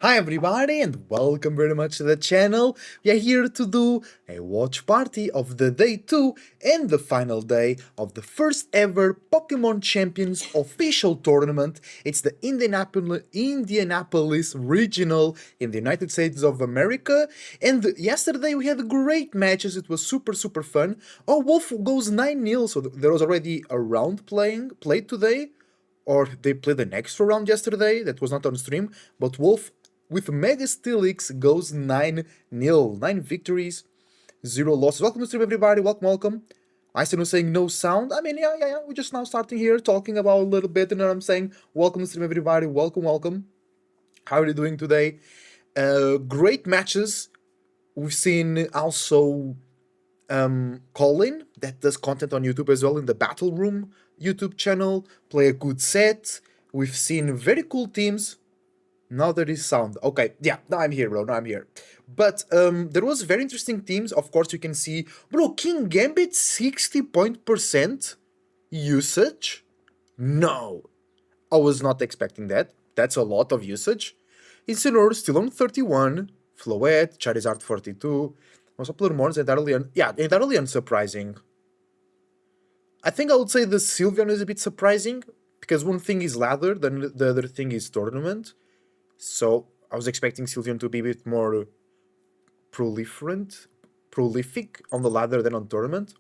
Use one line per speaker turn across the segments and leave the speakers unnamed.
Hi everybody and welcome very much to the channel. We are here to do a watch party of the day 2 and the final day of the first ever Pokémon Champions official tournament. It's the Indianapolis Regional in the United States of America, and yesterday we had great matches. It was super fun. Oh, Wolf goes 9-0, so there was already a round played today, or they played an extra round yesterday that was not on stream, but Wolf with Mega Steelix goes 9-0. 9 victories, 0 losses. Welcome to stream, everybody. Welcome. I still saying no sound. I mean, yeah. We're just now starting here, talking about a little bit, and I'm saying welcome to stream, everybody. Welcome. How are you doing today? Great matches. We've seen also Colin, that does content on YouTube as well, in the Battle Room YouTube channel, play a good set. We've seen very cool teams. Now there is sound. Okay, yeah, now I'm here, bro. Now I'm here. But there was very interesting teams. Of course, you can see, bro, King Gambit 60% usage. No, I was not expecting that. That's a lot of usage. Incineroar still on 31. Floette, Charizard 42. Also Plurmons entirely unsurprising. I think I would say the Sylveon is a bit surprising because one thing is ladder, then the other thing is tournament. So I was expecting Sylveon to be a bit more prolific on the ladder than on tournament.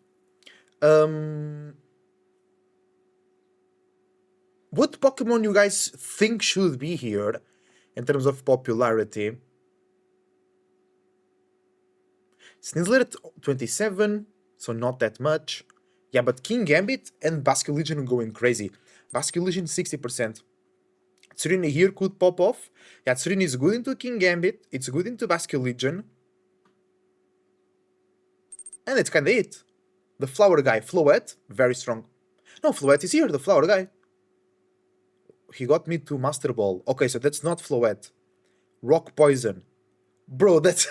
What Pokemon you guys think should be here in terms of popularity? Snizzler at 27, so not that much. Yeah, but King Gambit and Basculegion going crazy. Basculegion 60%. Tsurini here could pop off. Yeah, Tsurini is good into King Gambit. It's good into Basculegion. And it's kinda it. The flower guy, Floette, very strong. No, Floette is here, the flower guy. He got me to Master Ball. Okay, so that's not Floette. Rock Poison. Bro, that's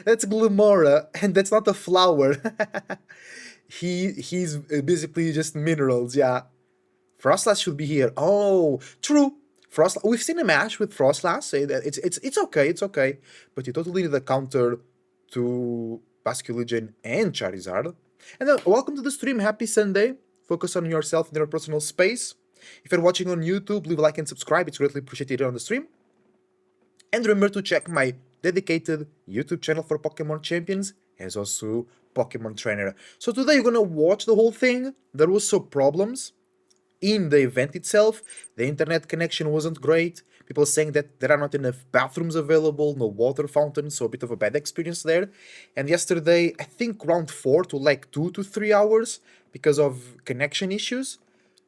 that's Glimora, and that's not a flower. He's basically just minerals, yeah. Frostlass should be here. Oh, true. We've seen a match with Frostlass. Say that it's okay, but you totally need a counter to Basculegion and Charizard. And then welcome to the stream. Happy Sunday. Focus on yourself and your personal space. If you're watching on YouTube, leave a like and subscribe. It's greatly appreciated on the stream. And remember to check my dedicated YouTube channel for Pokemon Champions, as also Pokemon Trainer. So today you're gonna watch the whole thing. There was some problems in the event itself. The internet connection wasn't great. People saying that there are not enough bathrooms available, no water fountains, so a bit of a bad experience there. And yesterday, I think round 4 to like 2 to 3 hours because of connection issues.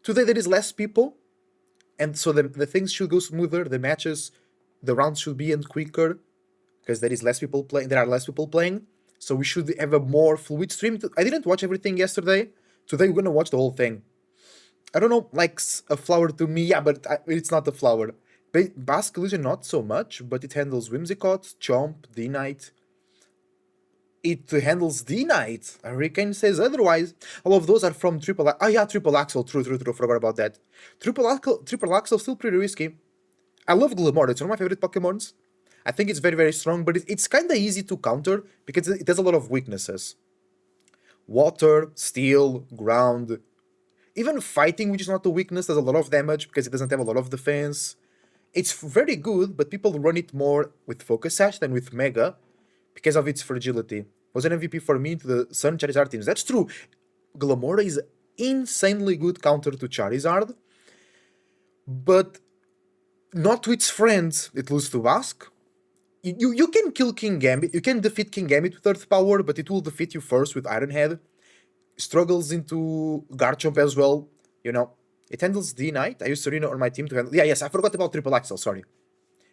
Today there is less people, and so the things should go smoother. The matches, the rounds should be end quicker because there are less people playing. So we should have a more fluid stream. I didn't watch everything yesterday. Today we're gonna watch the whole thing. I don't know, like a flower to me, yeah, but it's not a flower. Basculegion not so much, but it handles Whimsicott, Chomp, D-Knight. It handles D-Knight. Hurricane says otherwise. All of those are from Triple Axel. Oh yeah, Triple Axel. True. Forgot about that. Triple Axel still pretty risky. I love Glimmer. It's one of my favorite Pokemons. I think it's very strong, but it's kind of easy to counter because it has a lot of weaknesses. Water, steel, ground. Even fighting, which is not a weakness, does a lot of damage because it doesn't have a lot of defense. It's very good, but people run it more with Focus Sash than with Mega because of its fragility. Was an MVP for me to the Sun Charizard teams. That's true. Glamora is insanely good counter to Charizard, but not to its friends. It loses to Vask. You can kill King Gambit. You can defeat King Gambit with Earth Power, but it will defeat you first with Iron Head. Struggles into Garchomp as well. You know, it handles D-Knight. I used Serena on my team to handle. Yeah, yes, I forgot about Triple Axel. Sorry.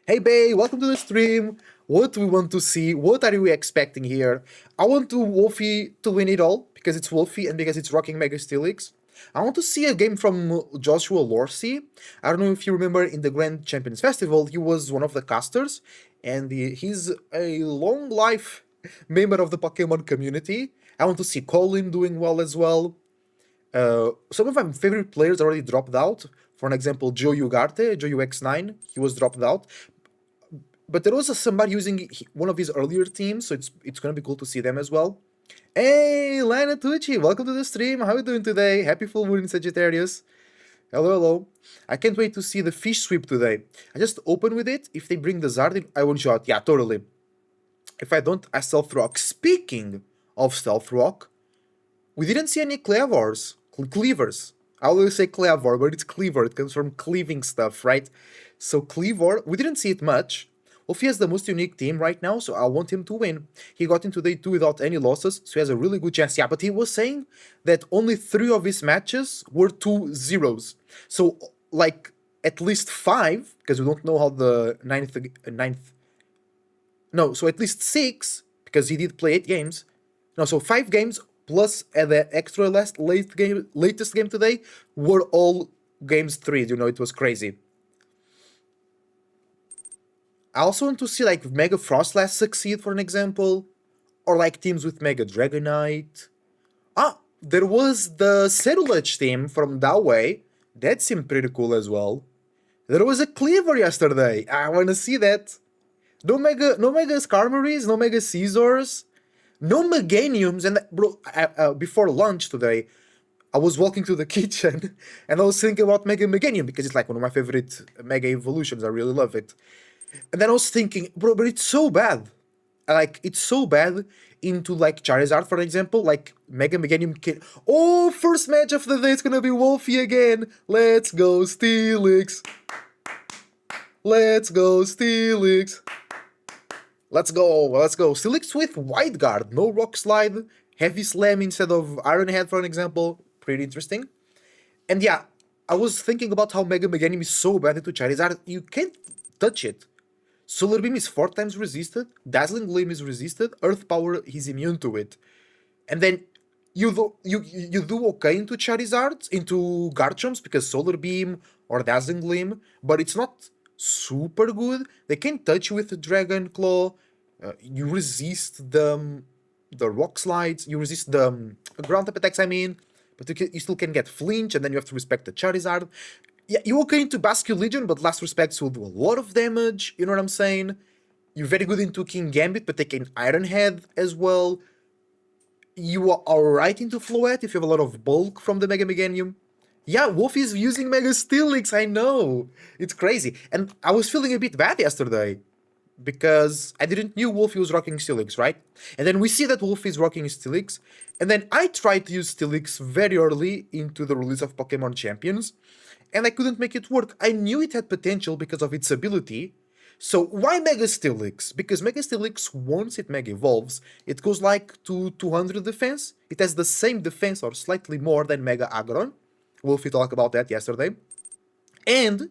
Hey, Bay, welcome to the stream. What do we want to see? What are we expecting here? I want to Wolfie to win it all because it's Wolfie and because it's rocking Mega Steelix. I want to see a game from Joshua Lorsey. I don't know if you remember in the Grand Champions Festival, he was one of the casters, and he's a long life member of the Pokemon community. I want to see Colin doing well as well. Some of my favorite players already dropped out. For an example, Joe Ugarte, Joe UX9, he was dropped out. But there was somebody using one of his earlier teams, so it's gonna be cool to see them as well. Hey, Lana Tucci, welcome to the stream. How are you doing today? Happy full moon in Sagittarius. Hello, hello. I can't wait to see the fish sweep today. I just open with it. If they bring the Zard in, I one shot. Yeah, totally. If I don't, I Stealth Rock. Speaking of Stealth Rock, we didn't see any cleavers. I always say cleaver, but it's cleaver. It comes from cleaving stuff, right? So cleaver, we didn't see it much. Wolfie has the most unique team right now, so I want him to win. He got into day 2 without any losses, so he has a really good chance. Yeah, but he was saying that only 3 of his matches were 2-0s. So, like, at least 5, because we don't know how the ninth... No, so at least 6, because he did play 8 games. No, so 5 games, plus the extra latest game today, were all games 3. You know, it was crazy. I also want to see like Mega Frostlass succeed, for an example, or like teams with Mega Dragonite. Ah, there was the Cerulege team from that way. That seemed pretty cool as well. There was a Cleaver yesterday. I want to see that. No Mega Skarmories, no Mega Caesars, no Meganiums, and bro, before lunch today, I was walking to the kitchen and I was thinking about Mega Meganium because it's like one of my favorite Mega Evolutions. I really love it. And then I was thinking, bro, but it's so bad. Like, it's so bad into, like, Charizard, for example. Like, Mega Meganium Kid. Oh, first match of the day, it's gonna be Wolfie again. Let's go, Steelix. Let's go, Steelix. Let's go. Steelix with Wide Guard. No Rock Slide. Heavy Slam instead of Iron Head, for an example. Pretty interesting. And yeah, I was thinking about how Mega Meganium is so bad into Charizard. You can't touch it. Solar Beam is 4 times resisted, Dazzling Gleam is resisted, Earth Power he's immune to it. And then you do okay into Charizards, into Garchomps, because Solar Beam or Dazzling Gleam, but it's not super good. They can touch you with the Dragon Claw, you resist the Rock Slides, you resist the ground type attacks, I mean, but you still can get Flinch, and then you have to respect the Charizard. Yeah, you're okay into Bascule Legion, but Last Respects will do a lot of damage, you know what I'm saying? You're very good into King Gambit, but they can Iron Head as well. You are alright into Floette if you have a lot of bulk from the Mega Meganium. Yeah, Wolf is using Mega Steelix, I know! It's crazy. And I was feeling a bit bad yesterday, because I didn't knew Wolfie was rocking Steelix, right? And then we see that Wolfie is rocking Steelix, and then I tried to use Steelix very early into the release of Pokémon Champions, and I couldn't make it work. I knew it had potential because of its ability. So why Mega Steelix? Because Mega Steelix, once it Mega Evolves, it goes like to 200 defense. It has the same defense or slightly more than Mega Aggron. Wolfie talked about that yesterday. And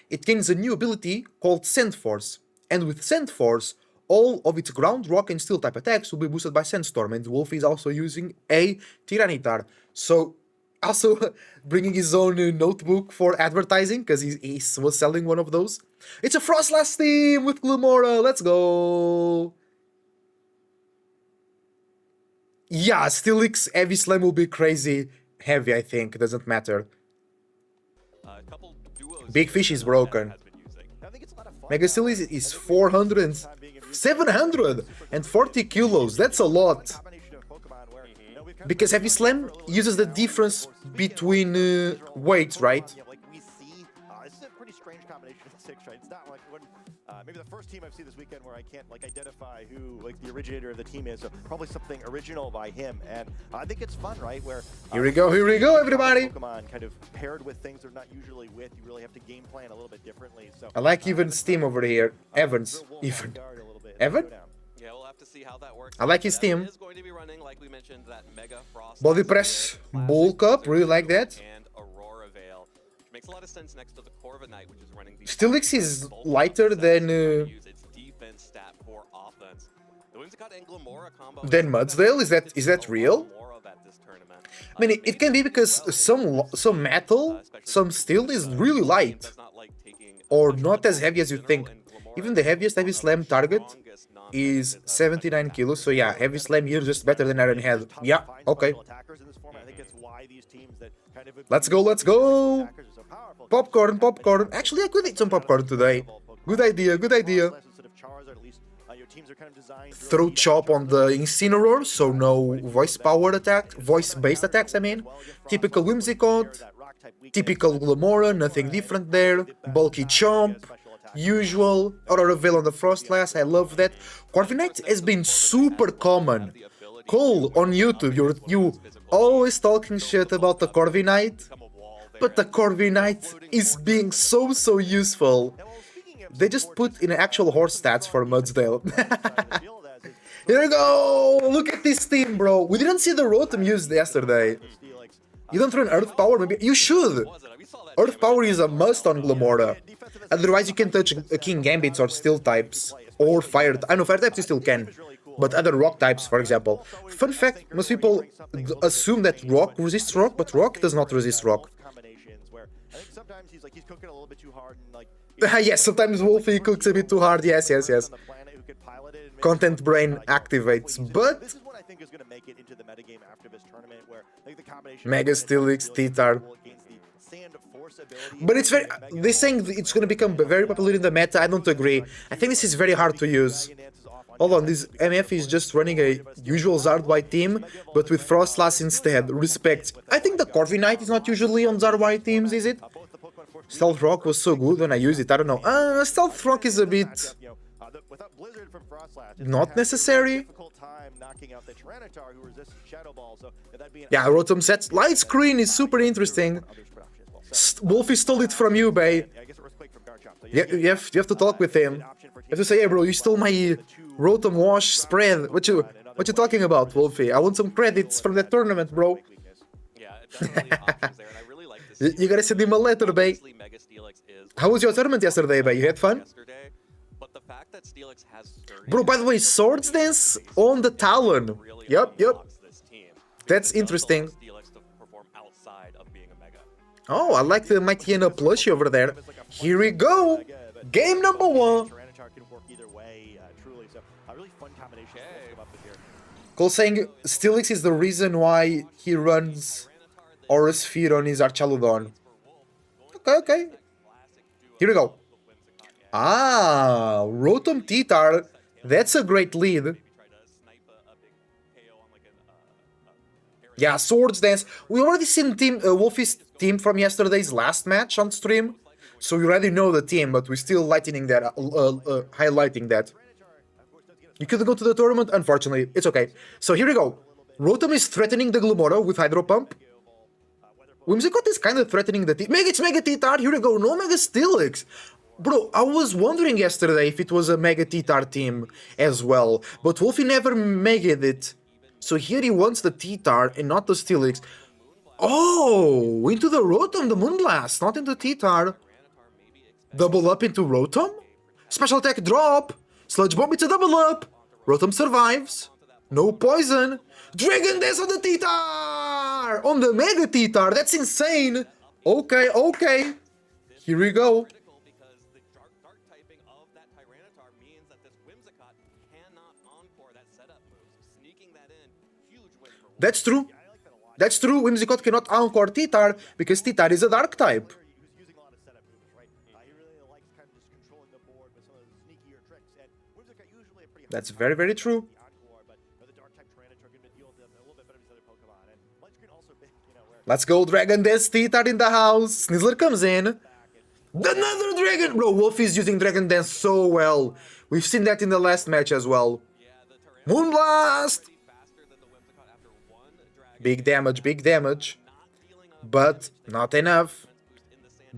it gains a new ability called Sand Force. And with Sand Force, all of its ground, rock, and steel type attacks will be boosted by Sandstorm. And Wolfie is also using a Tyranitar. So also bringing his own notebook for advertising, because he was selling one of those. It's a Frostlass team with Glumora, let's go! Yeah, Steelix Heavy Slam will be crazy heavy, I think, it doesn't matter. Big Fish is broken. Mega Steelix is 400 and 740 kilos, that's a lot. Because Heavy Slam uses the difference between weights, right?
This is a pretty strange combination of 6, right? It's not like when maybe the first team I've seen this weekend where I can't like identify who like the originator of the team is. So probably something original by him, and I think it's fun, right? Where
here we go, everybody.
Pokemon kind of paired with things they're not usually with. You really have to game plan a little bit differently. So
I like even Steam over here. Evans, even Evan.
Yeah, we'll have to see how that works.
I like his team.
Is going to be running, like we mentioned, that Mega Frost
Body press, bulk up, really like that.
And Aurora Veil, which makes a lot of sense next to the Corviknight, which is running the
Steelix is lighter than
use its defense stat for offense. The Whimsicott and Glamora combo
than Mudsdale. Is that real? I mean, it can be because some metal, some steel is really light, or not as heavy as you think. Even the heaviest Heavy Slam target is 79 kilos, so yeah, Heavy Slam here is just better than Iron Head. Yeah, okay. Let's go, let's go! Popcorn, popcorn. Actually, I could eat some popcorn today. Good idea, good idea. throw chop on the Incineroar, so no voice-based attacks, I mean. Typical Whimsicott, typical Glamora, nothing different there. Bulky Chomp, usual. Aurora Veil on the Frostlass, I love that. Corviknight has been super common. Cole, on YouTube, you always talking shit about the Corviknight, but the Corviknight is being so useful. They just put in actual horse stats for Mudsdale. Here we go! Look at this team, bro. We didn't see the Rotom used yesterday. You don't run Earth Power? Maybe you should. Earth Power is a must on Glamora. Otherwise, you can touch King Gambits or Steel types. Or Fire. I know Fire types you still can. But other Rock types, for example. Fun fact, most people assume that Rock resists Rock, but Rock does not resist Rock. Yes, sometimes Wolfie cooks a bit too hard. Yes. Content brain activates, but Mega Steelix, T-Tar. But it's very. They're saying it's gonna become very popular in the meta. I don't agree. I think this is very hard to use. Hold on, this MF is just running a usual Zardwhite team, but with Frostlass instead. Respect. I think the Corviknight is not usually on Zardwhite teams, is it? Stealth Rock was so good when I used it, I don't know. Stealth Rock is a bit... not necessary. Yeah, Rotom sets. Light Screen is super interesting. Wolfie stole it from you, bae. You have to talk with him. You have to say, hey bro, you stole my Rotom Wash spread. What you talking about, Wolfie? I want some credits from that tournament, bro. You gotta send him a letter, bae. How was your tournament yesterday, bae? You had fun? Bro, by the way, Swords Dance on the Talon. Yep. That's interesting. Oh, I like the Mightyena plushie over there. Here we go. Game number 1. Cole saying Steelix is the reason why he runs Aura Sphere on his Archaludon. Okay. Here we go. Rotom T-Tar. That's a great lead. Yeah, Swords Dance. We already seen Wolfie's team from yesterday's last match on stream, so we already know the team, but we're still highlighting that. You couldn't go to the tournament? Unfortunately, it's okay. So here we go. Rotom is threatening the Glumora with Hydro Pump. Whimsicott is kind of threatening the team. It's Mega T-Tar, here we go, no Mega Steelix. Bro, I was wondering yesterday if it was a Mega T-Tar team as well, but Wolfie never megaed it. So here he wants the T-Tar and not the Steelix. Oh, into the Rotom, the Moonblast, not into T-Tar. Double up into Rotom? Special attack drop! Sludge Bomb, it's a double up! Rotom survives. No poison. Dragon Dance on the T-Tar! On the Mega T-Tar, that's insane! Okay. Here we go. That's true. Whimsicott cannot encore T-Tar because T-Tar is a dark type. That's very true. Let's go, Dragon Dance T-Tar in the house. Snizzler comes in. Another Dragon! Bro, Wolfie's using Dragon Dance so well. We've seen that in the last match as well. Moonblast! Big damage. But not enough.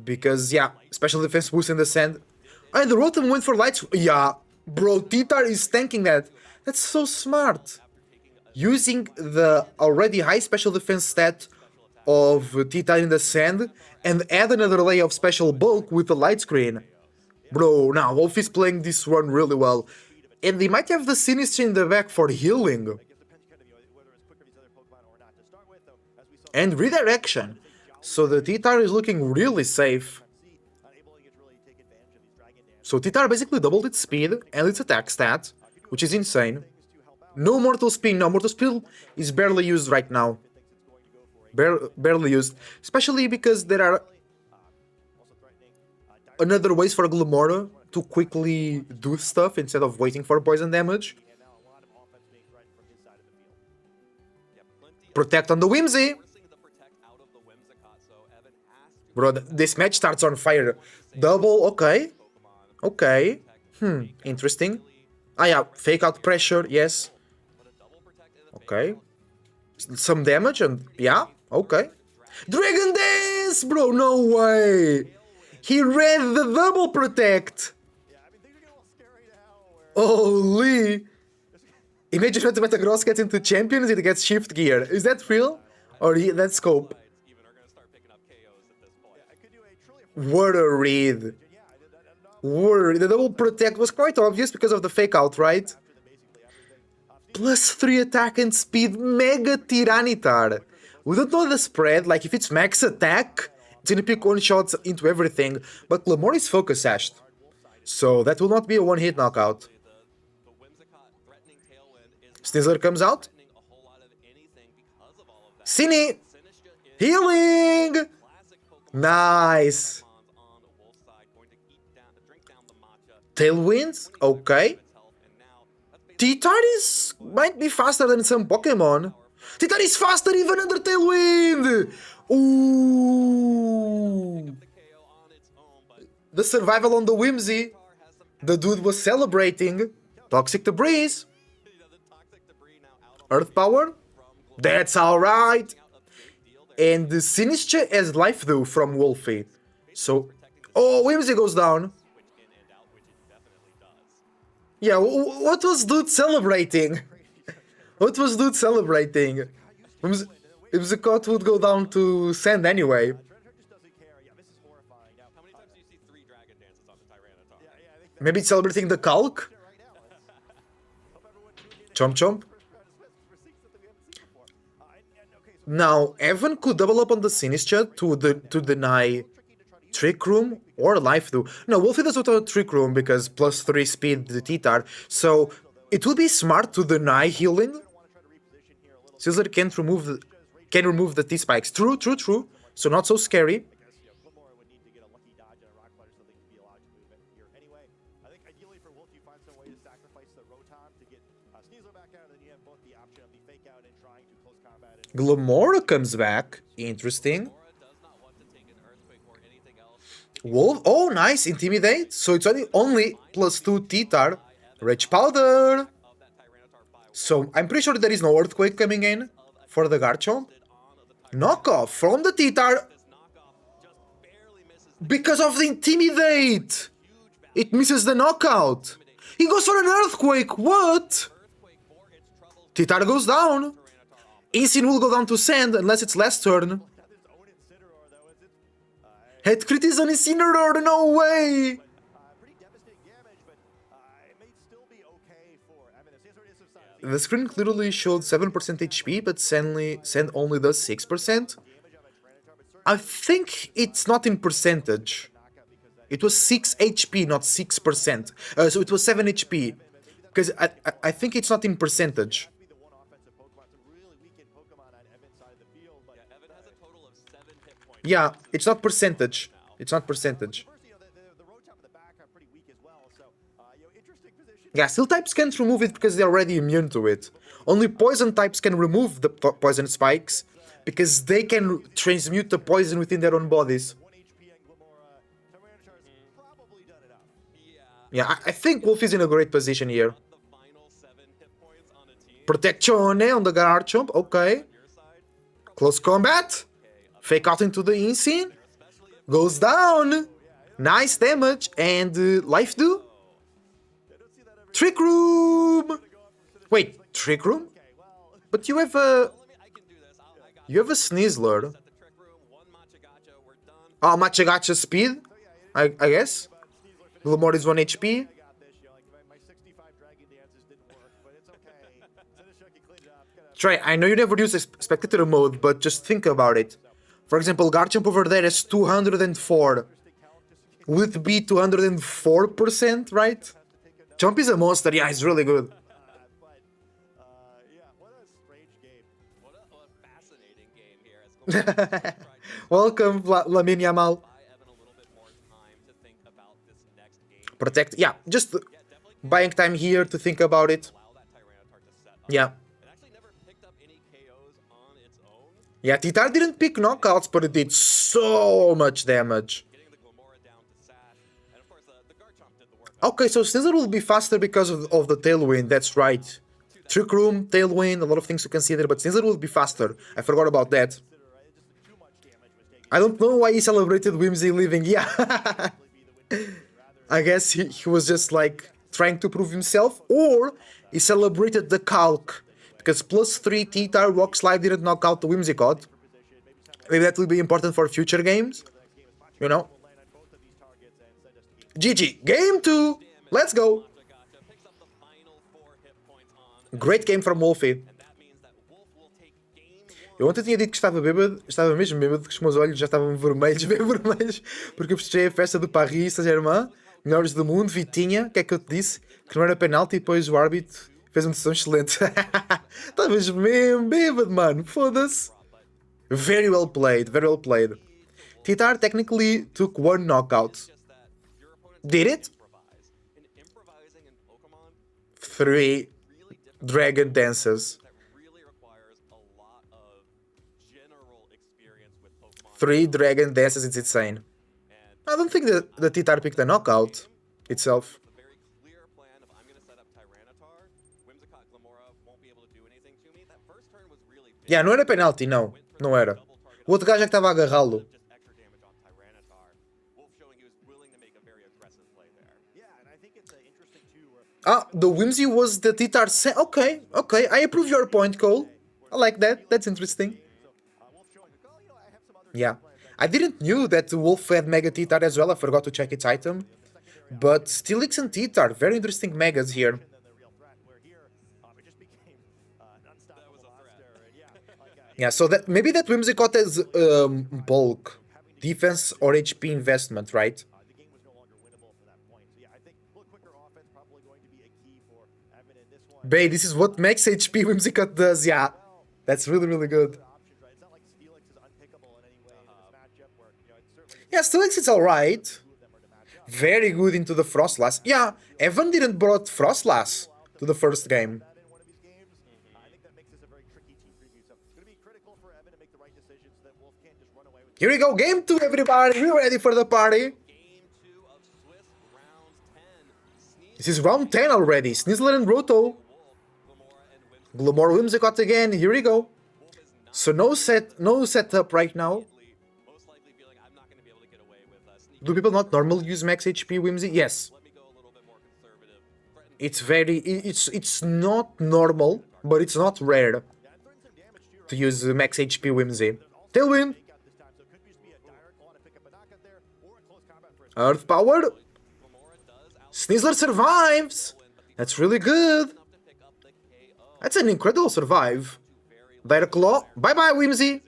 Because, yeah, special defense boost in the sand. And the Rotom went for lights. Yeah, bro, T-Tar is tanking that. That's so smart. Using the already high special defense stat of T-Tar in the sand and add another layer of special bulk with the light screen. Bro, now Wolf is playing this one really well. And they might have the Sinistcha in the back for healing. And redirection. So the T-Tar is looking really safe. So T-Tar basically doubled its speed and its attack stat, which is insane. No Mortal Spin. No, Mortal Spin is barely used right now. Barely used. Especially because there are another ways for Glumora to quickly do stuff instead of waiting for poison damage.
And now a lot of offense being threatened from his side of the field.
Yeah, plenty of
Protect on the Whimsy.
forcing the protect out of the Whimsicott, so Evan has to
Bro, this match starts on fire. Double, okay.
Pokemon
Okay. Interesting. Ah, yeah, fake out pressure, yes.
but a double protect in the
Okay. Some damage and yeah, okay. Dragon Dance, bro, no way. He read the double protect.
Yeah, I mean, things are getting a little scary now. Where
Holy. Imagine when the Metagross gets into Champions, it gets shift gear. Is that real? Or that's scope?
even are going to start picking up KOs at this point.
I could do a truly
What a read.
yeah, I did that.
Word. The double protect was quite obvious because of the fake out, right? Plus 3 attack and speed, Mega Tyranitar. We don't know the spread, like if it's max attack, it's gonna pick one shots into everything, but Lamore is focus sashed. So that will not be a one hit knockout.
The Whimsicott threatening Tailwind is
Snizzler comes out.
threatening a whole lot of anything because of all of that.
Cine!
Sinistra is
Healing!
classic Pokemon
Nice!
on the wolf side, going to drink down the matcha,
Tailwinds? Okay.
its health, and now that's basically
Titaris might be faster than some Pokemon. Titaris is faster even under Tailwind! Ooh!
the KO on its own, but
The survival on the Whimsy.
has some
The dude was celebrating. Toxic Debris.
the toxic debris now out of
Earth Power.
from
That's alright.
a big deal there.
And the Sinistra has Life Dew from Wolfie. So. Oh, Whimsy goes down.
Switch in and out, which it definitely does.
Yeah, what was dude celebrating? What was dude celebrating? Whimsicott would go down to sand anyway.
Treasure just doesn't care. Yeah, this is horrifying. Now,
How many times do you see 3 dragon dances on the Tyranitar?
yeah, I think
Maybe it's celebrating the Calc?
right now. Hope everyone tuned in.
Chomp Chomp.
We're seeing something we haven't seen before. Okay, so
Now, Evan could double up on the Sinistra to deny Trick Room or Life Dew. No, Wolfie does without Trick Room because plus 3 speed the T-Tar. So it would be smart to deny healing. Scissor can't remove the T-Spikes. True. So not so scary.
Glimmer would need to get a lucky dodge and a rock bite or something to be allowed to move it here. Anyway, I think ideally for Wolf, you find some way to sacrifice the Rotom to get Sneasler back out, and then you have both the option of the fake out and trying to close combat. And
Glamora comes back. Interesting.
Aura does not want to take an earthquake or anything else.
Wolf. Oh, nice. Intimidate. So it's only plus 2 T-Tar. Rich Powder.
Of that Tyranitar by
So I'm pretty sure there is no Earthquake coming in for the Garchomp.
on of the
Knockoff from the T-Tar
this knockoff just barely misses
because of the Intimidate. It misses the knockout. He goes for an Earthquake. What?
earthquake for its troubles.
T-Tar goes down. Insane will go down to sand unless it's last turn.
got his own Incineroar, though, is it?
Head crit is on Incineroar. No way.
Pretty devastating damage, but it may still be okay for. I mean, if Sneasler is subsiding,
The screen clearly showed 7% HP, but sand only does 6%. I think it's not in percentage. It was 6 HP, not 6%. So it was 7 HP. Because I think it's not in percentage.
be the one offensive Pokemon to really weaken Pokemon on Evan's side of the field. But
Evan has a total of 7 hit points.
Yeah, it's not percentage. It's not percentage.
first, the Rotom in the back are pretty weak as well. So, interesting position.
Yeah, Steel types can't remove it because they're already immune to it. Only Poison types can remove the Poison Spikes because they can transmute the poison within their own bodies.
1 HP and Glimora. Tyranitar's probably done enough.
Yeah,
Yeah, I think Wolf is in a great position here.
the final 7 hit points on a team.
Protectione on the Garchomp, okay.
Your side,
Close combat. Fake out into the Insane. Goes down. Nice damage. And Life Dew. Trick Room. Wait, Trick Room? But you have a...
I can do this. I got
You have a Sneasler.
the trick room, 1 Matcha Gacha, we're done.
Oh, Machagacha speed? I guess. Glamor is 1 HP.
Got this, like my 65 Dragon Dances didn't work, but it's okay. Sinistra can clean it up.
Try, I know you never use spectator mode, but just think about it. For example, Garchomp over there is 204. Would it be 204%, right? Chomp is a monster, yeah, he's really good.
Yeah, what a strange game.
What a fascinating game here. As Glimmer tried to
Welcome, Lamine Yamal.
buy Evan a little bit more time to think about this next game.
protect. Yeah, just buying time here to think about it.
Allow that Tyranitar to set up.
Yeah.
It actually never picked up any KOs on its own.
Yeah, Titar didn't pick knockouts, but it did so much damage.
Getting the Glamora down to Sash. And of course, the Garchomp did the work.
Okay, so Sneasler will be faster because of the Tailwind, that's right. Trick Room, Tailwind, a lot of things to consider, but Sneasler will be faster. I forgot about that. I don't know why he celebrated Whimsy leaving, yeah. I guess he was just like trying to prove himself, or he celebrated the calc. Because +3 T-Tar Rock Slide didn't knock out the Whimsicott. Maybe that will be important for future games. You know? GG, game 2! Let's go!
Picks up the final 4 hit points on.
Great game from Wolfie.
And that means that Wolf will take game 1.
Eu ontem tinha dito que estava bêbado, estava mesmo bêbado, que os meus olhos já estavam vermelhos, bem vermelhos, porque eu festejei a festa do Paris Saint-Germain, melhores do mundo, Vitinha, o que é que eu te disse? Que não era penalti e depois o árbitro fez uma decisão excelente. Estavas mesmo bêbado, mano, foda-se. Very well played, very well played. Titar technically took 1 knockout. Did it?
And improvising in Pokemon
3 Dragon Dances.
that really requires a lot of general experience with Pokemon.
3 Dragon Dances, it's insane. I don't think that the Titar picked a knockout itself.
It's a very clear plan of I'm going to set up Tyranitar, Whimsicott, Glamora won't be able to do anything to me. That first turn was really big.
Yeah, não era penalti, não. Não era. O outro gajo é que estava a agarrá-lo.
Just extra damage on Tyranitar. Wolf showing he was willing to make a very aggressive play there.
Yeah, and I think it's interesting too. Where
Ah, the Whimsy was the Titar. Okay, okay. I approve your point, Cole. I like that. That's interesting.
Wolf showing, oh, you know, I have some other
Yeah. I didn't knew that the Wolf had Mega Titar as well. I forgot to check its item. But Steelix and Titar, very interesting Megas here.
than the real threat. Where here, it just became an unstoppable monster. And yeah,
Yeah, so that maybe that Whimsicott has bulk, defense or HP investment, right?
the game was no longer winnable from that point. So yeah, I think a little quicker offense probably going to be a key for Evan in this one.
Bae, this is what max HP Whimsicott does, yeah. That's really, really good.
Options, right? It's not like Steelix is unpickable in any way in this matchup. Where it's certainly
Yeah, Steelix is alright.
two of them are to match up.
Very good into the Frostlass. Yeah, Evan didn't brought Frostlass to the first game.
That in one of these games, I think that makes this a very tricky team preview. So it's going to be critical for Evan to make the right decision so that Wolf can't just run away with.
Here we go, game 2, everybody. We're ready for the party.
Game 2 of Swiss round 10.
This is round 10 already. Sneasler and Roto.
Wolf, Glamora, and Whimsicott
Glamor Whimsicott again. Here we go. So no setup right now.
most likely feeling I'm not going to be able to get away with sneak.
Do people not normally use max HP Whimsy? Yes.
Let me go a little bit more conservative. Threaten
It's very it's not normal, but it's not rare to use max HP Whimsy. Tailwind,
Takeout this time, so it could just be a direct claw to pick up a knockout there, or a close combat for a
Earth Power.
Glamora does out
Sneasler survives. That's really good.
enough to pick up the KO.
That's an incredible survive. Direct Claw. Bye bye Whimsy.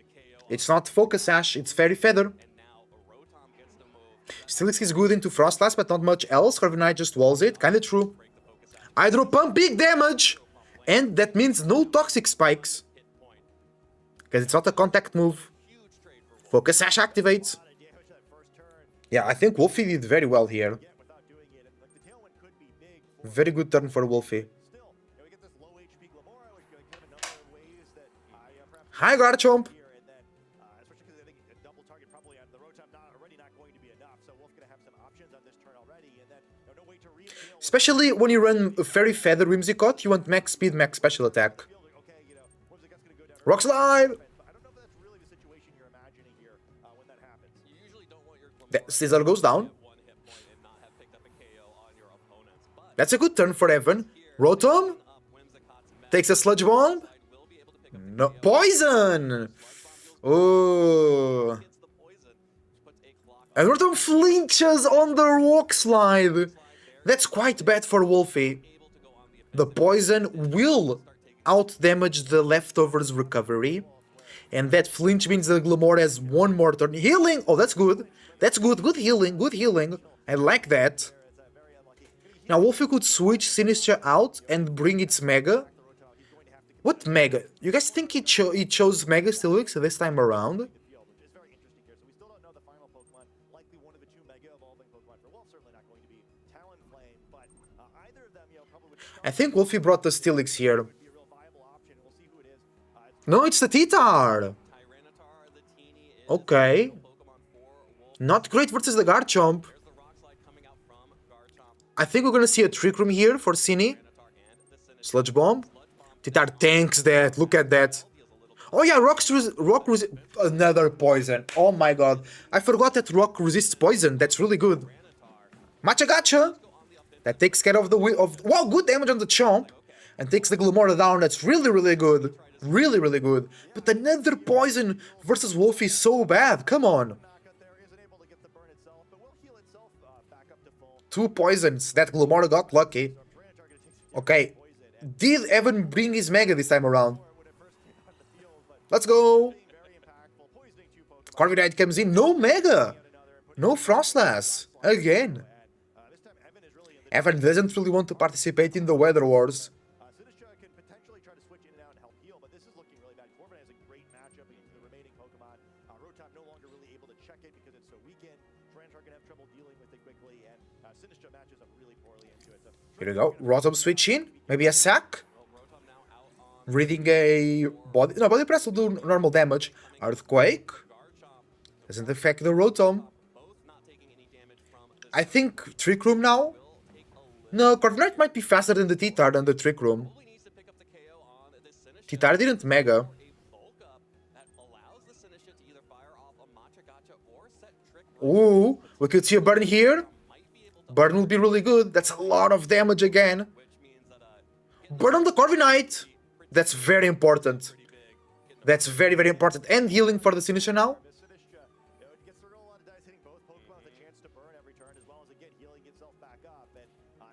It's not Focus Ash, it's Fairy Feather.
And now Rotom gets the move.
Steelix is good into Frostlass, but not much else. Corviknight just walls it. Kinda true. Hydro Pump, big damage! And that means no Toxic Spikes. Because it's not a contact move. Focus Sash activates.
damage that first turn.
Yeah, I think Wolfie did very well here.
Without doing it, and like the tailwind could be big. For
Very good turn for Wolfie.
still, we get this low HP Glamora, which kind of another ways that perhaps
Hi Garchomp.
here, and then especially because I think a double target probably on the Rotom already not going to be enough. So Wolf's gonna have some options on this turn already, and then no way to re-tail.
Especially when you run a Fairy Feather Whimsicott, you want max speed, max special attack.
Okay, you know, Whimsicott's gonna go down.
Rock Slide!
But I don't know if that's really the situation you're imagining here when that happens.
You usually don't want your
The Scissor goes down.
one hit point and not have picked up a KO on your opponents. But
That's a good turn for Evan. Rotom
up Whimsicott's meta
takes a Sludge Bomb.
side will be able to pick up
No, Poison! Oh.
gets the poison, puts a clock
And Rotom flinches on the Rock Slide. That's quite bad for Wolfie.
able to go on the
The poison will out-damage the leftovers recovery. And that flinch means the Glamor has one more turn. Healing! Oh, that's good. That's good. Good healing. Good healing. I like that. Now, Wolfie could switch Sinistra out and bring its Mega. What Mega? You guys think he chose Mega Steelix this time around?
Field, which is very interesting here. So we still don't know the final Pokemon. Likely one of the two Mega Evolving Pokemon for Wolf. Certainly not going to be Talonflame.
I think Wolfie brought the Steelix here.
Be a real viable option. We'll see who it is.
No, it's the T-Tar.
Tyranitar, the teeny is
Okay.
Pokemon for Wolf.
Not great versus the Garchomp.
There's the Rock Slide coming out from Garchomp.
I think we're gonna see a Trick Room here for Cine.
Tyranitar and the Sinistcha.
Sludge Bomb.
Sludge Bomb
T-Tar tanks that. Look at that.
feels a little
Oh yeah, rock resist. Another poison. Oh my god. I forgot that rock resists poison. That's really good. Machagacha. That takes care of the wow, good damage on the Chomp. And takes the Glumora down. That's really, really good. Really, really good. But another poison versus Wolfie is so bad. Come on.
backup there. Isn't able to get the burn itself, but will heal itself back up to full.
2 poisons. That Glumora got lucky.
Tyranitar gonna take some
Okay.
poison and
Did Evan bring his Mega this time around?
when it first came on the field, but
Let's go.
very impactful. Poisoning 2 Pokemon.
Corviknight comes in. No Mega. No Frostlass. Again.
This time Evan is really in the
Evan doesn't really want to participate in the Weather Wars.
Sinistcha can potentially try to switch in and out and help heal, but this is looking really bad. Corviknight has a great matchup against the remaining Pokemon. Rotom no longer really able to check it because it's so weakened. Tyranitar gonna have trouble dealing with it quickly, and Sinistcha matches up really poorly into it. So
Here we go. Rotom switch in. Maybe a sack.
Rotom now out on
Reading a body. No, body press will do normal damage. Earthquake.
Garchomp.
Doesn't affect the Rotom.
Both not taking any damage from this.
I think Trick Room now.
Will take a little.
No, Corviknight might be faster than the T-Tar than the Trick Room.
Only needs to pick up the KO on this Sinistcha.
T-Tar didn't Mega.
A bulk up that allows the Sinistcha to either fire off a Machagacha or set Trick Room.
Ooh, we could see a burn here.
Might be able to,
Burn will be really good. That's a lot of damage again.
which means that
Burn on the Corviknight. That's very important. That's very, very important. And healing for the Sinistcha now.
Miss Sinistcha, it gets to roll a lot of dice, hitting both Pokemon with a chance to burn every turn, as well as again healing itself back up. And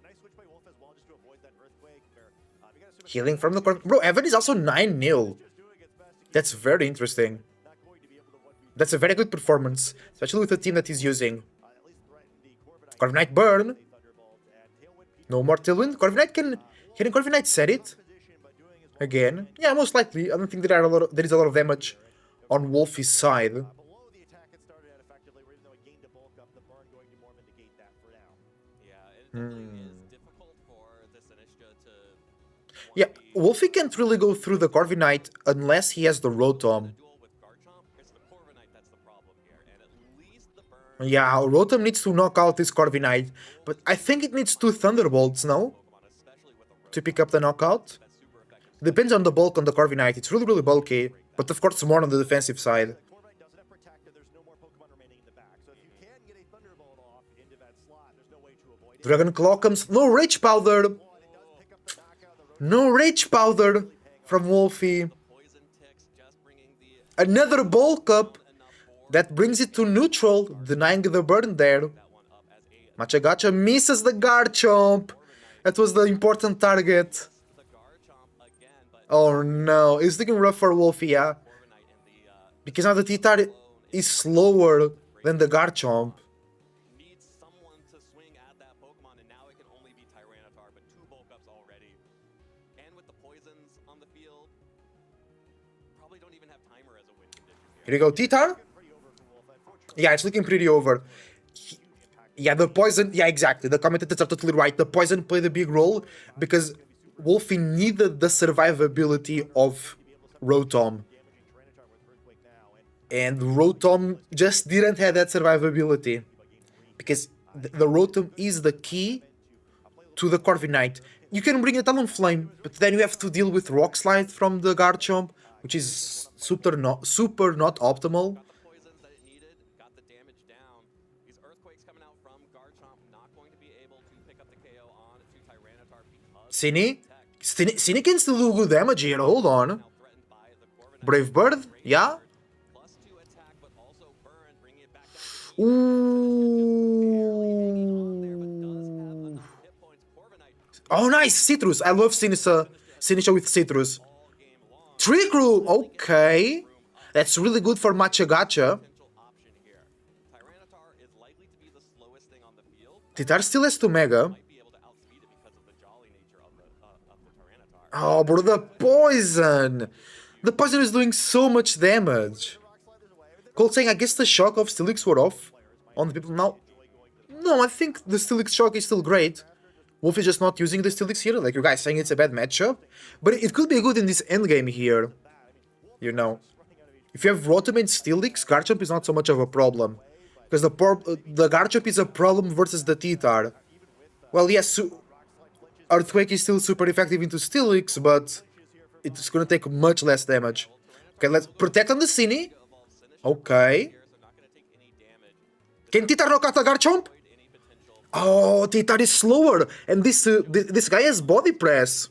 nice switch by Wolf as well, just to avoid that earthquake. Where you gotta assume
Healing from the Corviknight. Bro, Evan is also 9-0.
just doing its best to keep
That's very interesting.
not going to be able to 1v
That's a very good performance, especially with the team that he's using.
at least threaten the Corviknight.
Corviknight burn.
Thunderbolt and Tailwind Peak
No more Tailwind. Corviknight can Corviknight set it
position, but doing his
again. Yeah, most likely. I don't think there is a lot of damage on Wolfie's side.
below the attack it started out effectively, where even though it gained a bulk up, the burn going to more negate that for now.
yeah, it definitely is difficult for the Sinistcha to
Yeah, Wolfie can't really go through the Corviknight unless he has the Rotom.
duel with Garchomp. It's the Corviknight that's the problem here, and at least the burn
Yeah, Rotom needs to knock out this Corviknight, but I think it needs 2 Thunderbolts now
Pokemon, especially with a
to pick up the knockout.
that's super effective.
Depends on the bulk on the Corviknight. It's really, really bulky, but of course more on the defensive side.
Corviknight doesn't have Protect, and there's no more Pokemon remaining in the back. So if you can get a Thunderbolt off into that slot, there's no way to avoid it.
Dragon Claw comes. No Rage Powder!
And it does pick up the back out of the road.
No Rage Powder from Wolfie.
Poison ticks just bringing the
Another bulk up
enough for
that brings it to neutral, denying the burn there.
that one up as a
Machagacha misses the Garchomp. That was the important target.
the Garchomp again, but
Oh no, it's looking rough for Wolfie, yeah.
Corviknight in the
Because now the T-Tar is slower than the Garchomp.
needs someone to swing at that Pokemon, and now it can only be Tyranitar, but 2 bulk ups already. And with the poisons on the field, probably don't even have timer as a win condition here.
Here you go, T-Tar. Yeah, it's looking pretty over. Yeah, the poison. Yeah, exactly. The commentators are totally right. The poison played a big role because Wolfie needed the survivability of Rotom. And Rotom just didn't have that survivability. Because the Rotom is the key to the Corviknight. You can bring a Talonflame, but then you have to deal with Rock Slide from the Garchomp, which is super not optimal.
Got the poisons that it needed, got the damage down. These earthquakes coming out from Garchomp, not going to be able to pick up the KO on to Tyranitar because
Cine can still do good damage here, hold on.
now threatened by the Corviknight.
Brave Bird, yeah.
Plus 2 attack, but also burn, bringing it back down to
Ooh.
hit points. Corviknight
Oh, nice, Citrus. I love Sinistcha with Citrus.
all game long.
Trick Room, okay. That's really good for Machagacha.
Potential option here. Tyranitar is likely to be the slowest thing on the field.
Titar still has to Mega.
Might be able to outspeed it because of the jolly nature of the Tyranitar.
Oh, bro, the poison. The poison is doing so much damage. Cold saying, I guess the shock of Steelix were off on the people now. No, I think the Steelix shock is still great. Wolf is just not using the Steelix here, like you guys saying it's a bad matchup. But it could be good in this endgame here. You know. If you have Rotom and Steelix, Garchomp is not so much of a problem. Because the Garchomp is a problem versus the T-Tar. Well, yes, Earthquake is still super effective into Steelix, but it's gonna take much less damage. Okay, let's protect on the Cine. Okay. Can T-Tar knock out the Garchomp? Oh, T-Tar is slower, and this guy has body press.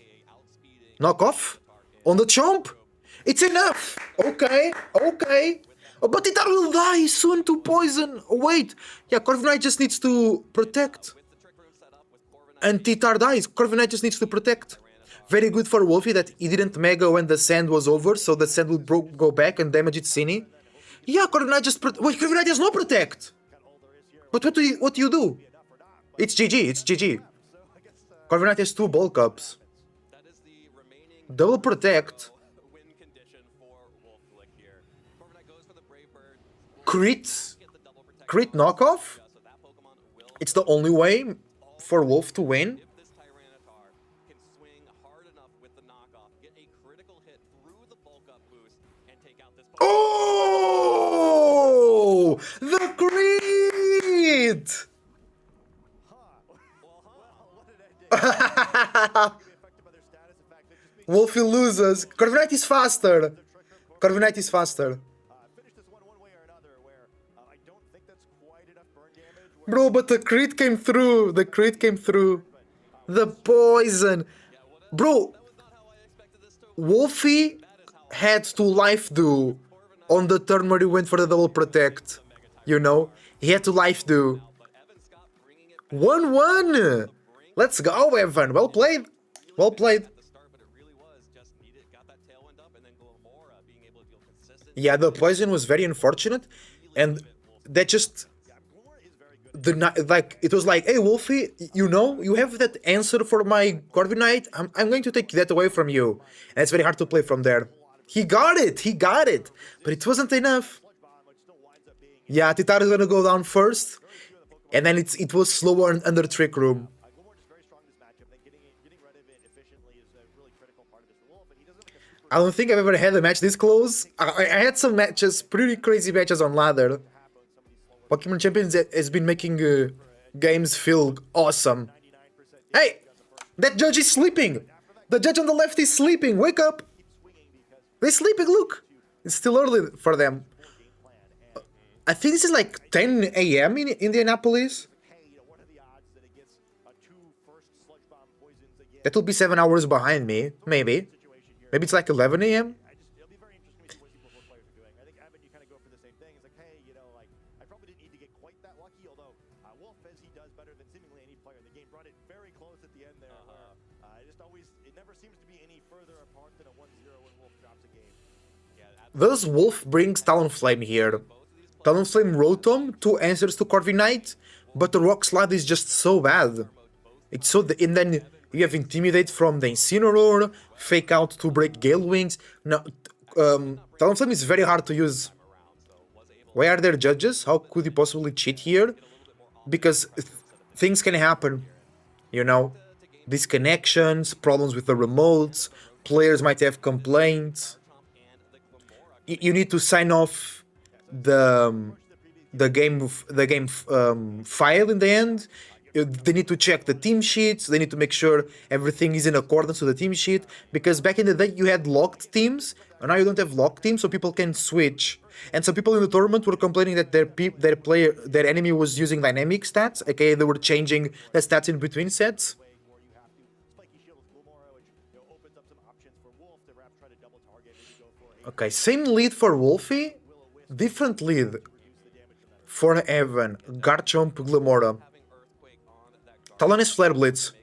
Knock off on the Chomp. It's enough. Okay, okay. Oh, but T-Tar will die soon to poison. Oh, wait, yeah, Corviknight just needs to protect. And T-Tar dies. Corviknight just needs to protect. Very good for Wolfie that he didn't Mega when the sand was over, so the sand will go back and damage its Cine. Yeah, Corviknight just wait, Corviknight does not protect. But what do you do? It's GG, it's GG. Corviknight has 2 bulk ups. Double protect. Crit knockoff? It's the only way for Wolf to win. Oh! The crit! Wolfie loses. Corviknight is faster. Corviknight is faster. Bro, but the crit came through. The crit came through. The poison. Bro, Wolfie had to life do on the turn where he went for the double protect. You know? He had to life do. 1-1. Let's go, Evan. Well played. Well played. Yeah, the poison was very unfortunate. And that just... it was like, hey Wolfie, you know, you have that answer for my Corviknight. I'm going to take that away from you. And it's very hard to play from there. He got it, but it wasn't enough. Yeah, T-Tar is gonna go down first, and then it was slower under Trick Room. I don't think I've ever had a match this close. I had some matches, pretty crazy matches on ladder. Pokémon Champions has been making games feel awesome. Hey! That judge is sleeping! The judge on the left is sleeping! Wake up! They're sleeping, look! It's still early for them. I think this is like 10 a.m. in Indianapolis. That will be 7 hours behind me, maybe. Maybe it's like 11 a.m. Thus Wolf brings Talonflame here. Talonflame Rotom, 2 answers to Corviknight, but the Rock Slide is just so bad. It's so... and then you have Intimidate from the Incineroar, Fake Out to break Gale Wings. Now, Talonflame is very hard to use. Why are there judges? How could you possibly cheat here? Because things can happen, you know? Disconnections, problems with the remotes, players might have complaints. You need to sign off the game file in the end. They need to check the team sheets. They need to make sure everything is in accordance with the team sheet. Because back in the day you had locked teams, and now you don't have locked teams, so people can switch. And some people in the tournament were complaining that their enemy was using dynamic stats. Okay, they were changing the stats in between sets. Okay, same lead for Wolfie, different lead for Evan, Garchomp, Glimmora. Talon is Flare Blitz.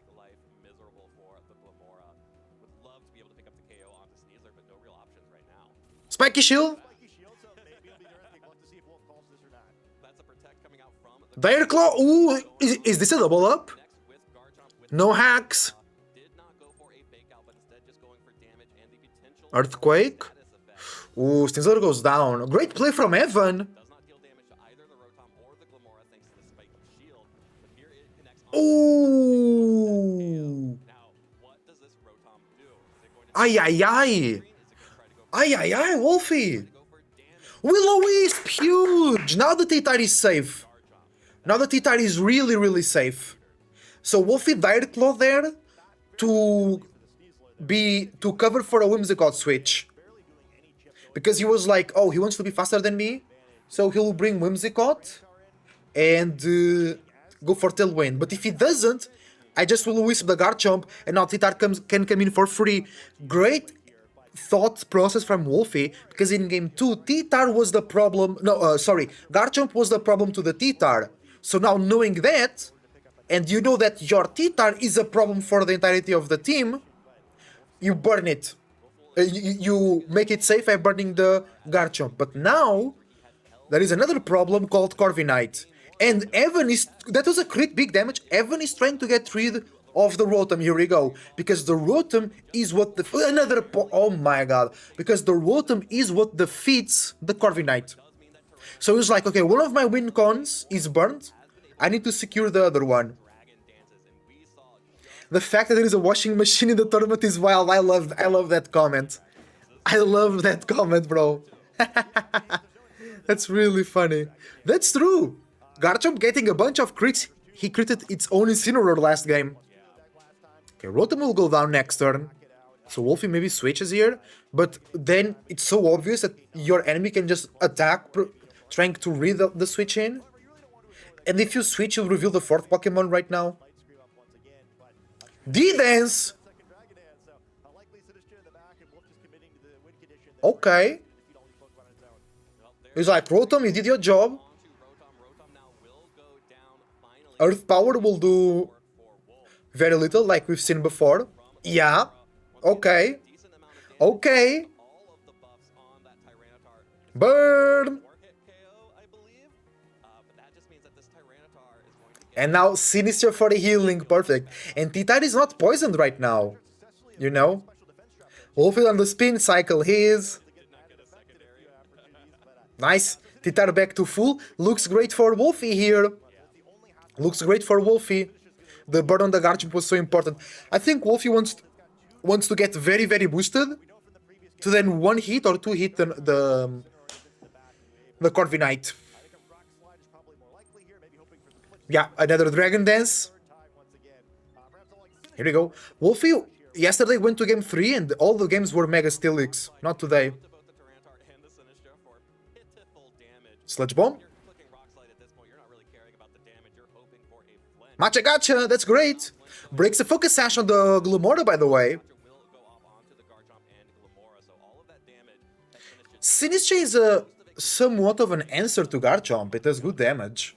Spiky Shield. Dire Claw. Ooh, is this a double up? No hacks. Earthquake. Ooh, Stinzler goes down. Great play from Evan. Ooh. Ay, ay, ay. Ay, ay, ay, Wolfie. Will-O-Wisp, huge. Now the T-Tide is safe. Now the T-Tide is really, really safe. So Wolfie Dire Claw there to cover for a Whimsicott switch. Because he was like, oh, he wants to be faster than me, so he'll bring Whimsicott and go for Tailwind. But if he doesn't, I just will Wisp the Garchomp, and now T-Tide can come in for free. Great thought process from Wolfie, because in game 2, T-Tide was the problem. No, sorry, Garchomp was the problem to the T-Tide. So now knowing that, and you know that your T-Tide is a problem for the entirety of the team, you burn it. You make it safe by burning the Garchomp. But now, there is another problem called Corviknight. And Evan is... That was a crit big damage. Evan is trying to get rid of the Rotom. Here we go. Because the Rotom is what... Oh my god. Because the Rotom is what defeats the Corviknight. So he's like, okay, one of my win cons is burnt. I need to secure the other one. The fact that there is a washing machine in the tournament is wild. I love that comment. I love that comment, bro. That's really funny. That's true. Garchomp getting a bunch of crits. He critted its own Incineroar last game. Okay, Rotom will go down next turn. So Wolfie maybe switches here. But then it's so obvious that your enemy can just attack, trying to read the switch in. And if you switch, you'll reveal the 4th Pokemon right now. D-Dance! Okay. He's like, Rotom, you did your job. Earth Power will do very little, like we've seen before. Yeah. Okay. Okay. Burn! And now Sinister for the healing, perfect. And T-Tide is not poisoned right now, you know? Wolfie on the spin cycle, he is. Nice, T-Tide back to full. Looks great for Wolfie here. Looks great for Wolfie. The burn on the Garchomp was so important. I think Wolfie wants to get very, very boosted to then one hit or two hit the Corviknight. Yeah, another Dragon Dance. Here we go. Wolfie yesterday went to game 3 and all the games were Mega Steelix. Not today. Sludge Bomb. Matcha Gotcha, that's great. Breaks the Focus Sash on the Glumora, by the way. Sinistcha is somewhat of an answer to Garchomp. It does good damage.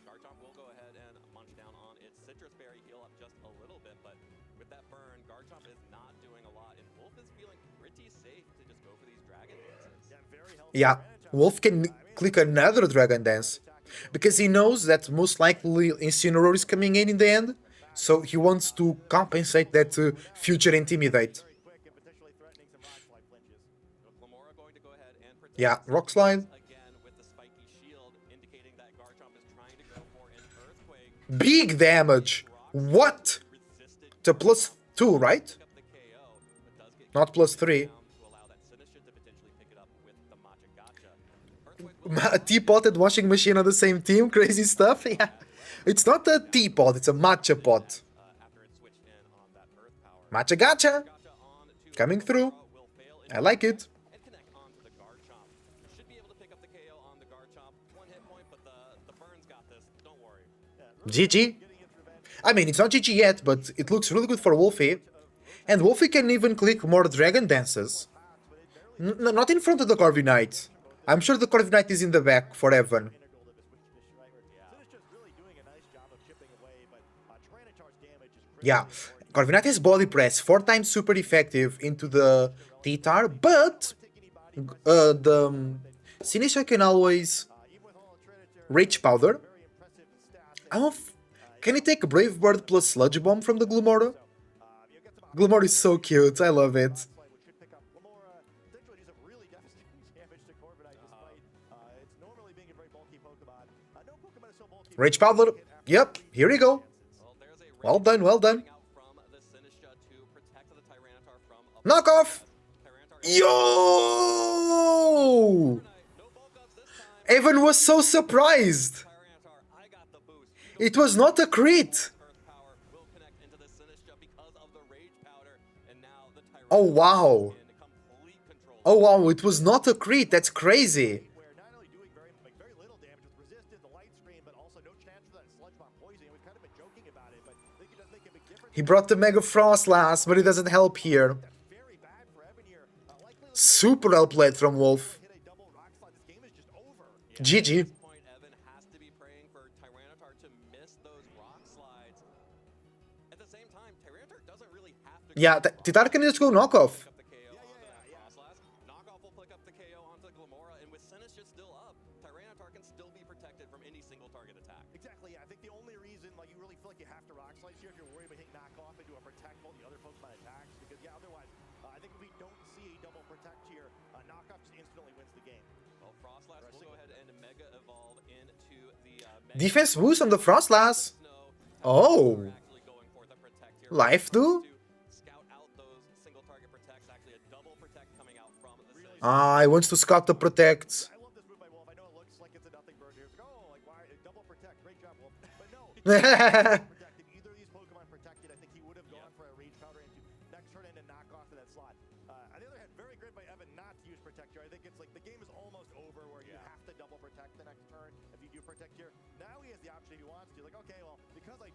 Yeah, Wolf can click another Dragon Dance, because he knows that most likely Incineroar is coming in the end, so he wants to compensate that future Intimidate. Yeah, Rock Slide. Big damage! What? To +2, right? Not +3. A teapot and washing machine on the same team, crazy stuff. Yeah, it's not a teapot, it's a matcha pot. Matcha Gotcha coming through. I like it. GG. I mean, it's not GG yet, but it looks really good for Wolfie. And Wolfie can even click more Dragon Dances. Not in front of the Corviknight. I'm sure the Corviknight is in the back for Evan. Yeah, Corviknight has Body Press, 4 times super effective into the T-Tide, but the Sinistcha can always Rage Powder. Can he take Brave Bird plus Sludge Bomb from the Glumora? Glumora is so cute, I love it. Rage Powder, yep, here we go. Well done, well done. Knock off! Yo!
No bulk ups this time.
Evan was so surprised.
Tyranitar, I got the boost.
It was not a crit.
Earth power will connect into the Sinistra because of the Rage Powder, and now the Tyranitar
Oh wow.
in complete control.
Oh wow, it was not a crit. That's crazy.
Where not only doing very little damage with resisted, the light screen, but also no chance for that sludge bomb poisoning. We've kind of been joking about it, but I think it does make a big difference.
He brought the Mega Frost last, but it doesn't help here.
That's very bad for Evan here. Likely
Super well played from Wolf.
hit a double rock slide. This game is just over.
GG.
At this point, Evan has to be praying for Tyranitar to miss those rock slides. At the same time, Tyranitar doesn't really have to.
Yeah, Titar can just go knockoff.
Pick up the KO onto that Frostlass. Knockoff will pick up the KO onto Glamora, and with Sinistra still up, Tyranitar can still be protected from any single target attack.
Exactly. I think the only reason you really feel like you have to rock slice here if you're worried about hitting knockoff into a protect while the other Pokemon attacks, because otherwise, I think if we don't see a double protect here, knockoff just instantly wins the game.
Well, Frostlass will go ahead and Mega Evolve into the
Defense boost on the Frostlass. Oh.
actually going for the protect here.
Life do?
Scout out those single target protects. Actually, a double protect coming out from the
Ah, he wants to scout the protects.
I love this move by Wolf. I know it looks like it's a nothing bird here. It's like, oh, like why double protect? Great job, Wolf. But no, protected. Either of these Pokemon protected, I think he would have gone for a Rage Powder into next turn and a knockoff to that slot. On the other hand, very good by Evan not to use protect here. I think it's like the game is almost over where you have to double protect the next turn if you do protect here. Now he has the option if he wants to. Like, okay, well, because I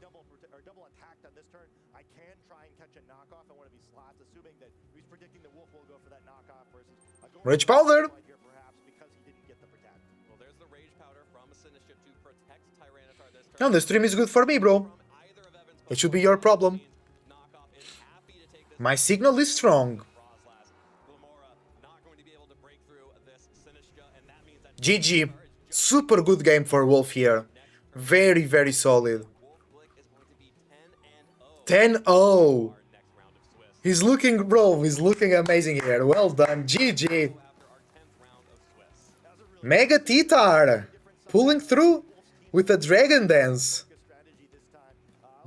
double attacked on this turn, I can try and catch a knockoff on one of these slots, assuming that he's predicting the Wolf will go for that knockoff versus
Rage Powder.
here perhaps because he didn't get the protect.
Well, there's the Rage Powder from Sinistra to protect Tyranitar this turn.
No, the stream is good for me, bro.
From either of Evan's
It should be your problem.
Knockoff is happy to take this.
My signal is strong.
Frostlass. Glamora not going to be able to break through this Sinistra, and that means that
GG. Super good game for Wolf here. Very, very solid.
Wolf Glick is going to be 10-0
10-0.
our next round of Swiss.
He's looking, bro, he's looking amazing here. Well done. GG.
After our 10th round of Swiss.
Mega Titar pulling through with a Dragon Dance.
Strategy this time.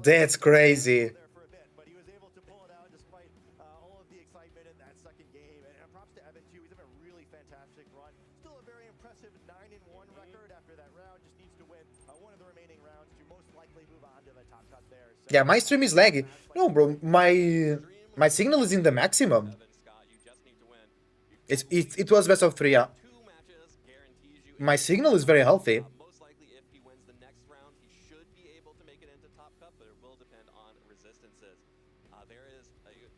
That's crazy.
There for a bit, but he was able to pull it out despite all of the excitement in that second game. And props to Evan too. He's having a really fantastic run. Still a very impressive 9-1 record after that round. Just needs to win one of the remaining rounds to most likely move on to the top cut there. So
Yeah, my stream is laggy. No, bro, my signal is in the maximum.
Evan Scott, you just need to win.
It was best of 3, yeah.
2 matches guarantees you.
My signal is very healthy.
Most likely, if he wins the next round, he should be able to make it into top cut, but it will depend on resistances.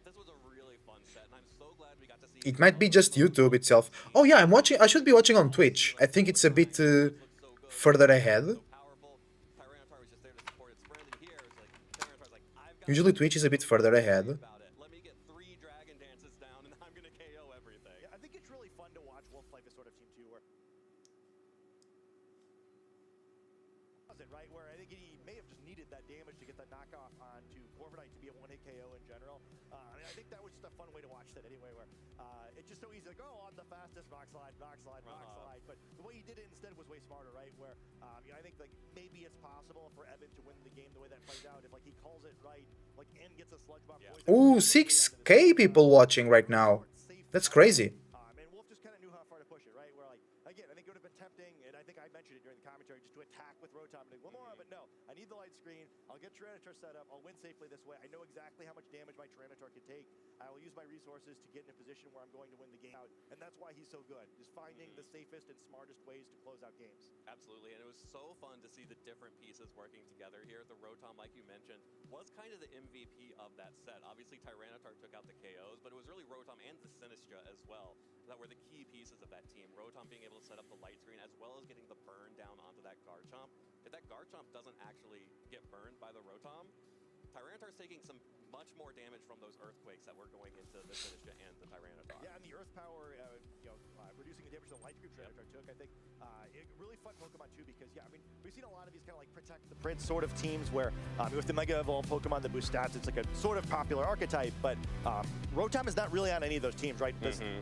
This was a really fun set, and I'm so glad we got to see.
It might be just YouTube itself. Oh yeah, I'm watching. I should be watching on Twitch. I think it's a bit further ahead.
Powerful. Tyranitar was just there to support its friend, and here it's like Tyranitar's like, I've got
Usually Twitch is a bit further ahead.
about it. Let me get 3 Dragon Dances down, and I'm gonna KO everything.
I think it's really fun to watch Wolf play this sort of team too, where right where I think he may have just needed that damage to get that knockoff onto Corviknight to be a one-hit KO in general. I think that was just a fun way to watch that anyway, where it's just so easy like, oh, I'm the fastest, rock slide, rock slide, rock slide. But the way he did it instead was way smarter, right? Where I think like maybe it's possible for Evan to win the game the way that plays out if like he calls it right, like and gets a sludge bomb.
Ooh, 6K people watching right now. That's crazy.
And Wolf just kind of knew how far to push it, right? Where like again, I think it would have been tempting, and I think I mentioned it during the commentary, just to attack with Rotom and Glamora, but no, I need the light screen. I'll get Tyranitar set up. I'll win safely this way. I know exactly how much damage my Tyranitar can take. I will use my resources to get in a position where I'm going to win the game out, and that's why he's so good. Just finding the safest and smartest ways to close out games.
Absolutely, and it was so fun to see the different pieces working together here. The Rotom, like you mentioned, was kind of the MVP of that set. Obviously, Tyranitar took out the KOs, but it was really Rotom and the Sinistra as well that were the key pieces of that team. Rotom being able to set up the light screen as well as getting the burn down onto that Garchomp. If that Garchomp doesn't actually get burned by the Rotom, Tyranitar's taking some much more damage from those earthquakes that were going into the Sinistra and the Tyranitar.
Yeah, and the Earth Power, reducing damage to the Light Scream Tyranitar took. I think really fun Pokemon too because, yeah, I mean, we've seen a lot of these kind of like protect the prince sort of teams where with the Mega Evolved Pokemon that boost stats, it's like a sort of popular archetype, but Rotom is not really on any of those teams, right?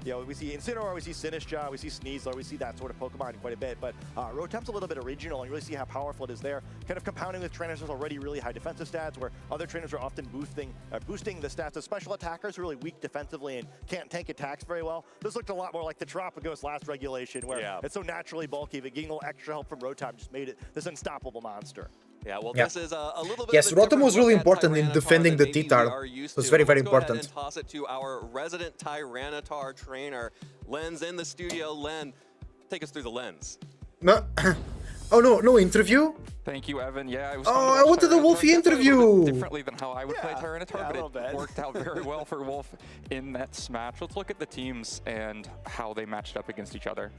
You know, we see Incineroar, we see Sinistcha, we see Sneasler, we see that sort of Pokemon quite a bit, but Rotom's a little bit original, and you really see how powerful it is there, kind of compounding with trainers with already really high defensive stats, where other trainers are often boosting the stats of special attackers who are really weak defensively and can't tank attacks very well. This looked a lot more like the Tropicos last regulation, where it's so naturally bulky, but getting a little extra help from Rotom just made it this unstoppable monster.
Yeah, well, this is a little bit.
Yes,
of a
Rotom was
different
really
look at
important in
Tyranitar
defending
than
the
maybe we
T-Tar.
are used
It was
to.
very, very
Let's go ahead
important.
and toss it to our resident Tyranitar trainer, Len's in the studio. Len, take us through the lens.
No. Oh, no interview?
Thank you, Evan. Yeah, it was
Oh, I wanted the Wolfie interview.
Differently than how I would play Tyranitar, but it worked out very well for Wolf in that match. Let's look at the teams and how they matched up against each other.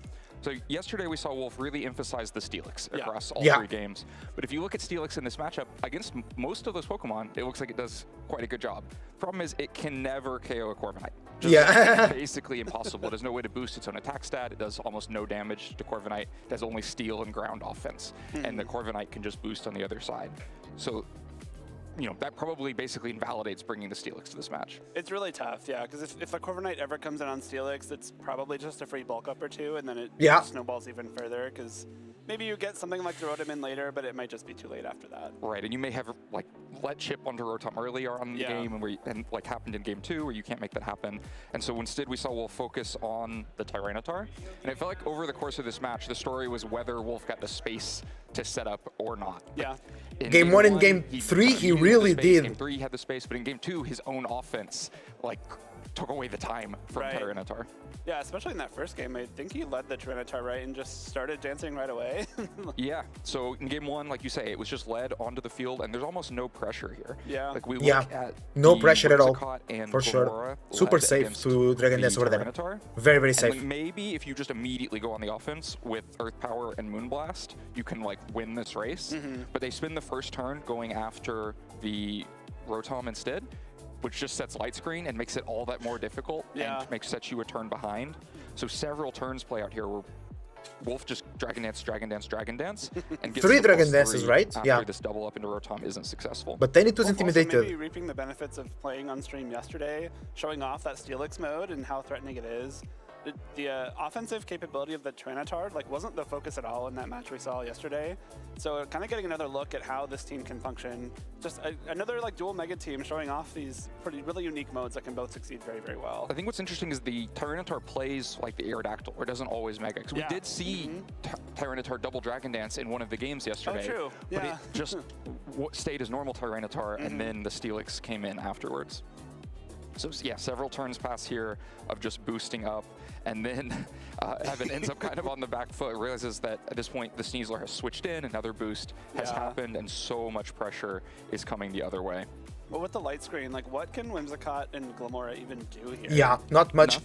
So yesterday we saw Wolf really emphasize the Steelix across all 3 games. But if you look at Steelix in this matchup, against most of those Pokemon, it looks like it does quite a good job. Problem is, it can never KO a Corviknight. Just basically impossible. There's no way to boost its own attack stat. It does almost no damage to Corviknight. It has only steel and ground offense. And the Corviknight can just boost on the other side. So, you know, that probably basically invalidates bringing the Steelix to this match.
It's really tough, yeah, because if a Corviknight ever comes in on Steelix, it's probably just a free bulk up or 2, and then it snowballs even further, because maybe you get something like the Rotom in later, but it might just be too late after that.
Right, and you may have like let chip onto Rotom earlier on in the game, and like happened in game 2, where you can't make that happen. And so instead we saw Wolf focus on the Tyranitar, and it felt like over the course of this match, the story was whether Wolf got the space to set up or not.
Yeah.
In
game 1 and game 3, he really did.
Game 3 he had the space, but in game 2, his own offense like took away the time from Tyranitar.
Yeah, especially in that first game, I think he led the Tyranitar right and just started dancing right away.
Yeah, so in game 1, like you say, it was just led onto the field, and there's almost no pressure here.
Yeah.
Like we look at
no pressure at all,
and
for sure.
Glomora
Super safe to Dragon Dance over there. Very, very safe.
Like maybe if you just immediately go on the offense with Earth Power and Moonblast, you can like win this race. But they spend the first turn going after the Rotom instead, which just sets Light Screen and makes it all that more difficult and sets you a turn behind. So several turns play out here where Wolf just Dragon Dance, and gets
3 Dragon Dances, right?
After this double up into Rotom isn't successive.
But then it was intimidated.
Also maybe reaping the benefits of playing on stream yesterday, showing off that Steelix mode and how threatening it is. The offensive capability of the Tyranitar wasn't the focus at all in that match we saw yesterday. So kind of getting another look at how this team can function. Just another dual mega team showing off these really unique modes that can both succeed very, very well.
I think what's interesting is the Tyranitar plays like the Aerodactyl, or doesn't always mega. Because we did see Tyranitar double Dragon Dance in one of the games yesterday.
Oh, true.
But it just stayed as normal Tyranitar, and then the Steelix came in afterwards. So yeah, several turns pass here of just boosting up, and then Evan ends up kind of on the back foot, realizes that at this point the Sneasler has switched in, another boost has happened, and so much pressure is coming the other way.
But with the Light Screen, what can Whimsicott and Glomora even do here?
Yeah, not much.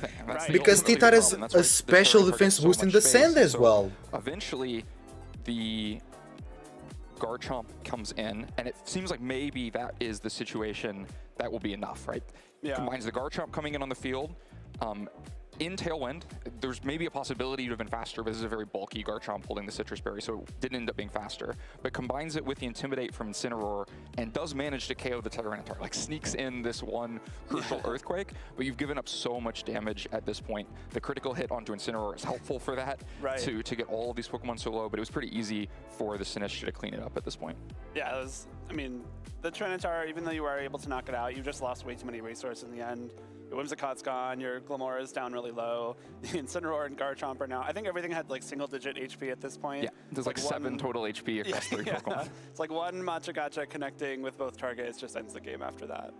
Because T-Tar has a special defense boost in the sand as well.
Eventually, the Garchomp comes in, and it seems like maybe that is the situation that will be enough, right?
Yeah.
Combines the Garchomp coming in on the field. In Tailwind, there's maybe a possibility to have been faster, but this is a very bulky Garchomp holding the Citrus Berry, so it didn't end up being faster. But combines it with the Intimidate from Incineroar and does manage to KO the Tyranitar. Sneaks in this one crucial Earthquake, but you've given up so much damage at this point. The critical hit onto Incineroar is helpful for that, to get all of these Pokemon so low, but it was pretty easy for the Sinistcha to clean it up at this point.
Yeah, it was, I mean, the Tyranitar, even though you were able to knock it out, you just lost way too many resources in the end. Your Whimsicott's gone, your Glomora is down really low, the Incineroar and Garchomp are now, I think everything had single-digit HP at this point.
Yeah, there's 7 total HP across 3 Pokemon.
It's one Machagacha connecting with both targets just ends the game after that.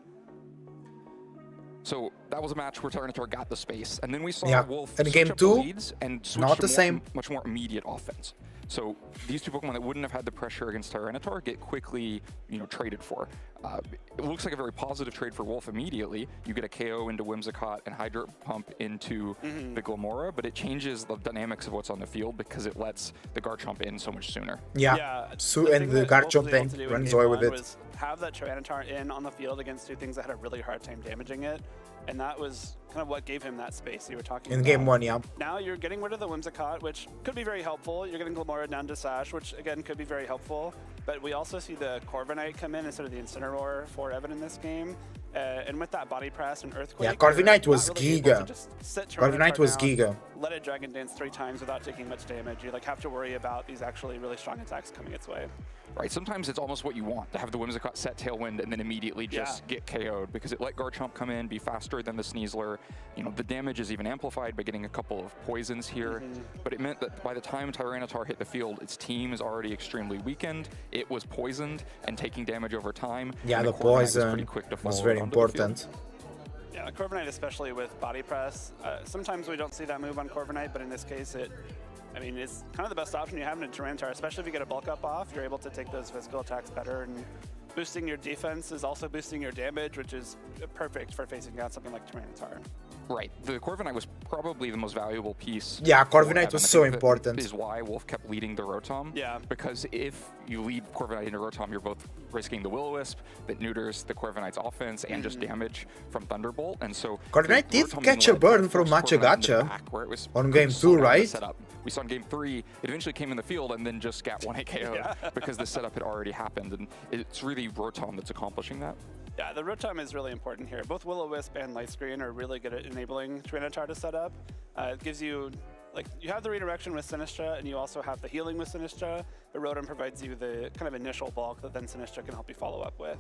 So that was a match where Tyranitar got the space, and then we saw Wolf
and
switch
game
up
2,
the leads and switch
not
to
the same.
Much more immediate offense. So these two Pokemon that wouldn't have had the pressure against Tyranitar get quickly, traded for. It looks like a very positive trade for Wolf immediately. You get a KO into Whimsicott and Hydro Pump into the Glomora, but it changes the dynamics of what's on the field because it lets the Garchomp in so much sooner.
Yeah. So and the Garchomp tank runs away with it.
have that Tyranitar in on the field against two things that had a really hard time damaging it. And that was kind of what gave him that space you were talking about.
In game 1, yeah.
Now you're getting rid of the Whimsicott, which could be very helpful. You're getting Glamora down to Sash, which again could be very helpful. But we also see the Corviknight come in instead of the Incineroar for Evan in this game. And with that body press and Earthquake,
Yeah, Corviknight was
really able to
Giga.
just sit
Corviknight
Tyranitar
was
down,
Giga.
let it Dragon Dance 3 times without taking much damage. You like have to worry about these actually really strong attacks coming its way.
Right, sometimes it's almost what you want, to have the Whimsicott set Tailwind and then immediately just get KO'd, because it let Garchomp come in, be faster than the Sneasler. You know, the damage is even amplified by getting a couple of poisons here, but it meant that by the time Tyranitar hit the field, its team is already extremely weakened, it was poisoned and taking damage over time.
Yeah,
and
the
Corviknight was
poison
pretty quick to
was
follow
very
it onto the field.
important.
Yeah, Corviknight especially with body press. Sometimes we don't see that move on Corviknight, but in this case I mean, it's kind of the best option you have in a Tyranitar, especially if you get a bulk up off. You're able to take those physical attacks better, and boosting your defense is also boosting your damage, which is perfect for facing down something like Tyranitar.
Right, the Corviknight was probably the most valuable piece.
Yeah,
for
Corviknight
Evan.
was
I
so
think that
important.
is why Wolf kept leading the Rotom.
Yeah.
Because if you lead Corviknight into Rotom, you're both risking the Will-O-Wisp that neuters the Corviknight's offense and just damage from Thunderbolt. And so
Corviknight
the
did
Rotom
catch
being
a burn
led
from
forced
Matcha
Corviknight into the
Gacha
back, where it was
on
pretty
game 2,
slow down the
right?
setup. We saw in game 3, it eventually came in the field and then just got 1-hit KO'd because the setup had already happened. And it's really Rotom that's accomplishing that.
Yeah, the Rotom is really important here. Both Will-O-Wisp and Light Screen are really good at enabling Tyranitar to set up. It gives you, like, you have the redirection with Sinistra, and you also have the healing with Sinistra. The Rotom provides you the kind of initial bulk that then Sinistra can help you follow up with.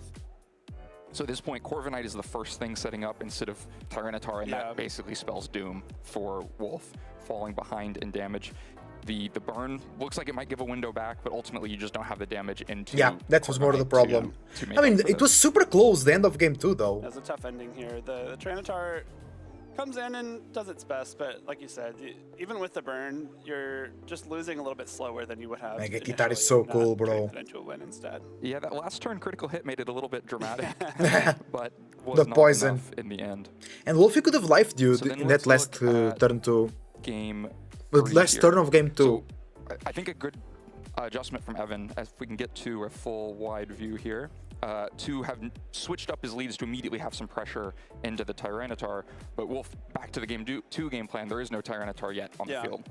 So at this point, Corviknight is the first thing setting up instead of Tyranitar, and that basically spells doom for Wolf, falling behind in damage. The burn looks like it might give a window back, but ultimately you just don't have the damage into.
Yeah, that was more the problem.
to make
I mean,
up for
it
this.
was super close, the end of game 2, though.
That's a tough ending here. The Tyranitar comes in and does its best, but like you said, even with the burn, you're just losing a little bit slower than you would have.
Mega Guitar is so cool, bro.
Into a win instead.
Yeah, that last turn critical hit made it a little bit dramatic, but was
The
not
poison.
enough in the end.
And Wolfie could have life dude
So then
in
let's
that last
look at
turn 2.
Game.
But
3
last
here.
turn of game 2.
So, I think a good adjustment from Evan, as we can get to a full wide view here, to have switched up his leads to immediately have some pressure into the Tyranitar. But Wolf, back to the game 2 game plan, there is no Tyranitar yet on the field.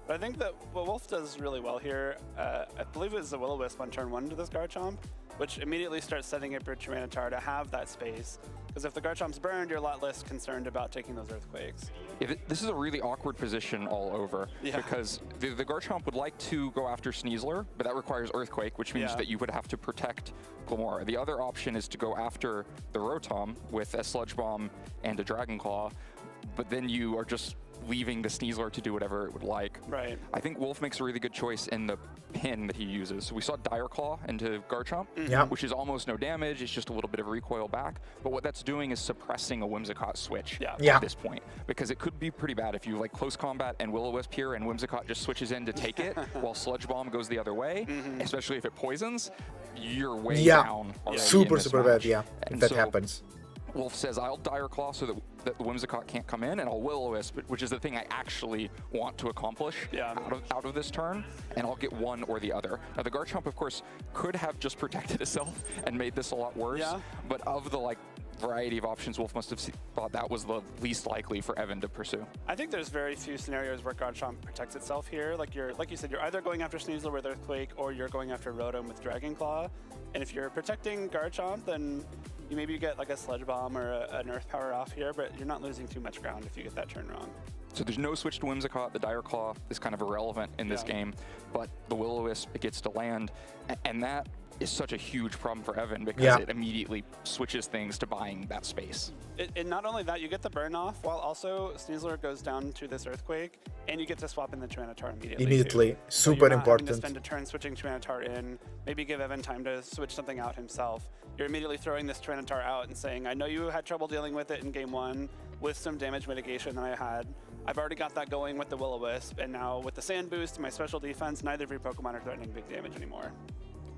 But I think that what Wolf does really well here, I believe it was the Will-O-Wisp on turn 1 to this Garchomp, which immediately starts setting up your Tyranitar to have that space. Because if the Garchomp's burned, you're a lot less concerned about taking those Earthquakes.
Yeah, this is a really awkward position all over, because the Garchomp would like to go after Sneasler, but that requires Earthquake, which means that you would have to protect Glamora. The other option is to go after the Rotom with a Sludge Bomb and a Dragon Claw, but then you are just leaving the Sneasler to do whatever it would like.
Right.
I think Wolf makes a really good choice in the pin that he uses. So we saw Dire Claw into Garchomp, which is almost no damage. It's just a little bit of recoil back. But what that's doing is suppressing a Whimsicott switch at this point, because it could be pretty bad if you like close combat and Will-O-Wisp here and Whimsicott just switches in to take it while Sludge Bomb goes the other way, especially if it poisons, you're way down already
super
in this
bad,
match.
if
And
that
so
happens.
Wolf says, I'll Dire Claw so that the Whimsicott can't come in, and I'll Will-O-Wisp, which is the thing I actually want to accomplish out of this turn, and I'll get one or the other. Now, the Garchomp, of course, could have just protected itself and made this a lot worse, but of the variety of options, Wolf must have thought that was the least likely for Evan to pursue.
I think there's very few scenarios where Garchomp protects itself here. Like you said, you're either going after Sneasler with Earthquake or you're going after Rotom with Dragon Claw. And if you're protecting Garchomp, then you maybe get like a Sludge Bomb or an Earth Power off here, but you're not losing too much ground if you get that turn wrong.
So there's no switch to Whimsicott. The Dire Claw is kind of irrelevant in this game, but the Will-O-Wisp, it gets to land, and that is such a huge problem for Evan because it immediately switches things to buying that space.
And not only that, you get the burn off, while also Sneasler goes down to this Earthquake, and you get to swap in the Tyranitar immediately.
Super
so you're not
important.
having to spend a turn switching Tyranitar in, maybe give Evan time to switch something out himself. You're immediately throwing this Tyranitar out and saying, I know you had trouble dealing with it in game 1 with some damage mitigation that I had. I've already got that going with the Will-O-Wisp, and now with the Sand Boost and my special defense, neither of your Pokemon are threatening big damage anymore.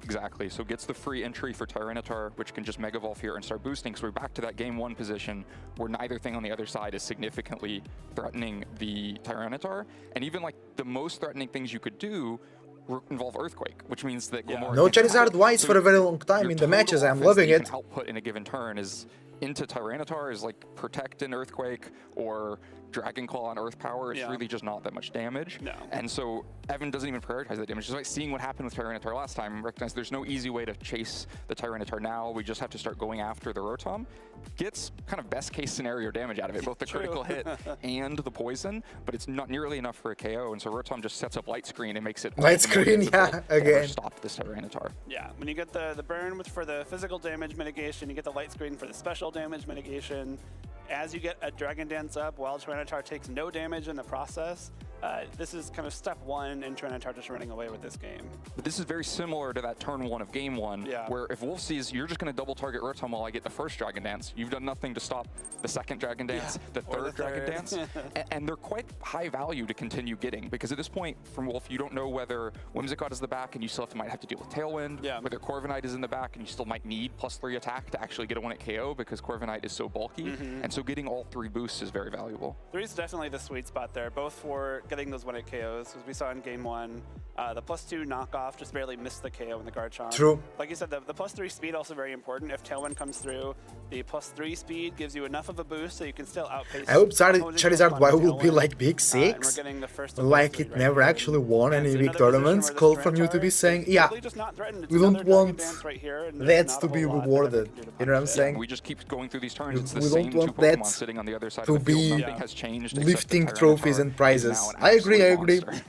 Exactly, so gets the free entry for Tyranitar, which can just Mega Evolve here and start boosting. So we're back to that game 1 position where neither thing on the other side is significantly threatening the Tyranitar. And even like the most threatening things you could do involve Earthquake, which means that Glamora
No
can't
Charizard
attack.
Wise
So
for a very long time
your
in the
total
matches. I'm
offense
loving
that you
it.
can output in a given turn is into Tyranitar is like Protect and Earthquake or Dragon Claw on Earth Power. It's really just not that much damage.
No.
And so Evan doesn't even prioritize that damage. Despite seeing what happened with Tyranitar last time, recognize there's no easy way to chase the Tyranitar now. We just have to start going after the Rotom. Gets kind of best case scenario damage out of it, both the critical hit and the poison, but it's not nearly enough for a KO. And so Rotom just sets up Light Screen and makes it all
Light
the more
Screen,
difficult
yeah,
to ever
again.
stop this Tyranitar.
Yeah, when you get the burn for the physical damage mitigation, you get the light screen for the special damage mitigation. As you get a Dragon Dance up, while Tyranitar takes no damage in the process, this is kind of step one in Tyranitar just running away with this game.
But this is very similar to that turn one of game one, where if Wolf sees you're just going to double target Rotom while I get the first Dragon Dance, you've done nothing to stop the second Dragon Dance, the third Dragon Dance, and they're quite high value to continue getting, because at this point from Wolf, you don't know whether Whimsicott is the back and you still might have to deal with Tailwind, whether Corviknight is in the back and you still might need +3 attack to actually get a 1-hit KO because Corviknight is so bulky, and so getting all 3 boosts is very valuable.
3 is definitely the sweet spot there, both for getting those 1-hit KOs, as we saw in game 1. The +2 knockoff just barely missed the KO in the Garchomp.
True.
Like you said, the +3 speed also very important. If Tailwind comes through, the +3 speed gives you enough of a boost so you can still outpace.
I hope
opposing
Charizard
Pokemon
Y
with
will be
Tailwind.
like Big
And we're
6.
getting the first
Like it never actually won any big tournaments. Call from you to be saying, yeah, we don't want that to be rewarded. You know what I'm saying?
We just keep going through these turns. It's the
We
same
don't
2
want
Pokemon
that
sitting on the other side
to
of the field.
be
Nothing has changed except
lifting
that
trophies
Tyranitar
and prizes.
is now an
I agree,
absolute monster.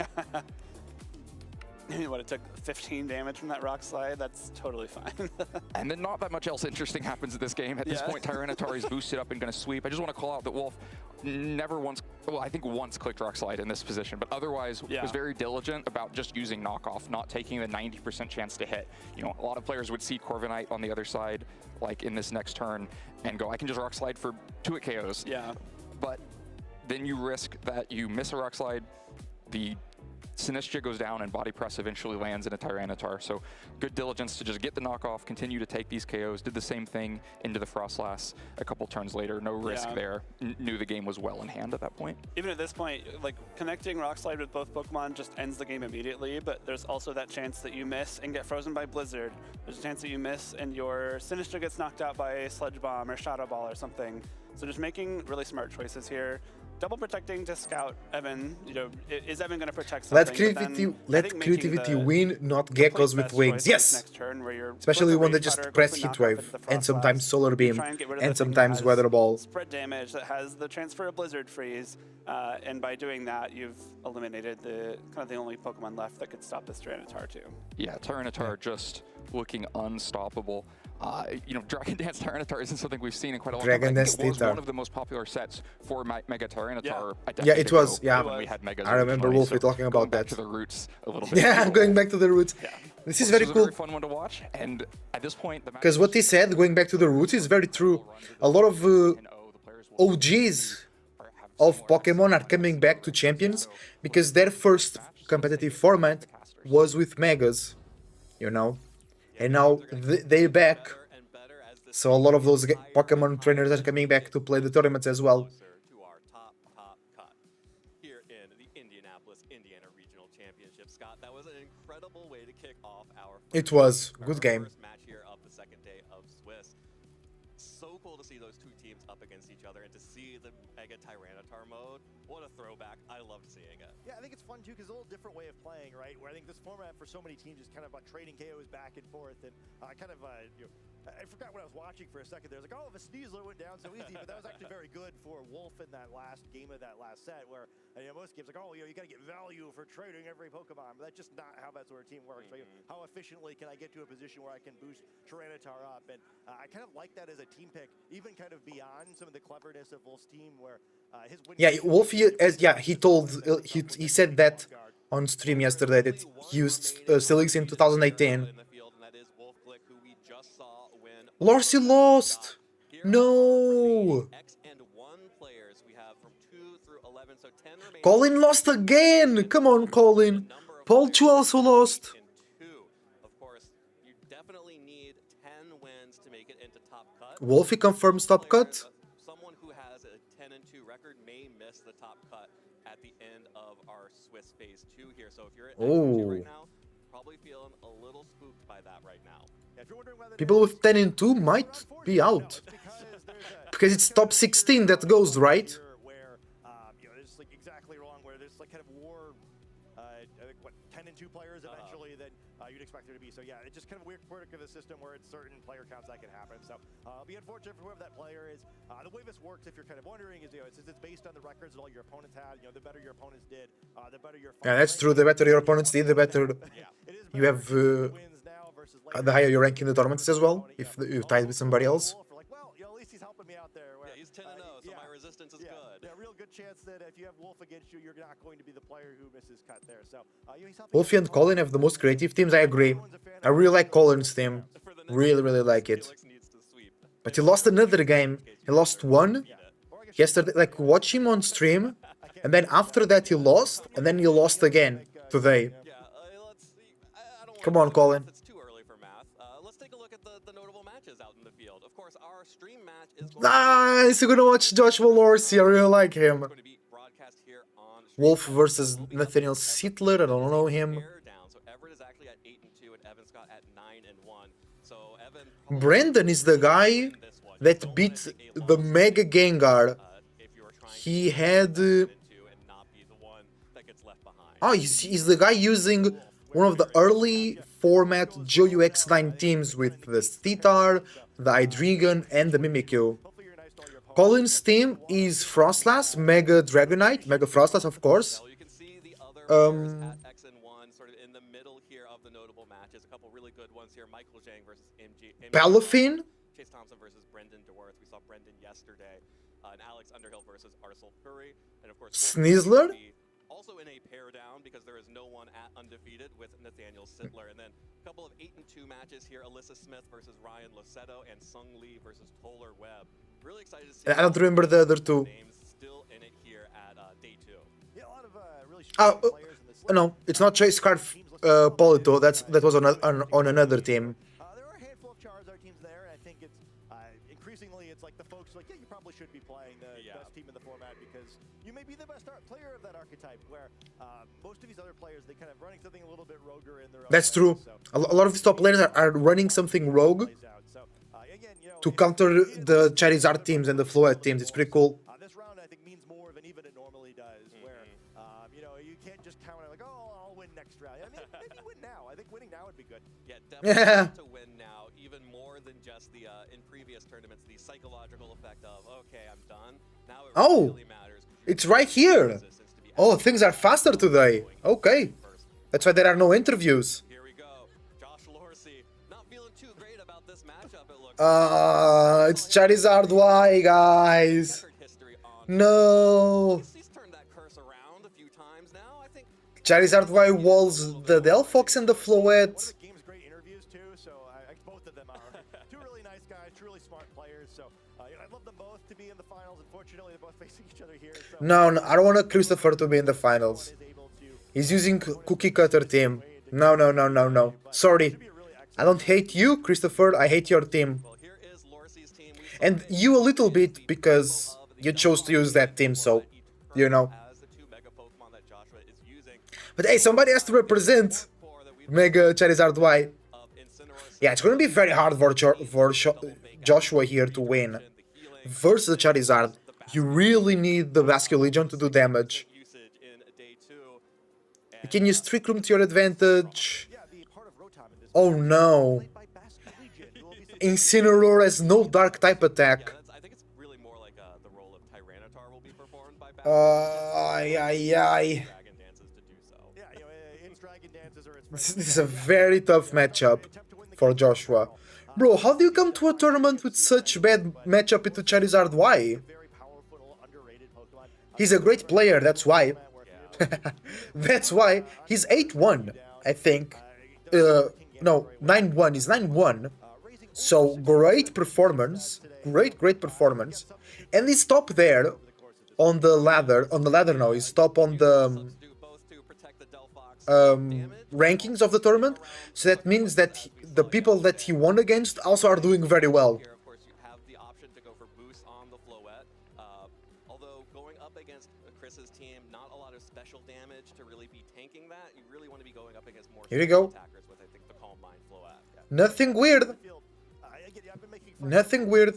What, it took 15 damage from that rock slide? That's totally fine.
And then not that much else interesting happens at this game. At this point, Tyranitar is boosted up and going to sweep. I just want to call out that Wolf never once, well, I think once clicked Rock Slide in this position, but otherwise was very diligent about just using knockoff, not taking the 90% chance to hit. You know, a lot of players would see Corviknight on the other side, like in this next turn, and go, I can just Rock Slide for 2-hit KOs.
Yeah.
But then you risk that you miss a Rock Slide, the Sinistcha goes down and Body Press eventually lands in a Tyranitar. So good diligence to just get the knockoff, continue to take these KOs. Did the same thing into the Frostlass a couple turns later. No risk there. Knew the game was well in hand at that point.
Even at this point, like connecting Rock Slide with both Pokemon just ends the game immediately, but there's also that chance that you miss and get frozen by Blizzard. There's a chance that you miss and your Sinistcha gets knocked out by Sludge Bomb or Shadow Ball or something. So just making really smart choices here. Double protecting to scout Evan. You know, is Evan going to protect something?
Let creativity win, not geckos with wings. Yes!
Next turn where you're
Especially when they just press Heat Wave, and sometimes Solar Beam, and sometimes Weather Ball.
Spread damage that has the transfer of Blizzard Freeze, and by doing that, you've eliminated the kind of the only Pokemon left that could stop this Tyranitar too.
Yeah, Tyranitar just looking unstoppable. You know, Dragon Dance Tyranitar isn't something we've seen in quite a long time. I think it was one of the most popular sets for Mega Tyranitar.
Yeah, it was. Yeah,
when we had Megas
I remember Wolfie talking about that.
To the roots a little bit.
Yeah, going back to the roots.
Yeah.
This is very cool.
Very fun one to watch, and at this point,
because what he said, going back to the roots, is very true. A lot of OGs of Pokemon are coming back to Champions because their first competitive format was with Megas, you know, and now they're back. So a lot of those Pokemon trainers are coming back to play the tournaments as well.
To our top cut here in the Indianapolis, Indiana Regional Championship. Scott, that was an incredible way to kick off our
Good game.
First match here of the second day of Swiss. So cool to see those two teams up against each other and to see the Mega Tyranitar mode. What a throwback. I loved seeing it.
Yeah, I think it's fun too because it's a little different way of playing, right? Where I think this format for so many teams is kind of about trading KOs back and forth, and you know, I forgot what I was watching for a second there. I was like, oh, if a Sneasler went down so easy, but that was actually very good for Wolf in that last game of that last set, where you know, most games like, oh, you know, you got to get value for trading every Pokemon, but that's just not how that sort of team works. Right? How efficiently can I get to a position where I can boost Tyranitar up? And I kind of like that as a team pick, even kind of beyond some of the cleverness of Wolf's team, where his win.
Yeah, Wolfie, he said that on stream yesterday that he used Silix in 2018. Lorsy lost! No! Colin lost again! Come on, Colin! Paul Chu also lost. Wolfie confirms top cut.
Someone who has a 10-2 record may miss the top cut at the end of our Swiss phase 2 here. So if you're at
Oh.
X2 right now, probably feeling a little spooked by that right now.
Yeah, if you're wondering whether
People with 10 and 2 might be out. Because it's top 16 that goes, right?
Where, there's like exactly wrong, where there's like kind of war, I think, what, 10 and 2 players eventually than you'd expect there to be. So yeah, it's just kind of a weird quirk of the system where it's certain player counts that can happen. So it'll be unfortunate for whoever that player is. The way this works, if you're kind of wondering, is since it's based on the records that all your opponents had, the better your opponents did, the better your.
Yeah, that's true. The better your opponents did, the better you have, the higher your rank in the tournaments as well, if you've tied with somebody else.
Well, at least he's helping me out there.
Yeah, he's 10-0, so my resistance is good.
Yeah, real good chance that if you have Wolf against you, you're not going to be the player who misses cut there. So, he's helping.
Wolfie and Colin have the most creative teams, I agree. I really like Colin's team. Really, really like it. But he lost another game. He lost one yesterday. Like, watch him on stream. And then after that he lost. And then he lost again today.
Let's see. I don't
Come on, Colin.
It's too early for math. Let's take a look at the notable matches out in the field. Of course, our stream match is going
Nice! You're gonna watch Joshua Lorsey. I really like him.
to be broadcast here on
Wolf versus Nathaniel Sittler. I don't know him.
down. So Everett is actually at 8-2 and Evan Scott at 9-1. So Evan
Brandon is the guy that beat the Mega Gengar.
if you were trying
He had...
to and not be the one that gets left behind.
Oh, he's the guy using one of the early format JoUX9 teams with the Steetar, the Hydreigon, and the Mimikyu. Colin's team is Frostlass, Mega Dragonite, Mega Frostlass, of course.
So you can see the other players at X and 1 sort of in the middle here of the notable matches. A couple really good ones here. Michael Zhang versus
Palafin,
Chase Thompson versus Brendan DeWorth. We saw Brendan yesterday. And Alex Underhill versus Arsel Curry. And of course,
Sneasler,
also in a pair down because there is no one at undefeated with Nathaniel Sittler. And then a couple of 8-2 matches here. Alyssa Smith versus Ryan Losetto and Sung Lee versus Toller Webb. Really excited to see.
I don't remember the other two.
Names still in it here at day 2.
Yeah, a lot of really
Oh,
strong players in this.
no, it's not Chase Scarf Polito, that was on another team.
There are a handful of Charizard teams there, and I think it's increasingly it's like the folks like, yeah, you probably should be playing the best team in the format because you may be the best player of that archetype. Where most of these other players, they kind of running something a little bit roguer in their own.
That's true. A lot of these top players are running something rogue
So again,
to counter the Charizard teams and the Floette teams. It's pretty cool.
this round I think means more than even it normally does. Where you can't just count on like, oh, I'll win next round. I mean, maybe win now. I think winning now would be good.
Yeah, definitely to win now, even more than just the in previous tournaments, the psychological effect of okay, I'm done. Now it really matters.
It's right here. Oh, things are faster today. Okay. That's why there are no interviews.
Here we go. Josh Lorsey, not feeling too great about this matchup, it looks.
It's Charizard Y, guys.
History on.
No.
He's turned that curse around a few times now. I think
Charizard Y walls the Delphox and the Floette.
Game's great interviews too, so both of them are two really nice guys, truly smart players. So I'd love them both to be in the finals. Unfortunately, they're both facing each other here. So
No, I don't want Christopher to be in the finals. He's using Cookie Cutter team. No. Sorry. I don't hate you, Christopher. I hate your team.
well, here is Lorsey's team.
And you a little bit because you chose to use that team, so, you know.
As the two mega Pokemon that Joshua is using
But hey, somebody has to represent Mega Charizard Y.
of Incineroar.
Yeah, it's gonna be very hard for Joshua here to win. Versus the Charizard, you really need the Vascular Legion to do damage.
Usage in day 2.
You can use Trick Room to your advantage.
yeah, the part of Rotom in this
Oh no.
played by Basket Legion, who will be
Incineroar has no dark type attack.
I think it's really more like the role of Tyranitar will be performed by Dragon Dances to do so.
yeah, its Dragon Dances or its
This is a very tough matchup for Joshua. Bro, how do you come to a tournament with such bad matchup into Charizard Y?
very powerful, underrated Pokemon.
He's a great player, that's why. That's why. He's 8-1, I think. No, 9-1. He's 9-1. So, great performance. Great performance. And he's top there on the ladder. On the ladder now. He's top on the
Do both to protect the Delphox
rankings of the tournament. So that means that the people that he won against also are doing very well.
Here, of course, you have the option to go for boost on the Floette. Although going up against Chris's team, not a lot of special damage to really be tanking that. You really want to be going up against more
Here we go.
attackers with, I think, the Calm Mind flow at. Yeah.
Nothing weird. Nothing weird.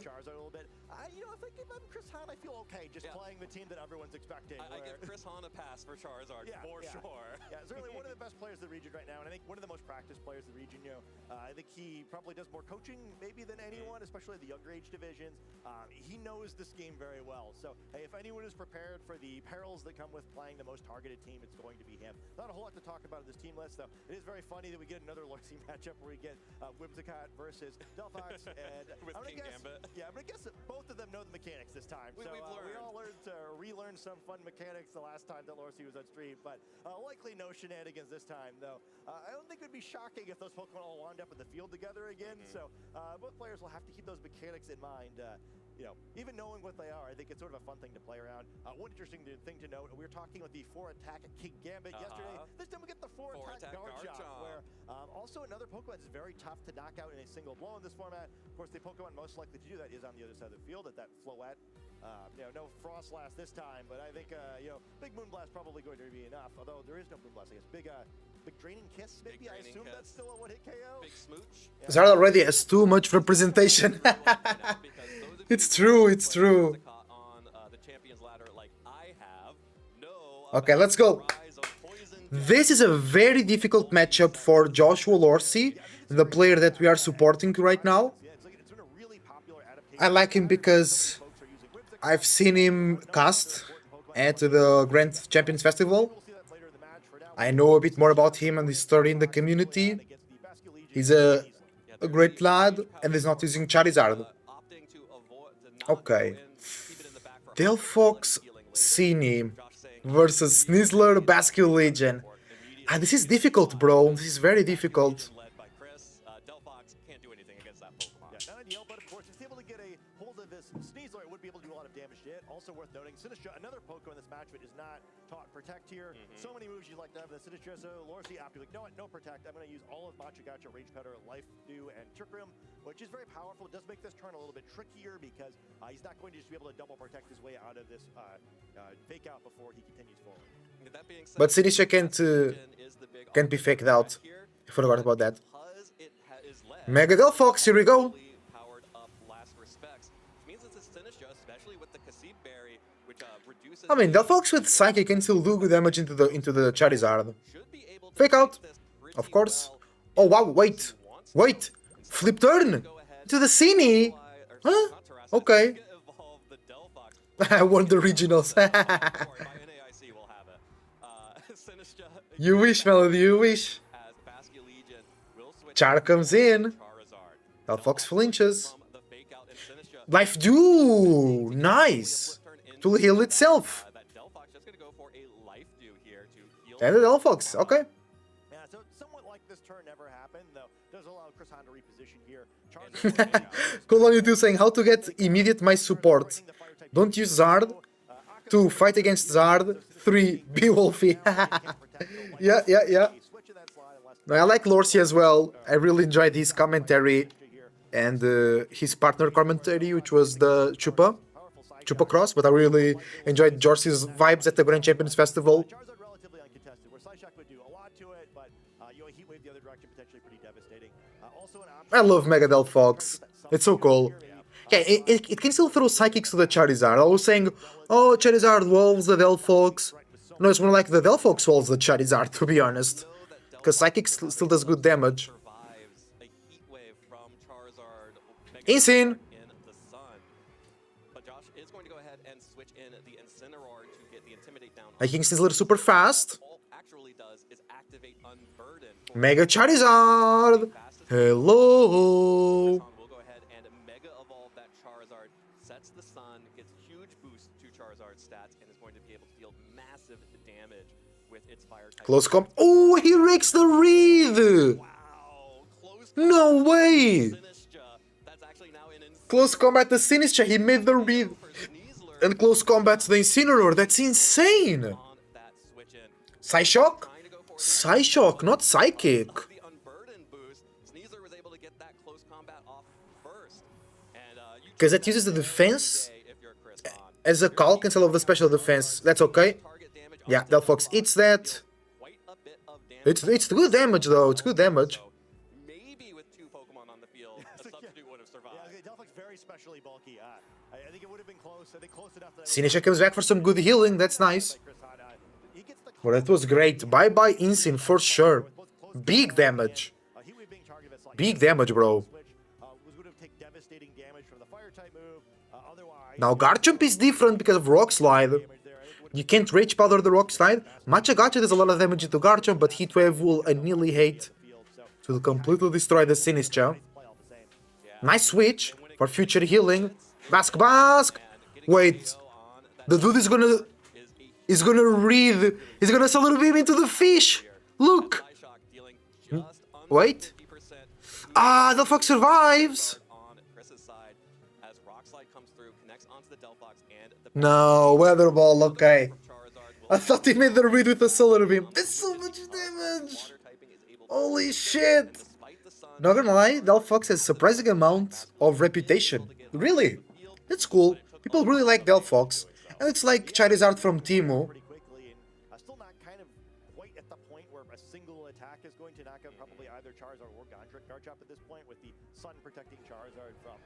You know, if I'm Chris Hahn, I feel okay just playing the team that everyone's expecting.
I give Chris Hahn a pass for Charizard, for sure.
Yeah, certainly one of the best players in the region right now, and I think one of the most practiced players in the region. You know, I think he probably does more coaching maybe than anyone, especially the younger age divisions. He knows this game very well. So, hey, if anyone is prepared for the perils that come with playing the most targeted team, it's going to be him. Not a whole lot to talk about in this team list, though. It is very funny that we get another Lorsy matchup where we get Whimsicott versus Delphox, and
With King Gambit.
Yeah, I'm gonna guess that both of them know the mechanics this time.
We've
We
learned.
all learned to relearn some fun mechanics the last time that Lorsy was on stream, but likely no shenanigans this time, though. I don't think it would be shocking if those Pokemon all wound up in the field together again, so both players will have to keep those mechanics in mind. You know, even knowing what they are, I think it's sort of a fun thing to play around. One interesting thing to note, we were talking with the 4-attack King Gambit yesterday. This time we get the 4-attack Garchomp, where also another Pokemon that's very tough to knock out in a single blow in this format. Of course, the Pokemon most likely to do that is on the other side of the field at that Floette. You know, no Frostlass this time, but I think, you know, Big Moonblast probably going to be enough, although there is no Moonblast, I guess. Big Draining Kiss, maybe? I assume that's still a one-hit KO?
Big Smooch.
Zard already has too much representation. It's true, it's true. Okay, let's go. This is a very difficult matchup for Joshua Lorsy, the player that we are supporting right now. I like him because I've seen him cast at the Grand Champions Festival. I know a bit more about him and his story in the community. He's a great lad and he's not using Charizard. Okay. Delphox Cine versus Sneasler Bascule Legion. Ah, this is difficult, bro. This is very difficult.
Delphox can't do anything against that Pokemon.
Yeah, not ideal, but of course, it's able to get a hold of this Sneasler. It would be able to do a lot of damage to it. Also worth noting, Sinistcha, another Pokemon in this match, but is not taught Protect here. So many moves you'd like to have with the Sinistcha. So Lorsy opted like, no, no Protect. I'm going to use all of Machagacha, Rage Cutter, Life Dew, and Trick Room, which is very powerful. It does make this turn a little bit trickier because he's not going to just be able to double protect his way out of this fake out before he continues forward.
That being said,
But Sinistcha can't be faked out. I forgot about that. Mega Delphox, here we go. I mean, Delphox with Psychic can still do good damage into the Charizard. Fake out, of course. Oh wow, wait, flip turn to the Cine. Huh? Okay. I won the regionals. You wish, Melody, you wish. Char comes in. Delphox flinches. Life Dew! Nice! To heal itself. And the Delphox, okay.
Yeah, so somewhat like this turn never happened, though does allow Chris Hahn to reposition here.
Cool on YouTube saying how to get immediate my support. Don't use Zard. 2. Fight against Zard. 3. Be Wolfie. Yeah. No, I like Lorsy as well. I really enjoyed his commentary and his partner commentary, which was the Chupa Cross, but I really enjoyed Jorcy's vibes at the Grand Champions Festival.
Charizard relatively uncontested, where Psyshock would do a lot to it, but Heat Wave the other direction potentially pretty devastating. Also an option.
I love Mega Delphox. It's so cool. Yeah, it can still throw Psychics to the Charizard. I was saying, oh, Charizard walls the Delphox. No, it's more like the Delphox walls the Charizard, to be honest. Because Psychic still does good damage. Insane! Making Sizzler super fast. Mega Charizard! Hello!
Will go ahead and Mega Evolve that Charizard, sets the sun, gets huge boost to Charizard's stats, and is going to be able to deal massive damage with its fire type.
Close comp. Oh, he rakes the read!
Wow! Close
No way!
Sinistcha. That's actually now an
Close combat the Sinistcha, he made the read. And close combat the Incineroar, that's insane!
on that switch in.
Psyshock? Psyshock, not Psychic.
The Unburden boost, Sneasler was able to get that close combat off first. And
Because that uses the defense
if you're Chris Hahn.
as a calc instead of the special defense. That's okay.
Target damage
Yeah, Delphox eats that.
Quite a bit of damage.
It's good damage though. It's good damage.
So maybe with 2 Pokemon on the field, a substitute would have survived.
Yeah, Delphic's very specially bulky. I think it would have been close. I think close enough that
Sinisha comes back for some good healing. That's nice.
he gets the
Well, that was great. Bye-bye Insane for sure. Big damage.
he would be being targeted as like
Big damage, bro.
switch was going to take devastating damage from the fire type move. Otherwise,
Now Garchomp is different because of Rock Slide. You can't Rage Powder the Rock Slide. Gacha does a lot of damage into Garchomp, but Heatwave will annihilate. It will completely destroy the Sinistra. Nice switch for future healing. Bask. Wait. The dude is gonna he's gonna Solar Beam into the fish. Look.
Shock dealing just under
Wait.
50%
Ah, the fuck survives.
on Chris's side as Rock Slide comes through, connects onto the Delphox and the
No, Weather Ball, okay.
Charizard will
I thought he made the read with a Solar Beam. That's so much damage.
water typing is able to
Holy shit.
despite the sun.
Not gonna lie, Delphox has surprising amount of reputation. Really? That's cool. People really like Delphox. And it's like Charizard from Teemu.
pretty quickly and still not kind of quite at the point where a single attack is going to knock out probably either Charizard or Garchomp at this point with the sun protecting Charizard from.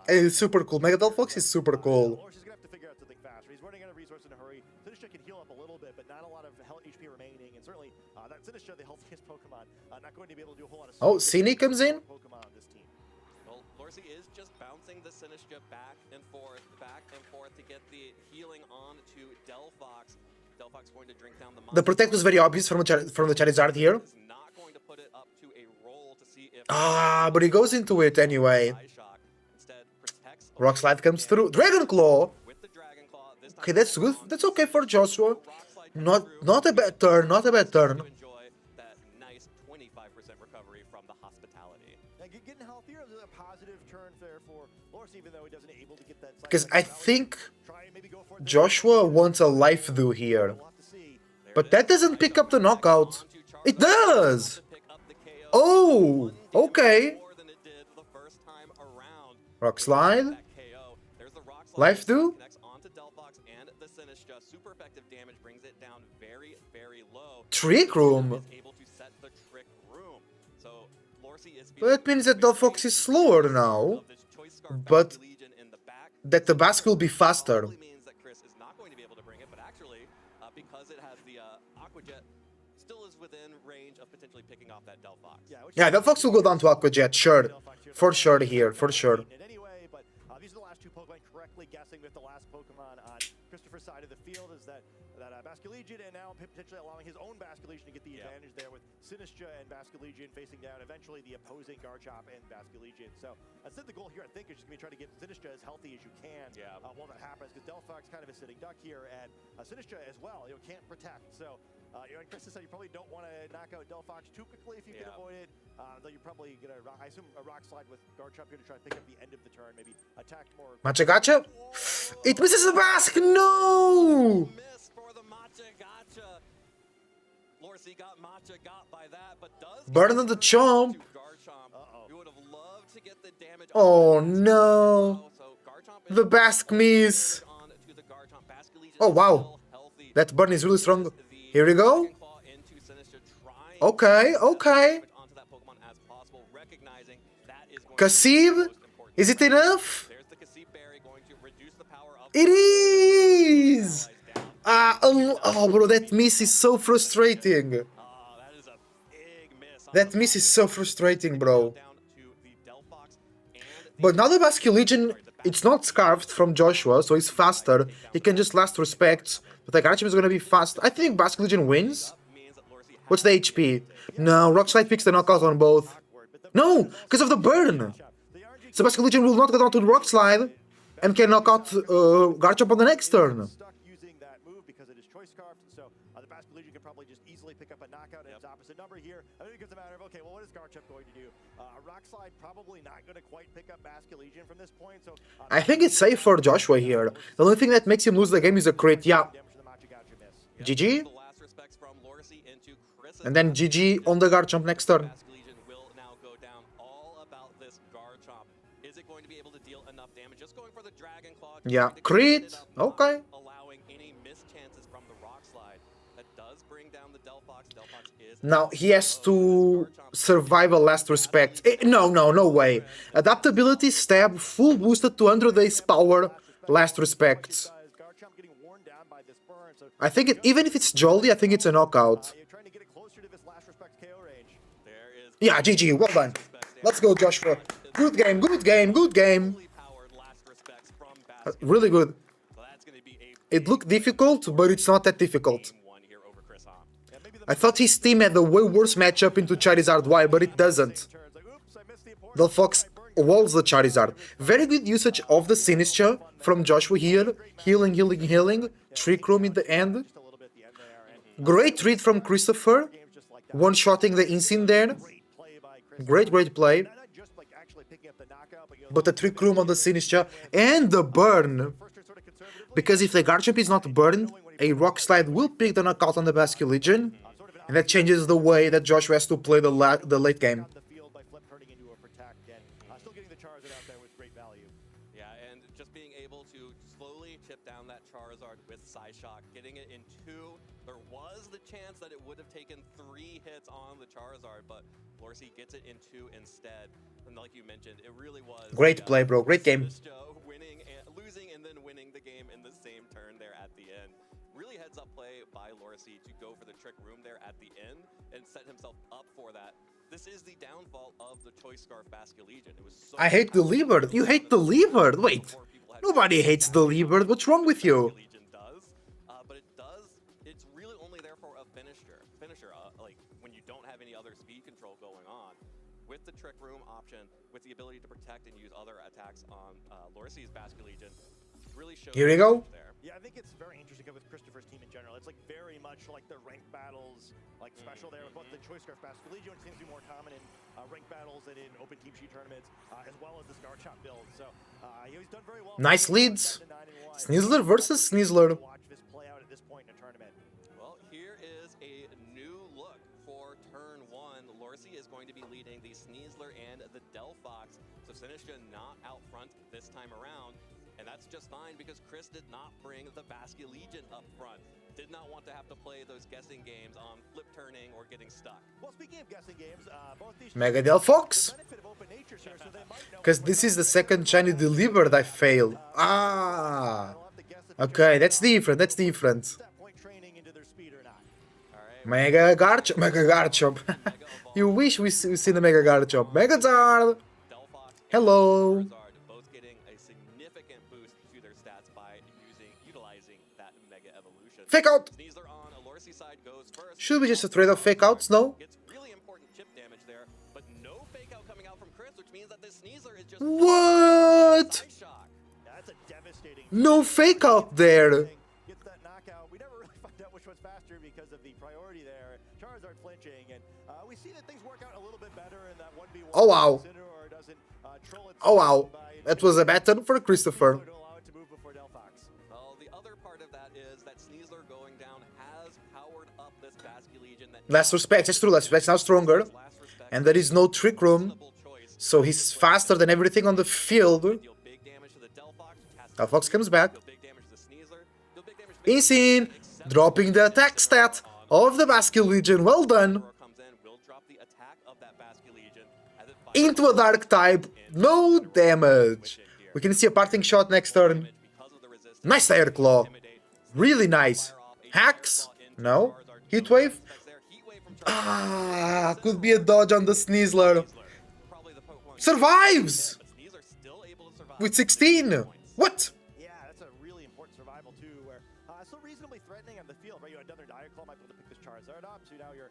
And it's super cool. Mega Delphox is super cool.
Lors is gonna have to figure out something faster. He's running out of resource in a hurry. Sinistra can heal up a little bit, but not a lot of HP remaining, and certainly that Sinistra, the healthiest Pokemon, not going to be able to do a whole lot of.
Oh, Cine comes in.
Pokemon on this team.
Well, Lorsy is just bouncing the Sinistra back and forth to get the healing on to Delphox. Delphox going to drink down the
The Protect was very obvious from the Charizard here.
is not going to put it up to a roll to see if
Ah, but he goes into it anyway.
Eye Shock instead protects
Rock Slide comes through. Dragon Claw.
with the Dragon Claw. This time
Okay, that's good. That's okay for Joshua.
Rock Slide comes through
Not a bad turn. Not a bad turn.
to enjoy that nice 25% recovery from the hospitality.
Getting healthier is a positive turn there for Lors, even though he doesn't able to get that.
Because I think
Try and maybe go for it.
Joshua wants a life do here.
We'll have to see.
But that doesn't pick up the knockout. It does!
Pick up the KO.
Oh, okay.
More than it did the first time around.
Rock Slide.
That KO. There's the Rock Slide.
Life do?
Connects onto Delphox and the Sinistra. Super effective damage brings it down very, very low.
Trick Room.
Is able to set the trick room. So Lorsy is
That means that Delphox is slower now. But that the Bask will be faster.
means that Chris is not going to be able to bring it, but actually, because it has the Aqua Jet, still is within range of potentially picking off that Delphox.
Yeah, Delphox will go down to Aqua Jet, sure. For sure here, for sure.
In any way, but these are the last two Pokemon correctly guessing with the last Pokemon on Christopher's side of the field is that Basculegion, and now potentially allowing his own Basculegion to get the advantage there with Sinistra and Basculegion facing down eventually the opposing Garchomp and Basculegion. So I said the goal here I think is just going to be trying to get Sinistra as healthy as you can while that happens, because Delphox kind of a sitting duck here, and Sinistra as well, can't protect. So and Chris said you probably don't want to knock out Delphox too quickly if you can avoid it. Though you're probably going to, I assume, a Rock Slide with Garchomp here to try to pick up the end of the turn, maybe attack more.
Gacha? It misses the Bask! No!
Miss for the Matcha Gacha. Lorsy got Matcha got by that, but does
Burn on the Chomp.
Garchomp. We would have loved to get the damage.
Oh
off that.
no.
So Garchomp is
The Bask miss.
on to the Garchomp. Basculegion
Oh
is
wow.
still healthy.
That burn is really strong.
The
Here we go.
Dragon Claw into Sinistra, trying
Okay,
to get
okay.
damage onto that Pokemon as possible, recognizing that is going to be
Kasib?
the most important
Is it
thing.
enough?
There's the Kasib Berry going to reduce the power of
It is!
down.
Oh bro, that miss is so frustrating.
That is a big miss.
That miss is so frustrating, bro.
Down to the Delphox and
But now the Basculegion, it's not scarfed from Joshua, so he's faster. He can just last respects. But like Garchomp is gonna be fast. I think Basculegion wins.
means that Lorsy has
What's the HP? No, Rock Slide picks the knockout on both. No, because of the burn. So Basculegion will not go down to the Rock Slide and can knock out Garchomp on the next turn.
Stuck using that move because it is choice scarfed, so the Basculegion can probably just easily pick up a knockout at its opposite number here. I think it's a matter of, okay, well, what is Garchomp going to do? Rock Slide probably not going to quite pick up Basculegion from this point, so
I think it's safe for Joshua here. The only thing that makes him lose the game is a crit. Yeah,
damage to the Matcha Gacha miss.
GG.
the last respects from Lorsy into Chris's.
And then GG on the Garchomp next turn.
Basculegion will now go down. All about this Garchomp. Is it going to be able to deal enough damage? Just going for the Dragon Claw.
Yeah,
trying to
crit.
clean it up, not
Okay.
Allowing any missed chances from the Rock Slide.
Now he has to survive a last respect. No way. Adaptability, stab, full boosted to 100 days power, last respect. I think even if it's Jolly, I think it's a knockout. Yeah, GG, well done. Let's go, Joshua. Good game, good game, good game. Really good. It looked difficult, but it's not that difficult. I thought his team had a way worse matchup into Charizard Y, but it doesn't. Delphox walls the Charizard. Very good usage of the Sinistcha from Joshua here. Healing, healing, healing. Trick Room in the end. Great read from Christopher. One-shotting the Insane there. Great play. But the Trick Room on the Sinistcha. And the burn. Because if the Garchomp is not burned, a Rock Slide will pick the knockout on the Basculegion. And that changes the way that Joshua has to play the late game.
Yeah, and just being able to slowly chip down that Charizard with Psyshock, getting it in 2. There was the chance that it would have taken 3 hits on the Charizard, but Lorsy gets it in 2 instead. And like you mentioned, it really was
great play, bro. Great game.
Winning and losing and then winning the game in the same turn there at the end. Really heads up play by Lorsy to go for the Trick Room there at the end and set himself up for that. This is the downfall of the Choice Scarf Basculegion. It was so
I hate the Leopard. You hate the Leopard. Wait. Nobody hates the Leopard. What's wrong with you?
But it's really only there for a finisher, like when you don't have any other speed control going on. With the Trick Room option, with the ability to protect and use other attacks on Lorsy's Basculegion, really shows.
Here we go.
There.
Yeah, I think it's very interesting with Christopher's team in general. It's like very much like the ranked battles, like special there with both the Choice Scarf Basculegion, which seems to be more common in ranked battles and in open team sheet tournaments, as well as the Scarchop build. So he's done very well.
Nice leads. Sneasler versus Sneasler.
Watch this play out at this point in a tournament.
Well, here is a new look for turn 1. Lorsy is going to be leading the Sneasler and the Delphox. So Sinistcha not out front this time around. And that's just fine because Chris did not bring the Basculegion up front. Did not want to have to play those guessing games on flip turning or getting stuck.
Well, speaking of guessing games, both these
Mega Delphox? Because this is the second shiny delivered I failed. Ah. Okay, that's different. That's different. Mega Garchomp. Mega Garchomp. You wish we seen the Mega Garchomp. Mega Zard. Hello.
Both getting a significant boost to their stats by utilizing that Mega Evolution.
Fake out.
Sneasler on a Lorsy side goes first.
Should we just trade off fake outs? No.
It's really important chip damage there, but no fake out coming out from Chris, which means that this Sneasler is just
What?
shock.
That's a devastating.
No fake out there.
Gets that knockout. We never really find out which one's faster because of the priority there. Charizard flinching, and we see that things work out a little bit better in that 1v1.
Oh wow. Oh wow. That was a bad turn for Christopher.
Well, the other part of that is that Sneasler going down has powered up this Basculegion. That
Last respect. It's true. Last respect now stronger. And there is no Trick Room. So he's faster than everything on the field.
deal big damage to the Delphox, which has to
Delphox comes back.
deal big damage to the Sneasler, deal big damage to
Insane. Dropping the attack stat of the Basculegion. Well done.
comes in, will drop the attack of that Basculegion as it
Into a dark type. No damage. We can see a parting shot next turn.
because of the resistance.
Nice Air Claw. Really nice. Hacks? No. Heat Wave? Ah, could be a dodge on the Sneasler.
Probably the Pokemon
Survives!
but Sneasler still able to survive
With 16. What?
Yeah, that's a really important survival too, where still reasonably threatening on the field, right? You had another Dire Claw, might be able to pick this Charizard up, so now you're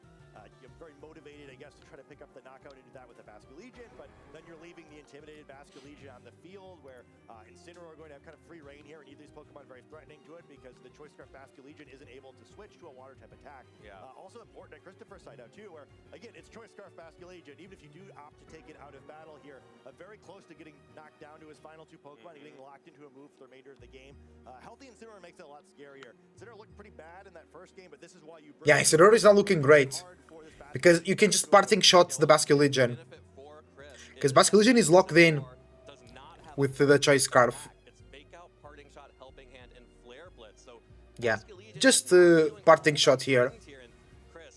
very motivated, I guess, to try to pick up the knockout into that with the Basculegion, but then you're leaving the intimidated Basculegion on the field, where Incineroar are going to have kind of free reign here, and neither of these Pokemon very threatening to it because the Choice Scarf Basculegion isn't able to switch to a Water type attack.
Yeah.
Also important at Christopher's side out too, where again it's Choice Scarf Basculegion. Even if you do opt to take it out of battle here, very close to getting knocked down to his final 2 Pokemon, and getting locked into a move for the remainder of the game. Healthy Incineroar makes it a lot scarier. Incineroar looked pretty bad in that first game, but this is why you.
Yeah, Incineroar is not looking great. Because you can just parting shot the Basculegion.
benefit for Chris.
Because Basculegion is locked in
Does not have
with the Choice Scarf.
It's fake out, parting shot, helping hand, and flare blitz. So
Yeah.
Basculegion
Just
is not doing
parting
all
shot
the
here.
things and Chris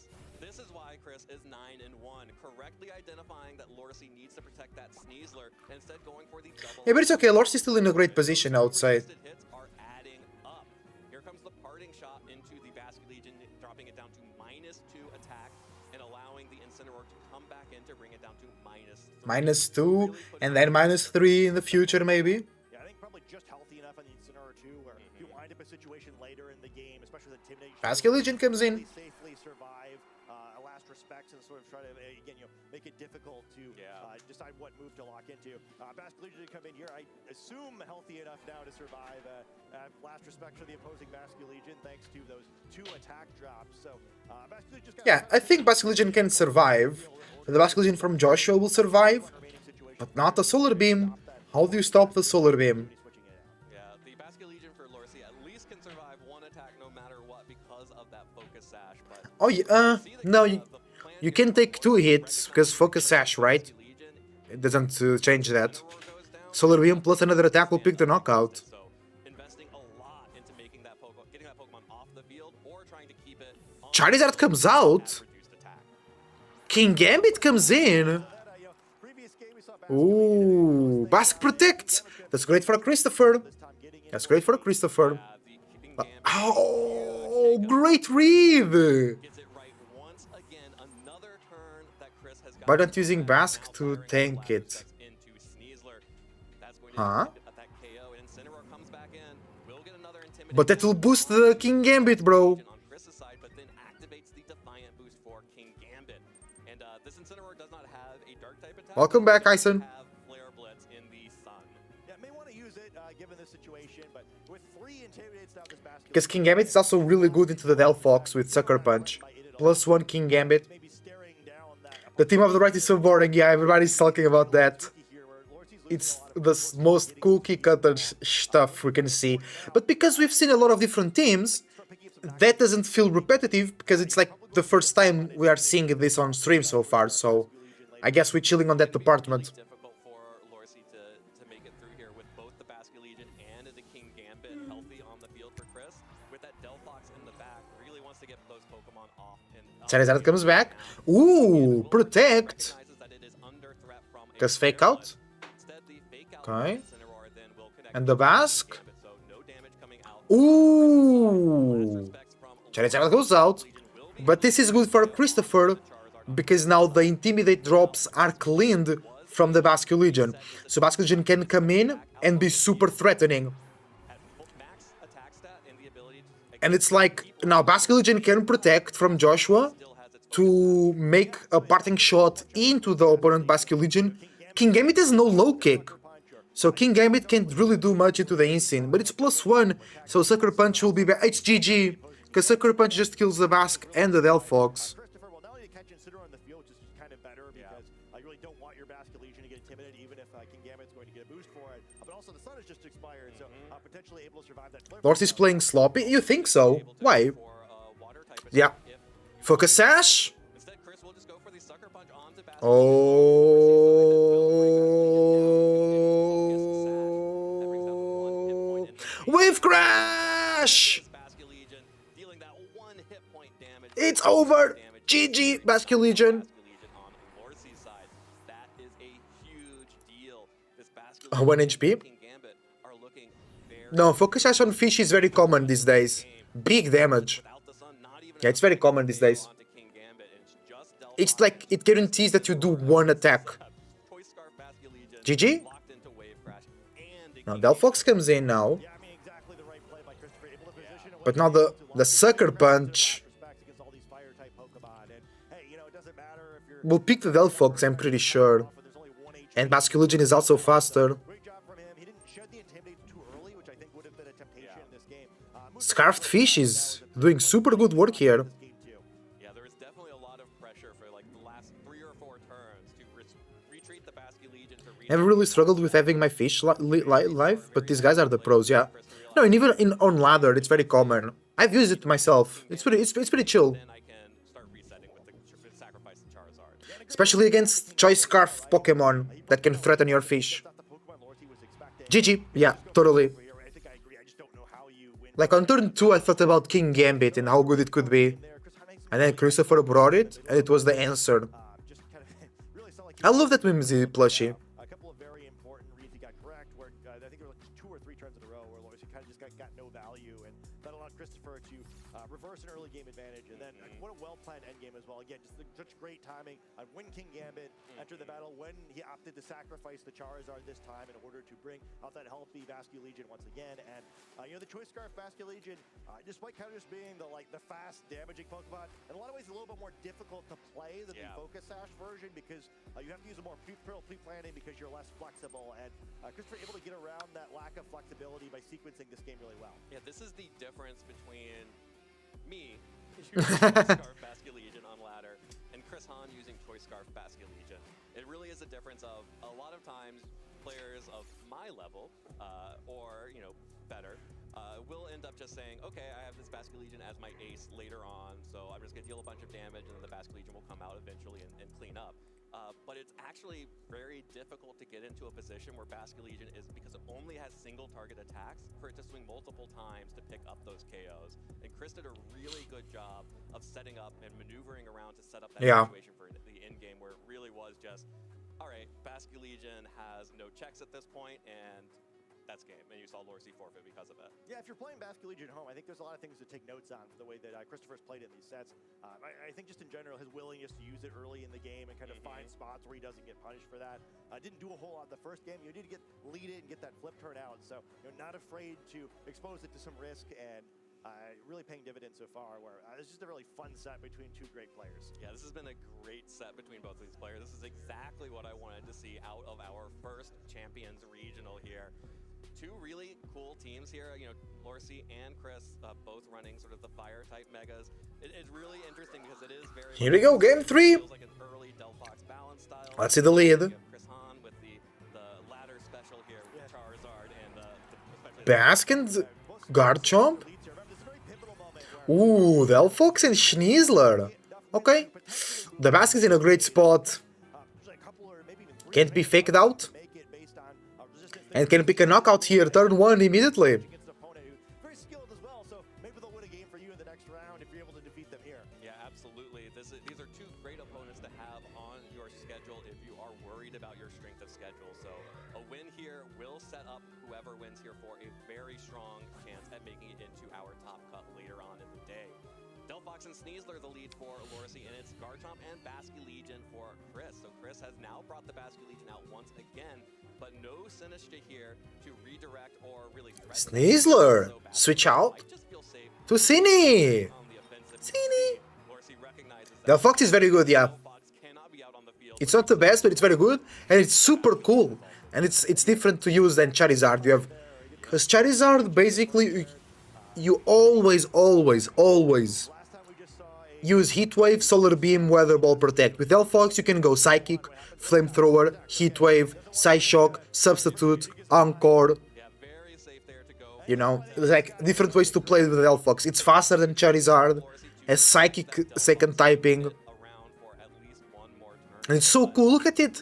why Chris is 9-1, correctly identifying that Lorsi needs to protect that Sneasler, and instead going for the double.
Yeah, but it's okay. Lorsi's still in a great position outside.
Hits are adding up. Here comes the parting shot into the Basket Legion, dropping it down to -2 attack and allowing the Incineroar to come back in to bring it down to -3.
-2, and then -3 in the future, maybe.
Yeah, I think probably just healthy enough on the Incineroar too, where if you wind up a situation later in the game, especially with Intimidation,
Basket Legion comes in.
safely survive a last respects and sort of try to again, make it difficult to decide what move to lock into. Basket Legion did come in here, I assume healthy enough now to survive. Last respect for the opposing Basket Legion, thanks to those 2 attack drops. So Basket Legion just got
Yeah, I think Basket Legion can survive. The Basket Legion from Joshua will survive, but not the Solar Beam. How do you stop the Solar Beam?
Yeah, the Basket Legion for Lorsi at least can survive 1 attack no matter what because of that Focus Sash. But
Oh, yeah, no, you can take 2 hits because Focus Sash, right? It doesn't change that. Solar Beam plus another attack will pick the knockout.
So investing a lot into making that Pokemon, getting that Pokemon off the field or trying to keep it on
Charizard comes out.
reduced attack.
King Gambit comes in. Ooh, Basque Protect. That's great for Christopher. That's great for Christopher. Oh, great read.
Gets it right once again. Another turn that Chris has got.
But not using Basque to tank it.
Into Sneasler. That's going
Huh?
to that KO, and Incineroar comes back in. Will get another Intimidation.
But that will boost the King Gambit, bro.
On Chris's side, but then activates the Defiant boost for King Gambit. And this Incineroar does not have a Dark type attack.
Welcome back,
It does
Ison.
have Flare Blitz in the sun.
Yeah, may want to use it given this situation, but with 3 Intimidates now, this Basket
Because King Gambit is also really good into the Delphox with Sucker Punch. +1 King Gambit.
maybe staring down that
The team of the right is so boring. Yeah, everybody's talking about that.
here where Lorsi's losing
It's
a lot of
the most cookie cutter stuff we can see. But because we've seen a lot of different teams, that doesn't feel repetitive because it's like the first time we are seeing this on stream so far. So I guess we're chilling on that department.
Difficult for Lorsi to make it through here with both the Basket Legion and the King Gambit healthy on the field for Chris. With that Delphox in the back, really wants to get those Pokemon off. And
Charizard comes back. Ooh, protect.
recognizes that it is under threat from a
Because fake
Flare
out.
Blitz. Instead, the fake out
Okay.
Incineroar then will connect
And
with
the Basque.
Gambit, so no damage coming out.
Ooh.
Respects from
Charizard goes out. But this is good for Christopher because now the Intimidate drops are cleaned from the Basque Legion. So Basque Legion can come in and be super threatening.
at max attack stat and the ability to
And it's like now Basque Legion can protect from Joshua
still has its
to make a parting shot into the opponent Basque Legion. King Gambit has no low kick. So King Gambit can't really do much into the insane, but it's +1, so Sucker Punch will be it's GG, because Sucker Punch just kills the Basque and the Delphox.
Christopher, well, not only to catch Incineroar on the field, which is kind of better because you really don't want your Basket Legion to get intimidated, even if King Gambit's going to get a boost for it. But also the sun has just expired, so potentially able to survive that.
Lord is playing sloppy? You think so? Why?
for water type
Yeah.
if
Focus Sash?
instead Chris will just go for the Sucker Punch onto Basket.
Oh. Wave Crash!
Basket Legion dealing that 1 hit point damage.
It's over! GG, Basque Legion.
Basket Legion on Lorsi's side. That is a huge deal. This Basket
1 HP?
King Gambit are looking very
No, Focus Sash on Fish is very common these days. Big damage.
without the sun, not even
Yeah, it's very common these days.
onto King Gambit. It's just
It's like, it guarantees that you do one attack.
Toy Scarf Basket Legion
GG?
locked into Wave Crash and
Now Delphox comes in now.
Yeah, I mean, exactly the right play by Christopher, able to position it
But
well
now
to
the Sucker Punch
respects against all these fire-type Pokemon. And, hey, it doesn't matter if you're
will pick the Delphox, I'm pretty sure.
there's only 1 HP.
And Basque Legion is also faster.
Great job from him. He didn't shed the Intimidate too early, which I think would have been a temptation in this game.
Scarfed Fish is doing super good work here.
yeah, there is definitely a lot of pressure for like the last 3 or 4 turns to retreat the Basket Legion to
I've really struggled with having my fish live, but these guys are the pros, yeah. No, and even on ladder, it's very common. I've used it myself. It's pretty chill,
then I can start resetting with the sacrifice the Charizard.
especially against choice scarfed Pokemon that can threaten your fish. GG, yeah, totally.
I think I agree. I just don't know how you win
Like on turn 2, I thought about King Gambit and how good it could be.
there. Chris, how nice
And then Christopher brought it, and it was the answer.
Just kind of really sound like
I love that Mimsy plushie.
a couple of very important reads he got correct, where I think there were like 2 or 3 turns in a row where Loris kind of just got no value, and that allowed Christopher to reverse an early game advantage. And then what a well-planned end game as well. Again, just such great timing on when King Gambit entered the battle, when he opted to sacrifice the Charizard this time in order to bring out that healthy Vascu Legion once again. And you know, the Choice Scarf Vascu Legion, despite kind of just being the fast damaging Pokemon, in a lot of ways a little bit more difficult to play than the Focus Sash version, because you have to use a more pre-planning because you're less flexible. And Christopher able to get around that lack of flexibility by sequencing this game really well.
Yeah, this is the difference between me using Scarf Basket Legion on ladder and Chris Hahn using Choice Scarf Basket Legion. It really is a difference of a lot of times players of my level or better will end up just saying, okay, I have this Basket Legion as my ace later on, so I'm just gonna deal a bunch of damage and then the Basket Legion will come out eventually and clean up. But it's actually very difficult to get into a position where Basket Legion is, because it only has single target attacks, for it to swing multiple times to pick up those KOs. And Chris did a really good job of setting up and maneuvering around to set up that situation for the end game, where it really was just, all right, Basket Legion has no checks at this point, and that's game. And you saw Lorsy forfeit because of it.
Yeah, if you're playing Basket Legion at home, I think there's a lot of things to take notes on for the way that Christopher's played in these sets. I think just in general, his willingness to use it early in the game and kind of find spots where he doesn't get punished for that. Didn't do a whole lot the first game. You need to lead it and get that flip turn out. So not afraid to expose it to some risk, and really paying dividends so far, where it's just a really fun set between 2 great players.
Yeah, this has been a great set between both of these players. This is exactly what I wanted to see out of our first Champions Regional here. 2 really cool teams here, Lorsy and Chris both running sort of the fire type megas. It's really interesting because it is very...
Here we go, game 3.
Feels like an early Delphox balance style.
Let's see the lead.
Chris Hahn with the ladder special here with Charizard and especially
Baskin, Garchomp. Ooh, Delphox and Schneasler. Okay. The Baskin's in a great spot. Can't be faked out. And can pick a knockout here, turn 1 immediately.
Very skilled as well, so maybe they'll win a game for you in the next round if you're able to defeat them here.
Yeah, absolutely. These are 2 great opponents to have on your schedule if you are worried about your strength of schedule. So a win here will set up whoever wins here for a very strong chance at making it into our top cut later on in the day. Delphox and Sneasler the lead for Lorsy, and it's Garchomp and Basket Legion for Chris. So Chris has now brought the Basket Legion out once again, but no Sinistra here to redirect or really
Sneasler, switch out to Cine. Cine. Delphox is very good, yeah. It's not the best, but it's very good, and it's super cool. And it's different to use than Charizard. You have, because Charizard basically you always use Heat Wave, Solar Beam, Weather Ball, Protect. With Delphox, you can go Psychic, Flamethrower, Heat Wave, Psyshock, Substitute, Encore. Like different ways to play with Delphox. It's faster than Charizard, has Psychic second typing. And it's so cool, look at it!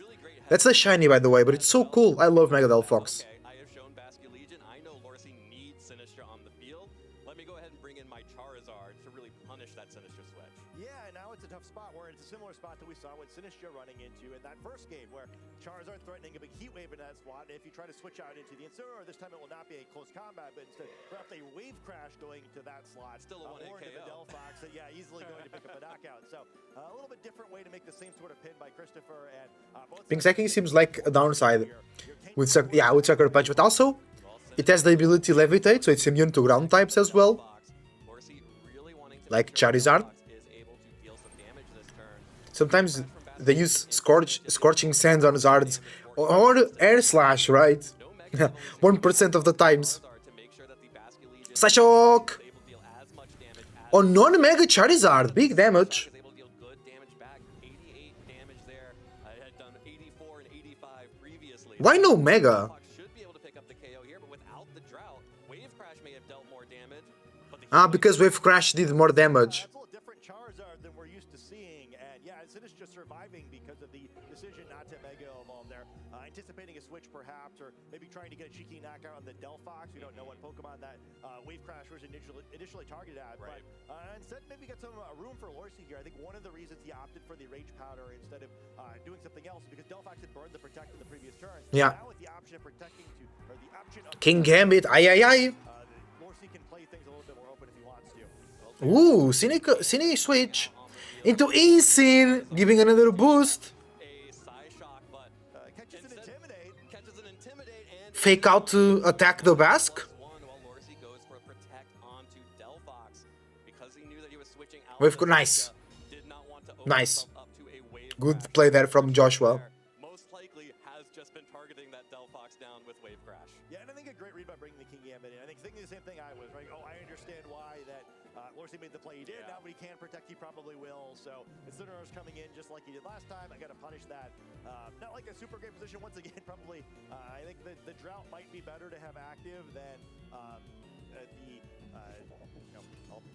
That's a shiny, by the way, but it's so cool. I love Mega Delphox.
I have shown Basket Legion. I know Lorsy needs Sinistra on the field. Let me go ahead and bring in my Charizard to really punish that Sinistra switch.
Yeah, and now it's a tough spot where it's a similar spot that we saw with Sinistra running into in that first game, where Charizard threatening a big heat wave in that spot. And if you try to switch out into the Incineroar, this time it will not be a close combat, but instead perhaps a wave crash going to that slot.
Still a one-hit KO.
The Delphox, so yeah, easily going to pick up a knockout. So a little bit different way to make the same sort of pin by Christopher. And
Pink Psychic seems like a downside with Sucker Punch, but also it has the ability to levitate, so it's immune to ground types as well, like Charizard. Sometimes they use Scorching Sands on Zards or Air Slash, right? 1% of the times. Psyshock! On non-Mega Charizard, big damage. Why no Mega? Because Wave Crash did more damage.
That's a little different Charizard than we're used to seeing, and yeah, Sinister surviving because of the decision not to Mega Evolve there. Anticipating a switch perhaps, or maybe trying to get a cheeky knockout on the Delphox. We don't know what Pokemon that Wave Crash was initially targeted at.
Right.
But instead maybe get some room for Lorcy here. I think one of the reasons he opted for the Rage Powder instead of doing something else because Delphox had burned the Protect in the previous turn.
Yeah.
Now with the option of protecting to, or the option of
King Gambit, ay ay ay.
Lorcy can play things a little bit more open if he wants to.
Ooh, Cine switch into Incin, giving another boost.
A Psy Shock, but
Catches an
instead-
Intimidate.
catches an Intimidate and
Fake out to attack the Basque.
one while Lorcy goes for a Protect onto Delphox because he knew that he was switching out.
We've
of
got nice.
Did not want to open
Nice.
himself up to a Wave
Good
Crash.
play there from Joshua.
Most likely has just been targeting that Delphox down with Wave Crash.
Yeah, and I think a great read by bringing the King Gambit in. I think thinking the same thing I was, right? Oh, I understand why that Lorcy made the play he did.
Yeah.
Now when he can protect, he probably will. So Incineroar's coming in just like he did last time. I got to punish that. Not like a super great position once again. Probably, I think the drought might be better to have active than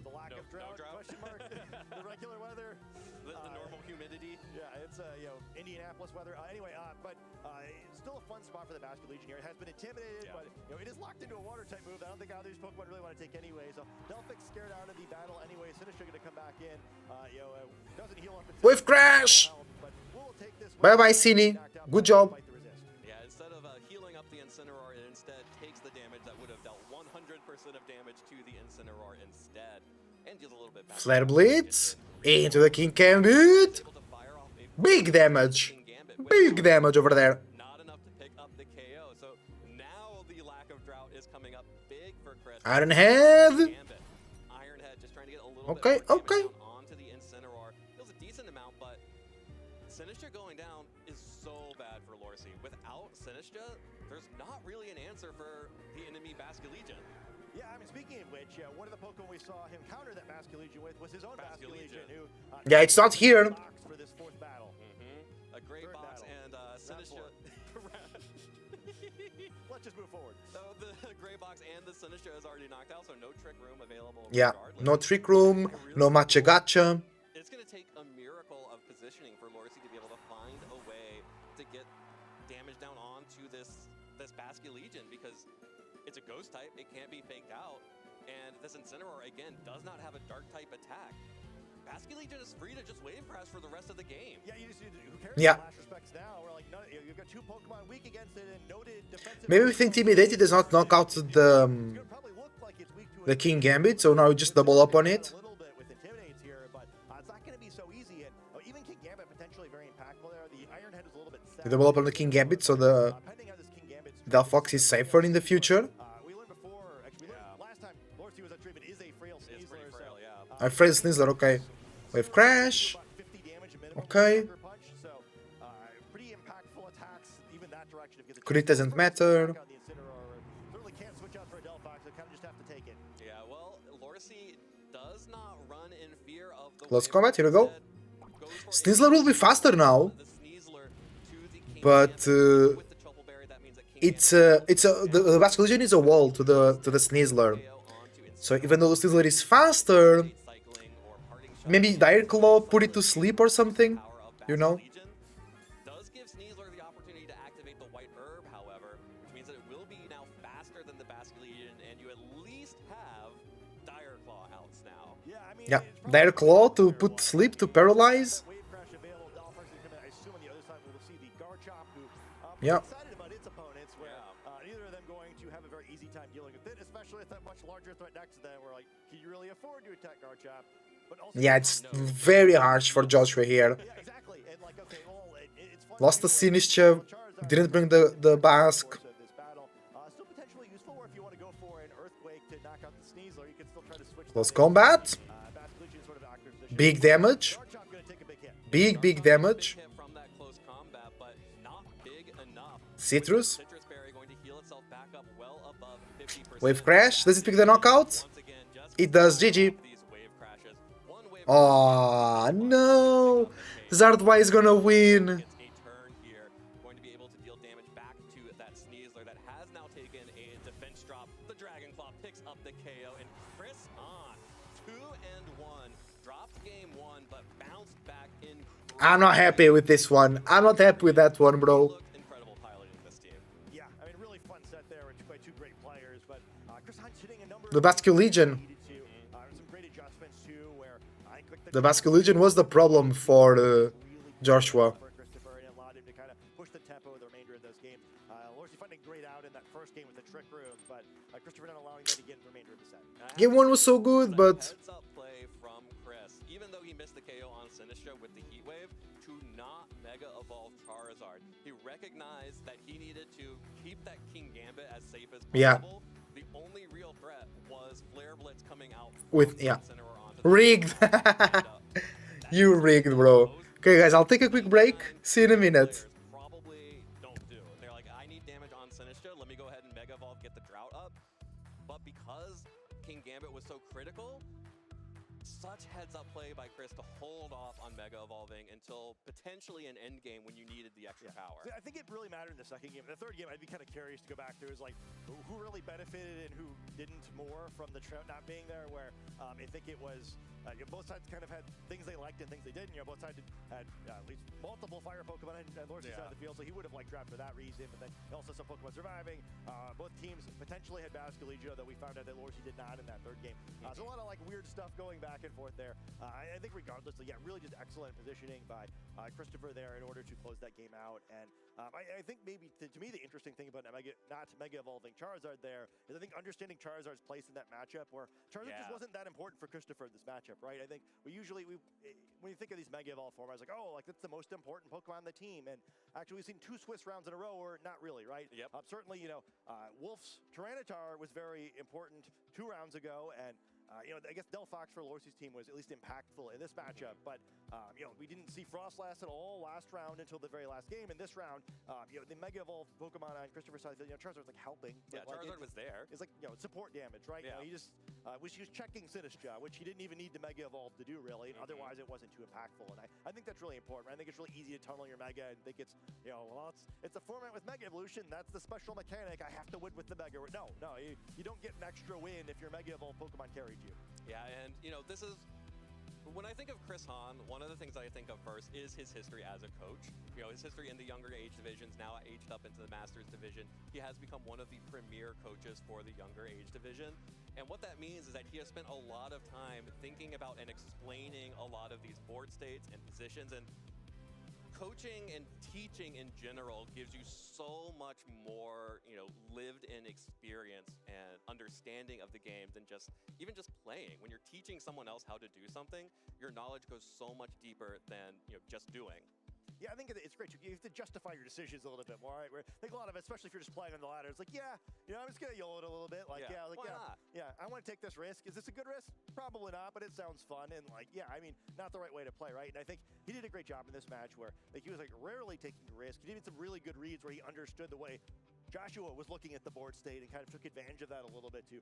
the lack of
No
drought,
drought?
question mark. The regular weather.
The normal humidity.
Yeah, it's Indianapolis weather. Anyway, but still a fun spot for the Basque Legion here. It has been intimidated,
Yeah.
but it is locked into a water type move. I don't think either of these Pokemon really want to take anyway. So Delphix scared out of the battle anyway. Sinister going to come back in. Doesn't heal up.
Wave Crash!
But we'll take this
Bye
one.
bye, Cine.
Knocked out
Good
by
job.
Fight the Resist.
Yeah, instead of healing up the Incineroar, it instead takes the damage that would have dealt 100% of damage to the Incineroar instead. And deals a little bit back.
Flare Blitz into the King Gambit.
Able to fire off a
Big damage.
King Gambit with
Big damage over there.
not enough to pick up the KO. So now the lack of drought is coming up big for Chris.
Iron Head.
Gambit. Iron Head just trying to get a little
Okay,
bit more
okay.
damage down onto the Incineroar. Feels a decent amount, but Sinister going down is so bad for Lorcy. Without Sinister, there's not really an answer for the enemy Basque Legion.
Yeah, I mean, speaking of which, one of the Pokemon we saw him counter that Basque Legion with was his own Basque Legion, who
Yeah, it's not here.
box for this fourth battle.
A great
Third
box
battle.
and
Not
Sinister.
Let's just move forward.
So the gray box and the Sinister is already knocked out, so no trick room available.
Yeah,
regardless.
no trick room, no matcha gacha.
It's going to take a miracle of positioning for Lorcy to be able to find a way to get damage down onto this Basque Legion because it's a ghost type, it can't be faked out, and this Incineroar again does not have a dark type attack. Basque Legion is free to just wave crash for the rest of the game.
Yeah, you just who cares?
Yeah.
In last respects now, we're like, no, you've got two Pokemon weak against it and noted defensive.
Maybe with Intimidated does not knock out
It's gonna probably look like it's weak to
the King Gambit, so now we just double up on it.
A little bit with Intimidates here, but it's not going to be so easy. And even King Gambit potentially very impactful there. The Iron Head is a little bit sad.
We double up on the King Gambit, so the
Pending how this King Gambit's
Delphox is safer in the future.
we learned before, actually, we learned last time Lorcy was on treatment is a frail
It's
Sneasler.
pretty frail, yeah.
I phrase Sneasler, okay. Wave Crash.
About 50 damage a minimum
Okay.
sucker punch, so pretty impactful attacks even that direction. If you get the
Crit
chance.
doesn't
First
matter.
attack on the Incineroar, certainly can't switch out for a Delphox, so kind of just have to take it.
Yeah, well, Lorcy does not run in fear of the
Close
wave
combat, here we go.
instead goes for a
Sneasler will be faster now,
the Sneasler to the King
but
Gambit. With the Trouble Berry, that means that King
the Basque Legion is a wall to the Sneasler.
KO onto
So even though the Sneasler is faster,
cycling or parting shot.
maybe Dire Claw put it to sleep or something,
Power of
you
Basque
know?
Legion does give Sneasler the opportunity to activate the White Herb, however, which means that it will be now faster than the Basque Legion, and you at least have Dire Claw outs now.
Yeah, I mean,
Yeah,
it's probably
Dire Claw to
very
put
well.
sleep, to paralyze.
Wave Crash available, Delphox is gonna, I assume on the other side we will see the Garchomp, who
Yeah.
excited about its opponents, where neither of them going to have a very easy time dealing with it, especially with that much larger threat next to them. We're like, can you really afford to attack Garchomp? But also,
Yeah, it's very harsh for Joshua here.
yeah, exactly. And like, okay, well, it's fun
Lost the
anyway.
Sinister,
Charizard
didn't bring the Basque.
course of this battle. Still potentially useful, or if you want to go for an Earthquake to knock out the Sneasler, you can still try to switch.
Close
that in.
combat,
Basque Legion sort of active position.
big damage,
Garchomp gonna take a big hit.
big damage.
Big hit from that close combat, but not big enough.
Citrus,
Citrus Berry going to heal itself back up well above 50%.
Wave Crash, does it pick the knockout?
Once again, just
It does, GG.
these wave crashes. One wave
Oh no, Zardwai is gonna win.
gets a turn here, going to be able to deal damage back to that Sneasler that has now taken a defense drop. The Dragon Claw picks up the KO, and Chris on 2-1 dropped game one, but bounced back incredibly
I'm not happy with this one. I'm not happy with that one, bro.
Looked incredible piloting this team.
Yeah, I mean, really fun set there by two great players, but Chris Hunt's hitting a number
The
of
Basque Legion.
some great adjustments too, where I think
The Basque Legion was the problem for Joshua.
for Christopher, and it allowed him to kind of push the tempo of the remainder of those games. Lorsi finding great out in that first game with the trick room, but Christopher not allowing that again for the remainder of the set.
Game 1 was so good, but
Heads up play from Chris, even though he missed the KO on Sinistra with the Heat Wave, to not Mega Evolve Charizard. He recognized that he needed to keep that King Gambit as safe as possible. The only real threat was Flare Blitz coming out
with
Center or onto the
rigged. You rigged, bro. Okay, guys, I'll take a quick break. See you in a minute.
Probably don't do. They're like, I need damage on Sinistra. Let me go ahead and Mega Evolve, get the drought up. But because King Gambit was so critical, such heads-up play by Chris to hold off on Mega Evolving until potentially an end game when you needed the extra power.
So I think it really mattered in the second game. The third game, I'd be kind of curious to go back to is like who really benefited and who didn't more from the Trout not being there. Where I think it was both sides kind of had things they liked and things they didn't. Both sides had at least multiple fire Pokemon and Lorsi's side of the field, so he would have liked Trout for that reason. But then also some Pokemon surviving. Both teams potentially had Basculegia, that we found out that Lorsi did not in that third game. So a lot of like weird stuff going back and forth there. I think regardless, really just excellent positioning by Christopher there in order to close that game out. And I think maybe to me the interesting thing about not Mega Evolving Charizard there is I think understanding Charizard's place in that matchup, where Charizard just wasn't that important for Christopher in this matchup, right? I think we usually when you think of these Mega Evolve formats, like that's the most important Pokemon on the team, and actually we've seen 2 Swiss rounds in a row, or not really, right?
Yep.
Certainly, Wolf's Tyranitar was very important 2 rounds ago, and I guess Delphox for Lorsi's team was at least impactful in this matchup, but we didn't see Frostlass at all last round until the very last game. In this round, the Mega Evolved Pokemon on Christopher's side, Charizard was like helping.
Yeah, Charizard was there.
It's like support damage, right?
Yeah.
He just he was checking Sinistra, which he didn't even need the Mega Evolve to do really. And otherwise, it wasn't too impactful. And I think that's really important. I think it's really easy to tunnel your Mega and think it's it's a format with Mega Evolution. That's the special mechanic. I have to win with the Mega. No, you don't get an extra win if your Mega Evolved Pokemon carried you.
Yeah, and this is when I think of Chris Hahn, one of the things I think of first is his history as a coach. His history in the younger age divisions, now aged up into the Masters division. He has become one of the premier coaches for the younger age division. And what that means is that he has spent a lot of time thinking about and explaining a lot of these board states and positions. And coaching and teaching in general gives you so much more, lived-in experience and understanding of the game than even just playing. When you're teaching someone else how to do something, your knowledge goes so much deeper than just doing.
Yeah, I think it's great. You have to justify your decisions a little bit more, right? Where I think a lot of it, especially if you're just playing on the ladder, it's like, I'm just gonna YOLO it a little bit. Like,
why not?
I want to take this risk. Is this a good risk? Probably not, but it sounds fun. And not the right way to play, right? And I think he did a great job in this match where he was rarely taking a risk. He did some really good reads where he understood the way Joshua was looking at the board state and kind of took advantage of that a little bit to,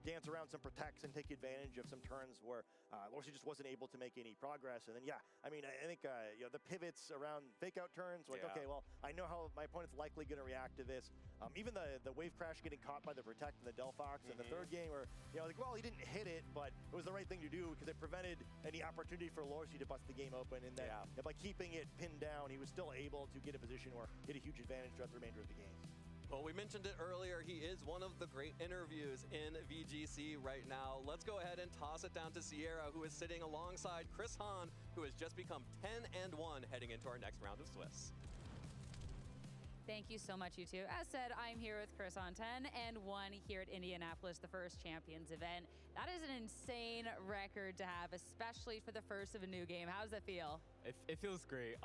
dance around some protects and take advantage of some turns where Lorsi just wasn't able to make any progress. And then, I think the pivots around fake out turns, okay, well, I know how my opponent's likely going to react to this. Even the wave crash getting caught by the protect and the Delphox in the third game, where he didn't hit it, but it was the right thing to do because it prevented any opportunity for Lorsi to bust the game open. And then by keeping it pinned down, he was still able to get a position where he had a huge advantage throughout the remainder of the game.
Well, we mentioned it earlier. He is one of the great interviews in VGC right now. Let's go ahead and toss it down to Sierra, who is sitting alongside Chris Hahn, who has just become 10-1 heading into our next round of Swiss.
Thank you so much, you two. As said, I'm here with Chris on 10-1 here at Indianapolis, the first Champions event. That is an insane record to have, especially for the first of a new game. How does that feel?
It feels great.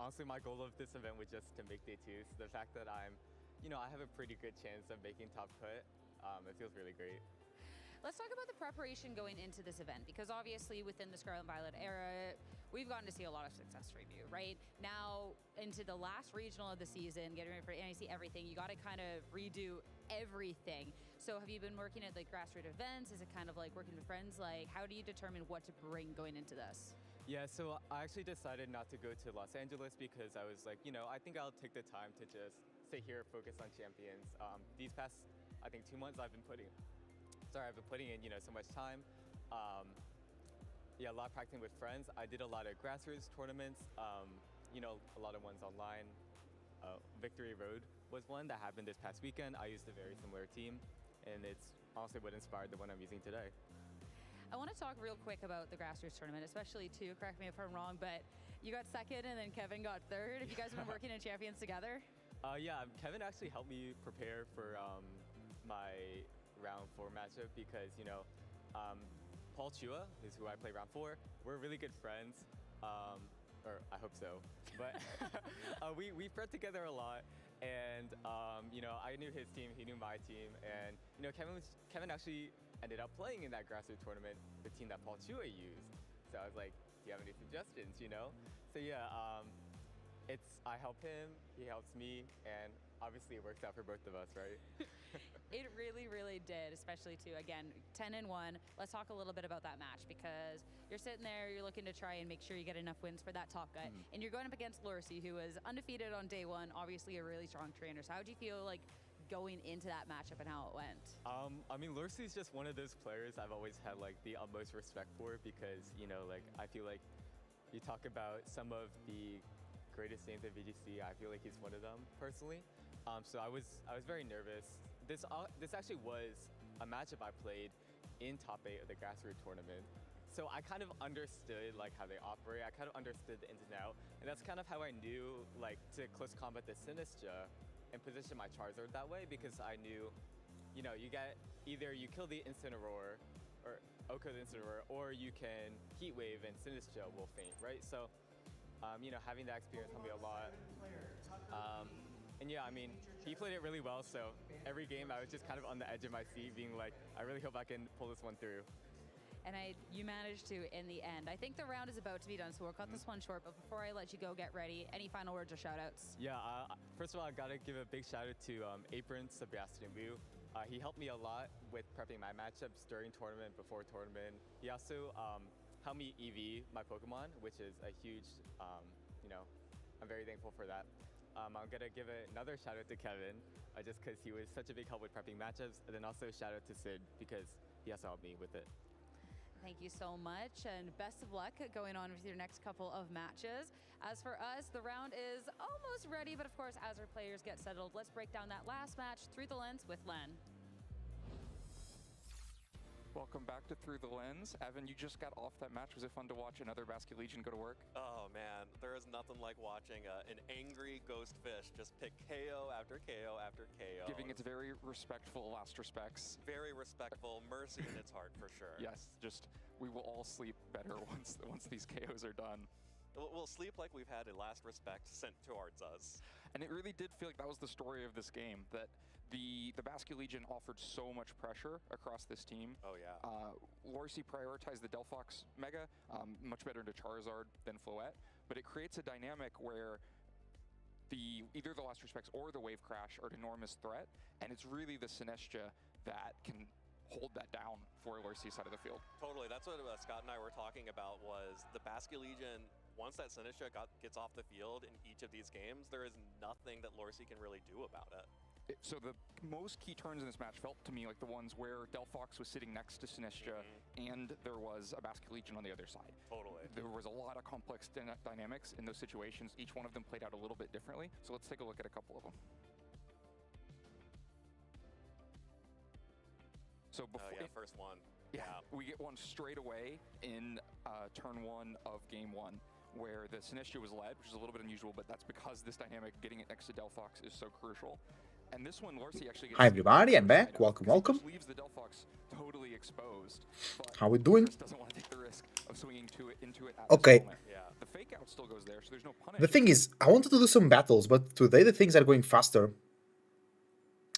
Honestly, my goal of this event was just to make day 2. So the fact that I have a pretty good chance of making top cut, it feels really great.
Let's talk about the preparation going into this event, because obviously within the Scarlet and Violet era, we've gotten to see a lot of success review, right? Now into the last regional of the season, getting ready for NIC everything, you got to kind of redo everything. So have you been working at grassroots events? Is it kind of like working with friends? How do you determine what to bring going into this?
Yeah, so I actually decided not to go to Los Angeles because I was like, I think I'll take the time to just stay here, focus on Champions. These past, I think, 2 months I've been putting in, so much time. yeah, a lot of practicing with friends. I did a lot of grassroots tournaments, you know, a lot of ones online. Victory Road was one that happened this past weekend. I used a very similar team, and it's honestly what inspired the one I'm using today.
I want to talk real quick about the grassroots tournament, especially too, correct me if I'm wrong, but you got second and then Kevin got third. Have you guys been working in Champions together?
Yeah, Kevin actually helped me prepare for my round 4 matchup because, you know, Paul Chua is who I play round 4. We're really good friends, or I hope so. But we prep together a lot, and you know, I knew his team, he knew my team, and you know, Kevin actually ended up playing in that grassroots tournament, the team that Paul Chua used. So I was like, do you have any suggestions? You know, so yeah, I help him, he helps me, and obviously it works out for both of us, right?
It really, really did, especially too, again, 10-1. Let's talk a little bit about that match because you're sitting there, you're looking to try and make sure you get enough wins for that top cut, and you're going up against Lorsi, who was undefeated on day 1, obviously a really strong trainer. So how do you feel like going into that matchup and how it went?
I mean, Lorsi is just one of those players I've always had like the utmost respect for because, you know, like I feel like you talk about some of the greatest names at VGC, I feel like he's one of them personally. So I was very nervous. This actually was a matchup I played in top 8 of the grassroots tournament. So I kind of understood like how they operate. I kind of understood the ins and outs, and that's kind of how I knew like to close combat the Sinistra and position my Charizard that way because I knew, you know, you get either you kill the Incineroar or Oko the Incineroar, or you can Heat Wave and Sinistra will faint, right? So, you know, having that experience helped me a lot. And yeah, I mean, he played it really well, so every game I was just kind of on the edge of my seat being like, I really hope I can pull this one through.
And you managed to in the end. I think the round is about to be done, so we'll cut this one short, but before I let you go, get ready. Any final words or shout-outs?
Yeah, first of all, I gotta give a big shout-out to Apron, Sebastian Wu. He helped me a lot with prepping my matchups during tournament, before tournament. He also helped me EV my Pokemon, which is a huge, you know, I'm very thankful for that. I'm gonna give another shout out to Kevin, just because he was such a big help with prepping matchups, and then also shout out to Sid because he also helped me with it.
Thank you so much, and best of luck going on with your next couple of matches. As for us, the round is almost ready, but of course, as our players get settled, let's break down that last match through the lens with Len.
Welcome back to Through the Lens. Evan, you just got off that match. Was it fun to watch another Basket Legion go to work?
Oh man, there is nothing like watching an angry ghost fish just pick KO after KO after KO.
Giving its very respectful last respects.
Very respectful, mercy in its heart for sure.
Yes, just we will all sleep better once these KOs are done.
We'll sleep like we've had a last respect sent towards us.
And it really did feel like that was the story of this game, that the Basket Legion offered so much pressure across this team.
Oh yeah.
Lorsi prioritized the Delphox Mega, much better into Charizard than Floette, but it creates a dynamic where either the Last Respects or the Wave Crash are an enormous threat, and it's really the Sinistra that can hold that down for Lorsi's side of the field. Totally,
that's what Scott and I were talking about, was the Basket Legion, once that Sinistra gets off the field in each of these games, there is nothing that Lorsi can really do about it.
So the most key turns in this match felt to me like the ones where Delphox was sitting next to Sinistra and there was a Basket Legion on the other side.
Totally.
There was a lot of complex dynamics in those situations. Each one of them played out a little bit differently. So let's take a look at a couple of them. So before
first one.
Yeah, we get one straight away in turn 1 of game 1, where the Sinistra was led, which is a little bit unusual, but that's because this dynamic, getting it next to Delphox, is so crucial. And this one, Lorsi actually gets...
Hi everybody, I'm back. Welcome, welcome.
Leaves the Delphox totally exposed.
How we doing?
Just doesn't want to take the risk of swinging into it at
okay.
this moment. Yeah. The fake out still goes there, so there's no punish.
The thing is, I wanted to do some battles, but today the things are going faster.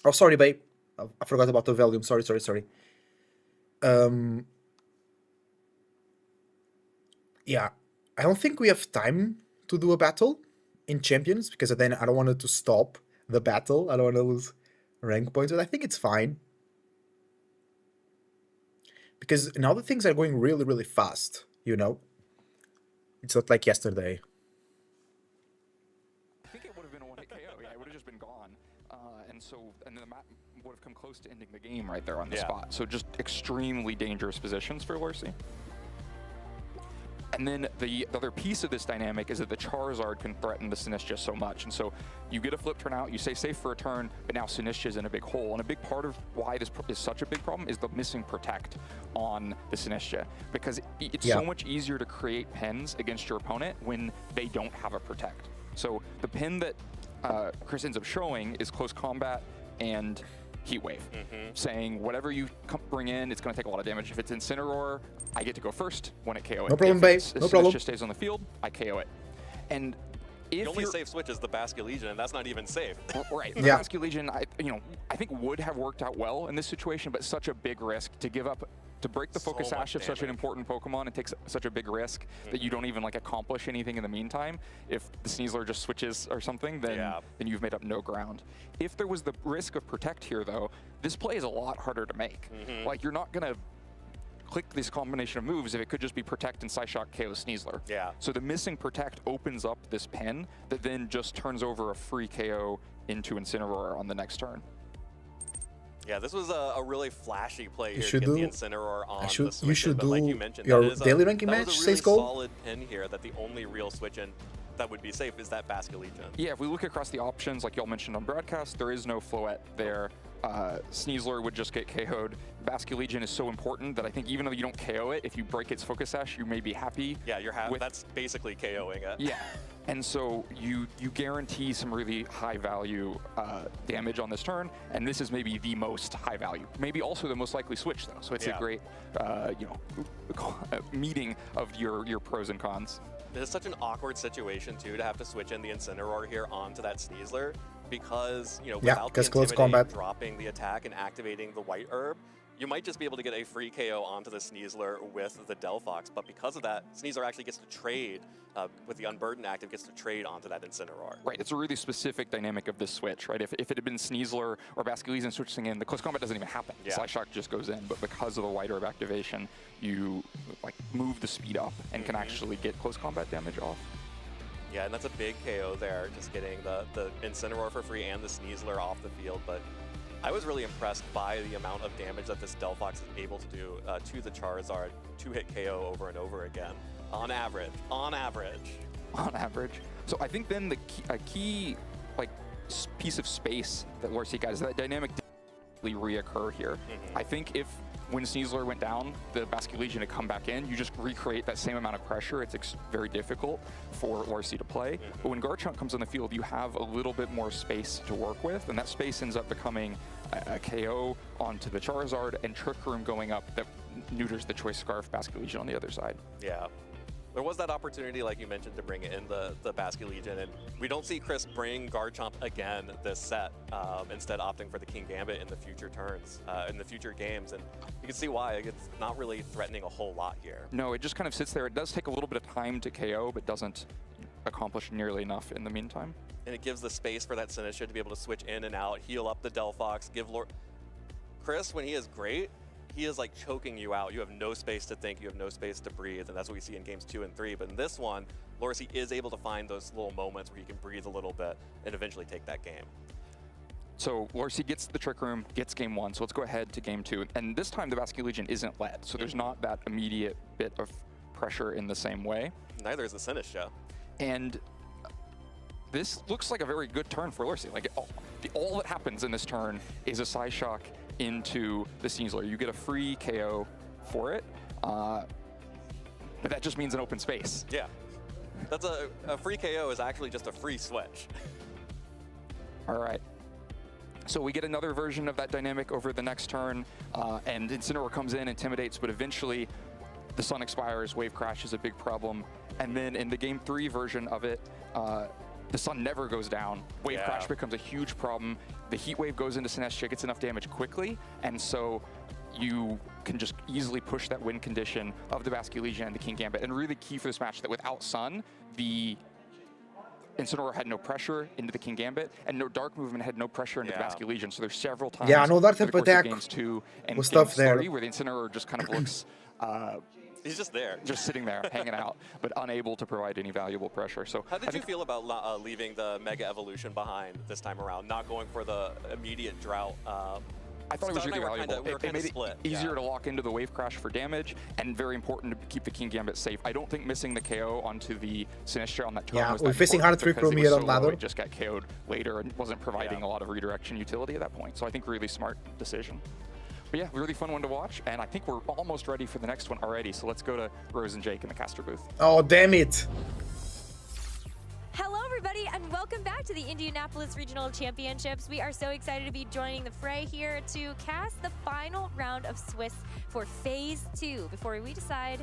Oh, sorry, babe. I forgot about the volume. Sorry. Yeah, I don't think we have time to do a battle in Champions, because then I don't want it to stop the battle. I don't want to lose rank points, but I think it's fine. Because now the things are going really, really fast, you know? It's not like yesterday.
I think it would have been a one-hit KO. Yeah, it would have just been gone. And the map would have come close to ending the game right there on the spot. So just extremely dangerous positions for Lorsi. And then the other piece of this dynamic is that the Charizard can threaten the Sinistcha so much. And so you get a flip turn out, you stay safe for a turn, but now Sinistcha's in a big hole. And a big part of why this is such a big problem is the missing Protect on the Sinistcha. Because it's so much easier to create pins against your opponent when they don't have a Protect. So the pin that Chris ends up showing is Close Combat and Heat Wave, saying whatever you bring in, it's going to take a lot of damage. If it's Incineroar, I get to go first when it KO it.
No problem, babe. No problem.
Just stays on the field, I KO it. And if
the only safe switch is the Basculegion, and that's not even safe.
Right. The Basculegion, I think would have worked out well in this situation, but such a big risk to give up. To break the Focus Sash of such an important Pokemon, it takes such a big risk that you don't even like accomplish anything in the meantime. If the Sneasler just switches or something, then you've made up no ground. If there was the risk of Protect here, though, this play is a lot harder to make. Like, you're not going to click this combination of moves if it could just be Protect and Psyshock KO Sneasler. So the missing Protect opens up this pin that then just turns over a free KO into Incineroar on the next turn.
Yeah, this was a really flashy play here to get the Incineroar on the switch.
You should do
like you mentioned,
your daily ranking match,
say
really
solid pin here that the only real switch-in that would be safe is that Basculegion.
Yeah, if we look across the options, like y'all mentioned on broadcast, there is no Floette there. Sneasler would just get KO'd. Basculegion is so important that I think even though you don't KO it, if you break its Focus Sash, you may be happy.
Yeah, you're happy. That's basically KOing it.
Yeah, and so you guarantee some really high value damage on this turn, and this is maybe the most high value. Maybe also the most likely switch though. So it's a great, meeting of your pros and cons.
It's such an awkward situation too to have to switch in the Incineroar here onto that Sneasler because without the
Close Combat
dropping the attack and activating the White Herb, you might just be able to get a free KO onto the Sneasler with the Delphox, but because of that, Sneasler actually gets to trade with the Unburden active, gets to trade onto that Incineroar.
Right, it's a really specific dynamic of this switch, right? If it had been Sneasler or Basculegion switching in, the Close Combat doesn't even happen. Psyshock just goes in, but because of the White Herb activation, you move the speed up and can actually get Close Combat damage off.
Yeah, and that's a big KO there, just getting the Incineroar for free and the Sneasler off the field, but I was really impressed by the amount of damage that this Delphox is able to do to the Charizard, two-hit KO over and over again, on average. On average.
So I think then a key piece of space that Lorsi got is that dynamic didn't reoccur here. I think if when Sneasler went down, the Basculegion to come back in, you just recreate that same amount of pressure. It's very difficult for Lorsi to play. But when Garchomp comes on the field, you have a little bit more space to work with, and that space ends up becoming a KO onto the Charizard and Trick Room going up that neuters the Choice Scarf Basculegion on the other side.
Yeah. There was that opportunity, like you mentioned, to bring in the Basculegion, and we don't see Chris bring Garchomp again this set, instead opting for the King Gambit in the future turns, in the future games, and you can see why. It's not really threatening a whole lot here.
No, it just kind of sits there. It does take a little bit of time to KO, but doesn't accomplish nearly enough in the meantime.
And it gives the space for that Sinistcha to be able to switch in and out, heal up the Delphox, give Chris, when he is great, he is like choking you out. You have no space to think, you have no space to breathe, and that's what we see in games 2 and 3. But in this one, Lorsi is able to find those little moments where he can breathe a little bit and eventually take that game.
So Lorsi gets the Trick Room, gets game 1, so let's go ahead to game 2. And this time the Basculegion isn't led, so there's not that immediate bit of pressure in the same way.
Neither is the Sinistcha.
And this looks like a very good turn for Lorsi. Like all that happens in this turn is a Psyshock into the Sneasler. You get a free KO for it, but that just means an open space.
Yeah, that's a free KO is actually just a free switch.
All right. So we get another version of that dynamic over the next turn, and Incineroar comes in, intimidates, but eventually the Sun expires, Wave Crash is a big problem, and then in the Game 3 version of it, the Sun never goes down. Wave Crash becomes a huge problem. The Heat Wave goes into Sinistcha, gets enough damage quickly, and so you can just easily push that win condition of the Basculegion and the King Gambit. And really key for this match that without Sun, the Incineroar had no pressure into the King Gambit, and no Dark Movement had no pressure into the Basculegion. So there's several times
no Dark
over the course of
attack
games 2 and
was
games
tough there.
3 where the Incineroar just kind of looks
he's just there.
Just sitting there, hanging out, but unable to provide any valuable pressure. So
how did you feel about leaving the Mega Evolution behind this time around, not going for the immediate drought
I thought it was
Star and
really
I were
valuable.
kinda- we were
It
kinda
made
split,
it easier
yeah.
to lock into the wave crash for damage, and very important to keep the King Gambit safe. I don't think missing the KO onto the Sinistra on that turn
Yeah,
was
we're
that
facing
important
hard 3
because
Chrome
it
here
was
on
so low,
ladder.
it just got KO'd later and wasn't providing
Yeah.
a lot of redirection utility at that point. So I think really smart decision. But yeah, really fun one to watch, and I think we're almost ready for the next one already. So let's go to Rose and Jake in the caster booth.
Oh, damn it.
Hello, everybody, and welcome back to the Indianapolis Regional Championships. We are so excited to be joining the fray here to cast the final round of Swiss for Phase 2 before we decide,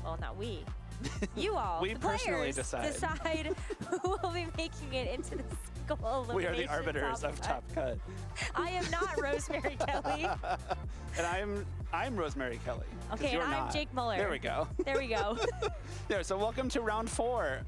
well, not we, you all,
We
the
personally
players,
decide.
who will be making it into the skull elimination.
We are the arbiters of Top Cut.
I am not Rosemary Kelly.
And I'm Rosemary Kelly. 'cause
Okay,
you're
and I'm
not.
Jake Muller.
There we go.
There we go.
Yeah, so welcome to round 4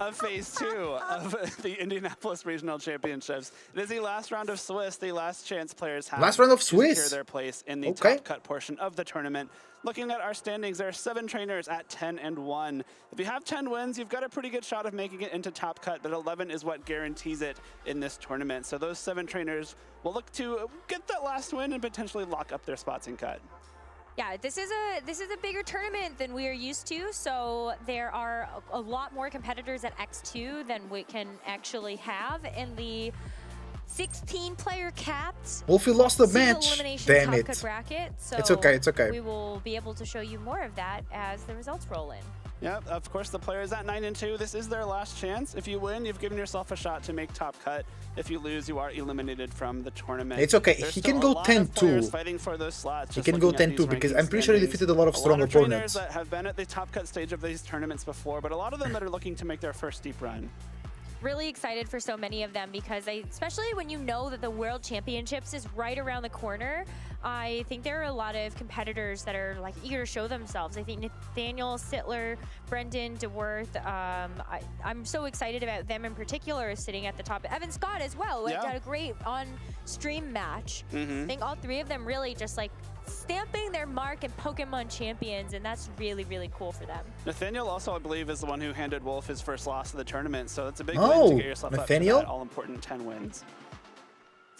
of Phase 2 of the Indianapolis Regional Championships. It is the last round of Swiss, the last chance players have
Last round of
to
Swiss?
secure their place in the
Okay.
Top Cut portion of the tournament. Looking at our standings, there are 7 trainers at 10-1. If you have 10 wins, you've got a pretty good shot of making it into Top Cut, but 11 is what guarantees it in this tournament. So those 7 trainers will look to get that last win and potentially lock up their spots in Cut.
Yeah, this is a bigger tournament than we are used to, so there are a lot more competitors at X2 than we can actually have in the 16-player capped
Wolfie lost the
single
match.
elimination
Damn
top
it.
cut bracket. So
It's okay, it's okay.
We will be able to show you more of that as the results roll in.
Yep, of course, the players at 9-2. This is their last chance. If you win, you've given yourself a shot to make Top Cut. If you lose, you are eliminated from the tournament.
It's okay.
There's
He
still
can
a
go
lot of
10-2.
players fighting for those slots.
He
just
can go
looking at
10-2
these
because
ranking
I'm pretty sure he
standings.
defeated a lot of strong
trainers
opponents.
that have been at the Top Cut stage of these tournaments before, but a lot of them that are looking to make their first deep run.
Really excited for so many of them because especially when you know that the World Championships is right around the corner, I think there are a lot of competitors that are like eager to show themselves. I think Nathaniel, Sittler, Brendan, DeWorth, I'm so excited about them in particular sitting at the top. Evan Scott as well,
Yeah.
had a great on-stream match. I think all 3 of them really just like stamping their mark in Pokémon Champions, and that's really, really cool for them.
Nathaniel also, I believe, is the one who handed Wolf his first loss of the tournament, so it's a big
Oh,
win to get yourself
Nathaniel?
up to that all-important 10 wins.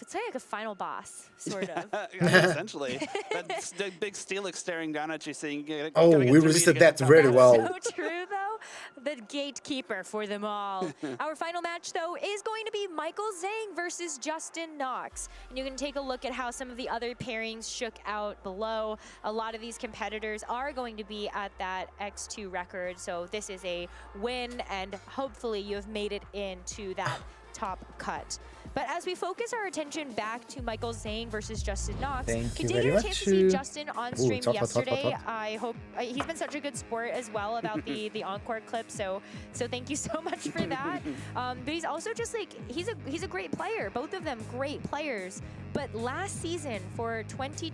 It's like a final boss, sort of.
Essentially. That's the big Steelix staring down at you saying,
Oh, we resisted that very well.
So true, though. The gatekeeper for them all. Our final match, though, is going to be Michael Zhang versus Justin Knox. And you can take a look at how some of the other pairings shook out below. A lot of these competitors are going to be at that X2 record. So this is a win, and hopefully you have made it into that top cut. But as we focus our attention back to Michael Zhang versus Justin Knox,
Thank you
continue
very
to
much.
chance to see Justin on
Ooh,
stream
hot.
yesterday. I hope he's been such a good sport as well about the encore clip. So thank you so much for that. But he's also just like he's a great player. Both of them great players. But last season for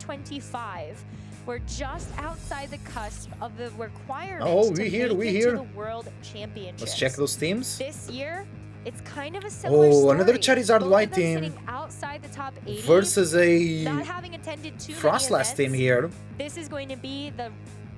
2025. We're just outside the cusp of the requirement to make it to the World Championships.
Let's check those teams.
This year, it's kind of a similar story.
Another Charizard
Both
White
of them
team
sitting outside the top 80,
versus a
not having attended too
Frostlass
many
team
events.
here.
This is going to be the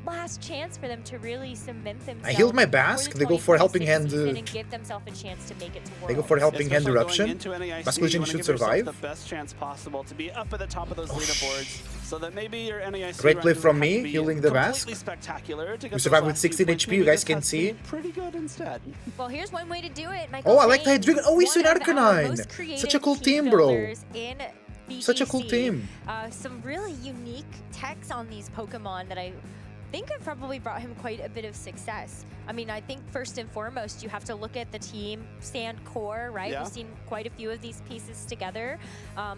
last chance for them to really cement themselves.
I healed my
for
Basque.
the
They go for Helping
2026
Hand.
season and give themselves a chance to make it to Worlds.
They go for Helping Hand
Especially
Eruption.
going into NAIC,
Basque
you
Legion
wanna
should
give yourself
survive.
the best chance possible to be up at the top of those leaderboards, so that maybe your NAIC
Great
run
play
doesn't
from
have
me,
to be
healing the
completely
Basque.
spectacular to get
We
those
survived with
last
16
few points.
HP,
Maybe
you guys
just
can
has to
see.
be pretty good instead.
Well, here's one way to do it. Michael
Oh, I like
Zhang,
the Hydreigon. Oh, he's
one
an
of our
Arcanine.
most creative
Such a cool team,
team
bro.
builders in
Such a cool
VGC.
team.
Some really unique techs on these Pokemon that I think have probably brought him quite a bit of success. I mean, I think first and foremost, you have to look at the team stand core, right?
Yeah.
We've seen quite a few of these pieces together,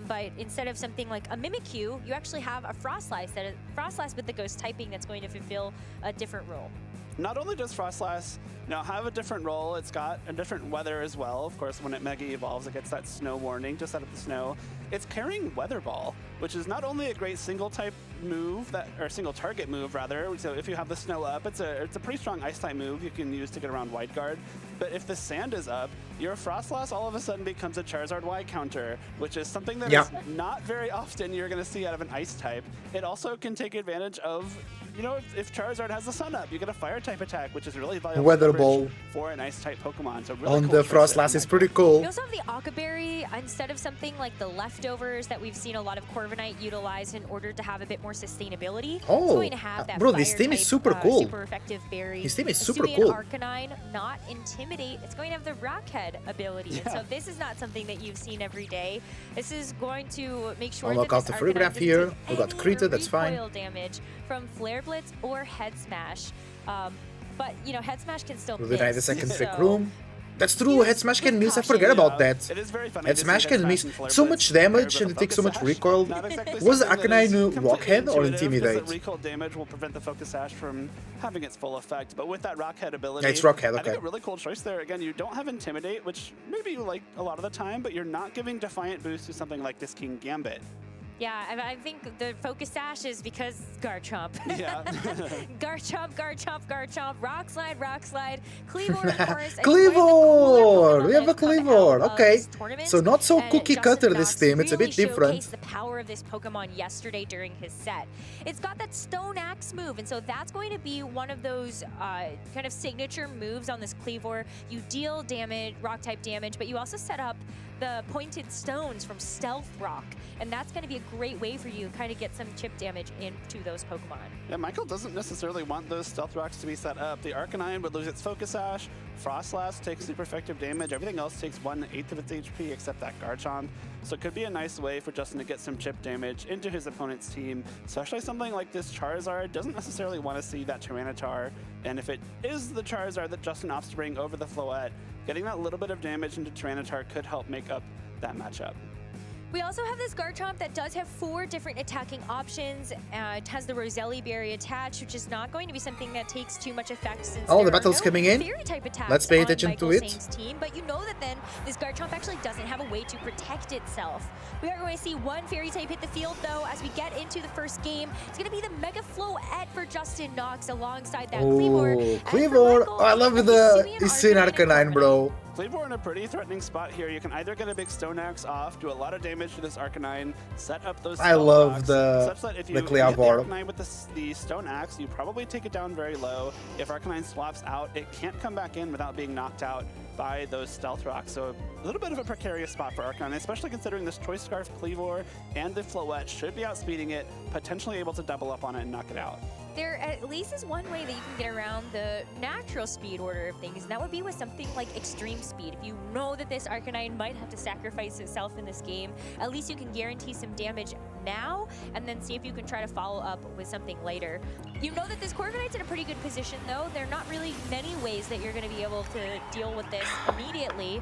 but instead of something like a Mimikyu, you actually have a Frostlass with the ghost typing that's going to fulfill a different role.
Not only does Frostlass have a different role, it's got a different weather as well. Of course, when it Mega Evolves, it gets that snow warning just out of the snow. It's carrying Weather Ball, which is not only a great single type move, or single target move rather. So if you have the snow up, it's a pretty strong ice type move you can use to get around Wide Guard. But if the sand is up, your Frostlass all of a sudden becomes a Charizard Y counter, which is something that is not very often you're going to see out of an ice type. It also can take advantage of you know, if Charizard has the Sun Up, you get a Fire type attack, which is really valuable
Weather
coverage
Ball
for an Ice type Pokemon. So really
on
cool
the
choice
Frost
there
Lass
from
is
Michael.
pretty cool.
We also have the Akaberry instead of something like the leftovers that we've seen a lot of Corviknight utilize in order to have a bit more sustainability. It's
Oh,
going to have that
bro, this
fire
team is
type,
super cool.
super effective berry.
His team is
A
super
Hisuian
cool.
Arcanine, not Intimidate. It's going to have the Rockhead ability. And so this is not something that you've seen every day. This is going to make sure
I'll
that
knock out
this
the Free
Arcanine
Graph
doesn't
here.
take
We got
any
Krita, that's fine.
recoil damage from Flare Blitz or Head Smash. But, you know, Head Smash can still
Will
miss.
deny the second
so
Trick Room. That's true,
Use
Head Smash
with
can miss, I
caution.
forget about
Yeah,
that.
It is very funny
Head
to see
Smash
Head
can
Smash
miss
and Flare
so
Blitz
much
paired
damage
with
and
a
it takes so
Focus
much
Sash.
recoil.
Not exactly
Was
something that is
Arcanine
completely
Rockhead or
intuitive, because
Intimidate?
the recoil damage will prevent the Focus Sash from having its full effect. But with that Rockhead ability,
Yeah, it's Rockhead,
I
okay.
think a really cool choice there. Again, you don't have Intimidate, which maybe you like a lot of the time, but you're not giving Defiant boost to something like this King Gambit.
Yeah, I think the Focus Sash is because Garchomp.
Yeah.
Garchomp, Garchomp, Garchomp, Rock Slide, Rock Slide, Cleavor, of course. and
Cleavor! We have a
one of the cooler Pokemon that have come
Cleavor,
out of
okay.
this tournament.
So not so
And
cookie
Justin
cutter this
Knox
team, it's a
really
bit different.
showcased the power of this Pokemon yesterday during his set. It's got that Stone Axe move, and so that's going to be one of those kind of signature moves on this Cleavor. You deal damage, rock type damage, but you also set up the pointed stones from Stealth Rock, and that's going to be a great way for you to kind of get some chip damage into those Pokemon.
Yeah, Michael doesn't necessarily want those Stealth Rocks to be set up. The Arcanine would lose its Focus Sash, Frostlass takes super effective damage, everything else takes 1/8 of its HP except that Garchomp. So it could be a nice way for Justin to get some chip damage into his opponent's team, especially something like this Charizard doesn't necessarily want to see that Tyranitar, and if it is the Charizard that Justin opts to bring over the Floette, getting that little bit of damage into Tyranitar could help make up that matchup.
We also have this Garchomp that does have 4 different attacking options. It has the Roselli Berry attached, which is not going to be something that takes too much effect since
Oh, the
there are
battle's
no
coming in.
Fairy type attacks
Let's pay
on
attention
Michael
to it.
Zhang's team, but you know that then this Garchomp actually doesn't have a way to protect itself. We are going to see one Fairy type hit the field though as we get into the first game. It's going to be the Mega Floette for Justin Knox alongside that Cleavor.
Oh,
And for
Cleavor!
Michael,
Oh, I love
it's
the
Hisuian
Hisuian Arcanine, bro.
Cleavor in a pretty threatening spot here. You can either get a big Stone Axe off, do a lot of damage to this Arcanine, set up those
I
Stealth
love
Rocks,
the
such that if you hit the
Cleavor.
Arcanine with the Stone Axe, you probably take it down very low. If Arcanine swaps out, it can't come back in without being knocked out by those Stealth Rocks. So a little bit of a precarious spot for Arcanine, especially considering this Choice Scarf Cleavor and the Floette should be outspeeding it, potentially able to double up on it and knock it out.
There at least is one way that you can get around the natural speed order of things, and that would be with something like extreme speed. If you know that this Arcanine might have to sacrifice itself in this game, at least you can guarantee some damage now, and then see if you can try to follow up with something later. You know that this Corviknight's in a pretty good position, though. There are not really many ways that you're going to be able to deal with this immediately.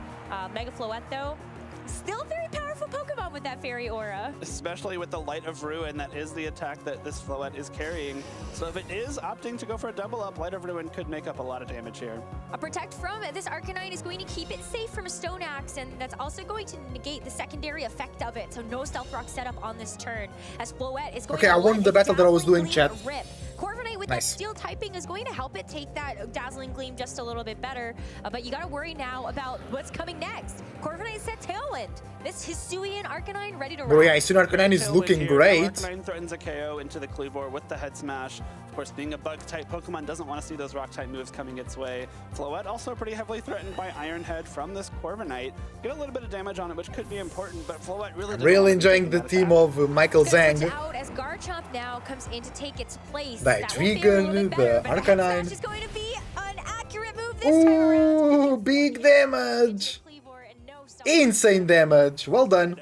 Mega Floette, though, still a very powerful Pokemon with that Fairy Aura.
Especially with the Light of Ruin, that is the attack that this Floette is carrying. So if it is opting to go for a double up, Light of Ruin could make up a lot of damage here.
A Protect from this Arcanine is going to keep it safe from a Stone Axe, and that's also going to negate the secondary effect of it. So no Stealth Rock setup on this turn, as Floette is going
Okay,
to
I won
let
the
its
battle that I was
Dazzling
doing,
Gleam
chat.
rip. Corviknight with
Nice.
that Steel typing is going to help it take that Dazzling Gleam just a little bit better, but you got to worry now about what's coming next. Corviknight set Tailwind. This Hisuian Arcanine ready to
Bro,
rock.
yeah, Hisuian Arcanine is
Tailwind
looking
here.
great.
Arcanine threatens a KO into the Cleavor with the Head Smash. Of course, being a Bug-type Pokemon doesn't want to see those Rock-type moves coming its way. Floette also pretty heavily threatened by Iron Head from this Corviknight. Get a little bit of damage on it, which could be important, but Floette really doesn't
Really
want to be
enjoying
taking
the
that
team
attack.
of Michael
It's gonna switch
Zhang.
out as Garchomp now comes in to take its place.
The
That will fare a little
Trigon,
bit better,
the
but Head
Arcanine.
Smash is going to be an accurate move this time around.
Ooh, big damage.
Cleavor and no Stealth
Insane damage. Well done.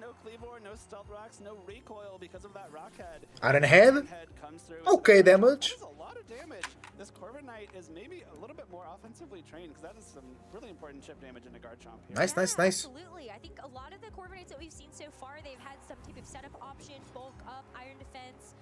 No Cleavor, no Stealth Rocks, no recoil because of that Rock Head.
Iron Head.
Head comes through.
Okay, damage.
That is a lot of damage. This Corviknight is maybe a little bit more offensively trained because that is some really important chip damage into Garchomp here.
Nice, nice, nice.
Absolutely. I think a lot of the Corviknights that we've seen so far, they've had some type of setup option, bulk up, Iron Defense,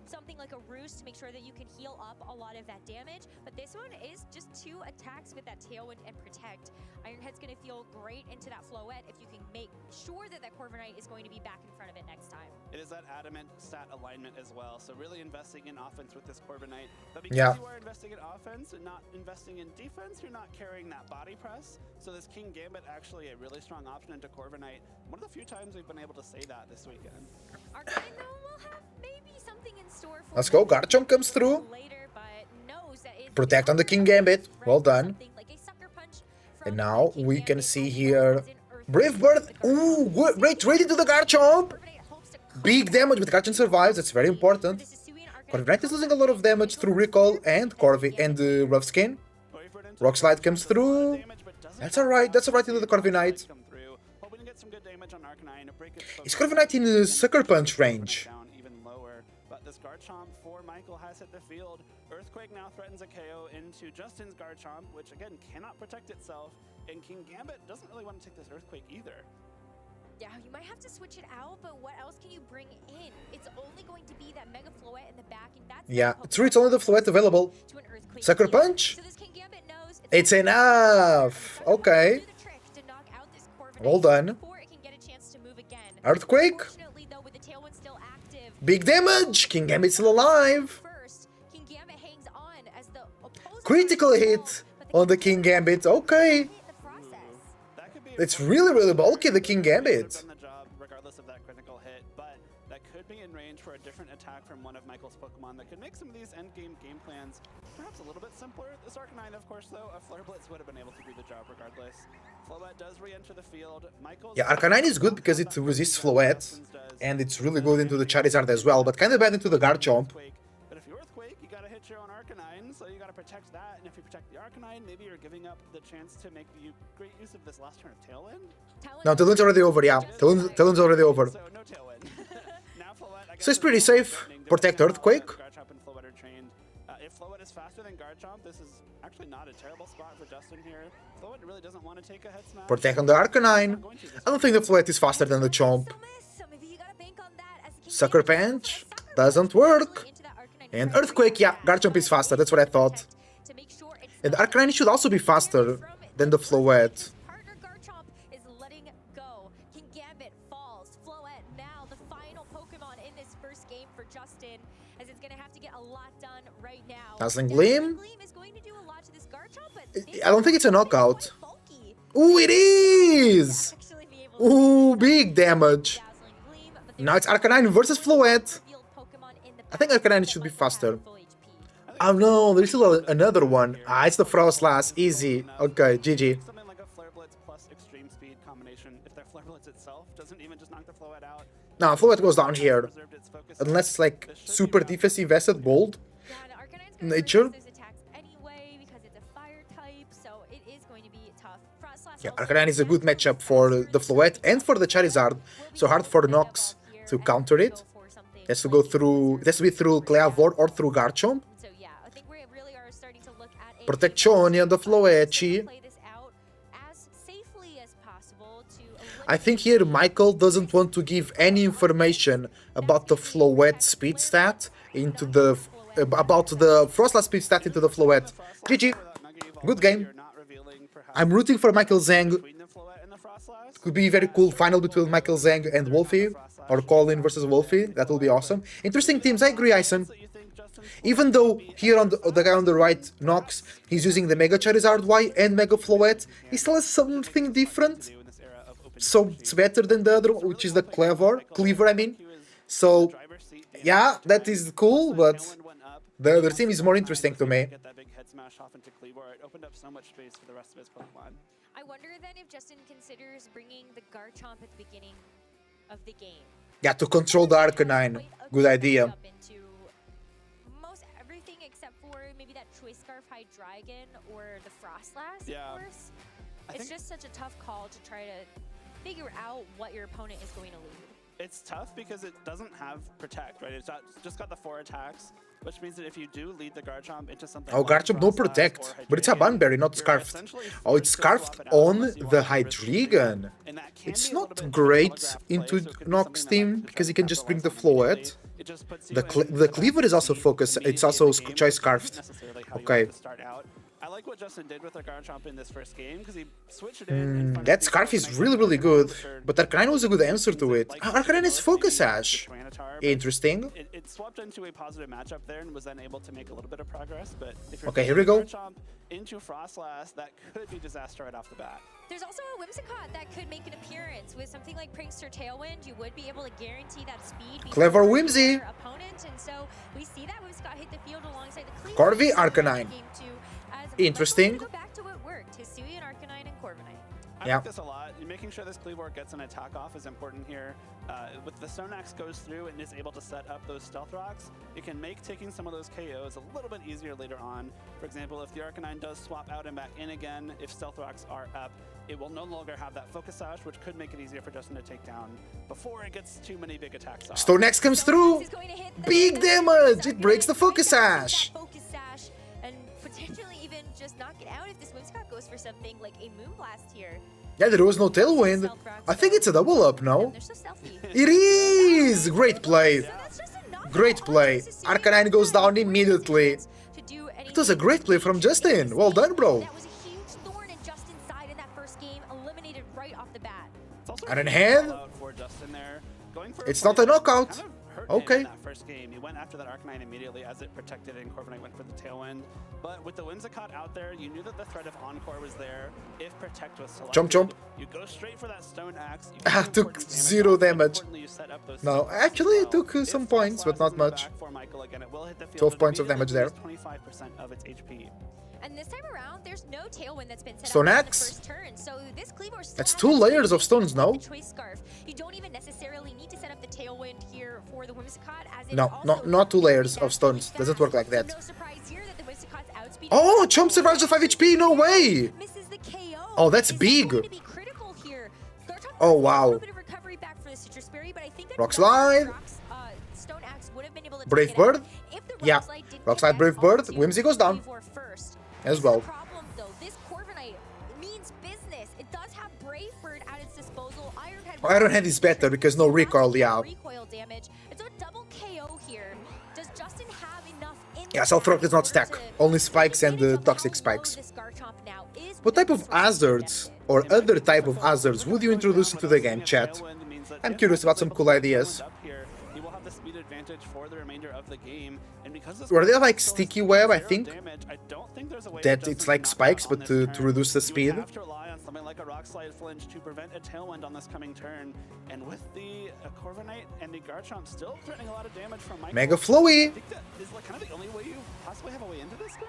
something like a Roost to make sure that you can heal up a lot of that damage. But this one is just 2 attacks with that Tailwind and Protect. Ironhead's going to feel great into that Floette if you can make sure that that Corviknight is going to be back in front of it next time.
It is that adamant stat alignment as well, so really investing in offense with this Corviknight. But because
Yeah.
you are investing in offense and not investing in defense, you're not carrying that body press. So this King Gambit actually a really strong option into Corviknight. One of the few times we've been able to say that this weekend.
Arcanine, though, will have maybe something in store for
Let's go. Garchomp comes through.
later, but knows that it's
Protect on the King Gambit. Well done.
something like a sucker punch from
And now
King
we can
Gambit
see
as
here
well as an Earthquake
Brave
with
Bird.
the Garchomp.
Ooh, good. Right into the Garchomp.
Corviknight hopes to
Big damage, but Garchomp survives. That's very important.
This is Sui and Arcanine.
Corviknight is losing a lot of damage through Recall and Rough Skin. Rock Slide comes through. That's alright. That's alright into the Corviknight. Is Corviknight in Sucker Punch range?
But this Garchomp for Michael has hit the field. Earthquake now threatens a KO into Justin's Garchomp, which again cannot protect itself. And King Gambit doesn't really want to take this Earthquake either.
Yeah, you might have to switch it out, but what else can you bring in? It's only going to be that Mega Floette in the back, and that's
Yeah, true. It's only the Floette available.
to an Earthquake
Sucker
heal.
Punch.
So this King Gambit knows
It's enough. Okay.
do the trick to knock out this Corviknight
Well done.
before it can get a chance to move again.
Earthquake.
Unfortunately, though, with the Tailwind still active,
Big damage. King Gambit's still alive.
first, King Gambit hangs on as the opposing
Critical
Garchomp
hit
falls, but
on the King Gambit. Okay.
hit in the process.
That could be
It's really bulky, the King Gambit.
done the job regardless of that critical hit, but that could be in range for a different attack from one of Michael's Pokemon that could make some of these endgame game plans perhaps a little bit simpler. This Arcanine, of course, though, a Flare Blitz would have been able to do the job regardless. Floette does re-enter the field. Michael's
Yeah, Arcanine is good because it resists Floette, and it's really good into the Charizard as well, but kind of bad into the Garchomp.
But if you Earthquake, you gotta hit your own Arcanine, so you gotta protect that. And if you protect the Arcanine, maybe you're giving up the chance to make great use of this last turn of Tailwind.
No, Talon's already over, yeah. Talon's already over.
So no Tailwind. Now Floette, I
So it's
guess,
pretty
is
safe.
threatening.
Protect
They're
Earthquake.
Garchomp and Floette are trained. If Floette is faster than Garchomp, this is actually not a terrible spot for Justin here. Floette really doesn't want to take a head smash.
Protect on the Arcanine. I don't think the Floette is faster than the Chomp.
So maybe you gotta bank on that as King
Sucker
Gambit
Punch doesn't work.
into that Arcanine
And
first.
Earthquake, yeah, Garchomp is faster. That's what I thought.
To make sure it's
And
not
Arcanine should also be faster than the Floette.
partner Garchomp is letting go. King Gambit falls. Floette now the final Pokemon in this first game for Justin, as it's gonna have to get a lot done right now.
Dazzling
Dazzling
Gleam?
Gleam is going to do a lot to this Garchomp, but
I don't think it's a knockout.
quite bulky.
Ooh, it is!
Actually be able to
Ooh, big damage.
Dazzling Gleam, but
Now it's Arcanine versus Floette.
field Pokemon in the
I think
back
Arcanine
that
should be
might
faster.
have full HP.
Oh no, there's still another one. Ah, it's the Frostlass. Easy. Okay, GG.
Something like a Flare Blitz plus Extreme Speed combination. If their Flare Blitz itself doesn't even just knock the Floette out.
Now, Floette goes down here.
Preserved its focus.
Unless it's like super defensive vested bold.
Yeah, and Arcanine's gonna
Nature.
resist those attacks anyway because it's a fire type, so it is going to be tough.
Yeah, Arcanine is a good matchup for the Floette and for the Charizard. So hard for Nox to counter it. It has to go through. It has to be through Cleavor or through Garchomp.
So yeah, I think we really are starting to look at a
Protezione on the Floette.
play this out as safely as possible to
I think here Michael doesn't want to give any information about the Floette speed stat into the about the Frostlass speed stat into the Floette. GG. Good game. I'm rooting for Michael Zhang. It could be a very cool final between Michael Zhang and Wolfie, or Colin versus Wolfie. That will be awesome. Interesting teams. I agree, Ison. Even though here on the guy on the right, Nox, he's using the Mega Charizard Y and Mega Floette, he still has something different. So it's better than the other, which is the Cleaver, I mean. So yeah, that is cool, but the other team is more interesting to me.
Get that big head smash off into Cleaver. It opened up so much space for the rest of his Pokemon.
I wonder then if Justin considers bringing the Garchomp at the beginning of the game.
Yeah, to control the Arcanine. Good idea.
Up into most everything except for maybe that Choice Scarf Hydreigon or the Frostlass,
Yeah.
of course.
I
It's
think
just such a tough call to try to figure out what your opponent is going to lead.
it's tough because it doesn't have Protect, right? It's just got the 4 attacks, which means that if you do lead the Garchomp into something
Oh,
like
Garchomp no
Frostlass
Protect,
or
but it's a
Hydreigon,
Bunbury, not
you're
Scarfed.
essentially
Oh, it's
forced to
Scarfed
swap it out
on
unless you
the
want to risk
Hydreigon.
And that can
It's
be a little
not
bit of a
great
telegraph play,
into
so it could be
Nox
something that
team
Michael
because he can just bring the
capitalize on
Floette.
immediately. It just puts you
The
in
Cleaver is also
speed
focused. It's
immediately
also
in the game,
Choice
which isn't
Scarfed.
necessarily how you
Okay.
want to start out. I like what Justin did with the Garchomp in this first game because he switched it in.
That Scarf is really good, but Arcanine was a good answer to it. Arcanine is Focus Sash. Interesting.
It swapped into a positive matchup there and was then able to make a little bit of progress. But if you're
Okay, here we go.
Garchomp into Frostlass, that could be disaster right off the bat.
There's also a Whimsicott that could make an appearance. With something like Prankster Tailwind, you would be able to guarantee that speed.
Clever
before
Whimsy.
your opponent, and so we see that Whimsicott hit the field alongside the Cleaver.
Corvi, Arcanine.
Game two, as
Interesting.
Let's go back to what worked. Hisui and Arcanine and Corviknight.
I
Yeah.
like this a lot. Making sure this Cleavor gets an attack off is important here. With the Stone Axe goes through and is able to set up those Stealth Rocks, it can make taking some of those KOs a little bit easier later on. For example, if the Arcanine does swap out and back in again, if Stealth Rocks are up, it will no longer have that Focus Sash, which could make it easier for Justin to take down before it gets too many big attacks off.
Stone Axe comes through.
Is going to hit
Big damage. It breaks the Focus Sash.
Focus Sash and potentially even just knock it out if this Whimsicott goes for something like a Moonblast here.
Yeah, there was no Tailwind. I think it's a double up, no?
They're so stealthy.
It is! Great play.
So that's just a knockout
Great
on
play.
Hisui.
Arcanine goes down immediately.
To do
It was a great play from Justin. Well done, bro.
That was a huge thorn in Justin's side in that first game, eliminated right off the bat.
It's also
Iron
a
Head?
call out for Justin there. Going for
It's
play
not a
that
knockout.
kind of hurt
Okay.
him in that first game. He went after that Arcanine immediately as it protected and Corviknight went for the Tailwind. But with the Whimsicott out there, you knew that the threat of Encore was there. If Protect was selected,
Chomp.
you go straight for that Stone Axe. You
Ah,
get
took
important
0
off, and
damage.
importantly, you set up those
No,
Stealth Rocks
actually
as
it took
well.
some
If
points, but
Frostlass
not
is in the
much.
back for Michael again, it will hit the field
12
and
points of
immediately
damage there.
lose 25% of its HP.
And this time around, there's no Tailwind that's been set
Stone
up in the
Axe?
first turn. So this Cleavor still
That's
has
2
a
layers of
chance
stones,
to
no?
the Choice Scarf. You don't even necessarily need to set up the Tailwind here for the Whimsicott, as it
No,
also
not 2 layers
can be
of stones.
fast.
Doesn't work like that.
So no surprise here that the Whimsicott's outspeeding
Oh,
the
Chomp survives with 5 HP. No way.
misses the KO.
Oh, that's
Is that
big.
going to be critical here? Garchomp
Oh,
does get
wow.
A little bit of recovery back for the Citrus Berry, but I think that
Rock Slide.
Stone Axe would have been able to
Brave
take it out.
Bird?
If the
Yeah.
Rock Slide didn't
Rock Slide,
connect
Brave Bird.
onto
Whimsy goes down.
Cleavor first.
As
Here's
well.
the problem, though. This Corviknight means business. It does have Brave Bird at its disposal.
Iron Head is better because no recoil, yeah.
Recoil damage. It's a double KO here. Does Justin have enough in
Yeah,
the
Stealth Rock
bag
does not
in
stack.
order to
Only spikes
take
and
advantage of
toxic
how
spikes.
low this Garchomp now is
What type of
with the source
hazards
rejected?
or other type of hazards would you introduce into the game, chat? I'm curious about some cool ideas.
He will have the speed advantage for the remainder of the game, and because this
Were they like
still has
sticky web, I
0
think?
damage, I don't think there's a way
That
for
it's
Justin
like
to knock
spikes,
out
but
on
to
this turn.
reduce the
You
speed?
would have to rely on something like a Rock Slide Flinch to prevent a Tailwind on this coming turn, and with the Corviknight and the Garchomp still threatening a lot of damage from Michael,
Mega
I
Flowy.
think that is like kind of the only way you possibly have a way into this game.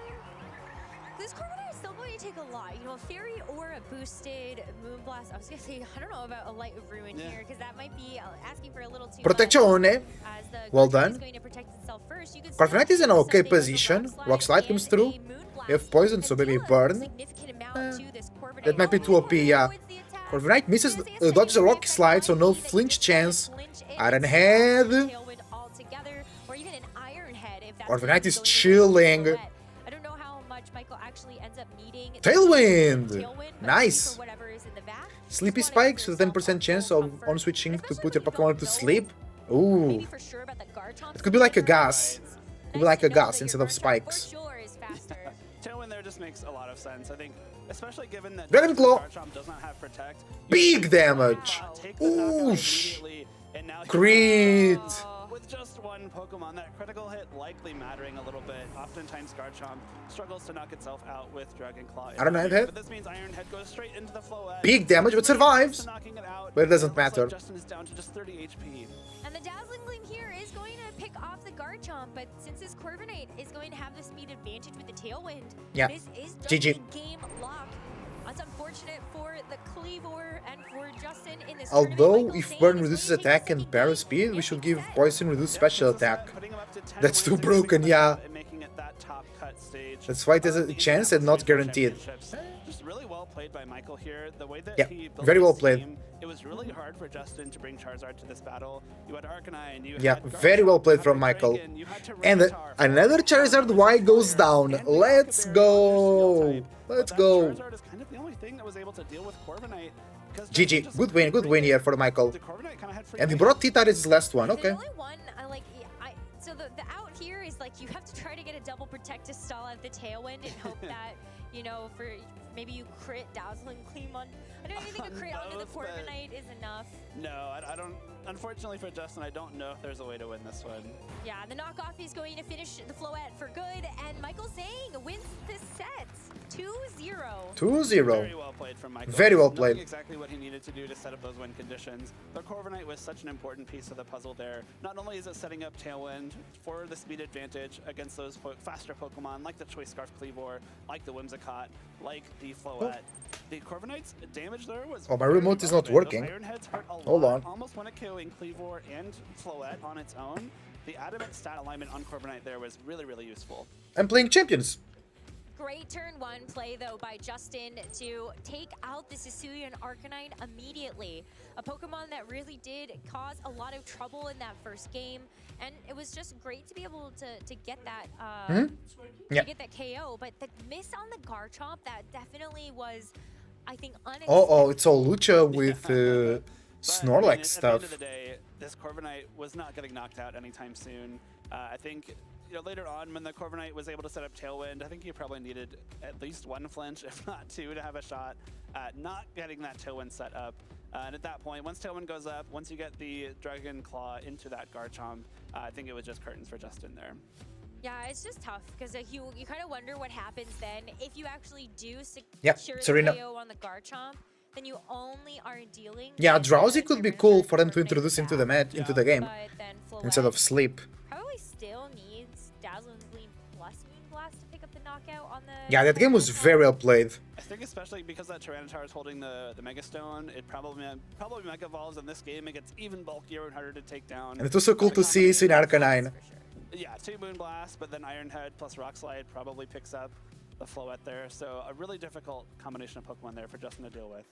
This Corviknight is still going to take a lot. You know, a Fairy or a boosted Moonblast. I was going to say, I don't know about a Light of Ruin here, because that might be asking for a little too
Protezione.
much. As the
Well
Garchomp
done.
is going to protect itself first. You could
Corviknight
still
is in
do
okay
something with a
position. Rock Slide
and
comes
a
through.
Moonblast
You have poison, so
that
maybe
deal a
burn.
significant amount to this Corviknight.
That might be too OP, yeah.
Avoids the attack.
Corviknight misses,
There's
dodges the
Answer
Rock Slide, so no
that you
flinch
can
chance.
flinch in
Iron
and
Head.
Tailwind altogether, or even an Iron Head if that's
Corviknight
what
is
he's going
chilling.
to do. I don't know how much Michael actually ends up needing.
Tailwind.
But
Nice.
for whatever is in the back,
Sleepy
just wanted
Spikes with a 10% chance of
comfort,
on switching to
especially
put your
when you don't
Pokemon to
know
sleep.
maybe
Ooh.
for sure about the Garchomp
It could be like a
speed
gas.
burns.
Could be like
Nice
a
to know
gas
that
instead
your
of
Garchomp
spikes.
for sure is faster.
Tailwind there just makes a lot of sense. I think, especially given that
Dragon Claw.
Garchomp does not have Protect.
Big damage.
Take the knockout
Oosh.
immediately, and now he-
Great.
With just one Pokemon, that critical hit likely mattering a little bit. Oftentimes Garchomp struggles to knock itself out with Dragon Claw.
Iron Head.
But this means Iron Head goes straight into the Floette.
Big damage, but survives.
Knocking it out.
But it doesn't
Looks like
matter.
Justin is down to just 30 HP.
And the Dazzling Gleam here is going to pick off the Garchomp, but since this Corviknight is going to have the speed advantage with the Tailwind,
Yeah.
this is just
GG.
a game lock. That's unfortunate for the Cleavor and for Justin in this
Although,
tournament.
if
Michael
Burn
Zane is
reduces
going to take
attack
the
and
second
Para
game
speed, we
if
should
he
give
can.
Poison reduce special attack.
Putting him up to 10
That's too
wins,
broken,
six
yeah.
and making it that top cut stage.
That's why it has a chance and not guaranteed.
Just really well played by Michael here. The way that
Yeah,
he built
very well
his
played.
team, it was really hard for Justin to bring Charizard to this battle. You had Arcanine, you
Yeah,
had
very
Garchomp,
well played
you
from
had
Michael.
Dragon, you had
And
Tyranitar,
another Charizard Y goes down.
and
Let's
Rocket Barrier,
go.
Steel type.
Let's
But that
go.
Charizard is kind of the only thing that was able to deal with Corviknight. 'cause
GG.
Justin just
Good win. Good win here for Michael.
the Corviknight kinda had free
And he
reign.
brought Tita as his last one.
There's
Okay.
only one, so the out here is like you have to try to get a double protect to stall out the Tailwind and hope that, you know, for maybe you crit Dazzling Gleam on. I don't even think a crit onto the Corviknight is enough.
No, I don't. Unfortunately for Justin, I don't know if there's a way to win this one.
Yeah, the knockoff is going to finish the Floette for good, and Michael Zhang wins this set 2-0.
2-0.
Very well played from Michael.
Very well
Knowing
played.
exactly what he needed to do to set up those win conditions. The Corviknight was such an important piece of the puzzle there. Not only is it setting up Tailwind for the speed advantage against those faster Pokemon like the Choice Scarf Cleavor, like the Whimsicott, like the Floette. The Corviknight's damage there was
Oh, my remote is not working.
Those Iron Heads hurt a
Hold
lot.
on.
Almost won a KOing Cleavor and Floette on its own. The adamant stat alignment on Corviknight there was really, really useful.
I'm playing Champions.
Great turn one play, though, by Justin to take out the Sicilian Arcanine immediately. A Pokemon that really did cause a lot of trouble in that first game. And it was just great to be able to get that
Yeah.
to get that KO. But the miss on the Garchomp, that definitely was, I think, unexpected.
Oh, it's all Lucha with
But, I mean,
Snorlax
at
stuff.
the end of the day, this Corviknight was not getting knocked out anytime soon. I think later on when the Corviknight was able to set up Tailwind, I think he probably needed at least one flinch, if not two, to have a shot at not getting that Tailwind set up. And at that point, once Tailwind goes up, once you get the Dragon Claw into that Garchomp, I think it was just curtains for Justin there.
Yeah, it's just tough because you kind of wonder what happens then if you actually do
Yeah,
secure
Serena.
the KO on the Garchomp. Then you only are dealing.
Yeah,
with
Drowsy
the
could be
Corviknight
cool for them to
Corviknight
introduce into
back.
the match, into the game,
But then
instead of
Floette
sleep.
probably still needs Dazzling Gleam plus Moonblast to pick up the knockout on the.
Yeah, that game was very well played.
I think especially because that Tyranitar is holding the Mega Stone, it probably Mega Evolves in this game. It gets even bulkier and harder to take down.
And it's also cool to see in Arcanine.
For sure.
Yeah, 2 Moonblast, but then Iron Head plus Rock Slide probably picks up the Floette there. So a really difficult combination of Pokemon there for Justin to deal with.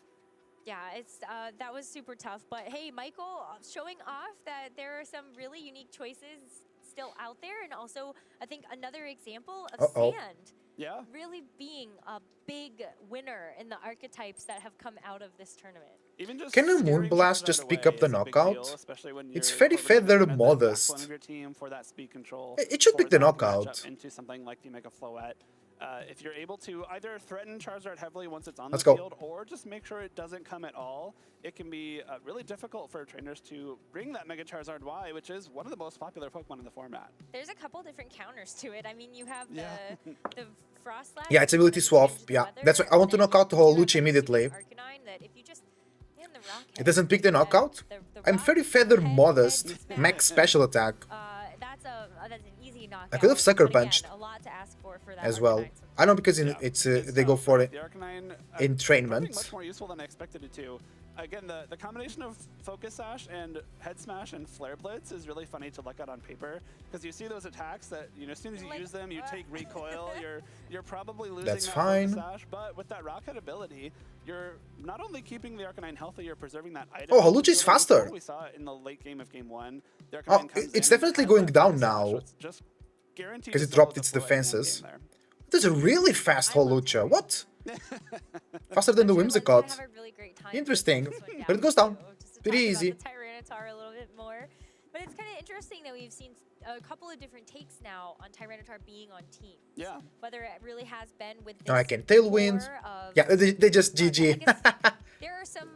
Yeah, it's that was super tough. But hey, Michael showing off that there are some really unique choices still out there, and also I think another example of Sand
Yeah.
really being a big winner in the archetypes that have come out of this tournament.
Even just
Can a
scaring
Moonblast
Charizard
just pick
away
up the
is a big
knockout?
deal, especially when
It's
you're
very
Corviknight
feather
at the
modest.
backbone of your team for that speed control.
It should pick the
force that to match
knockout.
up into something like the Mega Floette. If you're able to either threaten Charizard heavily once it's on
Let's
the
go.
field, or just make sure it doesn't come at all, it can be really difficult for trainers to bring that Mega Charizard Y, which is one of the most popular Pokemon in the format.
There's a couple different counters to it. I mean, you have the Frost Lash.
Yeah, it's ability swap. Yeah, that's why I want to knock out the whole Lucha immediately.
Arcanine that if you just hit the rock
It doesn't pick the knockout? I'm very feather modest. Max special attack
That's an easy knockout.
I could have sucker
but again,
punched
a lot to ask for that
as well.
Arcanine, so
I know because it's they go for it.
The Arcanine,
in trainment.
much more useful than I expected it to. Again, the combination of Focus Sash and Head Smash and Flare Blitz is really funny to look at on paper, because you see those attacks that, as soon as you use them, you take recoil. You're probably losing
That's
that
fine.
Focus Sash, but with that Rocket ability, you're not only keeping the Arcanine healthy, you're preserving that item.
Oh, Halucha is faster.
We saw it in the late game of Game 1. The
Oh,
Arcanine comes
it's
in,
definitely
has
going
that
down
Focus Sash,
now.
so it's just guaranteed
Because
to
it
solo
dropped its
the full end
defenses.
game there.
There's a really fast Holucha. What? Faster than the
Sure, ones that
Whimsicott.
have a really great time
Interesting.
taking this one
But it goes down.
too, just to
Pretty
talk about
easy.
the Tyranitar a little bit more. But it's kind of interesting that we've seen a couple of different takes now on Tyranitar being on teams.
Yeah.
Whether it really has been with this
Now I can Tailwind.
core of-
Yeah, they just
But I
GG.
guess there are some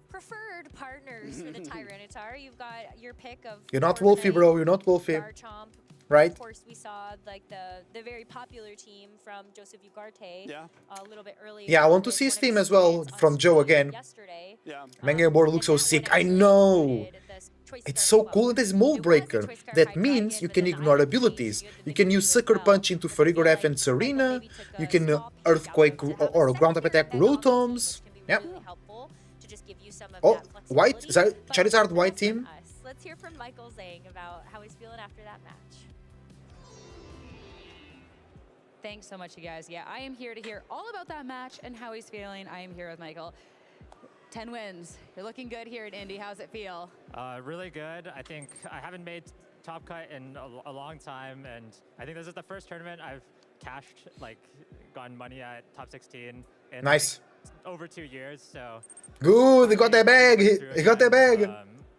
preferred partners for the Tyranitar. You've got your pick of
You're not Wolfie,
Corviknight,
bro. You're not Wolfie.
Garchomp.
Right?
Of course, we saw like the very popular team from Joseph Ugarte
Yeah.
a little bit earlier.
Yeah, I want to
with
see his
one of
team
his
as well
teammates on
from Joe
stream
again.
Yesterday.
Yeah.
Mega Board looks so sick. I know. It's so cool. It is Mold Breaker. That means you can ignore abilities. You can use Sucker Punch into Farigiraf and Serena. You can Earthquake or Ground Up Attack Rotoms. Yeah. Oh, white? Is that Charizard white team?
Let's hear from Michael Zhang about how he's feeling after that match.
Thanks so much, you guys. Yeah, I am here to hear all about that match and how he's feeling. I am here with Michael. 10 wins. You're looking good here at Indy. How's it feel?
Really good. I think I haven't made top cut in a long time, and I think this is the first tournament I've cashed, like, gotten money at top 16 in
Nice.
like, over 2 years. So
Good. They got their bag. He got their bag.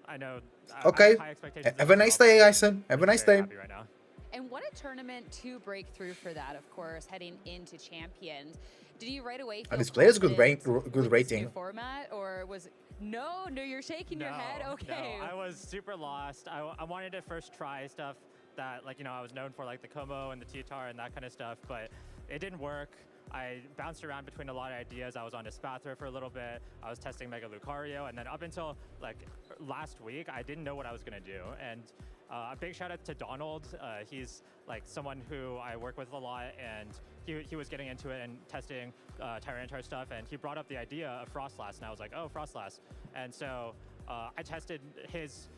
I know.
Okay.
I have high expectations
Have a
of
nice
myself,
day,
so
Ison. Have a
I'm
nice
very
day.
happy right now.
And what a tournament to break through for that, of course, heading into Champions. Did you right away feel
And this player has good
confident
good
with this new
rating.
format, or was no, you're shaking your head. Okay.
No, I was super lost. I wanted to first try stuff that, like, you know, I was known for, like the Como and the T-Tar and that kind of stuff, but it didn't work. I bounced around between a lot of ideas. I was on Espathra for a little bit. I was testing Mega Lucario, and then up until like last week, I didn't know what I was gonna do. And a big shout out to Donald. He's like someone who I work with a lot, and he was getting into it and testing Tyranitar stuff, and he brought up the idea of Frostlass, and I was like, oh, Frostlass. And so I tested his,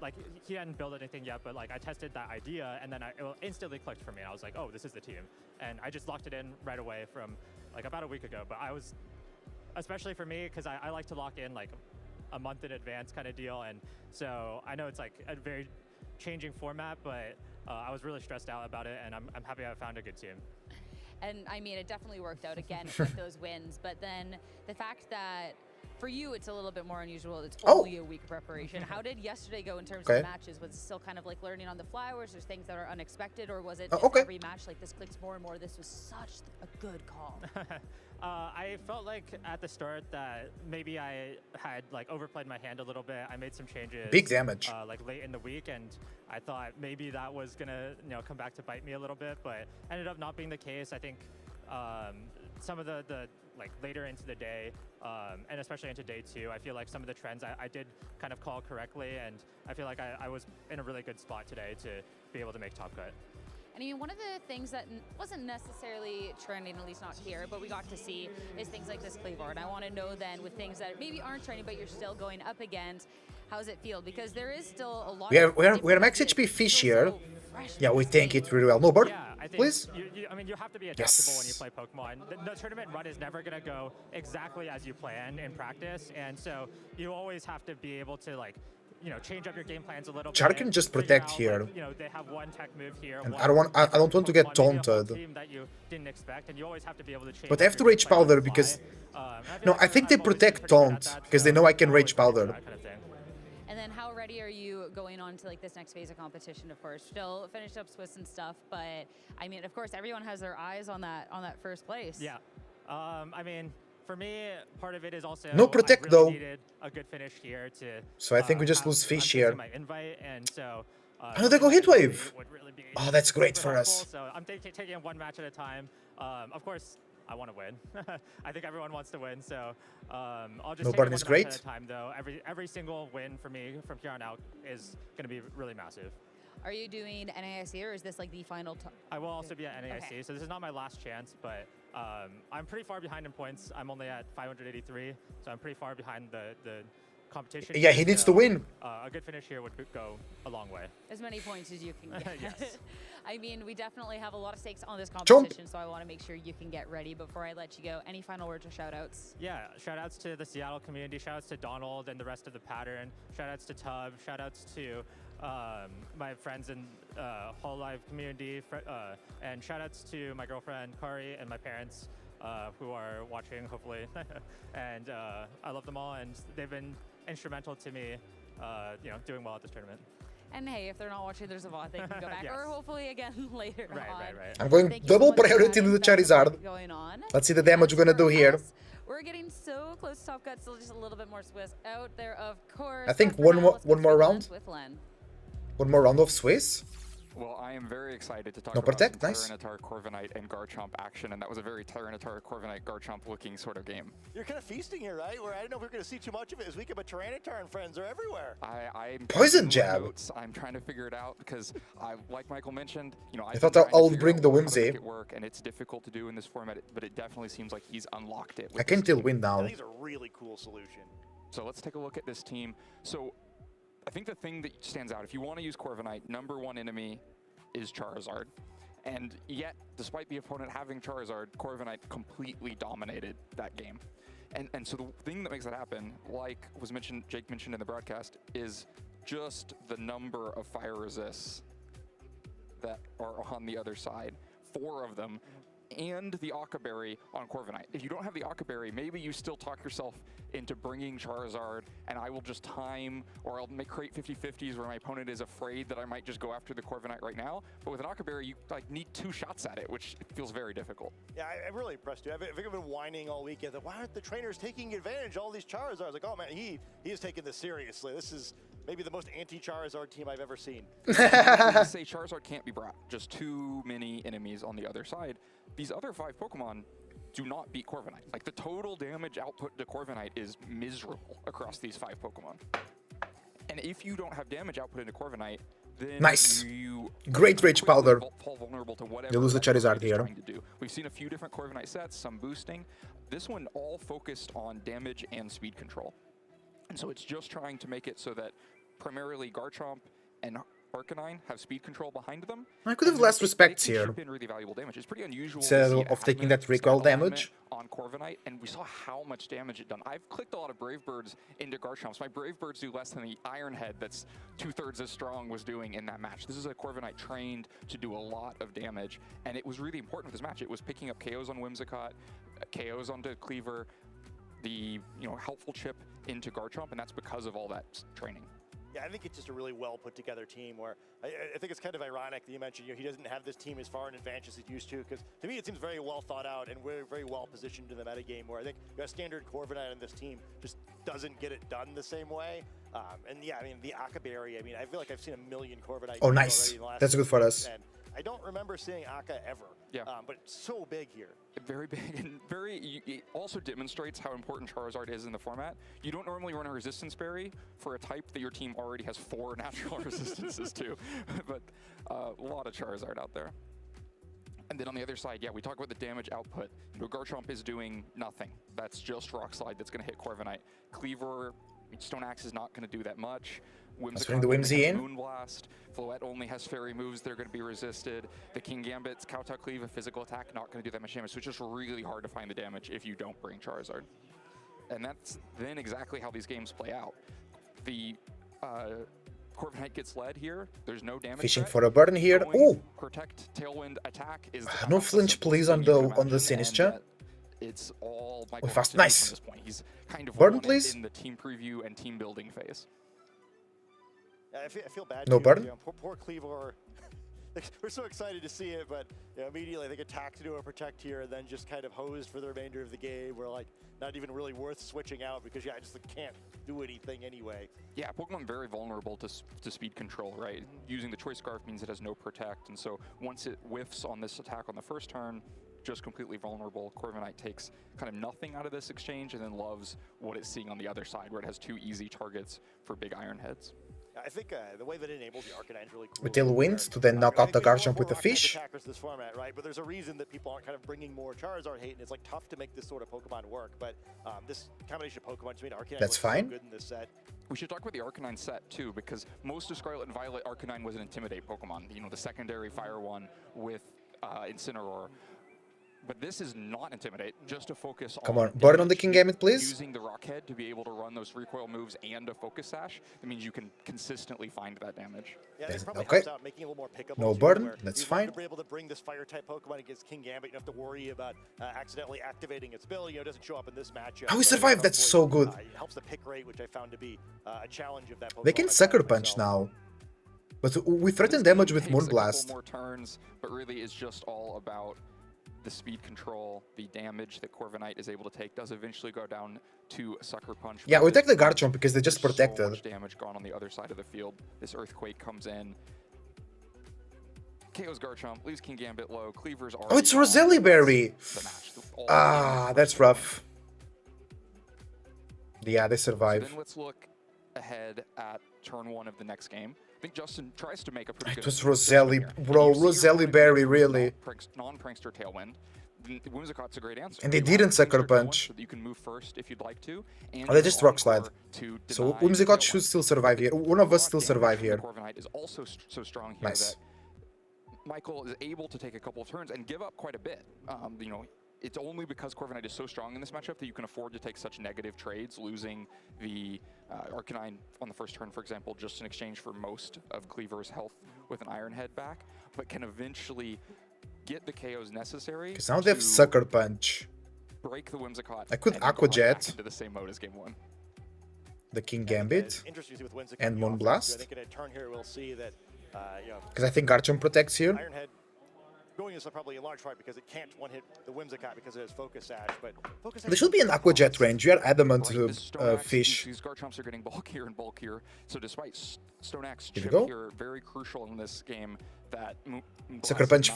like he hadn't built anything yet, but like I tested that idea, and then it instantly clicked for me. And I was like, oh, this is the team. And I just locked it in right away from like about a week ago. But I was, especially for me, because I like to lock in like a month in advance kind of deal. And so I know it's like a very changing format, but I was really stressed out about it, and I'm happy I found a good team.
And I mean, it definitely worked out again with those wins. But then the fact that for you, it's a little bit more unusual. It's only a week of preparation. How did yesterday go in terms of matches? Was it still kind of like learning on the fly, or was there things that are unexpected, or was it every match like this clicks more and more? This was such a good call.
I felt like at the start that maybe I had like overplayed my hand a little bit. I made some changes.
Big damage.
Like late in the week, and I thought maybe that was gonna come back to bite me a little bit, but ended up not being the case. I think some of the like later into the day, and especially into day 2, I feel like some of the trends I did kind of call correctly, and I feel like I was in a really good spot today to be able to make top cut.
And I mean, one of the things that wasn't necessarily trending, at least not here, but we got to see, is things like this Cleaver. And I want to know then, with things that maybe aren't trending, but you're still going up against, how does it feel? Because there is still a lot
we are max HP fish here. Yeah, we tank it really well. No, Bird, please?
I mean, you have to be adaptable when you play Pokemon. The tournament run is never going to go exactly as you plan in practice, and so you always have to be able to, like, change up your game plans a little bit.
Char can just protect here.
Like, they have one tech move here.
And I don't want to get taunted.
That you didn't expect, and you always have to be able to change.
But I have to Rage Powder because no, I think they protect taunt because they know I can Rage Powder.
And then how ready are you going on to like this next phase of competition? Of course, still finished up Swiss and stuff, but I mean, of course, everyone has their eyes on that first place.
Yeah, I mean, for me, part of it is also
no protect
I really
though.
Needed a good finish here to.
So I think we just lose fish here.
My invite, and so.
Oh, they go hit wave. Oh, that's great for us.
So I'm taking one match at a time. Of course, I want to win. I think everyone wants to win, so I'll just take one match at a time. Though every single win for me from here on out is going to be really massive.
Are you doing NAIC, or is this like the final?
I will also be at NAIC, so this is not my last chance, but I'm pretty far behind in points. I'm only at 583, so I'm pretty far behind the competition.
Yeah, he needs to win.
A good finish here would go a long way.
As many points as you can get.
Yes.
I mean, we definitely have a lot of stakes on this competition, so I want to make sure you can get ready. Before I let you go, any final words or shout-outs?
Yeah, shout-outs to the Seattle community, shout-outs to Donald and the rest of the pattern, shout-outs to Tub, shout-outs to my friends in Whole Live community, and shout-outs to my girlfriend, Kari, and my parents, who are watching, hopefully. And I love them all, and they've been instrumental to me, doing well at this tournament.
And hey, if they're not watching, there's a VOD they can go back, or hopefully again later on.
Right.
I'm going double priority to the Charizard.
Going on.
Let's see the damage we're gonna do here.
We're getting so close to top cut, still just a little bit more Swiss out there, of course.
I think one more round. One more round of Swiss.
Well, I am very excited to talk
about
Tyranitar, Corviknight, and Garchomp action, and that was a very Tyranitar, Corviknight, Garchomp looking sort of game.
You're kind of feasting here, right? Where I don't know if we're going to see too much of it this weekend, but Tyranitar and friends are everywhere.
I'm
Poison Jab.
I'm trying to figure it out because, like Michael mentioned,
I thought I'll bring the Whimsy.
It work, and it's difficult to do in this format, but it definitely seems like he's unlocked it.
I can still win now.
I think it's a really cool solution.
So let's take a look at this team. So I think the thing that stands out, if you want to use Corviknight, number one enemy is Charizard. And yet, despite the opponent having Charizard, Corviknight completely dominated that game. And so the thing that makes that happen, like Jake mentioned in the broadcast, is just the number of fire resists that are on the other side. 4 of them. and the Akka Berry on Corviknight. If you don't have the Akka Berry, maybe you still talk yourself into bringing Charizard, and I will just time, or I'll create 50-50s where my opponent is afraid that I might just go after the Corviknight right now. But with an Akka Berry, you like need 2 shots at it, which feels very difficult.
Yeah, I'm really impressed, too. I think I've been whining all weekend that why aren't the trainers taking advantage of all these Charizards? I was like, oh man, he is taking this seriously. This is maybe the most anti-Charizard team I've ever seen.
Say Charizard can't be brought. Just too many enemies on the other side. These other 5 Pokemon do not beat Corviknight. Like, the total damage output to Corviknight is miserable across these 5 Pokemon. And if you don't have damage output into Corviknight, then
nice.
you
Great Rage Powder.
Fall vulnerable to whatever
you lose the Charizard here.
Trying to do. We've seen a few different Corviknight sets, some boosting. This one all focused on damage and speed control. And so it's just trying to make it so that primarily Garchomp and Arcanine have speed control behind them.
I could have less respect here.
Been really valuable damage. It's pretty unusual
instead of taking that recoil damage
on Corviknight, and we saw how much damage it done. I've clicked a lot of Brave Birds into Garchomps. My Brave Birds do less than the Iron Head that's 2/3 as strong was doing in that match. This is a Corviknight trained to do a lot of damage, and it was really important for this match. It was picking up KOs on Whimsicott, KOs onto Cleaver, the helpful chip into Garchomp, and that's because of all that training.
Yeah, I think it's just a really well put together team where I think it's kind of ironic that you mentioned he doesn't have this team as far in advance as he used to, because to me it seems very well thought out and very well positioned in the metagame, where I think a standard Corviknight on this team just doesn't get it done the same way. And yeah, I mean, the Akka Berry, I mean, I feel like I've seen a million Corviknight.
Oh, nice. That's good for us.
And I don't remember seeing Akka ever.
Yeah.
But it's so big here.
Very big, and it also demonstrates how important Charizard is in the format. You don't normally run a Resistance Berry for a type that your team already has 4 natural resistances to, but a lot of Charizard out there. And then on the other side, yeah, we talk about the damage output. Garchomp is doing nothing. That's just Rock Slide that's going to hit Corviknight. Cleaver, Stone Axe is not going to do that much.
Let's bring the Whimsy in.
Moonblast. Floette only has fairy moves. They're going to be resisted. The King Gambit's Kowtow Cleave, a physical attack, not going to do that much damage. So it's just really hard to find the damage if you don't bring Charizard. And that's then exactly how these games play out. The Corviknight gets led here. There's no damage.
Fishing for a burn here. Ooh!
Protect, Tailwind, attack is
no flinch, please, on the Sinister.
It's all
fast. Nice.
At this point. He's kind of
burn, please.
In the team preview and team building phase.
I feel bad.
No burn.
Poor Cleaver. We're so excited to see it, but immediately they attack to do a protect here, and then just kind of hosed for the remainder of the game. We're like not even really worth switching out because I just can't do anything anyway.
Yeah, Pokemon very vulnerable to speed control, right? Using the Choice Scarf means it has no protect, and so once it whiffs on this attack on the first turn, just completely vulnerable. Corviknight takes kind of nothing out of this exchange and then loves what it's seeing on the other side, where it has 2 easy targets for big Iron Heads.
I think the way that it enables the Arcanine is really cool.
With Tailwind to then knock out the Garchomp with a fish.
This format, right? But there's a reason that people aren't kind of bringing more Charizard hate, and it's like tough to make this sort of Pokemon work. But this combination of Pokemon, to me, Arcanine
that's fine.
So good in this set.
We should talk about the Arcanine set too, because most of Scarlet and Violet, Arcanine was an Intimidate Pokemon. The secondary Fire one with Incineroar. But this is not Intimidate, just to focus on...
Come on, burn on the King Gambit, please.
Using the Rock Head to be able to run those recoil moves and a Focus Sash, that means you can consistently find that damage.
Yeah, it probably
okay.
helps out making a little more pickable.
No burn, that's fine.
To be able to bring this Fire-type Pokemon against King Gambit, you don't have to worry about accidentally activating its ability. It doesn't show up in this matchup.
How we survived, that's so good.
It helps the pick rate, which I found to be a challenge of that Pokemon.
They can Sucker Punch now. But we threaten damage with Moonblast.
More turns, but really it's just all about the speed control. The damage that Corviknight is able to take does eventually go down to Sucker Punch.
Yeah, we take the Garchomp because they just protected.
So much damage gone on the other side of the field. This Earthquake comes in. KO's Garchomp, leaves King Gambit low. Cleaver's already...
Oh, it's Roselli Berry! Ah, that's rough. Yeah, they survive.
So then let's look ahead at turn 1 of the next game. I think Justin tries to make a pretty good...
It was Roselli, bro. Roselli Berry, really.
Non-Prankster Tailwind. Whimsicott's a great answer.
And they didn't Sucker Punch.
So that you can move first if you'd like to. And
they just Rock Slide. So Whimsicott should still survive here. One of us still survive here.
Corviknight is also so strong here that Michael is able to take a couple of turns and give up quite a bit. It's only because Corviknight is so strong in this matchup that you can afford to take such negative trades, losing the Arcanine on the first turn, for example, just in exchange for most of Cleaver's health with an Iron Head back, but can eventually get the KOs necessary.
Because now they have
to
Sucker Punch.
break the Whimsicott.
I could
and then
Aqua
go right
Jet.
back into the same mode as game 1.
The King Gambit.
Interesting to see with Whimsicott
And
the offense,
Moonblast.
I think in a turn here we'll see that,
Because I think Garchomp protects here.
Ironhead going is probably in large part because it can't one-hit the Whimsicott because it has Focus Sash, but Focus Sash
There should be an Aqua Jet range. We are adamant to
This Stoneaxe,
fish.
These Garchomps are getting bulkier and bulkier. So despite Stoneaxe
Here we
chip
go.
here, very crucial in this game, that
Sucker Punch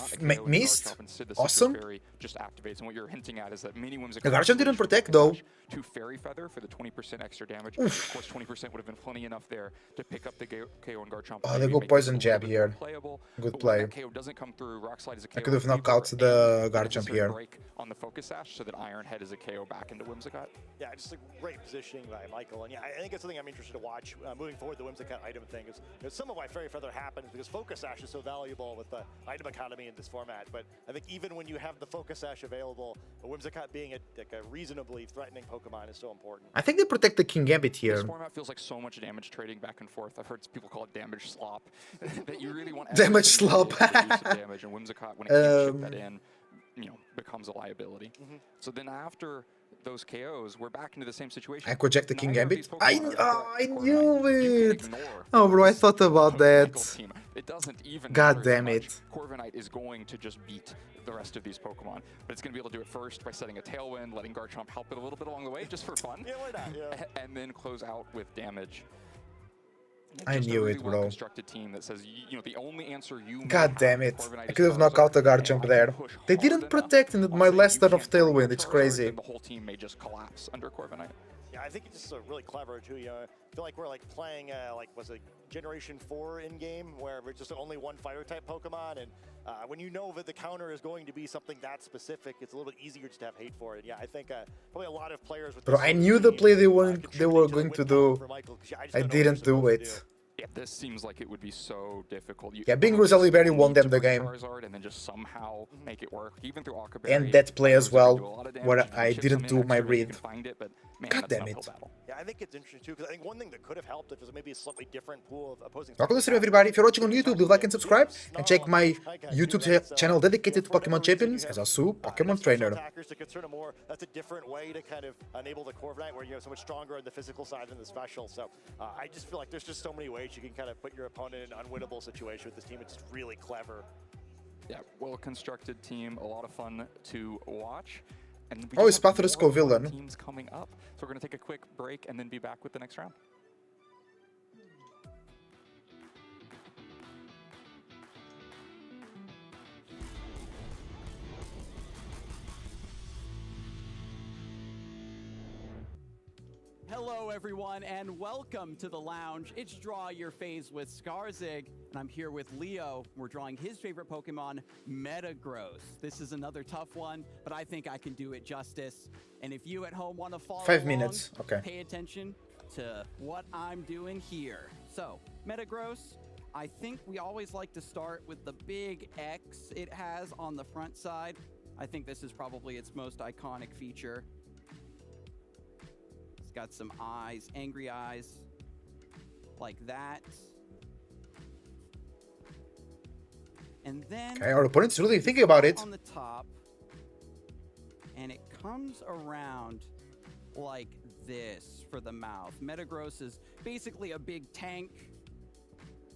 missed. Awesome.
Fairy just activates, and what you're hinting at is that mini Whimsicott.
The Garchomp didn't protect though.
To Fairy Feather for the 20% extra damage. Of course, 20% would have been plenty enough there to pick up the KO on Garchomp.
Oh, they go Poison Jab here. Good play.
When that KO doesn't come through, Rock Slide is a KO.
I could have knocked out the Garchomp here.
Break on the Focus Sash so that Ironhead is a KO back into Whimsicott.
Yeah, just a great positioning by Michael. And yeah, I think it's something I'm interested to watch moving forward. The Whimsicott item thing is some of why Fairy Feather happens because Focus Sash is so valuable with the item economy in this format. But I think even when you have the Focus Sash available, the Whimsicott being a reasonably threatening Pokemon is so important.
I think they protect the King Gambit here.
This format feels like so much damage trading back and forth. I've heard people call it damage slop. That you really want
Damage slop.
damage, and Whimsicott, when it can't chip that in, becomes a liability. So then after those KOs, we're back into the same situation.
Aqua Jet the King
Neither of
Gambit.
these
I
Pokemon are
knew
Corviknight.
it.
You can ignore
Oh, bro, I
this
thought about that.
Michael's team. It doesn't even
God
matter
damn
that
it.
much. Corviknight is going to just beat the rest of these Pokemon, but it's going to be able to do it first by setting a Tailwind, letting Garchomp help it a little bit along the way, just for fun.
Yeah, why not? Yeah.
And then close out with damage.
I
Just a
knew
really
it, bro.
well-constructed team that says, the only answer you
God damn it.
Corviknight
I
is
could have knocked out the Garchomp there. They didn't protect in my last turn of Tailwind. It's crazy.
The whole team may just collapse under Corviknight.
Yeah, I think it's just really clever too. I feel like we're playing was it Generation 4 in game where we're just only one fire type Pokemon, and when you know that the counter is going to be something that specific, it's a little bit easier just to have hate for it. Yeah, I think probably a lot of players with.
Bro, I knew the play they were going to do. I didn't do it.
Yeah, this seems like it would be so difficult.
Yeah, being Rosalie Berry won them the game.
Charizard and then just somehow make it work, even through Aqua Berry.
And that play as well,
do a lot of damage,
where
you can
I
chip
didn't
some in
do my
extra when you
read.
can find it, but man,
God
that's
damn
an
it.
uphill battle.
Yeah, I think it's interesting too because I think one thing that could have helped if it was maybe a slightly different pool of opposing.
Welcome to the stream, everybody. If you're watching on YouTube, leave a like and subscribe, and check my YouTube channel dedicated to Pokemon Champions as a Pokemon trainer.
To concern more, that's a different way to kind of enable the Corviknight, where you're so much stronger on the physical side than the special. So I just feel like there's just so many ways you can kind of put your opponent in an unwinnable situation with this team. It's just really clever.
Yeah, well-constructed team, a lot of fun to watch. And we
Oh,
just have
Spathorus
more
co-villain.
teams coming up, so we're going to take a quick break and then be back with the next round.
Hello everyone and welcome to the lounge. It's Draw Your Phase with Skarzig, and I'm here with Leo. We're drawing his favorite Pokemon, Metagross. This is another tough one, but I think I can do it justice. And if you at home want to follow
5
along,
minutes, okay.
pay attention to what I'm doing here. So, Metagross, I think we always like to start with the big X it has on the front side. I think this is probably its most iconic feature. Got some eyes, angry eyes, like that. And then
Okay, our opponent's really thinking about it.
on the top, and it comes around like this for the mouth. Metagross is basically a big tank.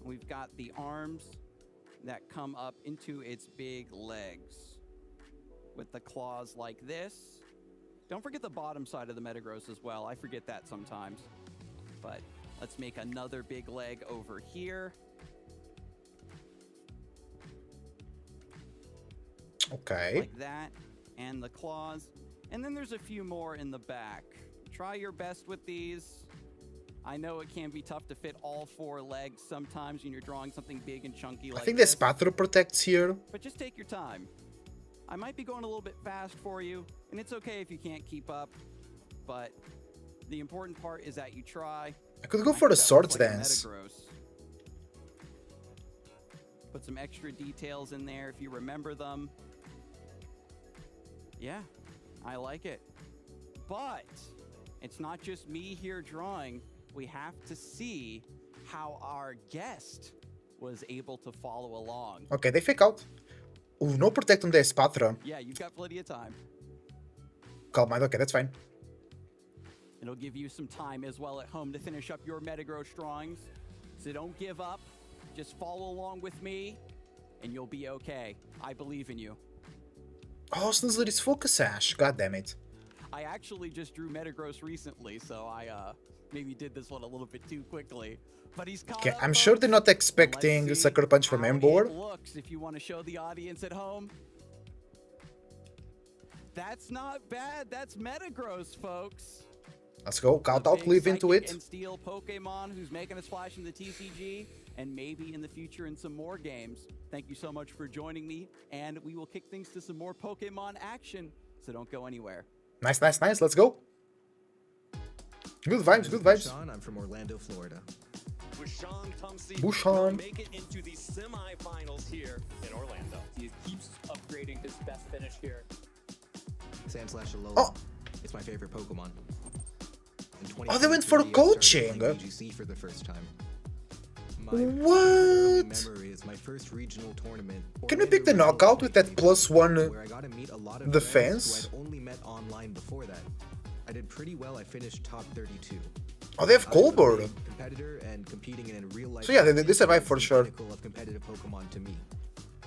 We've got the arms that come up into its big legs with the claws like this. Don't forget the bottom side of the Metagross as well. I forget that sometimes. But let's make another big leg over here.
Okay.
Like that. And the claws. And then there's a few more in the back. Try your best with these. I know it can be tough to fit all 4 legs sometimes when you're drawing something big and chunky like
I think the
this.
Spathor protects here.
But just take your time. I might be going a little bit fast for you, and it's okay if you can't keep up, but the important part is that you try.
I could go for the Swords Dance.
Metagross. Put some extra details in there if you remember them. Yeah, I like it. But it's not just me here drawing. We have to see how our guest was able to follow along.
Okay, they fake out. Ooh, no protect on the Espatra.
Yeah, you've got plenty of time.
Calm mind, okay, that's fine.
It'll give you some time as well at home to finish up your Metagross drawings. So don't give up. Just follow along with me, and you'll be okay. I believe in you.
Oh, Snizzler is Focus Sash. God damn it.
I actually just drew Metagross recently, so I maybe did this one a little bit too quickly. But he's caught
Okay,
up,
I'm sure they're not
folks.
expecting
Let's see
Sucker Punch from
how
Embor.
it looks if you want to show the audience at home. That's not bad. That's Metagross, folks.
Let's go. Count
A
out,
big
live into
Psychic
it.
And Steel Pokemon who's making a splash in the TCG and maybe in the future in some more games. Thank you so much for joining me, and we will kick things to some more Pokemon action, so don't go anywhere.
Nice, nice, nice. Let's go. Good vibes, good vibes.
Sean, I'm from Orlando, Florida.
Bouchon.
Make it into the semifinals here in Orlando.
He keeps upgrading his best finish here.
Sand/Alola.
Oh.
It's my favorite Pokemon.
Oh, they went for coaching.
VGC for the first time.
What?
Memory is my first regional tournament.
Can we pick the knockout with that +1
where I got to meet a lot of
defense?
friends who I'd only met online before that. I did pretty well. I finished top 32.
Oh, they have Colbert.
Competitor and competing in a real life.
So yeah, they survive for sure.
Pinnacle of competitive Pokemon to me.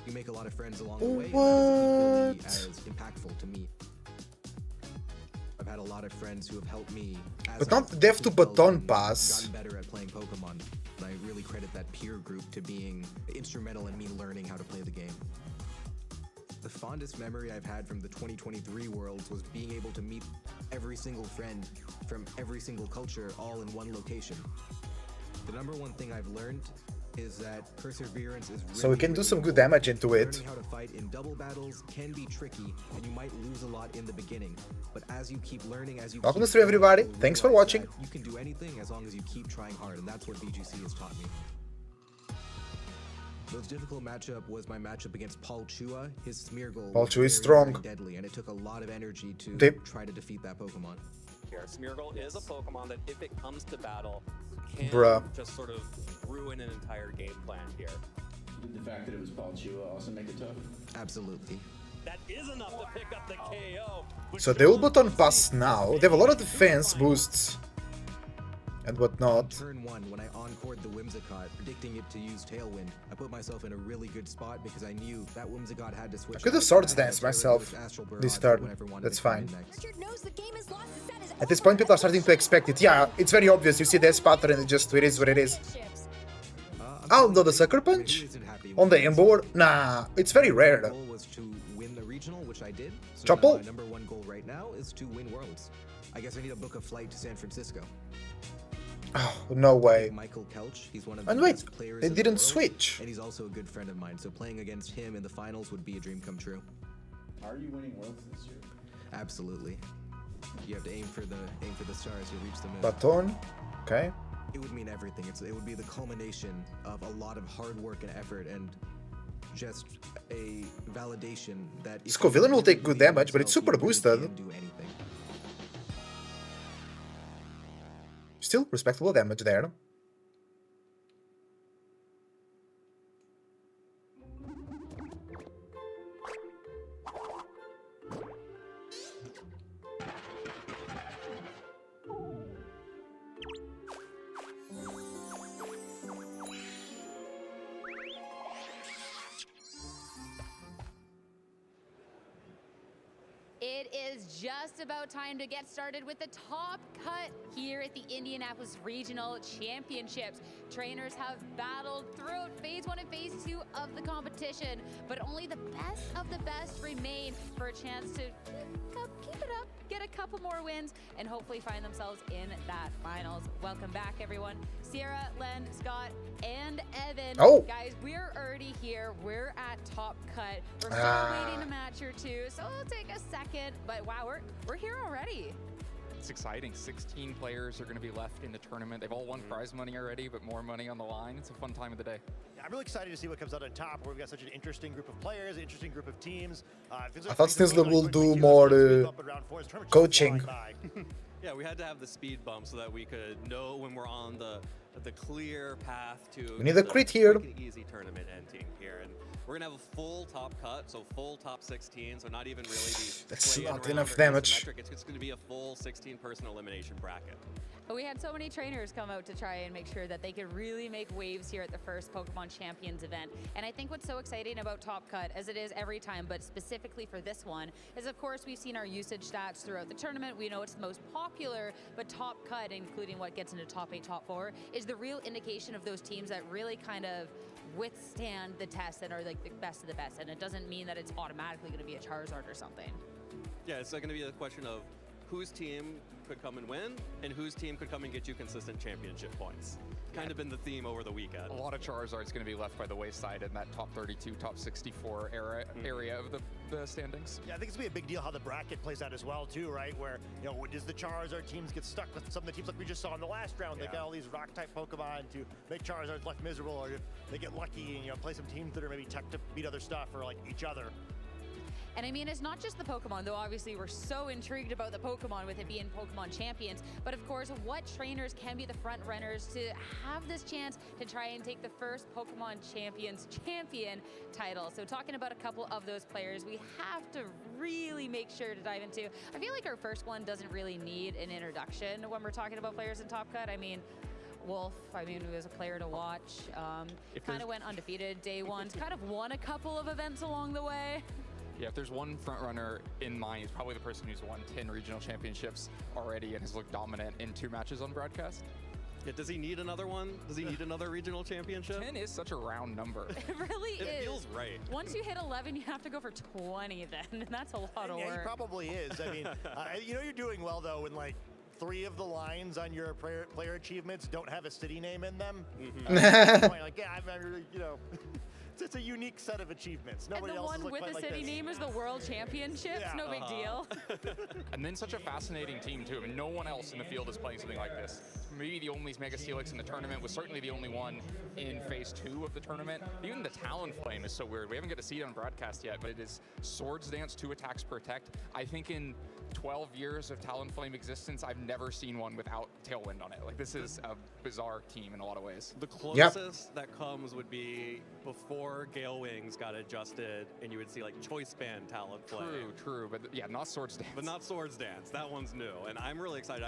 You make a lot of friends along the way.
What?
And that doesn't feel as impactful to me. I've had a lot of friends who have helped me.
But not the dev to baton pass.
Gotten better at playing Pokemon. And I really credit that peer group to being instrumental in me learning how to play the game. The fondest memory I've had from the 2023 Worlds was being able to meet every single friend from every single culture all in one location. The number one thing I've learned is that perseverance is really,
So we can do some good
important.
damage into it.
Learning how to fight in double battles can be tricky, and you might lose a lot in the beginning. But as you keep learning, as you
Welcome
keep
to stream, everybody.
you'll
Thanks for
realize
watching.
that you can do anything as long as you keep trying hard, and that's what VGC has taught me. Most difficult matchup was my matchup against Paul Chua. His Smeargle
Paul
was
Chua is
very,
strong.
very deadly, and it took a lot of energy to
They-
try to defeat that Pokemon.
Here, Smeargle is a Pokemon that, if it comes to battle, can
Bruh.
just sort of ruin an entire game plan here.
Did the fact that it was Paul Chua also make it tough?
Absolutely.
That is enough to pick up the KO.
So they will baton pass now. They have a lot of defense boosts and whatnot.
Turn 1, when I encored the Whimsicott, predicting it to use Tailwind, I put myself in a really good spot because I knew that Whimsicott had to switch.
I could have
out.
Swords
I had
Dance
to
myself
with Astral Barrage
this
for
turn.
whenever I wanted
That's
to come
fine.
in next.
At this point, people are starting to expect it. Yeah, it's very obvious. You see this pattern and it is what it is. Oh, no, the Sucker Punch? On the Embor? Nah, it's very rare.
My goal was to win the regional, which I did. So
Chopple?
now my number one goal right now is to win Worlds. I guess I need to book a flight to San Francisco.
Oh, no way.
Michael Kelch, he's one of the
And wait,
best players
they
in the
didn't
world,
switch.
and he's also a good friend of mine. So playing against him in the finals would be a dream come true.
Are you winning Worlds this year?
Absolutely. You have to aim for the stars to reach the moon.
Baton. Okay.
It would mean everything. It would be the culmination of a lot of hard work and effort, and just a validation that if you
Scovillain will
really
take good
believe in
damage, but it's
yourself,
super
you really
boosted.
can do anything.
Still respectable damage there.
It is just about time to get started with the top cut here at the Indianapolis Regional Championships. Trainers have battled throughout Phase 1 and Phase 2 of the competition, but only the best of the best remain for a chance to keep it up, get a couple more wins, and hopefully find themselves in that finals. Welcome back, everyone. Sierra, Len, Scott, and Evan.
Oh.
Guys, we're already here. We're at top cut. We're still waiting a match or two, so it'll take a second. But wow, we're here already.
It's exciting. 16 players are going to be left in the tournament. They've all won prize money already, but more money on the line. It's a fun time of the day.
I'm really excited to see what comes out on top, where we've got such an interesting group of players, an interesting group of teams.
I thought Snizzler will do more coaching.
Yeah, we had to have the speed bump so that we could know when we're on the clear path to
We need a crit here.
quick and easy tournament ending here, and we're gonna have a full top cut, so full top 16, so not even really the
That's
play
not
around
enough
or
damage.
asymmetric. It's going to be a full 16-person elimination bracket.
We had so many trainers come out to try and make sure that they could really make waves here at the first Pokemon Champions event. And I think what's so exciting about Top Cut, as it is every time, but specifically for this one, is of course we've seen our usage stats throughout the tournament. We know it's the most popular, but Top Cut, including what gets into top 8, top 4, is the real indication of those teams that really kind of withstand the test and are like the best of the best. And it doesn't mean that it's automatically going to be a Charizard or something.
Yeah, it's going to be a question of whose team could come and win, and whose team could come and get you consistent championship points. Kind of been the theme over the weekend.
A lot of Charizard's going to be left by the wayside in that top 32, top 64 area of the standings.
Yeah, I think it's going to be a big deal how the bracket plays out as well, too, right? Where, you know, does the Charizard teams get stuck with some of the teams like we just saw in the last round? They got all these rock-type Pokemon to make Charizards left miserable, or they get lucky and, you know, play some teams that are maybe tech to beat other stuff or, like, each other.
And I mean, it's not just the Pokemon, though obviously we're so intrigued about the Pokemon with it being Pokemon Champions, but of course, what trainers can be the front runners to have this chance to try and take the first Pokemon Champions champion title? So talking about a couple of those players, we have to really make sure to dive into. I feel like our first one doesn't really need an introduction when we're talking about players in Top Cut. I mean, Wolf, I mean, he was a player to watch. Kind of went undefeated day one, kind of won a couple of events along the way.
Yeah, if there's one front runner in mind, he's probably the person who's won 10 regional championships already and has looked dominant in 2 matches on broadcast.
Yeah, does he need another one? Does he need another regional championship?
10 is such a round number.
It really is.
It feels right.
Once you hit 11, you have to go for 20 then, and that's a lot of work.
Yeah, he probably is. I mean, you know you're doing well, though, when, like, 3 of the lines on your player achievements don't have a city name in them. Like, yeah, I'm really, you know... It's a unique set of achievements. Nobody
and the
else
one with the city name is the World Championships. Yeah. No big deal.
And then such a fascinating team too. I mean, no one else in the field is playing something like this. Maybe the only Mega Steelix in the tournament was certainly the only one in phase 2 of the tournament. Even the Talonflame is so weird. We haven't got to see it on broadcast yet, but it is Swords Dance, 2 attacks protect. I think in 12 years of Talonflame existence, I've never seen one without Tailwind on it. Like, this is a bizarre team in a lot of ways.
The closest that comes would be before Gale Wings got adjusted, and you would see like Choice Band Talonflame.
True, but yeah, not Swords Dance.
But not Swords Dance. That one's new, and I'm really excited.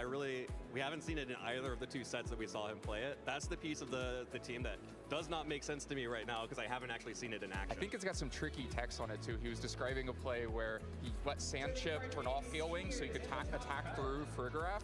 We haven't seen it in either of the 2 sets that we saw him play it. That's the piece of the team that does not make sense to me right now because I haven't actually seen it in action.
I think it's got some tricky text on it too. He was describing a play where he let Sandchip turn off Gale Wings so he could attack through Frigoraph,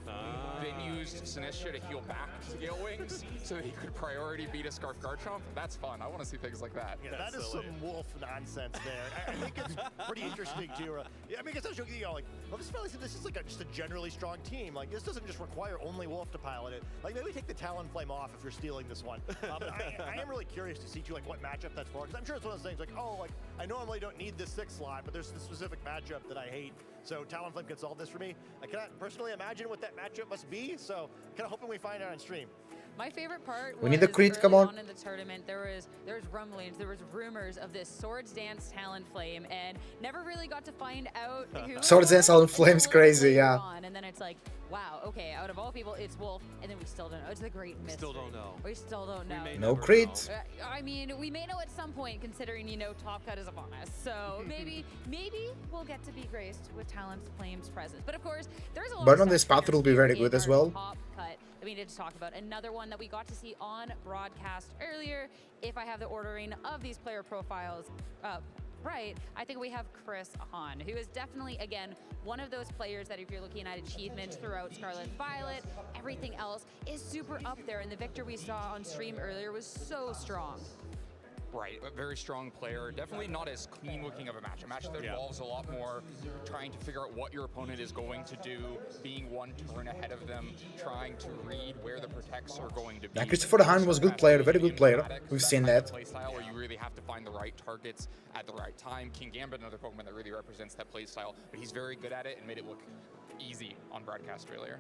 then used Sinistra to heal back to Gale Wings so that he could priority beat a Scarf Garchomp. That's fun. I want to see things like that.
Yeah, that is some Wolf nonsense there. I think it's pretty interesting too. I mean, it's actually, you know, like, well, this is like just a generally strong team. Like, this doesn't just require only Wolf to pilot it. Like, maybe take the Talonflame off if you're stealing this one. But I am really curious to see too, like, what matchup that's for. Because I'm sure it's one of those things like, oh, like, I normally don't need this 6 slot, but there's this specific matchup that I hate. So Talonflame can solve this for me. I cannot personally imagine what that matchup must be. So kind of hoping we find out on stream.
My favorite part
we
was
need the crit, come on.
In the tournament, there was rumblings, there was rumors of this Swords Dance Talonflame, and never really got to find out who.
Swords Dance Talonflame's crazy, yeah.
And then it's like, wow, okay, out of all people, it's Wolf, and then we still don't know. It's the great mystery.
Still don't know.
We still don't know.
No crit.
I mean, we may know at some point, considering, you know, Top Cut is upon us. So maybe we'll get to be graced with Talonflame's presence. But of course, there's a lot
Burn
of
on this
stuff
path will be very good as well.
Top Cut that we need to talk about. Another one that we got to see on broadcast earlier, if I have the ordering of these player profiles right, I think we have Chris Hahn, who is definitely, again, one of those players that if you're looking at achievements throughout Scarlet and Violet, everything else is super up there, and the victor we saw on stream earlier was so strong.
Right, a very strong player. Definitely not as clean looking of a match. A match that involves a lot more trying to figure out what your opponent is going to do, being one turn ahead of them, trying to read where the protects are going to be.
Yeah, Christopher Hahn was a good player, very good player. We've seen that.
Playstyle where you really have to find the right targets at the right time. King Gambit, another Pokemon that really represents that playstyle, but he's very good at it and made it look easy on broadcast earlier.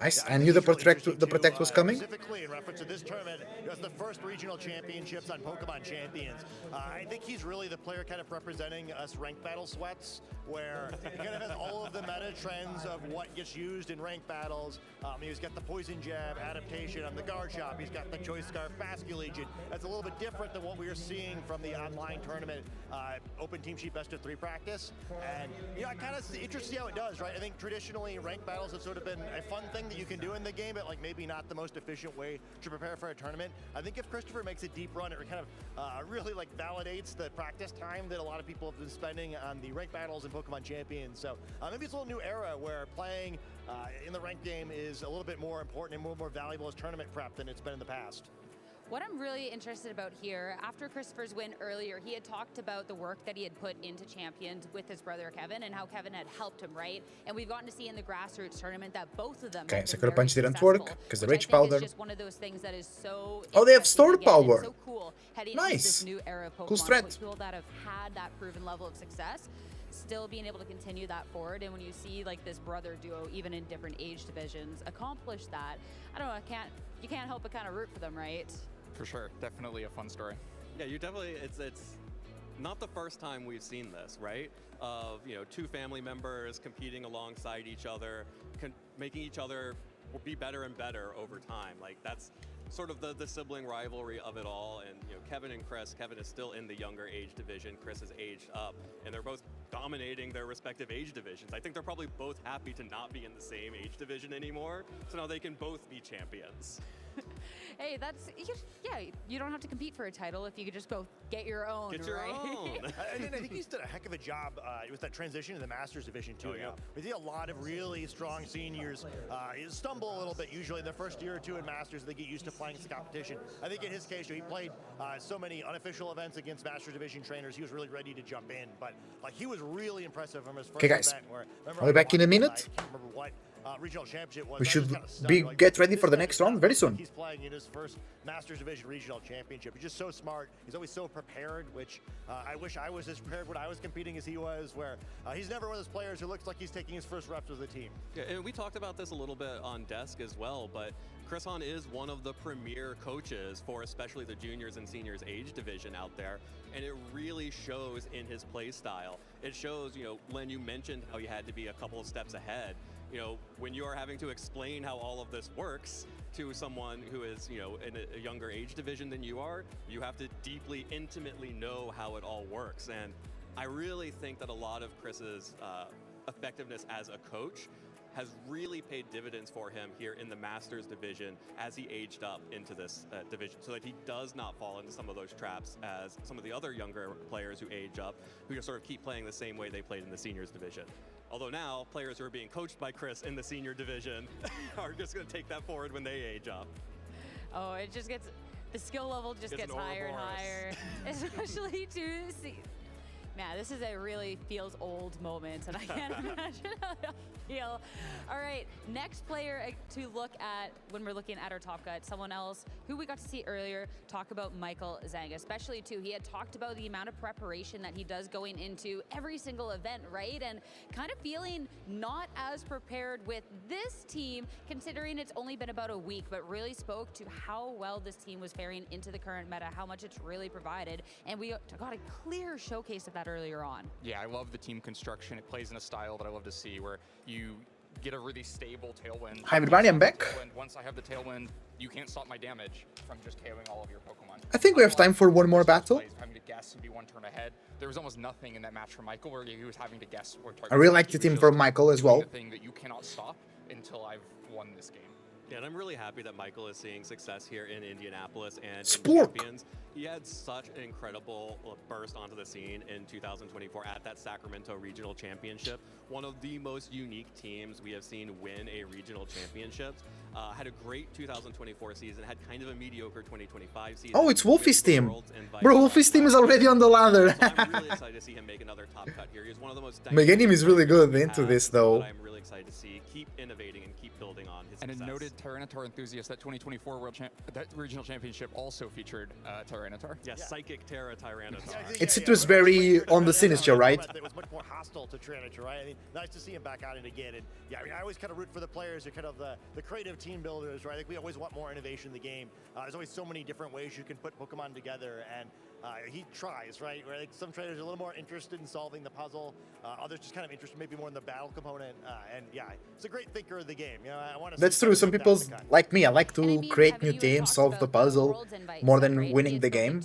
Nice.
Yeah,
I knew the
he's really
protect was coming.
Specifically in reference to this tournament, it was the first regional championships on Pokemon Champions. I think he's really the player kind of representing us ranked battle sweats, where he kind of has all of the meta trends of what gets used in ranked battles. He's got the Poison Jab adaptation on the Guard Shop. He's got the Choice Scarf Basque Legion. That's a little bit different than what we are seeing from the online tournament open team sheet best of 3 practice. And I kind of interested to see how it does, right? I think traditionally ranked battles have sort of been a fun thing that you can do in the game, but like maybe not the most efficient way to prepare for a tournament. I think if Christopher makes a deep run, it kind of really like validates the practice time that a lot of people have been spending on the ranked battles in Pokemon Champions. So maybe it's a little new era where playing in the ranked game is a little bit more important and more valuable as tournament prep than it's been in the past.
What I'm really interested about here, after Christopher's win earlier, he had talked about the work that he had put into Champions with his brother Kevin and how Kevin had helped him, right? And we've gotten to see in the grassroots tournament that both of them.
Okay,
have been
Sucker
very
Punch didn't
successful,
work because the
which I
Rage
think
Powder.
is just one of those things that is so.
Oh, they have
interesting
Sword
again, and
Power.
So cool heading
Nice.
into this new era of Pokemon.
Cool strat.
People that have had that proven level of success, still being able to continue that forward. And when you see like this brother duo, even in different age divisions, accomplish that, I don't know. You can't help but kind of root for them, right?
For sure, definitely a fun story.
Yeah, you definitely, it's not the first time we've seen this, right? Of, 2 family members competing alongside each other, making each other be better and better over time. Like that's sort of the sibling rivalry of it all. And Kevin and Chris, Kevin is still in the younger age division, Chris is aged up, and they're both dominating their respective age divisions. I think they're probably both happy to not be in the same age division anymore, so now they can both be champions.
Hey, you don't have to compete for a title if you could just go get your own,
Get your
right?
own.
I think he's done a heck of a job with that transition to the Masters division too.
Oh, yeah.
We see a lot of really strong seniors stumble a little bit usually in the first year or 2 in Masters. They get used to playing this competition. I think in his case, he played so many unofficial events against Masters division trainers. He was really ready to jump in, but like he was really impressive from his first
guys.
event. Where,
I'll be back in a minute.
I can't remember what regional championship was.
We
I
should
was kinda stunned, like,
get ready for the
this
next
guy
round very soon.
He's playing in his first Masters Division Regional Championship. He's just so smart. He's always so prepared, which I wish I was as prepared when I was competing as he was, where he's never one of those players who looks like he's taking his first reps with the team.
Yeah, and we talked about this a little bit on desk as well, but Chris Hahn is one of the premier coaches for especially the juniors and seniors age division out there, and it really shows in his play style. It shows, Len, you mentioned how you had to be a couple of steps ahead. When you are having to explain how all of this works to someone who is, in a younger age division than you are, you have to deeply, intimately know how it all works. And I really think that a lot of Chris's effectiveness as a coach has really paid dividends for him here in the Masters division as he aged up into this division, so that he does not fall into some of those traps as some of the other younger players who age up, who just sort of keep playing the same way they played in the seniors division. Although now, players who are being coached by Chris in the senior division are just going to take that forward when they age up.
Oh, it just gets, the skill level just gets higher and higher, especially to see. Man, this is a really feels old moment, and I can't imagine how it'll feel. All right, next player to look at when we're looking at our top cut, someone else who we got to see earlier talk about Michael Zhang, especially too. He had talked about the amount of preparation that he does going into every single event, right? And kind of feeling not as prepared with this team, considering it's only been about a week, but really spoke to how well this team was faring into the current meta, how much it's really provided. And we got a clear showcase of that earlier on.
Yeah, I love the team construction. It plays in a style that I love to see, where you get a really stable tailwind.
Hi everybody, I'm back.
Once I have the tailwind, you can't stop my damage from just KOing all of your Pokemon.
I think we have time for one more battle.
Having to guess and be 1 turn ahead. There was almost nothing in that match for Michael where he was having to guess where target.
I really like the team from Michael as well.
The thing that you cannot stop until I've won this game.
Yeah, and I'm really happy that Michael is seeing success here in Indianapolis and in
Spork.
Champions. He had such an incredible burst onto the scene in 2024 at that Sacramento Regional Championship. One of the most unique teams we have seen win a regional championship. had a great 2024 season, had kind of a mediocre 2025 season.
Oh, it's Wolfie's team.
Invite.
Bro, Wolfie's team is already on the ladder.
So I'm really excited to see him make another top cut here. He's one of the most
Meganium is really good
players
into
we
this
have,
though.
that I'm really excited to see keep innovating and keep building on his
And
success.
a noted Tyranitar enthusiast, that 2024 that regional championship also featured Tyranitar.
Yes, Psychic Terra Tyranitar.
It's Citrus Berry on the Sinister, right?
It was much more hostile to Tyranitar, right? I mean, nice to see him back on it again. And yeah, I mean, I always kind of root for the players who are kind of the creative team builders, right? Like we always want more innovation in the game. There's always so many different ways you can put Pokemon together, and he tries, right? Where like some traders are a little more interested in solving the puzzle, others just kind of interested maybe more in the battle component. And yeah, it's a great thinker of the game. You know, I want to.
That's true. Some people like me. I like to create new games, solve the puzzle more than winning the game.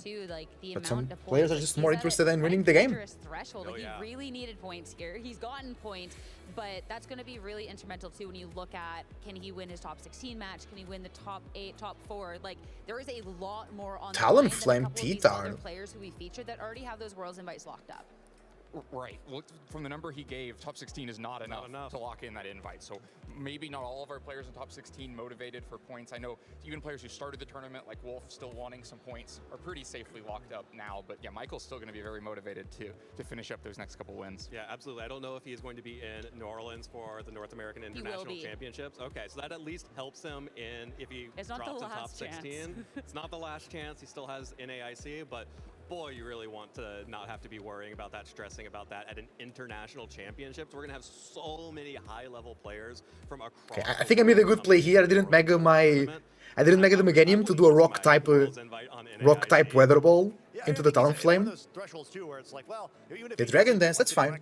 But some players are just more interested in winning the game.
Threshold. Like, he really needed points here. He's gotten points, but that's going to be really instrumental too when you look at, can he win his top 16 match? Can he win the top 8, top 4? Like, there is a lot more on
Talonflame
T-Tar. Players who we featured that already have those Worlds invites locked up.
Right. Well, from the number he gave, top 16 is not enough to lock in that invite. So maybe not all of our players in top 16 motivated for points. I know even players who started the tournament, like Wolf, still wanting some points, are pretty safely locked up now. But yeah, Michael's still going to be very motivated to finish up those next couple wins.
Yeah, absolutely. I don't know if he is going to be in New Orleans for the North American International Championships. Okay, so that at least helps him in if he drops in top 16. It's not the last chance. He still has NAIC, but boy, you really want to not have to be worrying about that, stressing about that at an international championships. We're going to have so many high-level players from across.
Okay, I think I made a good play here. I didn't mega the Meganium to do a rock type Weather Ball into the Talonflame. The Dragon Dance, that's fine.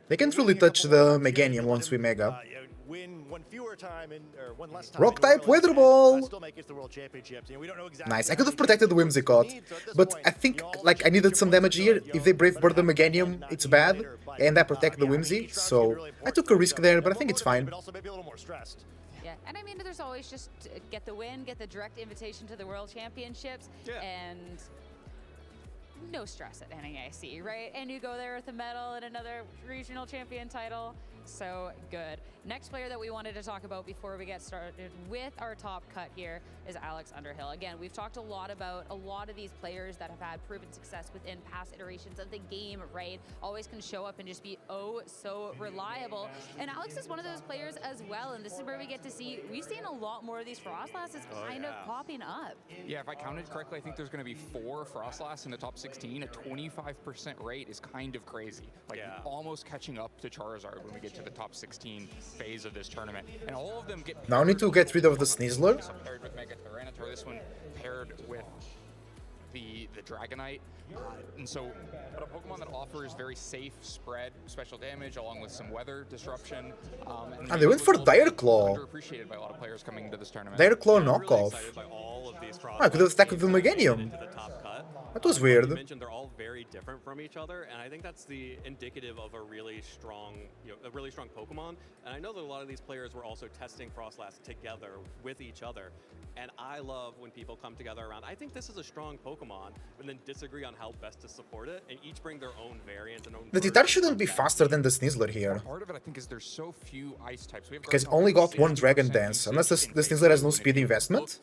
They can't really touch the Meganium once we mega. Rock type Weather Ball! Nice, I could have protected the Whimsicott, but I think like I needed some damage here. If they Brave Bird the Meganium, it's bad, and I protect the Whimsy, so I took a risk there, but I think it's fine.
Yeah, and I mean, there's always just get the win, get the direct invitation to the World Championships, and no stress at NAIC, right? And you go there with a medal and another regional champion title. So good. Next player that we wanted to talk about before we get started with our top cut here is Alex Underhill. Again, we've talked a lot about a lot of these players that have had proven success within past iterations of the game, right? Always can show up and just be oh so reliable. And Alex is one of those players as well, and this is where we get to see, we've seen a lot more of these Frostlasses kind of popping up.
Yeah, if I counted correctly, I think there's going to be 4 Frostlass in the top 16. A 25% rate is kind of crazy. Like almost catching up to Charizard when we get to the top 16 phase of this tournament, and all of them get.
Now I need to get rid of the Sneasler.
Paired with Mega Tyranitar, this one paired with the Dragonite, and so but a Pokemon that offers very safe spread special damage along with some weather disruption.
And they went for Dire Claw.
Underappreciated by a lot of players coming into this tournament.
Dire Claw knockoff. I could have attacked with the Meganium. That was weird.
You mentioned they're all very different from each other, and I think that's the indicative of a really strong, a really strong Pokemon. And I know that a lot of these players were also testing Frostlass together with each other, and I love when people come together around. I think this is a strong Pokemon, and then disagree on how best to support it, and each bring their own variant and own.
The Titar shouldn't be faster than the Sneasler here.
Part of it, I think, is there's so few ice types. We have
because only got one Dragon Dance, unless the Sneasler has no speed investment.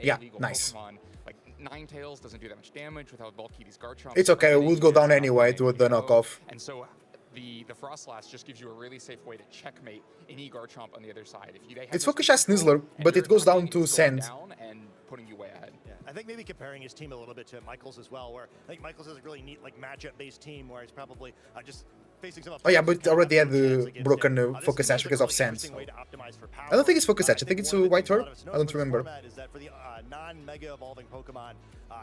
Yeah, nice.
Pokemon, like Ninetales doesn't do that much damage without bulky these Garchomp.
It's okay, it would go down anyway to the knockoff.
And so the Frostlass just gives you a really safe way to checkmate any Garchomp on the other side.
It's Focus as Sneasler, but it goes down to Sand.
And putting you way ahead.
Yeah, I think maybe comparing his team a little bit to Michael's as well, where I think Michael's has a really neat like matchup-based team where he's probably just facing some.
Oh yeah, but already had the broken Focus Sash because of Sand. So. I don't think it's Focus Sash. I think it's a White Herb. I don't remember.
Is that for the non-Mega Evolving Pokemon,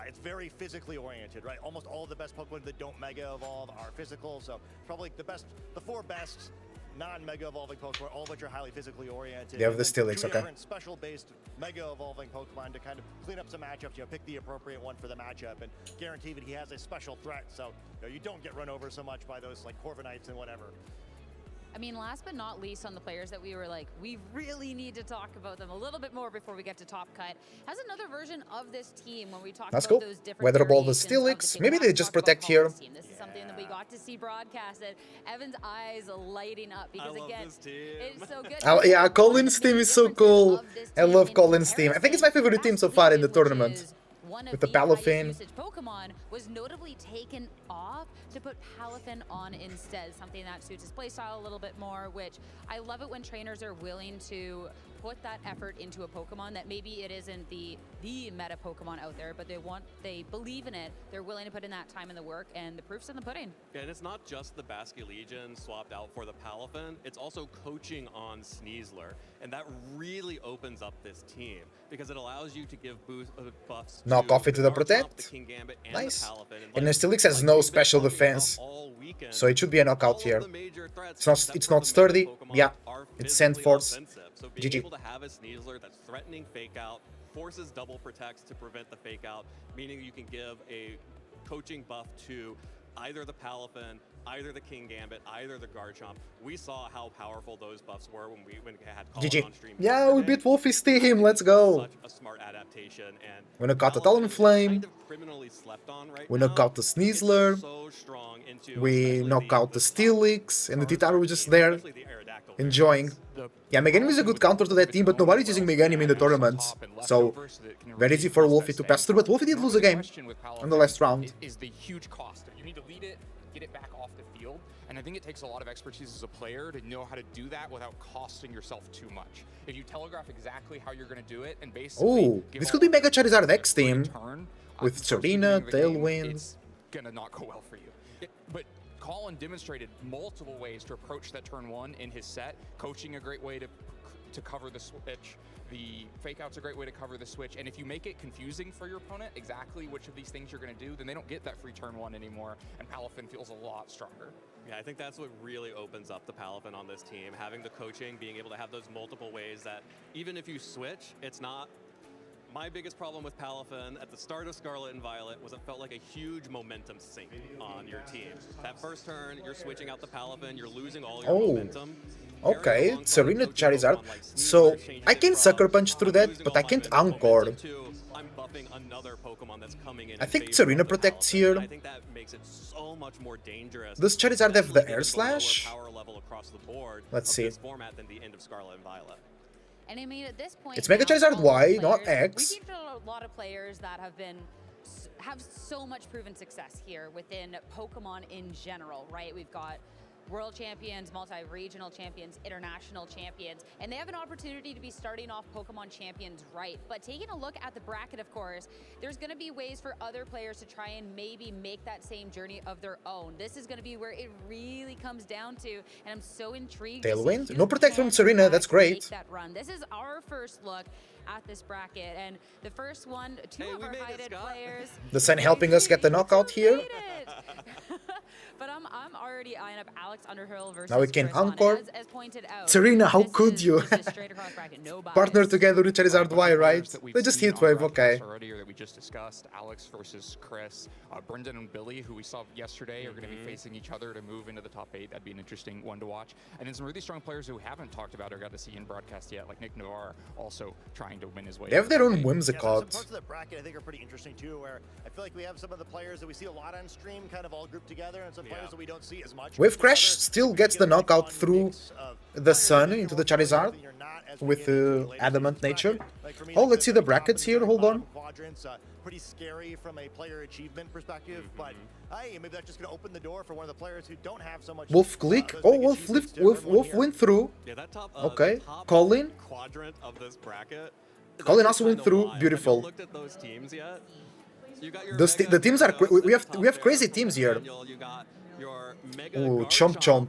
it's very physically oriented, right? Almost all of the best Pokemon that don't Mega Evolve are physical, so probably the 4 best non-Mega Evolving Pokemon, all of which are highly physically oriented.
They have the Steelix, okay.
Different special-based Mega Evolving Pokemon to kind of clean up some matchups, pick the appropriate one for the matchup, and guarantee that he has a special threat, so you don't get run over so much by those like Corviknights and whatever.
I mean, last but not least, on the players that we were like, we really need to talk about them a little bit more before we get to Top Cut, has another version of this team when we talk
That's
about
cool.
those different
Weather Ball, the
variations of the
Steelix.
team.
Maybe
We
they
have to
just
talk about
protect here.
Colin's team. This is something that we got to see broadcasted. Evan's eyes lighting up because, again, it's so good.
Yeah, Colin's team is so cool. I love Colin's team. I think it's my favorite team so far in the tournament.
One
With
of
the
the highest
Palafin.
usage Pokemon was notably taken off to put Palafin on instead, something that suits his playstyle a little bit more, which I love it when trainers are willing to put that effort into a Pokemon that maybe it isn't the meta Pokemon out there, but they believe in it, they're willing to put in that time and the work, and the proof's in the pudding.
Yeah, and it's not just the Basculegion swapped out for the Palafin, it's also coaching on Sneasler, and that really opens up this team because it allows you to give buffs
Knock off into the Protect.
the King Gambit, and
Nice.
the Palafin.
And the Steelix has no special defense, so it should be a knockout here. It's not sturdy. Yeah, it's Sand Force.
So being
GG.
able to have a Sneasler that's threatening fake out, forces double protects to prevent the fake out, meaning you can give a coaching buff to either the Palafin, either the King Gambit, either the Garchomp. We saw how powerful those buffs were when we had Colin
GG.
on stream.
Yeah, we beat Wolfie's team. Let's go.
Such a smart adaptation, and
We knock out the
Palafin is
Talonflame.
kind of criminally slept on right
We
now.
knock out the
It's
Sneasler.
so strong into
We
especially
knock out the Steelix. And the Titaru was just there,
especially the Aerodactyl
enjoying. Yeah, Meganium is a good counter to that team, but nobody's using Meganium in the tournaments. So, very easy for Wolfie to pass through, but Wolfie did lose a game in the last round.
Is the huge cost. You need to lead it, get it back off the field, and I think it takes a lot of expertise as a player to know how to do that without costing yourself too much. If you telegraph exactly how you're going to do it, and basically
Oh, this could be Mega Charizard X team
turn,
with
the first
Serena,
beginning of the game,
Tailwind.
it's gonna not go well for you. But Colin demonstrated multiple ways to approach that turn one in his set, coaching a great way to cover the switch. The fake out's a great way to cover the switch, and if you make it confusing for your opponent exactly which of these things you're going to do, then they don't get that free turn one anymore, and Palafin feels a lot stronger.
Yeah, I think that's what really opens up the Palafin on this team, having the coaching, being able to have those multiple ways that even if you switch, it's not... My biggest problem with Palafin at the start of Scarlet and Violet was it felt like a huge momentum sink on your team. That first turn, you're switching out the Palafin, you're losing all your momentum.
Okay, Serena Charizard. So, I can Sucker Punch through that, but I can't Encore.
I'm buffing another Pokemon that's coming in.
I think Serena protects here.
I think that makes it so much more dangerous.
Does Charizard have the Air
Given the lower
Slash?
power level across the board
Let's
of
see.
this format than the end of Scarlet and Violet.
And I mean, at this point,
It's Mega
now,
Charizard
all
Y,
the
not
players-
X.
We keep a lot of players that have so much proven success here within Pokemon in general, right? We've got world champions, multi-regional champions, international champions, and they have an opportunity to be starting off Pokemon Champions right. But taking a look at the bracket, of course, there's going to be ways for other players to try and maybe make that same journey of their own. This is going to be where it really comes down to, and I'm so intrigued. to see
Tailwind?
who
No Protect from
can
Serena, that's
actually
great.
make that run. This is our first look at this bracket, and the first one, two of our hided players.
The Sun helping us get the knockout here.
But I'm already eyeing up Alex Underhill versus
Now we can
Chris Hunt.
Encore.
As pointed out,
Serena, how
this
could
is
you?
just a straight across bracket, no bias.
Partner together with Charizard Y, right? They just hit wave, okay.
Already, or that we just discussed, Alex versus Chris. Brendan and Billy, who we saw yesterday, are going to be facing each other to move into the top 8. That'd be an interesting one to watch. And then some really strong players who we haven't talked about or got to see in broadcast yet, like Nick Navarre, also trying to win his way.
They have their own
Yeah, some
Whimsicott.
parts of the bracket I think are pretty interesting too, where I feel like we have some of the players that we see a lot on stream kind of all grouped together, and some players that we don't see as much.
Wave Crash still gets the knockout through the Sun into the Charizard with Adamant Nature. Oh, let's see the brackets here, hold on.
Quadrants, pretty scary from a player achievement perspective, but hey, maybe that's just going to open the door for one of the players who don't have so much.
Wolf click. Oh, Wolf went through.
Yeah, that top,
Okay,
the top
Colin.
quadrant of this bracket.
Colin also went through. Beautiful.
Looked at those teams yet? You got your
The teams are we have crazy teams here.
You got your Mega
Ooh, Chomp Chomp.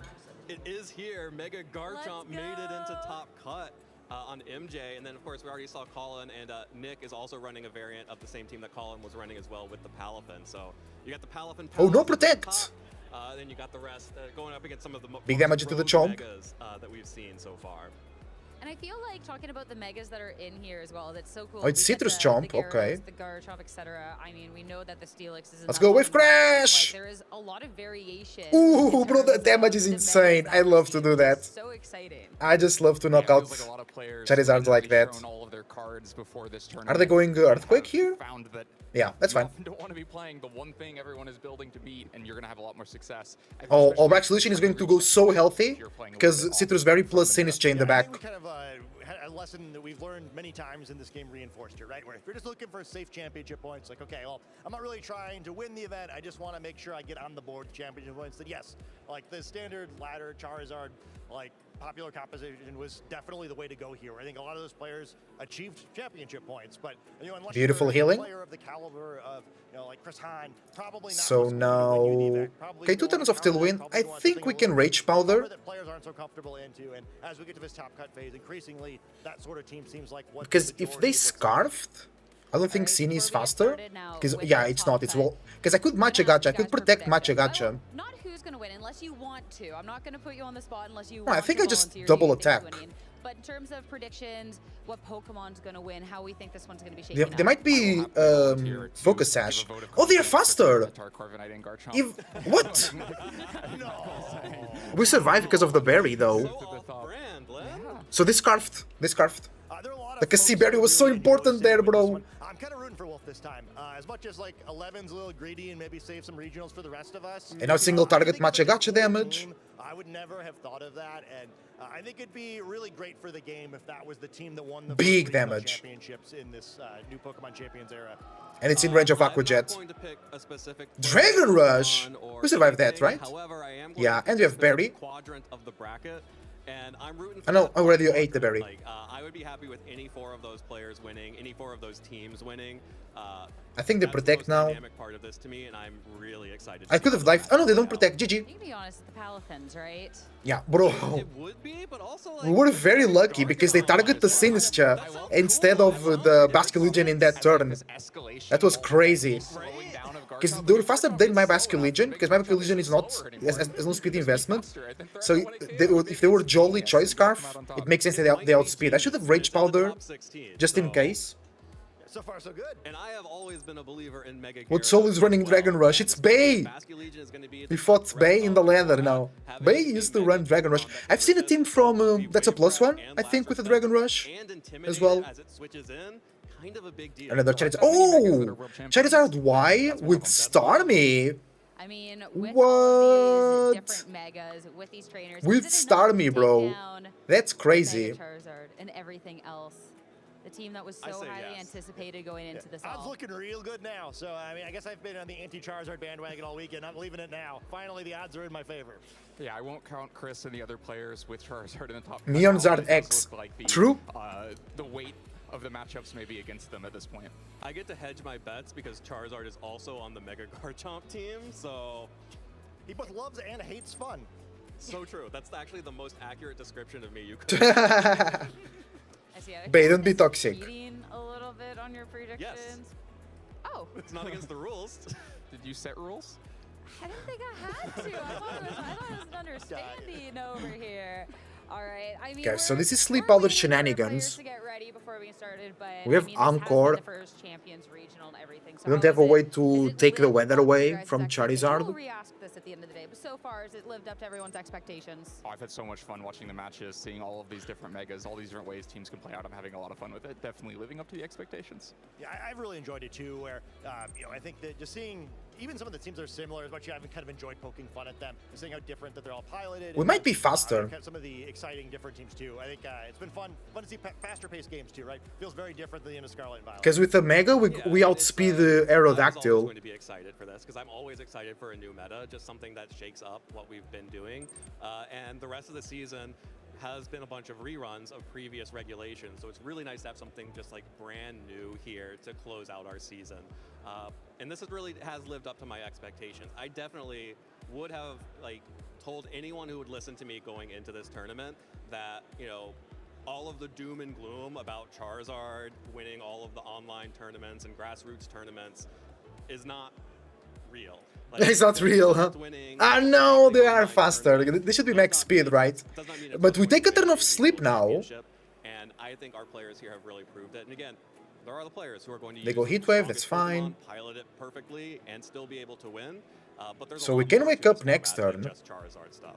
It is here. Mega Garchomp made it into top cut on MJ, and then of course we already saw Colin, and Nick is also running a variant of the same team that Colin was running as well with the Palafin. So you got the Palafin.
Oh, no
at the
Protect.
top, then you got the rest going up against some of the
Big damage into the
rogue
Chomp.
Megas, that we've seen so far.
And I feel like talking about the megas that are in here as well, that's so cool.
Oh, it's
We get
Citrus
the
Chomp,
Gyarados,
okay.
The Garchomp, etc. I mean, we know that the Steelix is in
Let's
that
go with
bottom left,
Crash!
but there is a lot of variation.
Ooh,
in
bro,
terms
the damage
of
is
the
insane.
megas
I
that
love
we're
to
seeing.
do that.
It's so exciting.
I just love to knock
Yeah, it
out
feels like a lot of players
Charizards like that.
shown all of their cards before this
Are they
tournament
going Earthquake
have
here?
Found that
Yeah, that's
you
fine.
often don't want to be playing the one thing everyone is building to beat, and you're going to have a lot more success. I think
Oh,
especially
Max Solution is going to go so healthy
if you're playing a little
because
bit off
Citrus Berry
from
plus
the
Sinistcha in the
I
back.
think we kind of had a lesson that we've learned many times in this game reinforced here, right? Where if you're just looking for safe championship points, like, okay, well, I'm not really trying to win the event. I just want to make sure I get on the board championship points. Then yes, like the standard ladder Charizard, like popular composition was definitely the way to go here. I think a lot of those players achieved championship points, but you know, unless
Beautiful
you're
healing.
a player of the caliber of, you know, like Chris Hahn, probably not
So
what's going to win you the
now,
event. Probably
okay,
you
2
wanna
turns of
counter that,
Tailwind.
probably
I
you want
think
something
we
a
can
little bit
Rage Powder.
tougher that players aren't so comfortable into, and as we get to this top cut phase, increasingly that sort of team seems like what
Because
the
if
majority
they
of what's
scarfed, I don't think
Alright,
Cine is
before we get
faster.
started now
Because
with
yeah,
the
it's
top
not. It's
cut,
well. Because I could
I'm gonna
match a
ask
gacha. I
you
could
guys for
protect match a
predictions.
gacha.
Not who's gonna win, unless you want to. I'm not gonna put you on the spot unless you
No, I
want
think
to
I just
volunteer
double
who you think is
attack.
winning. But in terms of predictions, what Pokemon's gonna win, how we think this one's gonna be
They,
shaping
they
up.
might be
volunteer to
Focus
give a
Sash.
vote of
Oh, they're
confidence for
faster.
Tyranitar, Corviknight, and Garchomp.
If, what? We survived because of the berry though.
Off-brand, Len.
So they scarfed. They scarfed.
There are a lot of
The Cassie
folks that
berry
are
was so
really
important there,
with this
bro.
one. I'm kind of rooting for Wolf this time. As much as like 11's a little greedy and maybe save some regionals for the rest of us.
And now single target
I think
match a
if it's
gacha
a full
damage.
team, I would never have thought of that, and I think it'd be really great for the game if that was the team that won the
Big
first regional
damage.
championships in this new Pokemon Champions era.
And it's in range of Aqua
I'm
Jet.
not going to pick a specific
Dragon Rush!
Pokemon or
We survived that,
anything.
right?
However, I am going
Yeah,
to
and
pick
we have
a
Berry.
specific quadrant of the bracket, and I'm rooting for
I know,
that
already you
top
ate the berry.
Like, I would be happy with any 4 of those players winning, any 4 of those teams winning.
I think they
That's the
protect
most
now.
dynamic part of this to me, and I'm really excited.
I could have dived. Oh no, they don't protect. GG.
You can be honest, the Paladins, right?
Yeah, bro.
It would be, but also like,
We were very lucky because they target the Sinistcha instead of the Basculegion in that turn. That was crazy. Because they were faster than my Basculegion, because my Basculegion is not has no speed investment. So if they were Jolly Choice Scarf, it makes sense that they outspeed. I should have Rage Powder, just in case.
So far, so good.
And I have always been a believer in Mega
What soul is running Dragon Rush? It's Bay!
Basculegion is going to be at
We
the
fought
top
Bay
right
in the
of
ladder
the
now.
having
Bay
a
used to
Mega
run Dragon Rush.
Pokemon that
I've seen a
can
team from
be
that's a
Wave
plus
Crack
one,
and
I think, with the
Blast
Dragon Rush
and
as
Intimidate
well.
as it switches in. Kind of a big deal.
Another Charizard. Oh! Charizard Y with Starmie!
I mean, with all these
What?
different megas, with these trainers,
With
is it enough to
Starmie,
take
bro.
down
That's
Mega
crazy.
Charizard and everything else? The team that was
I
so
say
highly
yes.
anticipated going into this
Odds
all.
looking real good now. So, I mean, I guess I've been on the anti-Charizard bandwagon all weekend. I'm leaving it now. Finally, the odds are in my favor.
Yeah, I won't count Chris and the other players with Charizard in the top.
Neon
now, but
Zard
it does
X.
look like
True.
The weight of the matchups may be against them at this point.
I get to hedge my bets because Charizard is also on the Mega Garchomp team, so
He both loves and hates fun.
so true. That's actually the most accurate description of me you could.
I see. I
Bay, don't
think
be
it's
toxic.
cheating a little bit on your predictions. Oh,
It's not against the rules.
Did you set rules?
I didn't think I had to. I thought it was an understanding over here. All right. I mean,
Okay, so
we're-
this is Sleep
we're
Powder
waiting for players
shenanigans.
to get ready before we get started, but
We have
I mean, this has been
Encore.
the first Champions Regional and everything. So
We don't
how
have a
is
way
it-
to
is it
take the
lived
weather
up to
away
your guys'
from
expectations?
Charizard.
We'll re-ask this at the end of the day, but so far, has it lived up to everyone's expectations?
Oh, I've had so much fun watching the matches, seeing all of these different megas, all these different ways teams can play out. I'm having a lot of fun with it. Definitely living up to the expectations.
Yeah, I've really enjoyed it too. Where you know, I think that just seeing even some of the teams that are similar, as much as I've kind of enjoyed poking fun at them, and seeing how different that they're all piloted.
We
and
might be
then,
faster.
kind of some of the exciting different teams too. I think it's been fun to see faster paced games too. Right, feels very different than the end of Scarlet and Violet.
Because with the Mega, we
Yeah,
outspeed
it's,
the
I was always
Aerodactyl.
going to be excited for this because I'm always excited for a new meta, just something that shakes up what we've been doing. And the rest of the season has been a bunch of reruns of previous regulations, so it's really nice to have something just like brand new here to close out our season. And this has lived up to my expectations. I definitely would have like told anyone who would listen to me going into this tournament that, you know, all of the doom and gloom about Charizard winning all of the online tournaments and grassroots tournaments is not real. Like,
It's not real, huh?
winning
Ah, no,
the
they are
online
faster.
tournament
They should be
does
max
not
speed,
mean-
right?
does not mean it's
But
gonna
we
win
take a turn
the
of sleep now.
championship. I think our players here have really proved it. And again, there are the players who are going to
They
use
go
the
heat wave, that's
strongest
fine.
Pokemon, pilot it perfectly, and still be able to win. But there's a
So
lot
we can
more
wake
to
up
this
next
format than
turn.
just Charizard stuff.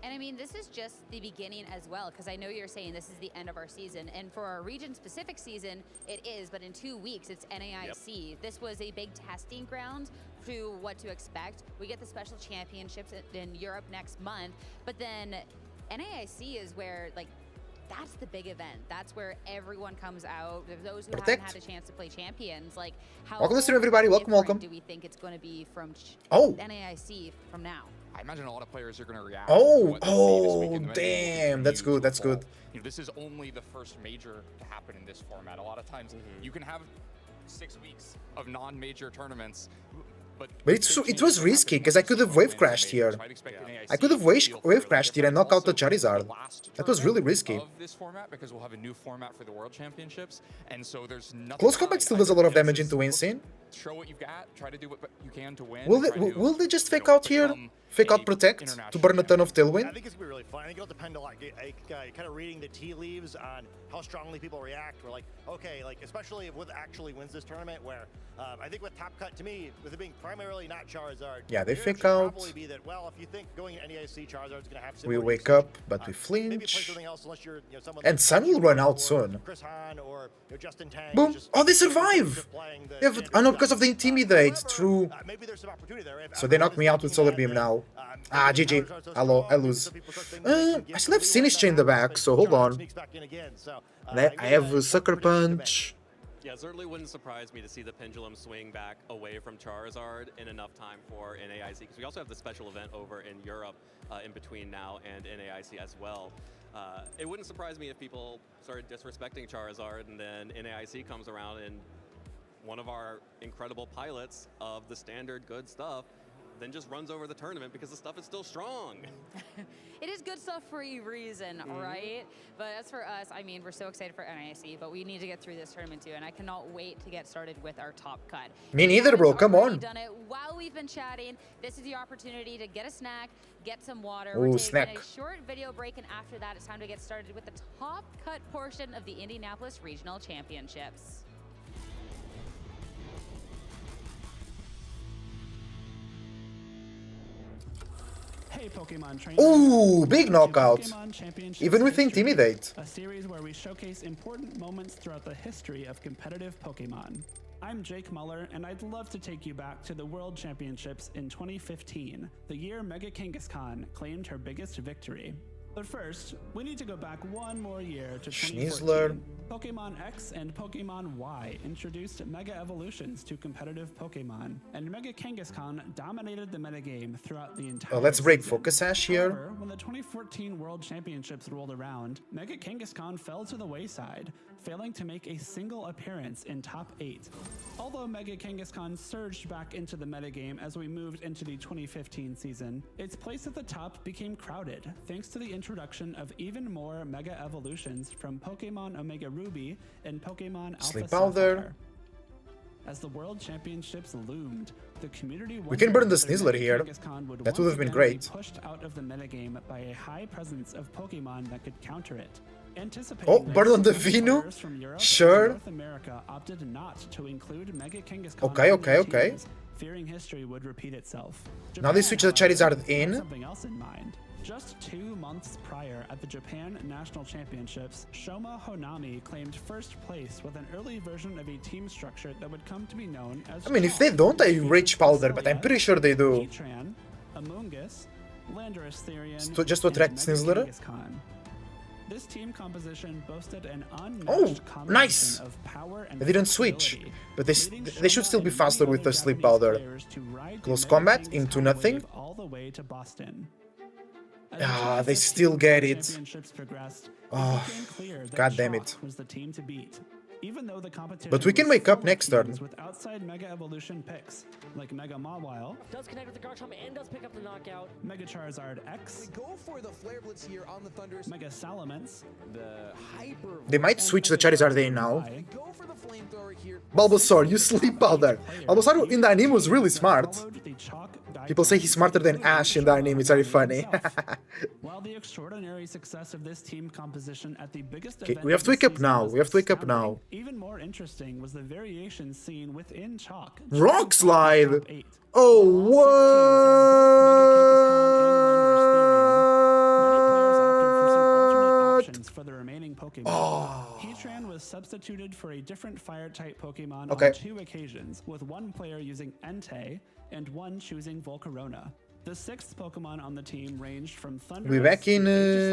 And I mean, this is just the beginning as well, because I know you're saying this is the end of our season. And for our region-specific season, it is, but in 2 weeks, it's NAIC. Yep. This was a big testing ground to what to expect. We get the special championships in Europe next month, but then NAIC is where, like, that's the big event. That's where everyone comes out. Those who haven't had a chance to play champions, like, how
welcome to stream, everybody. Welcome, welcome.
do we think it's going to be from NAIC from now?
I imagine a lot of players are going to react.
Damn, that's good, that's good.
You know, this is only the first major to happen in this format. A lot of times you can have 6 weeks of non-major tournaments, but
it was risky, because I could have wave crashed here. I could have wave crashed here and knock out the Charizard. That was really risky.
Of this format, because we'll have a new format for the World Championships, and so there's nothing.
Close combat still does a lot of damage into Winston.
Show what you've got. Try to do what you can to win.
Will they just fake out here? Fake out Protect to burn a ton of Tailwind?
I think it's gonna be really fun. I think it'll depend on like kind of reading the tea leaves on how strongly people react. We're like, okay, like especially if With actually wins this tournament, where I think with Top Cut, to me, with it being primarily not Charizard,
yeah, they fake out.
Probably be that, well, if you think going to NAIC, Charizard's gonna have
we wake up, but we flinch. And Sun will run out soon. Boom! Oh, they survive! Yeah, oh no, because of the Intimidate. True. So they knock me out with Solar Beam now. Ah, GG. Hello, I lose. I still have Sinistcha in the back, so hold on. I have a Sucker Punch.
Yeah, it certainly wouldn't surprise me to see the pendulum swing back away from Charizard in enough time for NAIC, because we also have the special event over in Europe in between now and NAIC as well. It wouldn't surprise me if people started disrespecting Charizard, and then NAIC comes around and one of our incredible pilots of the standard good stuff then just runs over the tournament because the stuff is still strong.
It is good stuff for a reason, right? But as for us, I mean, we're so excited for NIC, but we need to get through this tournament too, and I cannot wait to get started with our top cut.
Me neither, bro. Come on.
Done it while we've been chatting. This is your opportunity to get a snack, get some water.
Ooh,
we're
snack.
taking a short video break, and after that, it's time to get started with the top cut portion of the Indianapolis Regional Championships.
Hey Pokemon trainers.
Ooh, big knockout. Even with Intimidate.
A series where we showcase important moments throughout the history of competitive Pokemon. I'm Jake Muller, and I'd love to take you back to the World Championships in 2015, the year Mega Kangaskhan claimed her biggest victory. But first, we need to go back one more year to 2014. Pokemon X and Pokemon Y introduced Mega Evolutions to competitive Pokemon, and Mega Kangaskhan dominated the metagame throughout the entire
Let's break
season.
Focus Sash here.
However, when the 2014 World Championships rolled around, Mega Kangaskhan fell to the wayside, failing to make a single appearance in top 8. Although Mega Kangaskhan surged back into the metagame as we moved into the 2015 season, its place at the top became crowded thanks to the introduction of even more Mega Evolutions from Pokemon Omega Ruby and Pokemon Alpha
Sleep Powder.
Sapphire. As the World Championships loomed, the community
We can burn the
wondered whether
Snizzler
Mega
here.
Kangaskhan would
That would
once
have been
again
great.
be pushed out of the metagame by a high presence of Pokemon that could counter it.
Oh, burn on the Vinu? Sure.
North America opted not to include Mega Kangaskhan
Okay,
in their
okay.
teams, fearing history would repeat itself.
Now they switch the Charizard
had
in.
something else in mind. Just 2 months prior at the Japan National Championships, Shoma Honami claimed first place with an early version of a team structure that would come to be known as
I mean, if they don't, I Rage Powder, but I'm pretty sure they do.
Heatran, Amoonguss, Landorus Therian,
So just to attract
and Mega
Snizzler?
Kangaskhan. This team composition boasted an unmatched
Oh,
combination
nice!
of power and
They didn't switch,
flexibility,
but
leading
they should
Shoma
still be
and
faster
many
with the
other
Sleep
Japanese
Powder.
players to ride
Close
the Mega
combat
Kangaskhan
into nothing.
wave all the way to Boston. As
Ah,
the
they still get it.
championships progressed,
Oh,
became clear that
God damn
Shock
it.
was the team to beat. Even though the competition
But we can
was
wake up
full of
next turn.
teams with outside Mega Evolution picks, like Mega Mawile,
Does connect with the Garchomp and does pick up the knockout.
Mega Charizard X,
We go for the Flare Blitz here on the Thunders.
Mega Salamence,
The hyper.
They might switch the Charizard in now.
Y,
Go for the flamethrower here.
Bulbasaur, you Sleep Powder. Bulbasaur in the anime was really smart.
followed the Chalk
People say he's smarter than Ash in that name. It's very funny.
While the extraordinary success of this team composition at the biggest
Okay,
event
we have
of
to
the
wake up
season
now.
was
We have to wake up
astounding,
now.
Even more interesting was the variation seen within Chalk.
Rock slide.
Top 8.
Oh, what?
For the remaining Pokemon.
Oh.
Heatran was substituted for a different fire-type Pokemon
Okay.
on 2 occasions, with one player using Entei and one choosing Volcarona. The 6th Pokemon on the team ranged from Thunder.
We're back in,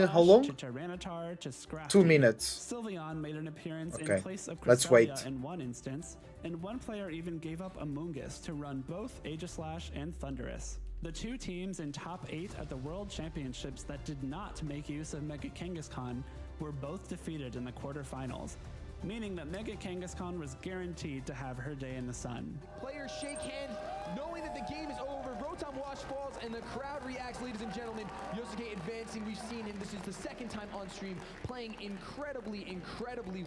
how long?
To Tyranitar to Scrafty.
2 minutes.
Sylveon made an appearance
Okay,
in place of
let's
Cresselia
wait.
in one instance, and one player even gave up Amoonguss to run both Aegislash and Thundurus. The 2 teams in top 8 at the World Championships that did not make use of Mega Kangaskhan were both defeated in the quarterfinals, meaning that Mega Kangaskhan was guaranteed to have her day in the sun.
Players shake hands, knowing that the game is over. Rotom Wash falls, and the crowd reacts, ladies and gentlemen. Yosuke advancing. We've seen him. This is the 2nd time on stream, playing incredibly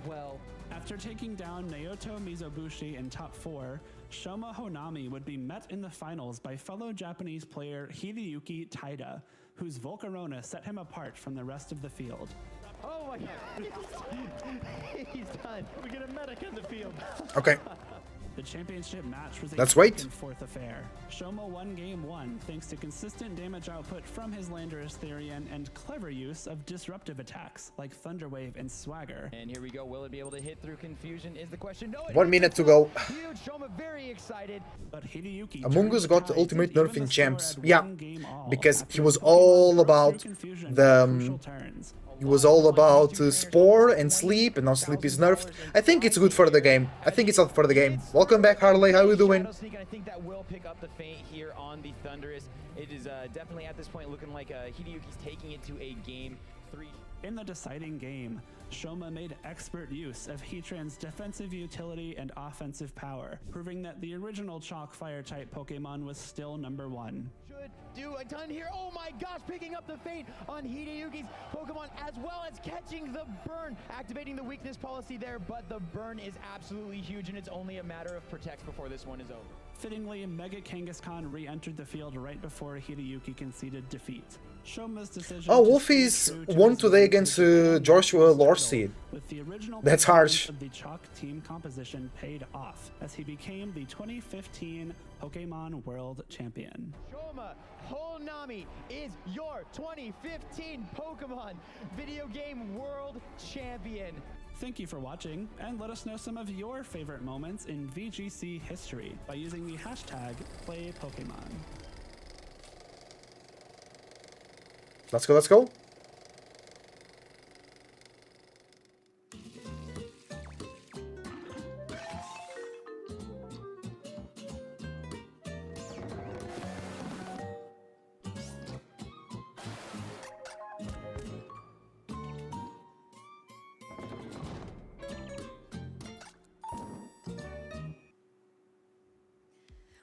well.
After taking down Naoto Mizobushi in top 4, Shoma Honami would be met in the finals by fellow Japanese player Hideyuki Taida, whose Volcarona set him apart from the rest of the field.
Oh my god. He's done. We get a medic in the field.
Okay.
The championship match was a
Let's wait.
fourth affair. Shoma won game 1 thanks to consistent damage output from his Landorus Therian and clever use of disruptive attacks like Thunder Wave and Swagger.
And here we go. Will it be able to hit through confusion is the question. No,
1 minute to go.
Shoma very excited.
But Hideyuki
Among Us got the ultimate nerf in champs.
at
Yeah,
one game all
because
after
he was
Pokemon
all
broke
about
through confusion
the
at crucial turns.
he was all about Spore and Sleep, and now Sleep is nerfed. I think it's good for the game. I think it's up for the game. Welcome back, Harley. How you doing?
Shadow Sneak, and I think that will pick up the feint here on the Thundurus. It is definitely at this point looking like Hideyuki's taking it to a game 3.
In the deciding game, Shoma made expert use of Heatran's defensive utility and offensive power, proving that the original Chalk Fire-type Pokemon was still #1.
Should do a ton here. Oh my gosh, picking up the feint on Hideyuki's Pokemon as well as catching the burn, activating the weakness policy there, but the burn is absolutely huge and it's only a matter of protects before this one is over.
Fittingly, Mega Kangaskhan re-entered the field right before Hideyuki conceded defeat. Shoma's decision
Oh,
to
Wolfie's
stay true to
won
his
today
roots
against
was
Joshua
vital,
Lorseed.
with the original
That's
performance
harsh.
of the Chalk team composition paid off as he became the 2015 Pokemon World Champion.
Shoma Honami is your 2015 Pokemon Video Game World Champion.
Thank you for watching, and let us know some of your favorite moments in VGC history by using the hashtag #PlayPokemon.
Let's go, let's go.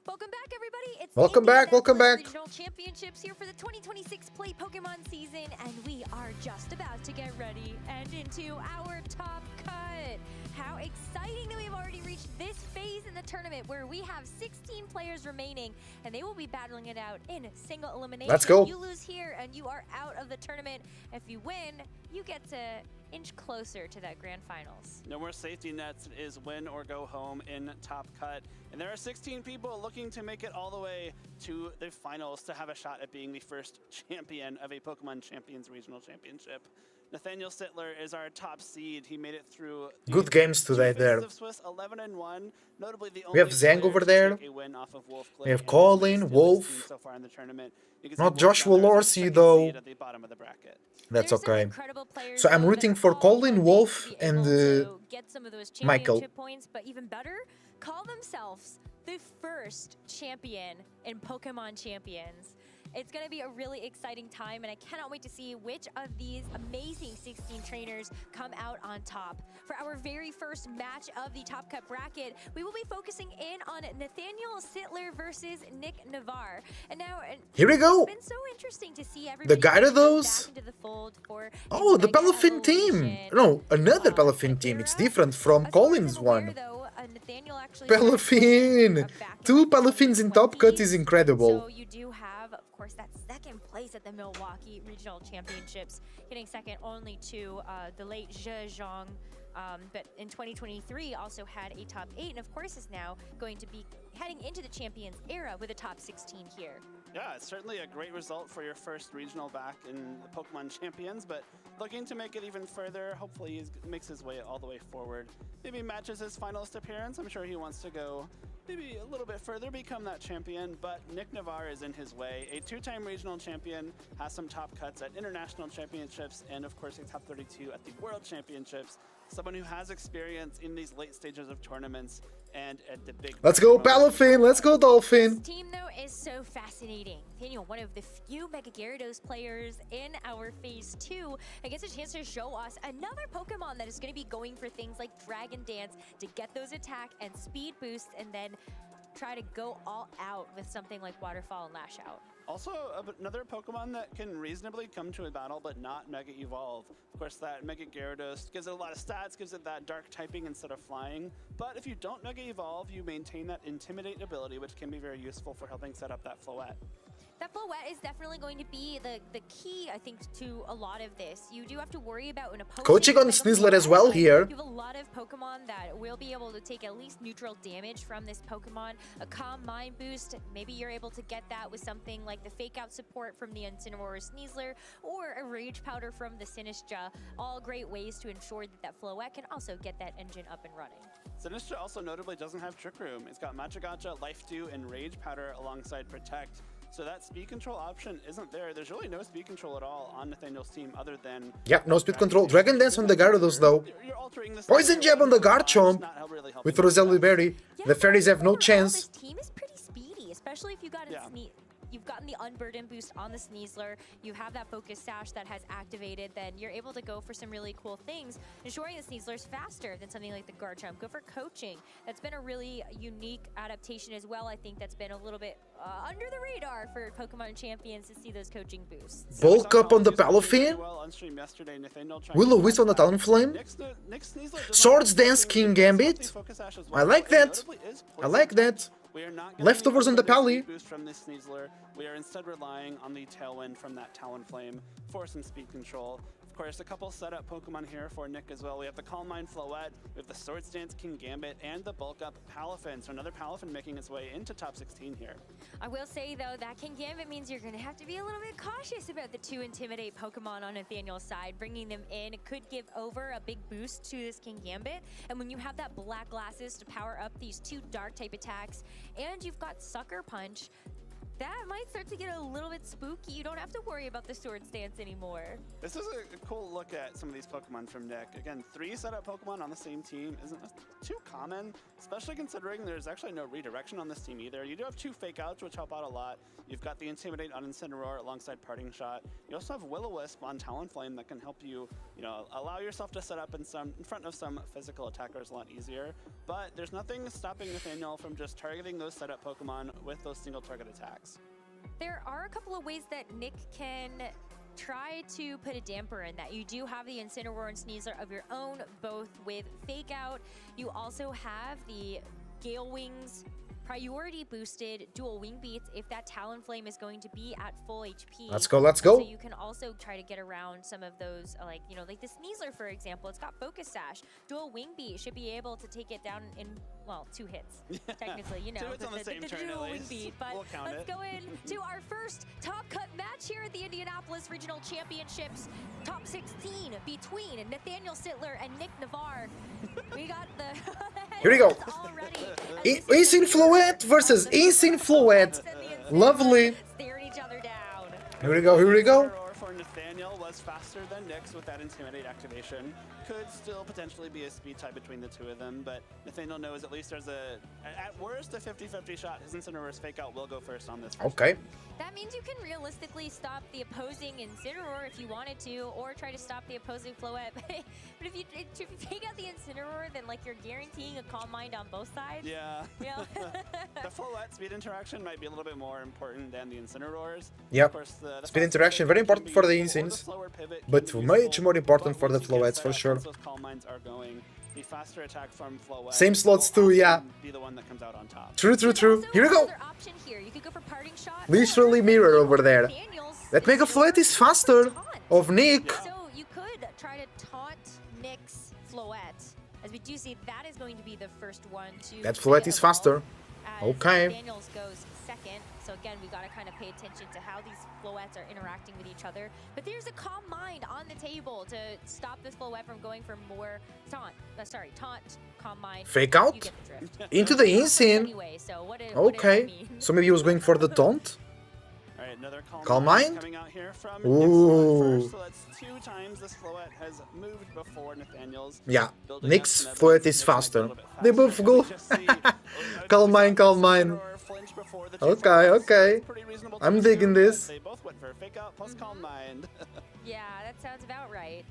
Welcome back, everybody. It's
Welcome
Indiana
back, welcome
World
back.
Regional Championships here for the 2026 Play Pokemon season, and we are just about to get ready and into our top cut. How exciting that we've already reached this phase in the tournament where we have 16 players remaining, and they will be battling it out in single elimination.
Let's go.
You lose here, and you are out of the tournament. If you win, you get to inch closer to that grand finals.
No more safety nets. It is win or go home in Top Cut. And there are 16 people looking to make it all the way to the finals to have a shot at being the first champion of a Pokemon Champions Regional Championship. Nathaniel Sittler is our top seed. He made it through
Good games today there.
of Swiss 11-1. Notably the
We have Zang over there. We have Colin, Wolf.
So far in the tournament. You can see
Not
Wolf
Joshua
down there as the
Lorsey
second
though.
seed at the bottom of the bracket.
That's
There's some
okay.
incredible players,
So I'm
though, that
rooting
are
for
all
Colin,
hoping
Wolf,
to be
and
able to get some of those
Michael.
championship points, but even better, call themselves the first champion in Pokemon Champions. It's going to be a really exciting time, and I cannot wait to see which of these amazing 16 trainers come out on top. For our very first match of the Top Cut bracket, we will be focusing in on Nathaniel Sittler versus Nick Navarre. And now,
Here we go.
It's been so interesting to see everybody
guy to
come
those?
back into the fold for
Oh, the
Mega
Pelafin team.
Evolution.
No, another Pelafin team. It's different from
As far as
Colin's
I'm aware,
one.
though, Nathaniel actually...
Palafin! 2 Palafins in top cut is incredible.
So you do have, of course, that second place at the Milwaukee Regional Championships, getting second only to the late Zhe Zhang. But in 2023 also had a top 8, and of course is now going to be heading into the Champions era with a top 16 here.
Yeah, it's certainly a great result for your first regional back in the Pokemon Champions, but looking to make it even further. Hopefully he makes his way all the way forward. Maybe matches his finalist appearance. I'm sure he wants to go maybe a little bit further, become that champion, but Nick Navarre is in his way. A 2-time regional champion, has some top cuts at international championships, and of course a top 32 at the World Championships. Someone who has experience in these late stages of tournaments and at the big...
Let's go Palafin, let's go Dolphin.
This team though is so fascinating. Nathaniel, one of the few Mega Gyarados players in our phase 2, gets a chance to show us another Pokemon that is going to be going for things like Dragon Dance to get those attack and speed boosts, and then try to go all out with something like Waterfall and Lash Out.
Also, another Pokemon that can reasonably come to a battle, but not Mega Evolve. Of course, that Mega Gyarados gives it a lot of stats, gives it that dark typing instead of flying. But if you don't Mega Evolve, you maintain that Intimidate ability, which can be very useful for helping set up that Floette.
That Floette is definitely going to be the key, I think, to a lot of this. You do have to worry about an opponent.
Coaching on Snizzler as well here.
You have a lot of Pokemon that will be able to take at least neutral damage from this Pokemon. A Calm Mind boost, maybe you're able to get that with something like the Fake Out support from the Incineroar Sneasler, or a Rage Powder from the Sinistcha. All great ways to ensure that Floette can also get that engine up and running.
Sinistcha also notably doesn't have Trick Room. It's got Machagacha, Life Dew, and Rage Powder alongside Protect. So that speed control option isn't there. There's really no speed control at all on Nathaniel's team other than...
Yeah, no speed control. Dragon Dance on the Gyarados though. Poison Jab on the Garchomp with Roselli Berry. The Fairies have no chance.
This team is pretty speedy, especially if you got you've gotten the Unburden boost on the Sneasler, you have that Focus Sash that has activated, then you're able to go for some really cool things, ensuring the Sneasler's faster than something like the Garchomp. Go for coaching. That's been a really unique adaptation as well. I think that's been a little bit under the radar for Pokemon Champions to see those coaching boosts.
Bulk up on the Palafin. Will-O-Wisp on the Talonflame. Swords Dance King Gambit. I like that. I like that. Leftovers on the Pally.
From this Sneasler. We are instead relying on the Tailwind from that Talonflame for some speed control. Of course, a couple setup Pokemon here for Nick as well. We have the Calm Mind Floette, we have the Swords Dance King Gambit, and the bulk up Palafin. So another Palafin making its way into top 16 here.
I will say though, that King Gambit means you're going to have to be a little bit cautious about the 2 Intimidate Pokemon on Nathaniel's side. Bringing them in could give over a big boost to this King Gambit. And when you have that Black Glasses to power up these 2 dark type attacks, and you've got Sucker Punch, that might start to get a little bit spooky. You don't have to worry about the Swords Dance anymore.
This is a cool look at some of these Pokemon from Nick. Again, 3 setup Pokemon on the same team isn't too common, especially considering there's actually no redirection on this team either. You do have 2 Fake Outs, which help out a lot. You've got the Intimidate on Incineroar alongside Parting Shot. You also have Will-O-Wisp on Talonflame that can help you, allow yourself to set up in front of some physical attackers a lot easier. But there's nothing stopping Nathaniel from just targeting those setup Pokemon with those single target attacks.
There are a couple of ways that Nick can try to put a damper in that. You do have the Incineroar and Sneasler of your own, both with Fake Out. You also have the Gale Wings priority boosted dual wing beats if that Talonflame is going to be at full HP.
Let's go, let's go.
So you can also try to get around some of those, like the Sneasler, for example. It's got Focus Sash. Dual wing beat should be able to take it down in, well, 2 hits, technically,
2 hits on the same turn
dual
at
wing
least.
beat. But
We'll count
let's
it.
go into our first top cut match here at the Indianapolis Regional Championships. Top 16 between Nathaniel Sittler and Nick Navarre. We got the
Here we go. Insane Floette versus Insane Floette. Lovely.
Staring each other down.
Here we go, here we go.
For Nathaniel was faster than Nick's with that Intimidate activation. Could still potentially be a speed tie between the 2 of them, but Nathaniel knows at least there's at worst, a 50-50 shot. His Incineroar's Fake Out will go first on this.
Okay.
That means you can realistically stop the opposing Incineroar if you wanted to, or try to stop the opposing Floette. But if you take out the Incineroar, then you're guaranteeing a Calm Mind on both sides.
Yeah.
Yeah.
The Floette speed interaction might be a little bit more important than the Incineroars.
Yep.
Of course, the
Speed interaction, very important for the Insins, but much more important for the Floettes for sure.
Those Calm Minds are going. the faster attack from Floette
Same slots
will
too, yeah.
often be the one that comes out on top.
True. Here we go.
Option here. You could go for parting shot.
Literally mirror over there. That Mega Floette is faster of Nick.
So you could try to taunt Nick's Floette. As we do see, that is going to be the first one to...
That Floette is faster. Okay.
Daniels goes second. So again, we got to kind of pay attention to how these Floettes are interacting with each other. But there's a calm mind on the table to stop this Floette from going for more taunt. Taunt, calm mind.
Fake out? Into the insane.
Anyway, so what did
Okay.
that mean?
So maybe he was going for the taunt?
Alright, another
Calm mind?
coming out here from
Ooh.
first, so that's 2 times this Floette has moved before Nathaniel's.
Yeah, Nick's Floette is faster. They both go. Calm mind. Okay. I'm digging this.
They both went for fake out plus calm mind.
Yeah, that sounds about right.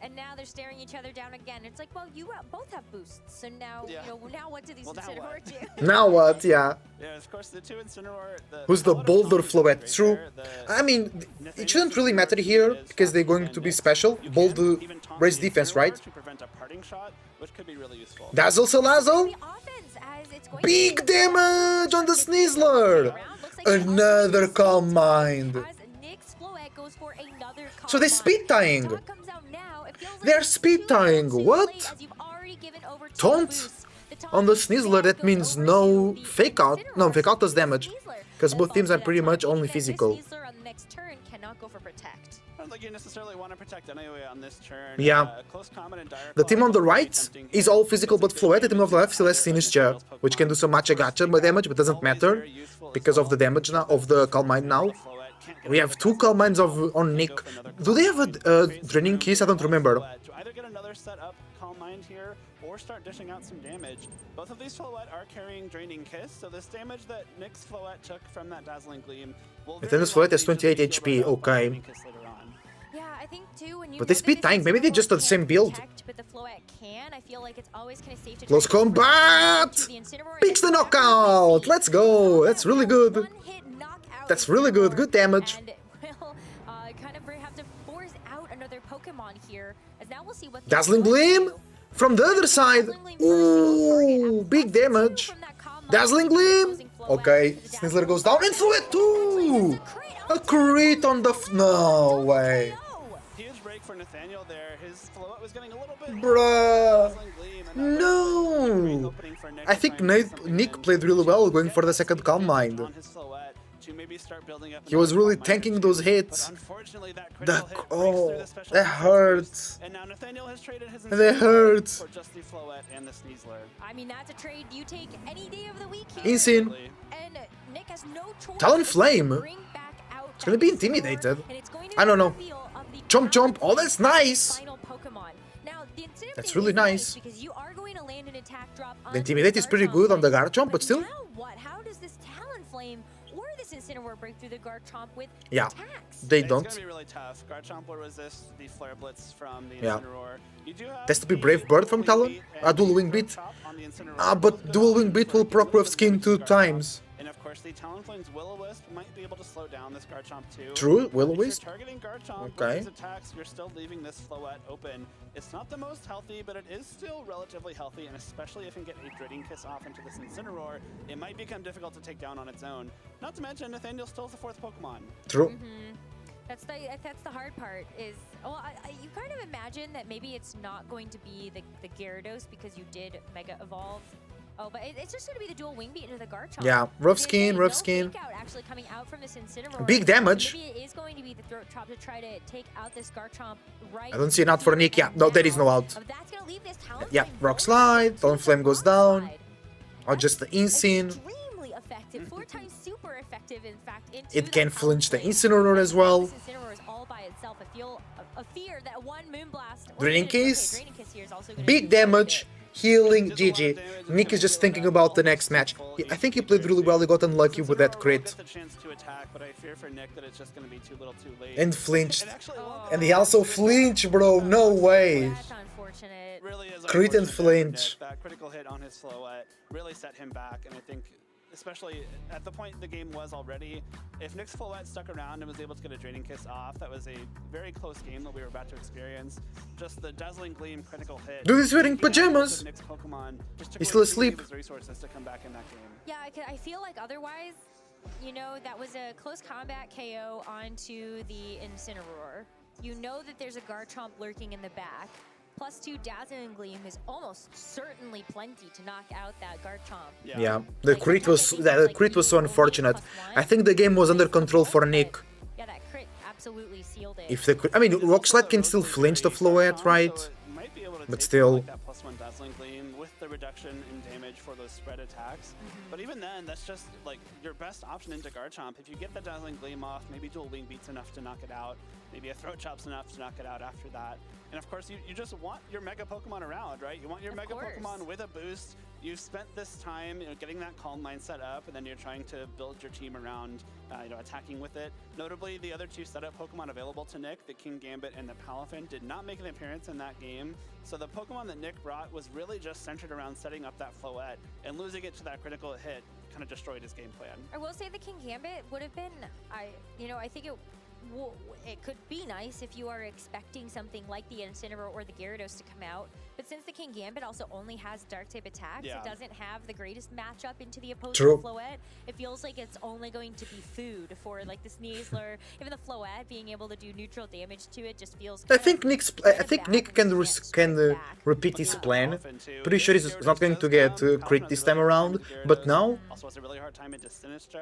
And now they're staring each other down again. It's like, well, you both have boosts. So now, now what do these Incineroar do?
Now what? Yeah.
Yeah, of course, the 2 Incineroar...
Who's the bolder Floette? True. I mean, it shouldn't really matter here, because they're going to be special. Bold raise defense, right?
To prevent a parting shot, which could be really useful.
Dazzle Salazzle? Big damage on the Sneasler! Another Calm Mind. So they're speed tying. They're speed tying. What? Taunt? On the Sneasler, that means no fake out. No, fake out does damage. Because both teams are pretty much only physical.
I don't think you necessarily want to protect anyway on this turn.
Yeah.
Close comment and direct
The team on the right is all physical but Floette. The team on the left still has Sinister, which can do some gacha damage, but doesn't matter because of the damage now of the Calm Mind now. We have 2 Calm Minds on Nick. Do they have a Draining Kiss? I don't remember.
To either get another set up Calm Mind here or start dishing out some damage. Both of these Floette are carrying Draining Kiss, so this damage that Nick's Floette took from that Dazzling Gleam will
Tennis Floette has 28 HP, okay.
Yeah, I think too, when you
But they speed tying, maybe they just on the same build.
But the Floette can. I feel like it's always kind of safe to
Close combat! Picks the knockout! Let's go! That's really good. That's really good. Good damage.
And we'll kind of have to force out another Pokemon here. As now we'll see what
Dazzling Gleam from the other side. Ooh, big damage. Dazzling Gleam. Okay, Snizzler goes down and Floette too. A crit on the no way.
Huge break for Nathaniel there. His Floette was getting a little bit.
Bruh. No. I think Nick played really well going for the second Calm Mind. He was really tanking those hits. Oh, that hurts.
And now Nathaniel has traded his
That hurts.
for just the Floette and the Sneasler.
I mean, that's a trade you take any day of the week here.
Insane.
And Nick has no choice.
Talonflame. It's gonna be intimidated. I don't know. Chomp. Oh, that's nice. That's really nice. The Intimidate is pretty good on the Garchomp, but still.
How does this Talonflame or this Incineroar break through the Garchomp with
Yeah,
attacks?
they don't.
It's gonna be really tough. Garchomp will resist the Flare Blitz from the
Yeah.
Incineroar. You do have
Has to be Brave Bird from Talon. Dual Wing Beat. But Dual Wing Beat will proc Rough Skin 2 times.
And of course, the Talonflame's Will-O-Wisp might be able to slow down this Garchomp too.
True, Will-O-Wisp.
If you're targeting Garchomp
Okay.
with his attacks, you're still leaving this Floette open. It's not the most healthy, but it is still relatively healthy, and especially if you can get a Draining Kiss off into this Incineroar, it might become difficult to take down on its own. Not to mention, Nathaniel still has the 4th Pokemon.
True.
That's the hard part is, well, you kind of imagine that maybe it's not going to be the Gyarados because you did Mega Evolve. Oh, but it's just going to be the dual wing beat into the Garchomp.
Yeah, rough skin.
Fake out actually coming out from this Incineroar.
Big damage.
Maybe it is going to be the Throat Chop to try to take out this Garchomp right.
I don't see an out for Nick. Yeah, no, there is no out.
That's going to leave this Talonflame.
Yeah, Rock Slide. Talonflame goes down. Or just the Insane.
Extremely effective. 4 times super effective, in fact.
It can flinch the Incineroar as well.
This Incineroar is all by itself. I feel a fear that one Moonblast.
Draining Kiss.
Draining Kiss here is also gonna
Big damage. Healing, GG. Nick is just thinking about the next match. I think he played really well, he got unlucky with that crit. And flinched. And he also flinched, bro, no way.
Really is
Crit and
unfortunate
flinch.
That critical hit on his Floette really set him back, and I think especially at the point the game was already. If Nick's Floette stuck around and was able to get a Draining Kiss off, that was a very close game that we were about to experience. Just the Dazzling Gleam critical hit.
Dude is wearing pajamas.
Nick's Pokemon just took
He's still
away too many
asleep.
of his resources to come back in that game.
Yeah, I feel like otherwise, you know, that was a close combat KO onto the Incineroar. You know that there's a Garchomp lurking in the back. +2 Dazzling Gleam is almost certainly plenty to knock out that Garchomp.
Yeah, the crit was so unfortunate. I think the game was under control for Nick.
Yeah, that crit absolutely sealed it.
If the I mean, Rockslide can still flinch the Floette, right? But still.
That +1 Dazzling Gleam with the reduction in damage for those spread attacks. But even then, that's just like your best option into Garchomp. If you get the Dazzling Gleam off, maybe Dual Wing Beat's enough to knock it out. Maybe a Throat Chop's enough to knock it out after that. And of course, you just want your Mega Pokemon around, right? You want your Mega Pokemon with a boost. You've spent this time, getting that Calm Mind set up, and then you're trying to build your team around, attacking with it. Notably, the other two setup Pokemon available to Nick, the King Gambit and the Palafin, did not make an appearance in that game. So the Pokemon that Nick brought was really just centered around setting up that Floette, and losing it to that critical hit kind of destroyed his game plan.
I will say the King Gambit would have been, I think it could be nice if you are expecting something like the Incineroar or the Gyarados to come out. But since the King Gambit also only has Dark-type attacks, it doesn't have the greatest matchup into the opposing Floette. It feels like it's only going to be food for like the Sneasler. Even the Floette being able to do neutral damage to it just feels.
I think Nick can repeat his plan. Pretty sure he's not going to get crit this time around. But now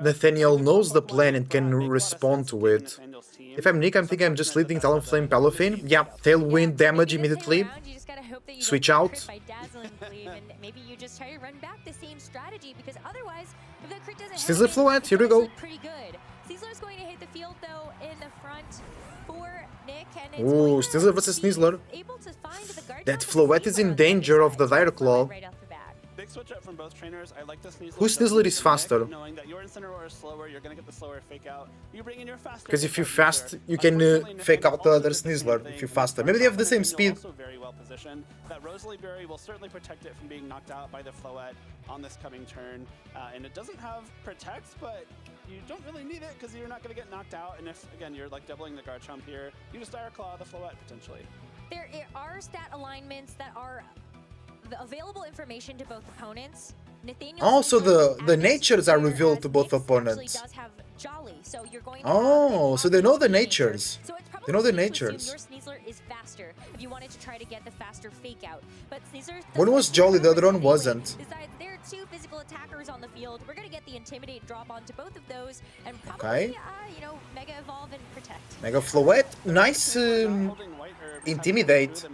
Nathaniel knows the plan and can respond to it. If I'm Nick, I'm thinking I'm just leading Talonflame Palafin. Yeah, Tailwind damage immediately. Switch out.
Maybe you just try to run back the same strategy, because otherwise, if the crit doesn't
Still the Floette, here we go.
pretty good. Sneasler's going to hit the field though in the front for Nick, and
Ooh, Sneasler versus Sneasler. That Floette is in danger of the Dire Claw.
Big switch up from both trainers. I like the Sneasler.
Whose Sneasler is faster?
Knowing that your Incineroar is slower, you're gonna get the slower fake out. You bring in your faster.
Because if you fast, you can fake out the other Sneasler if you faster. Maybe they have the same speed.
Also very well positioned. That Rosalie Berry will certainly protect it from being knocked out by the Floette on this coming turn. And it doesn't have Protect, but you don't really need it because you're not going to get knocked out. And if, again, you're like doubling the Garchomp here, you just Dire Claw the Floette potentially.
There are stat alignments that are available information to both opponents.
Also, the natures are revealed to both opponents. Oh, so they know the natures. They know the natures.
Your Sneasler is faster if you wanted to try to get the faster fake out. But Sneasler,
one was Jolly, the other one wasn't.
Besides, there are two physical attackers on the field. We're going to get the Intimidate drop onto both of those, and probably, Mega Evolve and Protect.
Mega Floette, nice Intimidate.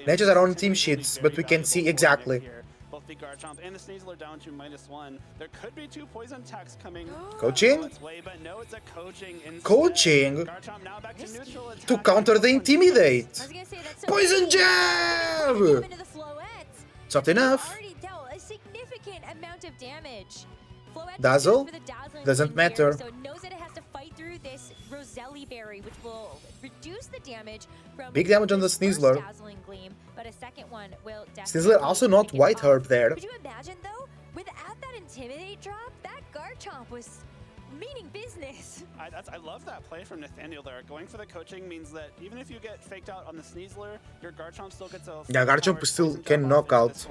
Natures are on team sheets, but we can see exactly.
Both the Garchomp and the Sneasler down to -1. There could be two poison attacks coming.
Coaching?
But no, it's a coaching instead.
Coaching?
Garchomp now back to neutral attack.
To counter the Intimidate. Poison Jab! It's not enough.
Already dealt a significant amount of damage.
Dazzle? Doesn't matter.
So it knows that it has to fight through this Rosalie Berry, which will reduce the damage from
big damage on the Sneasler.
Dazzling Gleam, but a second one will
Sneasler also not White Herb there.
Could you imagine though, without that Intimidate drop, that Garchomp was meaning business.
I love that play from Nathaniel there. Going for the coaching means that even if you get faked out on the Sneasler, your Garchomp still gets a
Garchomp still can knock out.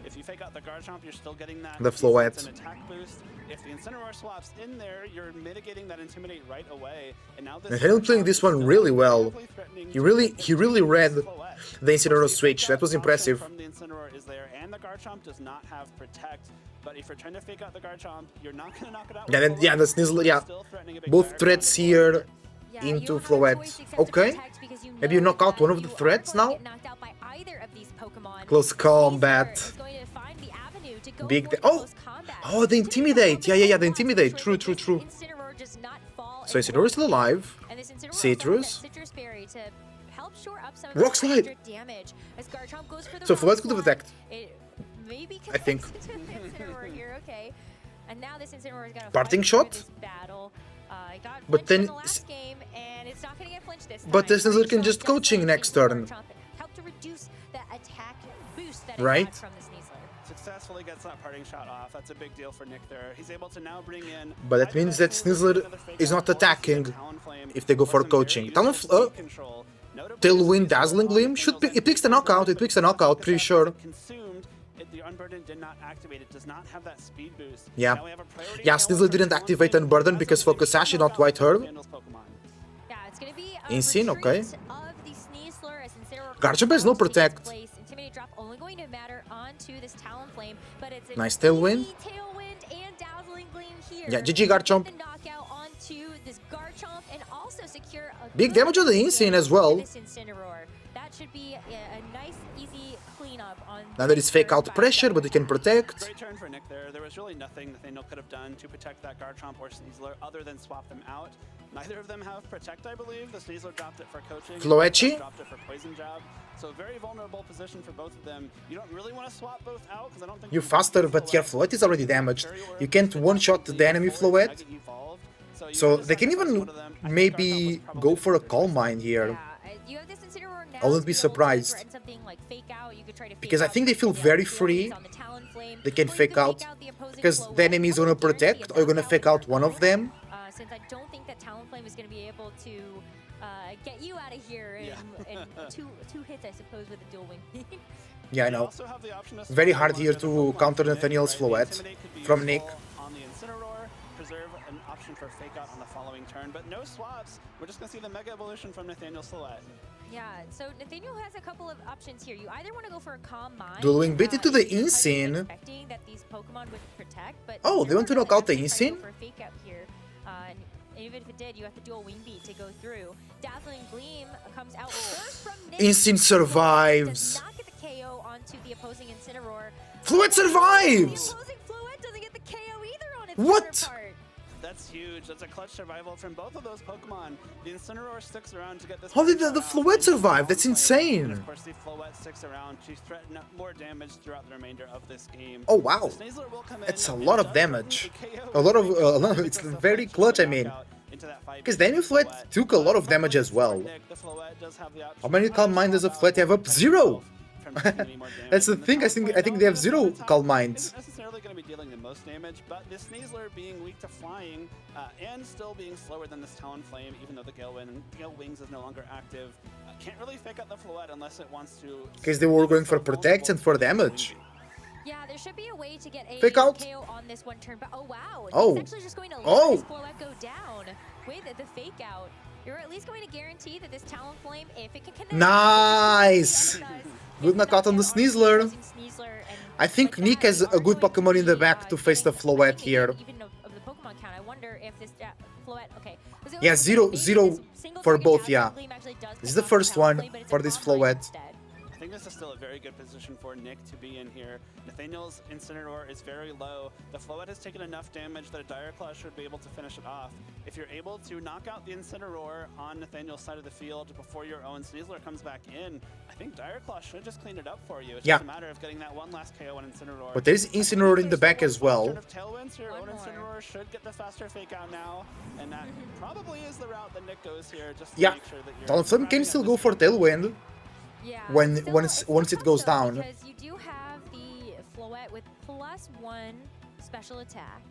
If you fake out the Garchomp, you're still getting that
the Floette.
An attack boost. If the Incineroar swaps in there, you're mitigating that Intimidate right away. And now this
Nathaniel playing this one really well. He really read the Incineroar switch. That was impressive.
From the Incineroar is there, and the Garchomp does not have Protect. But if you're trying to fake out the Garchomp, you're not going to knock it out.
Yeah, the Sneasler, yeah. Both threats here into Floette. Okay. Maybe you knock out one of the threats now? Close combat. Big. Oh, the Intimidate. Yeah, the Intimidate. True. So Incineroar is still alive. Citrus. Rock Slide. So Floette could have attacked. I think. Parting shot? But then. But the Sneasler can just coaching next turn. Right?
successfully gets that parting shot off. That's a big deal for Nick there. He's able to now bring in...
But that means that Snizzler is not attacking if they go for coaching. Tailwind, Dazzling Gleam, it picks the knockout, pretty sure.
The Unburden did not activate, it does not have that speed boost.
Yeah. Yeah, Snizzler didn't activate Unburden because Focus Sash is not White Herb.
Yeah, it's gonna be
Insane, okay.
of the Sneasler as Incineroar
Garchomp has no Protect.
Intimidate drop only going to matter onto this Talonflame, but it's a
Nice Tailwind.
Tailwind and Dazzling Gleam here.
Yeah, GG Garchomp.
The knockout onto this Garchomp and also secure a
Big damage on the Insane as well.
this Incineroar. That should be a nice, easy cleanup on.
Now there is fake out pressure, but they can protect.
Great turn for Nick there. There was really nothing Nathaniel could have done to protect that Garchomp or Sneasler other than swap them out. Neither of them have Protect, I believe. The Sneasler dropped it for coaching.
Floetchi?
Dropped it for Poison Jab. So very vulnerable position for both of them. You don't really want to swap both out because I don't think...
You faster, but your Floette is already damaged. You can't one-shot the enemy Floette. So they can even maybe go for a Calm Mind here.
You have this Incineroar now.
I wouldn't be surprised. Because I think they feel very free. They can fake out. Because the enemy is gonna protect, or you're gonna fake out one of them.
Since I don't think that Talonflame is going to be able to get you out of here in two hits, I suppose, with a dual wing.
Yeah, I know. Very hard here to counter Nathaniel's Floette from Nick.
On the Incineroar, preserve an option for fake out on the following turn, but no swaps. We're just going to see the Mega Evolution from Nathaniel's Floette.
Yeah, so Nathaniel has a couple of options here. You either want to go for a Calm Mind.
Dual Wing Beat into the Insane.
Expecting that these Pokemon would protect, but
oh, they want to knock out the Insane?
For a fake out here. And even if it did, you have the dual Wing Beat to go through. Dazzling Gleam comes out first from Nick.
Insane survives.
Does not get the KO onto the opposing Incineroar.
Floette survives!
The opposing Floette doesn't get the KO either on its
what?
Part.
That's huge. That's a clutch survival from both of those Pokemon. The Incineroar sticks around to get this.
How did the Floette survive? That's insane.
And of course, the Floette sticks around to threaten more damage throughout the remainder of this game.
Oh wow, it's a lot of damage. A lot of it's very clutch. I mean, because the enemy Floette took a lot of damage as well. How many Calm Mind does a Floette have up? 0. That's the thing. I think they have 0 Calm Minds.
Necessarily going to be dealing the most damage, but this Sneasler being weak to flying and still being slower than this Talonflame, even though the Gale Wings is no longer active, can't really fake out the Floette unless it wants to.
Because they were going for protect and for damage.
Yeah, there should be a way to get a
fake out.
KO on this one turn, but oh wow,
oh,
it's actually just going to let this Floette go down with the fake out. You're at least going to guarantee that this Talonflame, if it can connect,
nice. Good knockout on the Sneasler. I think Nick has a good Pokemon in the back to face the Floette here.
Even of the Pokemon count, I wonder if this Floette, okay.
Yeah, 0 for both, yeah. This is the first one for this Floette.
I think this is still a very good position for Nick to be in here. Nathaniel's Incineroar is very low. The Floette has taken enough damage that a Dire Claw should be able to finish it off. If you're able to knock out the Incineroar on Nathaniel's side of the field before your own Sneasler comes back in, I think Dire Claw should just clean it up for you. It's just a matter of getting that one last KO on Incineroar.
But there is Incineroar in the back as well.
Turn of Tailwind, so your own Incineroar should get the faster fake out now, and that probably is the route that Nick goes here, just to make sure that you're...
Talonflame can still go for Tailwind.
Yeah,
once it goes down.
Because you do have the Floette with +1 special attack.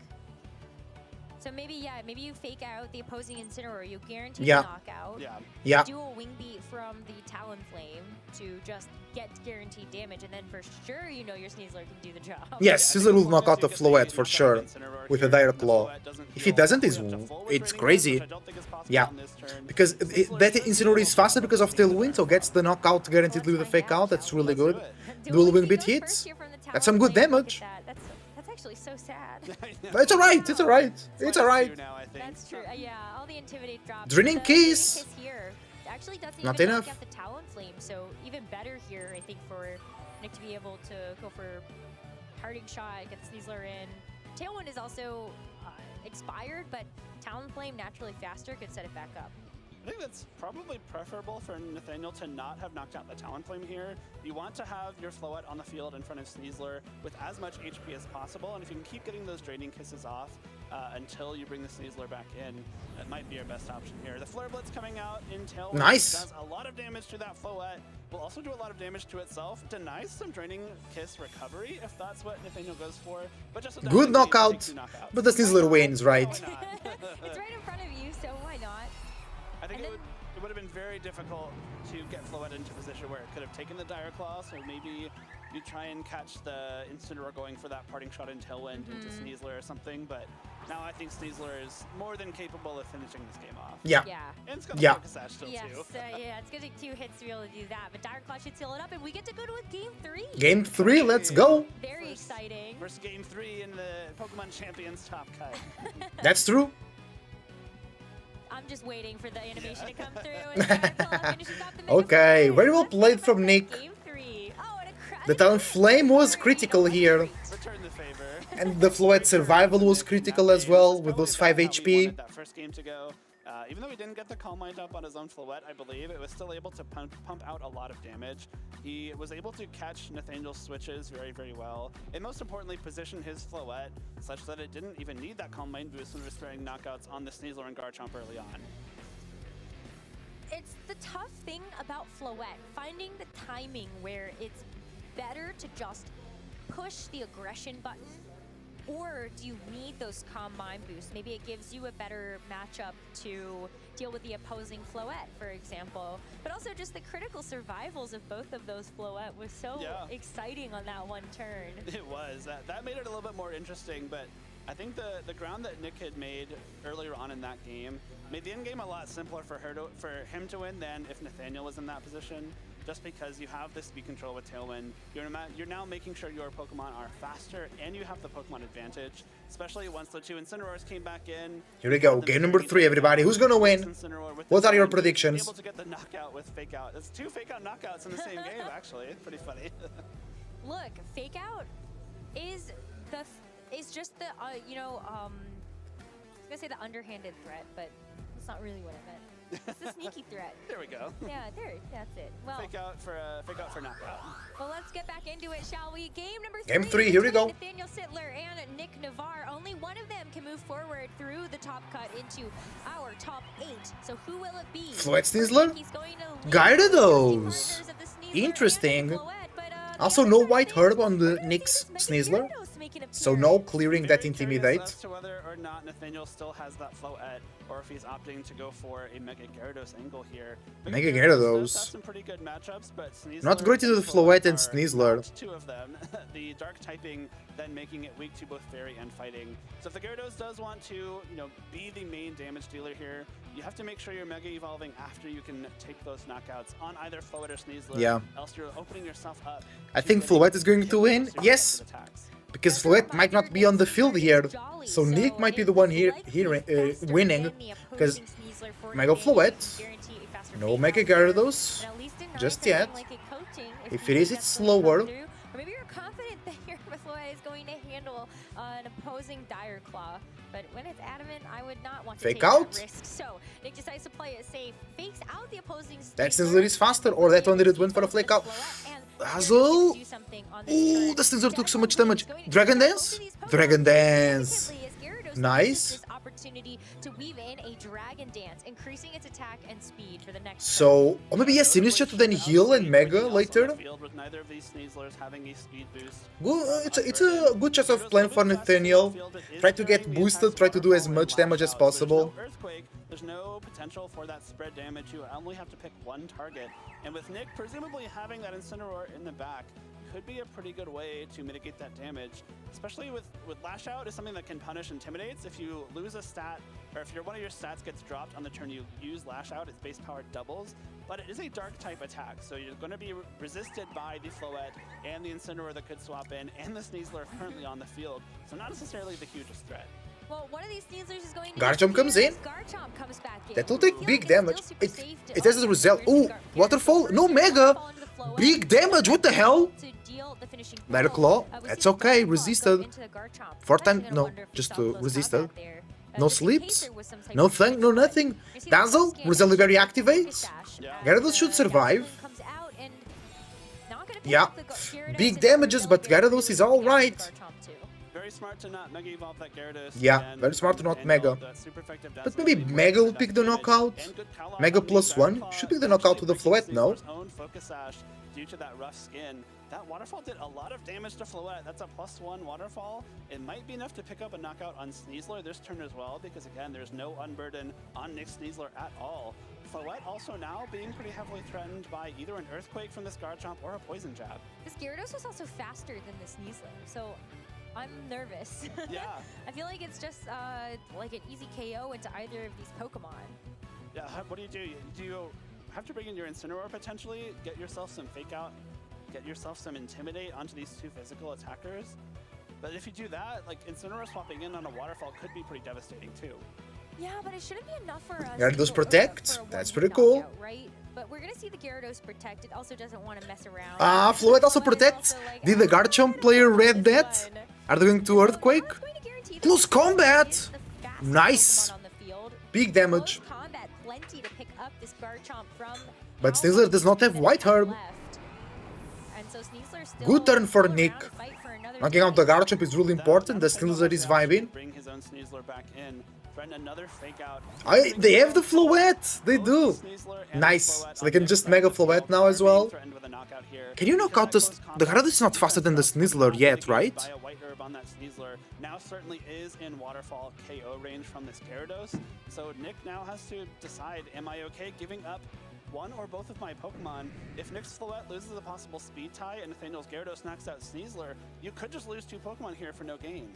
So maybe you fake out the opposing Incineroar, you guarantee the knockout.
Yeah.
Do a Wing Beat from the Talonflame to just get guaranteed damage, and then for sure you know your Sneasler can do the job.
Yes, Sneasler will knock out the Floette for sure with a Dire Claw. If he doesn't, it's crazy. Yeah, because that Incineroar is faster because of Tailwind, so gets the knockout guaranteedly with a fake out. That's really good. Dual Wing Beat hits. That's some good damage.
That's actually so sad.
But it's alright, it's alright. It's alright.
That's true. Yeah, all the Intimidate drops.
Draining Kiss!
Here actually doesn't
Not
even
enough.
knock out the Talonflame, so even better here, I think, for Nick to be able to go for Parting Shot, get the Sneasler in. Tailwind is also expired, but Talonflame naturally faster could set it back up.
I think that's probably preferable for Nathaniel to not have knocked out the Talonflame here. You want to have your Floette on the field in front of Sneasler with as much HP as possible, and if you can keep getting those draining kisses off until you bring the Sneasler back in, that might be your best option here. The Flare Blitz coming out in Tailwind does a lot of damage to that Floette, will also do a lot of damage to itself, denies some draining kiss recovery if that's what Nathaniel goes for, but just
good knockout, but the Sneasler wins, right?
It's right in front of you, so why not?
I think it would have been very difficult to get Floette into a position where it could have taken the Dire Claw, so maybe you try and catch the Incineroar going for that parting shot in Tailwind into Sneasler or something, but now I think Sneasler is more than capable of finishing this game off.
Yeah.
And it's got the Focus Sash still too.
Yeah, it's going to take 2 hits to be able to do that, but Dire Claw should seal it up, and we get to go to a Game 3.
Game 3, let's go.
Very exciting.
First Game 3 in the Pokemon Champions top cut.
That's true.
I'm just waiting for the animation to come through. And Dire Claw finishes off the
Okay, very well played from Nick.
Game 3. Oh, and
The Talonflame was critical here.
Return the favor.
And the Floette survival was critical as well with those 5 HP.
That first game to go. Even though he didn't get the Calm Mind up on his own Floette, I believe, it was still able to pump out a lot of damage. He was able to catch Nathaniel's switches very, very well, and most importantly, position his Floette such that it didn't even need that Calm Mind boost when restoring knockouts on the Sneasler and Garchomp early on.
It's the tough thing about Floette, finding the timing where it's better to just push the aggression button, or do you need those Calm Mind boosts? Maybe it gives you a better matchup to deal with the opposing Floette, for example. But also just the critical survivals of both of those Floette was so exciting on that one turn.
It was. That made it a little bit more interesting, but I think the ground that Nick had made earlier on in that game made the end game a lot simpler for him to win than if Nathaniel was in that position. Just because you have the speed control with Tailwind, you're now making sure your Pokemon are faster and you have the Pokemon advantage, especially once the 2 Incineroars came back in.
Here we go, game number 3, everybody. Who's gonna win? What are your predictions?
Able to get the knockout with Fake Out. It's 2 Fake Out knockouts in the same game, actually. Pretty funny.
Look, Fake Out is just the I was gonna say the underhanded threat, but that's not really what I meant. It's the sneaky threat.
There we go.
Yeah, that's it. Well,
Fake out for knockout.
Well, let's get back into it, shall we? Game number 3.
Game 3, here we go.
Nathaniel Sittler and Nick Navarre. Only one of them can move forward through the top cut into our top 8. So who will it be?
Floette Sneasler? Gyarados. Interesting. Also, no white herb on the Nick's Sneasler, so no clearing that Intimidate.
As to whether or not Nathaniel still has that Floette, or if he's opting to go for a Mega Gyarados angle here.
Mega Gyarados.
Some pretty good matchups, but Sneasler
Not great into the Floette and Sneasler.
2 of them. The Dark typing then making it weak to both Fairy and Fighting. So if the Gyarados does want to, be the main damage dealer here, you have to make sure you're Mega Evolving after you can take those knockouts on either Floette or Sneasler.
Yeah.
Else you're opening yourself up.
I think Floette is going to win. Yes. Because Floette might not be on the field here, so Nick might be the one here winning, because Mega Floette, no Mega Gyarados, just yet. If it is, it's slower.
Or maybe you're confident that your Floette is going to handle an opposing Dire Claw, but when it's adamant, I would not want to
Fake
take
out?
that risk. So Nick decides to play it safe, fakes out the opposing
That Sneasler is faster, or that one didn't win for a Fake out. Hazel! Ooh, the Sneasler took so much damage. Dragon Dance? Dragon Dance. Nice.
Opportunity to weave in a Dragon Dance, increasing its attack and speed for the next
So, or maybe yes, Initiate to then heal and Mega later. Well, it's a good choice of plan for Nathaniel. Try to get boosted, try to do as much damage as possible.
There's no potential for that spread damage. You only have to pick one target. And with Nick presumably having that Incineroar in the back, could be a pretty good way to mitigate that damage, especially with Lash Out is something that can punish Intimidates. If you lose a stat, or if one of your stats gets dropped on the turn you use Lash Out, its base power doubles, but it is a dark type attack, so you're going to be resisted by the Floette and the Incineroar that could swap in, and the Sneasler currently on the field, so not necessarily the hugest threat.
Well, one of these Sneaslers is going to
Garchomp comes in.
Garchomp comes back in.
That will take big damage. It has a result. Ooh, Waterfall? No Mega! Big damage, what the hell? Mega Claw? That's okay, resisted. 4 times, no, just resisted. No
just in case
sleeps?
there was some type
No
of
thing, no
glitch, but
nothing.
you see the
Dazzle?
skin,
Rosaliveri
Focus
activates.
Dash
Gyarados
as,
should survive.
Dazzling comes out and not gonna pick
Yeah.
up the Gyarados,
Big
and
damages, but
Rosaliveri
Gyarados
really
is
looking after
alright.
Garchomp too.
Very smart to not Mega Evolve that Gyarados.
Yeah,
and
very smart to not
handle
Mega.
the super effective
But
Dazzling
maybe
Blade
Mega will
for
pick the
damage.
knockout.
And good call out
Mega
on the
plus one.
Dragon
Should
Claw,
pick the knockout
actually
with the Floette,
breaking
no?
Sneasler's own Focus Sash due to that rough skin. That Waterfall did a lot of damage to Floette. That's a +1 Waterfall. It might be enough to pick up a knockout on Sneasler this turn as well, because again, there's no Unburden on Nick Sneasler at all. Floette also now being pretty heavily threatened by either an Earthquake from this Garchomp or a Poison Jab.
This Gyarados was also faster than the Sneasler, so I'm nervous.
Yeah.
I feel like it's just like an easy KO into either of these Pokemon.
Yeah, what do? Do you have to bring in your Incineroar potentially, get yourself some Fake Out, get yourself some Intimidate onto these two physical attackers? But if you do that, like Incineroar swapping in on a Waterfall could be pretty devastating too.
Yeah, but it shouldn't be enough for us.
Gyarados protect. That's pretty cool.
Right? But we're gonna see the Gyarados protect. It also doesn't want to mess around.
Ah, Floette also protects. Did the Garchomp player read that? Are they going to Earthquake? Close combat! Nice! Big damage.
Combat plenty to pick up this Garchomp from.
But Sneasler does not have White Herb.
And so Sneasler still
Good turn for Nick.
fight for another
Knocking out the Garchomp is really important. The Sneasler is vibing.
Bring his own Sneasler back in. Threaten another Fake Out.
They have the Floette. They do. Nice. So they can just Mega Floette now as well. Can you knock out the Gyarados is not faster than the Sneasler yet, right?
Buy a White Herb on that Sneasler. Now certainly is in Waterfall KO range from this Gyarados. So Nick now has to decide, am I okay giving up one or both of my Pokemon? If Nick's Floette loses a possible speed tie and Nathaniel's Gyarados knocks out Sneasler, you could just lose two Pokemon here for no gain.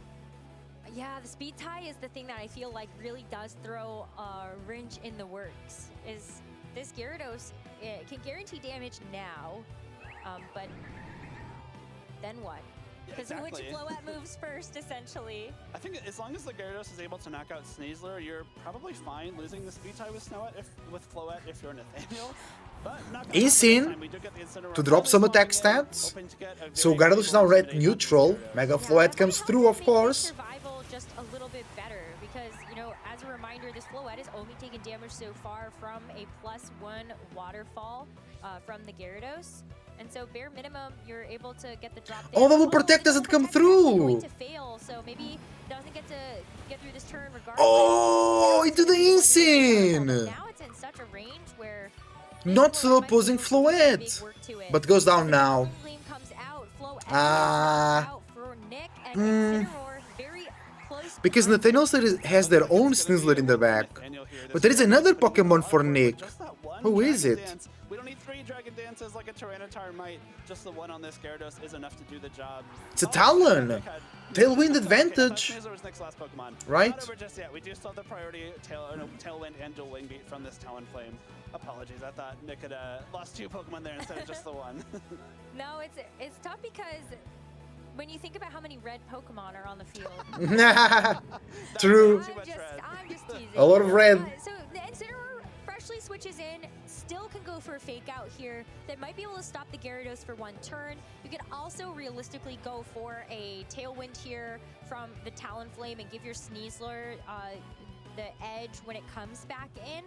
Yeah, the speed tie is the thing that I feel like really does throw a wrench in the works. Is this Gyarados, it can guarantee damage now, but then what? Because which Floette moves first, essentially?
I think as long as the Gyarados is able to knock out Sneasler, you're probably fine losing the speed tie with Floette if you're Nathaniel. But
Insane to drop some attack stats. So Gyarados is now red neutral. Mega Floette comes through, of course.
Survival just a little bit better because, you know, as a reminder, this Floette has only taken damage so far from a +1 Waterfall from the Gyarados. And so bare minimum, you're able to get the drop.
Oh, Double Protect doesn't come through.
To fail, so maybe doesn't get through this turn regardless.
Oh, into the Insane.
Now it's in such a range where
not the opposing Floette, but goes down now. Ah. Because Nathaniel has their own Sneasler in the back. But there is another Pokemon for Nick. Who is it?
We don't need 3 Dragon Dances like a Tyranitar might. Just the one on this Gyarados is enough to do the job.
It's a Talon. Tailwind advantage. Right?
Not over just yet. We do still have the priority Tailwind and Dual Wing Beat from this Talon Flame. Apologies, I thought Nick had lost 2 Pokemon there instead of just the one.
No, it's tough because when you think about how many red Pokemon are on the field.
True.
I'm just teasing.
A lot of red.
So the Incineroar freshly switches in, still can go for a Fake Out here that might be able to stop the Gyarados for 1 turn. You could also realistically go for a Tailwind here from the Talonflame and give your Sneasler the edge when it comes back in.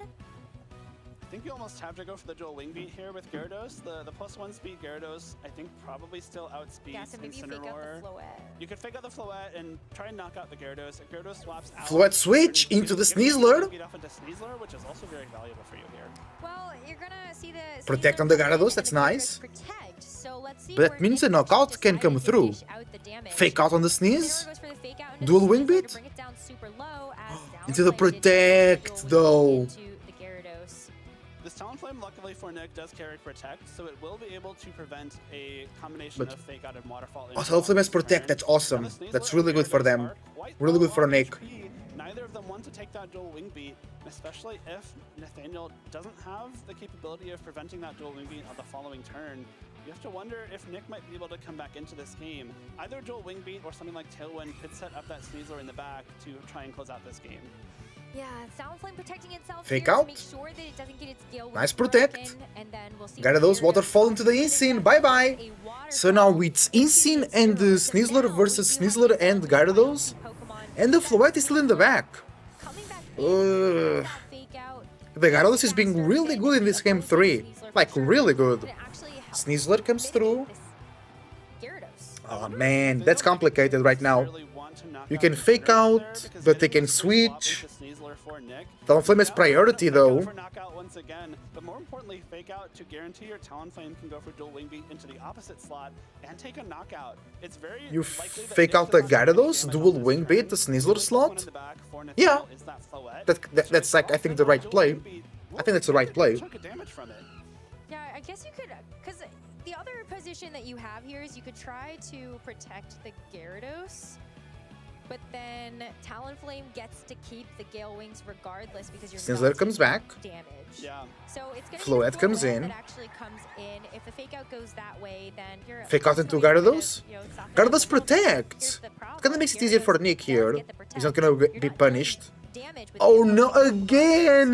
I think you almost have to go for the Dual Wing Beat here with Gyarados. The +1 speed Gyarados, I think, probably still outspeeds
so maybe you
Incineroar.
fake out the Floette.
You could fake out the Floette and try and knock out the Gyarados. If Gyarados swaps out,
Floette switch into the Sneasler.
Beat off into Sneasler, which is also very valuable for you here.
Well, you're gonna see the
Protect on the Gyarados, that's nice.
Protect. So let's see
But that means a knockout can come through. Fake out on the Sneeze. Dual Wing Beat. Into the Protect, though.
This Talonflame, luckily for Nick, does carry Protect, so it will be able to prevent a combination of Fake Out and Waterfall.
Oh, Talonflame has Protect, that's awesome. That's really good for them. Really good for Nick.
Neither of them want to take that Dual Wing Beat, especially if Nathaniel doesn't have the capability of preventing that Dual Wing Beat on the following turn. You have to wonder if Nick might be able to come back into this game. Either Dual Wing Beat or something like Tailwind could set up that Sneasler in the back to try and close out this game.
Yeah, Talonflame protecting itself
Fake
here
out.
to make sure that it doesn't get its Gale
Nice
Whisper
protect.
in, and then we'll see
Gyarados Waterfall into the Insane. Bye-bye. So now it's Insane and Sneasler versus Sneasler and Gyarados. And the Floette is still in the back. Ugh.
that fake out.
The Gyarados is being really good in this game 3. Like, really good. Sneasler comes through. Oh man, that's complicated right now. You can fake out, but they can switch. Talonflame has priority though.
Once again, but more importantly, fake out to guarantee your Talonflame can go for dual wing beat into the opposite slot and take a knockout. It's very
You fake out the Gyarados, dual wing beat the Sneasler slot? Yeah, that's like, I think, the right play. I think that's the right play.
Yeah, I guess you could, because the other position that you have here is you could try to protect the Gyarados, but then Talonflame gets to keep the Gale Wings regardless because you're
Sneasler comes back.
Damage. Yeah. So it's gonna
Floette
be
comes
Floette
in.
that actually comes in. If the fake out goes that way, then you're
Fake out into Gyarados? Gyarados protects! It kinda makes it easier for Nick here. He's not gonna be punished. Oh no, again!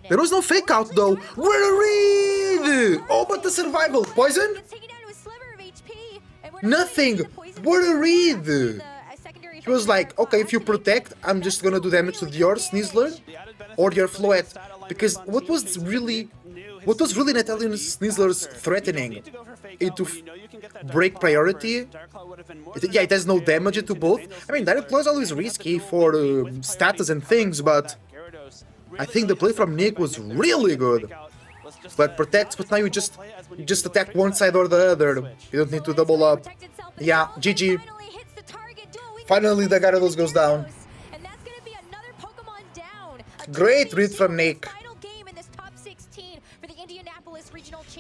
There was no fake out though. What a read! Oh, but the survival. Poison? Nothing. What a read! He was like, okay, if you protect, I'm just gonna do damage with your Sneasler or your Floette. Because what was really Natalia Sneasler's threatening? It to break priority. Yeah, it has no damage to both. I mean, Direct Claw is always risky for status and things, but I think the play from Nick was really good. But protects, but now you just attack one side or the other. You don't need to double up. Yeah, GG. Finally, the Gyarados goes down. Great read from Nick.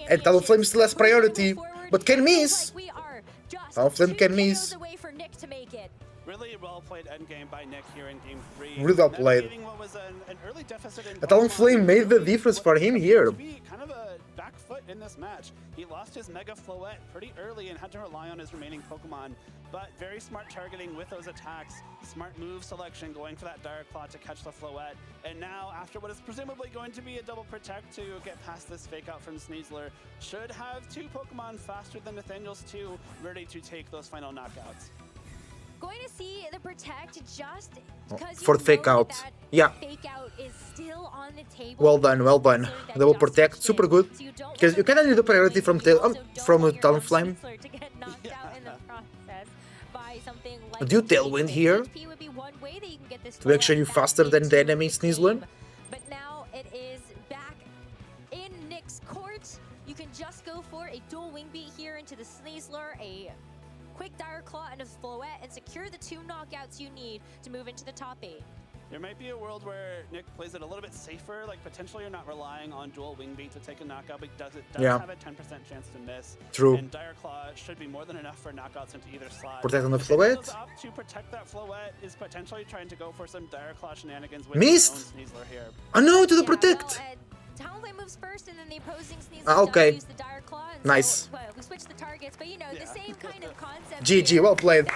And Talonflame still has priority, but can miss. Talonflame can miss.
Really well played endgame by Nick here in game 3.
Really well played. Talonflame made the difference for him here.
Kind of a back foot in this match. He lost his Mega Floette pretty early and had to rely on his remaining Pokemon, but very smart targeting with those attacks, smart move selection going for that Dire Claw to catch the Floette, and now after what is presumably going to be a double protect to get past this fake out from Sneasler, should have 2 Pokemon faster than Nathaniel's 2, ready to take those final knockouts.
Going to see the protect just because
for fake out. Yeah.
Fake out is still on the table.
Well done, well done. Double protect, super good. Because you cannot need the priority from Talonflame. Do you Tailwind here to make sure you're faster than the enemy Sneasler?
But now it is back in Nick's court. You can just go for a dual wing beat here into the Sneasler, a quick Dire Claw and a Floette, and secure the 2 knockouts you need to move into the top 8.
There might be a world where Nick plays it a little bit safer, like potentially you're not relying on dual wing beat to take a knockout, but does have a 10% chance to miss.
True.
And Dire Claw should be more than enough for knockouts into either slot.
Protect on the Floette.
To protect that Floette is potentially trying to go for some Dire Claw shenanigans with
Missed.
his own Sneasler here.
Oh no, to the protect.
Talonflame moves first, and then the opposing Sneasler
okay.
use the Dire Claw.
Nice.
So, well, we switched the targets, but you know, the same kind of concept.
GG, well played.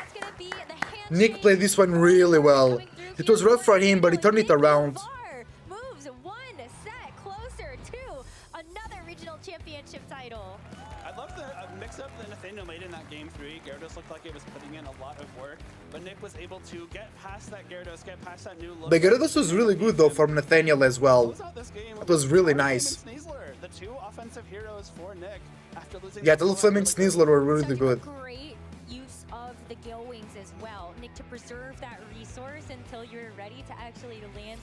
Nick played this one really well. It was rough for him, but he turned it around.
Moves 1 set closer to another regional championship title.
I love the mix-up that Nathaniel made in that game 3. Gyarados looked like it was putting in a lot of work, but Nick was able to get past that Gyarados, get past that new look.
The Gyarados was really good though from Nathaniel as well. It was really nice.
The 2 offensive heroes for Nick after losing.
Yeah, Talonflame and Sneasler were really good.
Great use of the Gale Wings as well, Nick, to preserve that resource until you're ready to actually land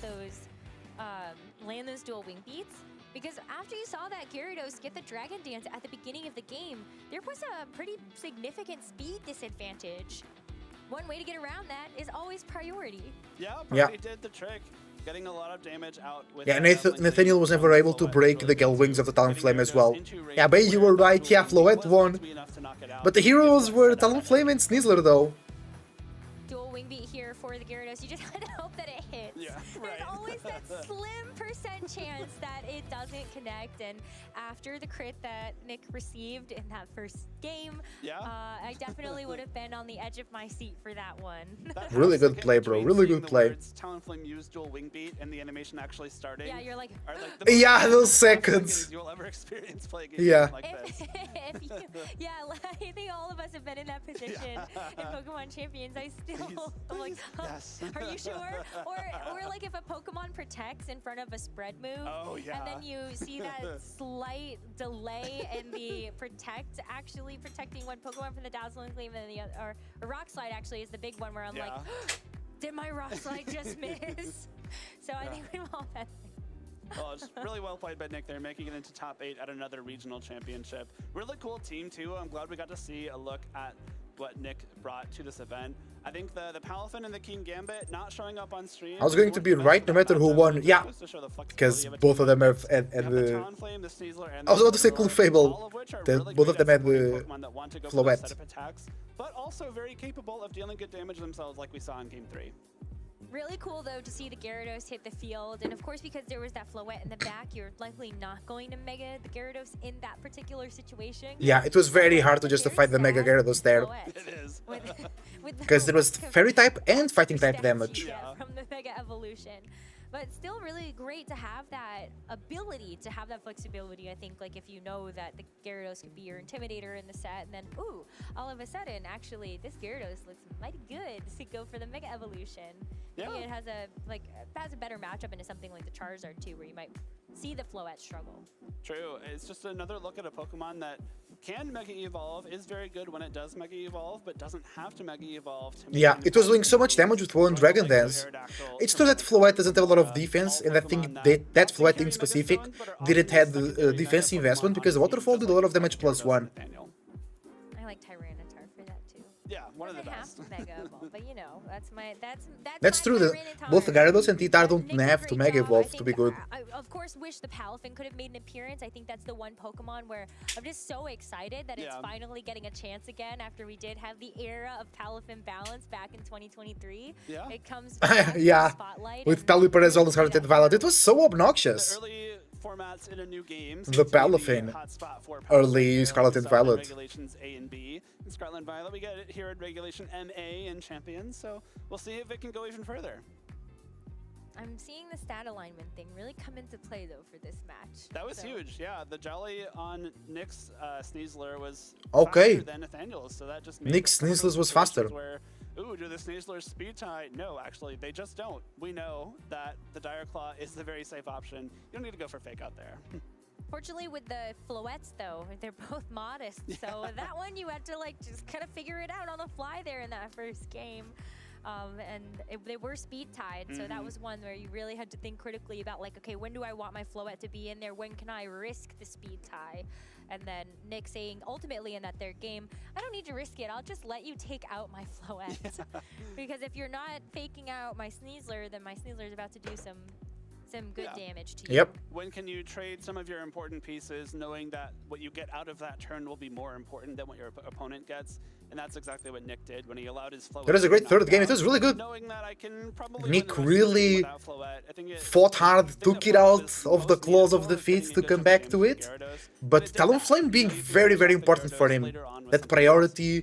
those dual wing beats. Because after you saw that Gyarados get the Dragon Dance at the beginning of the game, there was a pretty significant speed disadvantage. One way to get around that is always priority.
Yeah, he did the trick. Getting a lot of damage out with
Nathaniel was never able to break the Gale Wings of the Talonflame as well. Yeah, but you were right, yeah, Floette won. But the heroes were Talonflame and Sneasler though.
Dual wing beat here for the Gyarados. You just have to hope that it hits.
Yeah,
There's always that slim percent chance that it doesn't connect. And after the crit that Nick received in that first game, I definitely would have been on the edge of my seat for that one.
Really good play, bro. Really good play.
Talonflame used dual wing beat and the animation actually starting.
Yeah, you're like,
yeah, those seconds.
You'll ever experience playing like this.
I think all of us have been in that position in Pokemon Champions. I still I'm like,
Yes.
are you sure? Or like if a Pokemon protects in front of a spread move, and then you see that slight delay in the protect actually protecting one Pokemon from the Dazzling Gleam, and the other, or Rock Slide actually is the big one where I'm like, did my Rock Slide just miss? So I think we've all had.
Well, it's really well played by Nick there, making it into top 8 at another regional championship. Really cool team too. I'm glad we got to see a look at what Nick brought to this event. I think the Palafin and the King Gambit not showing up on stream.
I was going to be right no matter who won. Yeah, because both of them have had the... I was about to say Clefable. Both of them had the Floette.
But also very capable of dealing good damage themselves like we saw in Game 3.
Really cool, though, to see the Gyarados hit the field. And, of course, because there was that Floette in the back, you're likely not going to Mega the Gyarados in that particular situation.
Yeah, it was very hard to justify the Mega Gyarados there.
It is.
Because there was Fairy type and Fighting type damage.
Yeah, from the Mega Evolution. But still really great to have that ability, to have that flexibility. I think, like, if you know that the Gyarados could be your Intimidator in the set, and then, ooh, all of a sudden, actually, this Gyarados looks mighty good to go for the Mega Evolution.
Yeah.
It has a better matchup into something like the Charizard, too, where you might see the Floette struggle.
True. It's just another look at a Pokemon that can Mega Evolve, is very good when it does Mega Evolve, but doesn't have to Mega Evolve to
Yeah, it was doing so much damage with one Dragon Dance. It's true that Floette doesn't have a lot of defense, and I think that Floette in specific didn't have the defense investment because Waterfall did a lot of damage +1.
I like Tyranitar for that too.
Yeah, one of the best.
Mega Evolve, but you know,
That's true that both Gyarados and T-Tar don't have to Mega Evolve to be good.
I of course wish the Palafin could have made an appearance. I think that's the one Pokemon where I'm just so excited that it's finally getting a chance again after we did have the era of Palafin balance back in 2023.
Yeah.
It comes back
yeah,
to the spotlight.
with Taliparezol and Scarlet and Violet. It was so obnoxious.
The early formats in a new game.
The Palafin. Early Scarlet and Violet.
Regulations A and B. In Scarlet and Violet, we get it here in Regulation MA in Champions, so we'll see if it can go even further.
I'm seeing the stat alignment thing really come into play, though, for this match.
That was huge, yeah. The Jolly on Nick's Sneasler was
okay.
faster than Nathaniel's, so that just made
Nick's Sneasler was faster.
Where, ooh, do the Sneaslers speed tie? No, actually, they just don't. We know that the Dire Claw is the very safe option. You don't need to go for fake out there.
Fortunately, with the Floettes, though, they're both modest. So that one, you had to, like, just kind of figure it out on the fly there in that first game. They were speed tied, so that was one where you really had to think critically about, like, okay, when do I want my Floette to be in there? When can I risk the speed tie? And then Nick saying, ultimately in that third game, I don't need to risk it. I'll just let you take out my Floette. Because if you're not faking out my Sneasler, then my Sneasler is about to do some good damage to you.
Yep.
When can you trade some of your important pieces, knowing that what you get out of that turn will be more important than what your opponent gets? And that's exactly what Nick did when he allowed his Floette.
That was a great third game. It was really good.
Knowing that I can probably
Nick really fought hard, took it out of the claws of defeat to come back to it. But Talonflame being very, very important for him. That priority,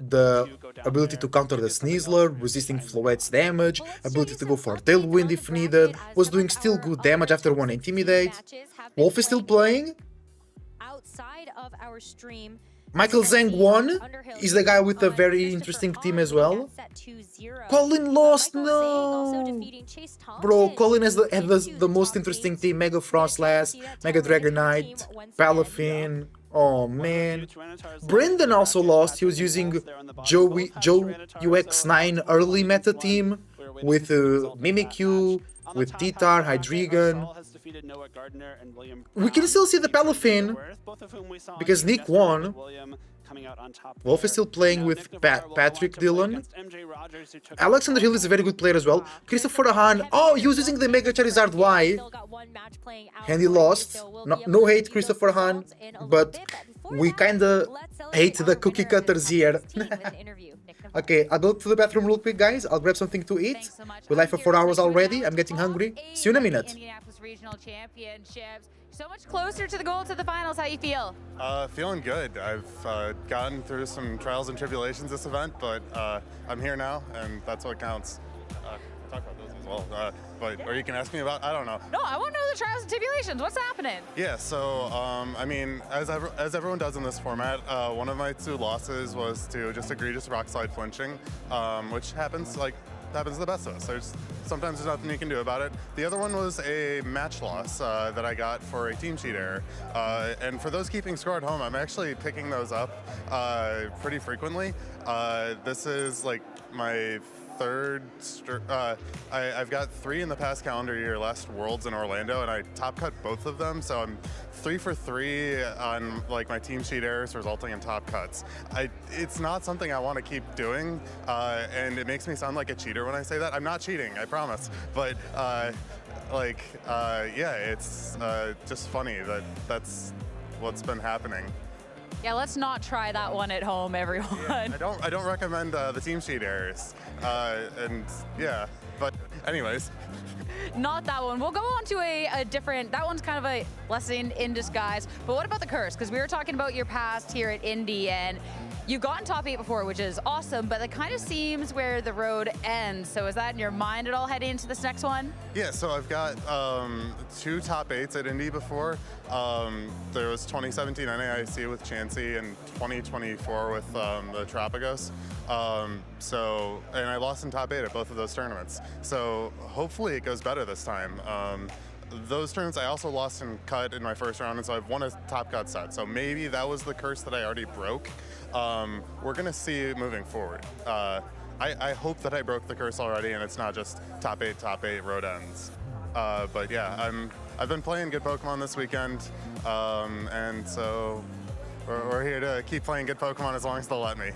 the ability to counter the Sneasler, resisting Floette's damage, ability to go for Tailwind if needed, was doing still good damage after one Intimidate. Wolf is still playing.
Outside of our stream,
Michael Zhang won. He's the guy with a very interesting team as well. Colin lost, no! Bro, Colin has the most interesting team. Mega Frostlass, Mega Dragonite, Palafin. Oh man. Brendan also lost. He was using Joe UX9 early meta team with Mimikyu, with T-Tar, Hydreigon. We can still see the Palafin because Nick won. Wolf is still playing with Patrick Dillon. Alexander Hill is a very good player as well. Christopher Han, oh, he was using the Mega Charizard Y. And he lost. No hate, Christopher Han, but we kinda hate the cookie cutters here. Okay, I'll go to the bathroom real quick, guys. I'll grab something to eat. We're live for 4 hours already. I'm getting hungry. See you in a minute.
Regional Championships. So much closer to the goal, to the finals. How you feel?
Feeling good. I've gotten through some trials and tribulations this event, but I'm here now, and that's what counts. We'll talk about those. as well. Or you can ask me about, I don't know.
No, I want to know the trials and tribulations. What's happening?
Yeah, so, I mean, as everyone does in this format, one of my 2 losses was to just egregious rock slide flinching, which happens to the best of us. Sometimes there's nothing you can do about it. The other one was a match loss that I got for a team cheat error. And for those keeping score at home, I'm actually picking those up pretty frequently. This is like my 3rd, I've got 3 in the past calendar year, last Worlds in Orlando, and I top cut both of them, so I'm 3 for 3 on like my team sheet errors resulting in top cuts. It's not something I want to keep doing, and it makes me sound like a cheater when I say that. I'm not cheating, I promise, but yeah, it's just funny that that's what's been happening.
Yeah, let's not try that one at home, everyone.
Yeah, I don't recommend the team sheet errors. And yeah, but anyways.
Not that one. We'll go on to a different, that one's kind of a blessing in disguise. But what about the curse? Because we were talking about your past here at Indy, and you've gotten top 8 before, which is awesome, but it kind of seems where the road ends. So is that in your mind at all heading into this next one?
Yeah, so I've got 2 top 8s at Indy before. There was 2017 NAIC with Chansey and 2024 with the Tropicos. And I lost in top 8 at both of those tournaments. So hopefully it goes better this time. Those tournaments I also lost in cut in my first round, and so I've won a top cut set. So maybe that was the curse that I already broke. We're gonna see moving forward. I hope that I broke the curse already and it's not just top 8 road ends. But yeah, I've been playing good Pokemon this weekend, and so we're here to keep playing good Pokemon as long as they'll let me.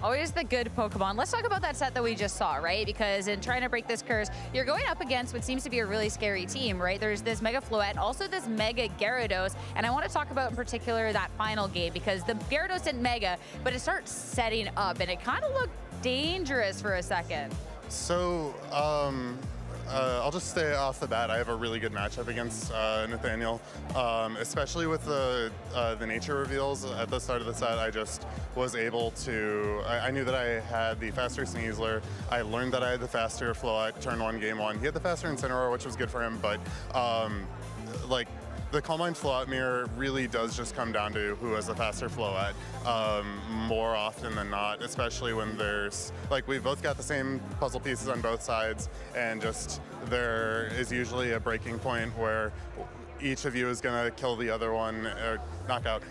Always the good Pokemon. Let's talk about that set that we just saw, right? Because in trying to break this curse, you're going up against what seems to be a really scary team, right? There's this Mega Floette, also this Mega Gyarados, and I want to talk about in particular that final game because the Gyarados didn't Mega, but it starts setting up, and it kind of looked dangerous for a second.
So, I'll just say off the bat, I have a really good matchup against Nathaniel, especially with the nature reveals at the start of the set. I just was able to, I knew that I had the faster Sneasler. I learned that I had the faster Floette turn 1, game 1. He had the faster Incineroar, which was good for him, but like, the Calm Mind Floette mirror really does just come down to who has the faster Floette more often than not, especially when there's, like, we've both got the same puzzle pieces on both sides, and just there is usually a breaking point where each of you is going to kill the other one, or knock out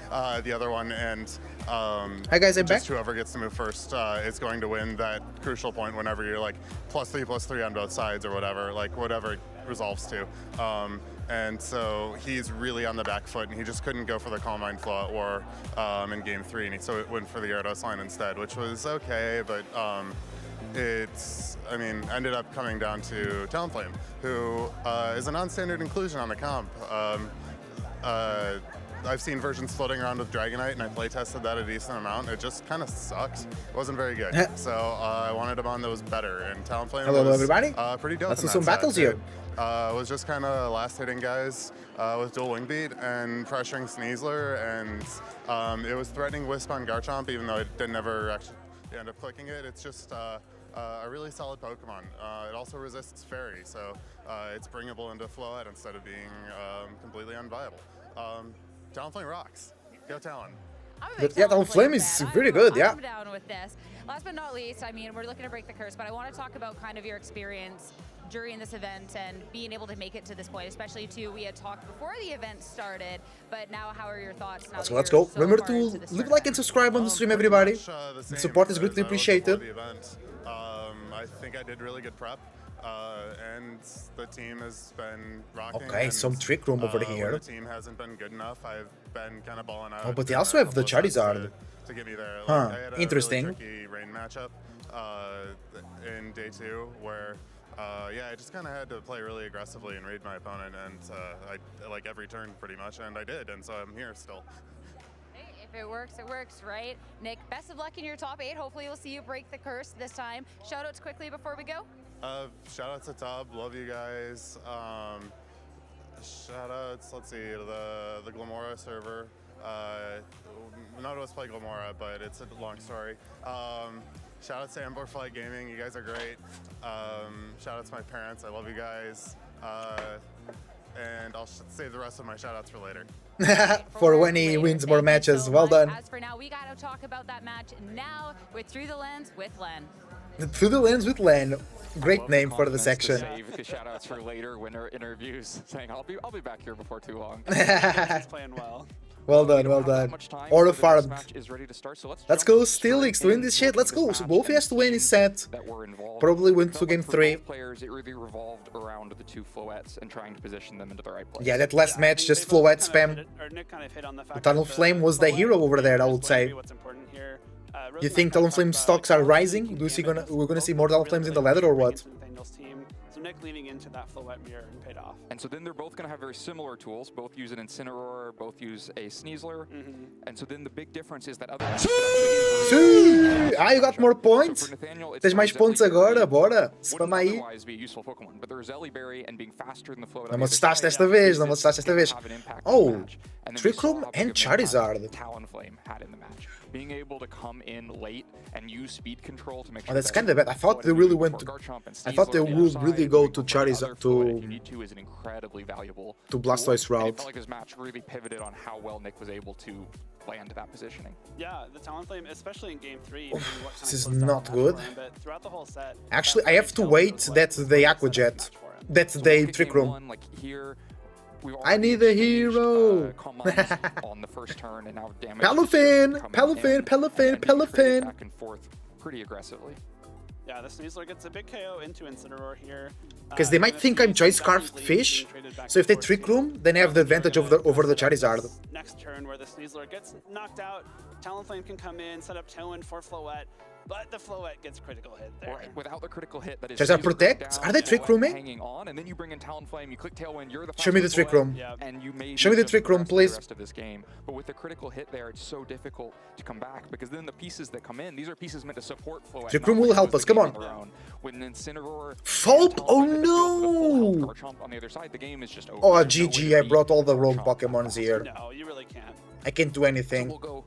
the other one, and
hi guys, I'm back.
Whoever gets to move first is going to win that crucial point whenever you're like +3/+3 on both sides or whatever, like whatever it resolves to. And so he's really on the back foot, and he just couldn't go for the Calm Mind Floette or in game 3, and so it went for the Gyarados line instead, which was okay, but ended up coming down to Talonflame, who is a non-standard inclusion on the comp. I've seen versions floating around with Dragonite, and I play tested that a decent amount. It just kind of sucked. It wasn't very good. So I wanted a mon that was better, and Talonflame was
everybody.
Pretty dope.
Let's do some battles here.
Was just kind of last hitting guys with dual wing beat and pressuring Sneasler, and it was threatening Wisp on Garchomp, even though it didn't ever actually end up clicking it. It's just a really solid Pokemon. It also resists Fairy, so it's bringable into Floette instead of being completely unviable. Talonflame rocks. Go Talon.
Yeah, Talonflame is really good, yeah.
I'm down with this. Last but not least, I mean, we're looking to break the curse, but I want to talk about kind of your experience during this event and being able to make it to this point, especially too, we had talked before the event started, but now how are your thoughts now?
So let's go. Remember to leave a like and subscribe on the stream, everybody. The support is greatly appreciated.
I think I did really good prep, and the team has been rocking.
Okay, some trick room over here.
The team hasn't been good enough. I've been kind of balling out.
Oh, but they also have the Charizard.
To get me there.
Huh,
I had a
interesting.
Really tricky rain matchup in day 2 where I just kind of had to play really aggressively and read my opponent, and I like every turn pretty much, and I did, and so I'm here still.
Hey, if it works, right? Nick, best of luck in your top 8. Hopefully we'll see you break the curse this time. Shoutouts quickly before we go.
Shoutouts to Tub, love you guys. Shoutouts, let's see, to the Glamora server. None of us play Glamora, but it's a long story. Shout out to Amberflight Gaming. You guys are great. Shout out to my parents. I love you guys. And I'll save the rest of my shout outs for later.
For when he wins more matches. Well done.
As for now, we got to talk about that match now with Through the Lens with Len.
Through the Lens with Len. Great name for the section.
Save the shout outs for later winner interviews, saying I'll be back here before too long.
He's playing well.
Well done, well done. Or the farm. Let's go Steelix to win this shit. Let's go. So Wolfie has to win his set. Probably win to game 3.
Players, it really revolved around the 2 Floettes and trying to position them into the right place.
Yeah, that last match, just Floette spam. The Tunnel Flame was the hero over there, I would say. You think Talonflame stocks are rising? We're gonna see more Talonflames in the ladder or what?
So Nick leaning into that Floette mirror and paid off.
And so then they're both going to have very similar tools. Both use an Incineroar, both use a Sneasler. And so then the big difference is that other...
Ah, you got more points?
So Nathaniel,
Tens mais pontos agora, bora. Spama aí.
Be a useful Pokemon, but the Roselli Berry and being faster than the Floette...
Não mostraste desta vez, não mostraste desta vez. Oh, Trick Room and Charizard.
Talonflame had in the match. Being able to come in late and use speed control to make sure...
Oh, that's kind of bad. I thought they really went to... I thought they would really go to Charizard, to Blastoise route.
I felt like his match really pivoted on how well Nick was able to land that positioning.
Yeah, the Talonflame, especially in game 3.
This is not good.
But throughout the whole set,
actually, I have to wait that they Aqua Jet. That they Trick Room. I need a hero!
On the first turn and now damage
Palafin!
Back and forth pretty aggressively.
Yeah, the Sneasler gets a big KO into Incineroar here.
Because they might think I'm Choice Scarfed Fish, so if they Trick Room, then I have the advantage over the Charizard.
Next turn where the Sneasler gets knocked out, Talonflame can come in, set up Toen for Floette, but the Floette gets critical hit there.
Right. Without the critical hit, that is
Charizard Protect? Are they Trick Rooming?
Hanging on, and then you bring in Talonflame, you click Tailwind, you're the
Show me the Trick Room.
And you may
Show me the Trick Room, please.
The rest of this game. But with the critical hit there, it's so difficult to come back because then the pieces that come in, these are pieces meant to support Floette.
Trick Room will help us, come on.
When Incineroar...
Fulp? Oh no!
Garchomp on the other side, the game is just over.
Oh, GG, I brought all the wrong Pokemons here.
No, you really can't.
I can't do anything.
So we'll go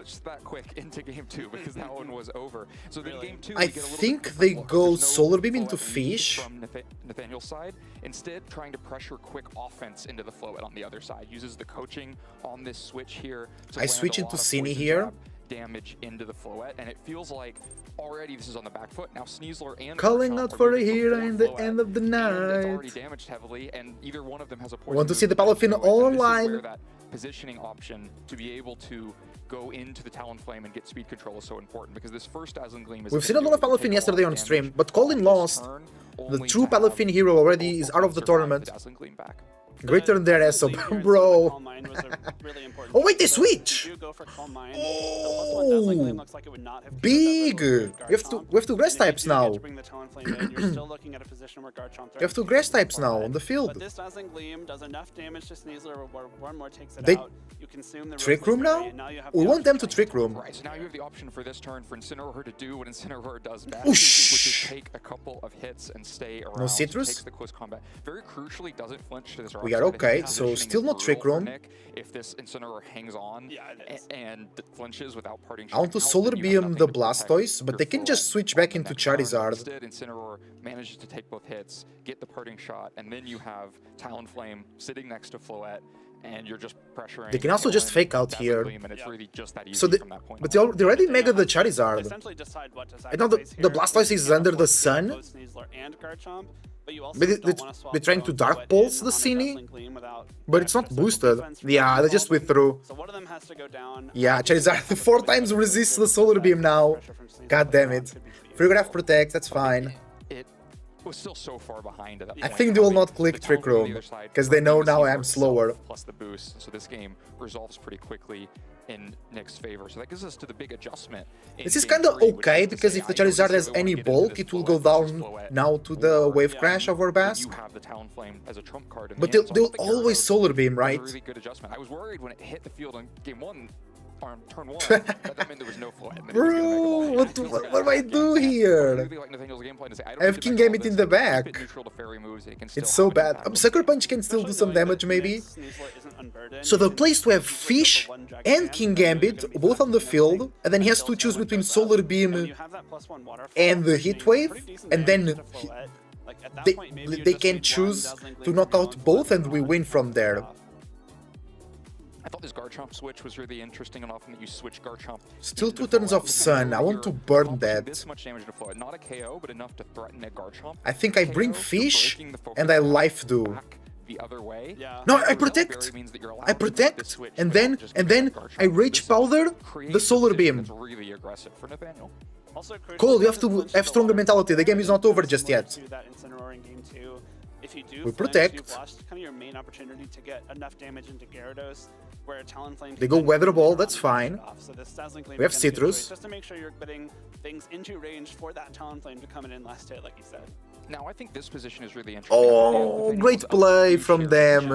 just that quick into game 2 because that one was over. So then game 2,
I think they go Solar Beam into Fish.
From Nathaniel's side, instead trying to pressure quick offense into the Floette on the other side. Uses the coaching on this switch here.
I switch into Cine here.
Damage into the Floette, and it feels like already this is on the back foot. Now Sneasler and
calling out for a hero in the end of the night.
It's already damaged heavily, and either one of them has a poison.
Want to see the Palafin all online?
That positioning option to be able to go into the Talonflame and get speed control is so important because this first Dazzling Gleam is...
We've seen a lot of Palafin yesterday on stream, but Colin lost. The true Palafin hero already is out of the tournament. Great turn there, Esp, bro. Oh wait, they switch! Oh, big! We have two grass types now. We have two grass types now on the field.
But this Dazzling Gleam does enough damage to Sneasler where one more takes it
they
out. You consume the
Trick Room now? We want them to Trick Room.
Right, so now you have the option for this turn for Incineroar to do what Incineroar does best, which is take a couple of hits and stay around.
No citrus?
Takes the close combat. Very crucially, doesn't flinch to this.
We are okay, so still not Trick Room.
If this Incineroar hangs on and flinches without parting
I want to Solar Beam the Blastoise, but they can just switch back into Charizard.
Instead, Incineroar manages to take both hits, get the parting shot, and then you have Talonflame sitting next to Floette, and you're just pressuring.
They can also just fake out here.
And it's really just that easy
so
from that point
but they already mega the Charizard. I know the Blastoise is under the sun. But they're trying to Dark Pulse the Cine, but it's not boosted. Yeah, they just withdrew. Yeah, Charizard 4 times resists the Solar Beam now. God damn it. Free Graph Protect, that's fine.
It was still so far behind at that
I
point.
think they will not click Trick Room, because they know now I'm slower.
Plus the boost, so this game resolves pretty quickly in Nick's favor. So that gives us to the big adjustment.
This is kind of okay, because if the Charizard has any bulk, it will go down now to the Wave Crash of Orbask. But they'll always Solar Beam, right?
Really good adjustment. I was worried when it hit the field on game 1. on turn 1, that meant there was no Floette.
Bro, what do I do here? I have King Gambit in the back. It's so bad. Sucker Punch can still do some damage, maybe. So the place to have Fish and King Gambit, both on the field, and then he has to choose between Solar Beam and the Heat Wave, and then they can choose to knock out both, and we win from there.
I thought this Garchomp switch was really interesting, and often that you switch Garchomp.
Still 2 turns of Sun. I want to burn that.
This much damage to Floette. Not a KO, but enough to threaten a Garchomp.
I think I bring Fish and I Life do.
The other way.
No, I protect. I protect, and then I Rage Powder the Solar Beam.
That's really aggressive for Nathaniel.
Cole, you have to have stronger mentality. The game is not over just yet.
If you do
We
flinch,
protect.
you've lost kind of your main opportunity to get enough damage into Gyarados, where Talonflame
They go Weather Ball, that's fine.
So this Dazzling Gleam
We have
is gonna be a good
Citrus.
choice, just to make sure you're putting things into range for that Talonflame to come in last hit, like you said.
Now, I think this position is really interesting.
Oh, great play from them.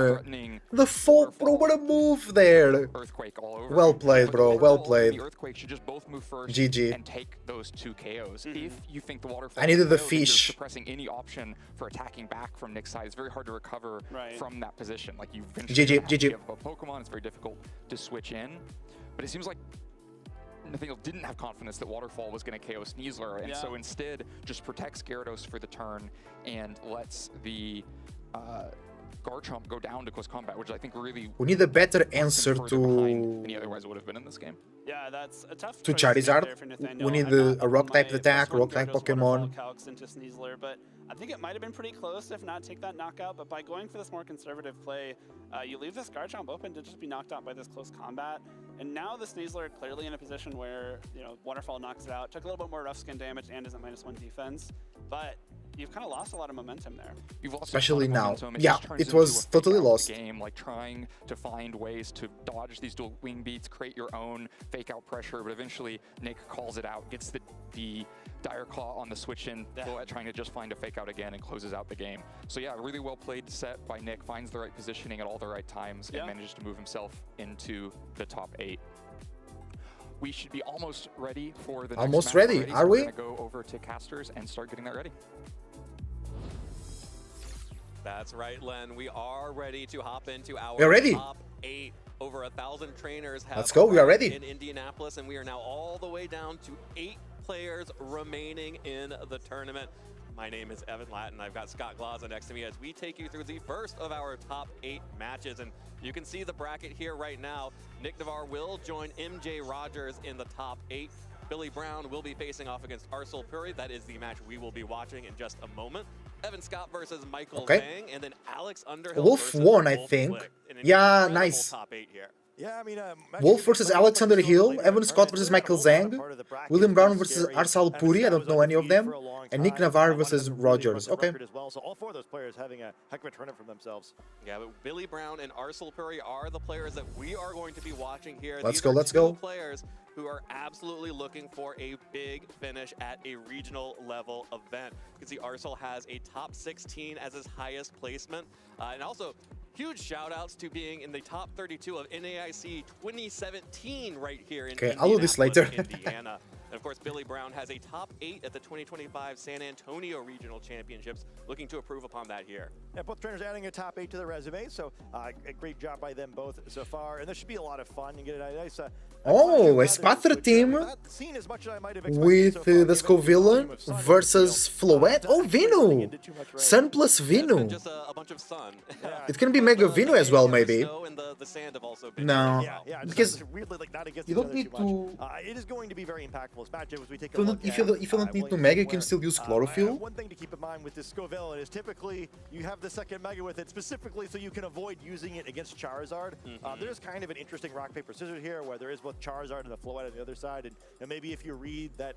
The full bro, what a move there.
Earthquake all over.
Well played, bro. Well played.
The Earthquake should just both move first
GG.
and take those 2 KOs. If you think the Waterfall
I needed the
KO, then
Fish.
you're suppressing any option for attacking back from Nick's side. It's very hard to recover from that position. Like, you eventually have to give up a Pokemon. It's very difficult to switch in. But it seems like Nathaniel didn't have confidence that Waterfall was going to KO Sneasler, and so instead just protects Gyarados for the turn and lets the Garchomp go down to close combat, which I think really
We need a better answer
than he otherwise would have been in this game.
Yeah, that's a tough
to
choice to get
Charizard.
there for Nathaniel.
We need
I'm not
a rock type
my
attack,
+1
rock type
Gyarados
Pokemon.
Waterfall calcs into Sneasler, but I think it might have been pretty close, if not take that knockout. But by going for this more conservative play, you leave this Garchomp open to just be knocked out by this close combat. And now the Sneasler clearly in a position where, you know, Waterfall knocks it out, took a little bit more rough skin damage and is at -1 defense, but you've kind of lost a lot of momentum there.
You've lost
Especially now.
momentum.
Yeah,
just turns
it
into
was
a
totally
fake out
lost.
Game, like trying to find ways to dodge these dual wing beats, create your own fake out pressure, but eventually Nick calls it out, gets the Dire Claw on the switch in, trying to just find a fake out again and closes out the game. So yeah, really well played set by Nick, finds the right positioning at all the right times and manages to move himself into the top 8. We should be almost ready for the next
Almost
match
ready,
already,
are
so
we?
We're gonna go over to Casters and start getting that ready.
That's right, Len. We are ready to hop into our
We're ready.
top 8. Over 1,000 trainers have
Let's go, we are ready.
in Indianapolis, and we are now all the way down to 8 players remaining in the tournament. My name is Evan Lattin. I've got Scott Glaza next to me as we take you through the first of our top 8 matches. And you can see the bracket here right now. Nick Navarre will join MJ Rogers in the top 8. Billy Brown will be facing off against Arcel Puri. That is the match we will be watching in just a moment. Evan Scott versus Michael Zhang, and then Alex Underhill
Wolf
versus
won, I
Wolf
think.
Blick. An
Yeah,
incredible
nice.
Top 8 here. Yeah, I mean,
Wolf versus Alexander Hill, Evan Scott versus Michael Zhang, William Brown versus Arsal Puri, I don't know any of them, and Nick Navarre versus Rogers. Okay.
So all 4 of those players having a heck of a tournament for themselves.
Yeah, but Billy Brown and Arcel Puri are the players that we are going to be watching here.
Let's
These
go,
are
let's
2
go.
players who are absolutely looking for a big finish at a regional level event. You can see Arcel has a top 16 as his highest placement, and also huge shout outs to being in the top 32 of NAIC 2017 right here in
Okay, I'll do this later.
Indiana. And of course, Billy Brown has a top 8 at the 2025 San Antonio Regional Championships, looking to improve upon that here.
Yeah, both trainers adding a top 8 to their resume, so a great job by them both so far. And this should be a lot of fun. You get a nice
Oh, a Spatra team with the Scovillain versus Floette. Oh, Vinu! Sun plus Vinu.
Just a bunch of sun.
It can be Mega Vinu as well, maybe.
The sand have also been
No,
Yeah,
because
weirdly, like, not against
you
each
don't
other
need
too
to.
much. It is going to be very impactful. This matchup as we take a
If you
look
don't,
at,
if you don't need to
Williams
Mega, you
where,
can still use Chlorophyll.
One thing to keep in mind with this Scovillain is typically you have the second Mega with it specifically so you can avoid using it against Charizard. There's kind of an interesting rock, paper, scissors here where there is both Charizard and the Floette on the other side. And maybe if you read that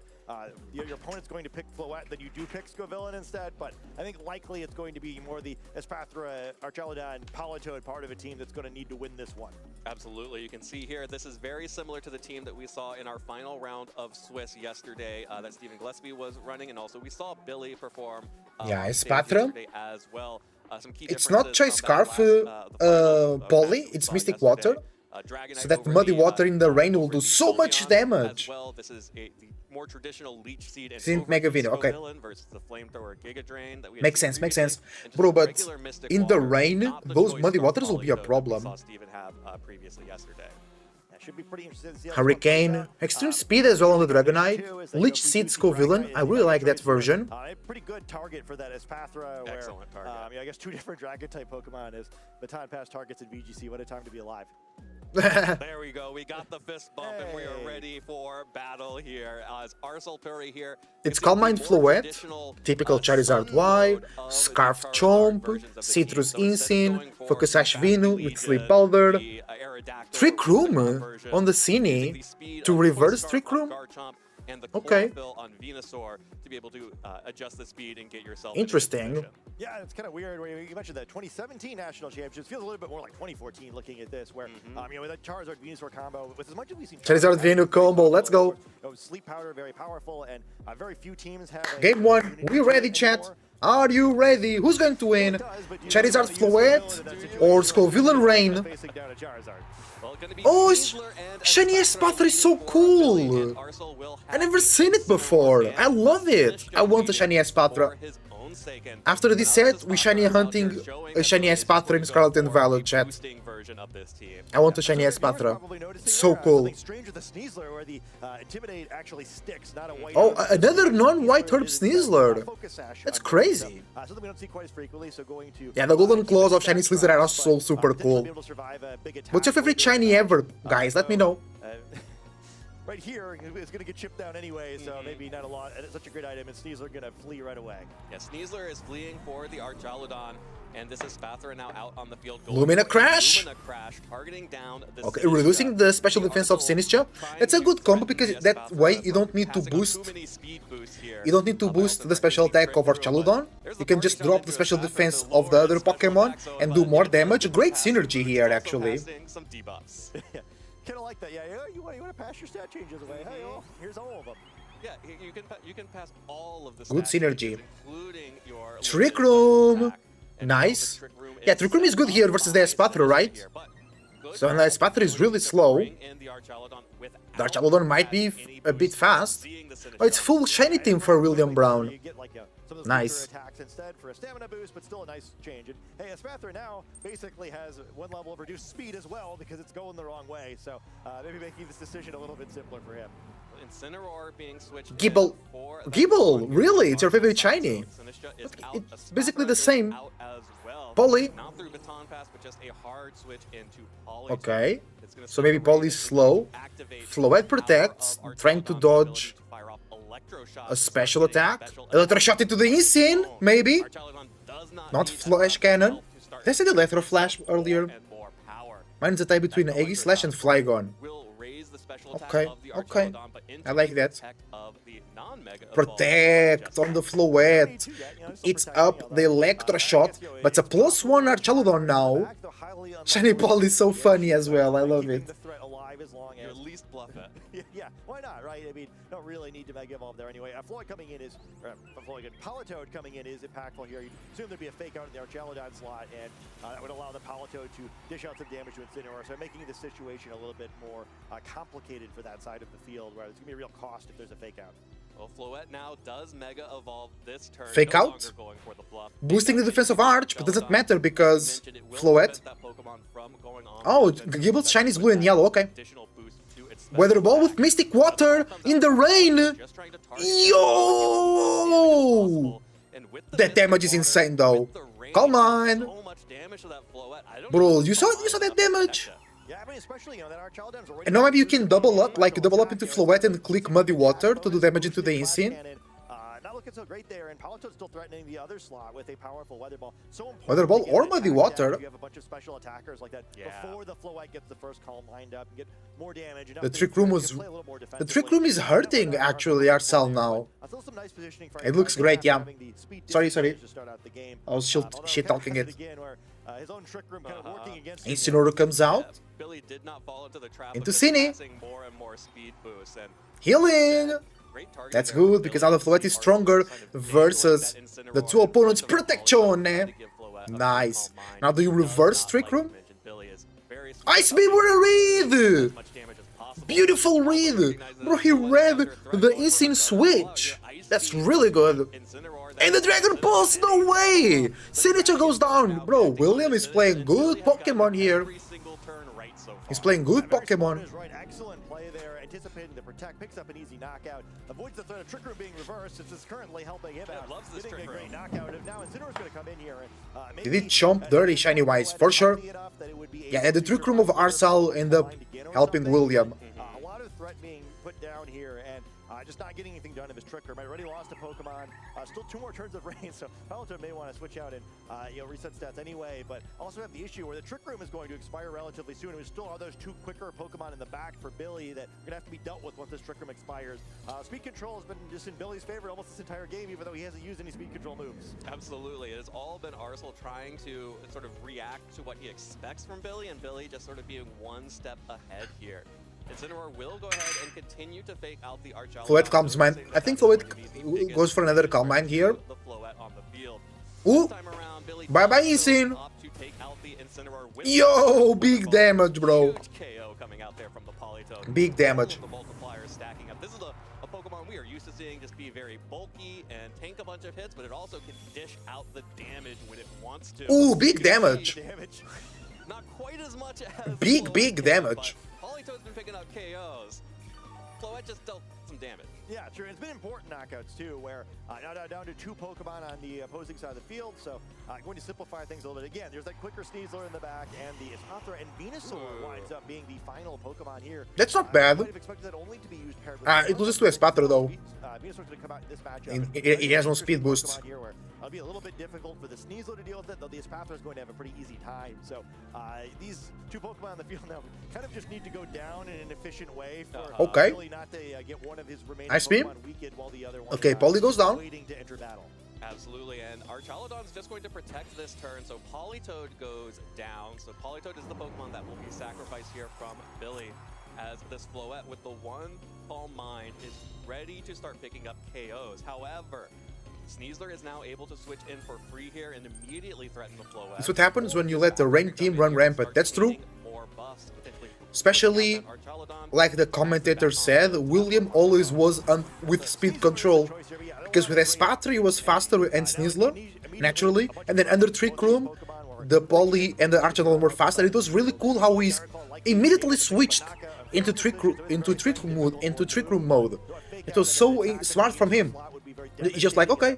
your opponent's going to pick Floette, then you do pick Scovillain instead. But I think likely it's going to be more the Espathra, Archelodon, Politoed part of a team that's going to need to win this one.
Absolutely. You can see here, this is very similar to the team that we saw in our final round of Swiss yesterday that Stephen Gillespie was running, and also we saw Billy perform
Yeah,
on stage
Espatra.
yesterday as well. Some key
It's not
differences
Choice
from that
Scarf
last, the final
Polly, it's Mystic Water. So that muddy water in the rain will do so much damage.
Well, this is the more traditional leech seed and
Seen Mega Video, okay.
versus the flamethrower Giga Drain that we
Makes sense, makes sense. Bro, but in the rain, those muddy waters will be a problem.
Saw Steven have previously yesterday.
Should be pretty interesting to see how
Hurricane, extreme speed as well on the Dragonite, Leech Seed Scovillain, I really like that version.
A pretty good target for that Espathra, where
Excellent target.
I guess 2 different Dragon-type Pokemon as Baton Pass targets in VGC. What a time to be alive.
There we go. We got the fist bump, and we are ready for battle here. As Arcel Puri here.
It's Calm Mind Floette, typical Charizard Y, Scarf Chomp, Citrus Insine, Focus Ash Vinu with Sleep Powder, Trick Room on the Cine to reverse Trick Room.
And the
Okay.
chlorophyll on Venusaur to be able to adjust the speed and get yourself
Interesting.
Yeah, it's kind of weird. You mentioned the 2017 National Championships. Feels a little bit more like 2014 looking at this, where, with that Charizard Venusaur combo, with as much as we've seen
Charizard Venu combo, let's go.
Sleep Powder, very powerful, and very few teams have.
Game 1, we ready, chat? Are you ready? Who's going to win? Charizard Floette or Scovillain Rain? Oh, Shiny Espathra is so cool! I never seen it before. I love it. I want a Shiny Espathra. After this set, we shiny hunting a Shiny Espathra in Scarlet and Violet, chat. I want a Shiny Espathra. So cool. Oh, another non-white herb Sneasler. That's crazy. Yeah, the golden claws of Shiny Sneasler are also super cool. What's your favorite shiny ever, guys? Let me know.
Right here, it's going to get chipped down anyway, so maybe not a lot. And it's such a great item, and Sneasler going to flee right away.
Yeah, Sneasler is fleeing for the Archaludon, and this is Spathra now out on the field.
Lumina Crash!
Lumina Crash, targeting down the
Okay, reducing the special defense of Sinistcha. It's a good combo because that way you don't need to boost. You don't need to boost the special attack of Archaludon. You can just drop the special defense of the other Pokemon and do more damage. Great synergy here, actually.
Some debuffs.
Kind of like that, yeah. You want to pass your stat changes away? Hey, oh, here's all of them.
Yeah, you can pass all of the
Good
stat
synergy.
changes, including your
Trick Room! Nice. Yeah, Trick Room is good here versus the Espathra, right? So the Espathra is really slow. The Archaludon might be a bit fast. Oh, it's full shiny team for William Brown. Nice.
Attacks instead for a stamina boost, but still a nice change. And hey, Espathra now basically has 1 level of reduced speed as well because it's going the wrong way. So maybe making this decision a little bit simpler for him.
Incineroar being switched.
Gibble. Gibble, really? It's your favorite shiny? It's basically the same. Polly.
Not through Baton Pass, but just a hard switch into Poly.
Okay. So maybe Polly is slow. Floette protects, trying to dodge a special attack. Electroshock into the Insane, maybe? Not Flash Cannon. Did I say the Electro Flash earlier? Mine's a tie between Aegislash and Flygon. Okay, okay. I like that. Protect on the Floette. It's up the Electroshot, but it's a +1 Archaludon now. Shiny Paul is so funny as well, I love it.
You at least bluff it.
Yeah, why not, right? I mean, don't really need to Mega Evolve there anyway. Floyd coming in is, Politoed coming in is impactful here. You'd assume there'd be a fake out in the Archaludon slot, and that would allow the Politoed to dish out some damage to Incineroar, so making the situation a little bit more complicated for that side of the field, where it's going to be a real cost if there's a fake out.
Well, Floette now does Mega Evolve this turn.
Fake out? Boosting the defense of Arch, but doesn't matter because Floette. Oh, Gibble's shiny is blue and yellow, okay. Weather Ball with Mystic Water in the rain! Yo! That damage is insane though. Come on! Bro, you saw that damage?
Yeah, I mean, especially, that Archaludon's already...
And now maybe you can double up into Floette and click Muddy Water to do damage into the Insane.
Not looking so great there, and Politoed's still threatening the other slot with a powerful Weather Ball. So
Weather Ball or Muddy Water.
You have a bunch of special attackers like that before the Floette gets the first calm lined up and get more damage.
The Trick Room was... The Trick Room is hurting, actually, Arcel now. It looks great, yeah. Sorry. I was shit-talking it. Incineroar comes out. Into Cine. Healing! That's good, because now the Floette is stronger versus the 2 opponents' protection. Nice. Now do you reverse Trick Room? Ice Beam with a read! Beautiful read! Bro, he read the insane switch! That's really good. And the Dragon Pulse, no way! Signature goes down! Bro, William is playing good Pokemon here. He's playing good Pokemon.
Excellent play there, anticipating the protect, picks up an easy knockout, avoids the threat of Trick Room being reversed, since it's currently helping him out.
Loves this
Getting a great knockout, and now Incineroar's going to come in here. And,
He did chomp dirty shiny wise, for sure. Yeah, and the Trick Room of Arsal end up helping William.
A lot of threat being put down here, and just not getting anything done of his Trick Room. Already lost a Pokemon. Still 2 more turns of rain, so Paladin may want to switch out and reset stats anyway. But also have the issue where the Trick Room is going to expire relatively soon. And we still are those 2 quicker Pokemon in the back for Billy that are going to have to be dealt with once this Trick Room expires. Speed control has been just in Billy's favor almost this entire game, even though he hasn't used any speed control moves.
Absolutely. It has all been Arsal trying to sort of react to what he expects from Billy, and Billy just sort of being one step ahead here. Incineroar will go ahead and continue to fake out the Archaludon.
Floette Calm Mind. I think Floette goes for another Calm Mind here. Ooh! Bye bye, Isin! Yo! Big damage, bro. Big damage.
This is a Pokemon we are used to seeing just be very bulky and tank a bunch of hits, but it also can dish out the damage when it wants to.
Ooh, big damage.
Not quite as much as
Big damage.
Politoed's been picking up KOs. Floette just dealt some damage.
Yeah, true. It's been important knockouts too, where now down to 2 Pokemon on the opposing side of the field, so going to simplify things a little bit. Again, there's that quicker Sneasler in the back, and the Espathra and Venusaur winds up being the final Pokemon here.
That's not bad.
I might have expected that only to be used paired with
It loses to Espathra though.
Venusaur's going to come out in this matchup.
He has no speed boosts.
It'll be a little bit difficult for the Sneasler to deal with it, though the Espathra is going to have a pretty easy time. So these 2 Pokemon on the field now kind of just need to go down in an efficient way for
Okay.
Billy not to get one of his remaining
Ice Beam.
Pokemon weakened while the other one
Okay, Poly goes down.
waiting to enter battle.
Absolutely, and Archaludon's just going to protect this turn, so Politoed goes down. So Politoed is the Pokemon that will be sacrificed here from Billy, as this Floette with the 1 Calm Mind is ready to start picking up KOs. However, Sneasler is now able to switch in for free here and immediately threaten the Floette.
That's what happens when you let the ranked team run rampant. That's true. Especially, like the commentator said, William always was with speed control. Because with Espathra he was faster and Sneasler, naturally. And then under Trick Room, the Poly and the Archaludon were faster. It was really cool how he immediately switched into Trick Room mode. It was so smart from him. He's just like, okay,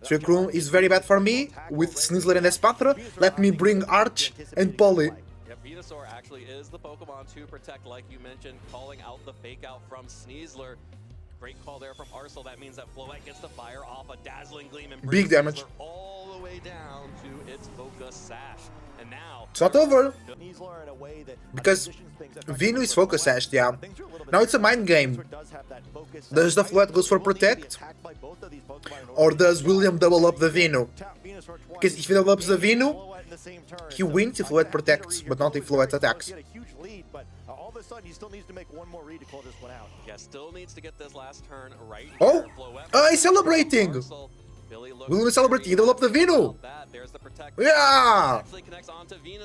Trick Room is very bad for me with Sneasler and Espathra. Let me bring Arch and Poly.
Venusaur actually is the Pokemon to protect, like you mentioned, calling out the fake out from Sneasler. Great call there from Arsal. That means that Floette gets to fire off a dazzling gleam and
big damage
all the way down to its Focus Sash. And now
it's not over because Venu is Focus Sashed, yeah. Now it's a mind game. Does the Floette goes for protect, or does William double up the Venu? Because if he double ups the Venu, he wins if Floette protects, but not if Floette attacks.
All of a sudden, he still needs to make 1 more read to call this one out.
Yeah, still needs to get this last turn right.
Oh, he's celebrating. William is celebrating. He double up the Venu. Yeah,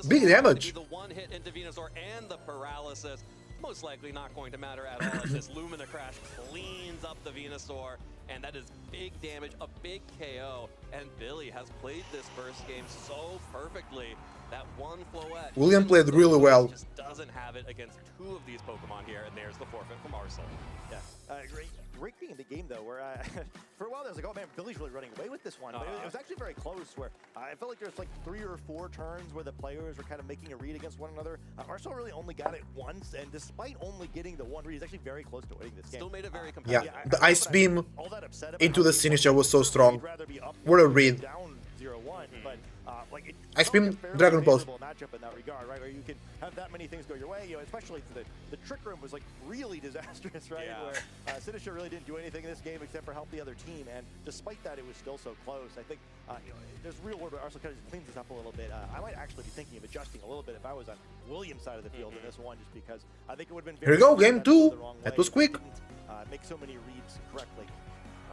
big damage.
The 1 hit into Venusaur and the paralysis. Most likely not going to matter at all as this Lumina Crash cleans up the Venusaur, and that is big damage, a big KO, and Billy has played this first game so perfectly. That 1 Floette
William played really well.
Just doesn't have it against 2 of these Pokemon here, and there's the forfeit from Arsal.
Yeah, great being in the game though, where for a while there was like, oh man, Billy's really running away with this one, but it was actually very close. Where I felt like there's like 3 or 4 turns where the players were kind of making a read against one another. Arsal really only got it once, and despite only getting the 1 read, he's actually very close to winning this game.
Still made it very competitive.
Yeah, the Ice Beam into the signature was so strong. What a read.
Down 0-1, but like
Ice Beam, Dragon Pulse.
Matchup in that regard, right? Where you can have that many things go your way, especially for the Trick Room was like really disastrous, right?
Yeah.
Where Sinistra really didn't do anything in this game except for help the other team, and despite that, it was still so close. I think there's real world where Arsal kind of just cleans this up a little bit. I might actually be thinking of adjusting a little bit if I was on William's side of the field in this one, just because I think it would have been.
Here we go, game 2. That was quick.
Make so many reads correctly.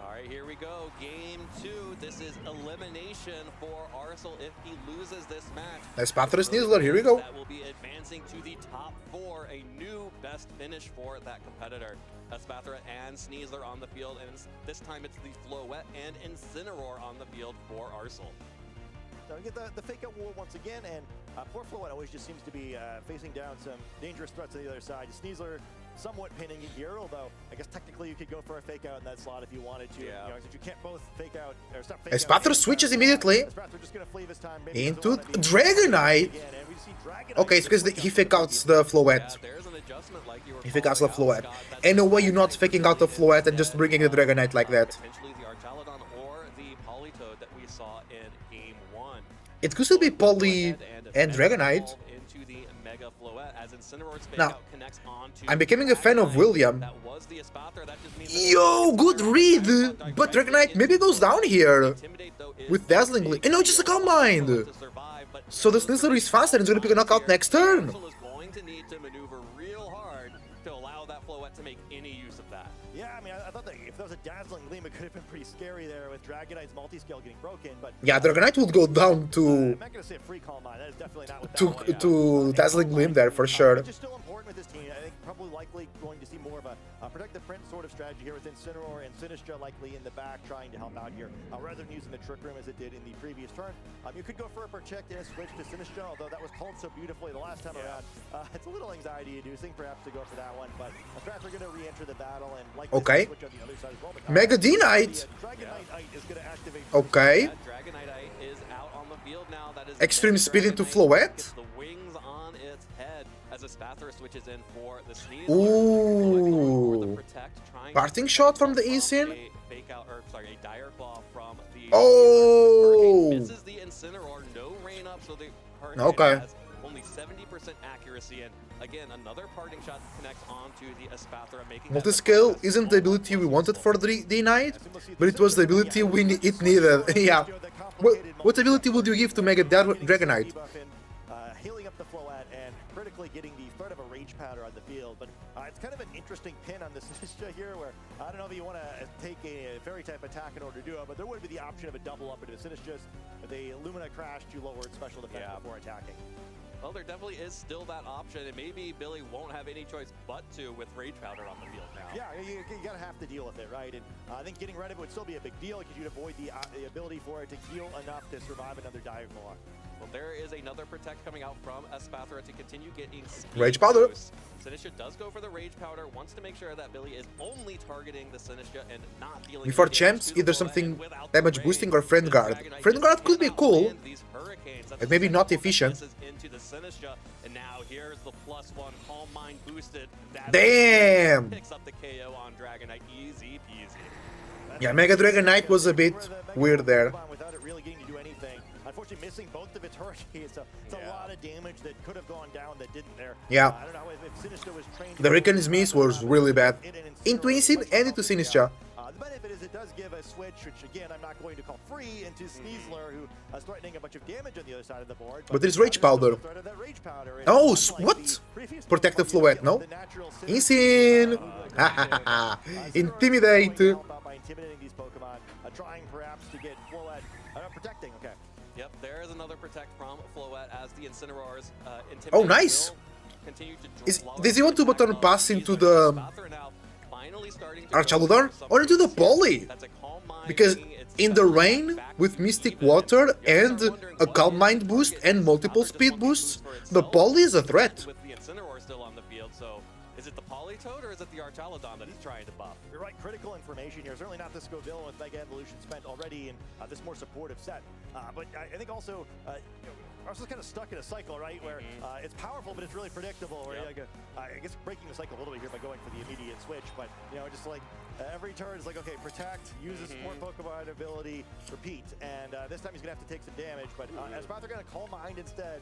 All right, here we go. Game 2. This is elimination for Arsenal if he loses this match.
Eng-Pt-Esp Sneasler, here we go.
That will be advancing to the top 4, a new best finish for that competitor. Eng-Pt-Esp and Sneasler on the field, and this time it's the Floette and Incineroar on the field for Arsenal.
So we get the fake out war once again, and poor Floette always just seems to be facing down some dangerous threats on the other side. Sneasler somewhat pinning it here, although I guess technically you could go for a fake out in that slot if you wanted to.
Yeah.
You know, since you can't both fake out or stop fake
Eng-Pt-Esp switches immediately
just gonna flee this time,
into Dragonite. Okay, it's because he fake outs the Floette. He fake outs the Floette. Any way you're not faking out the Floette and just bringing the Dragonite like that.
Potentially the Archaladon or the Politoed that we saw in Game 1.
It could still be Poly and Dragonite.
Into the Mega Floette as Incineroar's fake
Now,
out connects onto
I'm becoming a fan of William.
that was the Eng-Pt-Esp. That just means
Yo, good read! But Dragonite maybe goes down here with Dazzling Gleam. And no, just a Calm Mind! So the Sneasler is faster and is gonna pick a knockout next turn.
Arsenal is going to need to maneuver real hard to allow that Floette to make any use of that.
Yeah, I mean, I thought that if there was a Dazzling Gleam, it could have been pretty scary there with Dragonite's multi-scale getting broken, but...
Yeah, Dragonite would go down to...
I'm not going to say a free Calm Mind, that is definitely not what that
to Dazzling Gleam there for sure.
Which is still important with this team. I think probably likely going to see more of a protect the print sort of strategy here with Incineroar and Sinistcha likely in the back trying to help out here, rather than using the Trick Room as it did in the previous turn. You could go for a Protect and a switch to Sinistcha, although that was called so beautifully the last time around. It's a little anxiety-inducing perhaps to go for that one, but Eng-Pt-Esp are going to re-enter the battle and likely
Okay.
switch on the other side as well.
Mega D-Knight!
Dragonite is going to activate.
Okay.
Dragonite is out on the field now. That is
Extreme speed into
Gets
Floette.
the wings on its head as Eng-Pt-Esp switches in for the Sneasler.
Ooh. Parting shot from the Esin.
Fake out, or sorry, a Dire Claw from the
Oh!
misses the Incineroar, no rain up, so the Hurricane
Okay.
has only 70% accuracy, and again, another parting shot connects onto the Eng-Pt-Esp, making
Multiscale isn't the ability we wanted for the D-Knight, but it was the ability it needed. Yeah. What ability would you give to Mega Dragonite?
Healing up the Floette and critically getting the threat of a Rage Powder on the field, but it's kind of an interesting pin on this Sinistcha here, where I don't know if you want to take a fairy type attack in order to do it, but there would be the option of a double up into the Sinistcha with a Lumina Crash to lower its special defense before attacking.
Well, there definitely is still that option, and maybe Billy won't have any choice but to with Rage Powder on the field now.
Yeah, you gotta have to deal with it, right? And I think getting rid of it would still be a big deal because you'd avoid the ability for it to heal enough to survive another Dire Claw.
Well, there is another Protect coming out from Eng-Pt-Esp to continue getting speed
Rage Powder.
boost. Sinistcha does go for the Rage Powder, wants to make sure that Billy is only targeting the Sinistcha and not dealing
Before
damage
champs,
to the
either
Floette,
something
and without
damage
the
boosting
raid,
or Friend Guard.
Dragonite
Friend Guard could be
cannot
cool,
land these hurricanes. That's
but maybe
the
not
second
efficient.
misses into the Sinistcha, and now here's the +1 Calm Mind boosted. That
Damn!
picks up the KO on Dragonite, easy peasy.
Yeah, Mega Dragonite was a bit weird there.
Without it really getting to do anything. Unfortunately, missing both of its hurricanes, so it's a lot of damage that could have gone down that didn't there.
Yeah.
I don't know if Sinistcha was trained.
The Hurricane's miss was really bad. Into Esin and into Sinistcha.
The benefit is it does give a switch, which again I'm not going to call free, into Sneasler, who is threatening a bunch of damage on the other side of the board.
But there's Rage Powder. Oh, what? Protect the Floette, no? Esin! Intimidate!
By intimidating these Pokemon, trying perhaps to get Floette protecting. Okay.
Yep, there is another Protect from Floette as the Incineroar's intimidate
Oh, nice!
will continue to
Does he want to button pass into the Archaladon or into the Poly? Because in the rain, with Mystic Water and a Calm Mind boost and multiple speed boosts, the Poly is a threat.
with the Incineroar still on the field, so is it the Politoed or is it the Archaladon that he's trying to buff?
You're right, critical information here. Certainly not the Scoville with Mega Evolution spent already in this more supportive set. But I think also, Arsenal's kind of stuck in a cycle, right? Where it's powerful, but it's really predictable. Where I guess breaking the cycle a little bit here by going for the immediate switch. But, just like every turn is like, okay, protect, uses more Pokemon ability, repeat. And this time he's going to have to take some damage. But Eng-Pt-Esp are going to Calm Mind instead.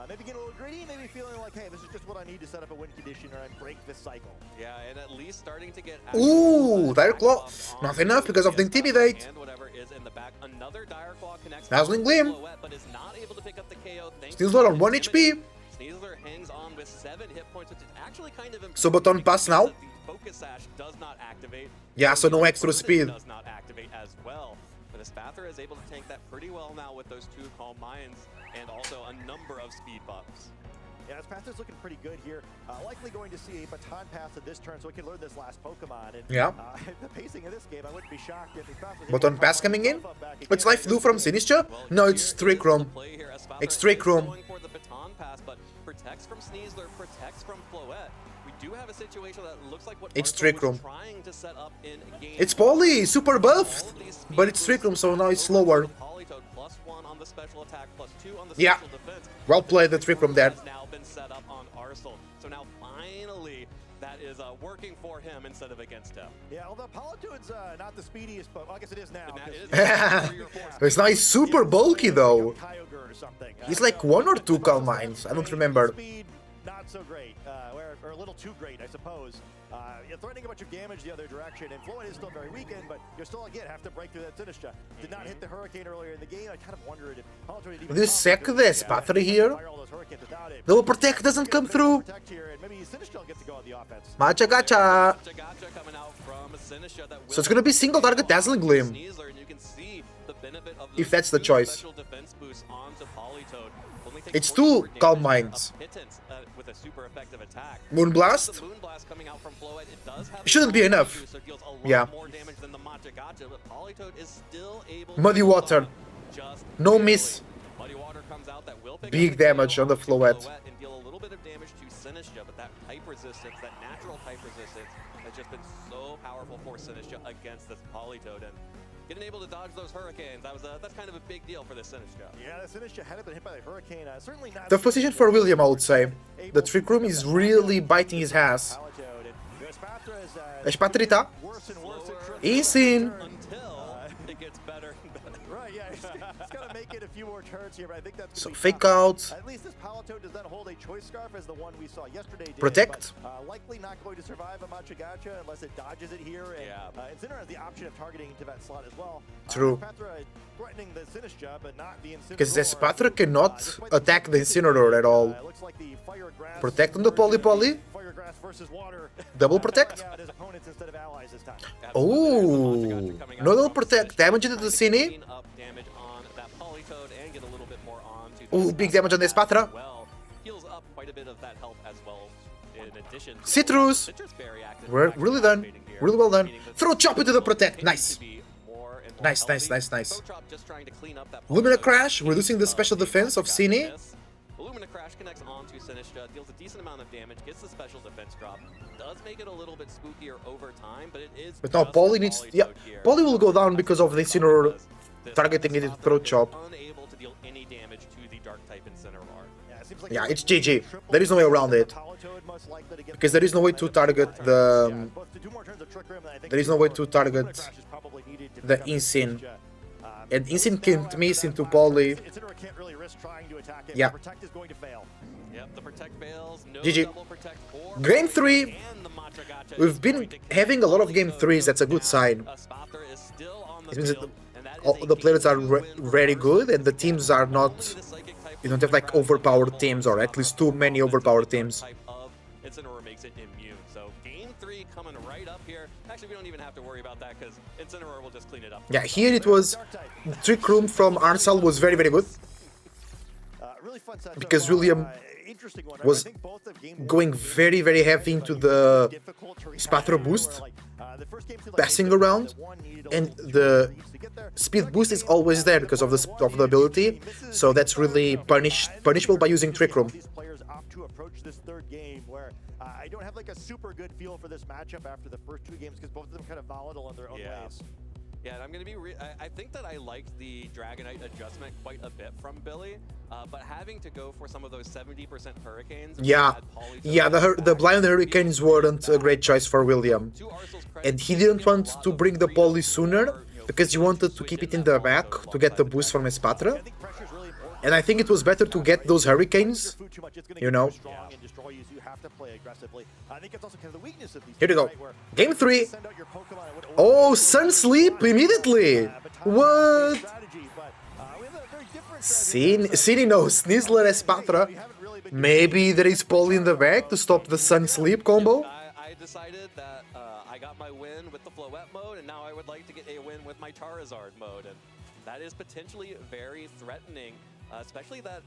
Maybe get a little gritty, maybe feeling like, hey, this is just what I need to set up a win condition or break this cycle.
Yeah, and at least starting to get
Ooh, Dire Claw. Not enough because of the Intimidate.
and whatever is in the back. Another Dire Claw connects
Dazzling Gleam.
Floette, but is not able to pick up the KO.
Still not on 1 HP.
Sneasler hangs on with 7 hit points, which is actually kind of
So button pass now?
the focus sash does not activate.
Yeah, so no extra speed.
Does not activate as well. But Espathra is able to tank that pretty well now with those 2 Calm Minds and also a number of speed buffs.
Yeah, Espathra's looking pretty good here. Likely going to see a baton pass in this turn so we can learn this last Pokemon. And,
Yeah.
The pacing of this game, I wouldn't be shocked if Espathra...
Button pass coming in? It's Life Blue from Sinistra? No, it's Trick Room. It's Trick Room.
Going for the baton pass, but protects from Sneasler, protects from Floette. We do have a situation that looks like what
It's
Arthur
Trick
was
Room.
trying to set up in game.
It's Poly, super buffed. But it's Trick Room, so now it's slower.
Polytoad +1 on the special attack, +2 on the
Yeah.
special defense.
Well played, the Trick Room there.
Has now been set up on Arsenal. So now finally that is working for him instead of against him.
Yeah, although Polytoad's not the speediest, but well, I guess it is now.
It's not super bulky though.
Kyogre or something.
He's like 1 or 2 Calm Minds, I don't remember.
Speed, not so great, or a little too great, I suppose. You're threatening a bunch of damage the other direction, and Floyd is still very weakened, but you still, again, have to break through that Sinistra. Did not hit the Hurricane earlier in the game. I kind of wondered if Polytoad even...
Do you sec the Espathra here? Double Protect doesn't come through.
Protect here, and maybe Sinistra will get to go on the offense.
Macha Gacha.
Gacha coming out from Sinistra that
So it's gonna be single target Dazzling Gleam.
Sneasler, and you can see the benefit of
If that's the choice.
special defense boost onto Polytoad. Only takes
It's
44
2 Calm
damage,
Minds.
a pittance, with a super effective attack.
Moonblast?
The Moonblast coming out from Floette, it does have
It shouldn't be enough.
so it deals a lot
Yeah.
more damage than the Matcha Gacha, but Polytoad is still able
Muddy
to
Water.
just
No miss.
Muddy Water comes out that will pick
Big
up
damage on the Floette.
and deal a little bit of damage to Sinistra, but that type resistance, that natural type resistance, has just been so powerful for Sinistra against this Polytoad, and getting able to dodge those hurricanes, that's kind of a big deal for this Sinistra.
Yeah, the Sinistra had been hit by the Hurricane. Certainly not...
The position for William, I would say. The Trick Room is really biting his ass. Espatrita. He's in.
It gets better and better. Right, yeah, he's got to make it a few more turns here, but I think that's
So
gonna be
fake
tough.
out.
At least this Polytoad does not hold a choice scarf as the one we saw yesterday did,
Protect.
but, likely not going to survive a Matcha Gacha unless it dodges it here. And Incineroar has the option of targeting into that slot as well.
True.
Espathra threatening the Sinistra, but not the Incineroar.
Because Espathra cannot attack the Incineroar at all.
Looks like the Fire Grass
Protect on the Poly.
Fire Grass versus water.
Double protect.
His opponents instead of allies this time.
Oh, no double protect. Damage into the Cine.
Up damage on that Polytoad and get a little bit more on to
Oh, big damage on the Espathra.
well. Heals up quite a bit of that health as well. In addition to
Citrus.
very active.
We're really done. Really well done. Throw Chop into the protect. Nice. Nice.
Just trying to clean up that
Lumina Crash, reducing the special defense of Cine.
Lumina Crash connects onto Sinistra, deals a decent amount of damage, gets the special defense drop. Does make it a little bit spookier over time, but it is.
But now Poly needs. Yeah, Poly will go down because of the Incineroar targeting it with Throw Chop.
Unable to deal any damage to the dark type Incineroar.
Yeah, it's GG. There is no way around it. Because there is no way to target the... There is no way to target the Incin. And Incin can't miss into Poly. Yeah.
Yep, the protect fails. No
GG.
double protect for
Game 3. We've been having a lot of Game 3s. That's a good sign.
Espathra is still on
It
the
means that
field, and that is
all the players are very good and the teams are not... You don't have like overpowered teams, or at least too many overpowered teams.
type of Incineroar makes it immune. So game 3 coming right up here. Actually, we don't even have to worry about that because Incineroar will just clean it up.
Yeah, here it was... Trick Room from Arsal was very good. Because William was going very heavy into the Espathra boost, passing around, and the speed boost is always there because of the ability, so that's really punishable by using Trick Room.
To approach this third game where I don't have like a super good feel for this matchup after the first 2 games because both of them kind of volatile in their own ways.
Yeah, and I'm going to be... I think that I liked the Dragonite adjustment quite a bit from Billy, but having to go for some of those 70% Hurricanes...
Yeah, the Blind Hurricanes weren't a great choice for William. And he didn't want to bring the Poly sooner, because he wanted to keep it in the back to get the boost from Espathra. And I think it was better to get those Hurricanes, you know. Here we go. Game 3. Oh, Sun Sleep immediately. What? Cine knows. Sneasler Espathra. Maybe there is Poly in the back to stop the Sun Sleep combo?
I decided that I got my win with the Floette mode, and now I would like to get a win with my Charizard mode, and that is potentially very threatening, especially that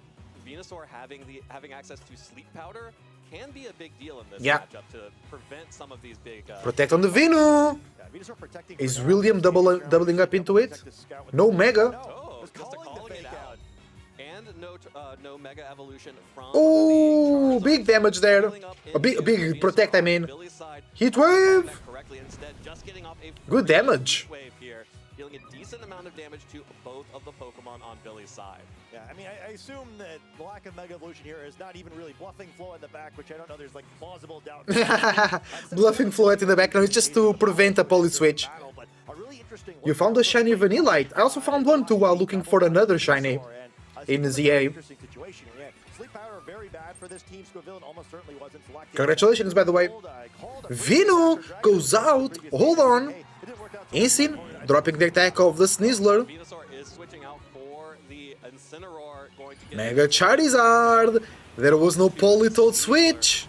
Venusaur having access to Sleep Powder can be a big deal in this matchup to prevent some of these big...
Protect on the Venu! Is William doubling up into it? No Mega.
Oh, just calling it out. And no Mega Evolution from...
Oh, big damage there. A big protect, I mean. Heat Wave! Good damage.
Dealing a decent amount of damage to both of the Pokemon on Billy's side.
Yeah, I mean, I assume that the lack of Mega Evolution here is not even really bluffing Flo in the back, which I don't know, there's like plausible doubt.
Bluffing Floette in the background, it's just to prevent a Poly switch. You found a shiny Vanillite. I also found one too while looking for another shiny in ZA. Congratulations, by the way. Vino goes out. Hold on. Insane, dropping the attack of the Sneasler. Mega Charizard. There was no Politoad switch.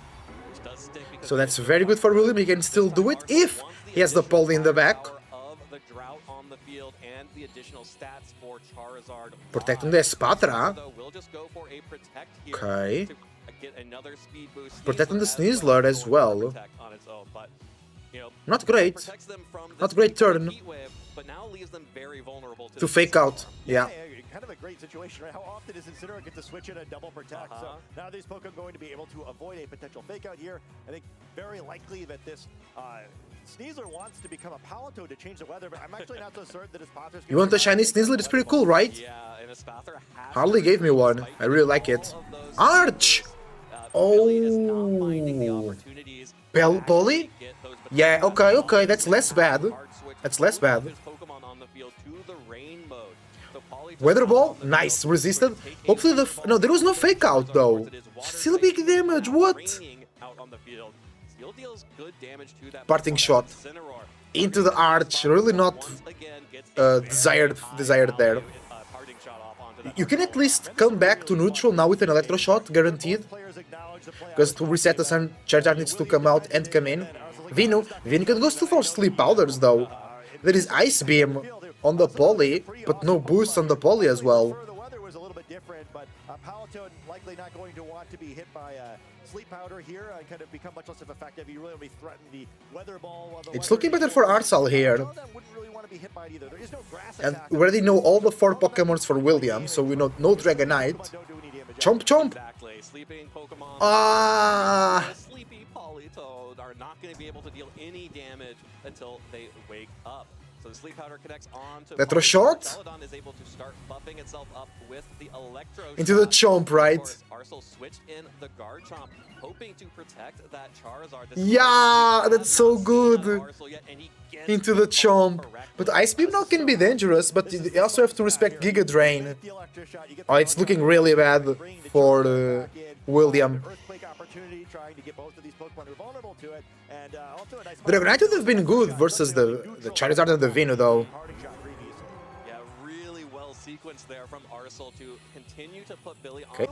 So that's very good for William. He can still do it if he has the Poly in the back. Protecting the Espatra. Okay. Protecting the Sneasler as well. Not great. Not great turn. To fake out. Yeah.
Kind of a great situation, right? How often does Incineroar get to switch in a double protect? So now these Pokemon going to be able to avoid a potential fake out here. I think very likely that this Sneasler wants to become a Palitoad to change the weather, but I'm actually not so certain that his Pather's...
You want a shiny Sneasler? It's pretty cool, right? Harley gave me one. I really like it. Arch! Oh. Poly? Yeah, okay, that's less bad. That's less bad. Weather Ball? Nice, resisted. Hopefully no, there was no fake out though. Still big damage, what? Parting shot. Into the arch, really not desired there. You can at least come back to neutral now with an Electro Shot, guaranteed. Because to reset the Sun, Charizard needs to come out and come in. Venu can go still for Sleep Powders though. There is Ice Beam on the Poly, but no boost on the Poly as well.
The weather was a little bit different, but Palitoad likely not going to want to be hit by Sleep Powder here and kind of become much less effective. You really only threaten the Weather Ball.
It's looking better for Arsal here. And we already know all the 4 Pokemons for William, so we know no Dragonite. Chomp Chomp! Ah!
Sleepy Politoad are not going to be able to deal any damage until they wake up. So the Sleep Powder connects on to
Electro Shot?
Celadon is able to start buffing itself up with the Electro
Into the Chomp, right?
Arsenal switched in the Garchomp, hoping to protect that Charizard.
Yeah, that's so good. Into the Chomp. But Ice Beam now can be dangerous, but you also have to respect Giga Drain. Oh, it's looking really bad for William. The Dragonite would have been good versus the Charizard and the Venu though.
Yeah, really well sequenced there from Arsenal to continue to put Billy on.
Okay.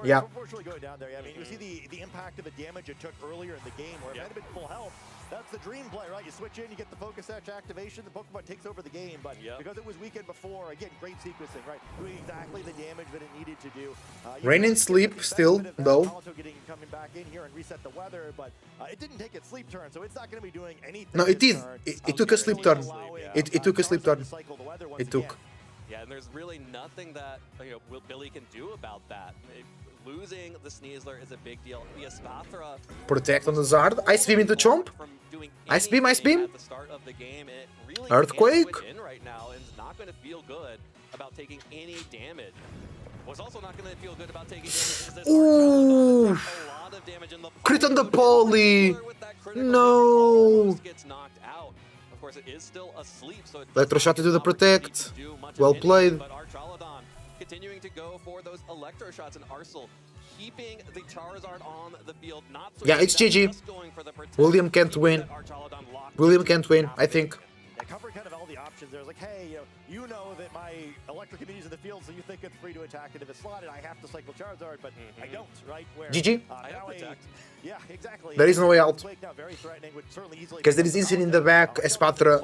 Yeah. Unfortunately going down there. I mean, you see the impact of the damage it took earlier in the game where it might have been full health. That's the dream play, right? You switch in, you get the Focus Sash activation, the Pokemon takes over the game, but because it was weakened before, again, great sequencing, right? Doing exactly the damage that it needed to do.
Rain and Sleep still, though.
Coming back in here and reset the weather, but it didn't take its sleep turn, so it's not going to be doing anything.
No, it did. It took a sleep turn. It took a sleep turn. It took.
Yeah, and there's really nothing that Billy can do about that. Losing the Sneasler is a big deal. The Espathra
Protect on the Zard. Ice Beam into Chomp. Ice Beam, Ice Beam.
At the start of the game, it really
Earthquake.
in right now and is not going to feel good about taking any damage. What's also not going to feel good about taking damage is this
Ooh.
a lot of damage in the
Crit on the Poly. No.
Gets knocked out. Of course, it is still asleep, so it
Electro Shot into the Protect. Well played.
But our Charizard continuing to go for those Electro Shots, and Arsenal keeping the Charizard on the field. Not
Yeah, it's GG. William can't win. William can't win, I think.
covering kind of all the options. There's like, hey, you know that my electric immunity's in the field, so you think it's free to attack into the slot, and I have to cycle Charizard, but I don't, right? Where,
GG.
I have protect. Yeah, exactly.
There is no way out. Because there is instant in the back. Espatra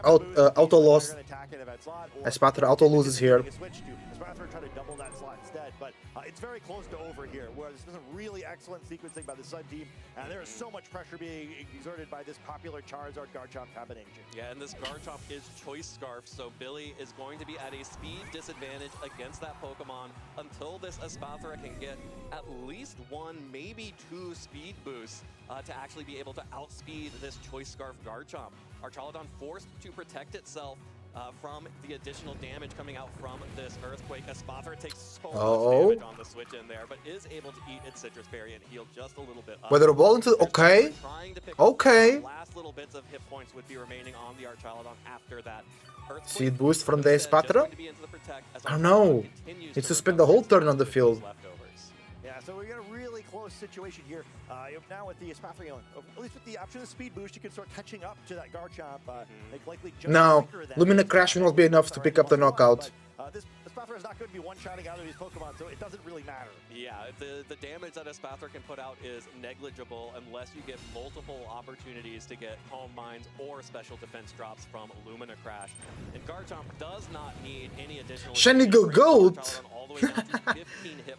auto lost. Espatra auto loses here.
Espatra try to double that slot instead, but it's very close to over here, where this is a really excellent sequencing by the Sun team, and there is so much pressure being exerted by this popular Charizard Garchomp combination.
Yeah, and this Garchomp is Choice Scarf, so Billy is going to be at a speed disadvantage against that Pokemon until this Espathra can get at least one, maybe two speed boosts to actually be able to outspeed this Choice Scarf Garchomp. Archaladon forced to protect itself from the additional damage coming out from this Earthquake. Espathra takes so much damage on the switch in there, but is able to eat its Citrus Berry and heal just a little bit up.
Weather Ball into... Okay. Okay.
The last little bits of hit points would be remaining on the Archaladon after that.
Speed boost from the Espatra? I don't know. Needs to spend the whole turn on the field.
Yeah, so we got a really close situation here. Now with the Espathra, at least with the option of speed boost, you can start catching up to that Garchomp. Likely just
No, Lumina Crash will not be enough to pick up the knockout.
This Espathra is not going to be one-shotting out of these Pokemon, so it doesn't really matter.
Yeah, the damage that Espathra can put out is negligible unless you get multiple opportunities to get Calm Minds or special defense drops from Lumina Crash. And Garchomp does not need any additional...
Shiny Goat!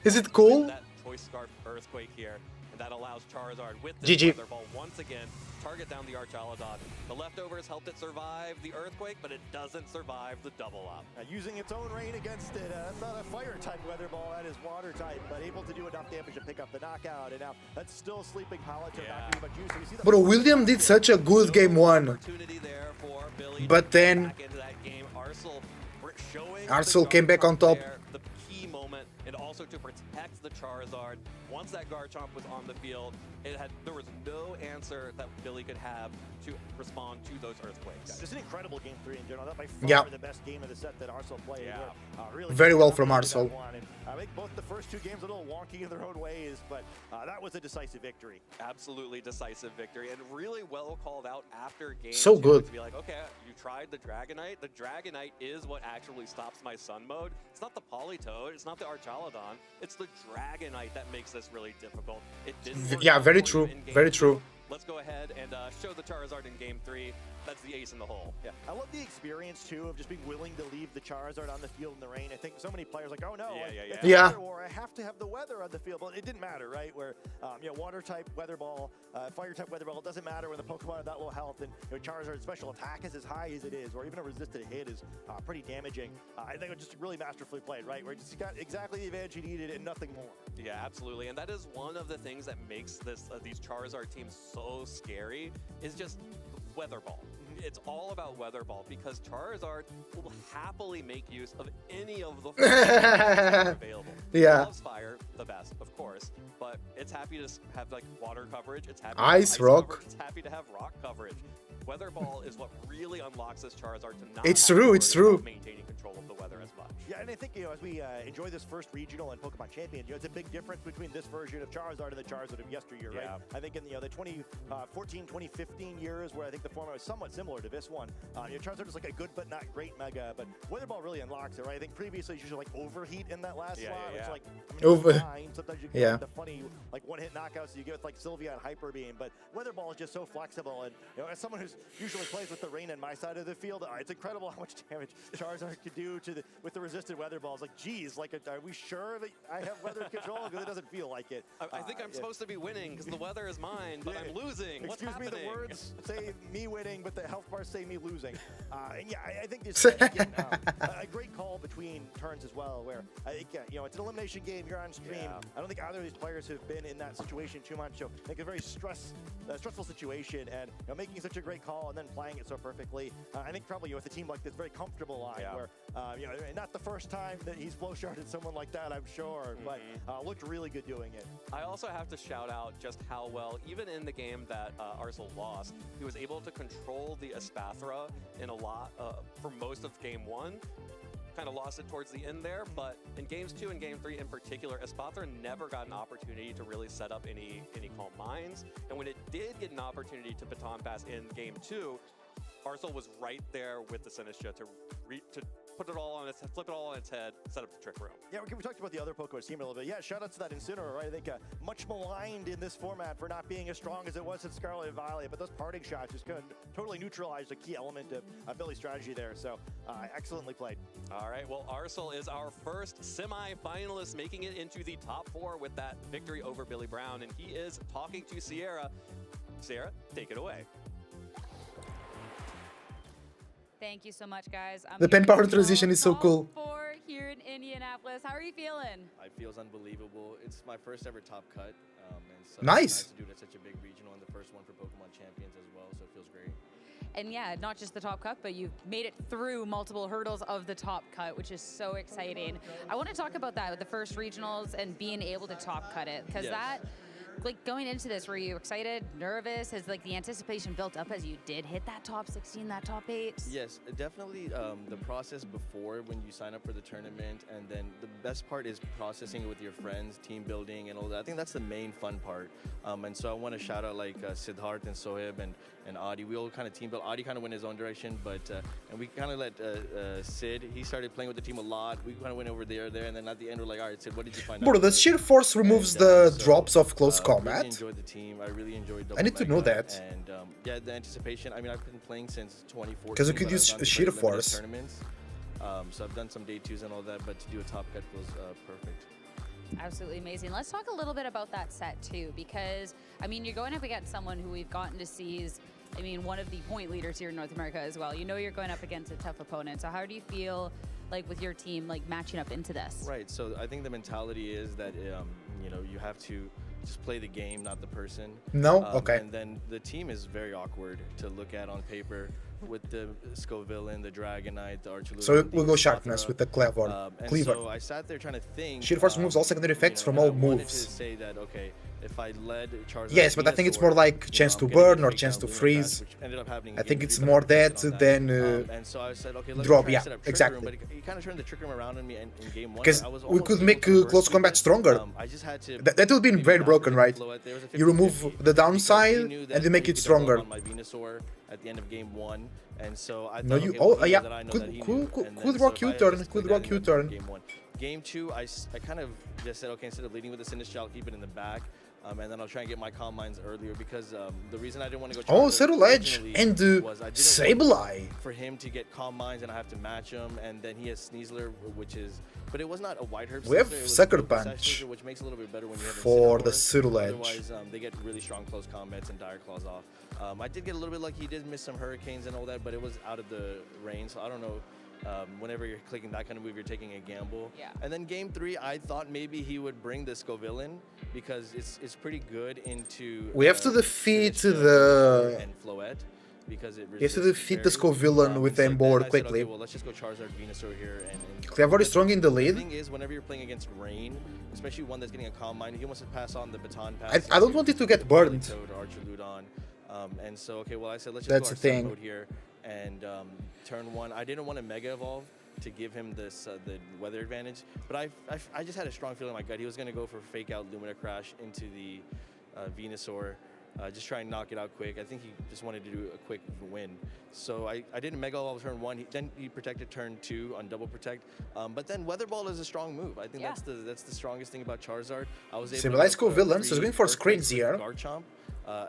Is it cool?
That Choice Scarf Earthquake here, and that allows Charizard with this
GG.
Weather Ball once again target down the Archaladon. The leftovers helped it survive the Earthquake, but it doesn't survive the double up.
Using its own rain against it, that's not a fire type Weather Ball, that is water type, but able to do enough damage to pick up the knockout. And now that's still sleeping Palito, not giving much use. So you see the
Bro, William did such a good game one. But then Arcel came back on top.
The key moment, and also to protect the Charizard. Once that Garchomp was on the field, there was no answer that Billy could have to respond to those Earthquakes.
Yeah, just an incredible game 3 in general. That by far the best game of the set that Arcel played.
Yeah.
Really
Very well from Arcel.
I think both the first two games a little wonky in their own ways, but that was a decisive victory.
Absolutely decisive victory, and really well called out after game
So
2
good.
to be like, okay, you tried the Dragonite. The Dragonite is what actually stops my Sun mode. It's not the Politoed, it's not the Archaladon, it's the Dragonite that makes this really difficult. It didn't work
Yeah,
out
very
for you
true.
in game
Very
2.
true.
Let's go ahead and show the Charizard in game 3. That's the ace in the hole.
Yeah, I love the experience too of just being willing to leave the Charizard on the field in the rain. I think so many players like, oh no, it's weather, or I have to have the weather on the field. But it didn't matter, right? Where water type Weather Ball, fire type Weather Ball, it doesn't matter when the Pokemon have that low health, and Charizard's special attack is as high as it is, or even a resisted hit is pretty damaging. I think it was just really masterfully played, right? Where it just got exactly the advantage he needed and nothing more.
Yeah, absolutely, and that is one of the things that makes these Charizard teams so scary, is just Weather Ball. It's all about Weather Ball, because Charizard will happily make use of any of the available.
Yeah.
It loves fire the best, of course, but it's happy to have like water coverage. It's happy
Ice,
to have
rock.
coverage. It's happy to have rock coverage. Weather Ball is what really unlocks this Charizard to not
It's
have
true,
to
it's
worry
true.
about maintaining control of the weather as much.
Yeah, and I think, as we enjoy this first regional and Pokemon Champions, it's a big difference between this version of Charizard and the Charizard of yesteryear, right? I think in the 2014, 2015 years, where I think the format was somewhat similar to this one, Charizard is like a good but not great Mega, but Weather Ball really unlocks it, right? I think previously it's usually like overheat in that last slot, which like,
Over.
fine. Sometimes you get the funny like one-hit knockouts you get with like Sylvia and Hyper Beam, but Weather Ball is just so flexible, and as someone who's usually plays with the rain in my side of the field, it's incredible how much damage Charizard could do with the resisted Weather Balls. Like, geez, like, are we sure that I have weather control? Because it doesn't feel like it.
I think I'm supposed to be winning because the weather is mine, but I'm losing. What's
Excuse
happening?
me, the words say me winning, but the health bars say me losing. And yeah, I think this is again, a great call between turns as well, where I think, it's an elimination game. You're on stream. I don't think either of these players have been in that situation too much. So I think a very stressful situation, and making such a great call and then playing it so perfectly. I think probably with a team like this, very comfortable line where, not the first time that he's blow sharded someone like that, I'm sure, but looked really good doing it.
I also have to shout out just how well, even in the game that Arcel lost, he was able to control the Espathra in a lot for most of game 1. Kind of lost it towards the end there, but in games 2 and game 3 in particular, Espathra never got an opportunity to really set up any Calm Minds, and when it did get an opportunity to baton pass in game 2, Arsenal was right there with the Sinistra to put it all on its flip it all on its head, set up the trick room.
Yeah, we talked about the other Pokémon team a little bit. Yeah, shout out to that Incineroar, right? I think much maligned in this format for not being as strong as it was in Scarlet and Violet, but those parting shots just couldn't totally neutralize a key element of Billy's strategy there. So excellently played.
All right, well, Arsenal is our first semi-finalist, making it into the top 4 with that victory over Billy Brown, and he is talking to Sierra. Sierra, take it away.
Thank you so much, guys.
The pen power transition is so cool.
Here in Indianapolis. How are you feeling?
It feels unbelievable. It's my first ever top cut. And so
Nice.
It's nice to do it at such a big regional and the first one for Pokemon Champions as well, so it feels great.
And yeah, not just the top cut, but you've made it through multiple hurdles of the top cut, which is so exciting. I want to talk about that with the first regionals and being able to top cut it, because that, like, going into this, were you excited, nervous? Has like the anticipation built up as you did hit that top 16, that top 8?
Yes, definitely the process before when you sign up for the tournament, and then the best part is processing it with your friends, team building and all that. I think that's the main fun part. And so I want to shout out like Siddharth and Sohib and Adi. We all kind of team built. Adi kind of went his own direction, but and we kind of let Sid, he started playing with the team a lot. We kind of went over there, and then at the end we're like, all right, Sid, what did you find out?
Bro, the sheer force removes the drops of close
I
combat.
really enjoyed the team. I really enjoyed
I need to know
Mega,
that.
And yeah, the anticipation. I mean, I've been playing since 2014.
Because you could
but
use
I've gone to
sheer
limited
force.
tournaments. So I've done some day 2s and all that, but to do a top cut feels perfect.
Absolutely amazing. Let's talk a little bit about that set too, because I mean, you're going up against someone who we've gotten to see is, I mean, one of the point leaders here in North America as well. You know, you're going up against a tough opponent. So how do you feel like with your team, like matching up into this?
Right. So I think the mentality is that you know, you have to just play the game, not the person.
No? Okay.
And then the team is very awkward to look at on paper with the Scovillain, the Dragonite, the Archuleta.
So we'll go sharpness with the Cleaver.
And so I sat there trying to think.
Sheer force removes all secondary effects from
and
all
I wanted
moves.
to say that, okay, if I led Charizard,
Yes, but I think it's more like chance to burn or chance to freeze. I think it's more that than
and so I said, okay, let's
drop.
try
Yeah,
and set up Trick
exactly.
Room, but he kind of turned the Trick Room around on me in game 1.
Because
I was
we
almost
could
able
make
to reverse
close
it,
combat stronger.
I just had to
That would be very broken, right? You remove the downside and you make it stronger.
On my Venusaur at the end of game 1, and so I
No,
thought,
you.
okay,
Oh,
well,
yeah.
that I know that he knew. And then
Could
so
rock
if I
U-turn.
just
Could
played
rock
that in
U-turn.
Game 1. Game 2, I kind of just said, okay, instead of leading with the Sinistcha, I'll keep it in the back. And then I'll try and get my Calm Minds earlier, because the reason I didn't want to go
Oh, Settle Edge and Sableye.
for him to get Calm Minds and I have to match him, and then he has Sneasler, which is, but it was not a White Herb.
We have
Sneasler, it was
Sucker
a Focus
Punch
Sneasler, which makes it a little bit better when you have
for the
Incineroar.
Settle Edge.
Otherwise, they get really strong close combats and Dire Claws off. I did get a little bit lucky. He did miss some Hurricanes and all that, but it was out of the range, so I don't know. Whenever you're clicking that kind of move, you're taking a gamble.
Yeah.
And then game 3, I thought maybe he would bring the Scovillain, because it's pretty good into.
We have to defeat the.
And Floette, because it.
You have to defeat the Scovillain with Emboar quickly.
Okay, well, let's just go Charizard, Venusaur here, and
Cleaver is strong in the lead.
The thing is, whenever you're playing against Rain, especially one that's getting a Calm Mind, he wants to pass on the baton pass.
I don't want it to get burned.
Archuludon. And so, okay, well, I said, let's just
That's
go
the
our
thing.
mode here. And turn 1, I didn't want to Mega Evolve to give him this the weather advantage, but I just had a strong feeling in my gut he was going to go for Fake Out Lumina Crash into the Venusaur, just try and knock it out quick. I think he just wanted to do a quick win. So I didn't Mega Evolve turn 1. Then he protected turn 2 on Double Protect. But then Weather Ball is a strong move. I think that's the strongest thing about Charizard. I was able
Symbolize
to
Scovillain, so he's going for screens here.
Garchomp.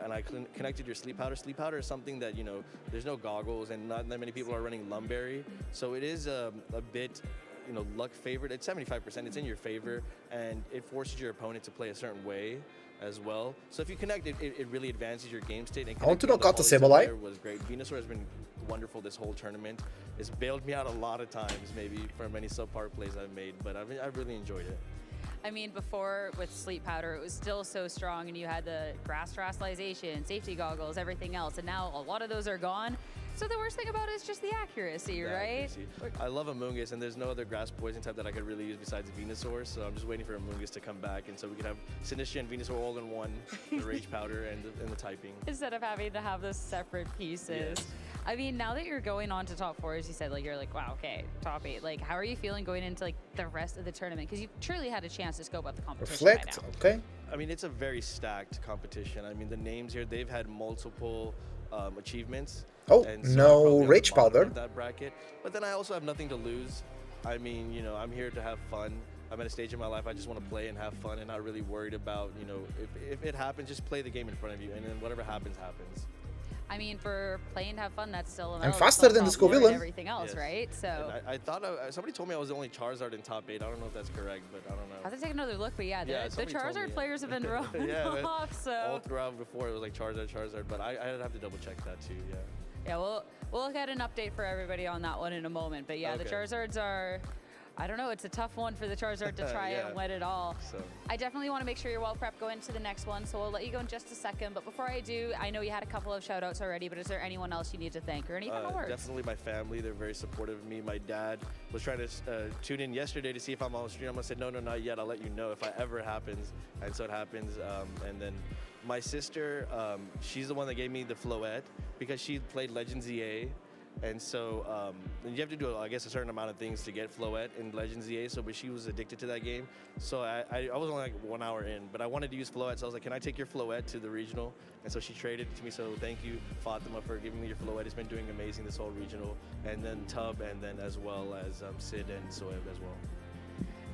And I connected your Sleep Powder. Sleep Powder is something that, you know, there's no goggles and not that many people are running Lumberry. So it is a bit, you know, luck favored. It's 75%. It's in your favor, and it forces your opponent to play a certain way as well. So if you connect, it really advances your game state. And
I want to knock out the
Sableye
Sableye.
was great. Venusaur has been wonderful this whole tournament. It's bailed me out a lot of times, maybe for many subpar plays I've made, but I've really enjoyed it.
I mean, before with Sleep Powder, it was still so strong, and you had the grass terastallization, safety goggles, everything else, and now a lot of those are gone. So the worst thing about it is just the accuracy, right?
I love Amoonguss, and there's no other grass poison type that I could really use besides Venusaur, so I'm just waiting for Amoonguss to come back, and so we can have Sinistcha and Venusaur all in one, the Rage Powder and the typing.
Instead of having to have those separate pieces.
Yes.
I mean, now that you're going on to top 4, as you said, like you're like, wow, okay, top 8. Like, how are you feeling going into like the rest of the tournament? Because you've truly had a chance to scope out the competition by now.
Okay.
I mean, it's a very stacked competition. I mean, the names here, they've had multiple achievements.
Oh,
And so
no
I'm probably on the
Rage
bottom
Powder.
of that bracket. But then I also have nothing to lose. I mean, you know, I'm here to have fun. I'm at a stage in my life I just want to play and have fun and not really worried about, you know, if it happens, just play the game in front of you, and then whatever happens, happens.
I mean, for playing to have fun, that's still
I'm faster than the Scovillain.
Everything else,
Yes.
right? So
And I thought somebody told me I was the only Charizard in top 8. I don't know if that's correct, but I don't know.
I have to take another look, but yeah,
Yeah,
the
somebody told
Charizard
me,
players have been thrown
Yeah,
off, so.
all throughout before it was like Charizard, but I'd have to double check that too. Yeah.
Yeah, we'll get an update for everybody on that one in a moment. But yeah, the
Okay.
Charizards are, I don't know, it's a tough one for the Charizard to try
Yeah.
and win it all.
So.
I definitely want to make sure you're well prepped going into the next one, so we'll let you go in just a second. But before I do, I know you had a couple of shout outs already, but is there anyone else you need to thank or any final words?
Definitely my family. They're very supportive of me. My dad was trying to tune in yesterday to see if I'm on the stream. I said, no, not yet. I'll let you know if it ever happens. And so it happens. And then my sister, she's the one that gave me the Floette because she played Legends EA. And so you have to do, I guess, a certain amount of things to get Floette in Legends EA. So, but she was addicted to that game. So I was only like 1 hour in, but I wanted to use Floette. So I was like, can I take your Floette to the regional? And so she traded it to me. So thank you, Fatima, for giving me your Floette. It's been doing amazing this whole regional. And then Tub, and then as well as Sid and Soeb as well.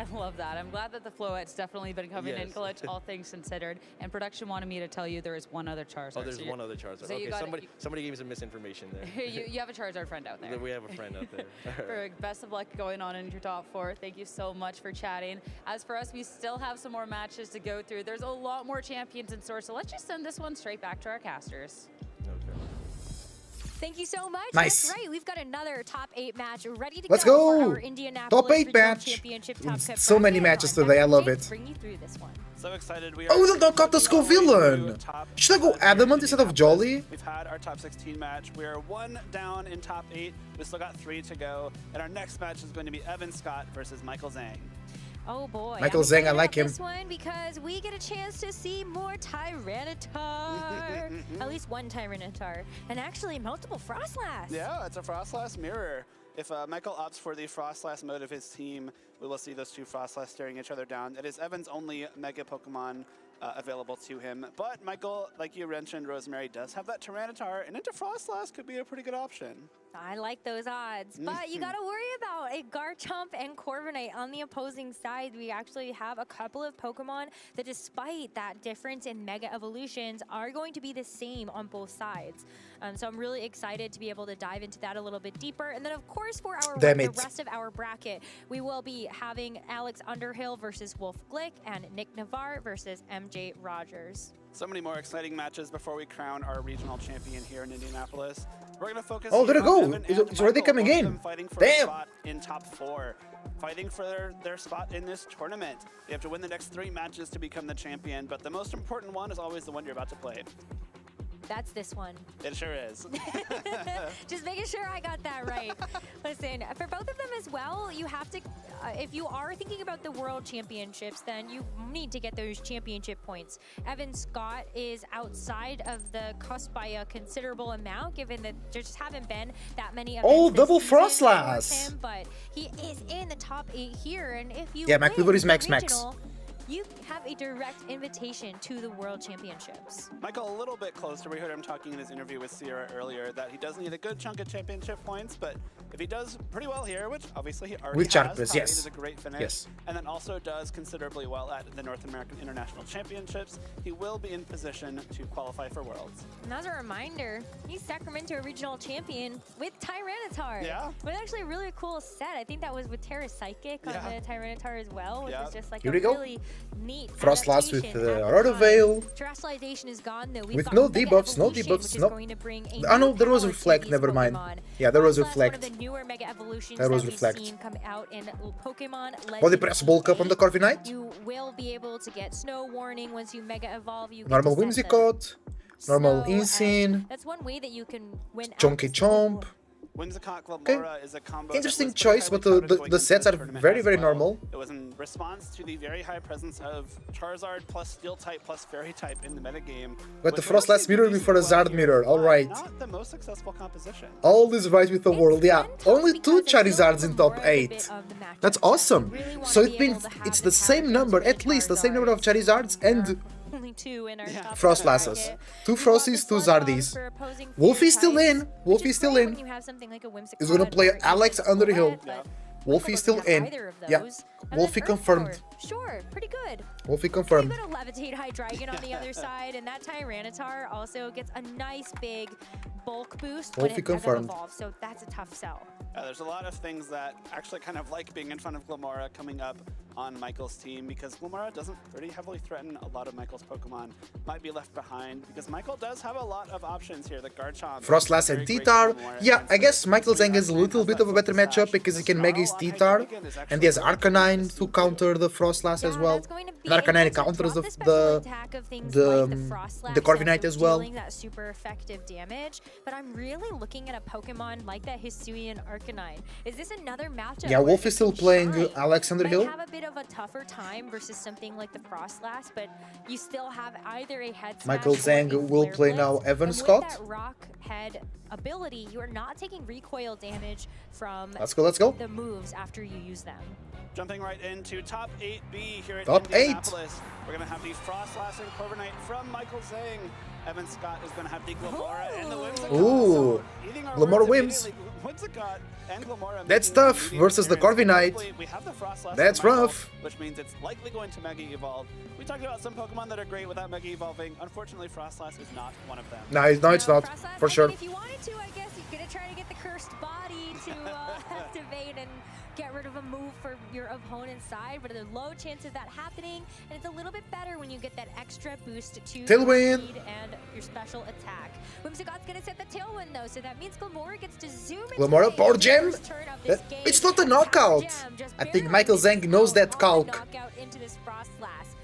I love that. I'm glad that the Floette's definitely been coming in
Yes.
clutch, all things considered. And production wanted me to tell you there is one other Charizard.
Oh, there's
so
one other Charizard.
so you
Okay,
got
somebody gave me some misinformation there.
you have a Charizard friend out there.
We have a friend out there.
Perfect. Best of luck going on in your top 4. Thank you so much for chatting. As for us, we still have some more matches to go through. There's a lot more champions in store, so let's just send this one straight back to our casters.
Thank you so much.
Nice.
That's right. We've got another top 8 match ready to
Let's
go
go.
for our Indianapolis
Top 8
Regional
match.
Championship Top Cut
So many
bracket.
matches
On
today. I
Dr.
love
James,
it.
Bring you through this one.
So excited. We
Oh,
are
they got the Scovillain. Should I go Adamant instead of Jolly?
We've had our top 16 match. We are 1 down in top 8. We still got 3 to go. And our next match is going to be Evan Scott versus Michael Zhang.
Oh boy.
Michael
I'm
Zhang, I
excited
like
about
him.
This one because we get a chance to see more Tyranitar. At least one Tyranitar. And actually multiple Frostlass.
Yeah, it's a Frostlass mirror. If Michael opts for the Frostlass mode of his team, we will see those two Frostlass staring each other down. It is Evan's only Mega Pokemon available to him. But Michael, like you mentioned, Rosemary, does have that Tyranitar, and into Frostlass could be a pretty good option.
I like those odds, but you gotta worry about a Garchomp and Corviknight on the opposing side. We actually have a couple of Pokemon that, despite that difference in Mega Evolutions, are going to be the same on both sides. So I'm really excited to be able to dive into that a little bit deeper. And then, of course, for the rest of our bracket, we will be having Alex Underhill versus Wolf Glick and Nick Navarre versus MJ Rogers.
So many more exciting matches before we crown our regional champion here in Indianapolis. We're going to focus
Oh, there you
on
go.
Evan
It's
and
already
Michael,
coming
both of
in.
them fighting for
Damn.
a spot in top 4, fighting for their spot in this tournament. They have to win the next 3 matches to become the champion, but the most important one is always the one you're about to play.
That's this one.
It sure is.
Just making sure I got that right. Listen, for both of them as well, you have to, if you are thinking about the World Championships, then you need to get those championship points. Evan Scott is outside of the cusp by a considerable amount, given that there just haven't been that many events
Oh,
this
double
season
Frostlass.
for him, but he is in the top 8 here, and if you
Yeah, Mac
win
Weaver is
the
Max.
regional, you have a direct invitation to the World Championships.
Michael, a little bit closer. We heard him talking in his interview with Sierra earlier that he does need a good chunk of championship points, but if he does pretty well here, which obviously he already
With
has,
Charpers,
top 8
yes.
is a great finish,
Yes.
and then also does considerably well at the North American International Championships, he will be in position to qualify for Worlds.
And as a reminder, he's Sacramento Regional Champion with Tyranitar.
Yeah.
With actually a really cool set. I think that was with Terra Psychic on the Tyranitar as well, which is just like
Here
a
we go.
really neat
Frostlass with
adaptation at the
Roto
time.
Veil.
Terrestrialization is gone though. We've
With
got
no
Mega
debuffs, no
Evolution,
debuffs,
which is
no.
going to bring a
Ah, no,
new
there was
power to
Reflect,
these
never mind.
Pokemon.
Yeah, there was
Frostlass,
Reflect.
One of the newer Mega Evolutions
There was
that
Reflect.
we've seen come out in Pokemon Legends.
Oh, they press bulk up on the Corviknight.
You will be able to get Snow Warning once you Mega Evolve. You get
Normal
to set the
Whimsicott. Normal
Snow
Insane.
Edge. That's one way that you can win.
Chonky Chomp.
Whimsicott Glamora is a combo
Interesting
that was
choice,
highly
but
touted
the
going
the
into
sets
this
are
tournament
very,
as
very
well.
normal.
It was in response to the very high presence of Charizard plus Steel type plus Fairy type in the metagame.
But the
which
Frostlass
actually
mirror
did
before a
decently well
Zard
here,
mirror,
but
alright.
Not the most successful composition.
All is right with the world, yeah. Only 2 Charizards in top 8. That's awesome. So it means it's the same number, at least the same number of Charizards and
Only two in our top
Frostlasses.
bracket.
2 Frosties, 2 Zardis. Wolfie's still in. Wolfie's still in.
When you have something like a Whimsicott
He's gonna play
or even
Alex
a
Underhill.
Colette, but
Wolfie's still
doesn't have
in.
either of
Yeah.
those. And
Wolfie
then Earth
confirmed.
Power. Sure, pretty good.
Wolfie confirmed.
You got a Levitate Hydreigon on the other side, and that Tyranitar also gets a nice big bulk boost when
Wolfie
it Mega
confirmed.
evolves, so that's a tough sell.
There's a lot of things that actually kind of like being in front of Glimmora coming up on Michael's team because Glimmora doesn't pretty heavily threaten a lot of Michael's Pokemon. Might be left behind because Michael does have a lot of options here. The Garchomp.
Frostlass and T-Tar. Yeah, I guess Michael Zeng is a little bit of a better matchup because he can Mega his T-Tar. And he has Arcanine to counter the Frostlass as well. And Arcanine counters the Corviknight as well.
That super effective damage, but I'm really looking at a Pokemon like that Hisuian Arcanine. Is this another matchup?
Yeah, Wolf is still playing Alexander Hill.
Have a bit of a tougher time versus something like the Frostlass, but you still have either a head smash
Michael Zeng
or a
will
Flare
play
Blitz.
now Evan
And
Scott.
With that rock head ability, you are not taking recoil damage from
Let's go.
the moves after you use them.
Jumping right into top 8B here at
Top 8.
Indianapolis. We're going to have the Frostlass and Corviknight from Michael Zeng. Evan Scott is going to have the Glimmora and the Whimsicott.
Ooh, Glimmora Whims.
Whimsicott and Glimmora.
That's tough versus the Corviknight.
We have the Frostlass.
That's
from Michael,
rough.
Which means it's likely going to Mega Evolve. We talked about some Pokemon that are great without Mega Evolving. Unfortunately, Frostlass is not one of them.
No, it's not,
Frostlass,
for sure.
If you wanted to, I guess you're gonna try to get the cursed body to activate and get rid of a move for your opponent's side, but there's a low chance of that happening, and it's a little bit better when you get that extra boost to your
Tailwind.
speed and your special attack. Whimsicott's gonna set the tailwind though, so that means Glimmora gets to zoom into
Glimmora Power Gem?
first turn of this game.
It's not a knockout. I think Michael Zeng knows that calc.
Knockout into this Frostlass.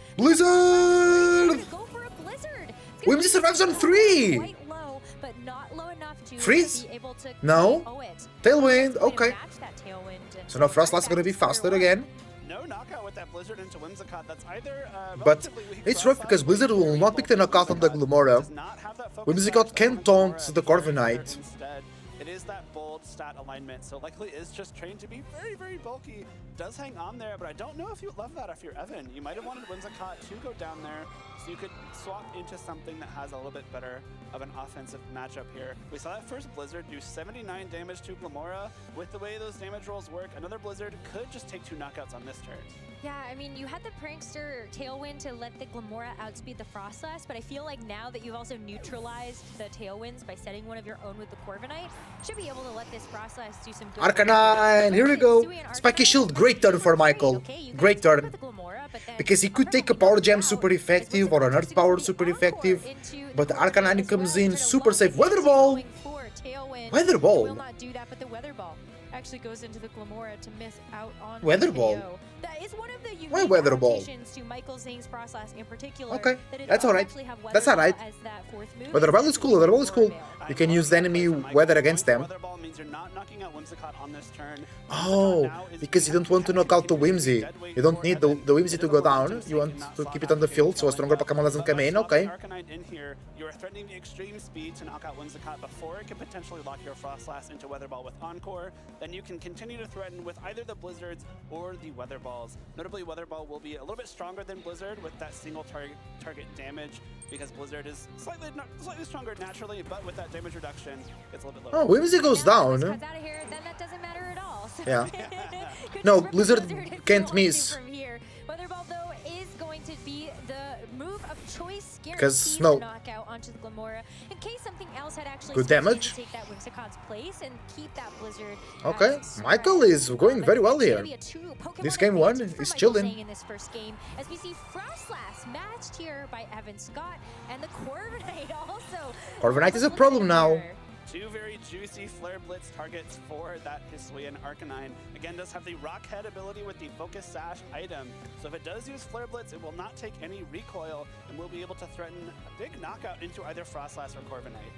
Blizzard!
Go for a blizzard.
Whimsy survives on 3!
Quite low, but not low enough to
Freeze?
be able to
No.
KO it.
Tailwind, okay.
Match that tailwind.
So now Frostlass is gonna be faster again.
No knockout with that Blizzard into Whimsicott. That's either
But it's rough because Blizzard will not pick the knockout on the Glimmora. Whimsicott can taunt the Corviknight.
Instead, it is that bold stat alignment, so likely is just trained to be very, very bulky. Does hang on there, but I don't know if you love that if you're Evan. You might have wanted Whimsicott to go down there so you could swap into something that has a little bit better of an offensive matchup here. We saw that first Blizzard do 79 damage to Glimmora. With the way those damage rolls work, another Blizzard could just take 2 knockouts on this turn.
Yeah, I mean, you had the Prankster Tailwind to let the Glimmora outspeed the Frostlass, but I feel like now that you've also neutralized the Tailwinds by setting one of your own with the Corviknight, you should be able to let this Frostlass do some good
Arcanine, here we go. Spiky Shield, great turn for Michael. Great turn. Because he could take a Power Gem super effective or an Earth Power super effective, but the Arcanine comes in super safe. Weather Ball! Weather
Will
Ball!
not do that, but the Weather Ball actually goes into the Glimmora to miss out on
Weather
the
Ball?
KO. That is one of the unique
Why Weather Ball?
adaptations to Michael Zeng's Frostlass in particular.
Okay,
that it
that's
does
alright.
actually have Weather
That's
Ball
alright.
as that fourth move.
Weather Ball is cool, Weather Ball is cool. You can use the enemy weather against them.
Weather Ball means you're not knocking out Whimsicott on this turn.
Oh, because you don't want to knock out the Whimsy. You don't need the Whimsy to go down. You want to keep it on the field so a stronger Pokemon doesn't come in. Okay.
Arcanine in here, you are threatening the extreme speed to knock out Whimsicott before it can potentially lock your Frostlass into Weather Ball with Encore. Then you can continue to threaten with either the Blizzards or the Weather Balls. Notably, Weather Ball will be a little bit stronger than Blizzard with that single target damage because Blizzard is slightly stronger naturally, but with that damage reduction, it's a little bit lower.
Oh, Whimsy goes down.
Cuts out of here, then that doesn't matter at all. So
Yeah.
could
No,
just rip a
Blizzard
and
can't
kill you
miss.
from here. Weather Ball though is going to be the move of choice,
Because
guaranteed
no.
knockout onto the Glimmora in case something else had actually
Good
stepped in
damage.
to take that Whimsicott's place and keep that Blizzard.
Okay,
as
Michael is going very well here. This game one is
Michael
chilling.
Zeng in this first game, as we see Frostlass matched here by Evan Scott and the Corviknight also.
Corviknight is a problem now.
Two very juicy Flare Blitz targets for that Hisuian Arcanine. Again, does have the Rock Head ability with the Focus Sash item. So if it does use Flare Blitz, it will not take any recoil and will be able to threaten a big knockout into either Frostlass or Corviknight.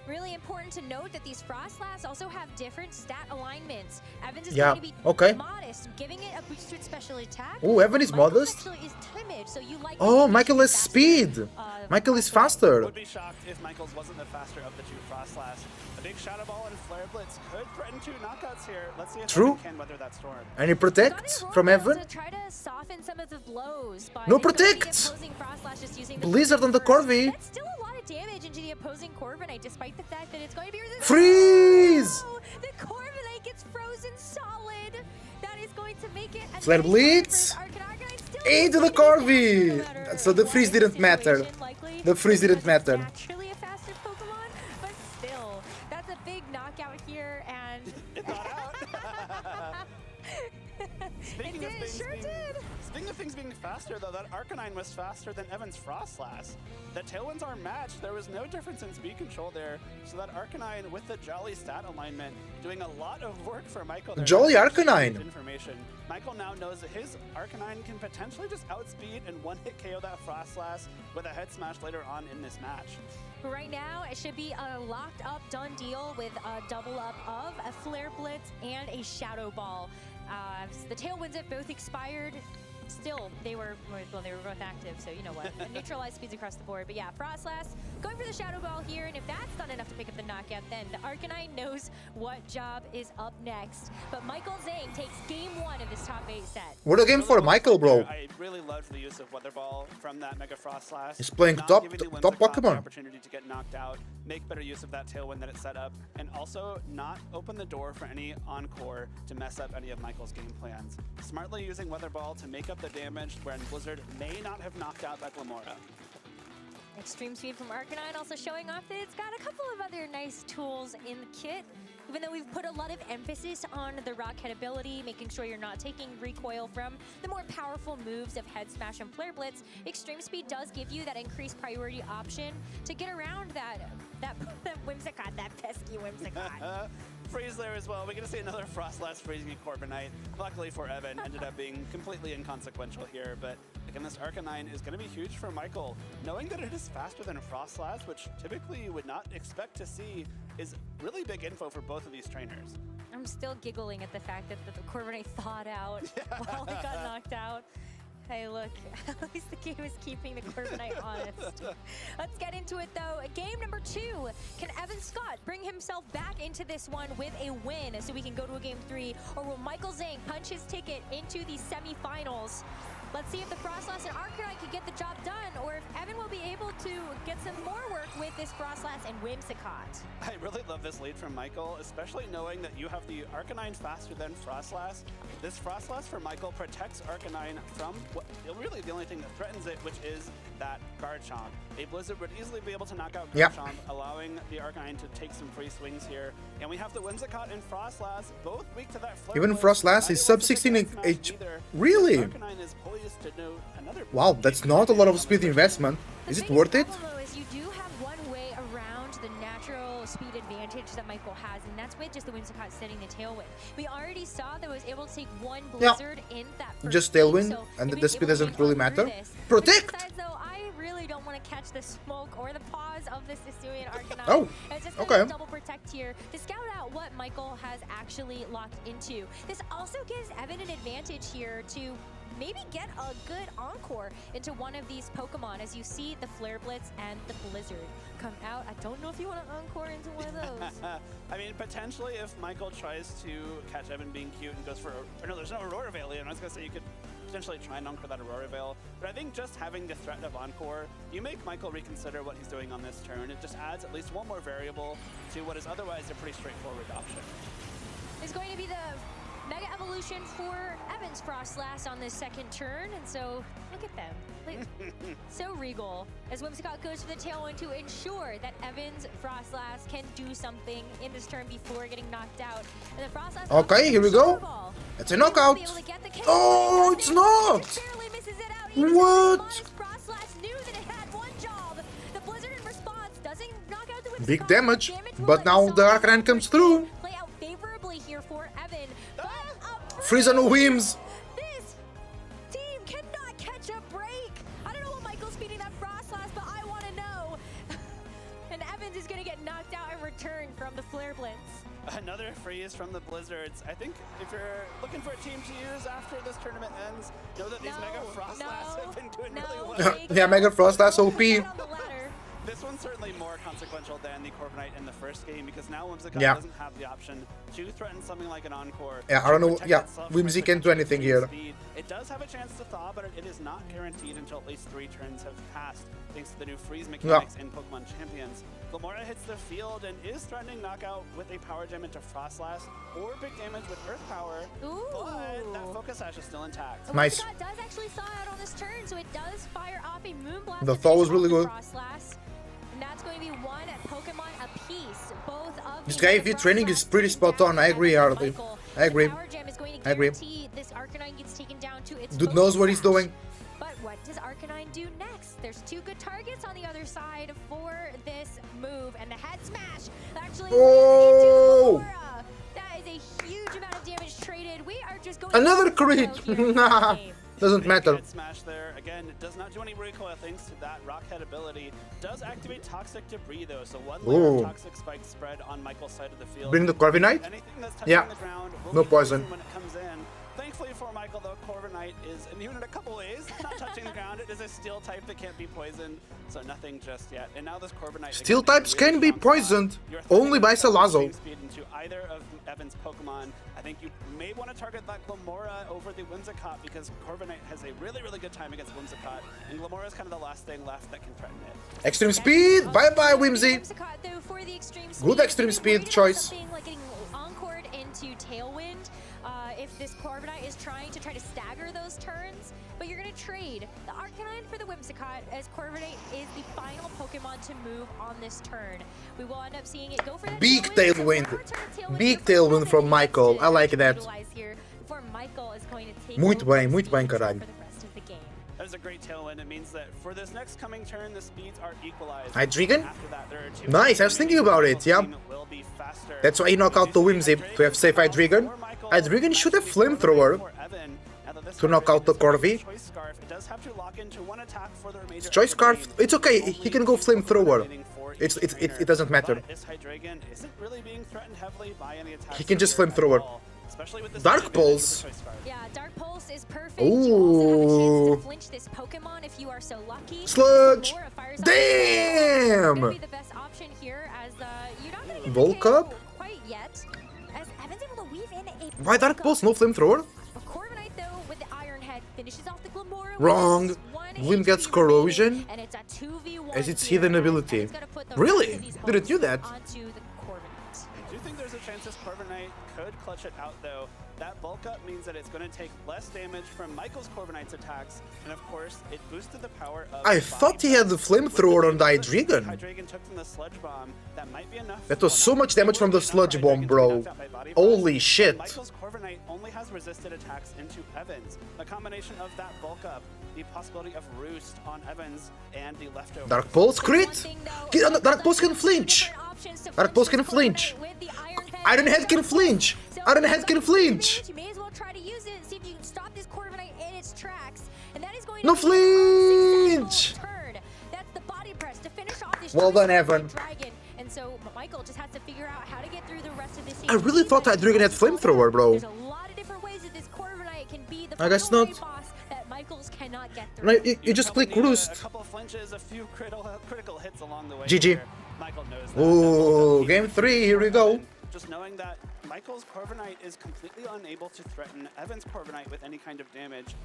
Really important to note that these Frostlass also have different stat alignments. Evans is
Yeah,
going to be
okay.
modest, giving it a boosted special attack.
Oh, Evan is
Michael
modest.
actually is timid, so you like
Oh, Michael has speed. Michael is faster.
Would be shocked if Michaels wasn't the faster of the two Frostlass. A big Shadow Ball and Flare Blitz could threaten two knockouts here. Let's see if
True.
Evan can weather that storm.
And he protects from Evan.
To try to soften some of the blows by
No
ignoring the
protect!
opposing Frostlass, just using the
Blizzard on the
first.
Corvi.
That's still a lot of damage into the opposing Corviknight, despite the fact that it's going to be resistant.
Freeze!
Oh, the Corviknight gets frozen solid. That is going to make it. a
Flare
nice
Blitz. Into the Corvi. So the freeze didn't matter. The freeze didn't matter.
Naturally a faster Pokemon, but still, that's a big knockout here, and
It got out. Speaking of things being faster, though, that Arcanine was faster than Evan's Frostlass. The Tailwinds are matched. There was no difference in speed control there. So that Arcanine with the Jolly stat alignment doing a lot of work for Michael there.
Jolly Arcanine.
Information. Michael now knows that his Arcanine can potentially just outspeed and one-hit KO that Frostlass with a head smash later on in this match.
Right now, it should be a locked up done deal with a double up of a Flare Blitz and a Shadow Ball. The Tailwinds have both expired. Still, they were both active, so you know what. Neutralized speeds across the board. But yeah, Frostlass going for the Shadow Ball here, and if that's not enough to pick up the knockout, then the Arcanine knows what job is up next. But Michael Zhang takes game 1 of this top 8 set.
What a game for Michael, bro.
I really loved the use of Weather Ball from that Mega Frostlass.
He's playing
Not
top
giving the
top
Whimsicott the
Pokemon.
opportunity to get knocked out, make better use of that Tailwind that it set up, and also not open the door for any Encore to mess up any of Michael's game plans. Smartly using Weather Ball to make up the damage when Blizzard may not have knocked out that Glamora.
Extreme Speed from Arcanine also showing off that it's got a couple of other nice tools in the kit. Even though we've put a lot of emphasis on the Rock Head ability, making sure you're not taking recoil from the more powerful moves of Head Smash and Flare Blitz, Extreme Speed does give you that increased priority option to get around that Whimsicott, that pesky Whimsicott.
Freeze there as well. We're going to see another Frostlass freezing a Corviknight. Luckily for Evan, ended up being completely inconsequential here. But again, this Arcanine is going to be huge for Michael. Knowing that it is faster than a Frostlass, which typically you would not expect to see, is really big info for both of these trainers.
I'm still giggling at the fact that the Corviknight thawed out while it got knocked out. Hey, look, at least the game is keeping the Corviknight honest. Let's get into it, though. Game number 2. Can Evan Scott bring himself back into this one with a win so we can go to a game 3? Or will Michael Zhang punch his ticket into the semifinals? Let's see if the Frostlass and Arcanine can get the job done, or if Evan will be able to get some more work with this Frostlass and Whimsicott.
I really love this lead from Michael, especially knowing that you have the Arcanine faster than Frostlass. This Frostlass for Michael protects Arcanine from really the only thing that threatens it, which is that Garchomp. A Blizzard would easily be able to knock out Garchomp, allowing the Arcanine to take some free swings here. And we have the Whimsicott and Frostlass, both weak to that Flare
Even
Blitz.
Frostlass is sub 16 HP. Really?
Arcanine is poised to do another
Wow, that's not a lot of speed investment. Is it worth it?
Problem, though, is you do have one way around the natural speed advantage that Michael has, and that's with just the Whimsicott setting the Tailwind. We already saw that it was able to take one Blizzard in that first
Just
game,
Tailwind,
so
and
if
the
he's
speed
able to
doesn't
get
really
on
matter.
through this.
Protect!
Besides, though, I really don't want to catch the smoke or the paws of this Hisuian Arcanine.
Oh,
It's just
okay.
gonna double protect here to scout out what Michael has actually locked into. This also gives Evan an advantage here to maybe get a good encore into one of these Pokemon as you see the Flare Blitz and the Blizzard come out. I don't know if you want to encore into one of those.
I mean, potentially if Michael tries to catch Evan being cute and goes for, or no, there's no Aurora Veil, and I was going to say you could potentially try and encore that Aurora Veil, but I think just having the threat of encore, you make Michael reconsider what he's doing on this turn. It just adds at least one more variable to what is otherwise a pretty straightforward option.
It's going to be the Mega Evolution for Evan's Frostlass on this second turn, and so look at them. So regal as Whimsicott goes for the Tailwind to ensure that Evan's Frostlass can do something in this turn before getting knocked out. And the Frostlass
Okay, here we go. It's a knockout. Oh, it's not. What?
Frostlass knew that it had one job. The Blizzard in response doesn't knock out the Whimsicott.
Big damage, but now the Arcanine comes through.
Play out favorably here for Evan.
Freeze on Whims.
This team cannot catch a break. I don't know what Michael's feeding that Frostlass, but I want to know. And Evans is going to get knocked out. from the Flare Blitz.
Another freeze from the Blizzards. I think if you're looking for a team to use after this tournament ends, know that these Mega Frostlass have been doing really well.
Yeah, Mega Frostlass OP.
This one's certainly more consequential than the Corviknight in the first game because now Whimsicott doesn't have the option to threaten something like an Encore.
Yeah, I don't know. Yeah, Whimsy can't do anything here.
It does have a chance to thaw, but it is not guaranteed until at least 3 turns have passed, thanks to the new freeze mechanics in Pokemon Champions. Glamora hits the field and is threatening knockout with a power gem into Frostlass or big damage with Earth Power, but that Focus Sash is still intact.
Nice.
Whimsicott does actually thaw out on this turn, so it does fire off a Moonblast.
The thaw was really good.
Frostlass. And that's going to be 1 Pokemon apiece. Both of
This guy V training is pretty spot on. I agree, Harley. I agree. I agree.
This Arcanine gets taken down to its
Dude knows what he's doing.
But what does Arcanine do next? There's 2 good targets on the other side for this move, and the head smash actually into Glamora. That is a huge amount of damage traded. We are just going
Another crit. Doesn't matter.
Smash there. Again, it does not do any recoil thanks to that Rockhead ability. Does activate Toxic Debris though, so 1 layer of Toxic Spike spread on Michael's side of the field.
Bring the Corviknight? Yeah. No poison.
When it comes in. Thankfully for Michael though, Corviknight is immune in a couple ways. Not touching the ground. It is a steel type that can't be poisoned, so nothing just yet. And now this Corviknight.
Steel types can be poisoned only by Salazzle.
Speed into either of Evan's Pokemon. I think you may want to target that Glamora over the Whimsicott because Corviknight has a really, really good time against Whimsicott, and Glamora is kind of the last thing left that can threaten it.
Extreme speed. Bye bye, Whimsy. Good extreme speed choice.
Like getting encored into Tailwind. If this Corviknight is trying to stagger those turns, but you're going to trade the Arcanine for the Whimsicott as Corviknight is the final Pokemon to move on this turn. We will end up seeing it go for that
big tailwind. Big tailwind from Michael. I like that. Muito bem, caralho.
That is a great tailwind. It means that for this next coming turn, the speeds are equalized.
Hydreigon? Nice, I was thinking about it, yeah. That's why he knocked out the Whimsy to have safe Hydreigon. Hydreigon should have Flamethrower to knock out the Corvi. Choice Scarf, it's okay, he can go Flamethrower. It doesn't matter. He can just Flamethrower. Dark Pulse.
Yeah, Dark Pulse is perfect.
Ooh.
Flinch this Pokemon if you are so lucky.
Sludge. Damn.
Be the best option here as you're not going to get
Volcup?
quite yet. As Evan's able to weave in a
Why Dark Pulse, no Flamethrower?
Corviknight though with the Iron Head finishes off the Glamora.
Wrong. Wind gets Corrosion
and it's a 2v1
as its hidden ability. Really? Did it do that?
I do think there's a chance this Corviknight could clutch it out though. That bulk up means that it's going to take less damage from Michael's Corviknight's attacks, and of course, it boosted the power of
I thought he had the Flamethrower on the Hydreigon.
Hydreigon took from the Sludge Bomb. That might be enough.
That was so much damage from the Sludge Bomb, bro. Holy shit.
Michael's Corviknight only has resisted attacks into Evans. A combination of that bulk up, the possibility of Roost on Evans, and the leftover.
Dark Pulse crit? Dark Pulse can flinch. Dark Pulse can flinch. Iron Head can flinch. Iron Head can flinch.
You may as well try to use it, see if you can stop this Corviknight in its tracks. And that is going
no
to
flinch.
That's the body press to finish off this
well done, Evan.
Dragon. And so Michael just has to figure out how to get through the rest of this.
I really thought Hydreigon had Flamethrower, bro.
There's a lot of different ways that this Corviknight can be the
I guess not.
boss that Michaels cannot get through.
No, you just click Roost.
A couple flinches, a few critical hits along the way.
GG.
Michael knows that.
Ooh, game 3, here we go.
Just knowing that Michael's Corviknight is completely unable to threaten Evan's Corviknight with any kind of damage.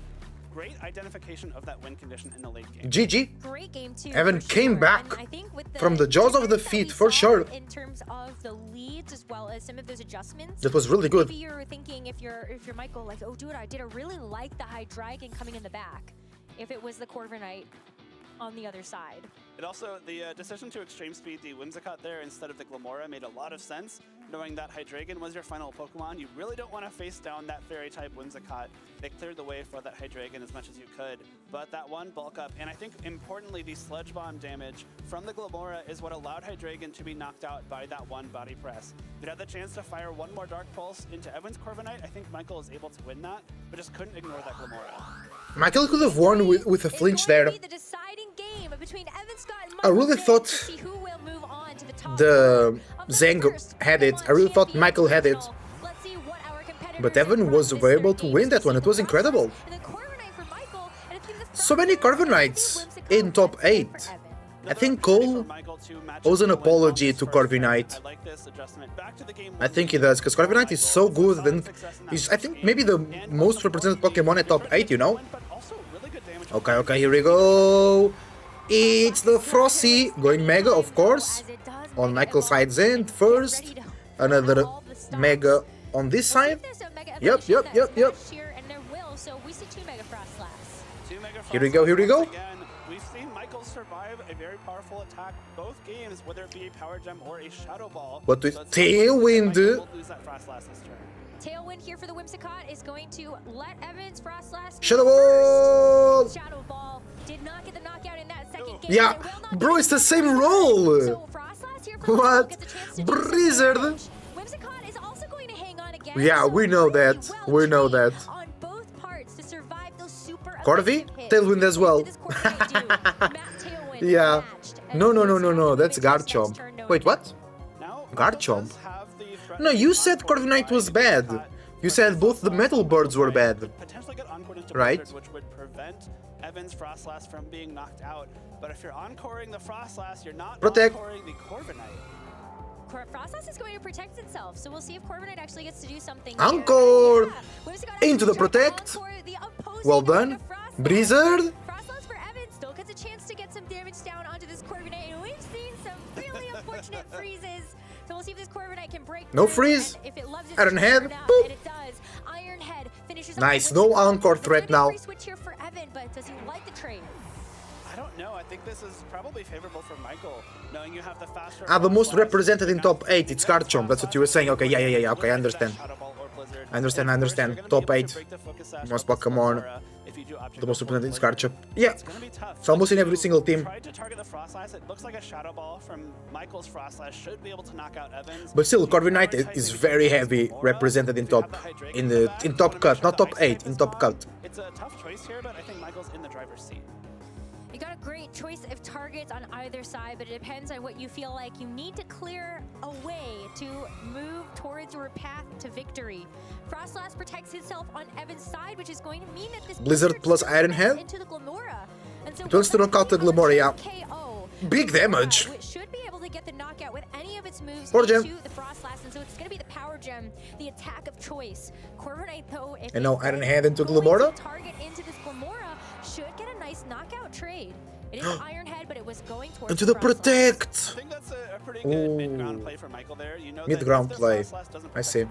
Great identification of that win condition in the late game.
GG.
Great game too.
Evan came back from the jaws of defeat for sure.
In terms of the leads as well as some of those adjustments.
That was really good.
Maybe you're thinking if you're Michael like, oh dude, I really like the Hydreigon coming in the back. If it was the Corviknight on the other side.
It also, the decision to extreme speed the Whimsicott there instead of the Glamora made a lot of sense. Knowing that Hydreigon was your final Pokemon, you really don't want to face down that Fairy-type Whimsicott. They cleared the way for that Hydreigon as much as you could. But that one bulk up, and I think importantly, the Sludge Bomb damage from the Glamora is what allowed Hydreigon to be knocked out by that one body press. If it had the chance to fire one more Dark Pulse into Evan's Corviknight, I think Michael is able to win that, but just couldn't ignore that Glamora.
Michael could have won with a flinch there.
The deciding game between Evan Scott and
I really thought
to see who will move on to the top
the Zeng had it. I really thought Michael had it. But Evan was able to win that one. It was incredible. So many Corviknights in top 8. I think Cole owes an apology to Corviknight. I think he does, because Corviknight is so good, and he's, I think, maybe the most represented Pokemon at top 8, you know? Okay, here we go. It's the Frosty going Mega, of course, on Michael's side's end first. Another Mega on this side. Yep.
Here
we go.
We've seen Michael survive a very powerful attack both games, whether it be a Power Gem or a Shadow Ball.
But with Tailwind...
Tailwind here for the Whimsicott is going to let Evans Frostlass
Shadow Ball!
Shadow Ball did not get the knockout in that second game.
Yeah, bro, it's the same role!
So Frostlass here
What? Blizzard!
Whimsicott is also going to hang on again.
Yeah, we know that. We know that.
On both parts to survive those super
Corvi? Tailwind as well. Yeah. No. That's Garchomp. Wait, what? Garchomp? No, you said Corviknight was bad. You said both the Metal Birds were bad. Right?
Which would prevent Evans Frostlass from being knocked out. But if you're encoring the Frostlass, you're not encoring the Corviknight.
Frostlass is going to protect itself, so we'll see if Corviknight actually gets to do something.
Encore! Into the Protect. Well done. Blizzard.
Frostlass for Evans still gets a chance to get some damage down onto this Corviknight, and we've seen some really unfortunate freezes. So we'll see if this Corviknight can break.
No freeze. Iron Head. Boop.
And it does. Iron Head finishes.
Nice. No Encore threat now.
Switch here for Evan, but does he like the trade?
I don't know. I think this is probably favorable for Michael, knowing you have the faster.
The most represented in top 8, it's Garchomp. That's what you were saying. Okay, yeah. Okay, I understand. I understand. Top 8, most Pokemon. The most represented is Garchomp. Yeah, it's almost in every single team.
Tried to target the Frostlass. It looks like a Shadow Ball from Michael's Frostlass should be able to knock out Evans.
But still, Corviknight is very heavy represented in top, in top cut, not top 8, in top cut.
It's a tough choice here, but I think Michael's in the driver's seat.
You got a great choice of targets on either side, but it depends on what you feel like you need to clear a way to move towards your path to victory. Frostlass protects himself on Evan's side, which is going to mean that this
Blizzard plus Iron Head.
Into the Glamora. And so
it wants to knock out the Glamora, yeah. Big damage.
Which should be able to get the knockout with any of its moves
Power Gem.
into the Frostlass, and so it's going to be the Power Gem, the attack of choice. Corviknight, though, if
and now Iron Head into Glamora.
Target into this Glamora should get a nice knockout trade. It is Iron Head, but it was going towards
into the Protect.
I think that's a pretty good mid-ground play for Michael there. You know
mid-ground play. I see.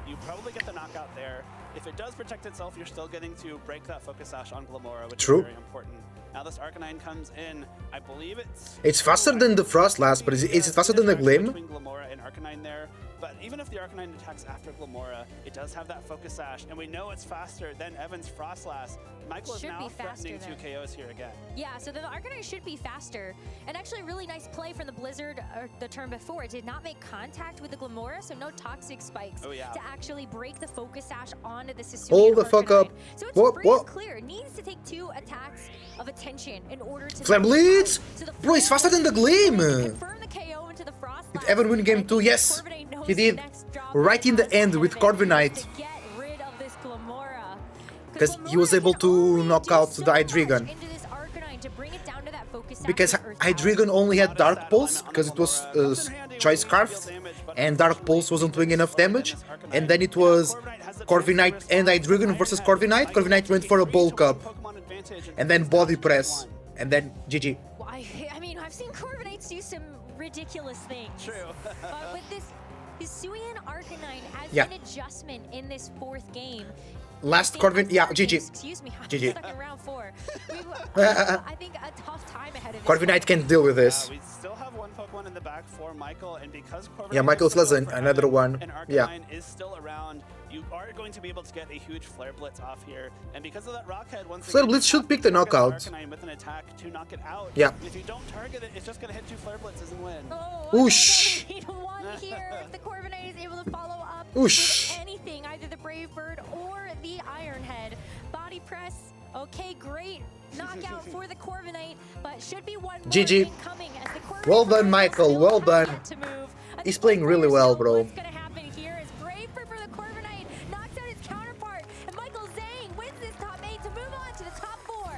You probably get the knockout there. If it does protect itself, you're still getting to break that Focus Sash on Glamora, which is very important. Now this Arcanine comes in. I believe it's
faster than the Frostlass, but is it faster than the Glim?
Between Glamora and Arcanine there. But even if the Arcanine attacks after Glamora, it does have that Focus Sash, and we know it's faster than Evan's Frostlass. Michael is now threatening 2 KOs here again.
Yeah, so the Arcanine should be faster. And actually a really nice play from the Blizzard the turn before. It did not make contact with the Glamora, so no toxic spikes to actually break the Focus Sash onto the Hisuian
Hold the fuck up.
So it's pretty clear. It needs to take 2 attacks of attention in order to...
Flame Blitz! Bro, he's faster than the Gleam!
Confirm the KO into the Frostlass.
Did Evan win game 2? Yes! He did. Right in the end with Corviknight. Because he was able to knock out the Hydreigon. Because Hydreigon only had Dark Pulse, because it was Choice Scarf, and Dark Pulse wasn't doing enough damage. And then it was Corviknight and Hydreigon versus Corviknight. Corviknight went for a bulk up, and then body press, and then GG.
I mean, I've seen Corviknights do some ridiculous things.
True.
But with this Hisuian Arcanine as an adjustment in this 4th game.
Last Corviknight, yeah, GG.
Excuse me, I'm
GG.
stuck in round 4. I think a tough time ahead of this.
Corviknight can deal with this.
We still have one Pokemon in the back for Michael, and because Corviknight
yeah, Michael's lesson, another one.
And Arcanine
yeah.
is still around, you are going to be able to get a huge Flare Blitz off here, and because of that Rockhead,
Flare Blitz should pick the knockout.
Arcanine with an attack to knock it out.
Yeah.
If you don't target it, it's just going to hit 2 Flare Blitzes and win.
Oosh.
Here, if the Corviknight is able to follow up
Oosh.
with anything, either the Brave Bird or the Iron Head. Body press, okay, great knockout for the Corviknight, but should be one more
GG.
coming as the Corviknight
Well done, Michael. Well done.
to move.
He's playing really well, bro.
What's gonna happen here is Brave for the Corviknight knocks out his counterpart, and Michael Zhang wins this top 8 to move on to the top 4.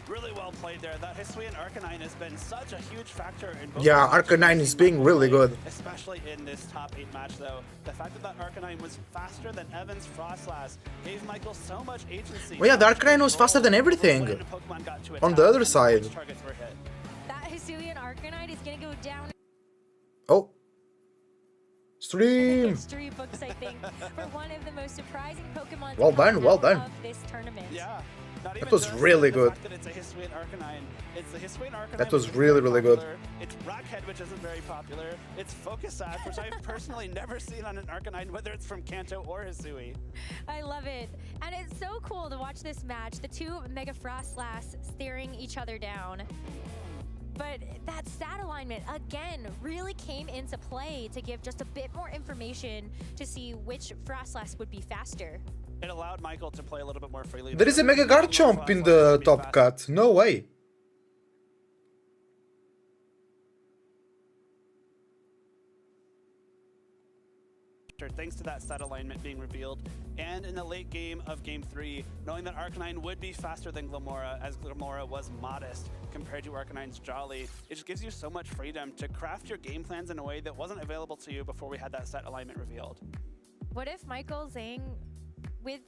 Really well played there. That Hisuian Arcanine has been such a huge factor in both.
Yeah, Arcanine is being really good.
Especially in this top 8 match, though. The fact that Arcanine was faster than Evan's Frostlass gave Michael so much agency.
Oh yeah, the Arcanine was faster than everything. On the other side.
That Hisuian Arcanine is gonna go down.
Oh. Stream.
History books, I think, for one of the most surprising Pokemon.
Well done, well done.
Of this tournament.
Yeah.
That was really good.
That it's a Hisuian Arcanine. It's the Hisuian Arcanine.
That was really, really good.
It's Rockhead, which isn't very popular. It's Focus Sash, which I've personally never seen on an Arcanine, whether it's from Kanto or Hisui.
I love it. And it's so cool to watch this match. The two Mega Frostlass staring each other down. But that stat alignment, again, really came into play to give just a bit more information to see which Frostlass would be faster.
It allowed Michael to play a little bit more freely.
There is a Mega Garchomp in the top cut. No way.
Thanks to that stat alignment being revealed, and in the late game of Game 3, knowing that Arcanine would be faster than Glimmora, as Glimmora was modest compared to Arcanine's Jolly, it just gives you so much freedom to craft your game plans in a way that wasn't available to you before we had that stat alignment revealed.
What if Michael Zhang with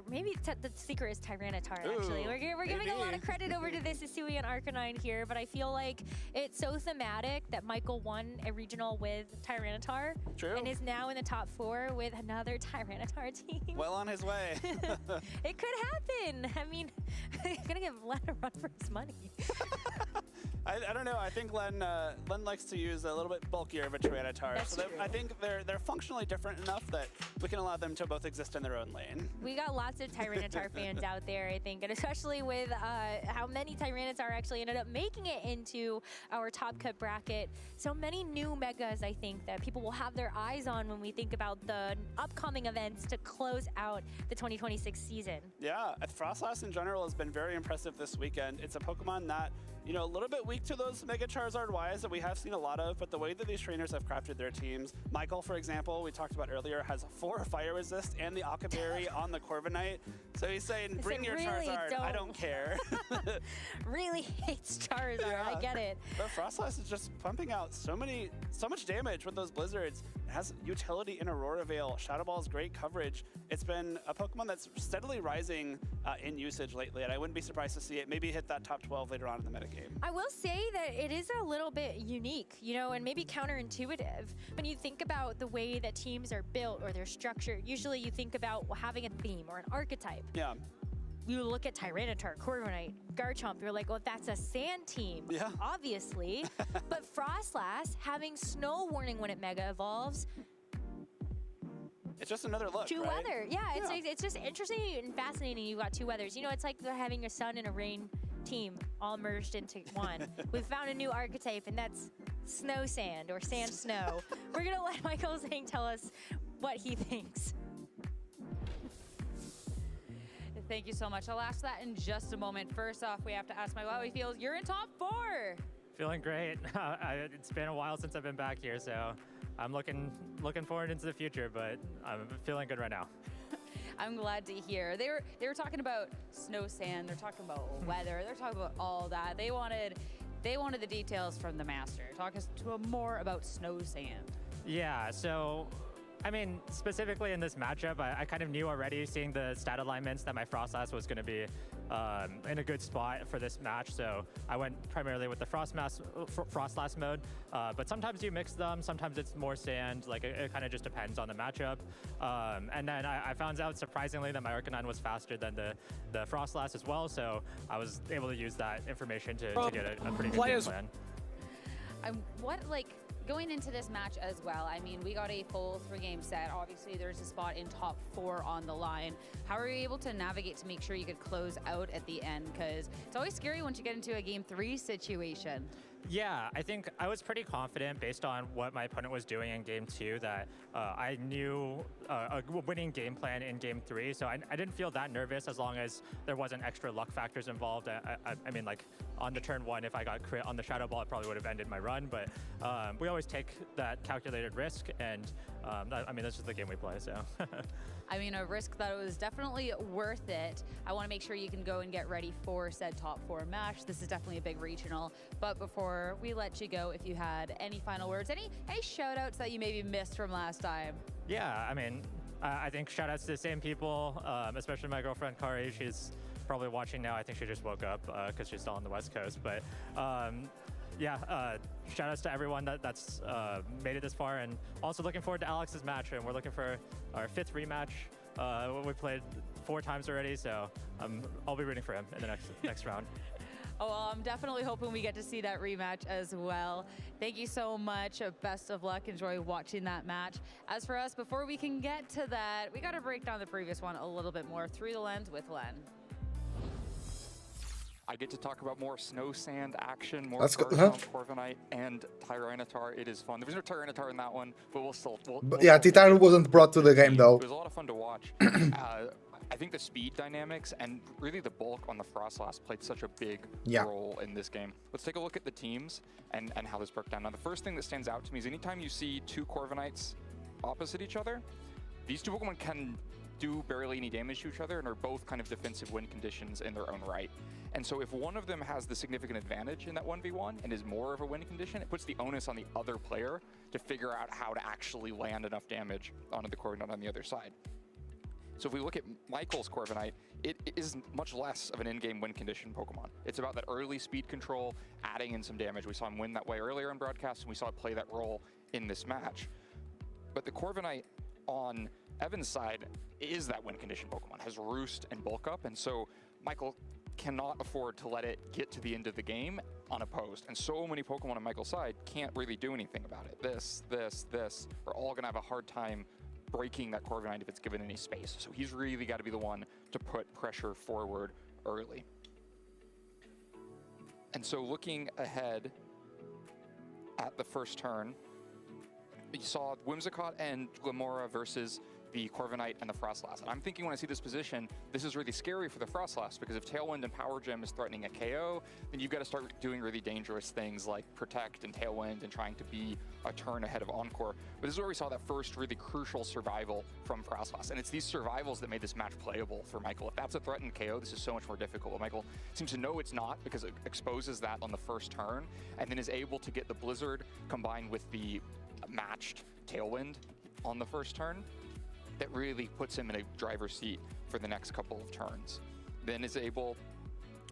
maybe the secret is Tyranitar, actually. We're giving a lot of credit over to this Hisuian Arcanine here, but I feel like it's so thematic that Michael won a regional with Tyranitar.
True.
And is now in the top 4 with another Tyranitar team.
Well on his way.
It could happen. I mean, he's gonna give Len a run for his money.
I don't know. I think Len likes to use a little bit bulkier of a Tyranitar.
That's
so
true.
I think they're functionally different enough that we can allow them to both exist in their own lane.
We got lots of Tyranitar fans out there, I think, and especially with how many Tyranitar actually ended up making it into our top cut bracket. So many new megas, I think, that people will have their eyes on when we think about the upcoming events to close out the 2026 season.
Yeah, Frostlass in general has been very impressive this weekend. It's a Pokemon that, you know, a little bit weak to those Mega Charizard Ys that we have seen a lot of, but the way that these trainers have crafted their teams, Michael, for example, we talked about earlier, has 4 Fire Resist and the Akaberry on the Corviknight. So he's saying, bring your
really
Charizard, I don't care.
Really hates Charizard, yeah. I get it.
But Frostlass is just pumping out so much damage with those Blizzards. It has utility in Aurora Veil. Shadow Ball's great coverage. It's been a Pokemon that's steadily rising in usage lately, and I wouldn't be surprised to see it maybe hit that top 12 later on in the metagame.
I will say that it is a little bit unique, you know, and maybe counterintuitive. When you think about the way that teams are built or they're structured, usually you think about having a theme or an archetype.
Yeah.
You look at Tyranitar, Corviknight, Garchomp, you're like, well, that's a sand team, obviously. But Frostlass, having Snow Warning when it Mega Evolves,
it's just another look,
two
right?
weather. Yeah, it's just interesting and fascinating. You've got 2 weathers. You know, it's like they're having a sun and a rain team all merged into one. We've found a new archetype, and that's Snow Sand or Sand Snow. We're going to let Michael Zhang tell us what he thinks.
Thank you so much. I'll ask that in just a moment. First off, we have to ask Michael how he feels. You're in top 4.
Feeling great. It's been a while since I've been back here, so I'm looking forward into the future, but I'm feeling good right now.
I'm glad to hear. They were talking about snow, sand. They're talking about weather. They're talking about all that. They wanted the details from the master. Talk us more about snow, sand.
Yeah. So, I mean, specifically in this matchup, I kind of knew already, seeing the stat alignments, that my Frostlass was going to be in a good spot for this match. So I went primarily with the Frostlass mode. But sometimes you mix them. Sometimes it's more sand. Like, it kind of just depends on the matchup. And then I found out, surprisingly, that my Arcanine was faster than the Frostlass as well. So I was able to use that information to get a pretty good game plan.
Going into this match as well, I mean, we got a full 3-game set. Obviously, there's a spot in top 4 on the line. How are you able to navigate to make sure you could close out at the end? Because it's always scary once you get into a Game 3 situation.
Yeah, I think I was pretty confident based on what my opponent was doing in Game 2 that I knew a winning game plan in game 3, so I didn't feel that nervous as long as there wasn't extra luck factors involved. I mean, like on the turn 1, if I got crit on the Shadow Ball, it probably would have ended my run, but we always take that calculated risk, and I mean, that's just the game we play, so.
I mean, a risk that was definitely worth it. I want to make sure you can go and get ready for said top 4 match. This is definitely a big regional. But before we let you go, if you had any final words, any shout outs that you maybe missed from last time?
Yeah, I mean, I think shout outs to the same people, especially my girlfriend Kari. She's probably watching now. I think she just woke up because she's still on the West Coast. But yeah, shout outs to everyone that's made it this far, and also looking forward to Alex's match, and we're looking for our 5th rematch. We played 4 times already, so I'll be rooting for him in the next round.
Oh, well, I'm definitely hoping we get to see that rematch as well. Thank you so much. Best of luck. Enjoy watching that match. As for us, before we can get to that, we got to break down the previous one a little bit more through the lens with Len.
I get to talk about more snow sand action, more Corviknight and Tyranitar. It is fun. There was no Tyranitar in that one, but
yeah, Titan wasn't brought to the game though.
It was a lot of fun to watch. I think the speed dynamics and really the bulk on the Frostlass played such a big role in this game. Let's take a look at the teams and how this broke down. Now, the first thing that stands out to me is anytime you see 2 Corviknights opposite each other, these 2 Pokemon can do barely any damage to each other and are both kind of defensive win conditions in their own right. And so if one of them has the significant advantage in that 1v1 and is more of a win condition, it puts the onus on the other player to figure out how to actually land enough damage onto the Corviknight on the other side. So if we look at Michael's Corviknight, it is much less of an in-game win condition Pokemon. It's about that early speed control, adding in some damage. We saw him win that way earlier in broadcast, and we saw it play that role in this match. But the Corviknight on Evan's side is that win condition Pokemon, has Roost and Bulk Up, and so Michael cannot afford to let it get to the end of the game unopposed. And so many Pokemon on Michael's side can't really do anything about it. This are all gonna have a hard time breaking that Corviknight if it's given any space. So he's really got to be the one to put pressure forward early. And so looking ahead at the first turn, you saw Whimsicott and Glamora versus the Corviknight and the Frostlass. And I'm thinking when I see this position, this is really scary for the Frostlass, because if Tailwind and Power Gem is threatening a KO, then you've got to start doing really dangerous things like Protect and Tailwind and trying to be a turn ahead of Encore. But this is where we saw that first really crucial survival from Frostlass. And it's these survivals that made this match playable for Michael. If that's a threatened KO, this is so much more difficult. But Michael seems to know it's not, because it exposes that on the first turn, and then is able to get the Blizzard combined with the matched Tailwind on the first turn. That really puts him in a driver's seat for the next couple of turns. Then is able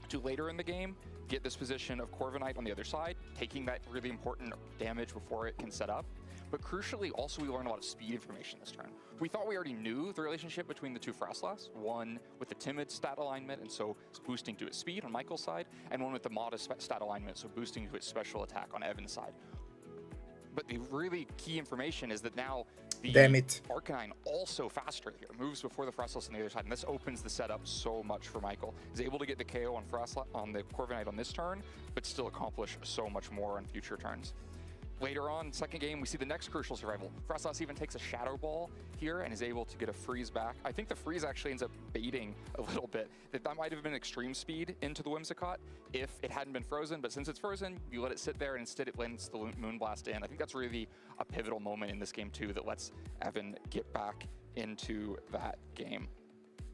to later in the game get this position of Corviknight on the other side, taking that really important damage before it can set up. But crucially, also we learned a lot of speed information this turn. We thought we already knew the relationship between the 2 Frostlass, one with the timid stat alignment, and so it's boosting to its speed on Michael's side, and one with the modest stat alignment, so boosting to its special attack on Evan's side. But the really key information is that now the Arcanine also faster here, moves before the Frostlass on the other side, and this opens the setup so much for Michael. He's able to get the KO on the Corviknight on this turn, but still accomplish so much more on future turns. Later on, second game, we see the next crucial survival. Frostlass even takes a Shadow Ball here and is able to get a freeze back. I think the freeze actually ends up baiting a little bit. That might have been extreme speed into the Whimsicott if it hadn't been frozen, but since it's frozen, you let it sit there and instead it lets the Moonblast in. I think that's really a pivotal moment in this game too that lets Evan get back into that game.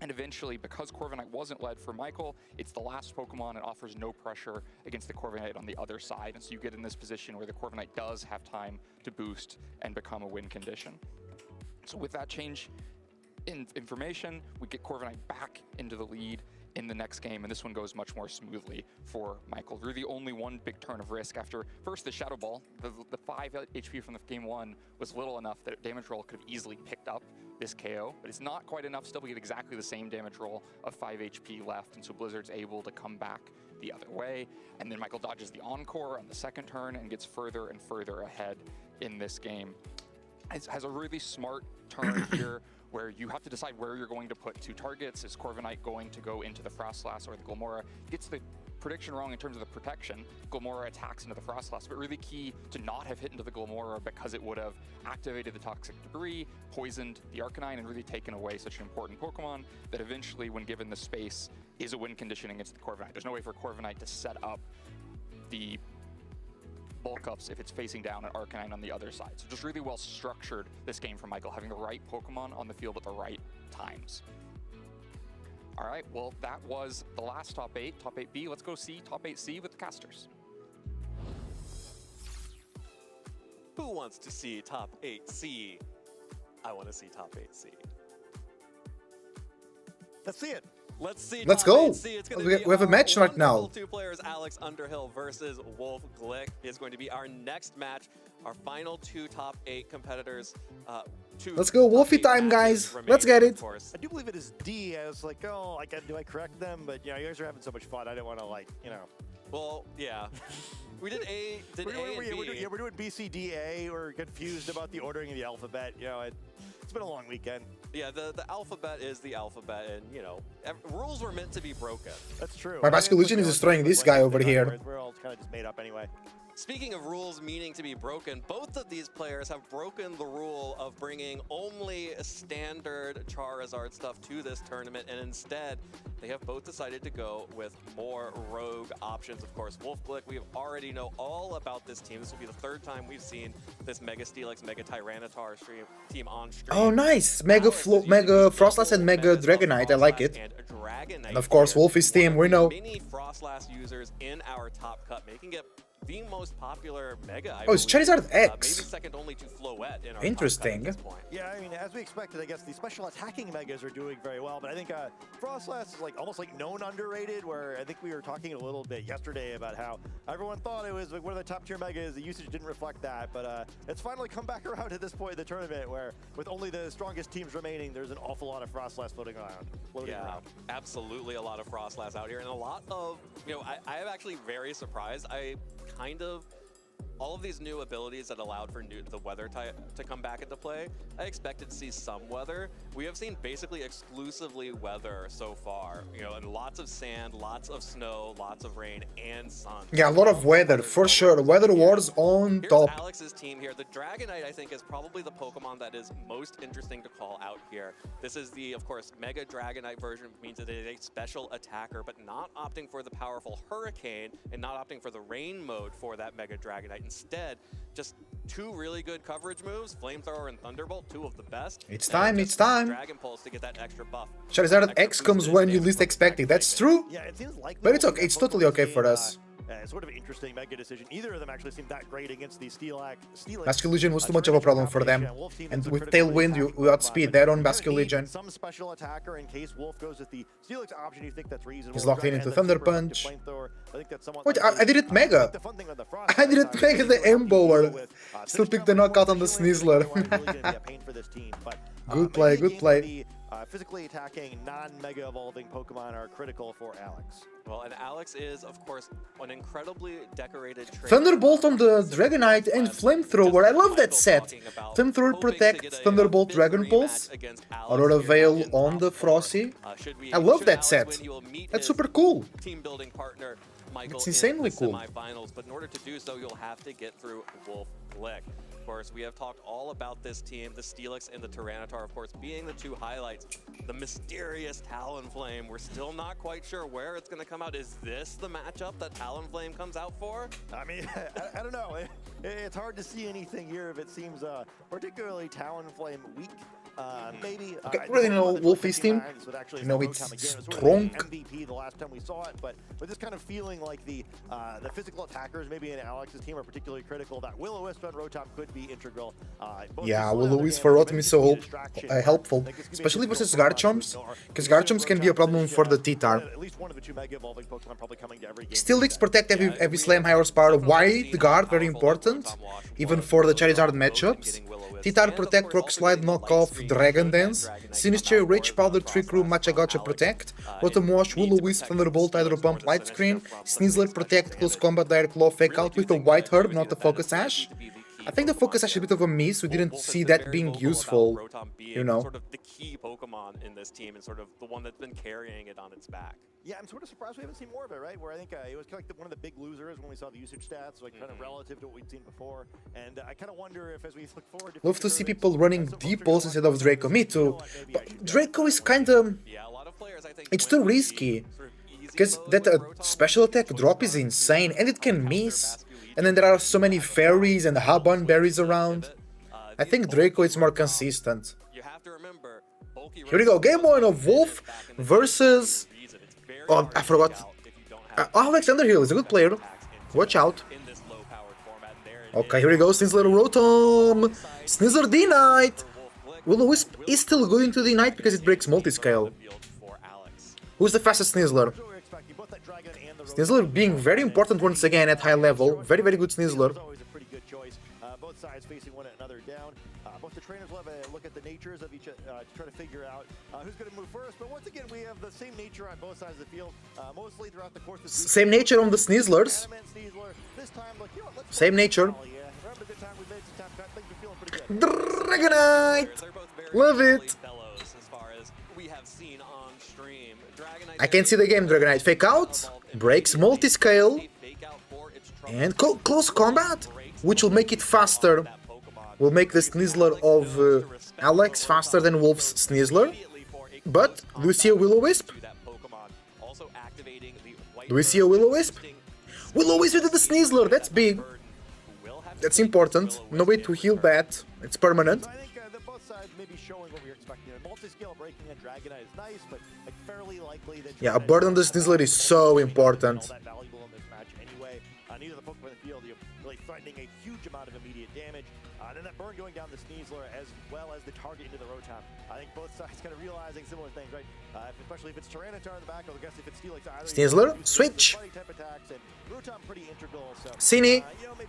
And eventually, because Corviknight wasn't led for Michael, it's the last Pokemon and offers no pressure against the Corviknight on the other side. And so you get in this position where the Corviknight does have time to boost and become a win condition. So with that change in information, we get Corviknight back into the lead in the next game, and this one goes much more smoothly for Michael. Really only one big turn of risk after first the Shadow Ball. The 5 HP from the game 1 was little enough that damage roll could have easily picked up this KO, but it's not quite enough still to get exactly the same damage roll of 5 HP left, and so Blizzard's able to come back the other way, and then Michael dodges the Encore on the second turn and gets further and further ahead in this game. Has a really smart turn here where you have to decide where you're going to put two targets. Is Corviknight going to go into the Frostlass or the Glamora? Gets the prediction wrong in terms of the protection. Glamora attacks into the Frostlass, but really key to not have hit into the Glamora because it would have activated the Toxic Debris, poisoned the Arcanine, and really taken away such an important Pokemon that eventually, when given the space, is a win condition against the Corviknight. There's no way for Corviknight to set up the bulk ups if it's facing down an Arcanine on the other side. So just really well structured this game for Michael, having the right Pokemon on the field at the right times. All right, well, that was the last top 8, top 8B. Let's go see top 8C with the casters.
Who wants to see top 8C? I want to see top 8C.
Let's see it.
Let's see.
Let's
top
go.
8C. It's gonna
We
be
have a
our
match right now.
wonderful two players, Alex Underhill versus Wolf Glick, is going to be our next match. Our final two top 8 competitors.
Let's go Wolfie time, guys. Let's get it.
I do believe it is D. I was like, oh, do I correct them? But you guys are having so much fun. I didn't want to
Well, yeah. We did A. Did A and B.
We're doing B, C, D, A. We're confused about the ordering of the alphabet. It's been a long weekend.
Yeah, the alphabet is the alphabet, and rules were meant to be broken.
That's true.
My Basket Legion is destroying this guy over here.
We're all kind of just made up anyway.
Speaking of rules meaning to be broken, both of these players have broken the rule of bringing only standard Charizard stuff to this tournament, and instead, they have both decided to go with more rogue options. Of course, Wolf Glick, we already know all about this team. This will be the third time we've seen this Mega Steelix, Mega Tyranitar team on stream.
Oh, nice. Mega Frostlass and Mega Dragonite. I like it. And of course, Wolfie's team, we know.
Many Frostlass users in our top cut, making it the most popular Mega.
Oh, it's Charizard X.
Maybe second only to Floette in our
Interesting.
top cut at this point.
Yeah, I mean, as we expected, I guess the special attacking Megas are doing very well, but I think Frostlass is almost known underrated, where I think we were talking a little bit yesterday about how everyone thought it was one of the top tier Megas. The usage didn't reflect that, but it's finally come back around at this point in the tournament, where with only the strongest teams remaining, there's an awful lot of Frostlass floating around.
Absolutely a lot of Frostlass out here, and a lot of, I am actually very surprised. All of these new abilities that allowed for the weather type to come back into play, I expected to see some weather. We have seen basically exclusively weather so far, and lots of sand, lots of snow, lots of rain, and sun.
Yeah, a lot of weather, for sure. Weather wars on top.
Here's Alex's team here. The Dragonite, I think, is probably the Pokemon that is most interesting to call out here. This is the, of course, Mega Dragonite version, which means it is a special attacker, but not opting for the powerful Hurricane and not opting for the Rain mode for that Mega Dragonite. Instead, just two really good coverage moves, Flamethrower and Thunderbolt, two of the best.
It's time, it's time.
Dragon Pulse to get that extra buff.
Charizard X comes when you least expect it. That's true.
Yeah, it seems likely.
But it's okay. It's totally okay for us.
Sort of interesting Mega decision. Neither of them actually seemed that great against the Steelix.
Basket Legion was too much of a problem for them. And with Tailwind, you outspeed that on Basket Legion.
Some special attacker in case Wolf goes with the Steelix option. You think that's reasonable?
He's locked into Thunder Punch.
I think that's somewhat.
Wait, I didn't Mega. I didn't Mega the Embower. Still picked the knockout on the Sneasler. Good play, good play.
Physically attacking, non-Mega evolving Pokemon are critical for Alex.
Well, and Alex is, of course, an incredibly decorated trainer.
Thunderbolt on the Dragonite and Flamethrower. I love that set. Flamethrower protects Thunderbolt Dragon Pulse. Aurora Veil on the Frosty. I love that set. That's super cool.
Team building partner Michael
it's insanely
in the
cool.
semifinals, but in order to do so, you'll have to get through Wolf Glick. Of course, we have talked all about this team, the Steelix and the Tyranitar, of course, being the two highlights. The mysterious Talonflame, we're still not quite sure where it's going to come out. Is this the matchup that Talonflame comes out for?
I mean, I don't know. It's hard to see anything here if it seems particularly Talonflame weak. Maybe.
Okay, really know Wolfie's team. You know it's strong.
MVP the last time we saw it, but this kind of feeling like the physical attackers maybe in Alex's team are particularly critical. That Will-O-Wisp and Rotom could be integral.
Yeah, Will-O-Wisp for Rotom is so helpful, especially versus Garchomps, because Garchomps can be a problem for the T-Tar.
At least one of the two Mega Evolving Pokemon probably coming to every game.
Steelix protect every Slam high horsepower. White Guard, very important, even for the Charizard matchups. T-Tar protect, Rock Slide, Knock Off, Dragon Dance, Sinister, Rage Powder, Trick Room, Matcha Gotcha protect, Rotom Wash, Will-O-Wisp, Thunderbolt, Hydro Pump, Light Screen, Sneasler protect, Close Combat, Direct Claw, Fake Out with a White Herb, not a Focus Sash. I think the focus actually a bit of a miss. We didn't see that being useful, you know.
Sort of the key Pokemon in this team and sort of the one that's been carrying it on its back.
Yeah, I'm sort of surprised we haven't seen more of it, right? Where I think it was kind of like one of the big losers when we saw the usage stats, like kind of relative to what we'd seen before. And I kind of wonder if, as we look forward to
Love to see people running deep pulls instead of Draco. Me too. But Draco is kind of... It's too risky. Because that special attack drop is insane and it can miss. And then there are so many fairies and Haban berries around. I think Draco is more consistent. Here we go. Game 1 of Wolf versus... Oh, I forgot. Alexander Hill is a good player. Watch out. Okay, here we go. Snizzler Rotom. Snizzler D-Knight. Will-O-Wisp is still going to D-Knight because it breaks multi-scale. Who's the fastest Snizzler? Snizzler being very important once again at high level. Very, very good Snizzler.
Both sides facing one another down. Both the trainers will have a look at the natures of each to try to figure out who's going to move first. But once again, we have the same nature on both sides of the field, mostly throughout the course of the
same nature on the Snizzlers. Same nature. Dragonite! Love it! I can see the game, Dragonite. Fake out, breaks multi-scale, and close combat, which will make it faster. Will make the Snizzler of Alex faster than Wolf's Snizzler. But, do we see a Will-O-Wisp? Do we see a Will-O-Wisp? Will-O-Wisp with the Snizzler, that's big. That's important. No way to heal that. It's permanent.
I think both sides may be showing what we were expecting. Multi-scale breaking a Dragonite is nice, but like fairly likely that
yeah, a bird on the Snizzler is so important.
Neither of the Pokemon in the field, you're really threatening a huge amount of immediate damage. And then that burn going down the Sneasler as well as the target into the Rotom. I think both sides kind of realizing similar things, right? Especially if it's Tyranitar in the back, or I guess if it's Steelix either.
Sneasler, switch!
So,
Cine,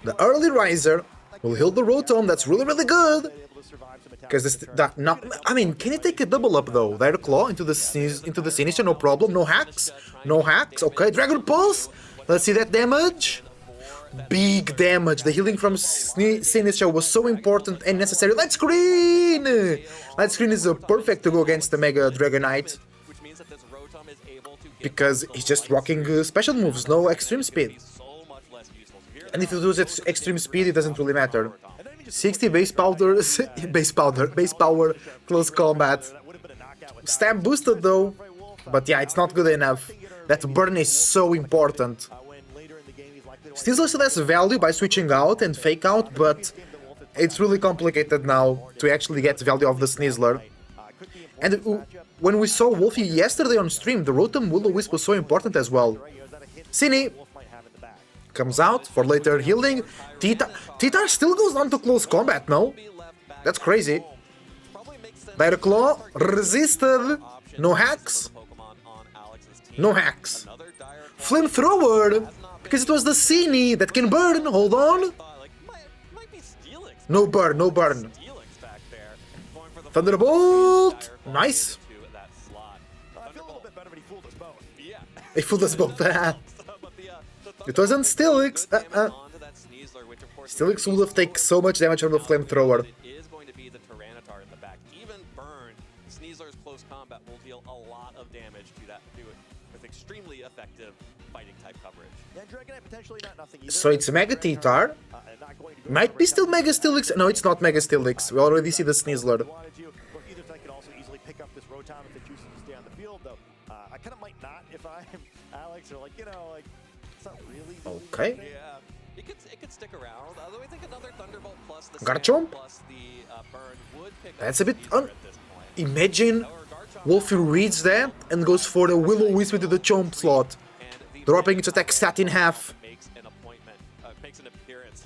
the early riser, will heal the Rotom. That's really, really good. Because I mean, can he take a double up though? Direct Claw into the Sinister, no problem. No hacks. No hacks. Okay, Dragon Pulse. Let's see that damage. Big damage. The healing from Sinister was so important and necessary. Light Screen! Light Screen is perfect to go against the Mega Dragonite. Because he's just rocking special moves, no extreme speed. And if you lose extreme speed, it doesn't really matter. 60 base powder, base power, close combat. Stamp boosted though. But yeah, it's not good enough. That burn is so important. Snizzler still has value by switching out and fake out, but it's really complicated now to actually get value of the Snizzler. And when we saw Wolfie yesterday on stream, the Rotom Will-O-Wisp was so important as well. Cine comes out for later healing. Titar still goes on to close combat, no? That's crazy. Direct Claw, resisted. No hacks. No hacks. Flamethrower! Because it was the Cine that can burn. Hold on. No burn, no burn. Thunderbolt! Nice. He fooled us both. It wasn't Steelix. Steelix would have taken so much damage from the Flamethrower.
Extremely effective fighting type coverage.
So it's Mega Titar. Might be still Mega Steelix. No, it's not Mega Steelix. We already see the Snizzler. Okay.
Yeah, it could stick around. Although I think another Thunderbolt plus the
Garchomp?
burn would pick
That's a bit imagine Wolfie reads that and goes for the Will-O-Wisp into the Chomp slot, dropping its attack stat in half.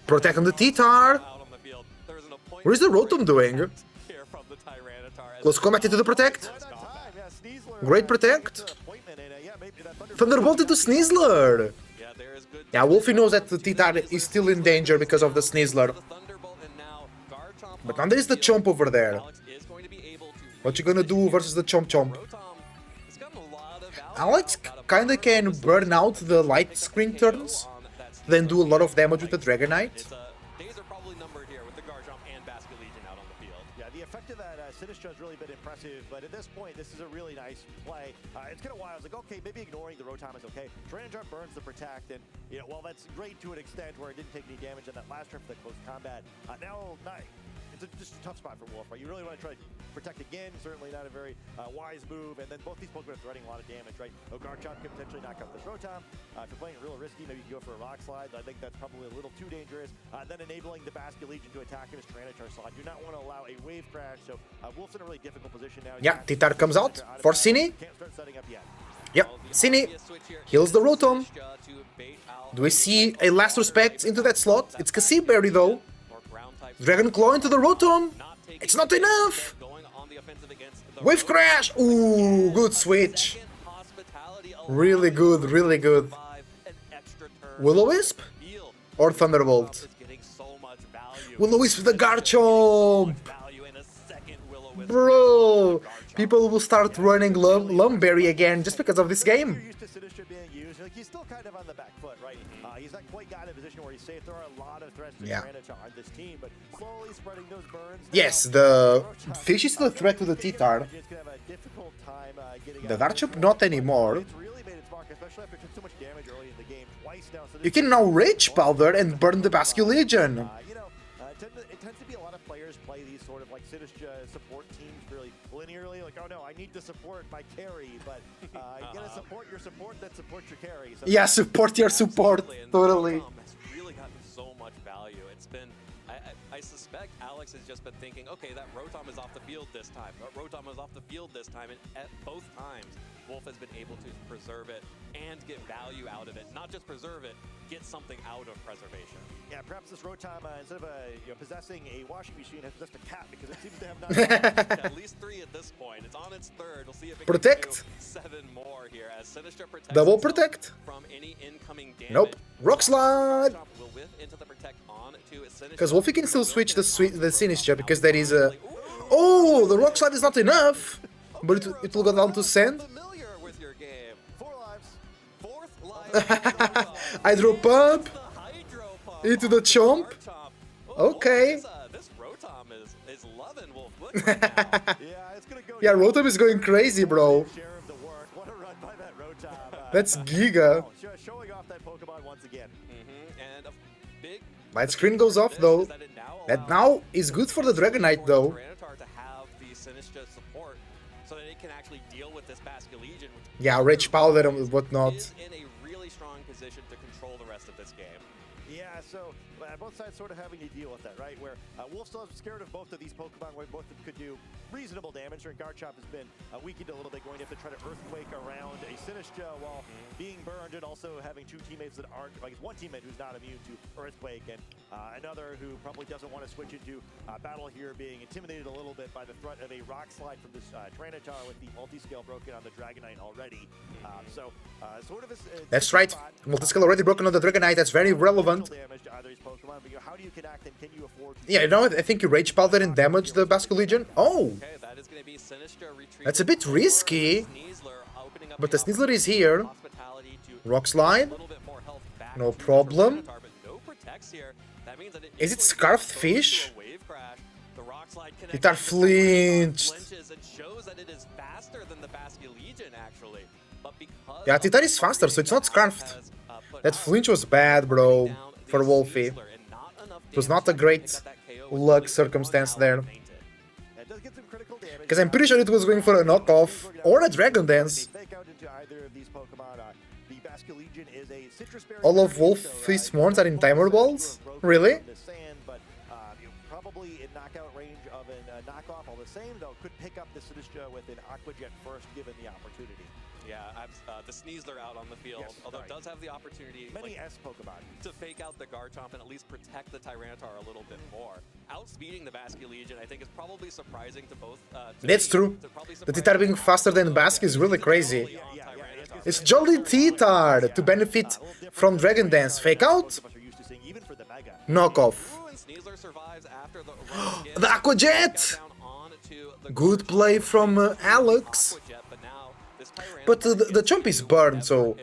Protect on the Titar. What is the Rotom doing? Close combat into the Protect. Great Protect. Thunderbolt into Snizzler. Yeah, Wolfie knows that the Titar is still in danger because of the Snizzler. But now there is the Chomp over there. What you gonna do versus the Chomp? Alex kinda can burn out the light screen turns, then do a lot of damage with the Dragonite.
Sinistcha has really been impressive, but at this point, this is a really nice play. It's been a while. I was like, okay, maybe ignoring the Rotom is okay. Tyranitar burns the Protect, and while that's great to an extent where it didn't take any damage on that last turn for the close combat, now it's just a tough spot for Wolf, right? You really want to try to protect again, certainly not a very wise move, and then both these Pokemon are threatening a lot of damage, right? Garchomp can potentially knock out this Rotom. If you're playing it real risky, maybe you can go for a Rock Slide. I think that's probably a little too dangerous. Then enabling the Basket Legion to attack in his Tyranitar slot. Do not want to allow a Wave Crash, so Wolf's in a really difficult position now.
Yeah, T-Tar comes out for Cine.
Can't start setting up yet.
Yep, Cine heals the Rotom. Do we see a last respect into that slot? It's Cassiberry though. Dragon Claw into the Rotom. It's not enough. Wave Crash. Ooh, good switch. Really good, really good. Will-O-Wisp or Thunderbolt? Will-O-Wisp with the Garchomp. Bro, people will start running Lumberry again just because of this game.
He's still kind of on the back foot, right? He's not quite got in a position where he's safe. There are a lot of threats to Tyranitar on this team, but slowly spreading those burns.
Yes, the fish is still a threat to the T-Tar. The Garchomp not anymore. You can now Rage Powder and burn the Basque Legion.
It tends to be a lot of players play these sort of like Sinistcha support teams really linearly. Like, oh no, I need to support my carry, but you gotta support your support that supports your carry. So
Yeah, support your support, totally.
Has really gotten so much value. It's been, I suspect Alex has just been thinking, okay, that Rotom is off the field this time. That Rotom is off the field this time, and at both times, Wolf has been able to preserve it and get value out of it. Not just preserve it, get something out of preservation.
Yeah, perhaps this Rotom, instead of possessing a washing machine, has possessed a cat because it seems to have not.
At least 3 at this point. It's on its 3rd. We'll see if it
Protect.
can do 7 more here as Sinistcha protects
Double
itself
protect.
from any incoming damage.
Nope. Rock Slide.
Will whiff into the protect on to Sinistcha.
Because Wolfie can still switch the Sinistcha because there is a... Oh, the Rock Slide is not enough. But it will go down to Sand. Hydro Pump into the Chomp. Okay.
This Rotom is loving Wolf. Look right now.
Yeah, Rotom is going crazy, bro.
What a run by that Rotom.
That's Giga.
Showing off that Pokemon once again.
And a big
Light screen goes off though. That now is good for the Dragonite though.
Tyranitar to have the Sinistcha support so that it can actually deal with this Basque Legion, which
Yeah, Rage Powder and whatnot.
is in a really strong position to control the rest of this game.
Yeah, so both sides sort of having to deal with that, right? Where Wolf still is scared of both of these Pokemon, where both of them could do reasonable damage. And Garchomp has been weakened a little bit, going to have to try to Earthquake around a Sinistcha while being burned, and also having 2 teammates that aren't, like one teammate who's not immune to Earthquake, and another who probably doesn't want to switch into battle here, being intimidated a little bit by the threat of a Rock Slide from this Tyranitar with the multi-scale broken on the Dragonite already. Sort of
That's right. Multiscale already broken on the Dragonite. That's very relevant.
damage to either of these Pokemon, but how do you connect, and can you afford to
Yeah, you know what? I think you Rage Powder and damage the Basque Legion. Oh!
Okay, that is going to be Sinistcha retreat.
That's a bit risky. But the Sneasler is here. Rock Slide. No problem. Is it Scarfed Fish? T-Tar flinched. Yeah, T-Tar is faster, so it's not Scarfed. That flinch was bad, bro, for Wolfie. It was not a great luck circumstance there. Because I'm pretty sure it was going for a knockoff or a Dragon Dance. All of Wolfie's Swarms are in Timer Balls? Really?
Probably in knockout range of a knockoff. All the same, though, could pick up the Sinistcha with an Aqua Jet first, given the opportunity.
Yeah, the Sneasler out on the field, although it does have the opportunity
Pokemon
to fake out the Garchomp and at least protect the Tyranitar a little bit more. Outspeeding the Basque Legion, I think, is probably surprising to both.
That's true. The T-Tar being faster than Basque is really crazy. It's Jolly T-Tar to benefit from Dragon Dance. Fake out? Knockoff. The Aqua Jet! Good play from Alex. But the Chomp is burned, so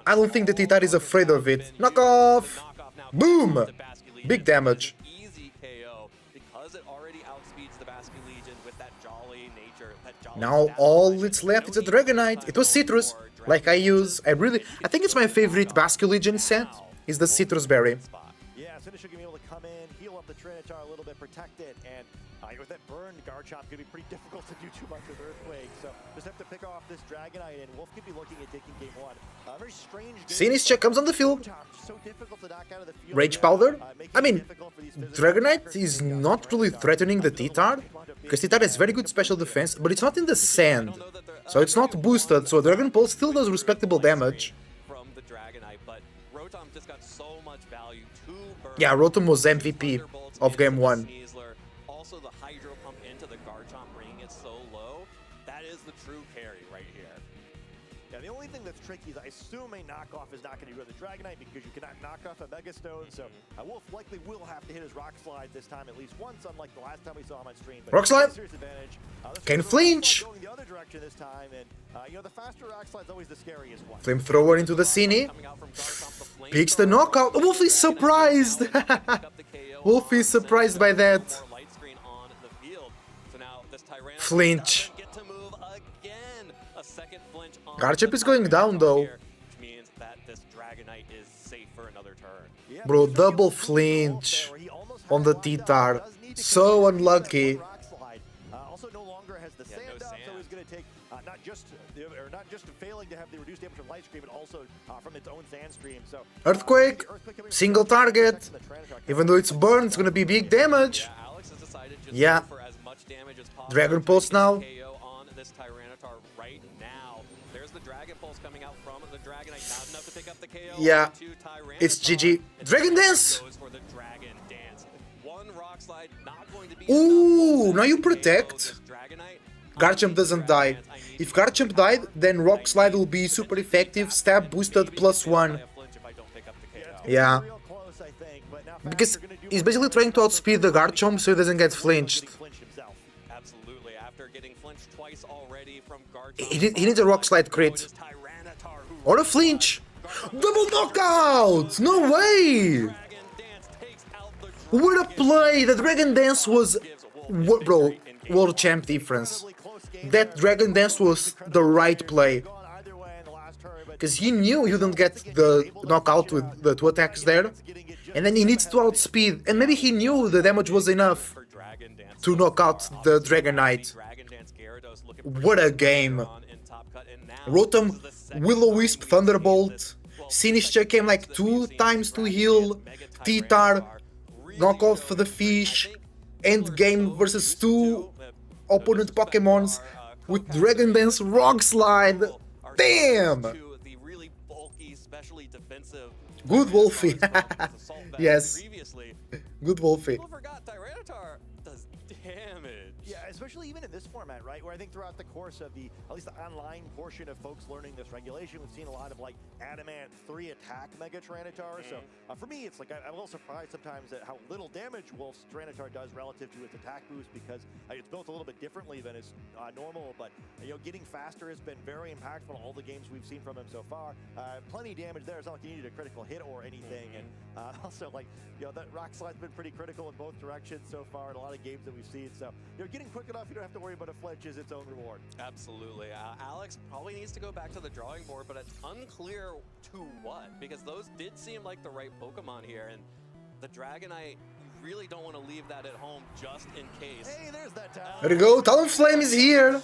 I don't think the T-Tar is afraid of it. Knockoff! Boom! Big damage.
Easy KO because it already outspeeds the Basque Legion with that Jolly
Now all that's left is a Dragonite. It was Citrus, like I use. I think it's my favorite Basque Legion set, is the Citrus Berry.
Yeah, Sinistra gonna be able to come in, heal up the Trinitar a little bit, protect it, and with that burn, Garchomp could be pretty difficult to do too much with Earthquake. So just have to pick off this Dragonite, and Wolf could be looking at taking game one. Very strange.
Sinistra comes on the field.
So difficult to knock out of the field.
Rage Powder. I mean, Dragonite is not really threatening the T-Tar, because T-Tar has very good special defense, but it's not in the sand, so it's not boosted. So Dragon Pulse still does respectable damage.
From the Dragonite, but Rotom just got so much value to burn.
Yeah, Rotom was MVP of game 1.
Also, the Hydro Pump into the Garchomp, bringing it so low. That is the true carry right here.
Yeah, the only thing that's tricky is I assume a knockoff is not going to go to the Dragonite because you cannot knock off a Mega Stone. So Wolf likely will have to hit his Rock Slide this time at least once, unlike the last time we saw him on stream. But
Rock Slide can
Let's
flinch.
going the other direction this time, and the faster Rock Slide's always the scariest one.
Flamethrower into the Cine. Picks the knockout. Wolf is surprised. Wolf is surprised by that. Flinch. Garchomp is going down though.
Which means that this Dragonite is safe for another turn.
Bro, double flinch on the T-Tar. So unlucky.
Also no longer has the sand up, so he's going to take not just failing to have the reduced damage from Light Screen, but also from its own sand stream. So
Earthquake, single target. Even though it's burned, it's gonna be big damage. Yeah. Dragon Pulse now. Yeah, it's GG. Dragon Dance! Ooh, now you protect. Garchomp doesn't die. If Garchomp died, then Rock Slide will be super effective, stab boosted +1. Yeah. Because he's basically trying to outspeed the Garchomp so he doesn't get flinched.
Absolutely. After getting flinched twice already from
He needs a Rock Slide crit. Or a flinch. Double knockout! No way! What a play! The Dragon Dance was... What, bro? World Champ difference. That Dragon Dance was the right play. Because he knew he wouldn't get the knockout with the 2 attacks there. And then he needs to outspeed. And maybe he knew the damage was enough to knock out the Dragonite. What a game. Rotom, Will-O-Wisp, Thunderbolt. Sinistra came like 2 times to heal. T-Tar, knock off the fish. Endgame versus 2 opponent Pokemons with Dragon Dance Rock Slide. Damn! Good Wolfie. Yes. Good Wolfie.
Yeah, especially even in this format, right? Where I think throughout the course of at least the online portion of folks learning this regulation, we've seen a lot of like Adamant 3 attack Mega Tyranitar. So for me, it's like I'm a little surprised sometimes at how little damage Wolf's Tyranitar does relative to its attack boost because it's built a little bit differently than is normal. But getting faster has been very impactful in all the games we've seen from him so far. Plenty of damage there. It's not like you needed a critical hit or anything. And also like that Rock Slide's been pretty critical in both directions so far in a lot of games that we've seen. So getting quick enough, you don't have to worry about a flinch is its own reward.
Absolutely. Alex probably needs to go back to the drawing board, but it's unclear to what, because those did seem like the right Pokemon here, and the Dragonite, you really don't want to leave that at home just in case.
Hey, there's that Talon.
There you go, Talonflame is here!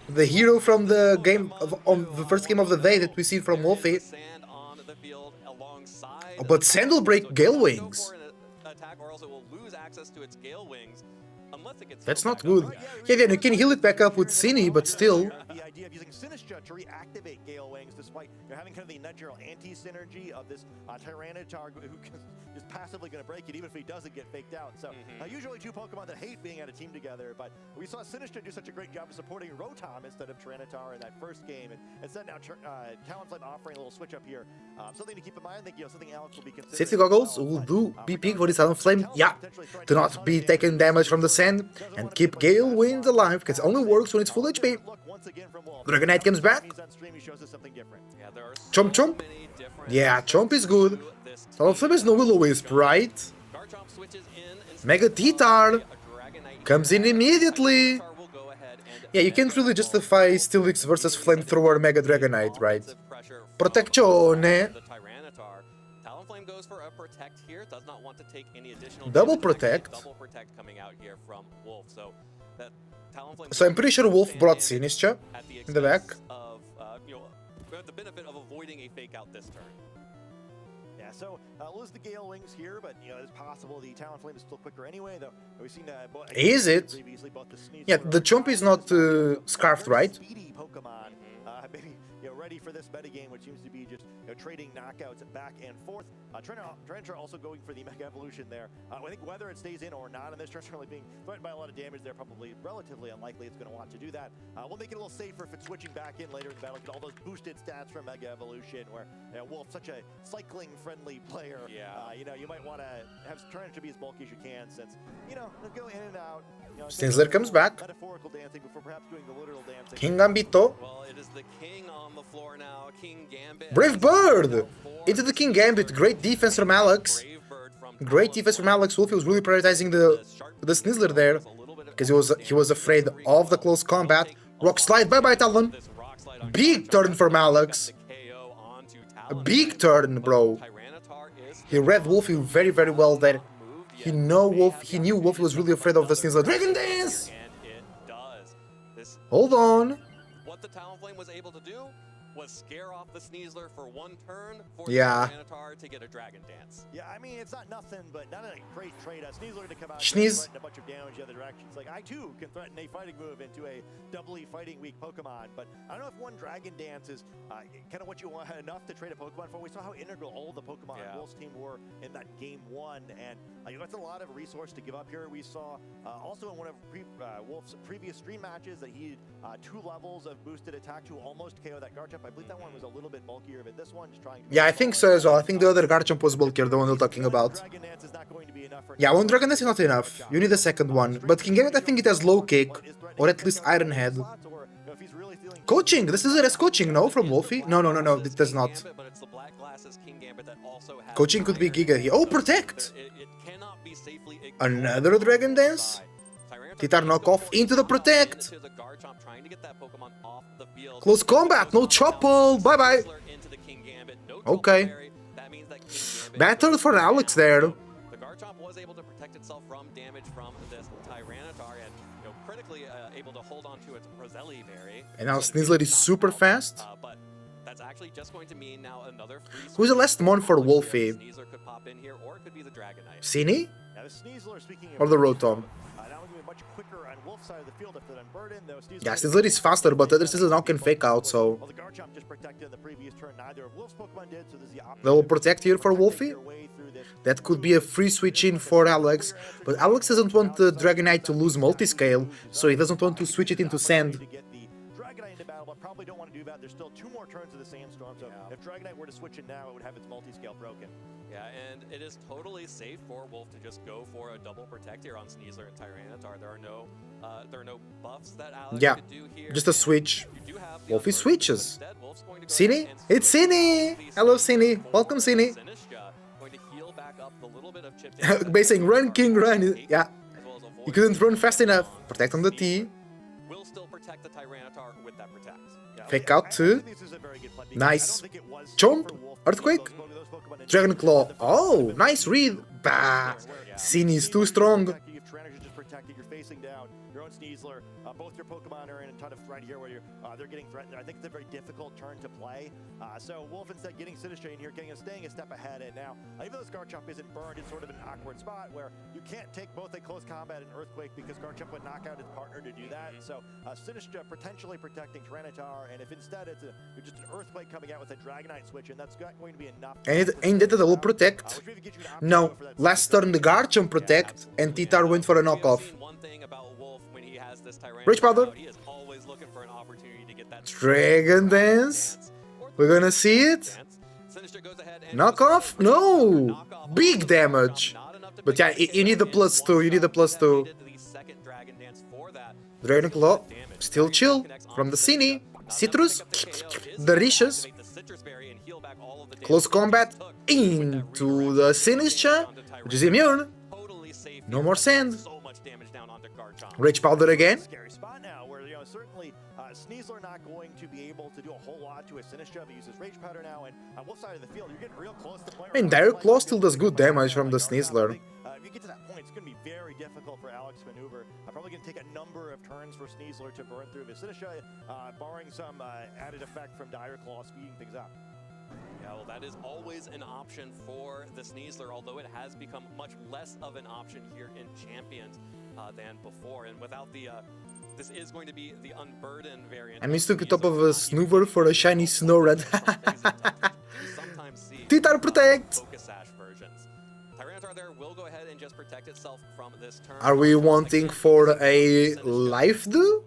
The hero from the game, on the first game of the day that we see from Wolfie. Oh, but Sand will break Gale Wings.
Or else it will lose access to its Gale Wings.
That's not good. Yeah, then you can heal it back up with Cine, but still.
The idea of using Sinistra to reactivate Gale Wings, despite having kind of the natural anti-synergy of this Tyranitar who is passively going to break it, even if he doesn't get faked out. So usually 2 Pokemon that hate being at a team together, but we saw Sinistra do such a great job of supporting Rotom instead of Tyranitar in that first game, and instead now Talonflame offering a little switch up here. Something to keep in mind. I think something else will be considered.
Safety Goggles will do BP for this Talonflame. Yeah, do not be taking damage from the sand and keep Gale Wind alive, because it only works when it's full HP. Dragonite comes back. Chomp Chomp. Yeah, Chomp is good. Talonflame is no Will-O-Wisp, right? Mega T-Tar comes in immediately. Yeah, you can't really justify Steelix versus Flamethrower Mega Dragonite, right? Protezione.
The Tyranitar. Talonflame goes for a protect here. Does not want to take any additional
Double
damage.
protect.
Double protect coming out here from Wolf. So that Talonflame.
So I'm pretty sure Wolf brought Sinistra in the back.
Of the benefit of avoiding a fake out this turn.
Yeah, so lose the Gale Wings here, but it's possible the Talonflame is still quicker anyway. Though we've seen
Is it? Yeah, the Chomp is not scarfed, right?
Speedy Pokemon, maybe ready for this metagame, which seems to be just trading knockouts back and forth. Tyranitar also going for the Mega Evolution there. I think whether it stays in or not in this turn, certainly being threatened by a lot of damage there, probably relatively unlikely it's going to want to do that. We'll make it a little safer if it's switching back in later in the battle. Get all those boosted stats from Mega Evolution, where Wolf, such a cycling-friendly player. Yeah. You might want to have Tyranitar be as bulky as you can, since they'll go in and out.
Stinsler comes back.
Metaphorical dancing before perhaps doing the literal dancing.
King Gambito.
Well, it is the king on the floor now. King Gambit.
Brave Bird! Into the King Gambit. Great defense from Alex. Great defense from Alex. Wolfie was really prioritizing the Snizzler there, because he was afraid of the close combat. Rock Slide. Bye-bye, Talon. Big turn from Alex. A big turn, bro. He read Wolfie very, very well there. He knew Wolfie was really afraid of the Snizzler. Dragon Dance! Hold on.
What the Talonflame was able to do was scare off the Sneasler for one turn for the Tyranitar to get a Dragon Dance.
Yeah, I mean, it's not nothing, but not a great trade. Sneasler to come out
and
threaten a bunch of damage the other direction. It's like, I too can threaten a fighting move into a doubly fighting weak Pokemon, but I don't know if one Dragon Dance is kind of what you want enough to trade a Pokemon for. We saw how integral all the Pokemon on Wolf's team were in that game one, and that's a lot of resource to give up here. We saw also in one of Wolf's previous stream matches that he had 2 levels of boosted attack to almost KO that Garchomp. I believe that one was a little bit bulkier, but this one just trying to...
Yeah, I think so as well. I think the other Garchomp was bulkier, the one we're talking about. Yeah, one Dragon Dance is not enough. You need a second one. But King Gambit, I think it has low kick, or at least Iron Head. Coaching! This is a coaching, no? From Wolfie? No, it does not. Coaching could be Giga here. Oh, Protect! Another Dragon Dance? Titar knockoff into the Protect! Close combat, no Chopple! Bye-bye! Okay. Bad turn for Alex there.
The Garchomp was able to protect itself from damage from this Tyranitar and critically able to hold on to its Roselli Berry.
And now Snizzler is super fast.
But that's actually just going to mean now another free.
Who's the last one for Wolfie?
Sneasler could pop in here, or it could be the Dragonite.
Cini?
Yeah, the Sneasler, speaking of
or the Rotom?
Much quicker on Wolf's side of the field if they're unburdened, though.
Yeah, Snizzler is faster, but the other Snizzler now can fake out, so...
Well, the Garchomp just protected in the previous turn. Neither of Wolf's Pokemon did, so this is the opposite.
They will protect here for Wolfie. That could be a free switch in for Alex, but Alex doesn't want the Dragonite to lose multiscale, so he doesn't want to switch it into Sand.
Probably don't want to do that. There's still 2 more turns of the Sandstorm, so if Dragonite were to switch in now, it would have its multi-scale broken.
Yeah, and it is totally safe for Wolf to just go for a double protect here on Sneasler and Tyranitar. There are no buffs that Alex could do here.
Just a switch. Wolfie switches. Cini? It's Cini! Hello, Cini. Welcome, Cini. Basically, run, King, run. Yeah. He couldn't run fast enough. Protect on the T.
Will still protect the Tyranitar with that protect.
Fake out too. Nice. Chomp. Earthquake. Dragon Claw. Oh, nice read. Bah. Cini is too strong.
You're facing down your own Sneasler. Both your Pokemon are in a ton of threat here where they're getting threatened. I think it's a very difficult turn to play. So Wolf instead getting Sinistcha in here, staying a step ahead. And now, even though this Garchomp isn't burned, it's sort of an awkward spot where you can't take both a close combat and Earthquake because Garchomp would knock out his partner to do that. So Sinistcha potentially protecting Tyranitar, and if instead it's just an Earthquake coming out with a Dragonite switch, and that's going to be enough.
And ain't that a double protect? No. Last turn the Garchomp protect, and Titar went for a knockoff. Rich Powder. Dragon Dance. We're gonna see it. Knockoff? No. Big damage. But yeah, you need the +2. You need the +2. Dragon Claw. Still chill. From the Cini. Citrus. Delicious. Close combat. Into the Sinistcha, which is immune. No more Sand. Rich Powder again.
Sneasler not going to be able to do a whole lot to a Sinistcha, but uses Rage Powder now, and on both sides of the field, you're getting real close to playing.
I mean, Direct Claw still does good damage from the Sneasler.
If you get to that point, it's going to be very difficult for Alex to maneuver. Probably going to take a number of turns for Sneasler to burn through his Sinistcha, barring some added effect from Dire Claw speeding things up.
Yeah, well, that is always an option for the Sneasler, although it has become much less of an option here in Champions than before. And without the, this is going to be the Unburden variant.
I mistook the top of a Snoover for a shiny Snored. T-Tar Protect!
Tyranitar there will go ahead and just protect itself from this turn.
Are we wanting for a life do?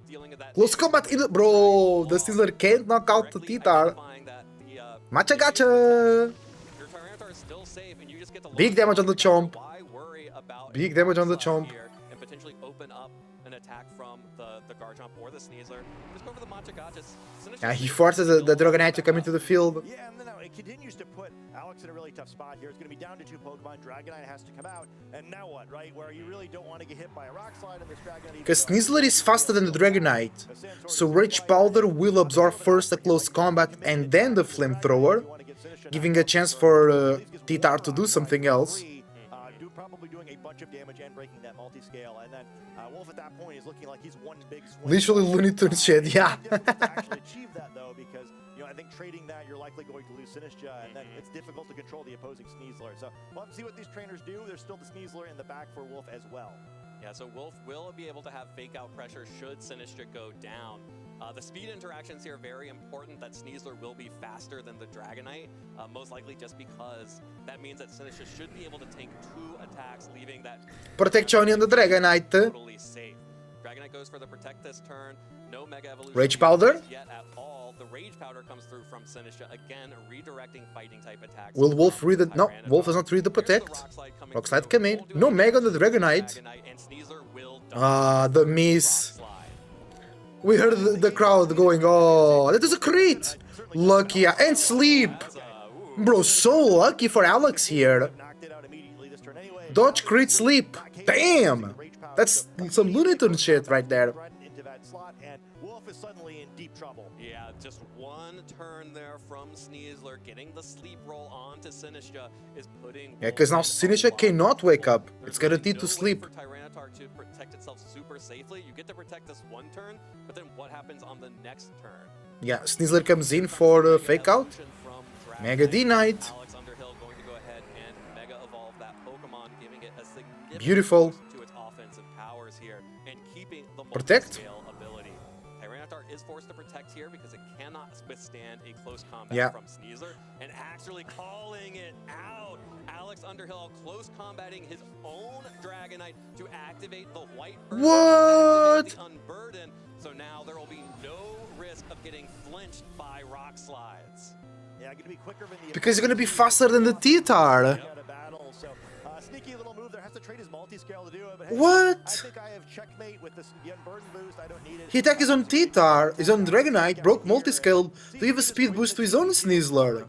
Close combat in the... Bro, the Sneasler can't knock out the T-Tar. Matcha gacha! Big damage on the Chomp. Big damage on the Chomp.
And potentially open up an attack from the Garchomp or the Sneasler. Just go for the Matcha gachas.
Yeah, he forces the Dragonite to come into the field.
Yeah, and then it continues to put Alex in a really tough spot here. It's going to be down to 2 Pokemon. Dragonite has to come out. And now what, right? Where you really don't want to get hit by a Rock Slide and this Dragonite...
Because Sneasler is faster than the Dragonite. So Rage Powder will absorb first the close combat and then the Flamethrower, giving a chance for T-Tar to do something else.
Probably doing a bunch of damage and breaking that multi-scale. And then Wolf at that point is looking like he's one big swing.
Literally Looney Tunes shit, yeah.
Actually achieve that though, because I think trading that you're likely going to lose Sinistcha, and then it's difficult to control the opposing Sneasler. So we'll have to see what these trainers do. There's still the Sneasler in the back for Wolf as well.
Yeah, so Wolf will be able to have fake out pressure should Sinistcha go down. The speed interactions here are very important. That Sneasler will be faster than the Dragonite, most likely just because that means that Sinistcha should be able to tank 2 attacks, leaving that
Protection on the Dragonite.
Totally safe. Dragonite goes for the Protect this turn. No Mega Evolution
Rage Powder
yet at all. The Rage Powder comes through from Sinistcha, again redirecting fighting type attacks.
Will Wolf read it? No, Wolf does not read the Protect. Rock Slide come in. No Mega on the Dragonite. Ah, the miss. We heard the crowd going, oh, that is a crit! Lucky, and sleep! Bro, so lucky for Alex here. Dodge, crit, sleep. Damn! That's some Looney Tunes shit right there.
Yeah, just one turn there from Sneasler, getting the sleep roll onto Sinistcha is putting...
Yeah, because now Sinistcha cannot wake up. It's guaranteed to sleep.
For Tyranitar to protect itself super safely. You get to protect this one turn, but then what happens on the next turn?
Yeah, Sneasler comes in for fake out. Mega D-Knight.
Alex Underhill going to go ahead and Mega Evolve that Pokemon, giving it a significant
Beautiful.
boost to its offensive powers here and keeping the
Protect.
multi-scale ability. Tyranitar is forced to protect here because it cannot withstand a close combat from Sneasler, and actually calling it out. Alex Underhill close combating his own Dragonite to activate the White Burst.
What?
The Unburden. So now there will be no risk of getting flinched by Rock Slides.
Yeah, going to be quicker than the...
Because he's gonna be faster than the T-Tar.
Sneaky little move there, has to trade his multi-scale to do it, but hey,
What?
I think I have checkmate with this Unburden boost. I don't need it.
He attacked his own T-Tar, his own Dragonite, broke multi-scale to give a speed boost to his own Sneasler.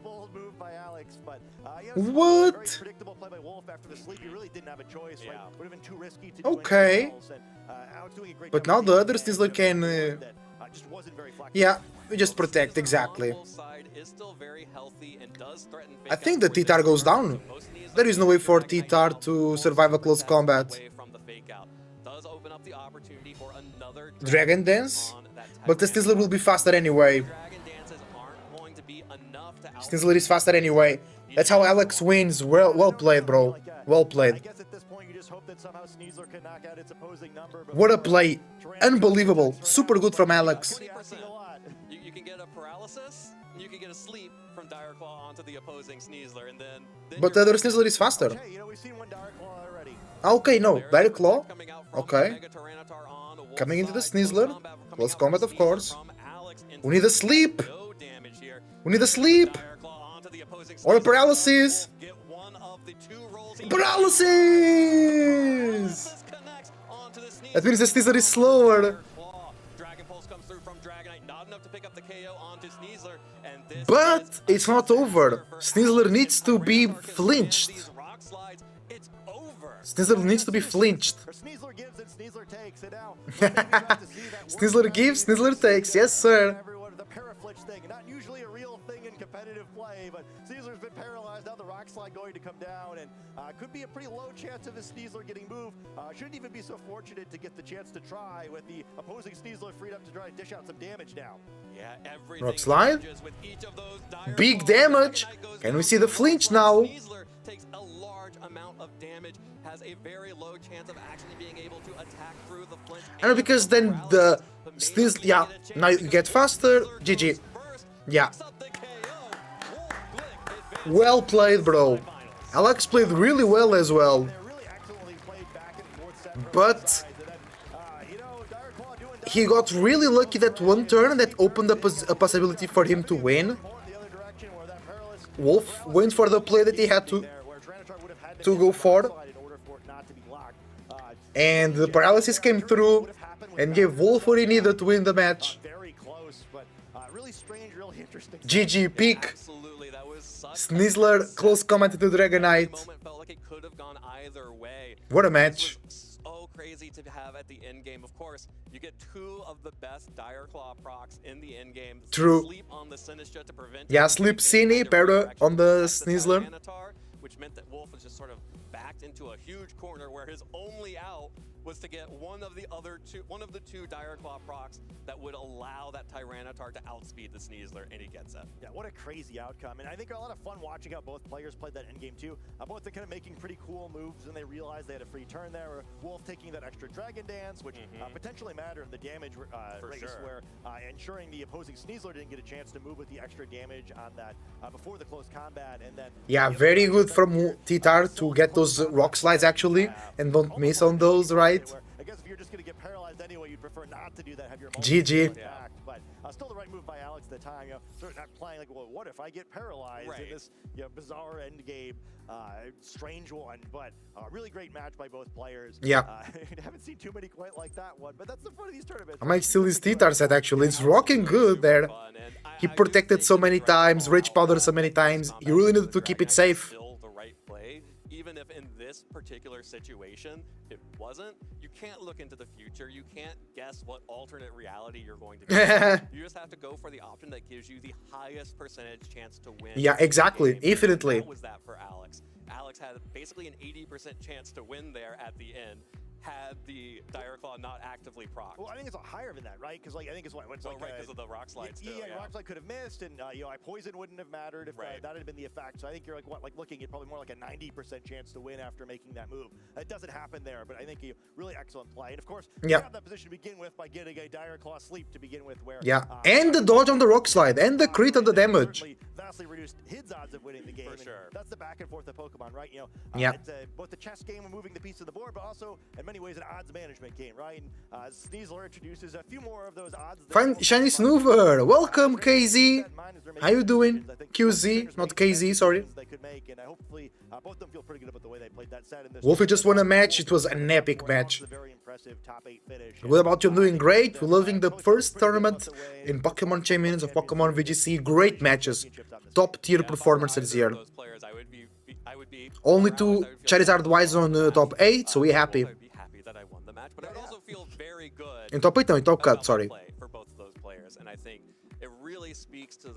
What?
Predictable play by Wolf after the sleep. He really didn't have a choice. Right? Would have been too risky to
Okay.
do anything else. And, Alex doing a great
But
job
now the other Sneasler can...
just wasn't very flexible.
Yeah, we just protect, exactly. I think the T-Tar goes down. There is no way for T-Tar to survive a close combat. Dragon Dance? But the Sneasler will be faster anyway. Sneasler is faster anyway. That's how Alex wins. Well played, bro. Well played. What a play. Unbelievable. Super good from Alex.
You can get a paralysis, you can get a sleep from Dire Claw onto the opposing Sneasler, and then
But the other Sneasler is faster. Okay, no. Dire Claw. Okay. Coming into the Sneasler. Close combat, of course. We need a sleep. We need a sleep. Or a paralysis. Paralysis! That means the Sneasler is slower. But it's not over. Sneasler needs to be flinched. Sneasler needs to be flinched.
Sneasler takes it now.
Sneasler gives, Sneasler takes. Yes, sir.
The paraflinch thing, not usually a real thing in competitive play, but Sneasler's been paralyzed. Now the rock slide going to come down, and could be a pretty low chance of his Sneasler getting moved. Shouldn't even be so fortunate to get the chance to try with the opposing Sneasler freed up to try to dish out some damage now.
Yeah,
Rock slide. Big damage. Can we see the flinch now?
Sneasler takes a large amount of damage, has a very low chance of actually being able to attack through the flinch.
I know, because then the Sneasler, yeah, now you get faster. GG. Yeah. Well played, bro. Alex played really well as well. But he got really lucky that one turn that opened up a possibility for him to win. Wolf went for the play that he had to go for. And the paralysis came through and gave Wolf what he needed to win the match. GG pick. Sneasler close comment to Dragonite. What a match.
So crazy to have at the end game. Of course, you get two of the best Dire Claw procs in the end game.
True.
Sleep on the Sinistra to prevent
Yeah, sleep Cine, Para on the Sneasler.
Which meant that Wolf was just sort of backed into a huge corner where his only out was to get one of the two Dire Claw procs that would allow that Tyranitar to outspeed the Sneasler, and he gets it.
Yeah, what a crazy outcome. And I think a lot of fun watching how both players played that endgame too. Both are kind of making pretty cool moves, and they realized they had a free turn there. Or Wolf taking that extra Dragon Dance, which potentially mattered in the damage race, where ensuring the opposing Sneasler didn't get a chance to move with the extra damage on that before the close combat. And then
yeah, very good from Titar to get those rock slides actually, and don't miss on those, right?
I guess if you're just going to get paralyzed anyway, you'd prefer not to do that. Have your
GG.
But still the right move by Alex at the time. You know, sort of not playing like, well, what if I get paralyzed in this bizarre end game, strange one. But really great match by both players.
Yeah.
Haven't seen too many quite like that one, but that's the fun of these tournaments.
I might steal his Titar set actually. It's rocking good there. He protected so many times, Rage Powder so many times. He really needed to keep it safe.
Even if in this particular situation it wasn't, you can't look into the future. You can't guess what alternate reality you're going to be. You just have to go for the option that gives you the highest percentage chance to win.
Yeah, exactly. Infinitely.
That was that for Alex. Alex had basically an 80% chance to win there at the end, had the Dire Claw not actively procced.
Well, I think it's a higher than that, right? Because I think it's what it's
right, because of the rock slide.
Rock slide could have missed, and I poison wouldn't have mattered if that had been the effect. So I think you're looking at probably more like a 90% chance to win after making that move. It doesn't happen there, but I think really excellent play. And of course, you have that position to begin with by getting a Dire Claw sleep to begin with, where
and the dodge on the rock slide, and the crit on the damage.
Vastly reduced his odds of winning the game. For sure. That's the back and forth of Pokemon, right? It's both the chess game of moving the piece of the board, but also in many ways an odds management game, right? And Sneasler introduces a few more of those odds.
Fine, Shiny Snoover, welcome KZ. How you doing? QZ, not KZ, sorry. Wolfie just won a match. It was an epic match. What about you? I'm doing great. We're loving the first tournament in Pokémon Champions of Pokémon VGC. Great matches. Top tier performances here. Only two Charizard wise on top 8, so we're happy.
But I would also feel very good
in top 8, no, in top cut, sorry.
For both of those players, and I think it really speaks to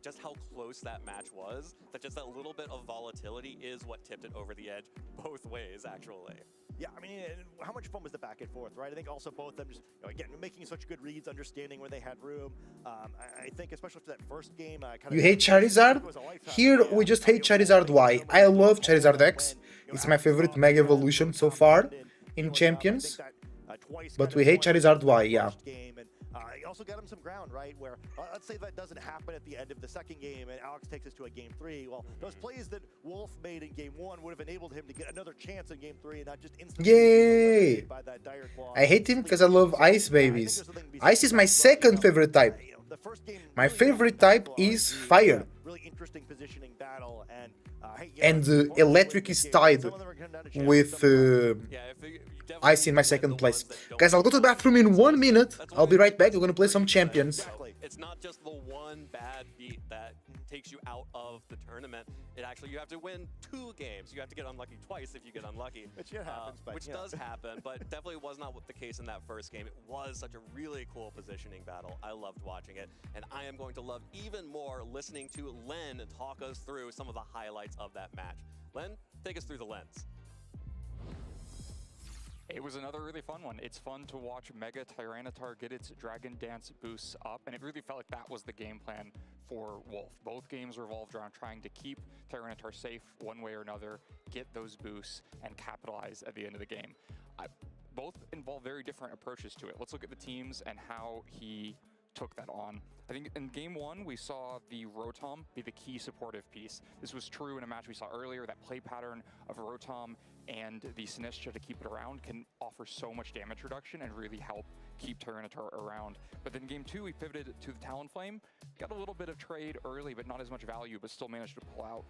just how close that match was, that just that little bit of volatility is what tipped it over the edge both ways, actually.
Yeah, I mean, how much fun was the back and forth, right? I think also both of them just, again, making such good reads, understanding where they had room. I think especially for that first game,
you hate Charizard? Here we just hate Charizard Y. I love Charizard X. It's my favorite Mega Evolution so far in Champions, but we hate Charizard Y, yeah.
Also got him some ground, right? Where let's say that doesn't happen at the end of the second game and Alex takes us to a game 3. Well, those plays that Wolf made in game 1 would have enabled him to get another chance in game 3 and not just instantly.
Yay!
By that Dire Claw.
I hate him because I love Ice Babies. Ice is my second favorite type. My favorite type is Fire.
Really interesting positioning battle,
and Electric is tied with Ice in my second place. Guys, I'll go to the bathroom in 1 minute. I'll be right back. We're gonna play some Champions.
It's not just the one bad beat that takes you out of the tournament. It actually, you have to win 2 games. You have to get unlucky twice if you get unlucky.
Which happens, but
which does happen, but definitely was not the case in that first game. It was such a really cool positioning battle. I loved watching it, and I am going to love even more listening to Len talk us through some of the highlights of that match. Len, take us through the lens.
It was another really fun one. It's fun to watch Mega Tyranitar get its Dragon Dance boosts up, and it really felt like that was the game plan for Wolf. Both games revolved around trying to keep Tyranitar safe one way or another, get those boosts, and capitalize at the end of the game. Both involve very different approaches to it. Let's look at the teams and how he took that on. I think in game 1, we saw the Rotom be the key supportive piece. This was true in a match we saw earlier. That play pattern of Rotom and the Sinistcha to keep it around can offer so much damage reduction and really help keep Tyranitar around. But then game 2, we pivoted to the Talonflame. Got a little bit of trade early, but not as much value, but still managed to pull out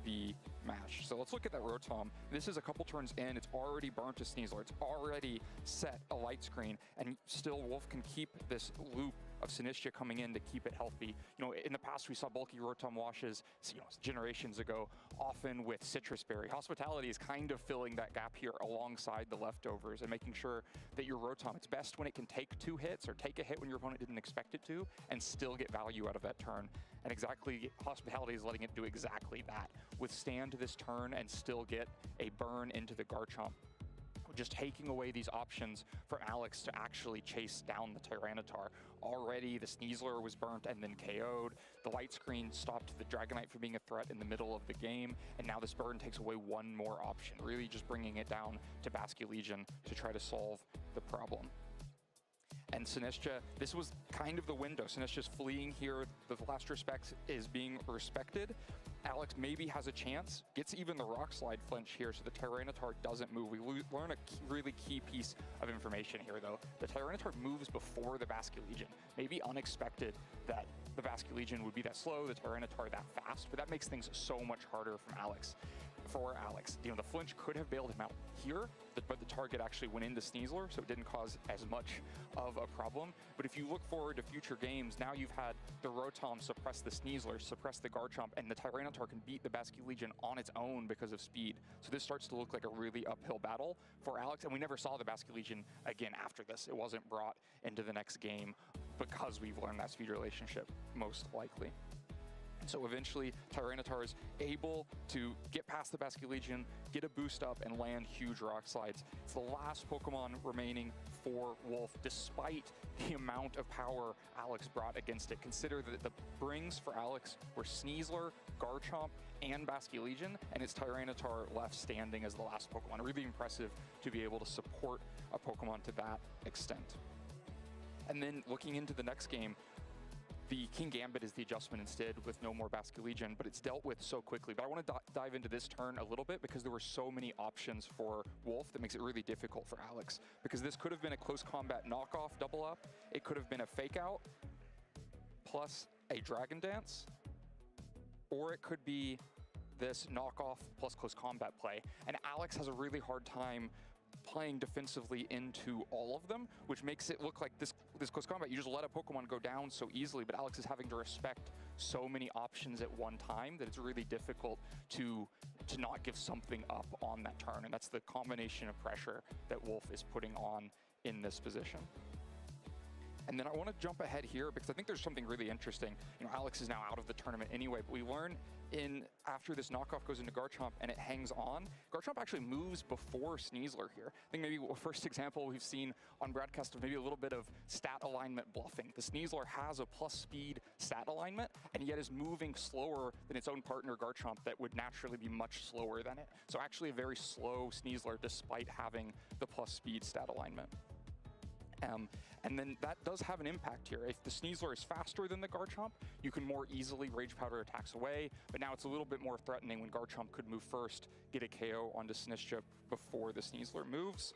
the match. So let's look at that Rotom. This is a couple turns in. It's already burnt a Sneasler. It's already set a light screen, and still Wolf can keep this loop of Sinistcha coming in to keep it healthy. You know, in the past we saw bulky Rotom washes, you know, generations ago, often with Citrus Berry. Hospitality is kind of filling that gap here alongside the leftovers and making sure that your Rotom, it's best when it can take 2 hits or take a hit when your opponent didn't expect it to and still get value out of that turn. And exactly, Hospitality is letting it do exactly that. Withstand this turn and still get a burn into the Garchomp. Just taking away these options for Alex to actually chase down the Tyranitar. Already the Sneasler was burnt and then KO'd. The light screen stopped the Dragonite from being a threat in the middle of the game, and now this burn takes away one more option, really just bringing it down to Basculegion to try to solve the problem. And Sinistcha, this was kind of the window. Sinistcha's fleeing here. The last respect is being respected. Alex maybe has a chance, gets even the Rock Slide flinch here, so the Tyranitar doesn't move. We learn a really key piece of information here, though. The Tyranitar moves before the Basculegion. Maybe unexpected that the Basculegion would be that slow, the Tyranitar that fast, but that makes things so much harder for Alex. You know, the flinch could have bailed him out here, but the target actually went into Sneasler, so it didn't cause as much of a problem. But if you look forward to future games, now you've had the Rotom suppress the Sneasler, suppress the Garchomp, and the Tyranitar can beat the Basculegion on its own because of speed. So this starts to look like a really uphill battle for Alex, and we never saw the Basculegion again after this. It wasn't brought into the next game because we've learned that speed relationship, most likely. So eventually, Tyranitar is able to get past the Basculegion, get a boost up, and land huge Rock Slides. It's the last Pokemon remaining for Wolf, despite the amount of power Alex brought against it. Consider that the brings for Alex were Sneasler, Garchomp, and Basculegion, and it's Tyranitar left standing as the last Pokemon. Really impressive to be able to support a Pokemon to that extent. And then looking into the next game, the King Gambit is the adjustment instead with no more Basculegion, but it's dealt with so quickly. But I want to dive into this turn a little bit because there were so many options for Wolf that makes it really difficult for Alex. Because this could have been a close combat knockoff double up. It could have been a fake out plus a Dragon Dance, or it could be this knockoff plus close combat play. And Alex has a really hard time playing defensively into all of them, which makes it look like this close combat, you just let a Pokemon go down so easily, but Alex is having to respect so many options at one time that it's really difficult to not give something up on that turn, and that's the combination of pressure that Wolf is putting on in this position. And then I want to jump ahead here because I think there's something really interesting. You know, Alex is now out of the tournament anyway, but we learn after this knockoff goes into Garchomp and it hangs on, Garchomp actually moves before Sneasler here. I think maybe the first example we've seen on broadcast of maybe a little bit of stat alignment bluffing. The Sneasler has a plus speed stat alignment and yet is moving slower than its own partner Garchomp that would naturally be much slower than it. So actually a very slow Sneasler despite having the plus speed stat alignment. And then that does have an impact here. If the Sneasler is faster than the Garchomp, you can more easily Rage Powder attacks away, but now it's a little bit more threatening when Garchomp could move first, get a KO onto Sinistcha before the Sneasler moves.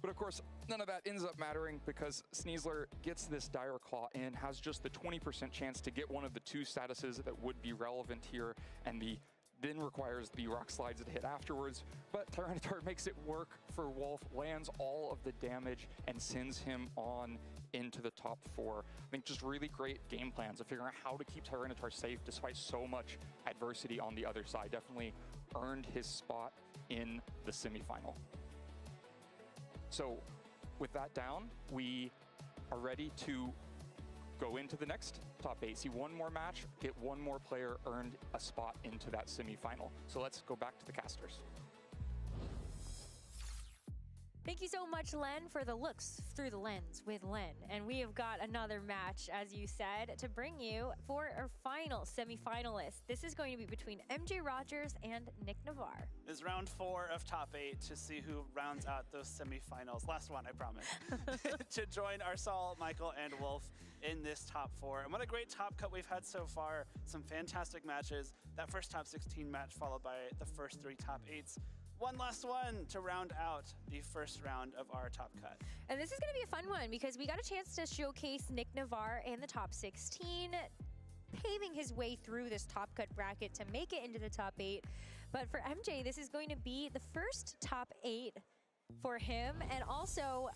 But of course, none of that ends up mattering because Sneasler gets this Dire Claw in, has just the 20% chance to get one of the 2 statuses that would be relevant here, and the then requires the rock slides to hit afterwards, but Tyranitar makes it work for Wolf, lands all of the damage, and sends him on into the top 4. I think just really great game plans of figuring out how to keep Tyranitar safe despite so much adversity on the other side. Definitely earned his spot in the semifinal. So with that down, we are ready to go into the next top 8, see one more match, get one more player earned a spot into that semifinal. So let's go back to the casters.
Thank you so much, Len, for the looks through the lens with Len. And we have got another match, as you said, to bring you for our final semifinalist. This is going to be between MJ Rogers and Nick Navarre.
This is round 4 of top 8 to see who rounds out those semifinals. Last one, I promise. To join Arsal, Michael, and Wolf in this top 4. And what a great top cut we've had so far. Some fantastic matches. That first top 16 match followed by the first 3 top 8s. One last one to round out the first round of our top cut.
And this is going to be a fun one because we got a chance to showcase Nick Navarre in the top 16, paving his way through this top cut bracket to make it into the top 8. But for MJ, this is going to be the first top 8 for him, and also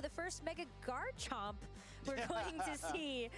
the first Mega Garchomp we're going to see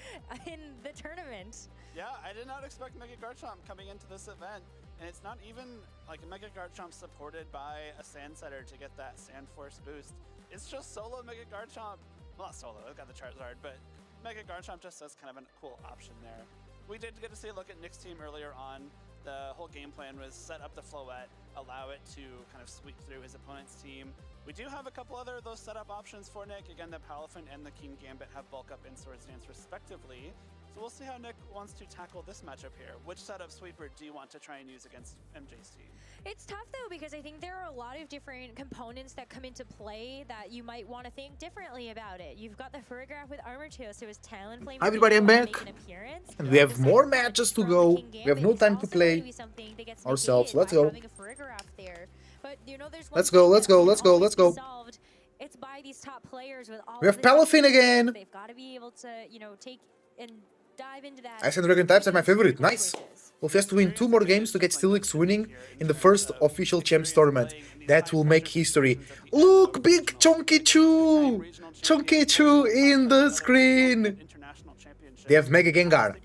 in the tournament.
Yeah, I did not expect Mega Garchomp coming into this event, and it's not even like a Mega Garchomp supported by a Sand Setter to get that Sand Force boost. It's just solo Mega Garchomp. Well, not solo, it's got the Charizard, but Mega Garchomp just as kind of a cool option there. We did get to see a look at Nick's team earlier on. The whole game plan was set up the Floette, allow it to kind of sweep through his opponent's team. We do have a couple other of those setup options for Nick. Again, the Palafin and the King Gambit have bulk up and Swords Dance respectively. So we'll see how Nick wants to tackle this matchup here. Which setup sweeper do you want to try and use against MJ's team?
It's tough though, because I think there are a lot of different components that come into play that you might want to think differently about it. You've got the Farigiraf with Armor 2, so his Talonflame.
Hi everybody, I'm back. And we have more matches to go. We have no time to play ourselves. Let's go.
But, you know,
Let's go.
It's by these top players with all
We have Palafin again.
They've got to be able to, you know, take and dive into that.
Ice and Dragon types are my favorite. Nice. Wolf has to win 2 more games to get Steelix winning in the first official Champs tournament. That will make history. Look, big Chunky Chew! Chunky Chew in the screen. They have Mega Gengar.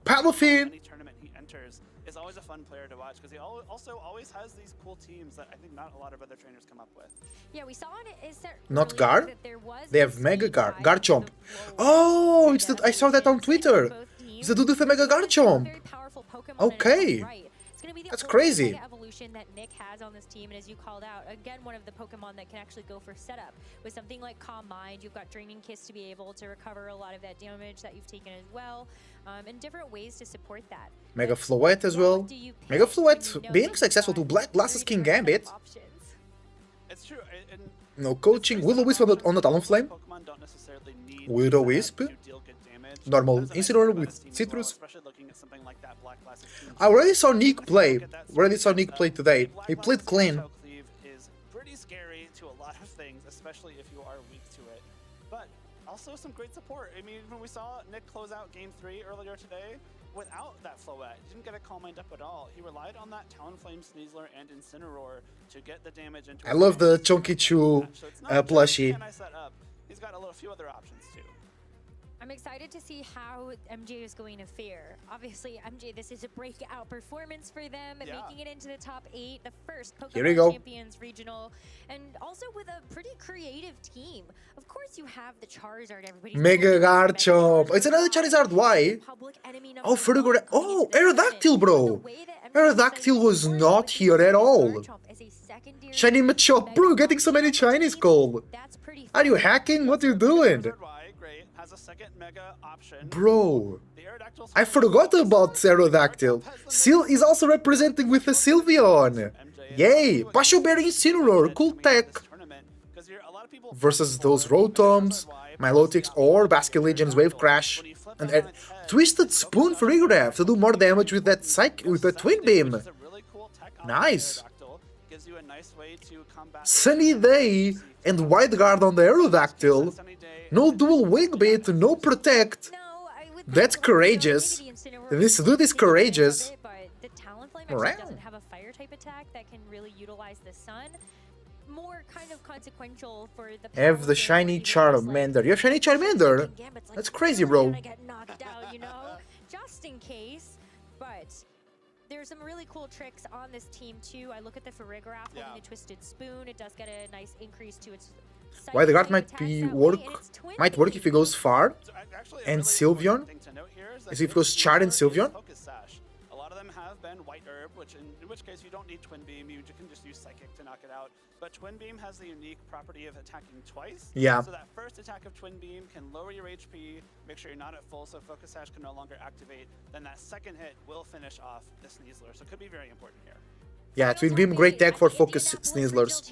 Palafin.
Is always a fun player to watch because he also always has these cool teams that I think not a lot of other trainers come up with.
Yeah, we saw it. Is there
Not Gar? They have Mega Garchomp. Oh, it's the, I saw that on Twitter. It's the dude with a Mega Garchomp. Okay. That's crazy.
Mega evolution that Nick has on this team, and as you called out, again, one of the Pokemon that can actually go for setup. With something like Calm Mind, you've got Dreaming Kiss to be able to recover a lot of that damage that you've taken as well, and different ways to support that.
Mega Floette as well. Mega Floette being successful to Black Glasses King Gambit.
It's true.
No coaching. Will-O-Wisp on the Talonflame. Will-O-Wisp. Normal Incineroar with Citrus. I already saw Nick play. Today. He played clean.
Is pretty scary to a lot of things, especially if you are weak to it. But also some great support. I mean, when we saw Nick close out Game 3 earlier today, without that Floette, he didn't get a Calm Mind up at all. He relied on that Talonflame, Sneasler, and Incineroar to get the damage into.
I love the Chunky Chew plushie.
He's got a few other options too.
I'm excited to see how MJ is going to fare. Obviously, MJ, this is a breakout performance for them, making it into the top 8, the first Pokémon Champions regional, and also with a pretty creative team. Of course, you have the Charizard, everybody.
Mega Garchomp. It's another Charizard. Why? Oh, Farigiraf. Oh, Aerodactyl, bro. Aerodactyl was not here at all. Shiny Machop. Bro, you're getting so many Chinese calls. Are you hacking? What are you doing? Bro, I forgot about Aerodactyl. Seal is also representing with a Sylveon. Yay! Pasho Berry Incineroar, cool tech. Versus those Rotoms, Milotics or Basket Legion's Wave Crash. And a Twisted Spoon for Farigiraf to do more damage with that Twin Beam. Nice. Sunny Day and Wide Guard on the Aerodactyl. No dual wing bait, no protect. That's courageous. This dude is courageous.
actually doesn't have a fire type attack that can really utilize the sun. More kind of consequential for the
Have the shiny Charmander. You have shiny Charmander? That's crazy, bro.
Get knocked out, you know, just in case. But there's some really cool tricks on this team too. I look at the Farigiraf holding the Twisted Spoon. It does get a nice increase to its.
Why the guard might work if he goes far, and Sylveon. Is if it goes Char and Sylveon.
A lot of them have been White Herb, in which case you don't need Twin Beam. You can just use Psychic to knock it out. But Twin Beam has the unique property of attacking twice.
Yeah.
So that first attack of Twin Beam can lower your HP, make sure you're not at full, so Focus Sash can no longer activate. Then that second hit will finish off the Sneasler, so it could be very important here.
Yeah, Twin Beam, great tag for Focus Sneaslers.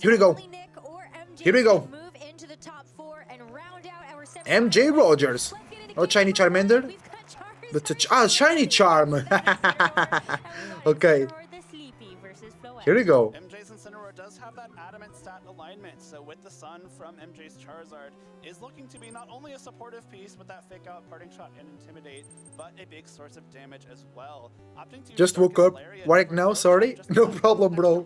Here we go. Here we go. MJ Rogers. Oh, shiny Charmander. Shiny Charm. Okay. Here we go.
MJ's Incineroar does have that adamant stat alignment, so with the Sun from MJ's Charizard is looking to be not only a supportive piece with that fake out parting shot and intimidate, but a big source of damage as well.
Just woke up right now, sorry. No problem, bro.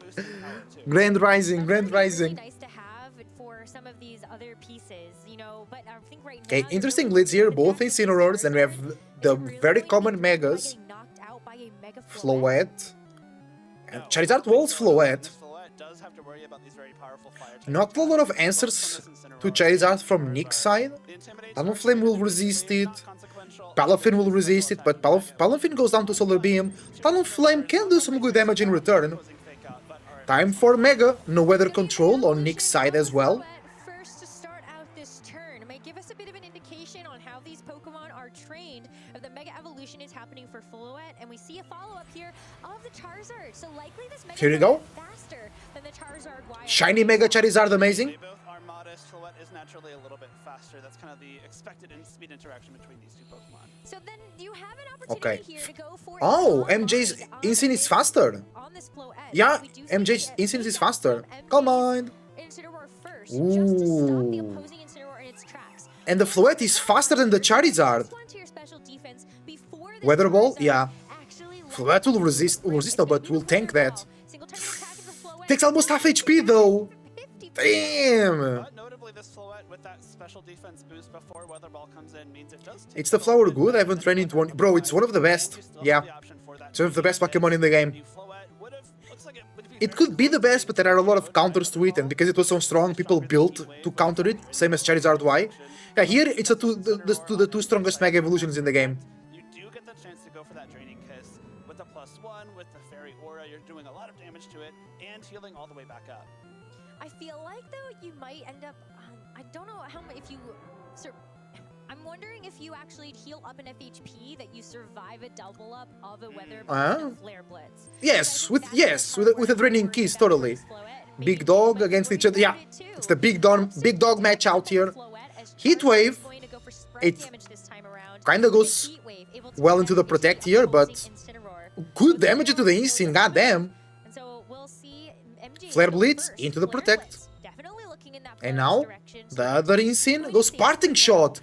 Grand Rising, Grand Rising.
Nice to have for some of these other pieces, you know, but I think right now.
Okay, interesting leads here, both Incineroars, and we have the very common Megas. Floette. And Charizard Walls Floette. Not a lot of answers to Charizard from Nick's side. Talonflame will resist it. Palafin will resist it, but Palafin goes down to Solar Beam. Talonflame can do some good damage in return. Time for Mega. No weather control on Nick's side as well.
First to start out this turn, it might give us a bit of an indication on how these Pokemon are trained. If the Mega Evolution is happening for Floette, and we see a follow-up here of the Charizard. So likely this Mega
Here we go.
faster than the Charizard Y.
Shiny Mega Charizard, amazing.
They both are modest. Floette is naturally a little bit faster. That's kind of the expected speed interaction between these two Pokemon.
So then you have an opportunity here to go for
Oh, MJ's Instinct is faster.
on this Floette.
Yeah, MJ's Instinct is faster. Come on.
Incineroar first, just to stop the
Ooh.
opposing Incineroar in its tracks.
And the Floette is faster than the Charizard.
To your special defense before this
Weather Ball,
Charizard
yeah.
actually
Floette will resist no, but will tank that. Takes almost half HP though. Damn.
Notably, this Floette with that special defense boost before Weather Ball comes in means it does.
It's the flower good. I haven't trained into one. Bro, it's one of the best. Yeah. It's one of the best Pokemon in the game. It could be the best, but there are a lot of counters to it, and because it was so strong, people built to counter it, same as Charizard Y. Yeah, here it's the two strongest Mega Evolutions in the game.
You do get the chance to go for that Draining Kiss with the +1, with the Fairy Aura. You're doing a lot of damage to it and healing all the way back up.
I feel like though you might end up. I don't know how much if you. I'm wondering if you actually heal up an FHP that you survive a double up of a Weather Ball and a Flare Blitz.
Yes, with a Draining Kiss, totally. Big Dog against each other. Yeah, it's the big dog match out here. Heat Wave. It kind of goes well into the Protect here, but good damage to the Instinct. Goddamn. Flare Blitz into the Protect. And now the other Instinct goes Parting Shot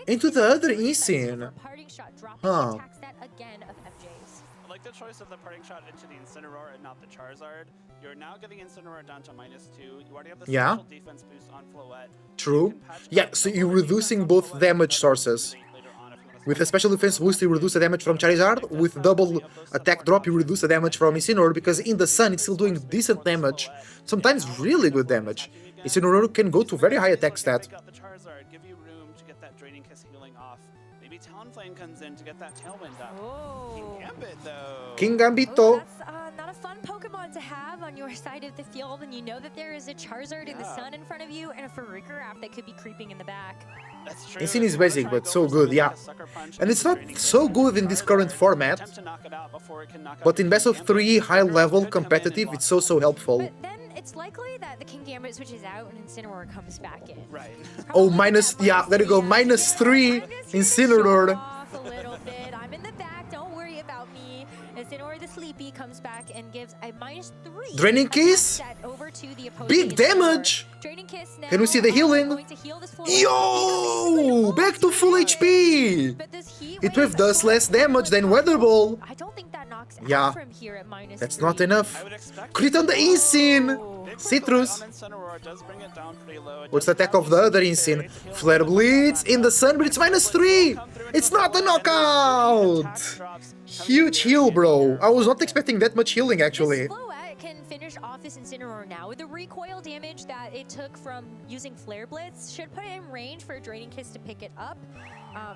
into the other Instinct. Huh.
I like the choice of the Parting Shot into the Incineroar and not the Charizard. You're now getting Incineroar down to -2. You already have the special defense boost on Floette.
True. Yeah, so you're reducing both damage sources. With a special defense boost, you reduce the damage from Charizard. With double attack drop, you reduce the damage from Incineroar, because in the sun, it's still doing decent damage. Sometimes really good damage. Incineroar can go to very high attack stat.
Give you room to get that Draining Kiss healing off. Maybe Talonflame comes in to get that Tailwind up. King Gambit, though.
King Gambito.
That's not a fun Pokemon to have on your side of the field, and you know that there is a Charizard in the sun in front of you and a Farigiraf that could be creeping in the back.
That's true.
Instinct is basic, but so good, yeah. And it's not so good in this current format, but in best of 3 high-level competitive, it's so helpful.
But then it's likely that the King Gambit switches out and Incineroar comes back in.
Right.
Oh, yeah, there you go, -3 Incineroar.
A little bit. I'm in the back, don't worry about me. Incineroar the Sleepy comes back and gives a -3.
Draining Kiss?
Over to the
Big damage!
Draining Kiss now
Can we see the healing?
going to heal this
Yo! Back to full HP! It with does less damage than Weather Ball.
I don't think that knocks
Yeah,
out from here at -3.
that's not enough. Crit on the Incin! Citrus. What's the attack of the other Incin? Flare Blitz in the sun, but it's -3! It's not a knockout! Huge heal, bro. I was not expecting that much healing, actually.
Floette can finish off this Incineroar now with the recoil damage that it took from using Flare Blitz. Should put it in range for Draining Kiss to pick it up.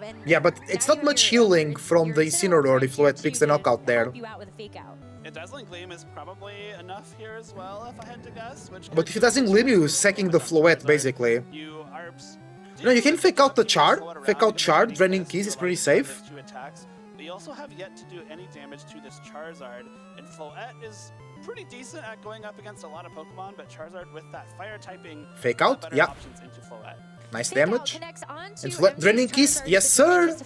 And
Yeah, but it's not much healing from the Incineroar if Floette picks the knockout there.
you out with a fake out.
A Dazzling Gleam is probably enough here as well, if I had to guess.
But if it doesn't leave you, sacking the Floette, basically. No, you can fake out the Chard. Fake out Chard, Draining Keys is pretty safe.
But you also have yet to do any damage to this Charizard, and Floette is pretty decent at going up against a lot of Pokemon, but Charizard with that fire typing,
Fake out,
better
yeah.
options into Floette.
Nice damage. And Draining Keys, yes sir!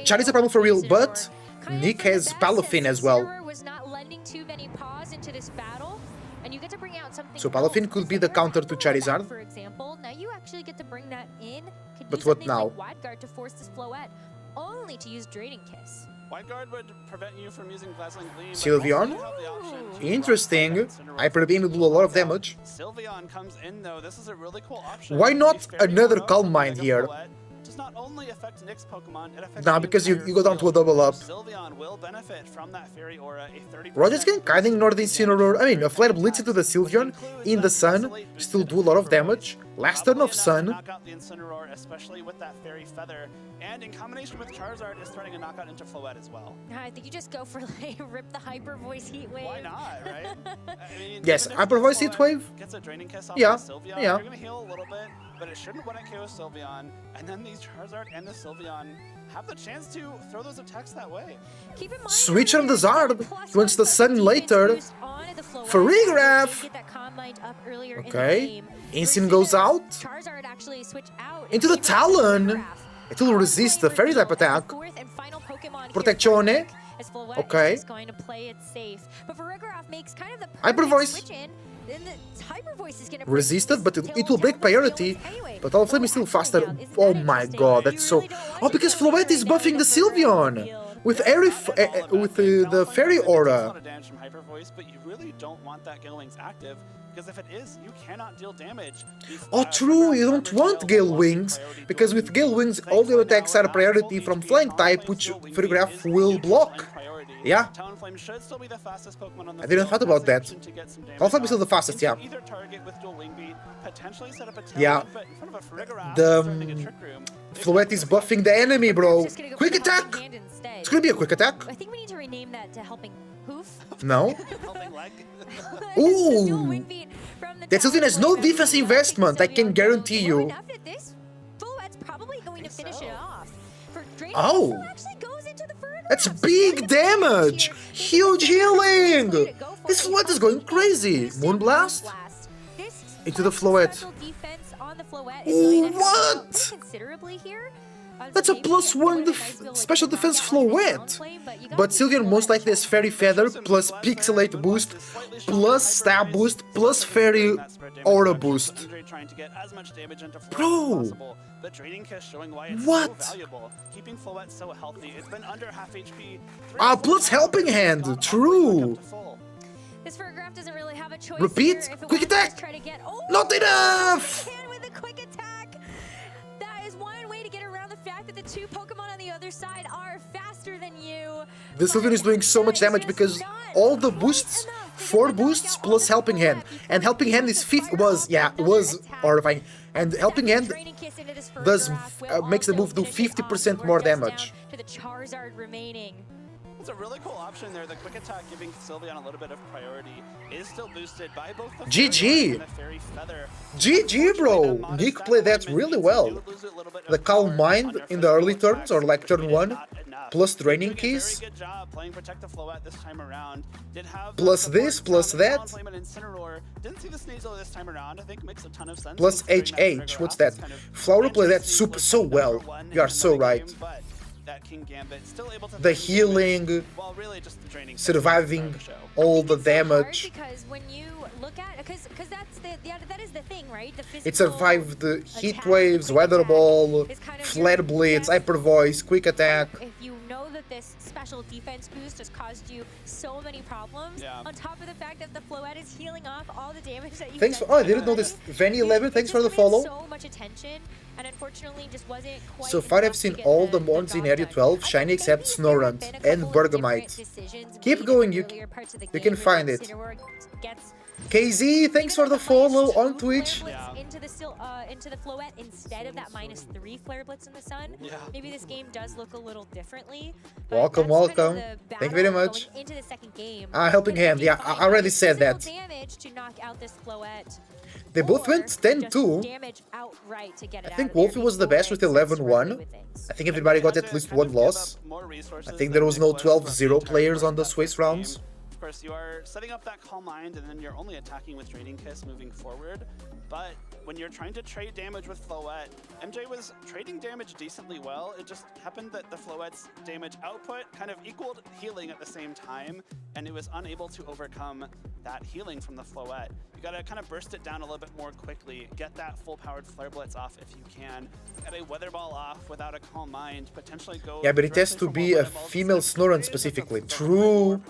Chard is a problem for real, but Nick has Palafin as well.
Was not lending too many paws into this battle, and you get to bring out something.
So Palafin could be the counter to Charizard.
For example, now you actually get to bring that in. Could
But
use
what
something
now?
Like Wide Guard to force this Floette, only to use Draining Kiss.
Wide Guard would prevent you from using Dazzling Gleam. but
Sylveon?
also you have the option to
Interesting.
drop Incineroar.
Hyper Beam will do a lot of damage.
Sylveon comes in though. This is a really cool option.
Why not
The Fairy
another
Aura
Calm
from
Mind
Mega
here?
Floette does not only affect Nick's Pokemon, it affects
Nah,
the
because you
entire
go down to a
field.
double up.
Sylveon will benefit from that Fairy Aura, a 30%
Rogers can kinda ignore the Incineroar. I mean, a Flare Blitz into the Sylveon in the sun, still do a lot of damage. Last turn of sun.
knock out the Incineroar, especially with that Fairy Feather, and in combination with Charizard is threatening a knockout into Floette as well.
I think you just go for like rip the Hyper Voice Heat Wave.
Why not, right? I mean,
Yes,
even if
Hyper Voice Heat
Floette
Wave.
Gets a Draining Kiss off
Yeah,
of Sylveon,
yeah.
you're gonna heal a little bit, but it shouldn't 1-KO Sylveon, and then these Charizard and the Sylveon have the chance to throw those attacks that way.
Keep in mind,
Switch on the Zard. He wants the sun later. Farigiraf.
Get that Calm Mind up earlier in the
Okay.
game.
Incin goes out.
Charizard actually switch out
Into the Talon. It will resist the Fairy type attack. Protezione. Okay.
Is going to play it safe. But Farigiraf makes kind of the
Hyper
perfect
Voice.
switch in. Then the Hyper Voice is going to
Resisted, but it will break priority. But All Flame is still faster. Oh my god, that's so... Oh, because Floette is buffing the Sylveon! With the Fairy Aura.
Damage from Hyper Voice, but you really don't want that Gale Wings active, because if it is, you cannot deal damage.
Oh, true, you don't want Gale Wings, because with Gale Wings, all the attacks are a priority from Flying type, which Farigiraf will block. Yeah.
Talonflame should still be the fastest Pokemon on the
I didn't
field.
thought about that.
To get some damage
Talonflame is still the
off.
fastest, yeah.
Either target with dual wing beat, potentially set up a
Yeah.
but in front of a Farigiraf,
The
starting a Trick Room.
Floette is buffing the enemy, bro. Quick attack! It's gonna be a quick attack.
I think we need to rename that to Helping Hoof.
No.
Helping Leg.
Ooh. That Sylveon has no defense investment, I can guarantee you.
After this, Floette's probably going to finish it off. For Draining
Oh.
Kiss, actually goes into the Farigiraf.
That's big damage! Huge healing! This Floette is going crazy. Moonblast? Into the Floette.
Special defense on the Floette is going to help
What?
considerably here.
That's a +1 special defense Floette. But Sylveon most likely has Fairy Feather, plus Pixelate boost, plus Stab boost, plus Fairy Aura boost.
Trying to get as much damage into Floette
Bro.
as possible, but Draining Kiss showing why it's
What?
so valuable. Keeping Floette so healthy. It's been under half HP.
Ah, plus Helping Hand, true!
This Farigiraf doesn't really have a choice.
Repeat,
here. If it
quick
wants to
attack!
try to get, oh,
Not enough!
can with a quick attack. That is one way to get around the fact that the two Pokemon on the other side are faster than you.
The Sylveon is doing so much damage because all the boosts, 4 boosts plus Helping Hand. And Helping Hand is was horrifying. And Helping Hand does makes the move do 50% more damage.
To the Charizard remaining.
It's a really cool option there. The quick attack giving Sylveon a little bit of priority is still boosted by both the
GG.
Fairy and the Fairy Feather.
GG, bro! Nick played that really well. The Calm Mind in the early turns, or like turn 1, plus Draining Keys,
Good job playing Protect the Floette this time around. Did have
plus this, plus that,
Talonflame and Incineroar. Didn't see the Sneasel this time around. I think makes a ton of sense.
plus
considering that
HH. What's that? Flower played that so well. You are so right.
But that King Gambit still able to
The healing,
while really just draining
surviving all the damage.
Because when you look at, because that's that is the thing, right? The physical
It survived the heat waves, weather ball, flare blitz, hyper voice, quick attack.
If you know that this special defense boost has caused you so many problems, on top of the fact that the Floette is healing off all the damage that you
Thanks for, oh, I didn't know this. Vanny 11, thanks for the follow.
so much attention, and unfortunately just wasn't quite
So far I've seen all the mons in Area 12 shiny except Snorunt and Bergamite. Keep going, you can find it. KZ, thanks for the follow on Twitch.
Into the Floette instead of that -3 flare blitz in the sun. Maybe this game does look a little differently.
Welcome, welcome. Thank you very much.
Into the second game.
Helping Hand, yeah, I already said that.
Damage to knock out this Floette.
They both went 10-2. I think Wolfie was the best with 11-1. I think everybody got at least one loss. I think there was no 12-0 players on the Swiss rounds.
Of course, you are setting up that Calm Mind, and then you're only attacking with Draining Kiss moving forward. But when you're trying to trade damage with Floette, MJ was trading damage decently well. It just happened that the Floette's damage output kind of equaled healing at the same time, and it was unable to overcome that healing from the Floette. You gotta kind of burst it down a little bit more quickly, get that full-powered Flare Blitz off if you can, get a Weather Ball off without a Calm Mind, potentially go...
Yeah, but it has to be a female Snorunt specifically. True.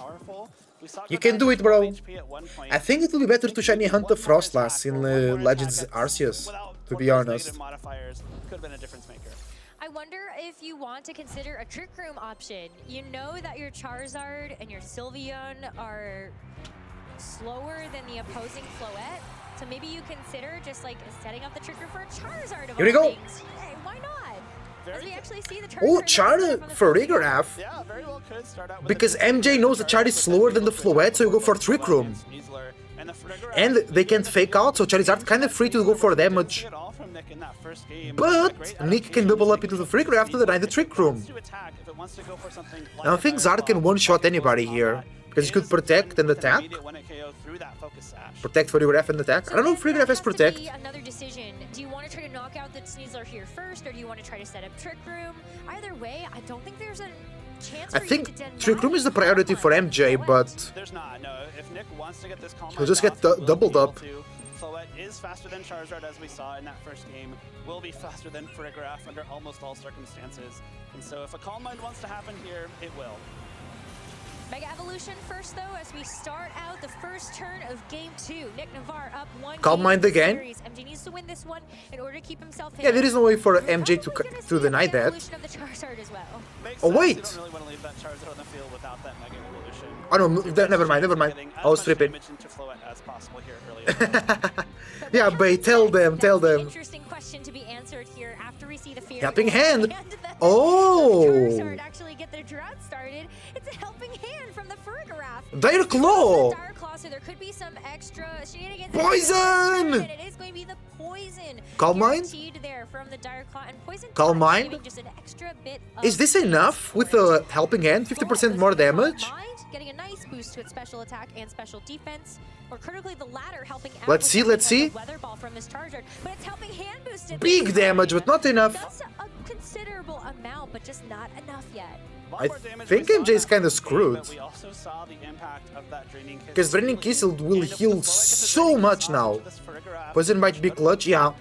You can do it, bro. I think it will be better to shiny hunt the Frostlass in Legends Arceus, to be honest.
I wonder if you want to consider a Trick Room option. You know that your Charizard and your Sylveon are slower than the opposing Floette, so maybe you consider just like setting up the Trick Room for a Charizard of
Here we
all
go.
things. Hey, why not? As we actually see the
Oh,
Charizard
Char for Rigraph.
Yeah, very well could start out with
Because MJ knows the Char is slower than the Floette, so you go for Trick Room. And they can't fake out, so Charizard kind of free to go for damage. But Nick can double up into the Rigraph to deny the Trick Room. I don't think Zard can one-shot anybody here, because he could protect and attack. Protect for Rigraph and attack. I don't know if Rigraph has protect.
Another decision. Do you want to try to knock out the Sneasler here first, or do you want to try to set up Trick Room? Either way, I don't think there's a chance
I
for
think
you to deny
Trick Room is the priority for MJ, but
There's not, no. If Nick wants to get this Calm
he'll
Mind
just get
off, he will be
doubled
able
up.
to. Floette is faster than Charizard, as we saw in that first game. Will be faster than Farigiraf under almost all circumstances. And so if a Calm Mind wants to happen here, it will.
Mega Evolution first, though, as we start out the first turn of Game 2. Nick Navarre up 1
Calm
game
Mind
in the
again?
series. MJ needs to win this one in order to keep himself
yeah, there is no way for MJ to deny that.
Evolution of the Charizard as well.
Oh wait!
You don't really want to leave that Charizard on the field without that Mega Evolution.
Oh no, never mind. I was tripping.
Into Floette as possible here early.
Yeah, but tell them.
Interesting question to be answered here after we see the Fairy
Helping
Ball
Hand.
and
Oh.
Charizard actually get their drought started. It's a Helping Hand from the Farigiraf.
Dire Claw.
Dire Claw, so there could be some extra shenanigans.
Poison!
And it is going to be the poison.
Calm Mind?
Guaranteed there from the Dire Claw, and poison.
Calm Mind?
giving just an extra bit
Is this enough with a Helping Hand? 50% more damage?
Getting a nice boost to its special attack and special defense, or critically the latter helping out.
Let's see, let's see.
Weather Ball from this Charizard, but it's Helping Hand boosted.
Big damage, but not enough.
That's a considerable amount, but just not enough yet.
I think MJ is kind of screwed.
We also saw the impact of that Draining Kiss.
Because Draining Kiss will heal so much now. Poison might be clutch, yeah.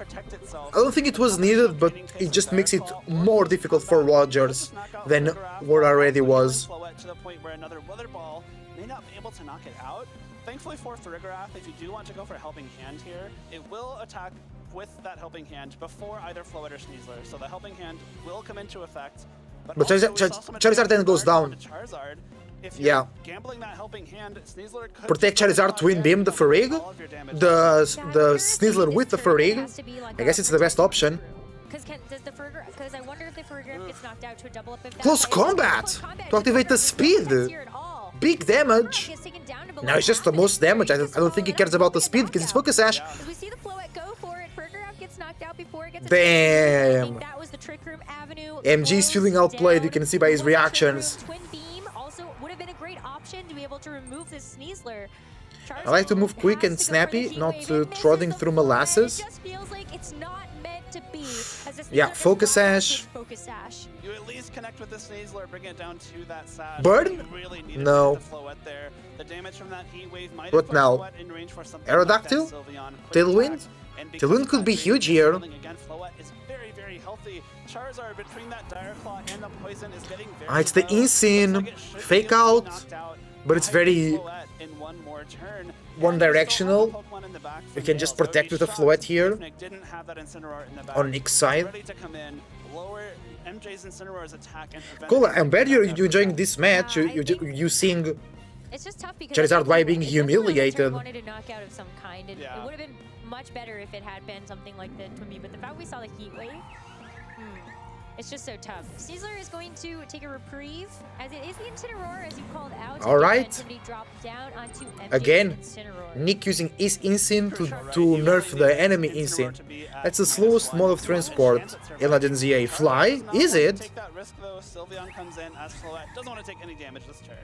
I don't think it was needed, but it just makes it more difficult for Rogers than what already was.
To the point where another Weather Ball may not be able to knock it out. Thankfully for Farigiraf, if you do want to go for a Helping Hand here, it will attack with that Helping Hand before either Floette or Sneasler. So the Helping Hand will come into effect.
But Charizard then goes down.
Charizard, if
yeah.
Gambling that Helping Hand, Sneasler could
protect Charizard, Twin Beam, the Farig, the Sneasler with the Farig. I guess it's the best option.
Because I wonder if the Farigiraf gets knocked out to a double up.
Close combat to activate the speed. Big damage. Now it's just the most damage. I don't think he cares about the speed because it's Focus Sash.
We see the Floette go for it. Farigiraf gets knocked out before it gets.
Damn.
That was the Trick Room Avenue.
MG's feeling outplayed. You can see by his reactions.
Twin Beam also would have been a great option to be able to remove this Sneasler.
I like to move quick and snappy, not trotting through molasses.
It just feels like it's not meant to be.
Yeah, focus Ash.
Focus Sash.
You at least connect with the Sneasler, bring it down to that Sash.
Burn?
You really need
No.
the Floette there. The damage from that heat wave might
What
have put
now?
Floette in range for something
Aerodactyl?
like that Sylveon. Quick
Tailwind?
attack. And because
Tailwind
of
could
that
be
range
huge
and
here.
shielding, again, Floette is very, very healthy. Charizard between that Dire Claw and the poison is getting very
Ah, it's the
low.
Insane.
Looks like it should
Fake
be able to
out.
be knocked out
But it's
by
very
Floette in one more turn.
one directional. You can just protect with a Floette here.
If Nick didn't have that Incineroar in the back,
On Nick's side.
ready to come in, lower MJ's Incineroar's attack and prevent
Cool,
it from
I'm glad you're
getting
enjoying this match. You seeing
It's just tough because
Charizard Y being
it definitely looks like
humiliated.
Turn wanted a knockout of some kind, and it would have been much better if it had been something like the Twimby, but the fact we saw the Heat Wave, it's just so tough. Sneasler is going to take a reprieve, as it is the Incineroar, as you called out.
All right.
Drop down onto
Again,
Incineroar.
Nick using his Insane to nerf the enemy Insane. That's the slowest mode of transport in Legends ZA. Fly? Is it?
Take that risk though. Sylveon comes in as Floette. Doesn't want to take any damage this turn.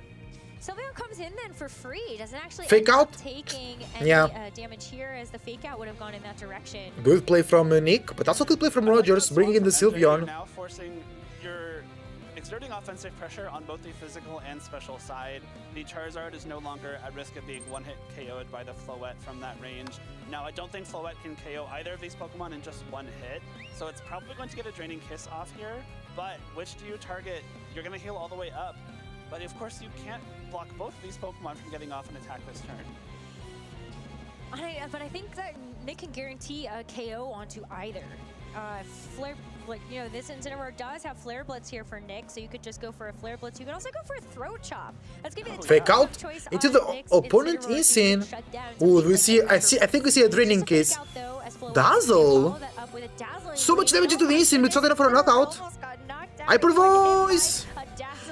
Sylveon comes in then for free. Doesn't actually
Fake
end up
out?
taking any
Yeah.
damage here, as the fake out would have gone in that direction.
Good play from Nick, but also good play from Rogers, bringing in the Sylveon.
Now forcing your exerting offensive pressure on both the physical and special side. The Charizard is no longer at risk of being one-hit KO'd by the Floette from that range. Now, I don't think Floette can KO either of these Pokemon in just one hit, so it's probably going to get a Draining Kiss off here, but which do you target? You're going to heal all the way up, but of course you can't block both of these Pokemon from getting off an attack this turn.
But I think that Nick can guarantee a KO onto either. Flare, this Incineroar does have Flare Blitz here for Nick, so you could just go for a Flare Blitz. You could also go for a Throat Chop. That's gonna be the
Fake out
choice
into
on
the
Nick's
opponent
Incineroar to
Insane.
shut down.
Ooh, we see. I think we see a Draining Kiss. Dazzle. So much damage into the Insane. It's not enough for a knockout. Hyper Voice.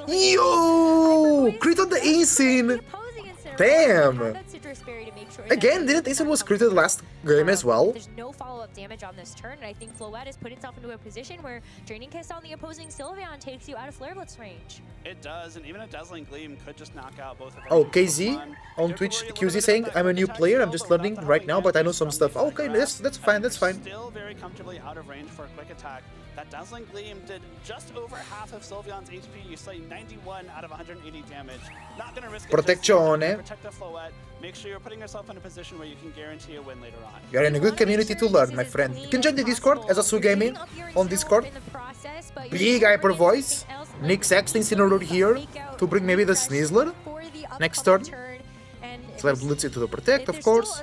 Yo, crit on the Insane. Damn. Again, didn't Insane was critted last game as well?
There's no follow-up damage on this turn, and I think Floette has put itself into a position where Draining Kiss on the opposing Sylveon takes you out of Flare Blitz range.
It does, and even a Dazzling Gleam could just knock out both of them.
Oh, KZ on Twitch, QZ saying, I'm a new player, I'm just learning right now, but I know some stuff. Okay, that's fine, that's fine.
Still very comfortably out of range for a quick attack. That Dazzling Gleam did just over half of Sylveon's HP. You say 91 out of 180 damage. Not going to risk it.
Protezione.
Protect the Floette. Make sure you're putting yourself in a position where you can guarantee a win later on.
You're in a good community to learn, my friend. You can join the Discord as a Su Gaming on Discord. Big Hyper Voice. Nick Sexton Incineroar here to bring maybe the Sneasler next turn. Slap Blitz into the Protect, of course.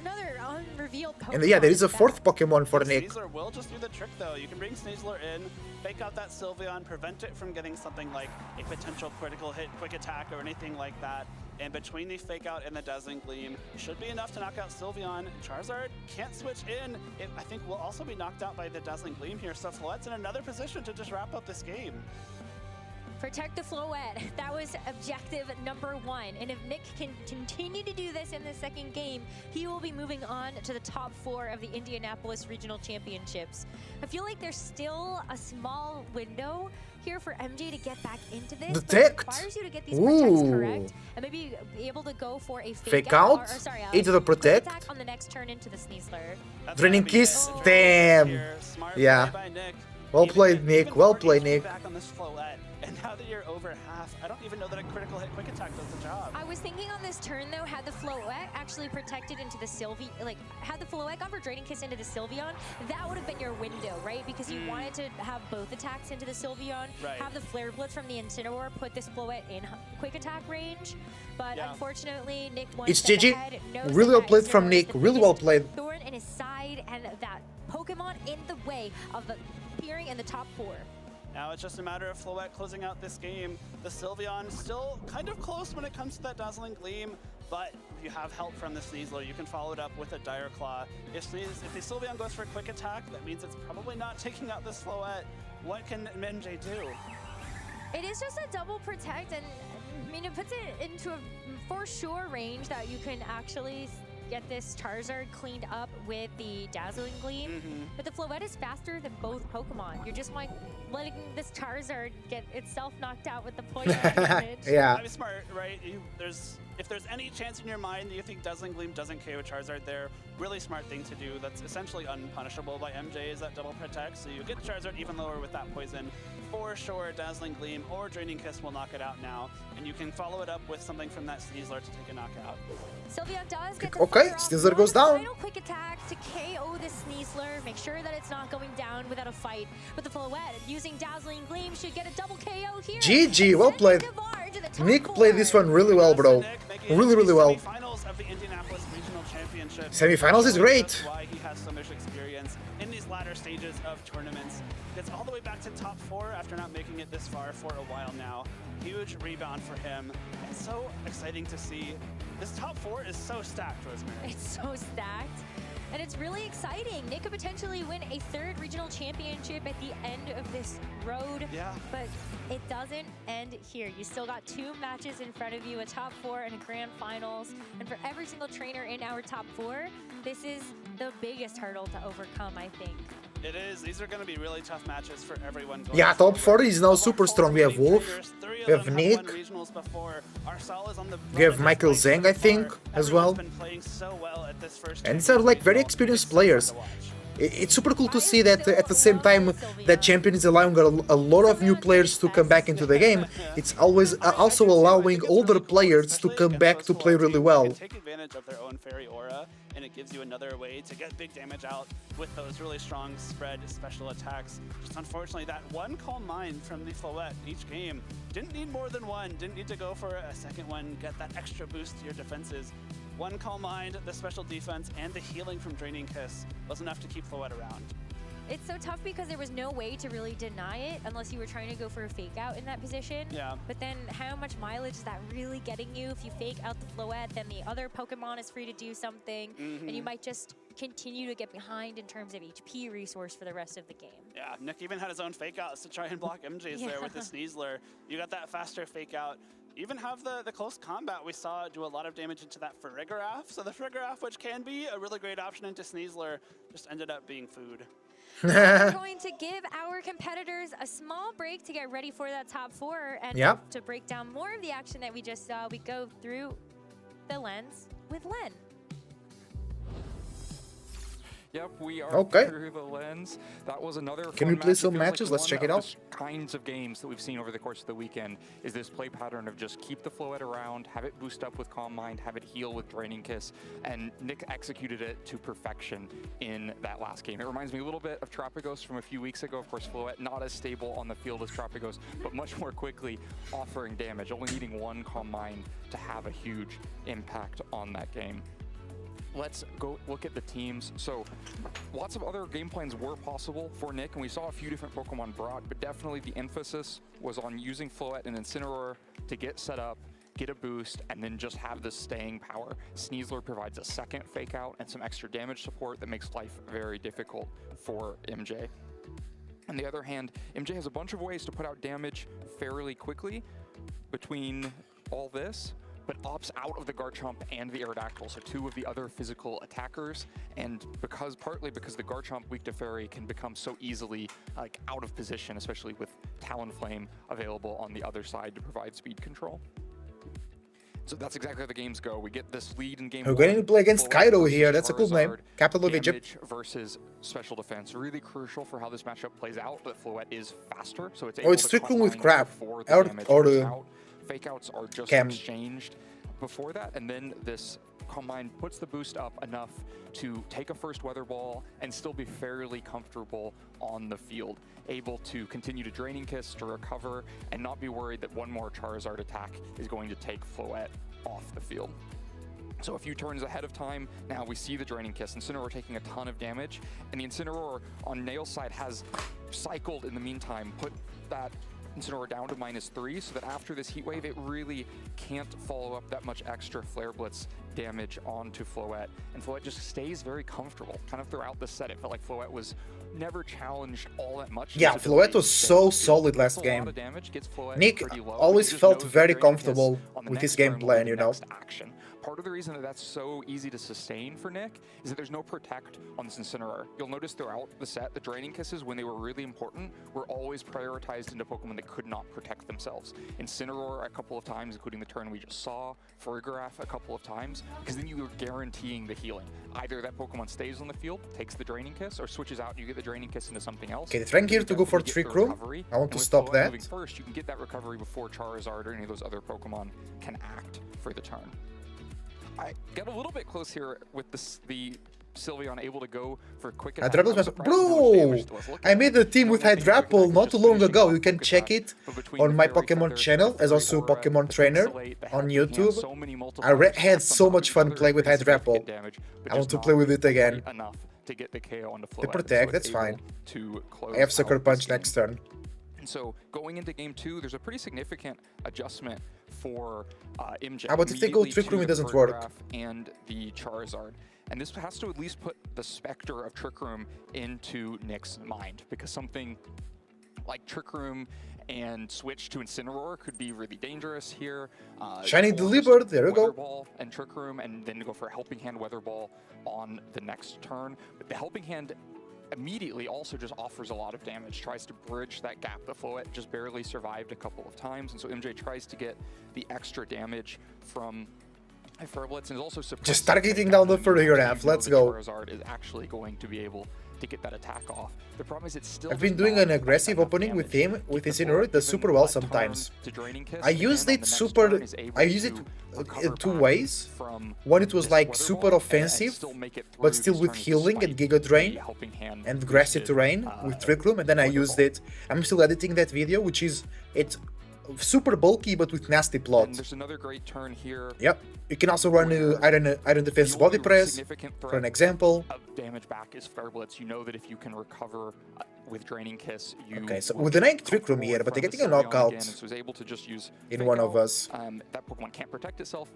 And yeah, there is a fourth Pokemon for Nick.
Sneasler will just do the trick though. You can bring Sneasler in, fake out that Sylveon, prevent it from getting something like a potential critical hit, quick attack, or anything like that. And between the fake out and the Dazzling Gleam, should be enough to knock out Sylveon. Charizard can't switch in. It, I think, will also be knocked out by the Dazzling Gleam here. So Floette's in another position to just wrap up this game.
Protect the Floette. That was objective number 1. And if Nick can continue to do this in the second game, he will be moving on to the top 4 of the Indianapolis Regional Championships. I feel like there's still a small window here for MJ to get back into this.
Detect.
It requires you to get these protects correct and maybe be able to go for a
Fake out into the Protect.
Attack on the next turn into the Sneasler.
Draining Kiss. Damn. Yeah. Well played, Nick. Well played, Nick.
Back on this Floette. And now that you're over half, I don't even know that a critical hit quick attack does the job.
I was thinking on this turn though, had the Floette actually protected into the Sylveon, had the Floette gone for Draining Kiss into the Sylveon, that would have been your window, right? Because you wanted to have both attacks into the Sylveon, have the Flare Blitz from the Incineroar, put this Floette in quick attack range. But unfortunately, Nick won.
It's GG. Really well played from Nick. Really well played.
Thorn in his side and that Pokemon in the way of appearing in the top 4.
Now it's just a matter of Floette closing out this game. The Sylveon still kind of close when it comes to that Dazzling Gleam, but you have help from the Sneasler. You can follow it up with a Dire Claw. If the Sylveon goes for a quick attack, that means it's probably not taking out this Floette. What can MJ do?
It is just a double protect, and I mean, it puts it into a for sure range that you can actually get this Charizard cleaned up with the Dazzling Gleam. But the Floette is faster than both Pokemon. You're just like letting this Charizard get itself knocked out with the poison damage.
Yeah.
I'm smart, right? There's if there's any chance in your mind that you think Dazzling Gleam doesn't KO Charizard there, really smart thing to do. That's essentially unpunishable by MJ is that double protect. So you get Charizard even lower with that poison. For sure, Dazzling Gleam or Draining Kiss will knock it out now. And you can follow it up with something from that Sneasler to take a knockout.
Sylveon does get
Okay, Sneasler goes down.
Final quick attack to KO the Sneasler. Make sure that it's not going down without a fight. But the Floette using Dazzling Gleam should get a double KO here.
GG, well played. Nick played this one really well, bro. Really well.
Semifinals of the Indianapolis Regional Championship.
Semifinals is great.
That's why he has so much experience in these latter stages of tournaments. Gets all the way back to top 4 after not making it this far for a while now. Huge rebound for him. It's so exciting to see. This top 4 is so stacked, Rosemary.
It's so stacked. And it's really exciting. Nick could potentially win a 3rd regional championship at the end of this road.
Yeah.
But it doesn't end here. You still got 2 matches in front of you, a top 4 and a grand finals. And for every single trainer in our top 4, this is the biggest hurdle to overcome, I think.
It is. These are going to be really tough matches for everyone.
Yeah, top 4 is now super strong. We have Wolf, we have Nick, we have Michael Zhang, I think, as well. And these are like very experienced players. It's super cool to see that at the same time that Champion is allowing a lot of new players to come back into the game, it's always also allowing older players to come back to play really well.
Take advantage of their own fairy aura, and it gives you another way to get big damage out with those really strong spread special attacks. Just unfortunately, that one Calm Mind from the Floette each game didn't need more than one, didn't need to go for a second one, get that extra boost to your defenses. One Calm Mind, the special defense, and the healing from Draining Kiss was enough to keep Floette around.
It's so tough because there was no way to really deny it unless you were trying to go for a fake out in that position.
Yeah.
But then how much mileage is that really getting you? If you fake out the Floette, then the other Pokemon is free to do something, and you might just continue to get behind in terms of HP resource for the rest of the game.
Yeah, Nick even had his own fake outs to try and block MJ's there with the Sneasler. You got that faster fake out. Even have the close combat we saw do a lot of damage into that Farigiraf. So the Farigiraf, which can be a really great option into Sneasler, just ended up being food.
We're going to give our competitors a small break to get ready for that top 4 and to break down more of the action that we just saw. We go through the lens with Len.
Yep, we are through the lens. That was another
Can we play some matches? Let's check it out.
Kinds of games that we've seen over the course of the weekend is this play pattern of just keep the Floette around, have it boost up with Calm Mind, have it heal with Draining Kiss, and Nick executed it to perfection in that last game. It reminds me a little bit of Tropicos from a few weeks ago. Of course, Floette not as stable on the field as Tropicos, but much more quickly offering damage, only needing one Calm Mind to have a huge impact on that game. Let's go look at the teams. So lots of other game plans were possible for Nick, and we saw a few different Pokemon brought, but definitely the emphasis was on using Floette and Incineroar to get set up, get a boost, and then just have this staying power. Sneasler provides a second fake out and some extra damage support that makes life very difficult for MJ. On the other hand, MJ has a bunch of ways to put out damage fairly quickly between all this, but opts out of the Garchomp and the Aerodactyl, so 2 of the other physical attackers, and partly because the Garchomp weak to Fairy can become so easily out of position, especially with Talonflame available on the other side to provide speed control. So that's exactly how the games go. We get this lead in game 1.
We're going to play against Kaido here. That's a cool name. Capital of Egypt.
Versus special defense. Really crucial for how this matchup plays out, but Floette is faster, so it's able
it's trickling with crap.
Or the fake outs are just exchanged before that, and then this Calm Mind puts the boost up enough to take a first Weather Ball and still be fairly comfortable on the field, able to continue to Draining Kiss to recover and not be worried that one more Charizard attack is going to take Floette off the field. So a few turns ahead of time, now we see the Draining Kiss. Incineroar taking a ton of damage, and the Incineroar on Nail's side has cycled in the meantime, put that Incineroar down to -3, so that after this Heat Wave, it really can't follow up that much extra Flare Blitz damage onto Floette, and Floette just stays very comfortable kind of throughout the set. It felt like Floette was never challenged all that much.
Yeah, Floette was so solid last game. Nick always felt very comfortable with his game plan, you know.
Action. Part of the reason that that's so easy to sustain for Nick is that there's no protect on this Incineroar. You'll notice throughout the set, the Draining Kisses, when they were really important, were always prioritized into Pokemon that could not protect themselves. Incineroar a couple of times, including the turn we just saw, Farigiraf a couple of times, because then you were guaranteeing the healing. Either that Pokemon stays on the field, takes the Draining Kiss, or switches out and you get the Draining Kiss into something else.
Okay, they're trying here to go for Trick Room. I want to stop that.
Moving first, you can get that recovery before Charizard or any of those other Pokemon can act for the turn. I got a little bit close here with the Sylveon able to go for quick attack.
Bro, I made a team with Hydrapple not too long ago. You can check it on my Pokemon channel, as also Pokemon Trainer on YouTube. I had so much fun playing with Hydrapple. I want to play with it again. They protect, that's fine. I have Sucker Punch next turn.
So going into game 2, there's a pretty significant adjustment for MJ.
How about if they go Trick Room, it doesn't work?
And the Charizard. And this has to at least put the specter of Trick Room into Nick's mind, because something like Trick Room and switch to Incineroar could be really dangerous here.
Shiny delivered, there we go.
Weather Ball and Trick Room, and then go for a Helping Hand Weather Ball on the next turn. But the Helping Hand immediately also just offers a lot of damage, tries to bridge that gap. The Floette just barely survived a couple of times, and so MJ tries to get the extra damage from Furblitz, and is also
just targeting down the Farigiraf. Let's go.
Charizard is actually going to be able to get that attack off. The problem is it's still
I've been doing an aggressive opening with him, with his Incineroar. It does super well sometimes. I used it super, I use it in two ways. One, it was like super offensive, but still with healing and Giga Drain and grassy terrain with Trick Room, and then I used it. I'm still editing that video, which is, it's super bulky but with nasty plot.
There's another great turn here.
Yep. You can also run Iron Defense Body Press, for an example.
Damage back is Fairblitz. You know that if you can recover with Draining Kiss, you...
Okay, so we're denying Trick Room here, but they're getting a knockout
was able to just use
in one of us.
That Pokemon can't protect itself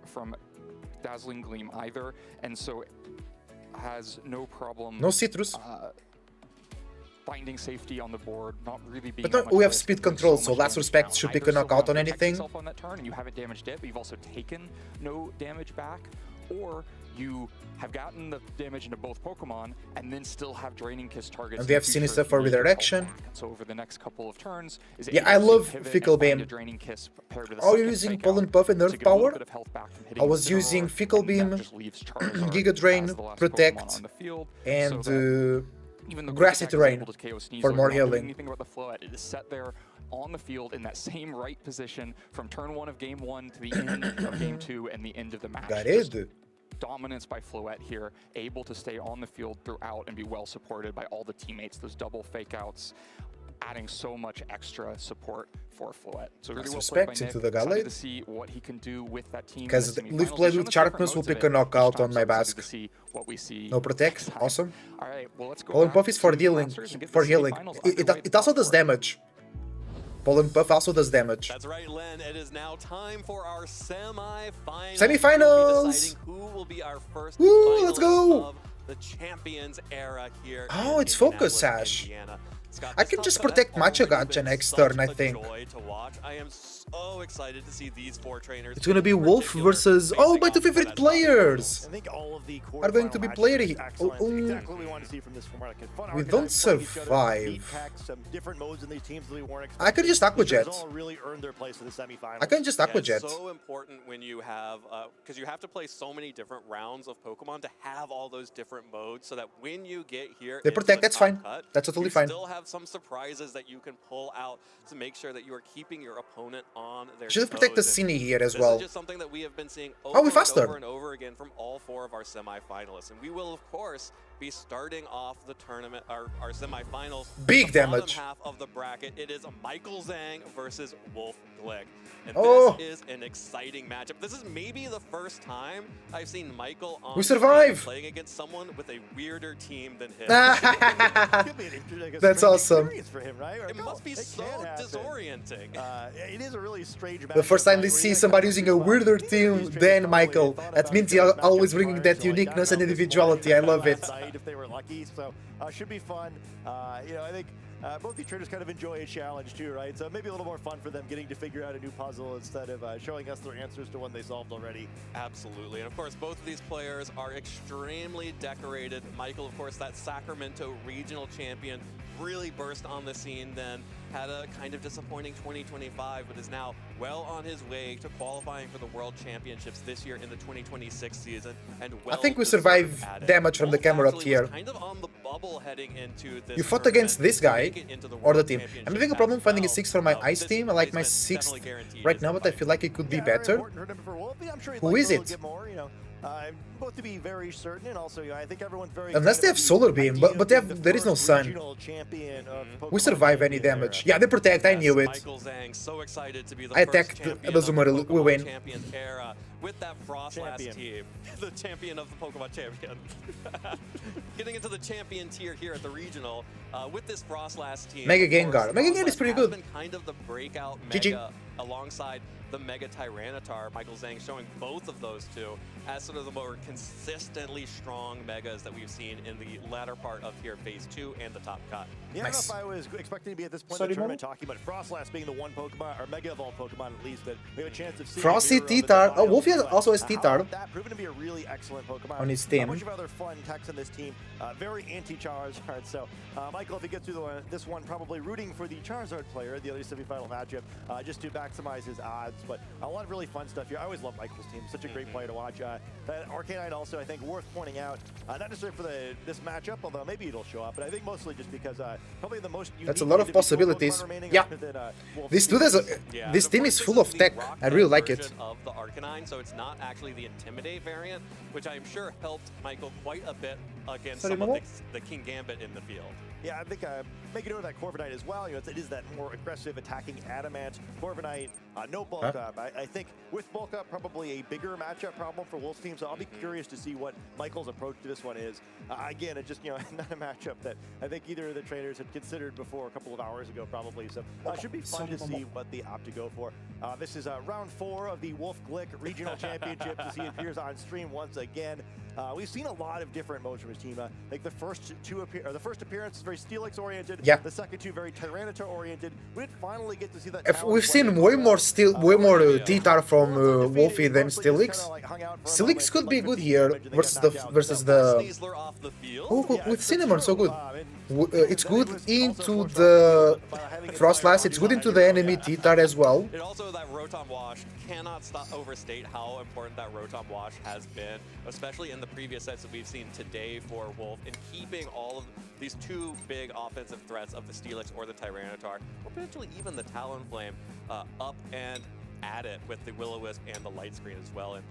from Dazzling Gleam either, and so has no problem...
No citrus.
Finding safety on the board, not really being.
But we have speed control, so Last Respect should pick a knockout on anything.
On that turn, and you haven't damaged it, but you've also taken no damage back, or you have gotten the damage into both Pokemon and then still have Draining Kiss targets.
And we have Sinister for redirection.
So over the next couple of turns,
yeah, I love Fickle Beam. Oh, you're using Pollen Puff and Nerf Power? I was using Fickle Beam, Giga Drain, Protect, and Grassy Terrain for more healing.
Anything about the Floette, it is set there on the field in that same right position from turn 1 of game 1 to the end of game 2 and the end of the match.
Got it.
Dominance by Floette here, able to stay on the field throughout and be well supported by all the teammates. Those double fake outs, adding so much extra support for Floette. So really well played by Nick.
Into the galley.
To see what he can do with that team.
Because Leaf Blade with Sharpness will pick a knockout on my Bask. No Protect, awesome.
All right, well, let's go.
Pollen Puff is for healing. It also does damage. Pollen Puff also does damage.
That's right, Len. It is now time for our semifinals.
Semifinals!
Who will be our first
Woo, let's go!
Of the Champions era here.
Oh, it's Focus Sash. I can just protect Macha next turn, I think.
I am so excited to see these 4 trainers.
It's gonna be Wolf versus my 2 favorite players.
I think all of the
are going to be player here.
Exactly what we want to see from this format.
We don't survive.
Some different modes in these teams that we weren't
I could just Aqua Jet.
all really earned their place in the semifinals.
I can just Aqua Jet.
It's so important when you have, because you have to play so many different rounds of Pokemon to have all those different modes, so that when you get here,
they protect. That's fine. That's totally fine.
Still have some surprises that you can pull out to make sure that you are keeping your opponent on their
should protect the Cine here as well.
This is just something that we have been seeing over and over and over again from all 4 of our semi-finalists, and we will of course be starting off the tournament, our semifinals.
Big
the
damage.
Bottom half of the bracket, it is Michael Zhang versus Wolf Glick. And this is an exciting matchup. This is maybe the first time I've seen Michael on
We survive!
playing against someone with a weirder team than his.
That's awesome.
For him, right?
It must be so disorienting.
It is a really strange
The first time they see somebody using a weirder team than Michael, that means he always bringing that uniqueness and individuality. I love it.
If they were lucky, so should be fun. You know, I think both these traders kind of enjoy a challenge too, right? So maybe a little more fun for them getting to figure out a new puzzle instead of showing us their answers to one they solved already.
Absolutely, and of course both of these players are extremely decorated. Michael, of course, that Sacramento regional champion, really burst on the scene then, had a kind of disappointing 2025, but is now well on his way to qualifying for the World Championships this year in the 2026 season. And
I think we survive damage from the camera up here.
Kind of on the bubble heading into this
You fought against this guy, or the team. I'm having a problem finding a 6 for my Ice team. I like my 6th right now, but I feel like it could be better. Who is it?
Both to be very certain, and also I think everyone's very.
Unless they have Solar Beam, but there is no Sun. We survive any damage. Yeah, they protect, I knew it.
Michael Zhang, so excited to be the
I attacked the Zoomer, we win.
Era with that Frostlass team, the champion of the Pokemon Champion. Getting into the champion tier here at the regional with this Frostlass team.
Mega Gengar. Mega Gengar is pretty good.
Been kind of the breakout Mega alongside the Mega Tyranitar. Michael Zhang showing both of those two as sort of the more consistently strong Megas that we've seen in the latter part of here Phase 2 and the top cut.
Yeah, nice. I don't know if I was expecting to be at this point in the tournament talking about Frostlass being the one Pokemon, or Mega Evolved Pokemon at least, that we have a chance of seeing.
Frosty, T-Tar. Oh, Wolfie also has T-Tar.
That proven to be a really excellent Pokemon.
On his team.
A bunch of other fun techs in this team. Very anti-Charizard. So, Michael, if he gets through this one, probably rooting for the Charizard player, the other semifinal matchup, just to maximize his odds. But a lot of really fun stuff here. I always love Michael's team. Such a great player to watch. Arcanine also, I think, worth pointing out. Not necessarily for this matchup, although maybe it'll show up, but I think mostly just because probably the most.
That's a lot of possibilities. Yeah. This dude has this team is full of tech. I really like it.
Of the Arcanine, so it's not actually the Intimidate variant, which I'm sure helped Michael quite a bit against some of the King Gambit in the field.
Yeah, I think making note of that Corviknight as well. You know, it is that more aggressive attacking Adamant. Corviknight, no bulk up. I think with bulk up, probably a bigger matchup problem for Wolf's team. So I'll be curious to see what Michael's approach to this one is. Again, it's just not a matchup that I think either of the trainers had considered before a couple of hours ago, probably. So it should be fun to see what they opt to go for. This is round 4 of the Wolf Glick Regional Championship. As he appears on stream once again. We've seen a lot of different modes from his team. Like the first the first appearance is very Steelix oriented.
Yeah.
The second two very Tyranitar oriented. We did finally get to see that.
We've seen way more T-Tar from Wolfie than Steelix. Steelix could be good here versus the. Oh, with Cinnamon, so good. It's good into the Frostlass. It's good into the enemy T-Tar as well.
And also that Rotom Wash, cannot overstate how important that Rotom Wash has been, especially in the previous sets that we've seen today for Wolf, in keeping all of these two big offensive threats of the Steelix or the Tyranitar, or potentially even the Talonflame, up and at it with the Will-O-Wisp and the Light Screen as well. And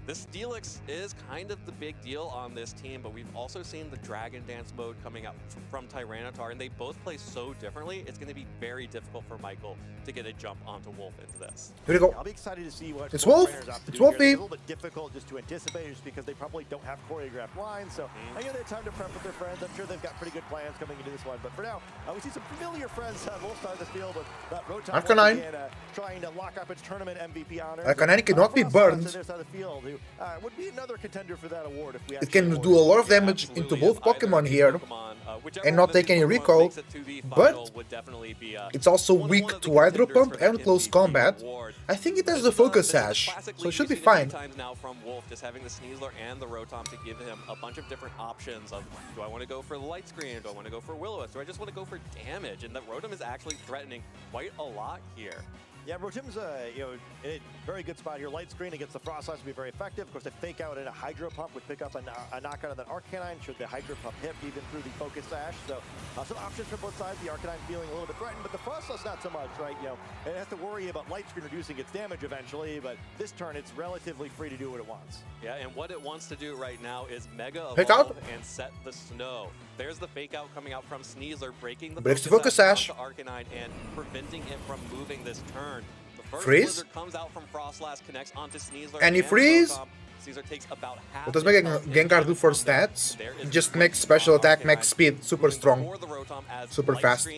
this Steelix is kind of the big deal on this team, but we've also seen the Dragon Dance mode coming up from Tyranitar, and they both play so differently, it's going to be very difficult for Michael to get a jump onto Wolf into this.
Here we go.
I'll be excited to see what
it's Wolf. It's Wolfie.
It's a little bit difficult just to anticipate just because they probably don't have choreographed lines, so I give them time to prep with their friends. I'm sure they've got pretty good plans coming into this one, but for now, we see some familiar friends on both sides of the field with that Rotom
Arcanine
trying to lock up its tournament MVP honor.
Arcanine cannot be burned.
Would be another contender for that award if we
it can do a lot of damage into both Pokemon here and not take any recoil, but it's also weak to Hydro Pump and close combat. I think it has the Focus Sash, so it should be fine.
Now from Wolf, just having the Sneasler and the Rotom to give him a bunch of different options of, do I want to go for the Light Screen, do I want to go for Will-O-Wisp, do I just want to go for damage? And the Rotom is actually threatening quite a lot here.
Yeah, Rotim's in a very good spot here. Light screen against the Frost Lass would be very effective. Of course, a fake out and a Hydro Pump would pick up a knockout on that Arcanine should the Hydro Pump hit even through the Focus Sash. So some options for both sides. The Arcanine feeling a little bit threatened, but the Frost Lass not so much, right? It has to worry about light screen reducing its damage eventually, but this turn it's relatively free to do what it wants.
Yeah, and what it wants to do right now is Mega
Pick
Evolve
out.
and set the snow. There's the fake out coming out from Sneasler, breaking the
Breaks the Focus Sash.
onto Arcanine and preventing it from moving this turn. The first
Freeze.
Blizzard comes out from Frostlass, connects onto Sneasler.
And he freeze.
Sneasler takes about half.
What does Mega Gengar do for stats? It just makes special attack, max speed, super strong, super fast.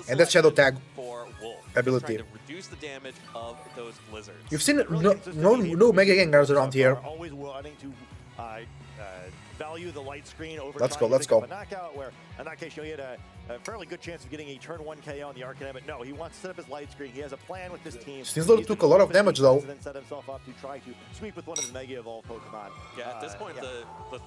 And that's Shadow Tag ability.
To reduce the damage of those blizzards.
You've seen no Mega Gengars around here.
Always wanting to value the light screen over
Let's go,
trying to
let's
pick up
go.
a knockout, where in that case he had a fairly good chance of getting a turn 1 KO on the Arcanine, but no, he wants to set up his light screen. He has a plan with this team.
Sneasler took a lot of damage though.
And then set himself up to try to sweep with one of his Mega Evolved Pokemon.
Yeah, at this point, the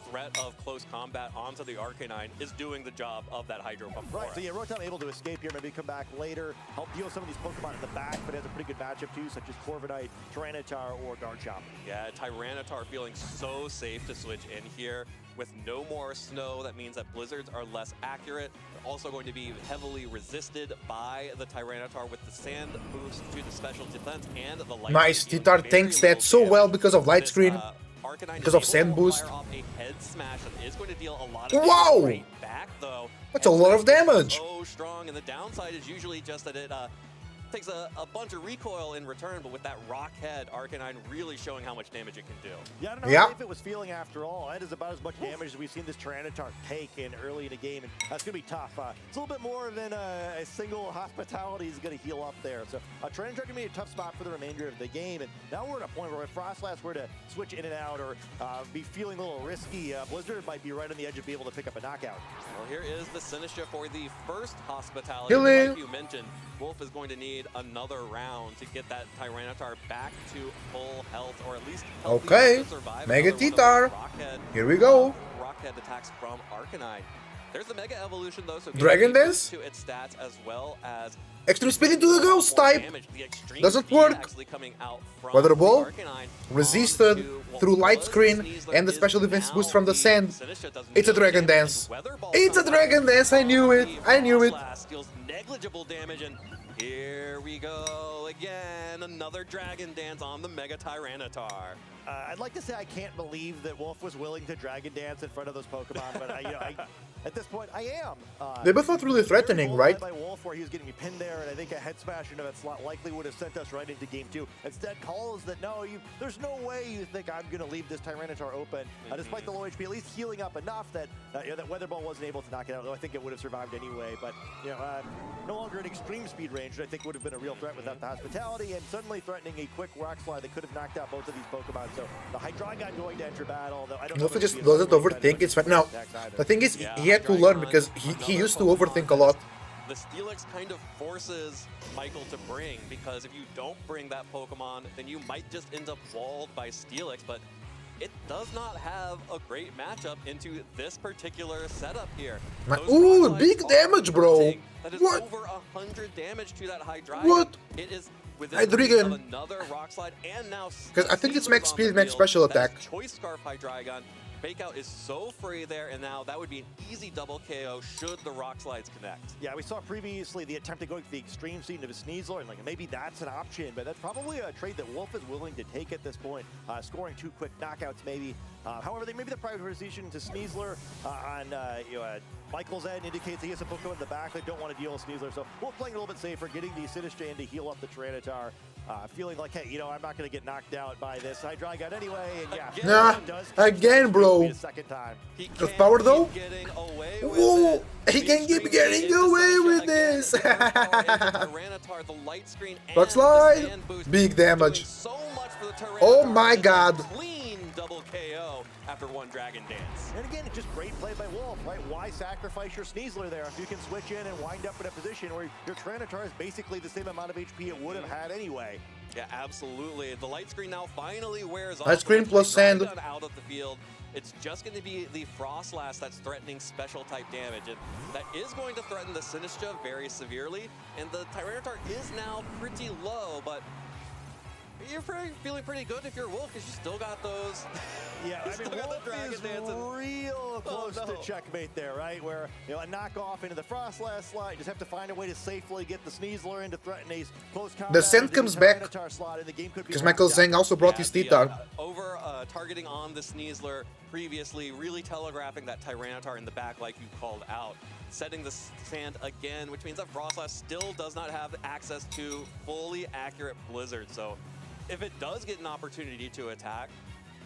threat of close combat onto the Arcanine is doing the job of that Hydro Pump.
Right, so yeah, Rotom able to escape here, maybe come back later, help deal some of these Pokemon in the back, but has a pretty good matchup too, such as Corviknight, Tyranitar, or Garchomp.
Yeah, Tyranitar feeling so safe to switch in here. With no more snow, that means that blizzards are less accurate. They're also going to be heavily resisted by the Tyranitar with the sand boost to the special defense and the light.
Nice, Titar tanks that so well because of light screen, because of sand boost. Wow! That's a lot of damage.
So strong, and the downside is usually just that it takes a bunch of recoil in return, but with that rock head, Arcanine really showing how much damage it can do.
Yeah, I don't know how safe it was feeling after all. That is about as much damage as we've seen this Tyranitar take in early in the game, and that's going to be tough. It's a little bit more than a single hospitality is going to heal up there. So Tyranitar going to be a tough spot for the remainder of the game, and now we're at a point where if Frostlass were to switch in and out or be feeling a little risky, Blizzard might be right on the edge of being able to pick up a knockout.
Well, here is the Sinistra for the first hospitality.
Healing.
Like you mentioned, Wolf is going to need another round to get that Tyranitar back to full health, or at least healthy
Okay,
to survive.
Mega
Another one of
Titar.
those Rockhead,
Here we go.
Rockhead attacks from Arcanine. There's the Mega Evolution though, so
Dragon
getting
Dance?
to its stats as well as
Extreme speed into the ghost type.
damage. The extreme
Doesn't
speed
work.
actually coming out from
Weather
the
Ball
Arcanine
resisted
onto,
through light
was
screen
Sneasler
and the
is
special defense
now
boost from the sand.
Sinistra does
It's a
no
Dragon
damage.
Dance.
Weather Ball
It's a
comes
Dragon
out.
Dance. I knew it. I knew it.
Frostlass deals negligible damage, and here we go again. Another Dragon Dance on the Mega Tyranitar.
I'd like to say I can't believe that Wolf was willing to Dragon Dance in front of those Pokemon, but at this point, I am.
They both look really threatening, right?
By Wolf, where he was getting pinned there, and I think a head smash into that slot likely would have sent us right into game 2. Instead, calls that no, there's no way you think I'm going to leave this Tyranitar open, despite the low HP, at least healing up enough that that Weather Ball wasn't able to knock it out. Though I think it would have survived anyway, but no longer in extreme speed range, which I think would have been a real threat without the hospitality, and suddenly threatening a quick rock slide that could have knocked out both of these Pokemon. So the Hydreigon going to enter battle, though I don't know
If he just doesn't overthink, it's fine. No, the thing is, he had to learn because he used to overthink a lot.
The Steelix kind of forces Michael to bring, because if you don't bring that Pokemon, then you might just end up walled by Steelix, but it does not have a great matchup into this particular setup here.
Ooh, big damage, bro.
That is
What?
over 100 damage to that Hydreigon.
What?
It is within
Hydreigon.
of another Rock Slide, and now
Because I think it's max
Sneasler's on
speed,
the
max
field.
special
That is
attack.
Choice Scarf Hydreigon. Fake out is so free there, and now that would be an easy double KO should the Rock Slides connect.
Yeah, we saw previously the attempt to go to the extreme speed of a Sneasler, and maybe that's an option, but that's probably a trade that Wolf is willing to take at this point, scoring 2 quick knockouts maybe. However, maybe the prioritization to Sneasler on Michael's end indicates he has a Pokemon in the back. They don't want to deal with Sneasler, so Wolf playing a little bit safer, getting the Sinistra in to heal up the Tyranitar. Feeling like, hey, I'm not going to get knocked out by this Hydreigon anyway, and yeah.
Nah, again, bro.
A second time.
With power though? Whoa, he can keep getting away with this.
Tyranitar, the light screen, and
Rock slide,
the sand boost
big damage.
so much for the Tyranitar.
Oh my god.
Clean double KO after one Dragon Dance.
And again, just great play by Wolf, right? Why sacrifice your Sneasler there if you can switch in and wind up in a position where your Tyranitar is basically the same amount of HP it would have had anyway.
Yeah, absolutely. The light screen now finally wears off.
Light screen plus sand.
Out of the field. It's just going to be the Frostlass that's threatening special type damage, and that is going to threaten the Sinistcha very severely. And the Tyranitar is now pretty low, but you're feeling pretty good if you're Wolf, because you still got those.
Yeah, I mean, Wolf is real close to checkmate there, right? Where, you know, a knockoff into the Frostlass slot, you just have to find a way to safely get the Sneasler into threaten a close combat.
The Sand comes back because Michael Zhang also brought his T-Tar.
Over targeting on the Sneasler previously, really telegraphing that Tyranitar in the back like you called out. Setting the Sand again, which means that Frostlass still does not have access to fully accurate Blizzard. So if it does get an opportunity to attack,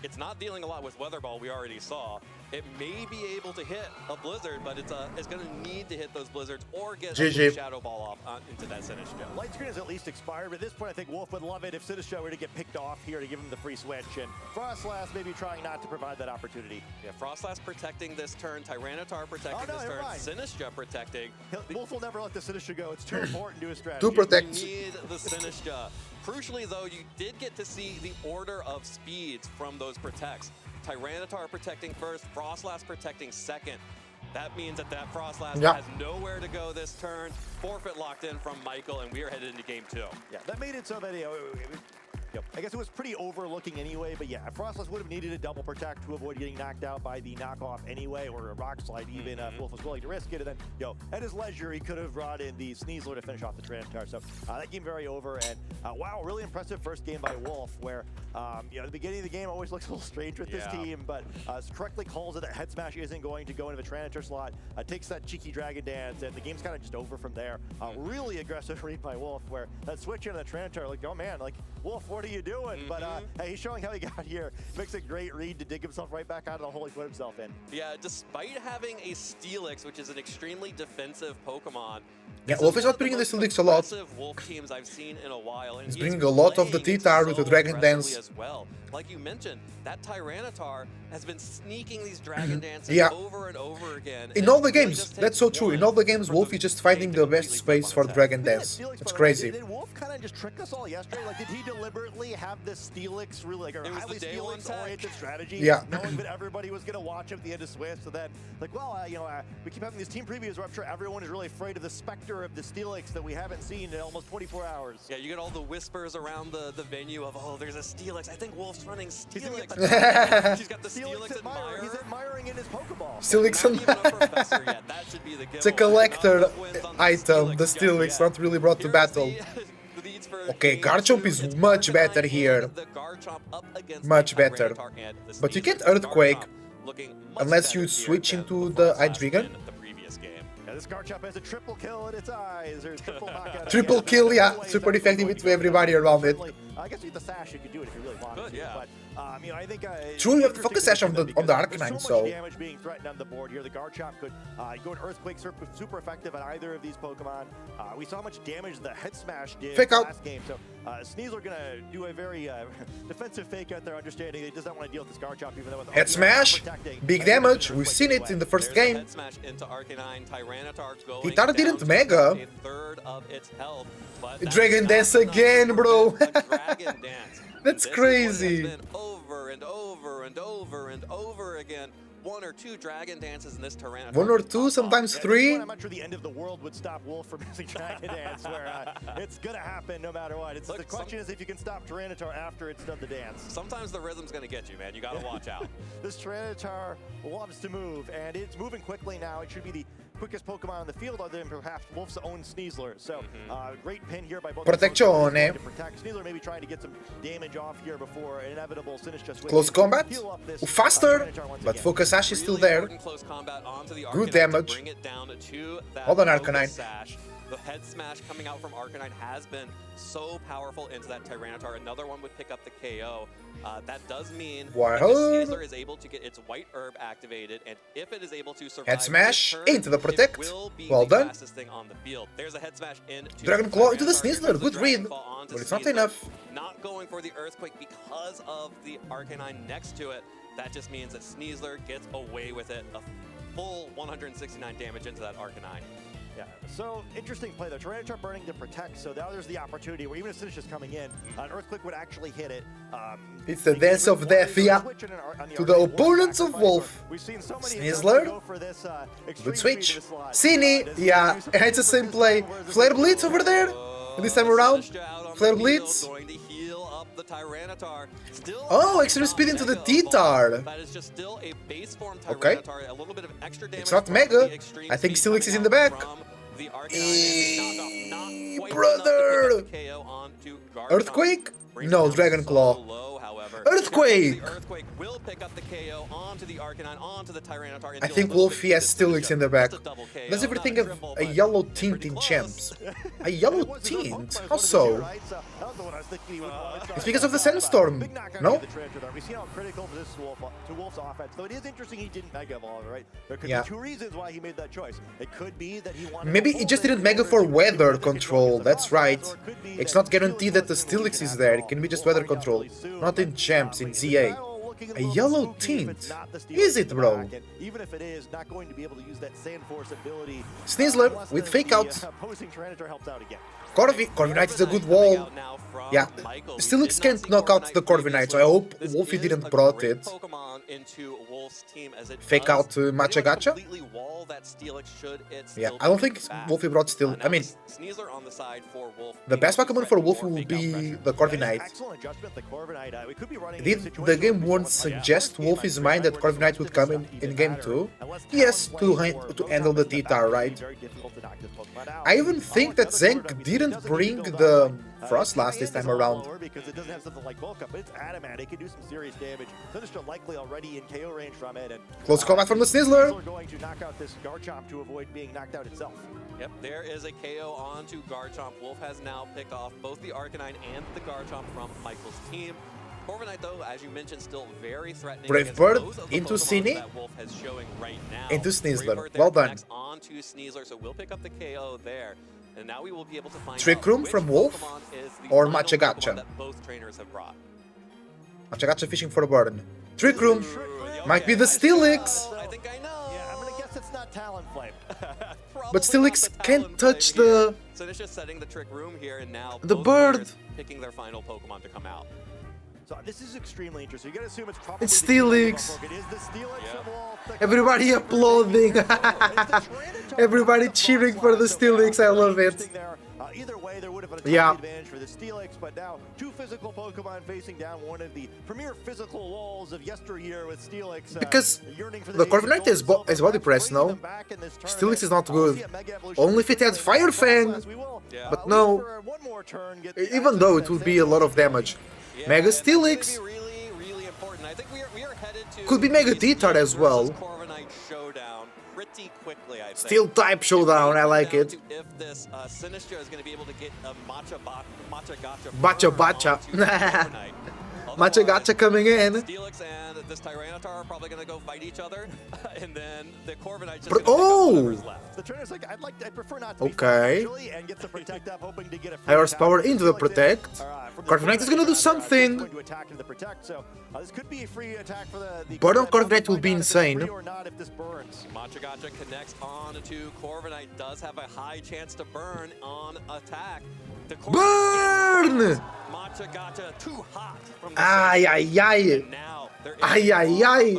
it's not dealing a lot with Weather Ball, we already saw. It may be able to hit a Blizzard, but it's going to need to hit those Blizzards or get a Shadow Ball off into that Sinistcha.
Light screen is at least expired, but at this point I think Wolf would love it if Sinistcha were to get picked off here to give him the free switch, and Frostlass maybe trying not to provide that opportunity.
Yeah, Frostlass protecting this turn, Tyranitar protecting this turn, Sinistcha protecting.
Wolf will never let the Sinistcha go. It's too important to his strategy.
To protect.
You need the Sinistcha. Crucially though, you did get to see the order of speeds from those protects. Tyranitar protecting first, Frostlass protecting second. That means that Frostlass has nowhere to go this turn. Forfeit locked in from Michael, and we are headed into game 2.
Yeah, that made it so that I guess it was pretty overlooking anyway, but yeah, Frostlass would have needed a double protect to avoid getting knocked out by the knockoff anyway, or a rock slide even if Wolf was willing to risk it. And then, at his leisure, he could have brought in the Sneasler to finish off the Tyranitar. So that game very over, and wow, really impressive first game by Wolf, where the beginning of the game always looks a little strange with this team, but correctly calls it that Head Smash isn't going to go into the Tyranitar slot, takes that cheeky Dragon Dance, and the game's kind of just over from there. Really aggressive read by Wolf, where that switch into the Tyranitar, like, oh man, like, Wolf, what are you doing? But hey, he's showing how he got here. Makes a great read to dig himself right back out of the hole he put himself in.
Yeah, despite having a Steelix, which is an extremely defensive Pokemon.
Yeah, Wolf is not bringing the Steelix a lot.
Wolf teams I've seen in a while, and
he's bringing a lot of the T-Tar with the Dragon Dance.
As well. Like you mentioned, that Tyranitar has been sneaking these Dragon Dances over and over again.
In all the games, that's so true. In all the games, Wolf is just finding the best space for Dragon Dance. It's crazy.
Did Wolf kind of just trick us all yesterday? Like, did he deliberately have this Steelix, really like a highly Steelix-oriented strategy?
Yeah.
Knowing that everybody was going to watch him at the end of Swift, so then, like, well, we keep having these team previews where I'm sure everyone is really afraid of the specter of the Steelix that we haven't seen in almost 24 hours.
Yeah, you get all the whispers around the venue of, oh, there's a Steelix. I think Wolf's running Steelix. She's got the Steelix admirer.
He's admiring in his Pokeball.
Steelix admirer. It's a collector item, the Steelix, not really brought to battle. Okay, Garchomp is much better here. Much better. But you can't Earthquake unless you switch into the Hydreigon.
Yeah, this Garchomp has a triple kill in its eyes, or triple knockout.
Triple kill, yeah, super effective to everybody around it.
I guess with the sash, you could do it if you really wanted to. But I think
true, you have to focus sash on the Arcanine, so
damage being threatened on the board here. The Garchomp could go an Earthquake, super effective on either of these Pokemon. We saw how much damage the Head Smash did last game, so Sneasler gonna do a very defensive fake out there, understanding he does not want to deal with this Garchomp, even though with
Head Smash, big damage. We've seen it in the first game.
Head Smash into Arcanine, Tyranitar going
T-Tar didn't Mega.
a third of its health, but
Dragon Dance again, bro.
Dragon Dance.
That's crazy.
Has been over and over and over and over again. 1 or 2 Dragon Dances in this Tyranitar.
1 or 2, sometimes 3.
I'm not sure the end of the world would stop Wolf from using Dragon Dance, where it's gonna happen no matter what. The question is if you can stop Tyranitar after it's done the dance.
Sometimes the rhythm's gonna get you, man. You gotta watch out.
This Tyranitar loves to move, and it's moving quickly now. It should be the quickest Pokemon on the field other than perhaps Wolf's own Sneasler. So great pin here by both.
Protezione.
Sneasler maybe trying to get some damage off here before an inevitable Sinistcha switch.
Close combat. Faster, but Focus Sash is still there. Good damage. Hold on, Arcanine.
The Head Smash coming out from Arcanine has been so powerful into that Tyranitar. Another one would pick up the KO. That does mean that the Sneasler is able to get its White Herb activated, and if it is able to survive
Head Smash
turn,
into the Protect. Well
the
done.
fastest thing on the field. There's a Head Smash into
Dragon Claw into the Sneasler. Good read, but it's not enough.
Not going for the Earthquake because of the Arcanine next to it. That just means that Sneasler gets away with it. A full 169 damage into that Arcanine.
Yeah, so interesting play though. Tyranitar burning to protect, so now there's the opportunity where even if Sinish is coming in, an Earthquake would actually hit it.
It's the dance of death, yeah. To the opponents of Wolf. Snizzler. Good switch. Cine, yeah, it's the same play. Flare Blitz over there. This time around, Flare Blitz. Oh, extra speed into the T-Tar. Okay. It's not Mega. I think Steelix is in the back. Brother! Earthquake? No, Dragon Claw. Earthquake! I think Wolfie has Steelix in the back. Does everything have a yellow tint in Champs? A yellow tint? How so? It's because of the Sandstorm, no?
We see how critical this to Wolf's offense, though it is interesting he didn't Mega Evolve, right? There could be two reasons why he made that choice. It could be that he wanted
maybe he just didn't Mega for weather control, that's right. It's not guaranteed that the Steelix is there, it can be just weather control. Not in Champs, in ZA. A yellow tint? Is it, bro?
Even if it is, not going to be able to use that Sand Force ability.
Snizzler with Fake Out.
Opposing Tyranitar helps out again.
Corviknight is a good wall. Yeah, Steelix can't knock out the Corviknight, so I hope Wolfie didn't brought it. Fake out Matcha Gacha? Yeah, I don't think Wolfie brought Steel. I mean, the best Pokemon for Wolfie will be the Corviknight. Did the game won't suggest Wolfie's mind that Corviknight would come in game 2? Yes, to handle the T-Tar, right? I even think that Zank didn't bring the Frostlass this time around.
Because it doesn't have something like bulk up, but it's adamant. It can do some serious damage. Sinister likely already in KO range from it, and
close combat from the Snizzler.
Going to knock out this Garchomp to avoid being knocked out itself.
Yep, there is a KO onto Garchomp. Wolf has now picked off both the Arcanine and the Garchomp from Michael's team. Corviknight, though, as you mentioned, still very threatening.
Brave Bird into Cine, into Snizzler. Well done.
Onto Sneasler, so we'll pick up the KO there. And now we will be able to find
Trick Room from Wolf or Matcha Gacha.
That both trainers have brought.
Matcha Gacha fishing for a burn. Trick Room might be the Steelix.
I think I know.
Yeah, I'm gonna guess it's not Talonflame.
But Steelix can't touch the.
So it's just setting the Trick Room here, and now
the bird
picking their final Pokemon to come out.
So this is extremely interesting. You gotta assume it's probably
it's Steelix.
It is the Steelix of all.
Everybody applauding. Everybody cheering for the Steelix. I love it.
Either way, there would have been
a
advantage for the Steelix, but now two physical Pokemon facing down one of the premier physical walls of yesteryear with Steelix.
Because the Corviknight is body press, no? Steelix is not good. Only if it had Fire Fang. But no. Even though it would be a lot of damage. Mega Steelix could be Mega T-Tar as well. Steel type showdown, I like it.
If this Sinistcha is going to be able to get a
Matcha Gacha. Matcha Gacha coming in.
Steelix and this Tyranitar are probably going to go fight each other, and then the Corviknight just
The trainer's like, I'd prefer not to
okay.
and get the protect up, hoping to get a
Iris Power into the protect. Corviknight is going to do something.
This could be a free attack for the
Burn on Corviknight will be insane.
Matcha Gacha connects on to Corviknight, does have a high chance to burn on attack.
Burn!
Matcha Gacha too hot from the
ay, ay, ay. Ay, ay, ay.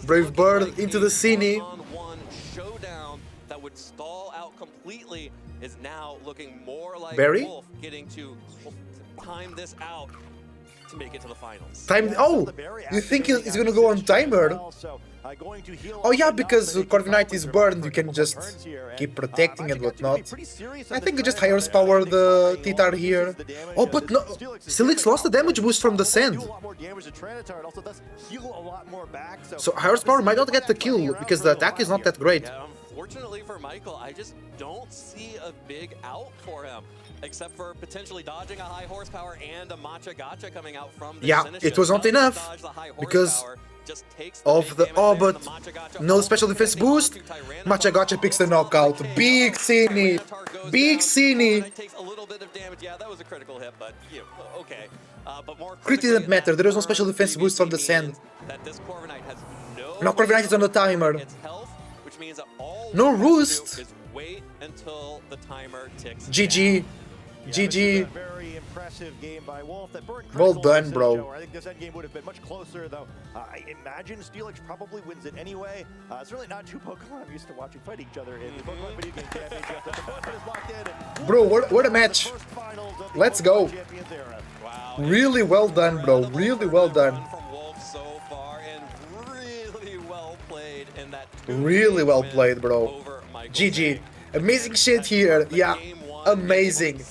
Brave Bird into the Cine.
One showdown that would stall out completely is now looking more like
Barry?
Wolf getting to time this out to make it to the finals.
Oh, you think he's gonna go on timer? Oh yeah, because Corviknight is burned, you can just keep protecting and whatnot. I think you just Iris Power the T-Tar here. Oh, but no, Steelix lost the damage boost from the sand. So Iris Power might not get the kill, because the attack is not that great.
Unfortunately for Michael, I just don't see a big out for him. Except for potentially dodging a high horsepower and a Matcha Gacha coming out from the Sinistcha.
It was not enough because of the but no special defense boost. Matcha Gacha picks the knockout. Big Cine, big Cine.
Takes a little bit of damage. Yeah, that was a critical hit, but yeah, okay. But more
crit didn't matter. There was no special defense boost from the sand.
That this Corviknight has
no Corviknight is on the timer.
Health, which means that all
no roost.
wait until the timer ticks
GG.
down.
GG.
Very impressive game by Wolf. That burnt
Well
critical
done,
misses,
bro.
Joe. I think this endgame would have been much closer, though. I imagine Steelix probably wins it anyway. It's really not two Pokemon I'm used to watching fight each other in the Pokemon video game championship. The Pokemon is locked in. And
Bro, what a match. Let's go.
Champions era.
Wow.
Really well done, bro. Really well done.
From Wolf so far, and really well played in that.
Really well played, bro. GG. Amazing shit here. Yeah. Amazing.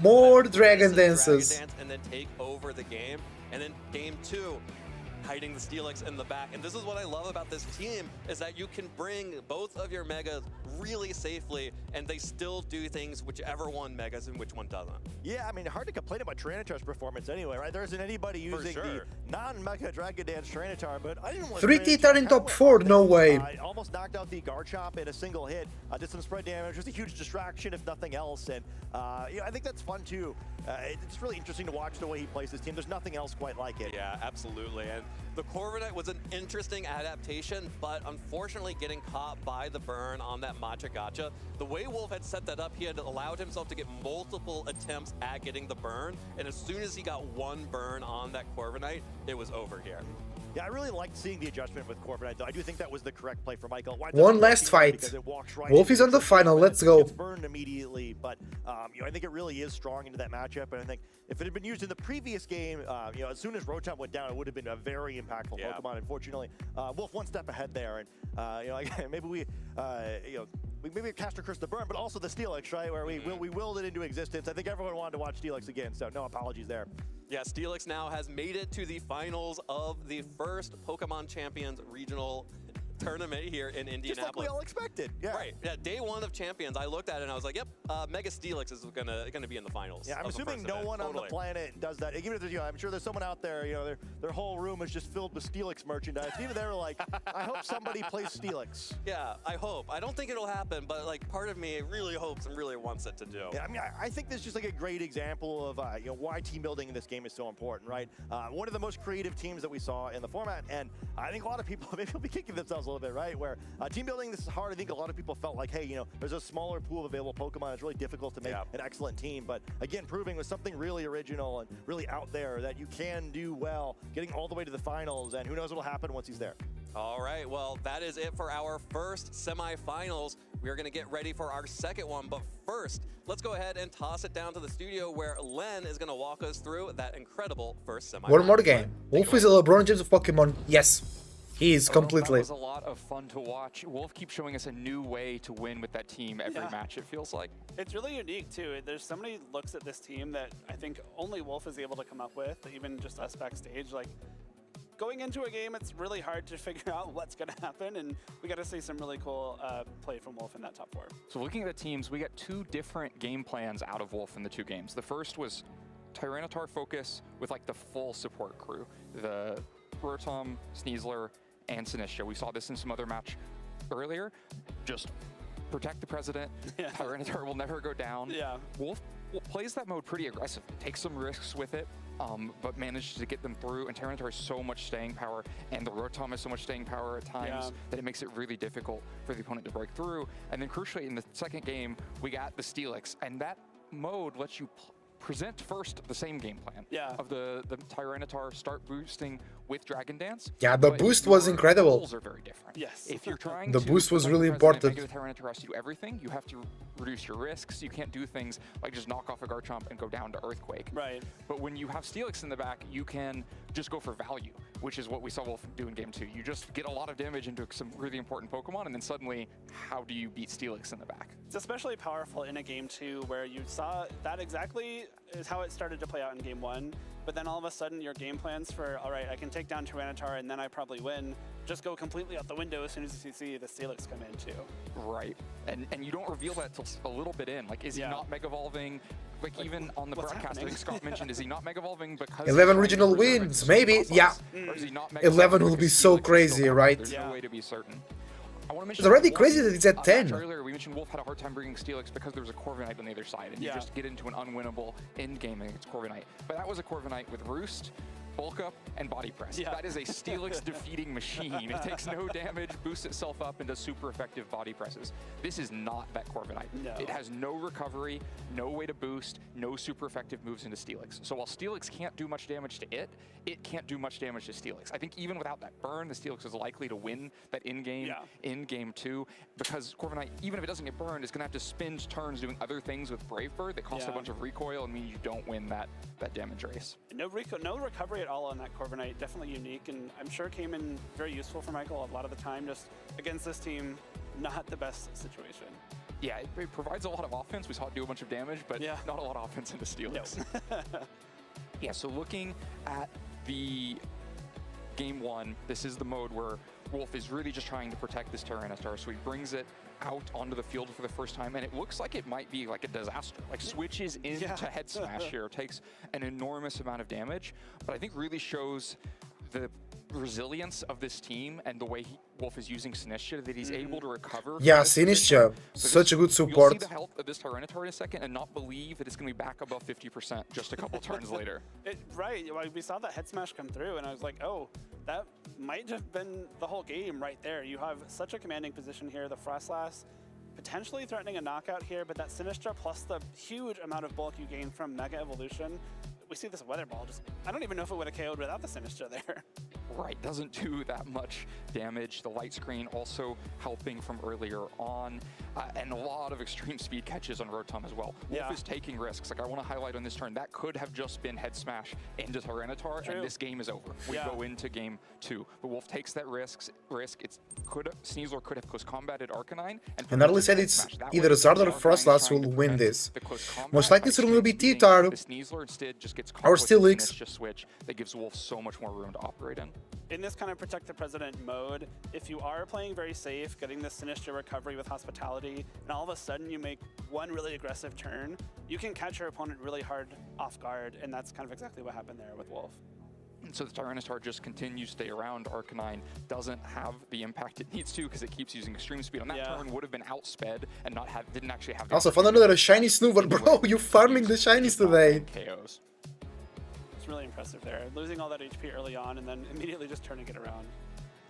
More Dragon Dances.
And then take over the game. And then game 2, hiding the Steelix in the back. And this is what I love about this team, is that you can bring both of your Megas really safely, and they still do things whichever one Megas and which one doesn't.
Yeah, I mean, hard to complain about Tyranitar's performance anyway, right? There isn't anybody using the non-Mega Dragon Dance Tyranitar, but I didn't want
3 Titan in top 4, no way.
Almost knocked out the Garchomp in a single hit. Did some spread damage, just a huge distraction if nothing else. And you know, I think that's fun too. It's really interesting to watch the way he plays this team. There's nothing else quite like it.
Yeah, absolutely. And the Corviknight was an interesting adaptation, but unfortunately getting caught by the burn on that Matcha Gotcha. The way Wolf had set that up, he had allowed himself to get multiple attempts at getting the burn, and as soon as he got one burn on that Corviknight, it was over here.
Yeah, I really liked seeing the adjustment with Corviknight, though. I do think that was the correct play for Michael.
One last fight. Wolf is on the final. Let's go.
Gets burned immediately, but you know, I think it really is strong into that matchup. And I think if it had been used in the previous game, you know, as soon as Rotom went down, it would have been a very impactful Pokemon. Unfortunately, Wolf one step ahead there, and you know, maybe we, you know. Maybe Caster Curse the burn, but also the Steelix, right? Where we willed it into existence. I think everyone wanted to watch Steelix again, so no apologies there.
Yeah, Steelix now has made it to the finals of the first Pokemon Champions regional tournament here in Indianapolis.
Just like we all expected. Yeah.
Right. Yeah. Day 1 of Champions, I looked at it and I was like, "Yep, Mega Steelix is gonna be in the finals."
Yeah, I'm assuming no one on the planet does that. Even if there's, you know, I'm sure there's someone out there, you know, their whole room is just filled with Steelix merchandise. Even they were like, "I hope somebody plays Steelix."
Yeah, I hope. I don't think it'll happen, but like part of me really hopes and really wants it to do.
Yeah, I mean, I think this is just like a great example of you know, why team building in this game is so important, right? One of the most creative teams that we saw in the format, and I think a lot of people maybe will be kicking themselves a little bit, right? Where team building, this is hard. I think a lot of people felt like, hey, you know, there's a smaller pool of available Pokemon. It's really difficult to make an excellent team. But again, proving with something really original and really out there that you can do well, getting all the way to the finals, and who knows what'll happen once he's there.
All right, well, that is it for our first semifinals. We are going to get ready for our second one, but first, let's go ahead and toss it down to the studio where Len is going to walk us through that incredible first semifinal.
One more game. Wolf is a LeBron James of Pokemon. Yes. He is completely.
That was a lot of fun to watch. Wolf keeps showing us a new way to win with that team every match, it feels like.
It's really unique, too. There's so many looks at this team that I think only Wolf is able to come up with, even just us backstage. Like, going into a game, it's really hard to figure out what's going to happen, and we got to see some really cool play from Wolf in that top 4.
So looking at the teams, we got 2 different game plans out of Wolf in the 2 games. The first was Tyranitar focus with like the full support crew. The Rotom, Sneasler, and Sinistcha. We saw this in some other match earlier. Just protect the president. Tyranitar will never go down.
Yeah.
Wolf plays that mode pretty aggressive, takes some risks with it, but manages to get them through. And Tyranitar has so much staying power, and the Rotom has so much staying power at times that it makes it really difficult for the opponent to break through. And then crucially, in the second game, we got the Steelix, and that mode lets you present first the same game plan of the Tyranitar start boosting with Dragon Dance.
Yeah, the boost was incredible.
Goals are very different.
Yes.
If you're trying
the
to
boost was really
important.
important.
The Tyranitar has to do everything. You have to reduce your risks. You can't do things like just knock off a Garchomp and go down to Earthquake.
Right.
But when you have Steelix in the back, you can just go for value, which is what we saw Wolf do in game 2. You just get a lot of damage into some really important Pokemon, and then suddenly, how do you beat Steelix in the back?
It's especially powerful in a game 2 where you saw that exactly is how it started to play out in game 1, but then all of a sudden your game plans for, all right, I can take down Tyranitar and then I probably win, just go completely out the window as soon as you see the Steelix come in too.
Right, and you don't reveal that till a little bit in. Like, is he not Mega Evolving? Like even on the broadcast, I think Scott mentioned, is he not Mega Evolving because
11 regional wins, maybe. Yeah.
Or is he not Mega
11 will be so crazy, right?
There's no way to be certain. I want to mention
It's already crazy that it's at 10.
Earlier, we mentioned Wolf had a hard time bringing Steelix because there was a Corviknight on the other side, and you just get into an unwinnable end game against Corviknight. But that was a Corviknight with Roost, bulk up, and body press.
Yeah.
That is a Steelix defeating machine. It takes no damage, boosts itself up, and does super effective body presses. This is not that Corviknight.
No.
It has no recovery, no way to boost, no super effective moves into Steelix. So while Steelix can't do much damage to it, it can't do much damage to Steelix. I think even without that burn, the Steelix is likely to win that in-game in game 2, because Corviknight, even if it doesn't get burned, is going to have to spend turns doing other things with Brave Bird that cost a bunch of recoil and mean you don't win that damage race.
No recovery at all on that Corviknight. Definitely unique, and I'm sure came in very useful for Michael a lot of the time. Just against this team, not the best situation.
Yeah, it provides a lot of offense. We saw it do a bunch of damage, but not a lot of offense into Steelix.
No.
Yeah, so looking at the game 1, this is the mode where Wolf is really just trying to protect this Tyranitar, so he brings it out onto the field for the first time, and it looks like it might be like a disaster. Like switches into head smash here, takes an enormous amount of damage, but I think really shows the resilience of this team and the way Wolf is using Sinistcha, that he's able to recover.
Yeah, Sinistcha, such a good support.
You'll see the health of this Tyranitar in a second and not believe that it's going to be back above 50% just a couple turns later.
Right, like we saw that head smash come through, and I was like, oh, that might have been the whole game right there. You have such a commanding position here. The Frostlass potentially threatening a knockout here, but that Sinistcha plus the huge amount of bulk you gain from Mega Evolution. We see this Weather Ball just, I don't even know if it would have KO'd without the Sinistcha there.
Right, doesn't do that much damage. The light screen also helping from earlier on, and a lot of extreme speed catches on Rotom as well. Wolf is taking risks. Like I want to highlight on this turn, that could have just been head smash into Tyranitar, and this game is over. We go into game 2. But Wolf takes that risk. Sneasler could have close combated Arcanine,
And Natalie said it's either Zard or Frostlass will win this. Most likely it will be T-Tar
Sneasler instead just gets
or Steelix.
Switch that gives Wolf so much more room to operate in.
In this kind of Protect the President mode, if you are playing very safe, getting this Sinistcha recovery with Hospitality, and all of a sudden you make one really aggressive turn, you can catch your opponent really hard off guard, and that's kind of exactly what happened there with Wolf.
And so the Tyranitar just continues to stay around. Arcanine doesn't have the impact it needs to because it keeps using extreme speed. On that turn would have been outsped and didn't actually have.
Also, found another shiny Snoover, bro. You farming the shinies today.
KOs.
It's really impressive there. Losing all that HP early on and then immediately just turning it around.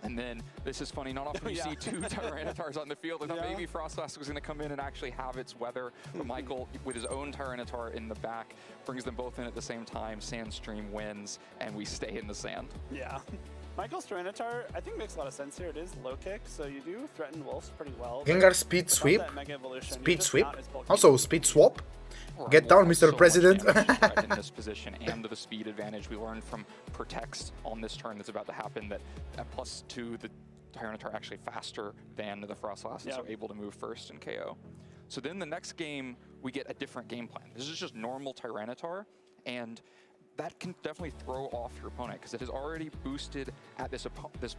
And then, this is funny, not often you see 2 Tyranitars on the field. I thought maybe Frostlass was going to come in and actually have its weather, but Michael, with his own Tyranitar in the back, brings them both in at the same time. Sandstream wins, and we stay in the sand.
Yeah. Michael's Tyranitar, I think, makes a lot of sense here. It is low kick, so you do threaten Wolves pretty well.
Gengar speed sweep. Speed sweep. Also, speed swap. Get down, Mr. President.
In this position and the speed advantage we learned from Protects on this turn that's about to happen, that at +2, the Tyranitar actually faster than the Frostlass, so able to move first and KO. So then the next game, we get a different game plan. This is just normal Tyranitar, and that can definitely throw off your opponent because it has already boosted at this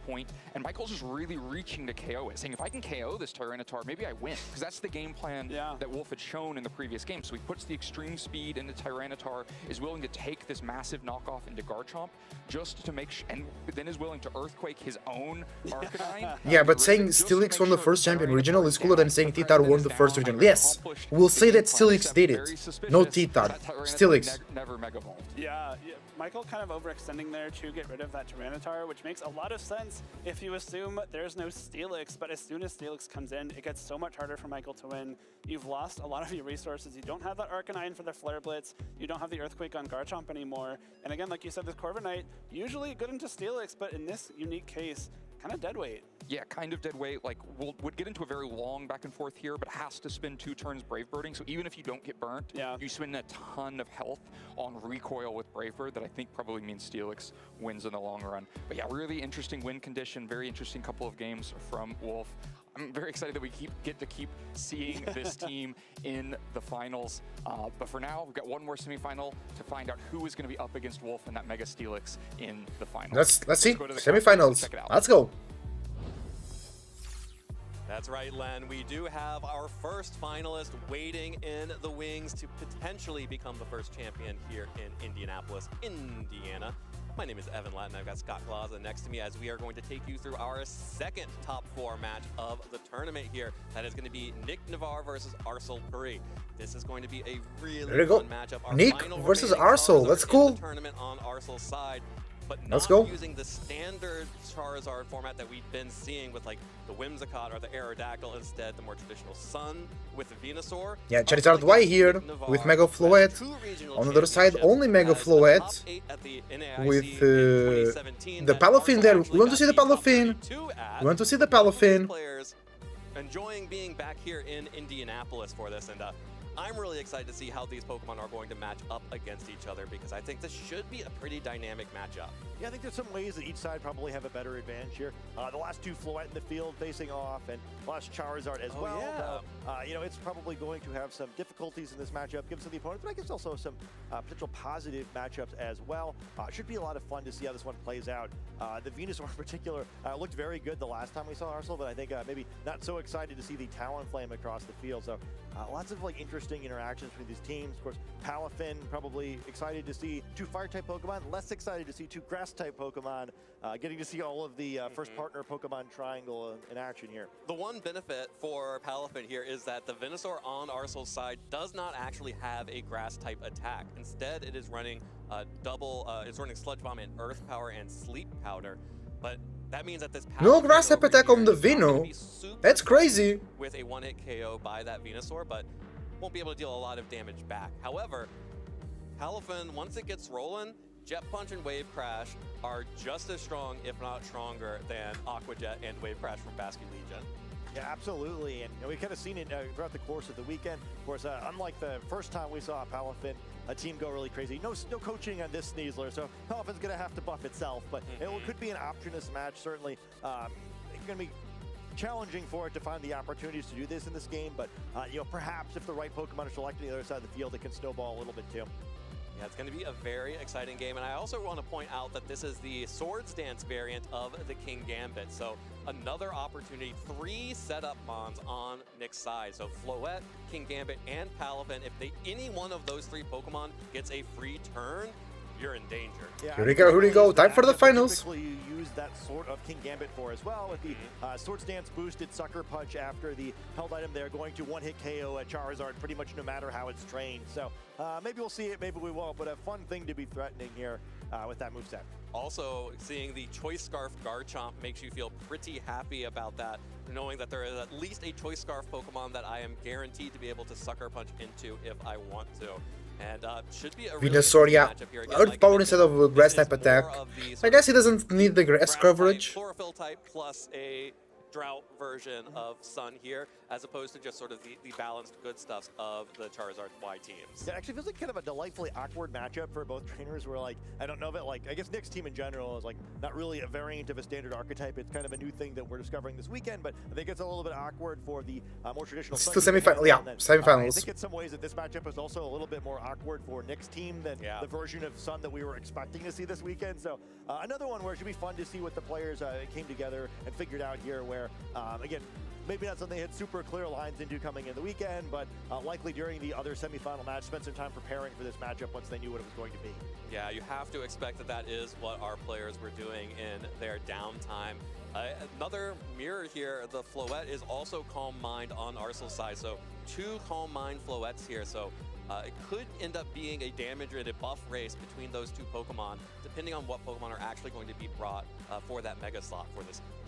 point, and Michael's just really reaching to KO it, saying if I can KO this Tyranitar, maybe I win, because that's the game plan that Wolf had shown in the previous game. So he puts the extreme speed into Tyranitar, is willing to take this massive knockoff into Garchomp just to make and then is willing to Earthquake his own Arcanine.
Yeah, but saying Steelix won the first champion regional is cooler than saying T-Tar won the first regional. Yes, we'll say that Steelix did it. No T-Tar, Steelix.
Never Mega Evolved.
Yeah, Michael kind of overextending there to get rid of that Tyranitar, which makes a lot of sense if you assume there's no Steelix, but as soon as Steelix comes in, it gets so much harder for Michael to win. You've lost a lot of your resources. You don't have that Arcanine for the Flare Blitz. You don't have the Earthquake on Garchomp anymore. And again, like you said, this Corviknight, usually good into Steelix, but in this unique case, kind of dead weight.
Yeah, kind of dead weight. Like, would get into a very long back and forth here, but has to spend 2 turns Brave Birding. So even if you don't get burnt, you spend a ton of health on recoil with Brave Bird that I think probably means Steelix wins in the long run. But yeah, really interesting win condition, very interesting couple of games from Wolf. I'm very excited that we get to keep seeing this team in the finals. But for now, we've got one more semifinal to find out who is going to be up against Wolf and that Mega Steelix in the finals.
Let's see. Semifinals. Let's go.
That's right, Len. We do have our first finalist waiting in the wings to potentially become the first champion here in Indianapolis, Indiana. My name is Evan Latin. I've got Scott Glaza next to me as we are going to take you through our second top 4 match of the tournament here. That is going to be Nick Navarre versus Arsel Puri. This is going to be a really fun matchup. Our
Nick versus Arsel. That's cool.
Tournament on Arsel's side. but
Let's
not
go.
using the standard Charizard format that we've been seeing with like the Whimsicott or the Aerodactyl, instead the more traditional Sun with the Venusaur.
Yeah, Charizard Y here with Mega Floette. On the other side, only Mega Floette with the Palafin there. We want to see the Palafin. We want to see the Palafin.
Players enjoying being back here in Indianapolis for this, and I'm really excited to see how these Pokemon are going to match up against each other, because I think this should be a pretty dynamic matchup.
Yeah, I think there's some ways that each side probably have a better advantage here. The last two Floette in the field facing off, and last Charizard as well.
Yeah.
You know, it's probably going to have some difficulties in this matchup given some of the opponents, but I guess also some potential positive matchups as well. Should be a lot of fun to see how this one plays out. The Venusaur in particular looked very good the last time we saw Arsenal, but I think maybe not so excited to see the Talonflame across the field. So lots of like interesting interactions between these teams. Of course, Palafin probably excited to see two Fire-type Pokemon, less excited to see two Grass-type Pokemon, getting to see all of the first partner Pokemon triangle in action here.
The one benefit for Palafin here is that the Venusaur on Arsenal's side does not actually have a Grass-type attack. Instead, it is running it's running Sludge Bomb and Earth Power and Sleep Powder, but that means that this
No Grass-type attack on the Veno. That's crazy.
With a one-hit KO by that Venusaur, but won't be able to deal a lot of damage back. However, Palafin, once it gets rolling, Jet Punch and Wave Crash are just as strong, if not stronger, than Aqua Jet and Wave Crash from Basque Legion.
Yeah, absolutely, and we've kind of seen it throughout the course of the weekend. Of course, unlike the first time we saw Palafin, a team go really crazy. No coaching on this Sneasler, so Palafin's going to have to buff itself, but it could be an option this match, certainly. It's going to be challenging for it to find the opportunities to do this in this game, but you know, perhaps if the right Pokemon are selected on the other side of the field, it can snowball a little bit too.
Yeah, it's going to be a very exciting game, and I also want to point out that this is the Swords Dance variant of the King Gambit, so another opportunity, 3 setup mons on Nick's side. So Floette, King Gambit, and Palafin, if any one of those 3 Pokemon gets a free turn, you're in danger.
Yeah,
here we go. Time for the finals.
Typically, you use that sort of King Gambit for as well, with the Swords Dance boosted Sucker Punch after the held item there, going to one-hit KO at Charizard pretty much no matter how it's trained. So maybe we'll see it, maybe we won't, but a fun thing to be threatening here with that moveset.
Also, seeing the Choice Scarf Garchomp makes you feel pretty happy about that, knowing that there is at least a Choice Scarf Pokemon that I am guaranteed to be able to Sucker Punch into if I want to. And should be a
Venusaur, yeah. Earth Power instead of a Grass-type attack. I guess he doesn't need the Grass coverage.
Chlorophyll type plus a Drought version of Sun here, as opposed to just sort of the balanced good stuff of the Charizard Y teams.
Yeah, it actually feels like kind of a delightfully awkward matchup for both trainers, where like, I don't know if it, like, I guess Nick's team in general is like not really a variant of a standard archetype. It's kind of a new thing that we're discovering this weekend, but I think it's a little bit awkward for the more traditional.
It's the semifinal, yeah, semifinals.
I think in some ways that this matchup is also a little bit more awkward for Nick's team than the version of Sun that we were expecting to see this weekend. So another one where it should be fun to see what the players came together and figured out here, where again, maybe not something they had super clear lines into coming in the weekend, but likely during the other semifinal match, spent some time preparing for this matchup once they knew what it was going to be.
Yeah, you have to expect that that is what our players were doing in their downtime. Another mirror here, the Floette is also Calm Mind on Arsenal's side, so 2 Calm Mind Floettes here, so it could end up being a damage and a buff race between those 2 Pokemon, depending on what Pokemon are actually going to be brought for that Mega Slot for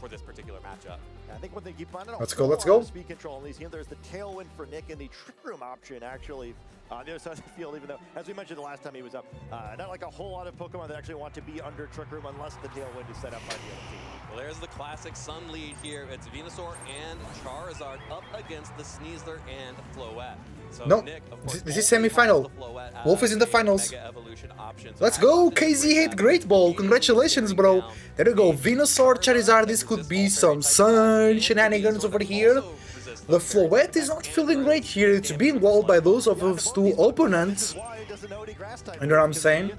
this particular matchup.
I think when they keep finding out
let's go.
Speed control on these here, there's the Tailwind for Nick and the Trick Room option actually on the other side of the field, even though, as we mentioned the last time he was up, not like a whole lot of Pokemon that actually want to be under Trick Room unless the Tailwind is set up by the other team.
Well, there's the classic Sun lead here. It's Venusaur and Charizard up against the Sneasler and Floette. So
no,
Nick, of course,
this is semi-final. Wolf is in the finals. Let's go, KZ8 Great Ball. Congratulations, bro. There you go. Venusaur, Charizard. This could be some Sun shenanigans over here. The Floette is not feeling great here. It's being walled by those of his 2 opponents. You know what I'm saying?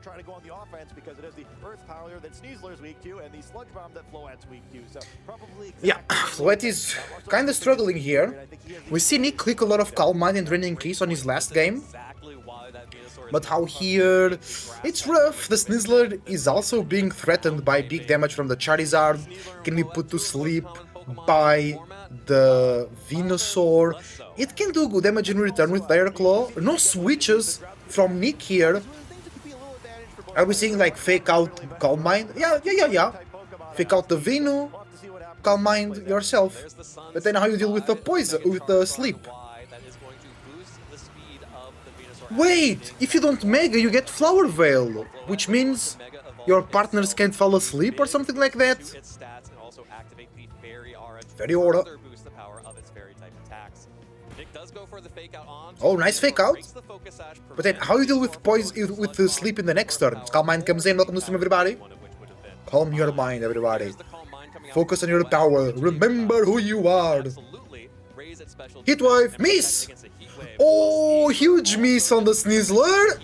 Try to go on the offense because it is the Earth Power that Sneasler's weak to and the Sludge Bomb that Floette's weak to. So probably
yeah, Floette is kind of struggling here. We see Nick click a lot of Calm Mind and Draining Keys on his last game. But how here, it's rough. The Sneasler is also being threatened by big damage from the Charizard. Can be put to sleep by the Venusaur. It can do good damage in return with Dire Claw. No switches from Nick here. Are we seeing like fake out Calm Mind? Yeah. Fake out the Venu, Calm Mind yourself. But then how you deal with the poison, with the sleep? Wait, if you don't Mega, you get Flower Veil, which means your partners can't fall asleep or something like that. Very aura. Oh, nice fake out. But then how you deal with poison, with the sleep in the next turn? Calm Mind comes in, welcome to stream everybody. Calm your mind, everybody. Focus on your power. Remember who you are. Heatwave, miss! Oh, huge miss on the Sneasler!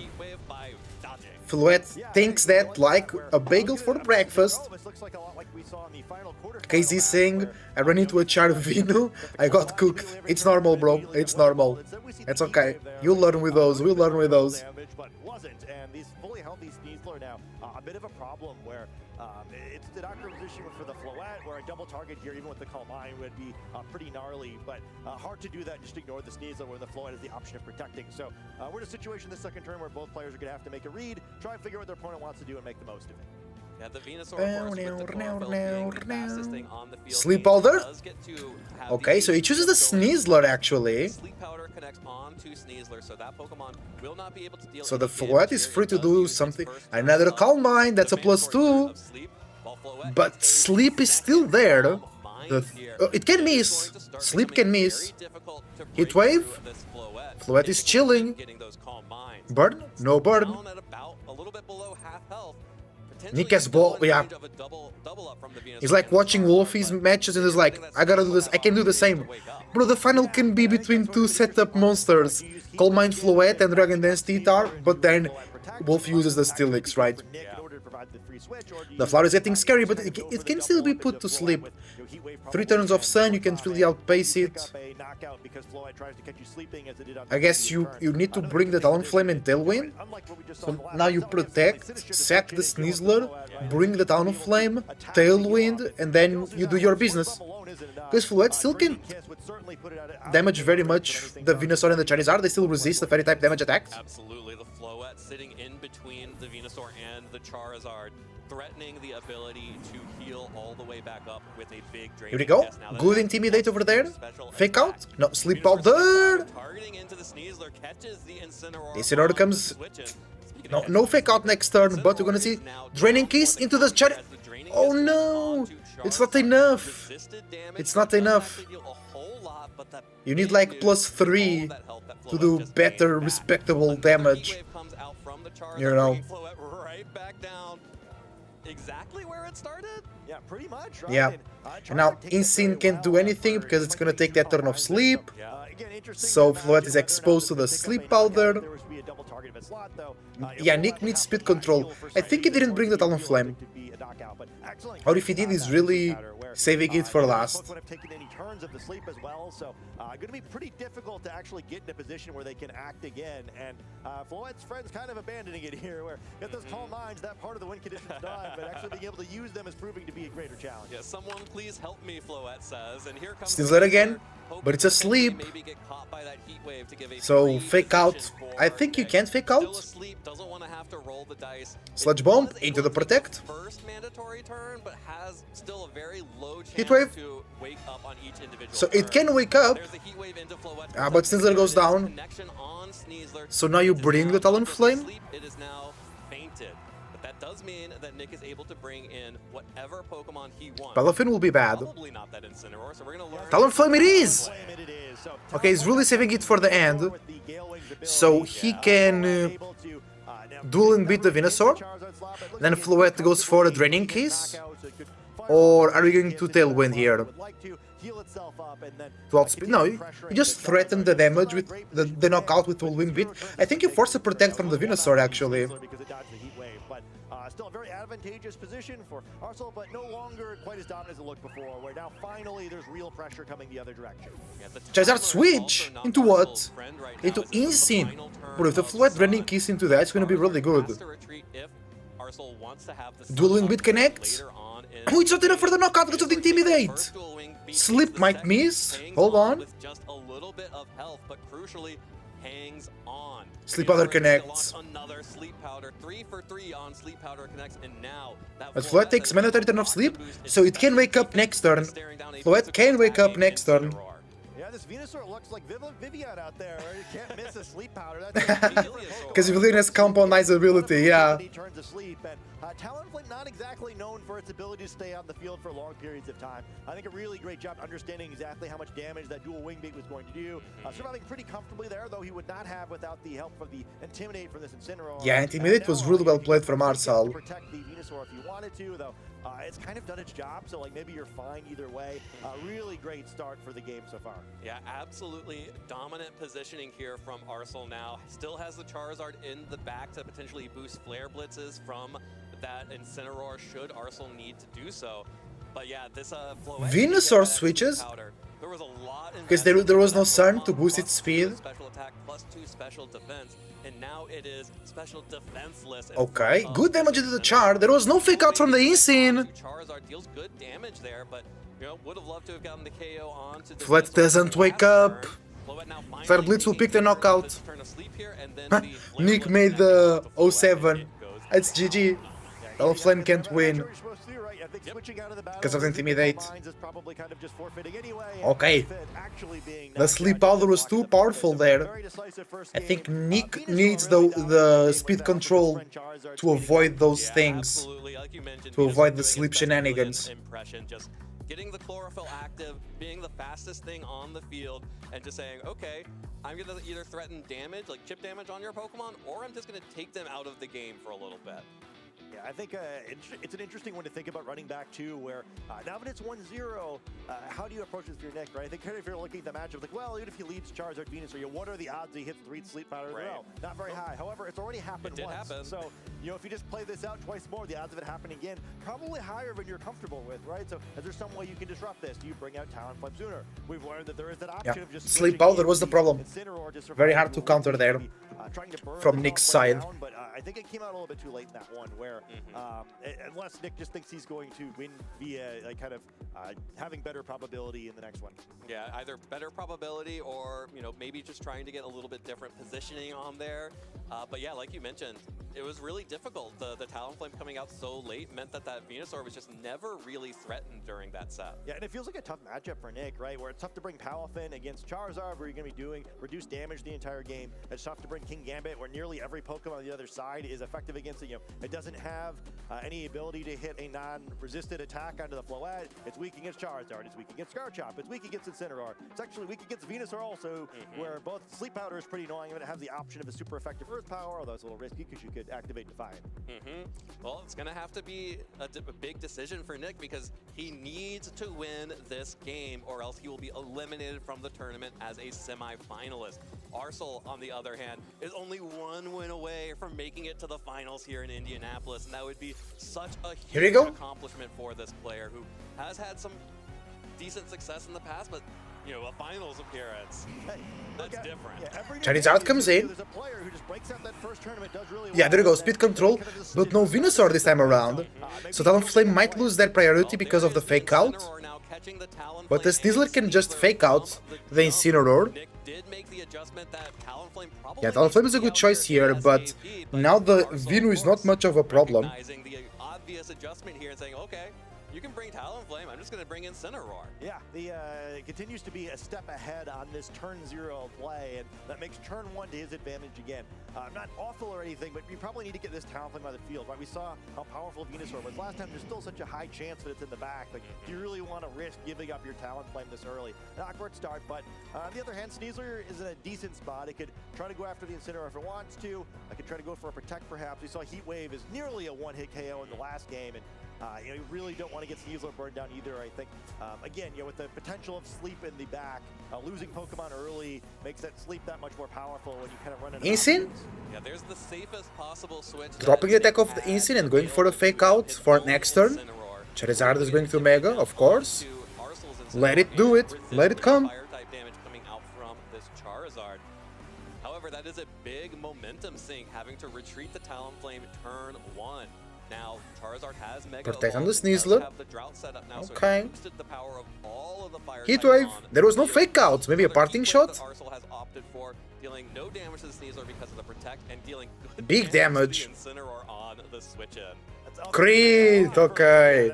Fluet thinks that like a bagel for breakfast. KZ saying, I ran into a Char Vino, I got cooked. It's normal, bro. It's normal. It's okay. You'll learn with those. We'll learn with those.
And these fully healthy Sneasler now, a bit of a problem where it's the doctor position for the Floette, where a double target here, even with the Calm Mind, would be pretty gnarly, but hard to do that and just ignore the Sneasler where the Floette has the option of protecting. So we're in a situation this second turn where both players are going to have to make a read, try and figure out what their opponent wants to do and make the most of it.
Yeah, the Venusaur, of course, with the chlorophyll being the fastest thing on the field,
Sleep Powder?
does get to have
Okay, so he chooses the Sneasler actually.
Sleep Powder connects on to Sneasler, so that Pokemon will not be able to deal
So the
any
Floette is free to do something. Another Calm Mind, that's a +2. But Sleep is still there. It can miss. Sleep can miss. Heatwave. Floette is chilling. Burn? No burn. Nick has ball, yeah. It's like watching Wolfie's matches and is like, I gotta do this, I can do the same. Bro, the final can be between two setup monsters, Calm Mind Floette and Dragon Dance T-Tar, but then Wolf uses the Steelix, right? The flower is getting scary, but it can still be put to sleep. 3 turns of Sun, you can really outpace it. I guess you need to bring the Talonflame and Tailwind. So now you protect, sack the Sneasler, bring the Talonflame, Tailwind, and then you do your business. Because Floette still can damage very much the Venusaur and the Charizard, they still resist the Fairy type damage attacks.
Absolutely, the Floette sitting in between the Venusaur and the Charizard, threatening the ability to heal all the way back up with a big drain.
Here we go. Good Intimidate over there. Fake out. No, Sleep Powder.
Targeting into the Sneasler, catches the Incineroar.
Incineroar comes. No fake out next turn, but we're gonna see Draining Kiss into the Char. Oh no! It's not enough. It's not enough. You need like +3 to do better, respectable damage. You know.
Exactly where it started?
Yeah, pretty much, right?
Yeah. And now Insane can't do anything because it's gonna take that turn of sleep. So Floette is exposed to the Sleep Powder. Yeah, Nick needs speed control. I think he didn't bring the Talonflame. Or if he did, he's really saving it for last.
Turns of the sleep as well, so going to be pretty difficult to actually get in a position where they can act again. And Floette's friends kind of abandoning it here, where get those Calm Minds, that part of the win condition's done, but actually being able to use them is proving to be a greater challenge.
Yeah, someone please help me, Floette says, and here comes
Sneasler again, but it's asleep. So fake out. I think you can fake out. Sludge Bomb into the Protect.
First mandatory turn, but has still a very low chance
Heatwave.
to wake up on each individual
So it can wake up. But Sneasler goes down. So now you bring the Talonflame.
It is now fainted, but that does mean that Nick is able to bring in whatever Pokemon he wants.
Palafin will be bad.
Probably not that Incineroar, so we're gonna learn.
Talonflame it is! Okay, he's really saving it for the end. So he can duel and beat the Venusaur. Then Floette goes for a Draining Kiss. Or are we going to Tailwind here? To outspeed? No, you just threaten the damage with the knockout with Whirlwind Beat. I think you force a Protect from the Venusaur actually.
Still a very advantageous position for Arsenal, but no longer quite as dominant as it looked before, where now finally there's real pressure coming the other direction.
Charizard switch! Into what? Into Insane! But if the Floette Draining Kiss into that, it's gonna be really good. Dueling Beat connects? Oh, it's not enough for the knockout because of the Intimidate! Sleep might miss. Hold on.
With just a little bit of health, but crucially, hangs on.
Sleep Powder connects.
Another Sleep Powder, 3 for 3 on Sleep Powder connects, and now that
But Floette takes mandatory turn of sleep, so it can wake up next turn. Floette can wake up next turn.
Yeah, this Venusaur looks like Vivian out there. You can't miss a Sleep Powder.
Because Vivian has compound ability, yeah.
He turns asleep, and Talonflame not exactly known for its ability to stay on the field for long periods of time. I think a really great job understanding exactly how much damage that dual wing beat was going to do. Surviving pretty comfortably there, though he would not have without the help of the Intimidate from this Incineroar.
Yeah, Intimidate was really well played from Arsal.
Protect the Venusaur if you wanted to, though. It's kind of done its job, so like maybe you're fine either way. Really great start for the game so far.
Yeah, absolutely dominant positioning here from Arsal now. Still has the Charizard in the back to potentially boost Flare Blitzes from that Incineroar should Arsal need to do so. But yeah, this
Venusaur switches?
There was a lot
because there was no Sun to boost its speed.
Special attack plus 2 special defense, and now it is special defenseless.
Okay, good damage into the Char. There was no fake out from the Insane.
Charizard deals good damage there, but you know, would have loved to have gotten the KO onto the
Floette doesn't wake up. Flare Blitz will pick the knockout. Nick made the 07. It's GG. Talonflame can't win. Because of Intimidate. Okay. The Sleep Powder was too powerful there. I think Nick needs the speed control to avoid those things. To avoid the sleep shenanigans.
Getting the chlorophyll active, being the fastest thing on the field, and just saying, okay, I'm going to either threaten damage, like chip damage on your Pokemon, or I'm just going to take them out of the game for a little bit.
Yeah, I think it's an interesting one to think about running back too, where now that it's 1-0, how do you approach this for your Nick, right? I think kind of if you're looking at the matchup, like, well, even if he leads Charizard Venusaur, what are the odds he hits 3 Sleep Powders in a row? Not very high. However, it's already happened once. So, you know, if you just play this out twice more, the odds of it happening again, probably higher than you're comfortable with, right? So, is there some way you can disrupt this? Do you bring out Talonflame sooner? We've learned that there is that option of just
Sleep Powder was the problem. Very hard to counter there from Nick's side.
But I think it came out a little bit too late in that one, where unless Nick just thinks he's going to win via like kind of having better probability in the next one.
Yeah, either better probability or, you know, maybe just trying to get a little bit different positioning on there. But yeah, like you mentioned, it was really difficult. The Talonflame coming out so late meant that Venusaur was just never really threatened during that set.
Yeah, and it feels like a tough matchup for Nick, right? Where it's tough to bring Palafin against Charizard, where you're going to be doing reduced damage the entire game. It's tough to bring King Gambit, where nearly every Pokemon on the other side is effective against it. You know, it doesn't have any ability to hit a non-resisted attack onto the Floette. It's weak against Charizard. It's weak against Garchomp. It's weak against Incineroar. It's actually weak against Venusaur also, where both Sleep Powder is pretty annoying, but it has the option of a super effective Earth Power, although it's a little risky because you could activate Defiant.
Well, it's going to have to be a big decision for Nick, because he needs to win this game or else he will be eliminated from the tournament as a semi-finalist. Arsal, on the other hand, is only 1 win away from making it to the finals here in Indianapolis, and that would be such a huge accomplishment for this player who has had some decent success in the past, but you know, a finals appearance, that's different.
Charizard comes in. Yeah, there you go, speed control, but no Venusaur this time around. So Talonflame might lose their priority because of the fake out. But the Sneasler can just fake out the Incineroar. Yeah, Talonflame is a good choice here, but now the Venu is not much of a problem.
Obvious adjustment here and saying, okay, you can bring Talonflame, I'm just going to bring in Incineroar.
Yeah, it continues to be a step ahead on this turn 0 play, and that makes turn 1 to his advantage again. Not awful or anything, but you probably need to get this Talonflame out of the field, right? We saw how powerful Venusaur was last time. There's still such a high chance that it's in the back. Like, do you really want to risk giving up your Talonflame this early? An awkward start, but on the other hand, Sneasler is in a decent spot. It could try to go after the Incineroar if it wants to. I could try to go for a Protect, perhaps. We saw Heat Wave is nearly a one-hit KO in the last game, and you know, you really don't want to get Sneasler burned down either, I think. Again, you know, with the potential of sleep in the back, losing Pokemon early makes that sleep that much more powerful when you kind of run into
Insane?
Yeah, there's the safest possible switch.
Dropping the attack of the Insane and going for the fake out for next turn. Charizard is going to Mega, of course. Let it do it. Let it come.
Fire-type damage coming out from this Charizard. However, that is a big momentum sink, having to retreat the Talonflame turn 1. Now, Charizard has Mega
Protect on the
Evolved, does
Sneasler.
have the drought set up now, so it
Okay.
boosted the power of all of the fire
Heat
types
wave.
on
There was no
the
fake out. Maybe a
Another
parting
heat wave
shot.
that Arsenal has opted for, dealing no damage to the Sneasler because of the protect and dealing good
Big damage.
to the Incineroar on the switch in.
Crit. Okay.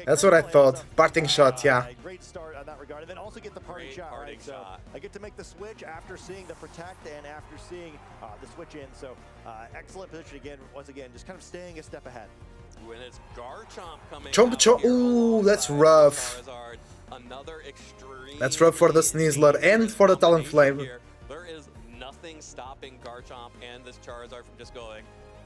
That's what I thought. Parting shot. Yeah.
Great start on that regard, and then also get the parting shot. Right? So I get to make the switch after seeing the protect and after seeing the switch in. So excellent position again. Once again, just kind of staying a step ahead.
When it's Garchomp coming
Chomp
out
chomp.
here
Ooh, that's
alongside
rough.
Charizard, another extreme
That's rough for the Sneasler and for the Talonflame.
here. There is nothing stopping Garchomp and this Charizard from just going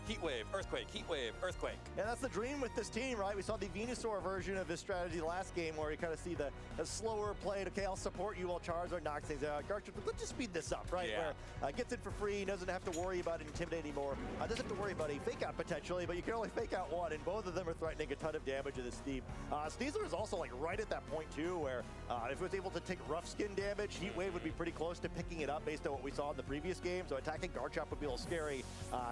Heat Wave, Earthquake, Heat Wave, Earthquake.
Yeah, that's the dream with this team, right? We saw the Venusaur version of this strategy last game where you kind of see the slower play. Okay, I'll support you while Charizard knocks things out. Garchomp, let's just speed this up, right?
Yeah.
Where gets it for free, doesn't have to worry about Intimidate anymore. Doesn't have to worry about a fake out potentially, but you can only fake out one, and both of them are threatening a ton of damage to this team. Sneasler is also like right at that point too, where if it was able to take rough skin damage, Heat Wave would be pretty close to picking it up based on what we saw in the previous game. So attacking Garchomp would be a little scary.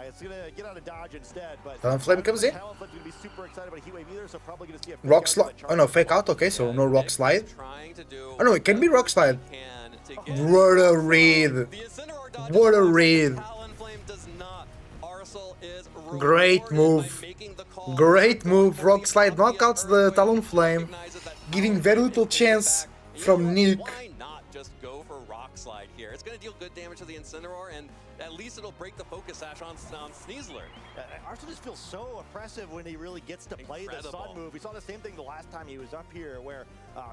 It's gonna get out of dodge instead. But
Talonflame comes in.
Talonflame's gonna be super excited about Heat Wave either, so probably gonna see a
Rock slide. Oh no, fake out. Okay, so no rock slide. Oh no, it can be rock slide. What a read. What a read. Great move. Great move. Rock slide knockouts the Talonflame, giving very little chance from Nick.
Why not just go for Rock Slide here? It's going to deal good damage to the Incineroar, and at least it'll break the Focus Sash on Sneasler.
Arsenal just feels so oppressive when he really gets to play the Sun move. We saw the same thing the last time he was up here, where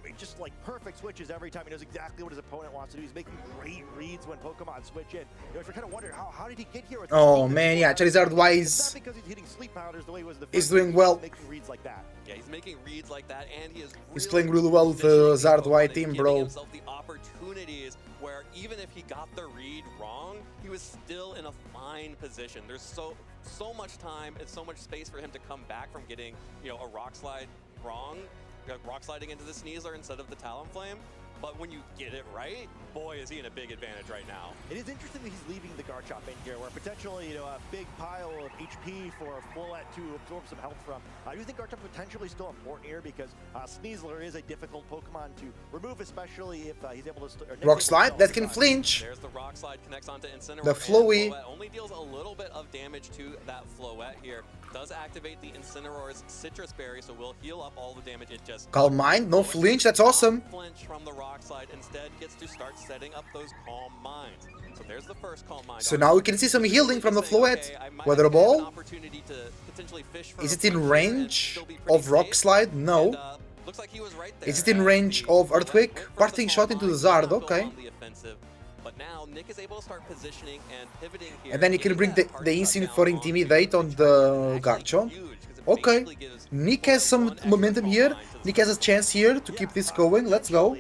he just like perfect switches every time. He knows exactly what his opponent wants to do. He's making great reads when Pokemon switch in. You know, if you're kind of wondering how did he get here? With
Oh man, yeah, Charizard wise
because he's hitting sleep powders the way he was the
is doing well.
Making reads like that.
Yeah, he's making reads like that, and he is
He's playing really well with the Zard White team, bro.
himself the opportunities where even if he got the read wrong, he was still in a fine position. There's so much time and so much space for him to come back from getting, you know, a Rock Slide wrong, Rock Sliding into the Sneasler instead of the Talonflame. But when you get it right, boy, is he in a big advantage right now.
It is interesting that he's leaving the Garchomp in here, where potentially, you know, a big pile of HP for Floette to absorb some health from. I do think Garchomp potentially still important here because Sneasler is a difficult Pokemon to remove, especially if he's able to.
Rock slide that can flinch.
There's the Rock Slide connects onto Incineroar.
The Flowy
only deals a little bit of damage to that Floette here. Does activate the Incineroar's Citrus Berry, so we'll heal up all the damage. It just
Calm Mind, no flinch. That's awesome.
Flinch from the Rock Slide, instead gets to start setting up those Calm Minds. So there's the first Calm Mind.
So now we can see some healing from the Floette. Weather Ball. Is it in range of Rock Slide? No.
Looks like he was right there.
Is it in range of Earthquake? Parting shot into the Zard. Okay.
But now Nick is able to start positioning and pivoting here.
And then you can bring the instinct for Intimidate on the Garchomp. Okay. Nick has some momentum here. Nick has a chance here to keep this going. Let's go.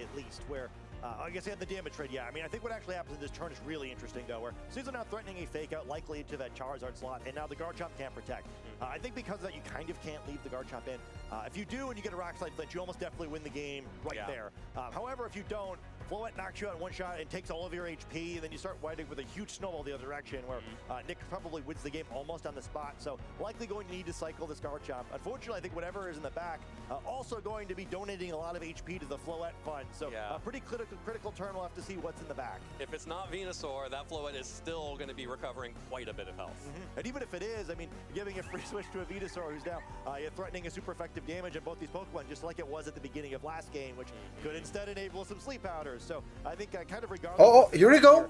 I guess he had the damage trade, yeah. I mean, I think what actually happens in this turn is really interesting, though, where Caesar now threatening a fake out likely into that Charizard slot, and now the Garchomp can't protect. I think because of that, you kind of can't leave the Garchomp in. If you do and you get a Rock Slide flinch, you almost definitely win the game right there. However, if you don't, Floette knocks you out in one shot and takes all of your HP, and then you start winding with a huge snowball the other direction, where Nick probably wins the game almost on the spot. So likely going to need to cycle this Garchomp. Unfortunately, I think whatever is in the back, also going to be donating a lot of HP to the Floette fund. So pretty critical turn. We'll have to see what's in the back.
If it's not Venusaur, that Floette is still going to be recovering quite a bit of health.
And even if it is, I mean, giving a free switch to a Venusaur who's now threatening a super effective damage on both these Pokemon, just like it was at the beginning of last game, which could instead enable some sleep powders. So I think kind of regardless.
Oh, here we go.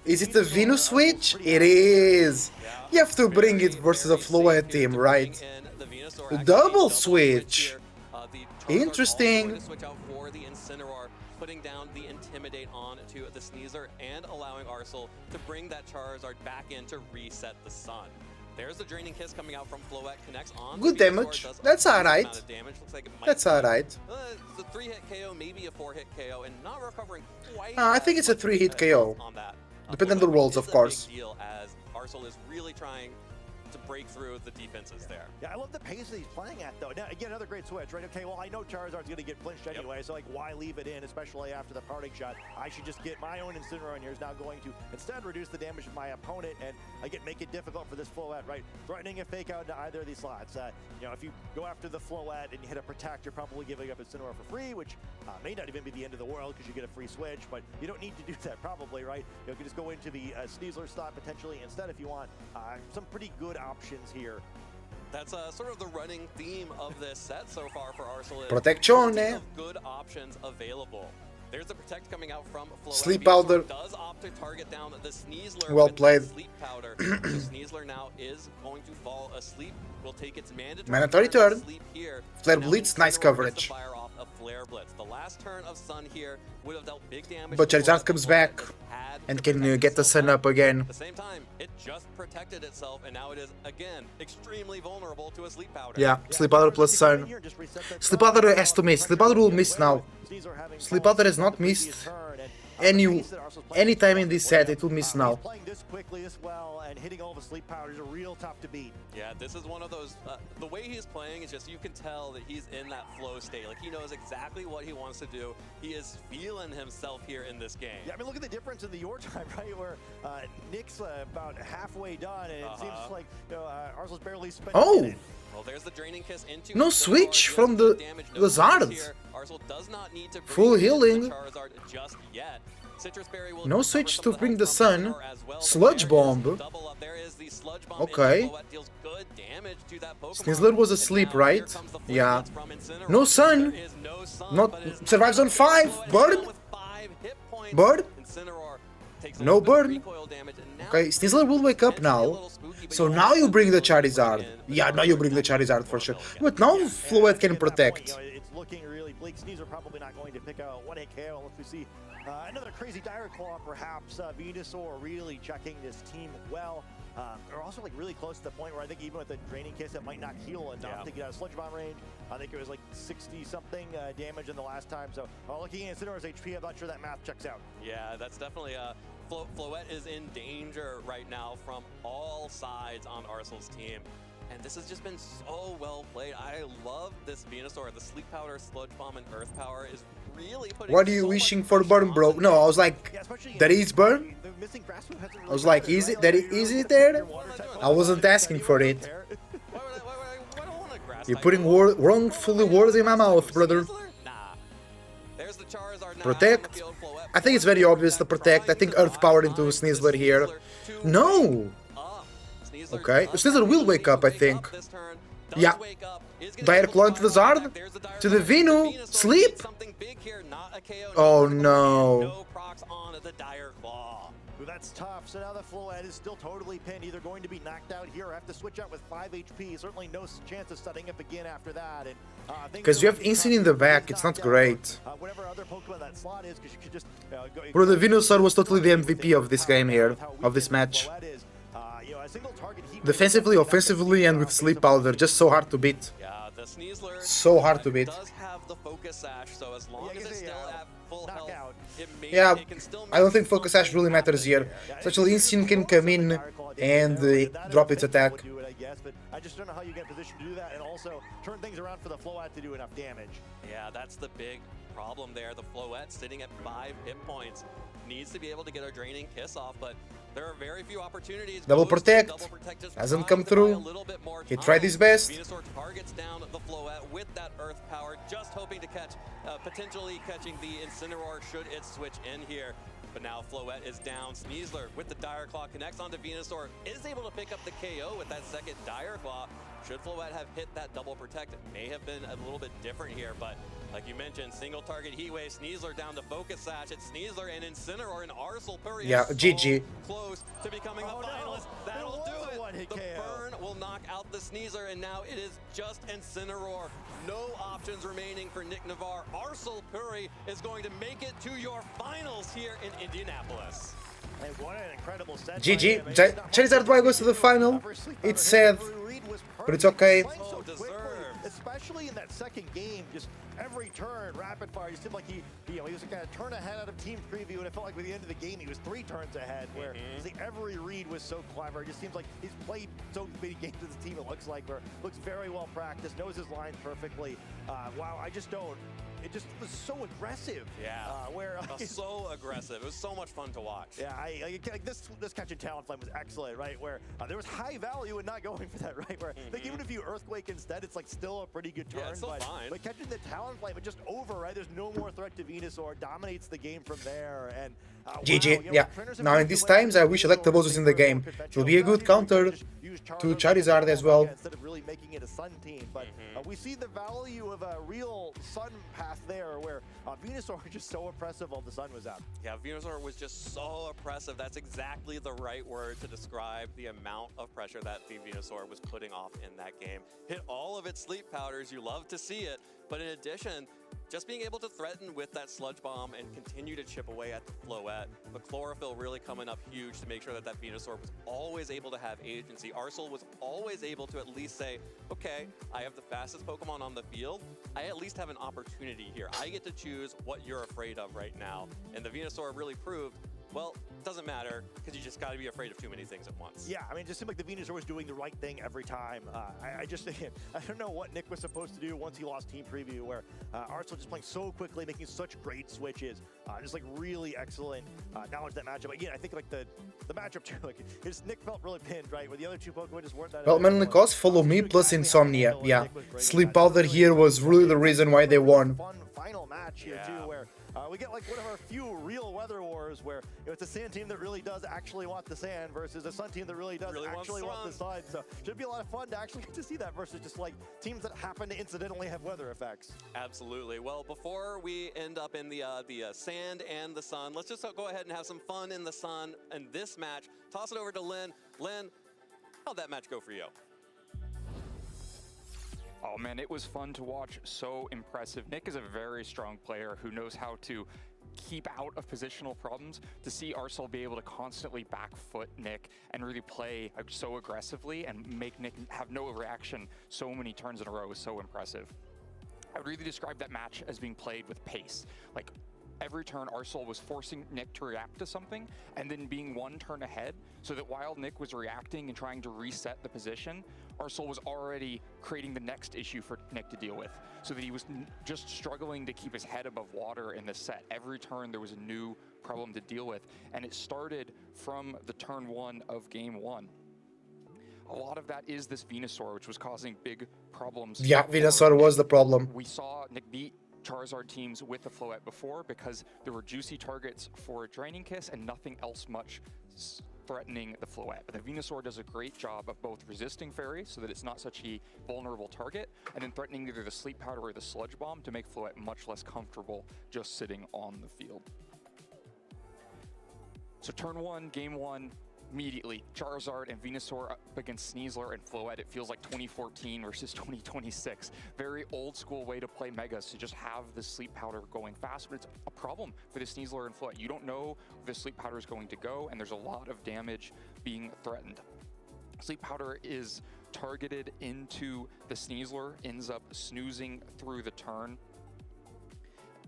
Is it the Venus switch? It is. You have to bring it versus a Floette team, right? Double switch. Interesting.
Putting down the Intimidate on to the Sneasler and allowing Arsenal to bring that Charizard back in to reset the Sun. There's the Draining Kiss coming out from Floette, connects on.
Good damage. That's alright. That's alright.
It's a 3-hit KO, maybe a 4-hit KO, and not recovering quite.
I think it's a 3-hit KO.
On that.
Depending on the rolls, of course.
Deal as Arsenal is really trying to break through the defenses there.
Yeah, I love the pace that he's playing at, though. Now, again, another great switch, right? Okay, well, I know Charizard's going to get flinched anyway, so, like, why leave it in, especially after the parting shot? I should just get my own Incineroar in here. Is now going to instead reduce the damage of my opponent and, again, make it difficult for this Floette, right? Threatening a fake out into either of these slots. You know, if you go after the Floette and you hit a Protect, you're probably giving up Incineroar for free, which may not even be the end of the world because you get a free switch, but you don't need to do that probably, right? You can just go into the Sneasler slot potentially instead if you want. Some pretty good options here.
That's sort of the running theme of this set so far for Arsenal.
Protezione.
Good options available. There's the Protect coming out from Floette.
Sleep Powder.
Does opt to target down the Sneasler.
Well played.
Sleep Powder. So Sneasler now is going to fall asleep. Will take its
mandatory turn.
Sleep here.
Flare Blitz, nice coverage.
Fire off a Flare Blitz. The last turn of Sun here would have dealt big damage.
But Charizard comes back and can get the Sun up again.
At the same time, it just protected itself, and now it is again extremely vulnerable to a Sleep Powder.
Yeah, Sleep Powder plus Sun. Sleep Powder has to miss. Sleep Powder will miss now. Sleep Powder has not missed any time in this set. It will miss now.
Playing this quickly, this well, and hitting all the Sleep Powders are real tough to beat.
Yeah, this is one of those. The way he's playing is just you can tell that he's in that flow state. Like he knows exactly what he wants to do. He is feeling himself here in this game.
Yeah, I mean, look at the difference in the your time, right? Where Nick's about halfway done, and it seems like Arsenal's barely spent.
Oh.
Well, there's the draining kiss into
No switch from the Lizards.
Arsenal does not need to
full healing.
Charizard just yet.
No switch to bring the Sun. Sludge Bomb. Okay. Sneasler was asleep, right? Yeah. No Sun. Not survives on 5. Bird. Bird. No burn. Okay, Sneasler will wake up now. So now you bring the Charizard. Yeah, now you bring the Charizard for sure. But now Floette can protect.
It's looking really bleak. Sneasler probably not going to pick a one-hit KO unless we see another crazy Dire Claw, perhaps. Venusaur really checking this team well. They're also like really close to the point where I think even with the draining kiss, it might not heal enough to get out of Sludge Bomb range. I think it was like 60-something damage in the last time. So looking at Incineroar's HP, I'm not sure that math checks out.
Yeah, that's definitely Floette is in danger right now from all sides on Arsenal's team. And this has just been so well played. I love this Venusaur. The Sleep Powder, Sludge Bomb, and Earth Power is really putting.
What are you wishing for burn, bro? No, I was like, there is burn? I was like, is it there? I wasn't asking for it. You're putting wrongfully words in my mouth, brother. Protect. I think it's very obvious to protect. I think Earth Power into Sneasler here. No! Okay, Sneasler will wake up, I think. Yeah. Dire Claw into the Zard. To the Venu. Sleep. Oh no.
That's tough. So now the Floette is still totally pinned, either going to be knocked out here or have to switch out with 5 HP. Certainly no chance of setting up again after that.
Because you have Instant in the back, it's not great.
Whatever other Pokemon that slot is, because you could just
Bro, the Venusaur was totally the MVP of this game here, of this match. Defensively, offensively, and with Sleep Powder, just so hard to beat.
Yeah, the Sneasler
so hard to beat.
Does have the Focus Sash, so as long as it's still at full health,
Yeah, I don't think Focus Sash really matters here. Especially Instinct can come in and drop its attack.
But I just don't know how you get in position to do that and also turn things around for the Floette to do enough damage.
Yeah, that's the big problem there. The Floette sitting at 5 hit points needs to be able to get a draining kiss off, but there are very few opportunities.
Double protect hasn't come through. He tried his best.
Venusaur targets down the Floette with that Earth Power, just hoping to catch, potentially catching the Incineroar should it switch in here. But now Floette is down. Sneasler with the Dire Claw connects onto Venusaur, is able to pick up the KO with that second Dire Claw. Should Floette have hit that double protect, it may have been a little bit different here, but like you mentioned, single target Heat Wave, Sneasler down to Focus Sash. It's Sneasler and Incineroar and Arsenal Puri.
Yeah, GG.
Close to becoming the finalist. That'll do it. The burn will knock out the Sneasler, and now it is just Incineroar. No options remaining for Nick Navarre. Arsenal Puri is going to make it to your finals here in Indianapolis.
And what an incredible set.
GG. Charizard Y goes to the final. It's sad, but it's okay.
So deserved.
especially in that second game, just every turn, rapid fire. It seemed like he was like a turn ahead out of team preview, and it felt like by the end of the game, he was 3 turns ahead, where every read was so clever. It just seems like he's played so many games with his team, it looks like, where looks very well practiced, knows his lines perfectly. Wow, I just don't. It just was so aggressive.
Yeah, so aggressive. It was so much fun to watch.
Yeah, like this catch and Talonflame was excellent, right? Where there was high value in not going for that, right? Where like, even if you Earthquake instead, it's like still a pretty good turn.
Yeah, it's still fine.
But catching the Talonflame, it's just over, right? There's no more threat to Venusaur, dominates the game from there. And
GG,
wow,
yeah. Now in these times, I wish Electabuzz was in the game. It will be a good counter to Charizard as well.
Instead of really making it a Sun team, but we see the value of a real Sun path there, where Venusaur was just so impressive while the Sun was out.
Yeah, Venusaur was just so oppressive. That's exactly the right word to describe the amount of pressure that the Venusaur was putting off in that game. Hit all of its sleep powders. You love to see it, but in addition, just being able to threaten with that Sludge Bomb and continue to chip away at the Floette, but Chlorophyll really coming up huge to make sure that that Venusaur was always able to have agency. Arcel was always able to at least say, okay, I have the fastest Pokemon on the field. I at least have an opportunity here. I get to choose what you're afraid of right now. And the Venusaur really proved, well, it doesn't matter, because you just got to be afraid of too many things at once.
Yeah, I mean, it just seemed like the Venusaur was doing the right thing every time. I don't know what Nick was supposed to do once he lost Team Preview, where Arcel just playing so quickly, making such great switches, just like really excellent knowledge of that matchup. Again, I think like the matchup too, like Nick felt really pinned, right, where the other two Pokemon just weren't that.
Well, mainly cause Follow Me plus Insomnia, yeah. Sleep Powder here was really the reason why they won.
Fun final match here too, where we get like one of our few real weather wars, where it's a sand team that really does actually want the sand versus a sun team that really does actually want the sun. So should be a lot of fun to actually get to see that versus just like teams that happen to incidentally have weather effects.
Absolutely. Well, before we end up in the sand and the sun, let's just go ahead and have some fun in the sun in this match. Toss it over to Lynn. Lynn, how'd that match go for you?
Oh man, it was fun to watch, so impressive. Nick is a very strong player who knows how to keep out of positional problems. To see Arcel be able to constantly back foot Nick and really play so aggressively and make Nick have no reaction so many turns in a row is so impressive. I would really describe that match as being played with pace. Like, every turn, Arcel was forcing Nick to react to something and then being one turn ahead, so that while Nick was reacting and trying to reset the position, Arcel was already creating the next issue for Nick to deal with, so that he was just struggling to keep his head above water in this set. Every turn there was a new problem to deal with, and it started from the turn 1 of game 1. A lot of that is this Venusaur, which was causing big problems.
Yeah, Venusaur was the problem.
We saw Nick beat Charizard teams with the Floette before because there were juicy targets for Draining Kiss and nothing else much threatening the Floette. But the Venusaur does a great job of both resisting Fairy so that it's not such a vulnerable target, and then threatening either the Sleep Powder or the Sludge Bomb to make Floette much less comfortable just sitting on the field. So turn 1, game 1, immediately, Charizard and Venusaur up against Sneasler and Floette. It feels like 2014 versus 2026. Very old school way to play Megas, to just have the Sleep Powder going fast, but it's a problem for the Sneasler and Floette. You don't know where the Sleep Powder is going to go, and there's a lot of damage being threatened. Sleep Powder is targeted into the Sneasler, ends up snoozing through the turn,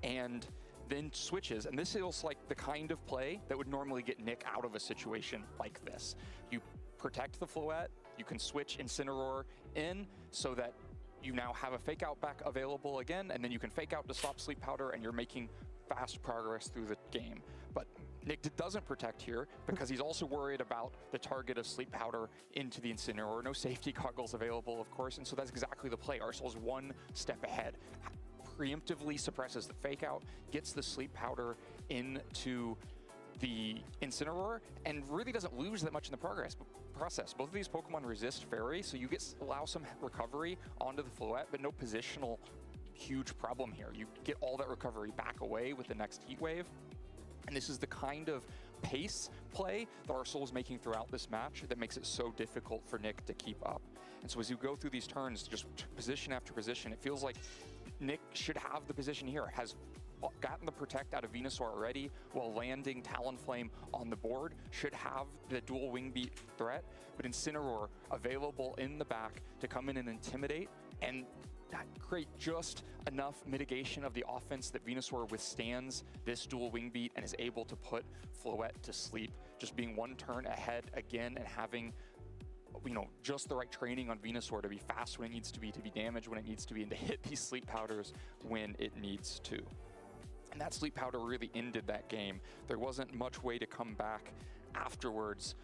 and then switches, and this feels like the kind of play that would normally get Nick out of a situation like this. You protect the Floette, you can switch Incineroar in so that you now have a fake out back available again, and then you can fake out to stop Sleep Powder, and you're making fast progress through the game. But Nick doesn't protect here because he's also worried about the target of Sleep Powder into the Incineroar. No safety goggles available, of course, and so that's exactly the play. Arcel's one step ahead. Preemptively suppresses the fake out, gets the Sleep Powder into the Incineroar, and really doesn't lose that much in the process. Both of these Pokemon resist Fairy, so you allow some recovery onto the Floette, but no positional huge problem here. You get all that recovery back away with the next Heat Wave, and this is the kind of pace play that Arcel is making throughout this match that makes it so difficult for Nick to keep up. And so as you go through these turns, just position after position, it feels like Nick should have the position here, has gotten the protect out of Venusaur already while landing Talonflame on the board, should have the dual Wing Beat threat, but Incineroar available in the back to come in and intimidate and create just enough mitigation of the offense that Venusaur withstands this dual wing beat and is able to put Floette to sleep, just being one turn ahead again and having, you know, just the right training on Venusaur to be fast when it needs to be damaged when it needs to be, and to hit these sleep powders when it needs to. And that sleep powder really ended that game. There wasn't much way to come back afterwards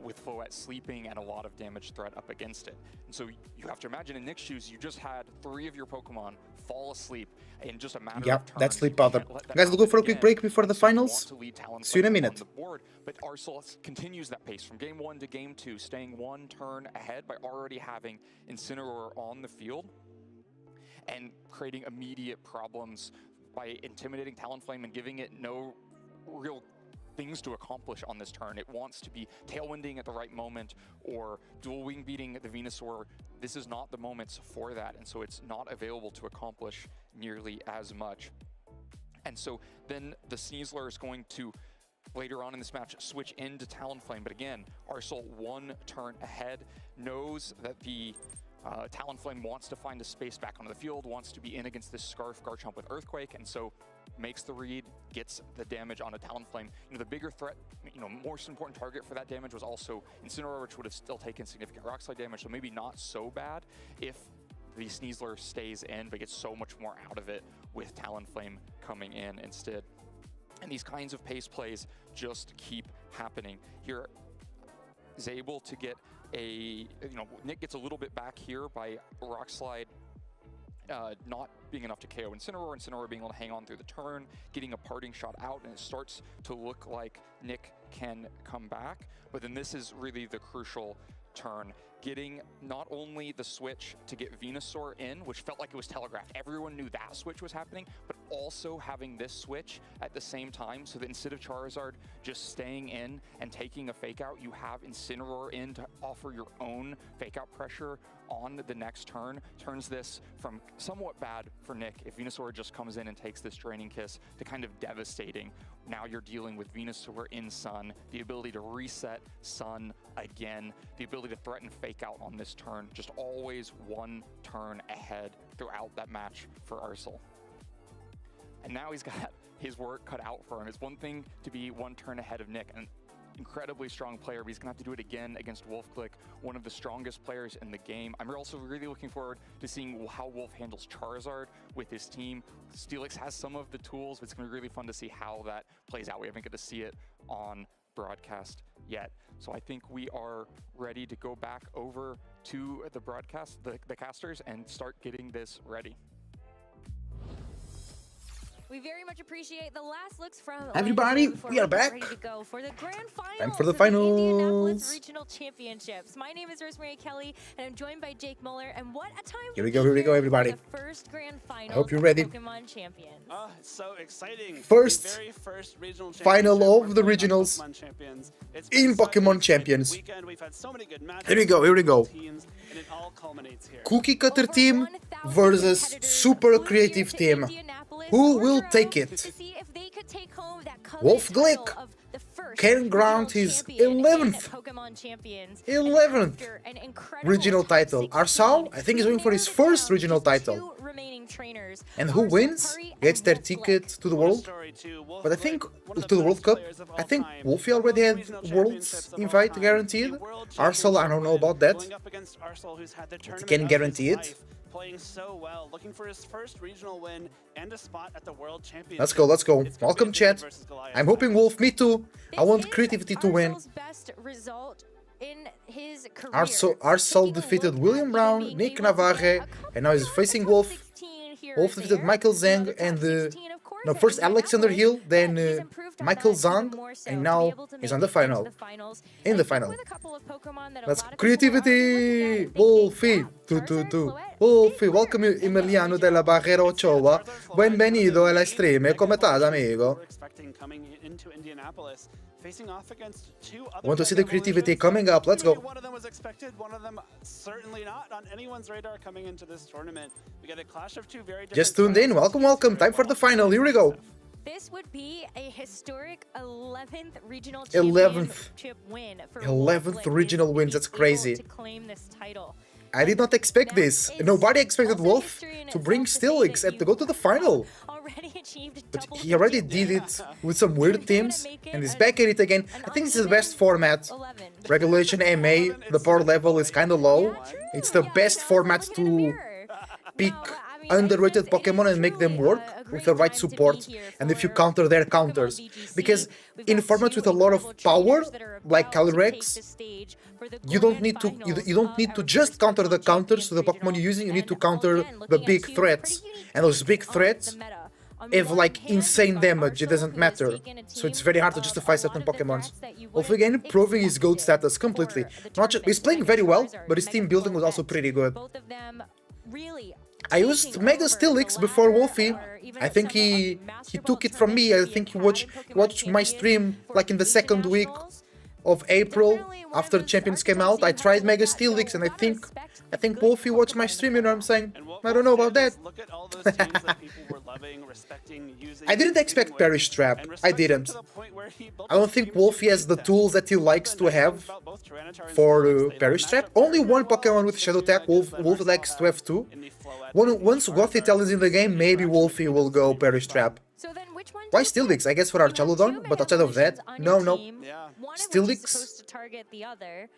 with Floette sleeping and a lot of damage threat up against it. And so you have to imagine in Nick's shoes, you just had 3 of your Pokemon fall asleep in just a matter of turns.
That's sleep powder. Guys, we'll go for a quick break before the finals. See you in a minute.
But Arsenal continues that pace from game 1 to game 2, staying 1 turn ahead by already having Incineroar on the field and creating immediate problems by intimidating Talonflame and giving it no real things to accomplish on this turn. It wants to be tailwinding at the right moment or dual wing beating the Venusaur. This is not the moments for that, and so it's not available to accomplish nearly as much. And so then the Sneasler is going to, later on in this match, switch into Talonflame, but again, Arsenal 1 turn ahead, knows that the Talonflame wants to find a space back onto the field, wants to be in against this Scarf Garchomp with Earthquake, and so makes the read, gets the damage on a Talonflame. You know, the bigger threat, you know, most important target for that damage was also Incineroar, which would have still taken significant Rock Slide damage, so maybe not so bad if the Sneasler stays in, but gets so much more out of it with Talonflame coming in instead. And these kinds of pace plays just keep happening. Here is able to get Nick gets a little bit back here by Rock Slide not being enough to KO Incineroar being able to hang on through the turn, getting a parting shot out, and it starts to look like Nick can come back. But then this is really the crucial turn, getting not only the switch to get Venusaur in, which felt like it was telegraphed, everyone knew that switch was happening, but also having this switch at the same time, so that instead of Charizard just staying in and taking a fake out, you have Incineroar in to offer your own fake out pressure on the next turn. Turns this from somewhat bad for Nick if Venusaur just comes in and takes this Draining Kiss to kind of devastating. Now you're dealing with Venusaur in Sun, the ability to reset Sun again, the ability to threaten fake out on this turn, just always 1 turn ahead throughout that match for Arsenal. And now he's got his work cut out for him. It's one thing to be 1 turn ahead of Nick, an incredibly strong player, but he's gonna have to do it again against Wolfclick, one of the strongest players in the game. I'm also really looking forward to seeing how Wolf handles Charizard with his team. Steelix has some of the tools, but it's gonna be really fun to see how that plays out. We haven't got to see it on broadcast yet. So I think we are ready to go back over to the broadcast, the casters, and start getting this ready.
We very much appreciate the last looks from
everybody. We are back.
Ready to go for the grand finals.
Time for the
of
finals.
The Indianapolis Regional Championships. My name is Rosemary Kelly, and I'm joined by Jake Muller. And what a time!
Here we go, everybody.
The first grand final.
I hope you're ready.
Pokémon Champions.
It's so exciting.
First
regional
final of the regionals in Pokémon Champions.
We've had so many good matches.
Here we go.
Teams, and it all culminates here.
Cookie Cutter team versus Super Creative team. Who will take it? Wolfglick can ground his 11th regional title. Arsal, I think, is going for his first regional title. And who wins gets their ticket to the World. But I think, to the World Cup, I think Wolfie already had World's invite guaranteed. Arsal, I don't know about that. But can guarantee it.
Playing so well, looking for his first regional win and a spot at the World Championship.
Let's go. Welcome, chat. I'm hoping Wolf, me too. I want Creativity to win.
Best result in his career.
Arsal defeated William Brown, Nick Navarre, and now he's facing Wolf. Wolf defeated Michael Zhang and first Alexander Hill, then Michael Zhang, and now he's on the final. In the final. Let's Creativity! Wolfie! Wolfie, welcome Emiliano della Barrera Ochoa. Bienvenido alla stream. ¿Cómo estás, amigo? Want to see the Creativity coming up? Let's go.
One of them was expected, one of them certainly not on anyone's radar coming into this tournament. We get a clash of 2 very different.
Just tuned in. Welcome. Time for the final. Here we go.
This would be a historic 11th regional championship win for
11th regional wins. That's crazy.
To claim this title.
I did not expect this. Nobody expected Wolf to bring Steelix and to go to the final. But he already did it with some weird teams, and he's back at it again. I think this is the best format. Regulation MA, the power level is kind of low. It's the best format to pick underrated Pokemon and make them work with the right support, and if you counter their counters. Because in formats with a lot of power, like Calyrex, you don't need to just counter the counters to the Pokemon you're using, you need to counter the big threats. And those big threats have like insane damage, it doesn't matter. So it's very hard to justify certain Pokemons. Wolf again proving his GOAT status completely. He's playing very well, but his team building was also pretty good. I used Mega Steelix before Wolfie. I think he took it from me. I think he watched my stream like in the second week of April after Champions came out. I tried Mega Steelix and I think Wolfie watched my stream, you know what I'm saying? I don't know about that. I didn't expect Perish Trap. I didn't. I don't think Wolfie has the tools that he likes to have for Perish Trap. Only one Pokemon with Shadow Tech, Wolf likes to have two. Once Gothitelle is in the game, maybe Wolfie will go Perish Trap. Why Steelix? I guess for Archaludon, but outside of that, no. Steelix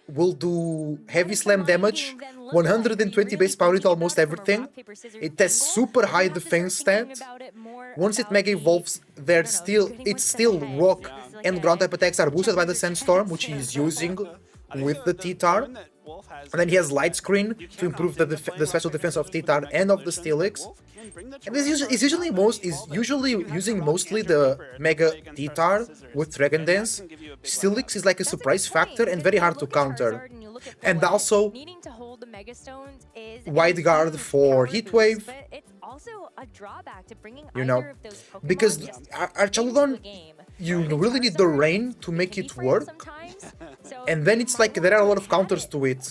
will do heavy slam damage, 120 base power into almost everything. It has super high defense stat. Once it Mega Evolves, it's still rock and ground type attacks are boosted by the Sandstorm, which he is using with the T-Tar. And then he has Light Screen to improve the special defense of T-Tar and of the Steelix. And he's usually using mostly the Mega T-Tar with Dragon Dance. Steelix is like a surprise factor and very hard to counter. And also Wide Guard for Heat Wave. You know, because Archaludon, you really need the rain to make it work. And then it's like there are a lot of counters to it.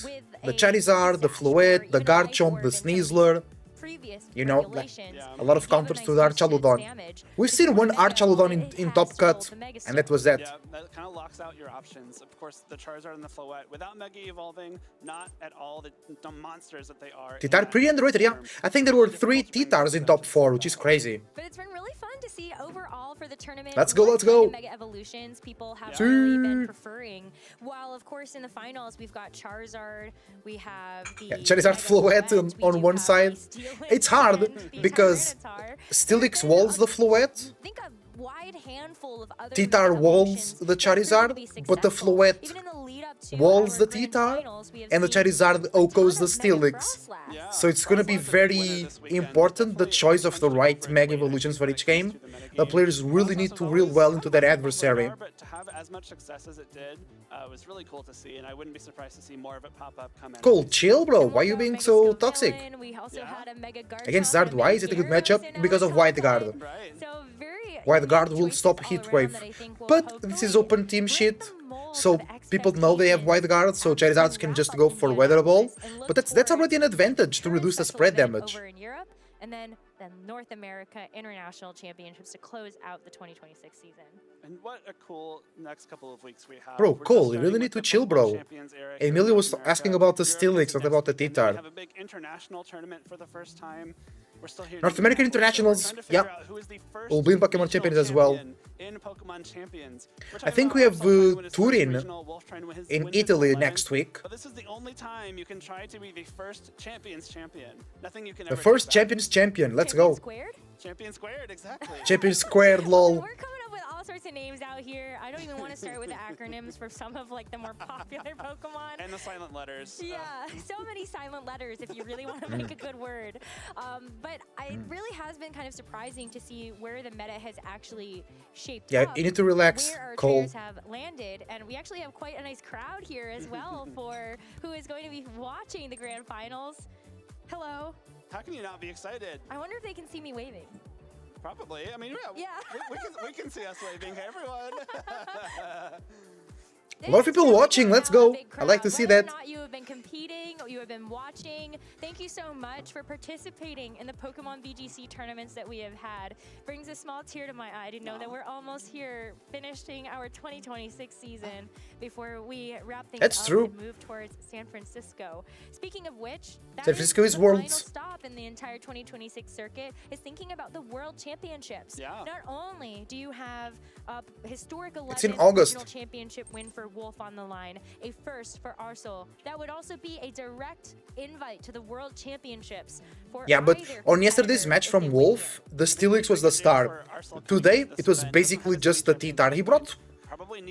The Charizard, the Floette, the Garchomp, the Sneasler. You know, like a lot of counters to the Archaludon. We've seen one Archaludon in Top Cut, and that was that.
Yeah, that kind of locks out your options. Of course, the Charizard and the Floette, without Mega Evolving, not at all the monsters that they are.
T-Tar pretty underrated, yeah. I think there were 3 T-Tars in top 4, which is crazy.
But it's been really fun to see overall for the tournament.
Let's go.
Mega evolutions people have really been preferring. While of course in the finals we've got Charizard, we have the
Charizard Floette on one side. It's hard because Steelix walls the Floette. T-Tar walls the Charizard, but the Floette walls the T-Tar, and the Charizard OHKOs the Steelix. So it's gonna be very important, the choice of the right Mega Evolutions for each game. The players really need to reel well into their adversary.
But to have as much success as it did was really cool to see, and I wouldn't be surprised to see more of it pop up come in.
Cool, chill bro, why are you being so toxic? Against Zard, why is it a good matchup? Because of Wide Guard. Wide Guard will stop Heat Wave. But this is open team shit, so people know they have Wide Guard, so Charizards can just go for Weather Ball. But that's already an advantage to reduce the spread damage.
And then the North America International Championships to close out the 2026 season.
And what a cool next couple of weeks we have.
Bro, cool, you really need to chill, bro. Emilio was asking about the Steelix, not about the T-Tar.
We have a big international tournament for the first time. We're still here.
North American Internationals, yeah. We'll be in Pokémon Champions as well.
In Pokémon Champions.
I think we have Turin in Italy next week.
But this is the only time you can try to be the first Champions champion. Nothing you can
The
ever
first Champions champion, let's go.
Champion squared, exactly.
Champion squared, lol.
We're coming up with all sorts of names out here. I don't even want to start with the acronyms for some of like the more popular Pokemon.
And the silent letters.
Yeah, so many silent letters if you really want to make a good word. But it really has been kind of surprising to see where the meta has actually shaped up.
You need to relax,
where our
Cole.
players have landed, and we actually have quite a nice crowd here as well for who is going to be watching the grand finals. Hello.
How can you not be excited?
I wonder if they can see me waving.
Probably. I mean, yeah. We can see us waving. Hey, everyone.
A lot of people watching, let's go. I like to see that.
Whether or not you have been competing, or you have been watching, thank you so much for participating in the Pokemon VGC tournaments that we have had. Brings a small tear to my eye to know that we're almost here, finishing our 2026 season before we wrap things
That's
up
true.
and move towards San Francisco. Speaking of which, that
San Francisco is
the
Worlds.
final stop in the entire 2026 circuit is thinking about the World Championships.
Yeah.
Not only do you have a historic
It's in
11th
August.
regional championship win for Wolf on the line, a first for Arsenal. That would also be a direct invite to the World Championships for
Yeah, but
either
on yesterday's
competitor
match
if
from
they win
Wolf, the Steelix was the star. Today, it was basically just the T-Tar. He brought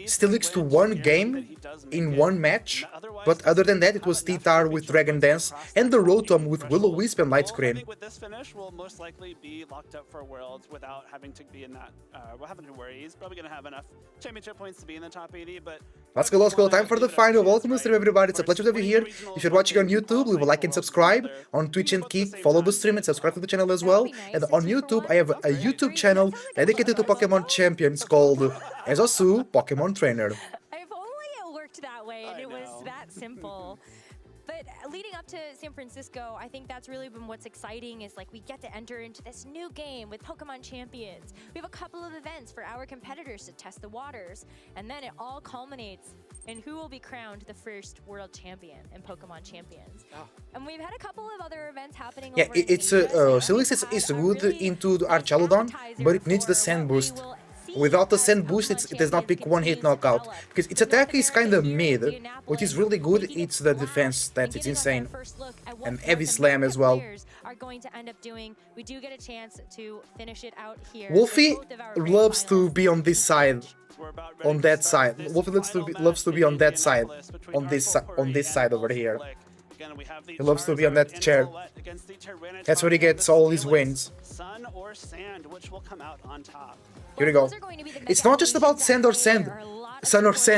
Steelix to one game in one match, but other than that, it was T-Tar with Dragon Dance and the Rotom with Will-O-Wisp and Light
I
Screen.
think with this finish, we'll most likely be locked up for Worlds without having to be in that. We'll have to worry. He's probably going to have enough championship points to be in the top 80, but
Let's go. Time for the final. Welcome to stream, everybody. It's a pleasure to have you here. If you're watching on YouTube, leave a like and subscribe. On Twitch and Kick, follow the stream and subscribe to the channel as well. And on YouTube, I have a YouTube channel dedicated to Pokemon Champions called Ezosu Pokemon Trainer.
If only it worked that way and it was that simple. But leading up to San Francisco, I think that's really been what's exciting is like we get to enter into this new game with Pokemon Champions. We have a couple of events for our competitors to test the waters, and then it all culminates in who will be crowned the first world champion in Pokemon Champions. And we've had a couple of other events happening.
Yeah,
over in
it's Steelix is good into the Archaludon, but it needs the Sand Boost. Without the Sand Boost, it does not pick one-hit knockout, because its attack is kind of mid. What is really good, it's the defense that is insane. And Heavy Slam as well.
Are going to end up doing. We do get a chance to finish it out here.
Wolfie loves to be on this side, on that side. Wolfie loves to be on that side, on this side over here. He loves to be on that chair. That's where he gets all his wins.
Sun or Sand, which will come out on top.
Here we go. It's not just about Sun or Sand,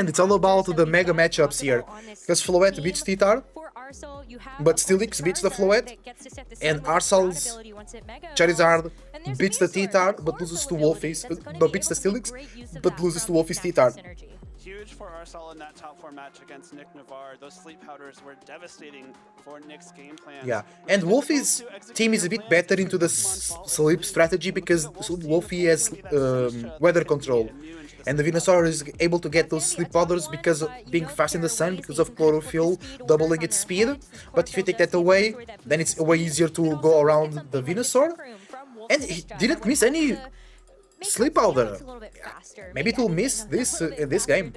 it's all about the mega matchups here. Because Floette beats T-Tar, but Steelix beats the Floette, and Arsal's Charizard beats the T-Tar, but loses to Wolfie's, but beats the Steelix, but loses to Wolfie's T-Tar.
Huge for Arsenal in that top 4 match against Nick Navarre. Those sleep powders were devastating for Nick's game plan.
Yeah, and Wolfie's team is a bit better into the sleep strategy because Wolfie has weather control. And the Venusaur is able to get those sleep powders because of being fast in the sun, because of chlorophyll doubling its speed. But if you take that away, then it's way easier to go around the Venusaur. And he didn't miss any sleep powder. Maybe it will miss this in this game.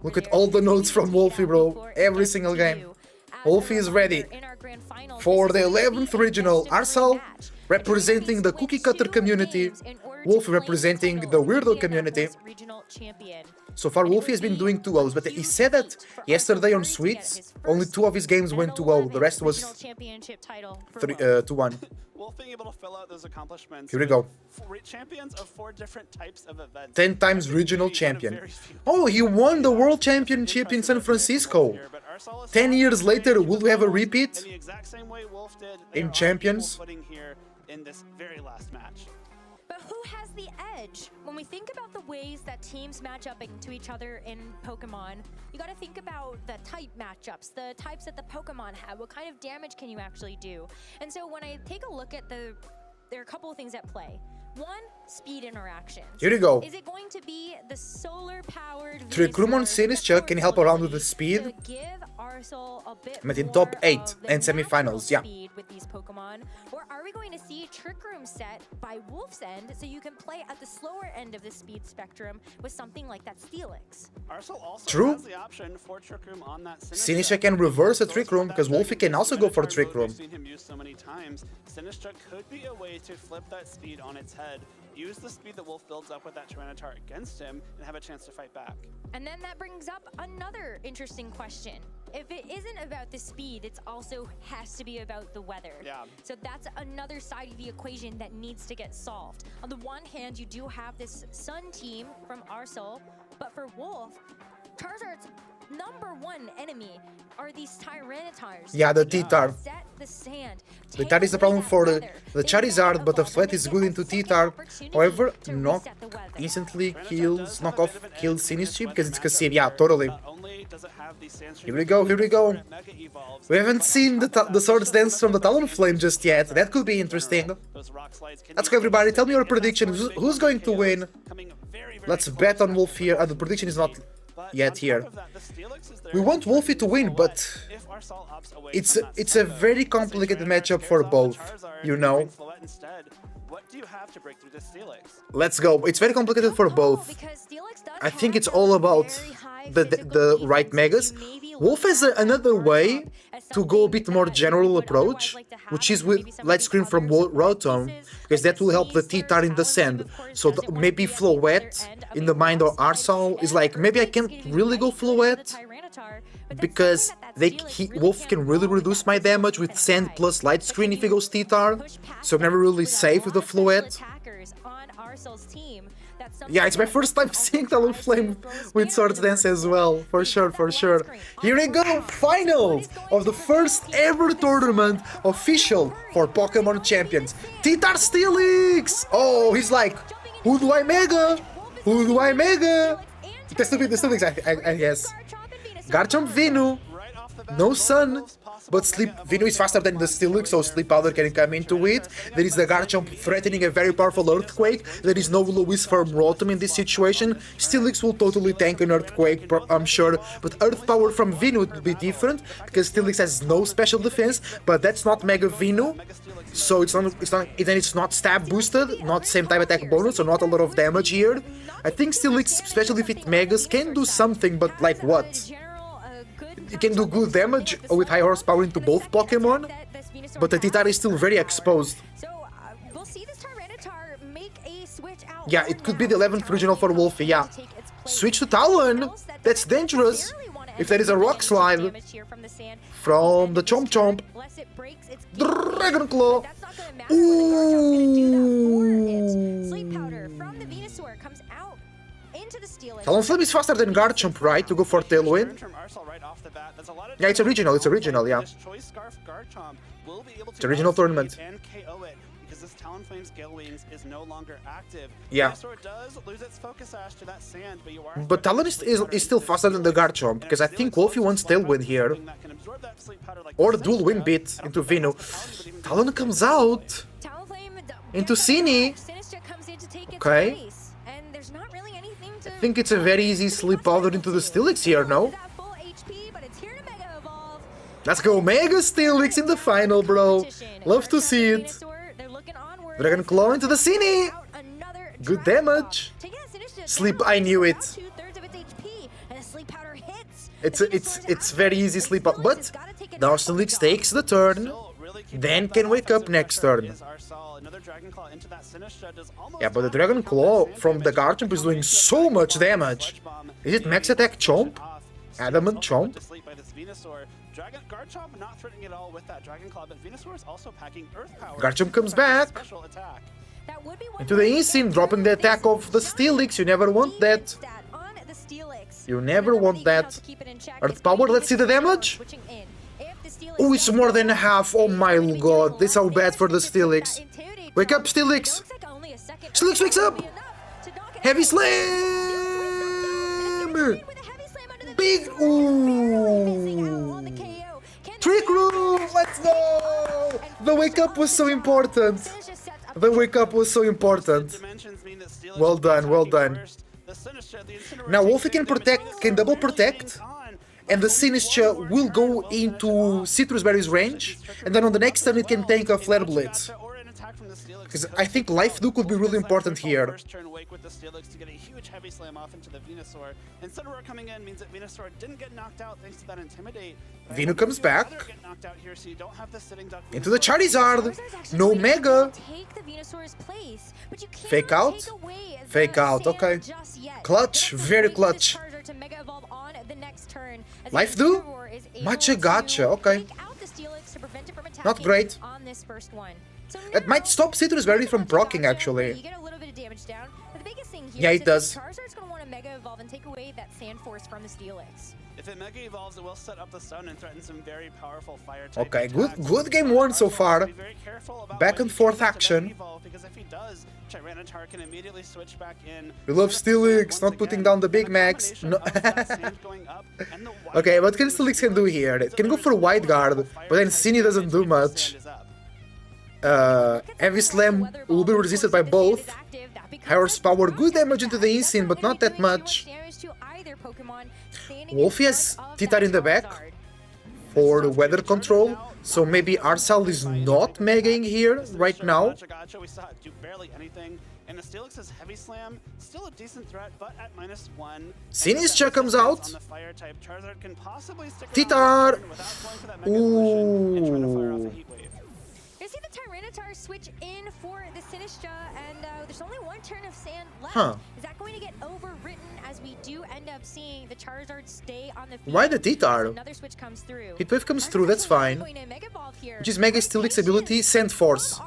Look at all the notes from Wolfie, bro. Every single game. Wolfie is ready for the 11th regional. Arsal representing the cookie cutter community. Wolfie representing the weirdo community. So far, Wolfie has been doing 2-0s, but he said that yesterday on Sweets, only 2 of his games went 2-0. The rest was 2-1.
Wolf being able to fill out those accomplishments.
Here we go.
Champions of 4 different types of events.
10 times regional champion. Oh, he won the world championship in San Francisco. 10 years later, will we have a repeat
In the exact same way Wolf did,
in Champions?
putting here in this very last match.
But who has the edge? When we think about the ways that teams match up to each other in Pokemon, you gotta think about the type matchups, the types that the Pokemon have. What kind of damage can you actually do? And so when I take a look at there are a couple of things at play. One, speed interactions.
Here you go.
Is it going to be the solar-powered
Trick Room on Sinistcha can help around with the speed.
to give Arsenal a bit
But in
more
top 8
of the
and semifinals,
natural
yeah.
speed with these Pokemon? Or are we going to see Trick Room set by Wolf's End so you can play at the slower end of the speed spectrum with something like that Steelix?
Arsenal also
True.
has the option for Trick Room on that
Sinistcha can reverse a Trick Room because Wolfie can also go for Trick Room.
We've seen him use so many times. Sinistcha could be a way to flip that speed on its head, use the speed that Wolf builds up with that Tyranitar against him, and have a chance to fight back.
And then that brings up another interesting question. If it isn't about the speed, it also has to be about the weather.
Yeah.
So that's another side of the equation that needs to get solved. On the one hand, you do have this Sun team from Arsenal, but for Wolf, Charizard's #1 enemy are these Tyrannitars.
Yeah, the
They
T-Tar.
set the sand.
The Tar is the problem for the Charizard, but the Flat is good into T-Tar. However, knock instantly kills, knockoff kills Sinistry because it's Cassine. Yeah, totally. Here we go, here we go. We haven't seen the Swords Dance from the Talonflame just yet. That could be interesting. Let's go, everybody. Tell me your prediction. Who's going to win? Let's bet on Wolf here. The prediction is not yet here. We want Wolfie to win, but it's a very complicated matchup for both, you know. Let's go. It's very complicated for both. I think it's all about the right megas. Wolf has another way to go a bit more general approach, which is with Light Screen from Rotom, because that will help the T-Tar in the sand. So maybe Floette in the mind or Arsal is like, maybe I can't really go Floette, because Wolf can really reduce my damage with sand plus Light Screen if he goes T-Tar, so I'm never really safe with the Floette. Yeah, it's my first time seeing Talonflame with Swords Dance as well, for sure, for sure. Here we go, finals of the first ever tournament official for Pokémon Champions. T-Tar Steelix! Oh, he's like, who do I mega? Who do I mega? That's the Steelix, I guess. Garchomp Venu, no Sun, but Venu is faster than the Steelix, so Sleep Powder can come into it. There is the Garchomp threatening a very powerful Earthquake. There is no Lewis from Rotom in this situation. Steelix will totally tank an Earthquake, I'm sure, but Earth Power from Venu would be different, because Steelix has no special defense, but that's not Mega Venu, so it's not stab boosted, not same type attack bonus, so not a lot of damage here. I think Steelix, especially if it Megas, can do something, but like what? It can do good damage with high horsepower into both Pokemon, but the T-Tar is still very exposed. Yeah, it could be the 11th regional for Wolfie, yeah. Switch to Talon! That's dangerous! If there is a Rock Slide from the Chomp Chomp. Dragon Claw! Ooh! Talonflame is faster than Garchomp, right? To go for Tailwind. Yeah, it's original, yeah. It's a regional tournament. Yeah. But Talon is still faster than the Garchomp, because I think Wolfie wants Tailwind here. Or Dual Wind Beat into Venu. Talon comes out into Cini. Okay. I think it's a very easy Sleep Powder into the Steelix here, no? Let's go, Mega Steelix in the final, bro. Love to see it. Dragon Claw into the Cini. Good damage. Sleep, I knew it. It's very easy Sleep Up, but now Steelix takes the turn, then can wake up next turn. Yeah, but the Dragon Claw from the Garchomp is doing so much damage. Is it Max Attack Chomp? Adamant Chomp?
Garchomp not threatening at all with that Dragon Claw, but Venusaur is also packing Earth Power.
Garchomp comes back into the Insane, dropping the attack of the Steelix. You never want that. You never want that. Earth Power, let's see the damage. Oh, it's more than half. Oh my god, this is so bad for the Steelix. Wake up, Steelix. Steelix wakes up. Heavy Slam. Big. Ooh. Trick Room! Let's go! The wake up was so important. The wake up was so important. Well done, well done. Now Wolfie can double protect, and the Sinistcha will go into Citrus Berry's range, and then on the next turn it can tank a Flare Blitz. Because I think Life Do could be really important here. Venu comes back into the Charizard. No Mega. Fake out. Fake out. Okay. Clutch. Very clutch. Life Do. Matcha Gacha. Okay. Not great. That might stop Citrus Berry from proccing, actually. Yeah, it does.
that Sand Force from the Steelix.
If it Mega Evolves, it will set up the stun and threaten some very powerful fire type
Okay,
attacks.
good game one so far.
Be very careful about
Back
when
and
he
forth
chooses to Mega
action.
Evolve, because if he does, Tyranitar can immediately switch back in.
We love Steelix, not putting down the Big Max. No. Okay, what can Steelix can do here? It can go for Wide Guard, but then Cine doesn't do much. Heavy Slam will be resisted by both. Horsepower, good damage into the Insane, but not that much. Wolfie has T-Tar in the back for the weather control, so maybe Arsal is not megaing here right now.
We saw it do barely anything, and the Steelix's Heavy Slam still a decent threat, but at -1.
Cine's check comes out.
On the fire type, Charizard can possibly stick
T-Tar!
around without going for that Mega Evolution and trying to fire off a Heat Wave.
You see the Tyranitar switch in for the Sinistra, and there's only one turn of sand left.
Huh.
Is that going to get overwritten as we do end up seeing the Charizard stay on the field?
Why the T-Tar?
Another switch comes through.
Hitwave comes through, that's fine. Which is Mega Steelix ability, Sand Force.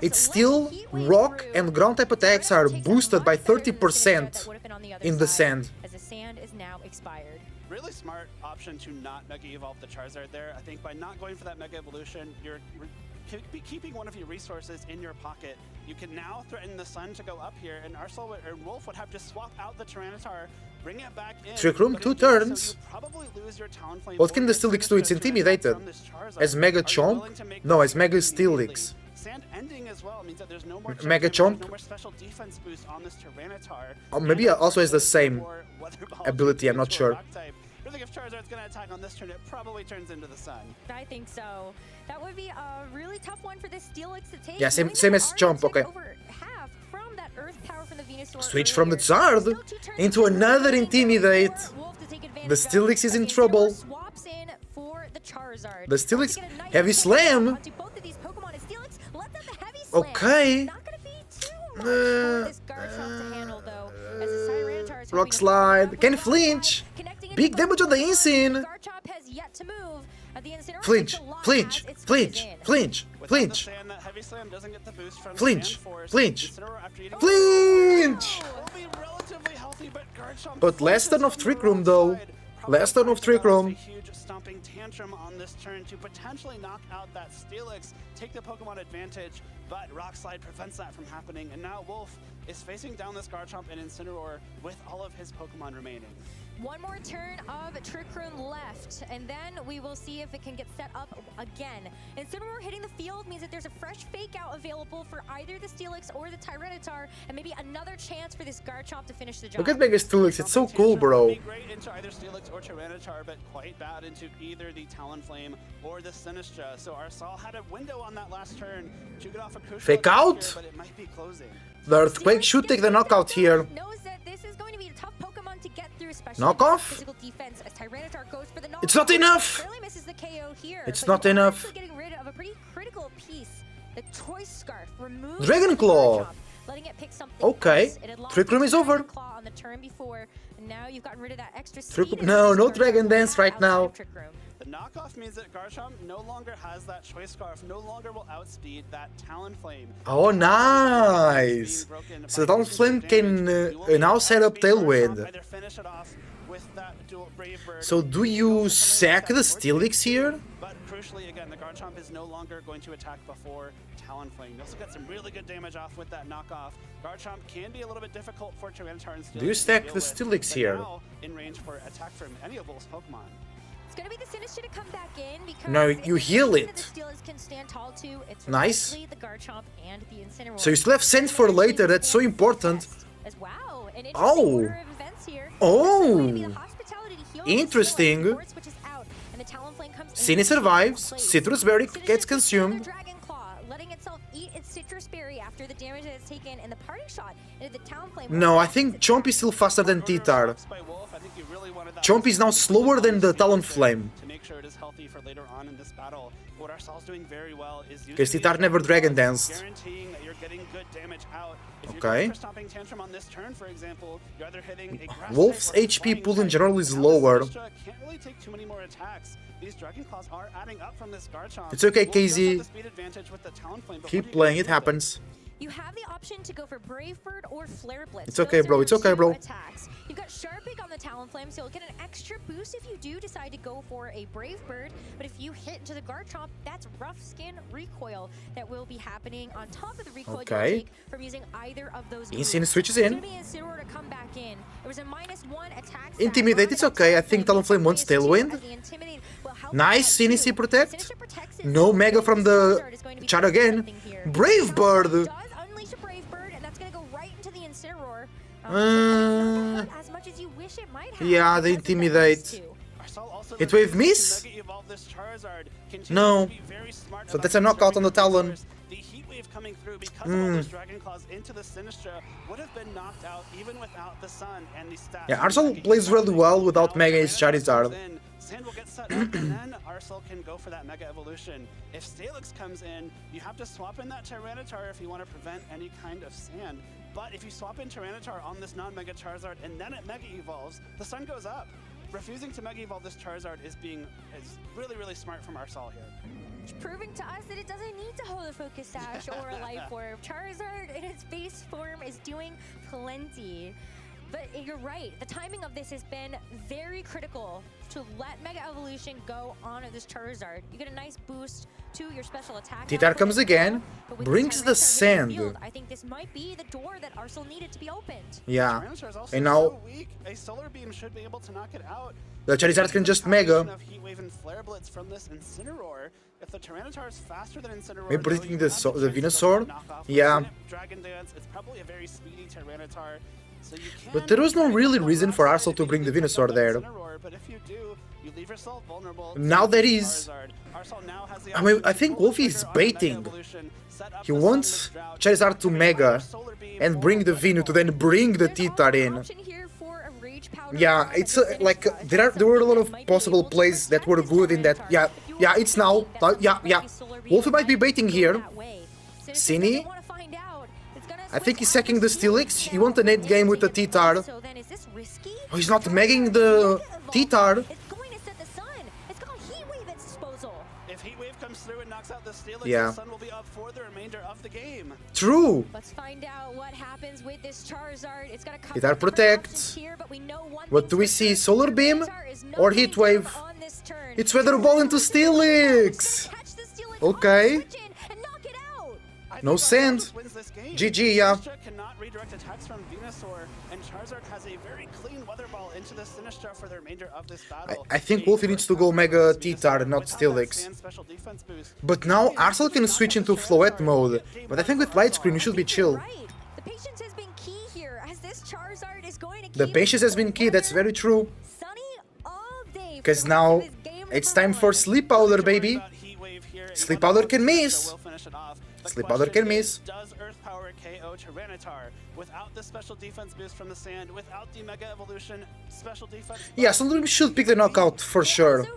It's still rock and ground type attacks are boosted by 30% in the sand.
As the sand is now expired.
Really smart option to not Mega Evolve the Charizard there. I think by not going for that Mega Evolution, you're keeping one of your resources in your pocket. You can now threaten the Sun to go up here, and Arsal or Wolf would have to swap out the Tyranitar, bring it back in.
Trick Room, 2 turns.
So you probably lose your Talonflame.
What can the Steelix do? It's intimidated. As Mega Chomp? No, as Mega Steelix.
Sand ending as well means that there's no more
Mega Chomp?
no more special defense boost on this Tyranitar.
Or maybe also has the same ability, I'm not sure.
I think if Charizard's going to attack on this turn, it probably turns into the Sun.
I think so. That would be a really tough one for this Steelix to take.
Yeah, same as Chomp, okay.
Over half from that Earth power from the Venusaur
Switch from the Zard into another Intimidate. The Steelix is in trouble.
Swaps in for the Charizard.
The Steelix, Heavy Slam. Okay. Rock Slide. Can flinch. Big damage on the Insane. Flinch, flinch, flinch, flinch, flinch. Flinch, flinch, flinch. But last turn of Trick Room though. Last turn of Trick Room.
Stomping tantrum on this turn to potentially knock out that Steelix, take the Pokemon advantage, but Rock Slide prevents that from happening, and now Wolf is facing down this Garchomp and Incineroar with all of his Pokemon remaining.
One more turn of Trick Room left, and then we will see if it can get set up again. Incineroar hitting the field means that there's a fresh Fake Out available for either the Steelix or the Tyranitar, and maybe another chance for this Garchomp to finish the job.
Look at Mega Steelix, it's so cool, bro.
Great into either Steelix or Tyranitar, but quite bad into either the Talonflame or the Sinistra. So Arsal had a window on that last turn to get off a crucial
Fake Out?
here, but it might be closing.
The Earthquake should take the knockout here.
Knows that this is going to be a tough Pokemon to get through, especially
Knockoff?
physical defense, as Tyranitar goes for the knock.
It's not enough.
Barely misses the KO here.
It's
but
not
you are
enough.
actually getting rid of a pretty critical piece. The Choice Scarf removes
Dragon
the
Claw.
Garchomp, letting it pick something
Okay.
else. It had lost
Trick Room
its
is over.
Dragon Claw on the turn before, and now you've gotten rid of that extra
Trick
speed.
Room, no Dragon Dance right now.
The knockoff means that Garchomp no longer has that Choice Scarf, no longer will outspeed that Talonflame.
Oh, nice. So the Talonflame can now set up Tailwind. So do you sack the Steelix here?
But crucially, again, the Garchomp is no longer going to attack before Talonflame. You also got some really good damage off with that knockoff. Garchomp can be a little bit difficult for Tyranitar and Steelix.
Do you stack
to
the
deal with,
Steelix
but
here?
now in range for attack from any of those Pokemon.
It's going to be the Sinistra to come back in because
No, you heal it.
The Steelix can stand tall to. It's
Nice.
mostly the Garchomp and the Incineroar.
So you still have Send for later, that's so important.
As wow, an interesting
Oh.
order of events here.
Oh.
Hospitality to heal
Interesting.
the Steelix before it switches out, and the Talonflame comes in.
Cine survives, Citrus Berry gets consumed.
Dragon Claw, letting itself eat its Citrus Berry after the damage that it's taken, and the parting shot into the Talonflame.
No, I think Chomp is still faster than T-Tar. Chomp is now slower than the Talonflame.
To make sure it is healthy for later on in this battle. What Arsal's doing very well is
Because T-Tar never Dragon Danced.
guaranteeing that you're getting good damage out. If
Okay.
you're going for Stomping Tantrum on this turn, for example, you're either hitting a grass
Wolf's
type or a
HP
flying
pool in
type.
general is
Now the
lower.
Sinistra can't really take too many more attacks. These Dragon Claws are adding up from this Garchomp.
It's okay,
Wolf does
KZ.
have the speed advantage with the Talonflame, but
Keep
what do you
playing,
do
it
with
happens.
You have the option to go for Brave Bird or Flare Blitz.
It's okay, bro, it's okay, bro.
Attacks. You've You've got Sharpig on the Talonflame, so you'll get an extra boost if you do decide to go for a Brave Bird. But if you hit into the Garchomp, that's Rough Skin recoil that will be happening on top of the recoil you'll take from using either of those moves.
Insane switches in.
It's going to be Incineroar to come back in. It was a -1 attack.
Intimidate, it's okay. I think Talonflame wants Tailwind. Nice, Inisi protect. No Mega from the chat again. Brave Bird.
Does unleash a Brave Bird, and that's going to go right into the Incineroar. As much as you wish it might have.
Yeah, the Intimidate. Hit wave miss? No. So that's a knockout on the Talon.
The heat wave coming through because of all those Dragon Claws into the Sinistra would have been knocked out even without the sun and the stats.
Yeah, Arsenal plays really well without Mega Ace Charizard.
Sand will get set up, and then Arsenal can go for that Mega Evolution. If Steelix comes in, you have to swap in that Tyranitar if you want to prevent any kind of sand. But if you swap in Tyranitar on this non-Mega Charizard and then it Mega Evolves, the sun goes up. Refusing to Mega Evolve this Charizard is really, really smart from Arsenal here.
It's proving to us that it doesn't need to hold a Focus Sash or a Life Orb. Charizard in its base form is doing plenty. But you're right, the timing of this has been very critical to let Mega Evolution go on this Charizard. You get a nice boost to your special attack.
Titar comes again, brings the sand.
I think this might be the door that Arsenal needed to be opened.
Yeah, and now
a Solar Beam should be able to knock it out.
the Charizard can just Mega.
Heat Wave and Flare Blitz from this Incineroar. If the Tyranitar is faster than Incineroar,
Maybe predicting the Venusaur? Yeah.
Dragon Dance, it's probably a very speedy Tyranitar. So you can
But there was no really reason for Arsenal to bring the Venusaur there.
But if you do, you leave yourself vulnerable.
Now there is. I mean, I think Wolfie is baiting. He wants Charizard to Mega and bring the Venu to then bring the Titar in. Yeah, it's like there were a lot of possible plays that were good in that. Yeah, it's now. Yeah. Wolfie might be baiting here. Cine. I think he's sacking the Steelix. He wants an 8 game with the Titar. Oh, he's not megging the Titar.
If Heat Wave comes through and knocks out the Steelix,
Yeah.
the sun will be up for the remainder of the game.
True.
Let's find out what happens with this Charizard. It's got a couple
Titar protects.
here, but we know one
What do we see? Solar Beam or Heat Wave? It's Weather Ball into Steelix. Okay. No sand. GG, yeah.
Cannot redirect attacks from Venusaur, and Charizard has a very clean Weather Ball into the Sinistra for the remainder of this battle.
I think Wolfie needs to go Mega Titar, not Steelix. But now Arsenal can switch into Floette mode. But I think with Light Screen, you should be chill.
The patience has been key here, as this Charizard is going to
The patience has been key, that's very true. Because now it's time for Sleep Powder, baby. Sleep Powder can miss. Sleep Powder can miss.
Does Earth Power KO Tyranitar without the special defense boost from the sand, without the Mega Evolution special defense?
Yeah, Sunderland should pick the knockout for sure.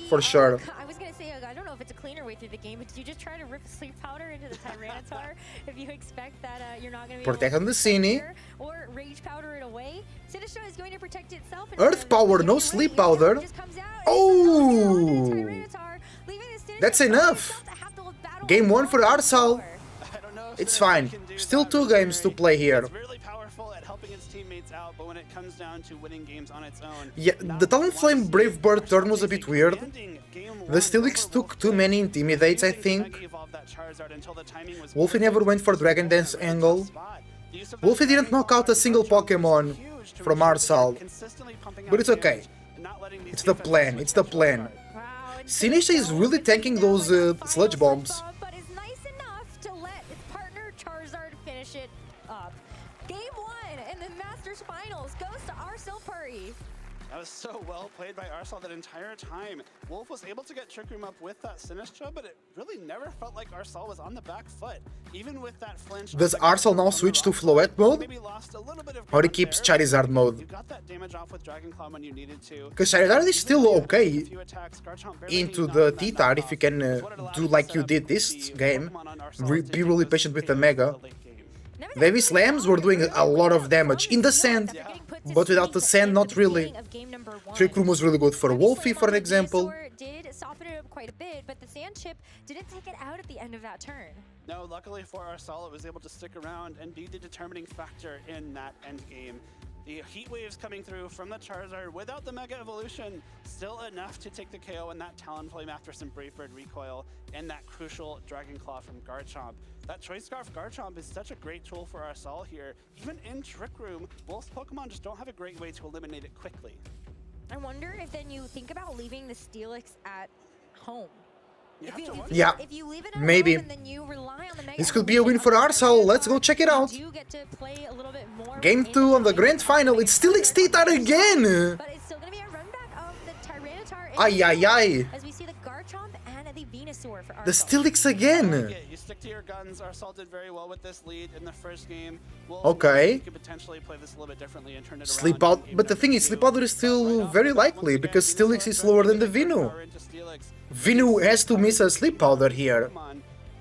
For sure.
I was going to say, I don't know if it's a cleaner way through the game, but did you just try to rip a Sleep Powder into the Tyranitar if you expect that you're not going to be
Protect
able
on the Cine.
or Rage Powder it away? Sinistra is going to protect itself.
Earth Power, no Sleep Powder. Oh! That's enough. Game 1 for Arsenal. It's fine. Still 2 games to play here.
Really powerful at helping its teammates out, but when it comes down to winning games on its own,
Yeah, the Talonflame Brave Bird turn was a bit weird. The Steelix took too many Intimidates, I think. Wolfie never went for Dragon Dance angle. Wolfie didn't knock out a single Pokemon from Arsenal. But it's okay. It's the plan, it's the plan. Sinisha is really tanking those sludge bombs.
But is nice enough to let its partner Charizard finish it up. Game 1 in the Masters Finals goes to Arsenal Puri.
That was so well played by Arsenal that entire time. Wolf was able to get Trick Room up with that Sinistra, but it really never felt like Arsenal was on the back foot. Even with that flinch.
Does Arsenal now switch to Floette mode? Or he keeps Charizard mode?
You got that damage off with Dragon Claw when you needed to.
Because Charizard is still okay into the Titar if you can do like you did this game. Be really patient with the Mega. The heavy slams were doing a lot of damage in the sand, but without the sand, not really. Trick Room was really good for Wolfie, for an example.
Did soften it up quite a bit, but the sand chip didn't take it out at the end of that turn.
No, luckily for Arsenal, it was able to stick around and be the determining factor in that end game. The Heat Waves coming through from the Charizard without the Mega Evolution, still enough to take the KO in that Talonflame after some Brave Bird recoil and that crucial Dragon Claw from Garchomp. That Choice Scarf Garchomp is such a great tool for our Sol here. Even in Trick Room, Wolf's Pokemon just don't have a great way to eliminate it quickly.
I wonder if then you think about leaving the Steelix at home.
Yeah,
if you leave it at
maybe.
home and then you rely on the Mega
This could be a win for Arsal. Let's go check it out.
you get to play a little bit more
Game 2 on the grand final. It's still X-Titar again.
But it's still going to be a run back of the Tyranitar.
Ay, ay, ay.
As we see the Garchomp and the Venusaur for
The
Arsal.
Steelix again.
You stick to your guns. Arsal did very well with this lead in the first game.
Okay.
You could potentially play this a little bit differently and turn it
Sleep
around.
out, but the thing is, Sleep Powder is still very likely because Steelix is slower than the Venu. Venu has to miss a Sleep Powder here.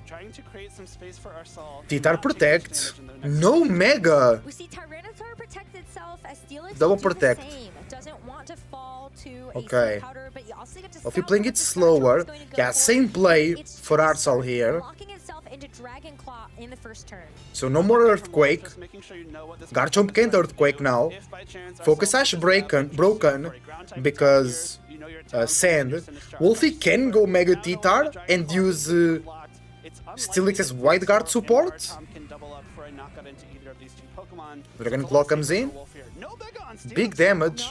Trying to create some space for Arsal.
Titar protect. No Mega.
We see Tyranitar protect itself as Steelix
Double
do the
protect.
same. It doesn't want to fall to
Okay.
a powder, but you also get to
If you're playing it slower, yeah, same play for Arsal here.
locking itself into Dragon Claw in the first turn.
So no more Earthquake. Garchomp can't Earthquake now. Focus Sash broken because Sand. Wolfie can go Mega Titar and use Steelix as Wide Guard support. Dragon Claw comes in. Big damage.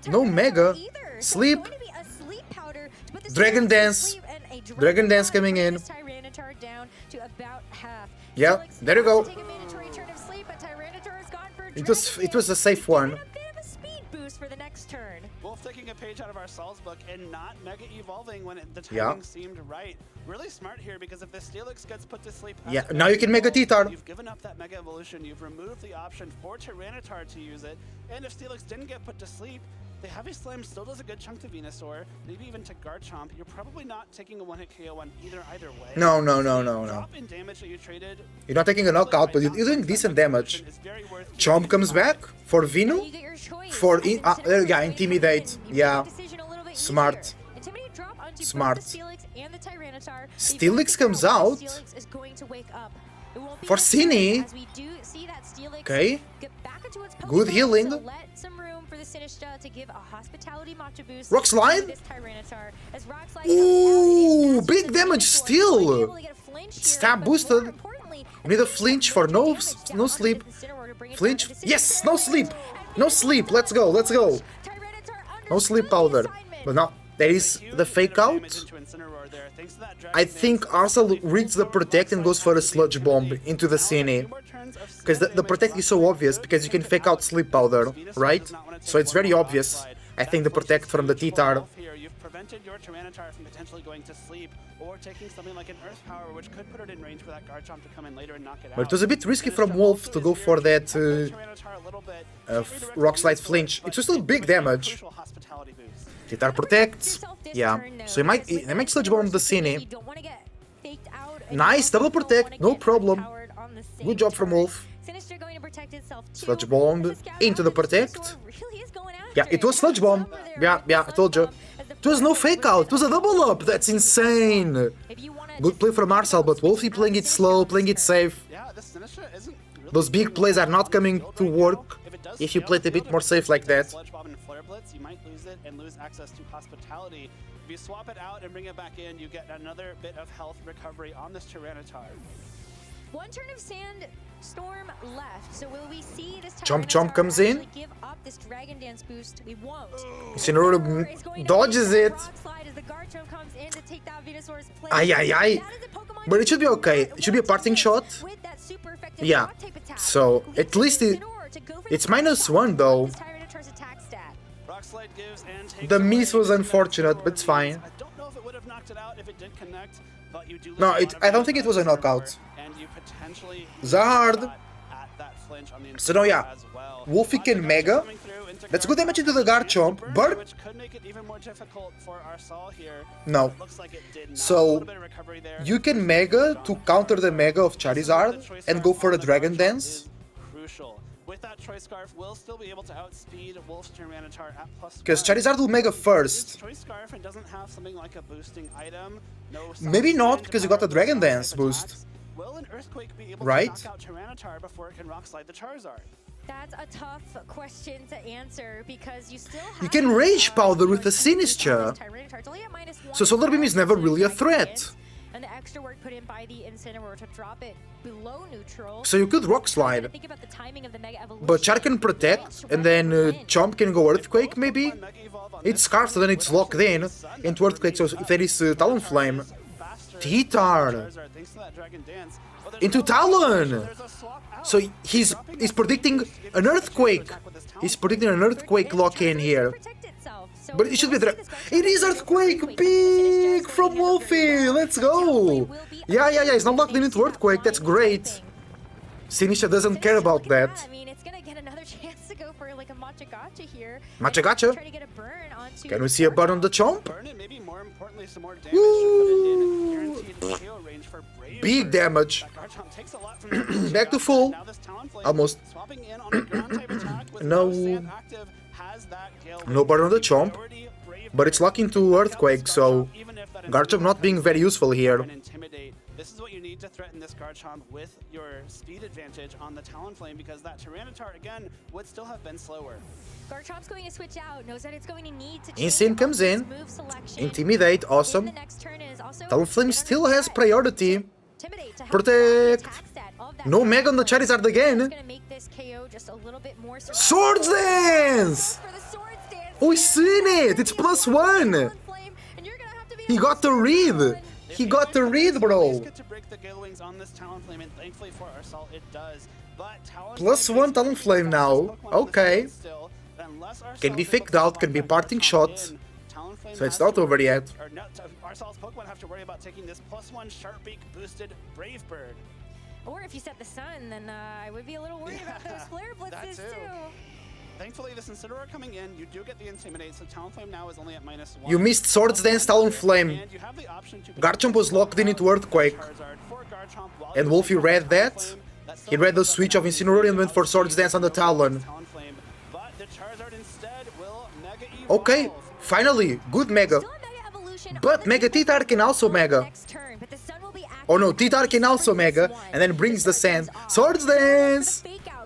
No Mega. Sleep. Dragon Dance. Dragon Dance coming in.
Tyranitar down to about half.
Yeah, there you go.
Take a mandatory turn of sleep, but Tyranitar has gone for
It was a safe one.
boost for the next turn.
Wolf taking a page out of our Sol's book and not Mega Evolving when the
Yeah.
timing seemed right. Really smart here because if the Steelix gets put to sleep... as
Yeah,
a
now you can Mega Titar.
You've given up that Mega Evolution, you've removed the option for Tyranitar to use it, and if Steelix didn't get put to sleep, the Heavy Slam still does a good chunk to Venusaur, maybe even to Garchomp. You're probably not taking a one-hit KO on either way.
No, no, no, no, no.
Drop in damage that you traded.
You're not taking a knockout, but you're doing decent damage. Chomp comes back for Venu. Yeah, Intimidate. Yeah. Smart. Smart. Steelix comes out for Cine. Okay. Good healing. Rock Slide? Ooh, big damage still. Stab boosted. You need a flinch for no sleep. Flinch? Yes, no sleep. No sleep. Let's go. Let's go. No sleep powder. But now there is the fake out. I think Arsal reads the protect and goes for a sludge bomb into the Cine. Because the protect is so obvious because you can fake out sleep powder, right? So it's very obvious. I think the protect from the Titar.
You've prevented your Tyranitar from potentially going to sleep or taking something like an Earth Power, which could put it in range for that Garchomp to come in later and knock it out.
But it was a bit risky from Wolf to go for that Rock Slide flinch. It was still big damage. Titar protects. Yeah. So he might sludge bomb the Cine. Nice double protect, no problem. Good job from Wolf. Sludge bomb into the protect. Yeah, it was sludge bomb. Yeah, I told you. It was no fake out. It was a double up. That's insane. Good play from Arsal, but Wolfie playing it slow, playing it safe. Those big plays are not coming to work if you play it a bit more safe like that.
You might lose it and lose access to Hospitality. If you swap it out and bring it back in, you get another bit of health recovery on this Tyranitar.
One turn of Sandstorm left, so will we see this
Chomp comes in.
give up this Dragon Dance boost? We won't.
Incineroar dodges it. Ay. But it should be okay. It should be a parting shot. Yeah. So at least it's -1 though. The miss was unfortunate, but it's fine.
I don't know if it would have knocked it out if it did connect, but you do
No, I don't think it was a knockout. Zard. So now yeah, Wolfie can Mega. That's good damage into the Garchomp, but
which could make it even more difficult for Arsal here.
No. So you can Mega to counter the Mega of Charizard and go for a Dragon Dance.
Crucial. With that Choice Scarf, we'll still be able to outspeed Wolf's Tyranitar at +1.
Because Charizard will Mega first.
Choice Scarf and doesn't have something like a boosting item. No
Maybe not, because you got a Dragon Dance boost.
Will an Earthquake be able
Right?
to knock out Tyranitar before it can Rock Slide the Charizard?
That's a tough question to answer because you still have
You can Rage Powder with a Sinister, so Solar Beam is never really a threat.
And the extra work put in by the Incineroar to drop it below neutral.
So you could Rock Slide,
Think about the timing of the Mega Evolution.
but Char can Protect, and then Chomp can go Earthquake maybe? It's Scarf, so then it's locked in into Earthquake, so if there is Talonflame, T-Tar into Talon! So he's predicting an Earthquake! He's predicting an Earthquake lock-in here. But it should be there. It is Earthquake! Big from Wolfie! Let's go! Yeah, it's not locked in into Earthquake, that's great. Sinisha doesn't care about that.
I mean, it's gonna get another chance to go for like a Matcha Gacha here.
Matcha Gacha?
Try to get a burn onto
Can we see a burn on the Chomp?
Burn and maybe more importantly some more damage to put it in guaranteed KO range for Brave.
Big damage.
Garchomp takes a lot from
Back to full.
Now this Talonflame
Almost.
swapping in on a ground type attack with
No.
Sand active has that Gale
No burn on the Chomp, but it's locked into Earthquake, so Garchomp not being very useful here.
and intimidate. This is what you need to threaten this Garchomp with your speed advantage on the Talonflame because that Tyranitar again would still have been slower.
Garchomp's going to switch out, knows that it's going to need to
Insane comes in. Intimidate, awesome. Talonflame still has priority. Protect. No Mega on the Charizard again. Swords Dance! Oh, he's seen it! It's +1! He got the read! He got the read, bro! +1 Talonflame now. Okay. Can be faked out, can be parting shots. So it's not over yet.
Arsal's Pokemon have to worry about taking this +1 Sharpbeak boosted Brave Bird.
Or if you set the sun, then I would be a little worried about those flare blitzes too.
Thankfully, this Incineroar coming in, you do get the Intimidate, so Talonflame now is only at -1.
You missed Swords Dance Talonflame. Garchomp was locked in into Earthquake. And Wolfie read that. He read the switch of Incineroar and went for Swords Dance on the Talon. Okay, finally, good Mega. But Mega T-Tar can also Mega. Oh no, T-Tar can also Mega, and then brings the Sand. Swords Dance!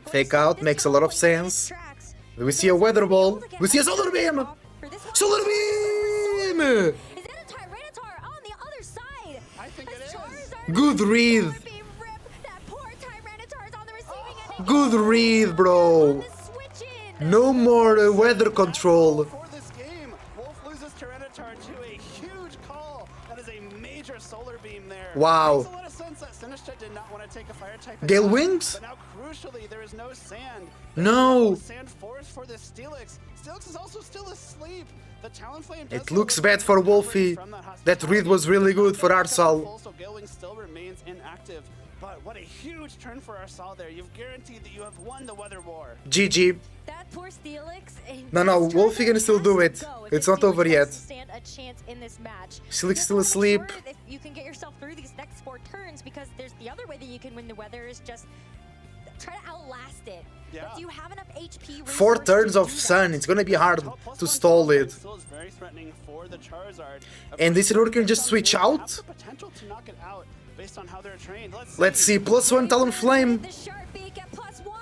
Fake out makes a lot of sense. We see a Weather Ball. We see a Solar Beam! Solar Beam! Good read! Good read, bro! No more weather control. Wow. Gale Wings? No. It looks bad for Wolfie. That read was really good for Arsal.
But what a huge turn for Arsal there. You've guaranteed that you have won the weather war.
GG.
That poor Steelix.
No, Wolfie can still do it. It's not over yet.
Stand a chance in this match.
Steelix still asleep.
If you can get yourself through these next 4 turns, because there's the other way that you can win the weather is just try to outlast it.
Yeah.
But do you have enough HP?
4 turns of Sun. It's gonna be hard to stall it. And this Incineroar can just switch out.
Based on how they're trained.
Let's see, +1 Talonflame.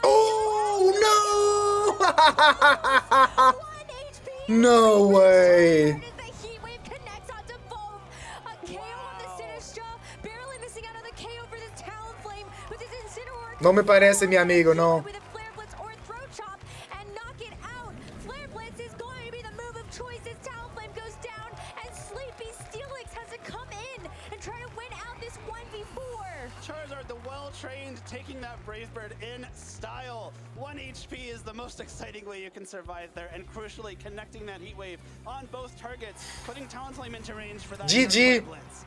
Oh no! No way! No me parece, mi amigo, no.
Taking that Brave Bird in style. 1 HP is the most exciting way you can survive there, and crucially connecting that Heat Wave on both targets, putting Talonflame into range for that
GG.
blitz.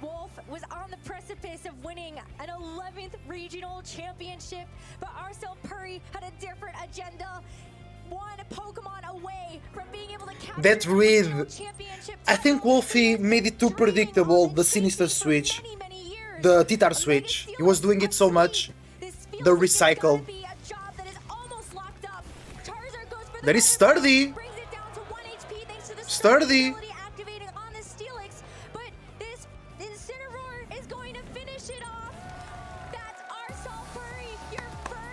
Wolf was on the precipice of winning an 11th regional championship, but Arcel Puri had a different agenda. One Pokemon away from being able to capture
That read. I think Wolfie made it too predictable, the Sinister switch. The T-Tar switch. He was doing it so much. The recycle. That is sturdy. Sturdy.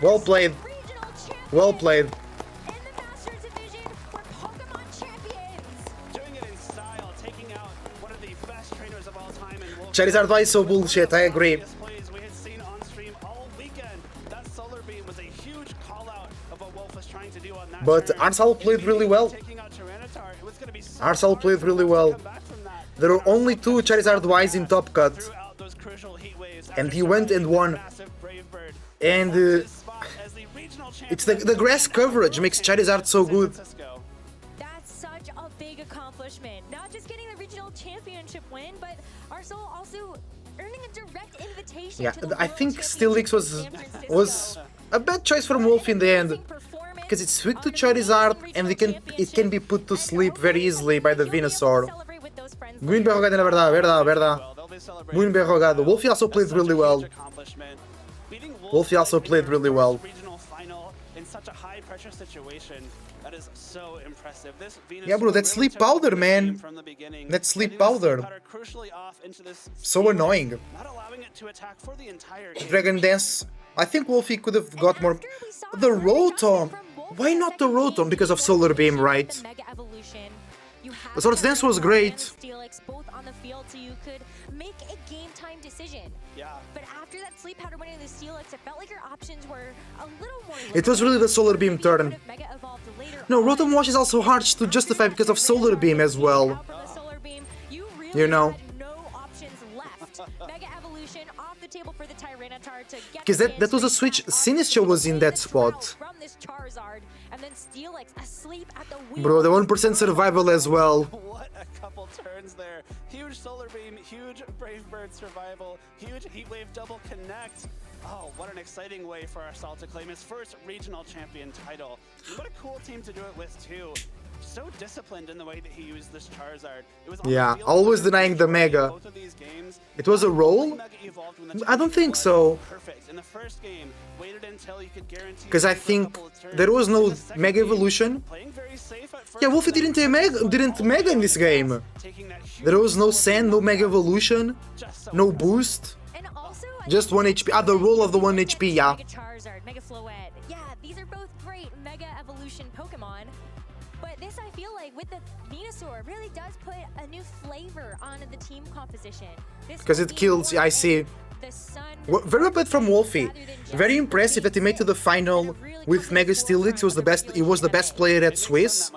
Well played. Well played.
In the Masters division, we're Pokémon Champions.
Doing it in style, taking out one of the best trainers of all time in Wolf.
Charizard Y is so bullshit, I agree.
Plays we had seen on stream all weekend. That Solar Beam was a huge call out of what Wolf was trying to do on that.
But
turn.
Arsal played really well.
Taking out Tyranitar, it was going to be so
Arsal played really well. There are only 2 Charizard Ys in top cut. And he went and won. And it's the grass coverage makes Charizard so good.
That's such a big accomplishment. Not just getting the regional championship win, but Arsal also earning a direct invitation
Yeah,
to the
I
World
think Steelix
Championship
was a bad choice from Wolf in the end. Because it's weak to Charizard and it can be put to sleep very easily by the Venusaur. Muy bien jugado, la verdad, verdad. Muy bien jugado. Wolfie also played really well. Wolfie also played really well.
In such a high pressure situation, that is so impressive. This
Yeah, bro, that's sleep powder, man. That's sleep powder. So annoying.
Not allowing it to attack for the entire game.
Dragon Dance. I think Wolfie could have got more. The Rotom. Why not the Rotom? Because of Solar Beam, right? The Swords Dance was great.
Steelix both on the field, so you could make a game time decision.
Yeah.
But after that sleep powder winning the Steelix, it felt like your options were a little more.
It was really the Solar Beam turn. No, Rotom Wash is also hard to justify because of Solar Beam as well. You know. Because that was a switch. Sinistcha was in that spot. Bro, the 1% survival as well.
What a couple turns there. Huge Solar Beam, huge Brave Bird survival, huge Heat Wave double connect. Oh, what an exciting way for Arsal to claim his first regional champion title. And what a cool team to do it with too. So disciplined in the way that he used this Charizard. It was
Yeah, always denying the Mega. It was a roll? I don't think so. Because I think there was no Mega Evolution. Yeah, Wolfie didn't Mega in this game. There was no Sand, no Mega Evolution, no boost. Just 1 HP. Ah, the roll of the 1 HP, yeah.
Mega Charizard, Mega Floette. Yeah, these are both great Mega Evolution Pokemon. But this, I feel like, with the Venusaur, really does put a new flavor onto the team composition.
Because it kills, I see. Very well played from Wolfie. Very impressive that he made to the final with Mega Steelix. He was the best player at Swiss.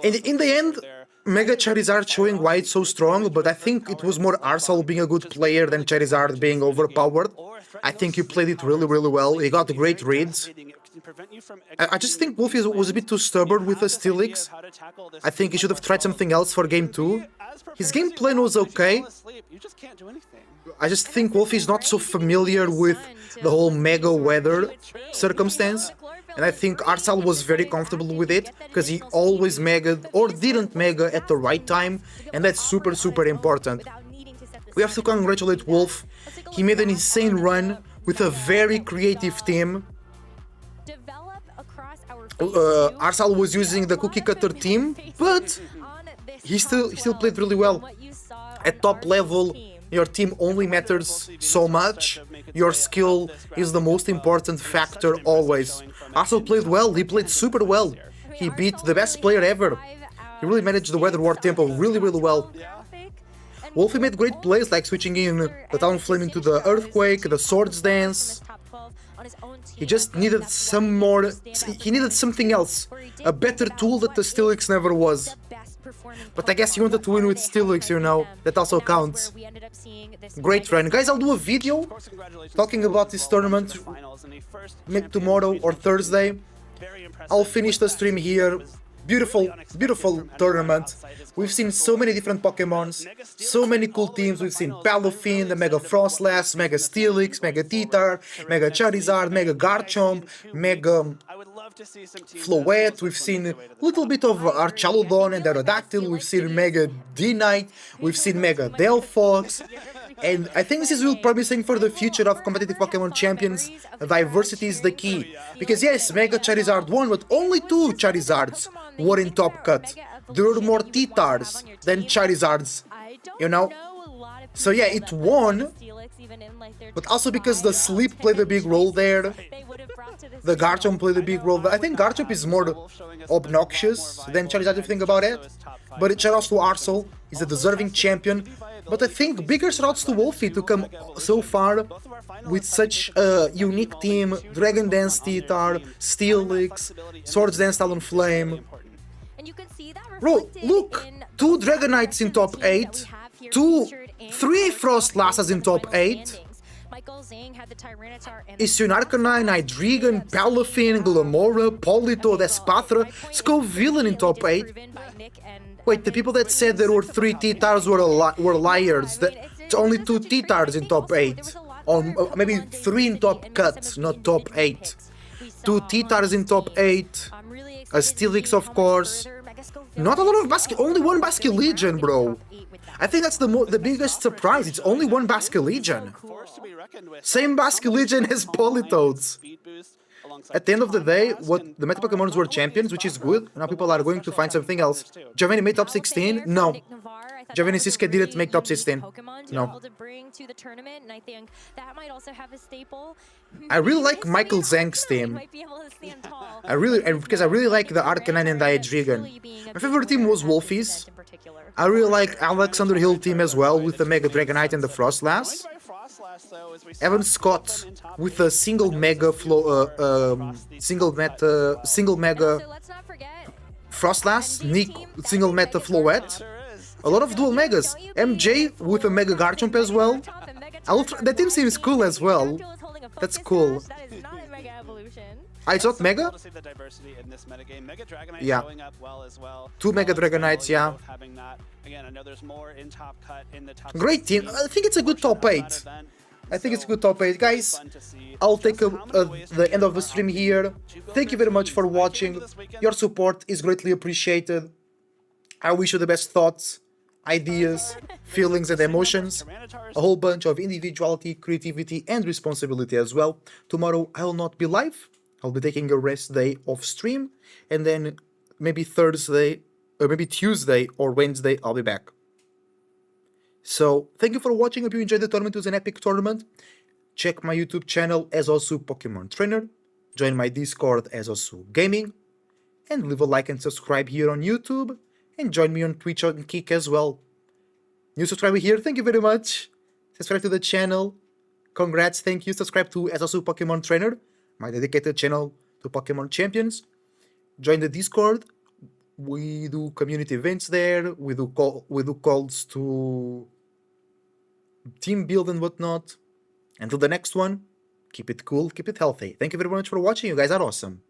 And in the end, Mega Charizard showing why it's so strong, but I think it was more Arsal being a good player than Charizard being overpowered. I think he played it really, really well. He got great reads. I just think Wolfie was a bit too stubborn with the Steelix. I think he should have tried something else for game 2. His game plan was okay. I just think Wolfie is not so familiar with the whole Mega weather circumstance. And I think Arsal was very comfortable with it, because he always Mega'd or didn't Mega at the right time, and that's super, super important. We have to congratulate Wolf. He made an insane run with a very creative team. Arsal was using the cookie cutter team, but he still played really well. At top level, your team only matters so much. Your skill is the most important factor always. Arsal played well, he played super well. He beat the best player ever. He really managed the Weather War tempo really, really well. Wolfie made great plays like switching in the Talonflame into the Earthquake, the Swords Dance. He just needed some more, he needed something else. A better tool that the Steelix never was. But I guess he wanted to win with Steelix, you know, that also counts. Great run. Guys, I'll do a video talking about this tournament tomorrow or Thursday. I'll finish the stream here. Beautiful, beautiful tournament. We've seen so many different Pokemons, so many cool teams. We've seen Palafin, the Mega Frostlass, Mega Steelix, Mega T-Tar, Mega Charizard, Mega Garchomp, Mega Floette. We've seen a little bit of Archaludon and Aerodactyl. We've seen Mega D-Knight. We've seen Mega Delphox. And I think this is real promising for the future of competitive Pokémon Champions. Diversity is the key. Because yes, Mega Charizard won, but only 2 Charizards were in top cut. There were more T-Tars than Charizards, you know? So yeah, it won, but also because the sleep played a big role there. the Garchomp played a big role. I think Garchomp is more obnoxious than Charizard if you think about it. But shoutouts to Arcel, he's a deserving champion. But I think bigger shoutouts to Wolfie to come so far with such a unique team. Dragon Dance T-Tar, Steelix, Swords Dance Talonflame. Bro, look! 2 Dragonites in top 8, 3 Frostlasses in top 8. Issun Arcanine, Hydreigon, Palafin, Glamora, Polito, Despatra, Scovillain in top 8. Wait, the people that said there were 3 T-Tars were liars. It's only 2 T-Tars in top 8. Or maybe 3 in top cut, not top 8. 2 T-Tars in top 8. A Steelix, of course. Not a lot of only 1 Basculegion, bro. I think that's the biggest surprise. It's only 1 Basculegion. Same Basculegion as Politoads. At the end of the day, what the meta Pokemons were champions, which is good. Now people are going to find something else. Giovanni made top 16? No. Giovanni Siska didn't make top 16. No. I really like Michael Zhang's team. Because I really like the Arcanine and the Hydreigon. My favorite team was Wolfie's. I really like Alexander Hill team as well with the Mega Dragonite and the Frostlass. Evan Scott with a single mega single mega Frostlass, Nick single meta Floette. A lot of dual megas. MJ with a mega Garchomp as well. That team seems cool as well. That's cool. I thought Mega? Yeah. 2 Mega Dragonites, yeah. Great team. I think it's a good top 8. I think it's a good top 8. Guys, I'll take the end of the stream here. Thank you very much for watching. Your support is greatly appreciated. I wish you the best thoughts, ideas, feelings and emotions. A whole bunch of individuality, creativity and responsibility as well. Tomorrow I will not be live. I'll be taking a rest day off stream. And then maybe Thursday, or maybe Tuesday or Wednesday, I'll be back. So, thank you for watching. Hope you enjoyed the tournament. It was an epic tournament. Check my YouTube channel as Osu Pokemon Trainer. Join my Discord as Osu Gaming. And leave a like and subscribe here on YouTube. And join me on Twitch and Kick as well. New subscriber here, thank you very much. Subscribe to the channel. Congrats, thank you. Subscribe to Osu Pokemon Trainer, my dedicated channel to Pokémon Champions. Join the Discord. We do community events there. We do calls to team build and whatnot. Until the next one, keep it cool, keep it healthy. Thank you very much for watching. You guys are awesome.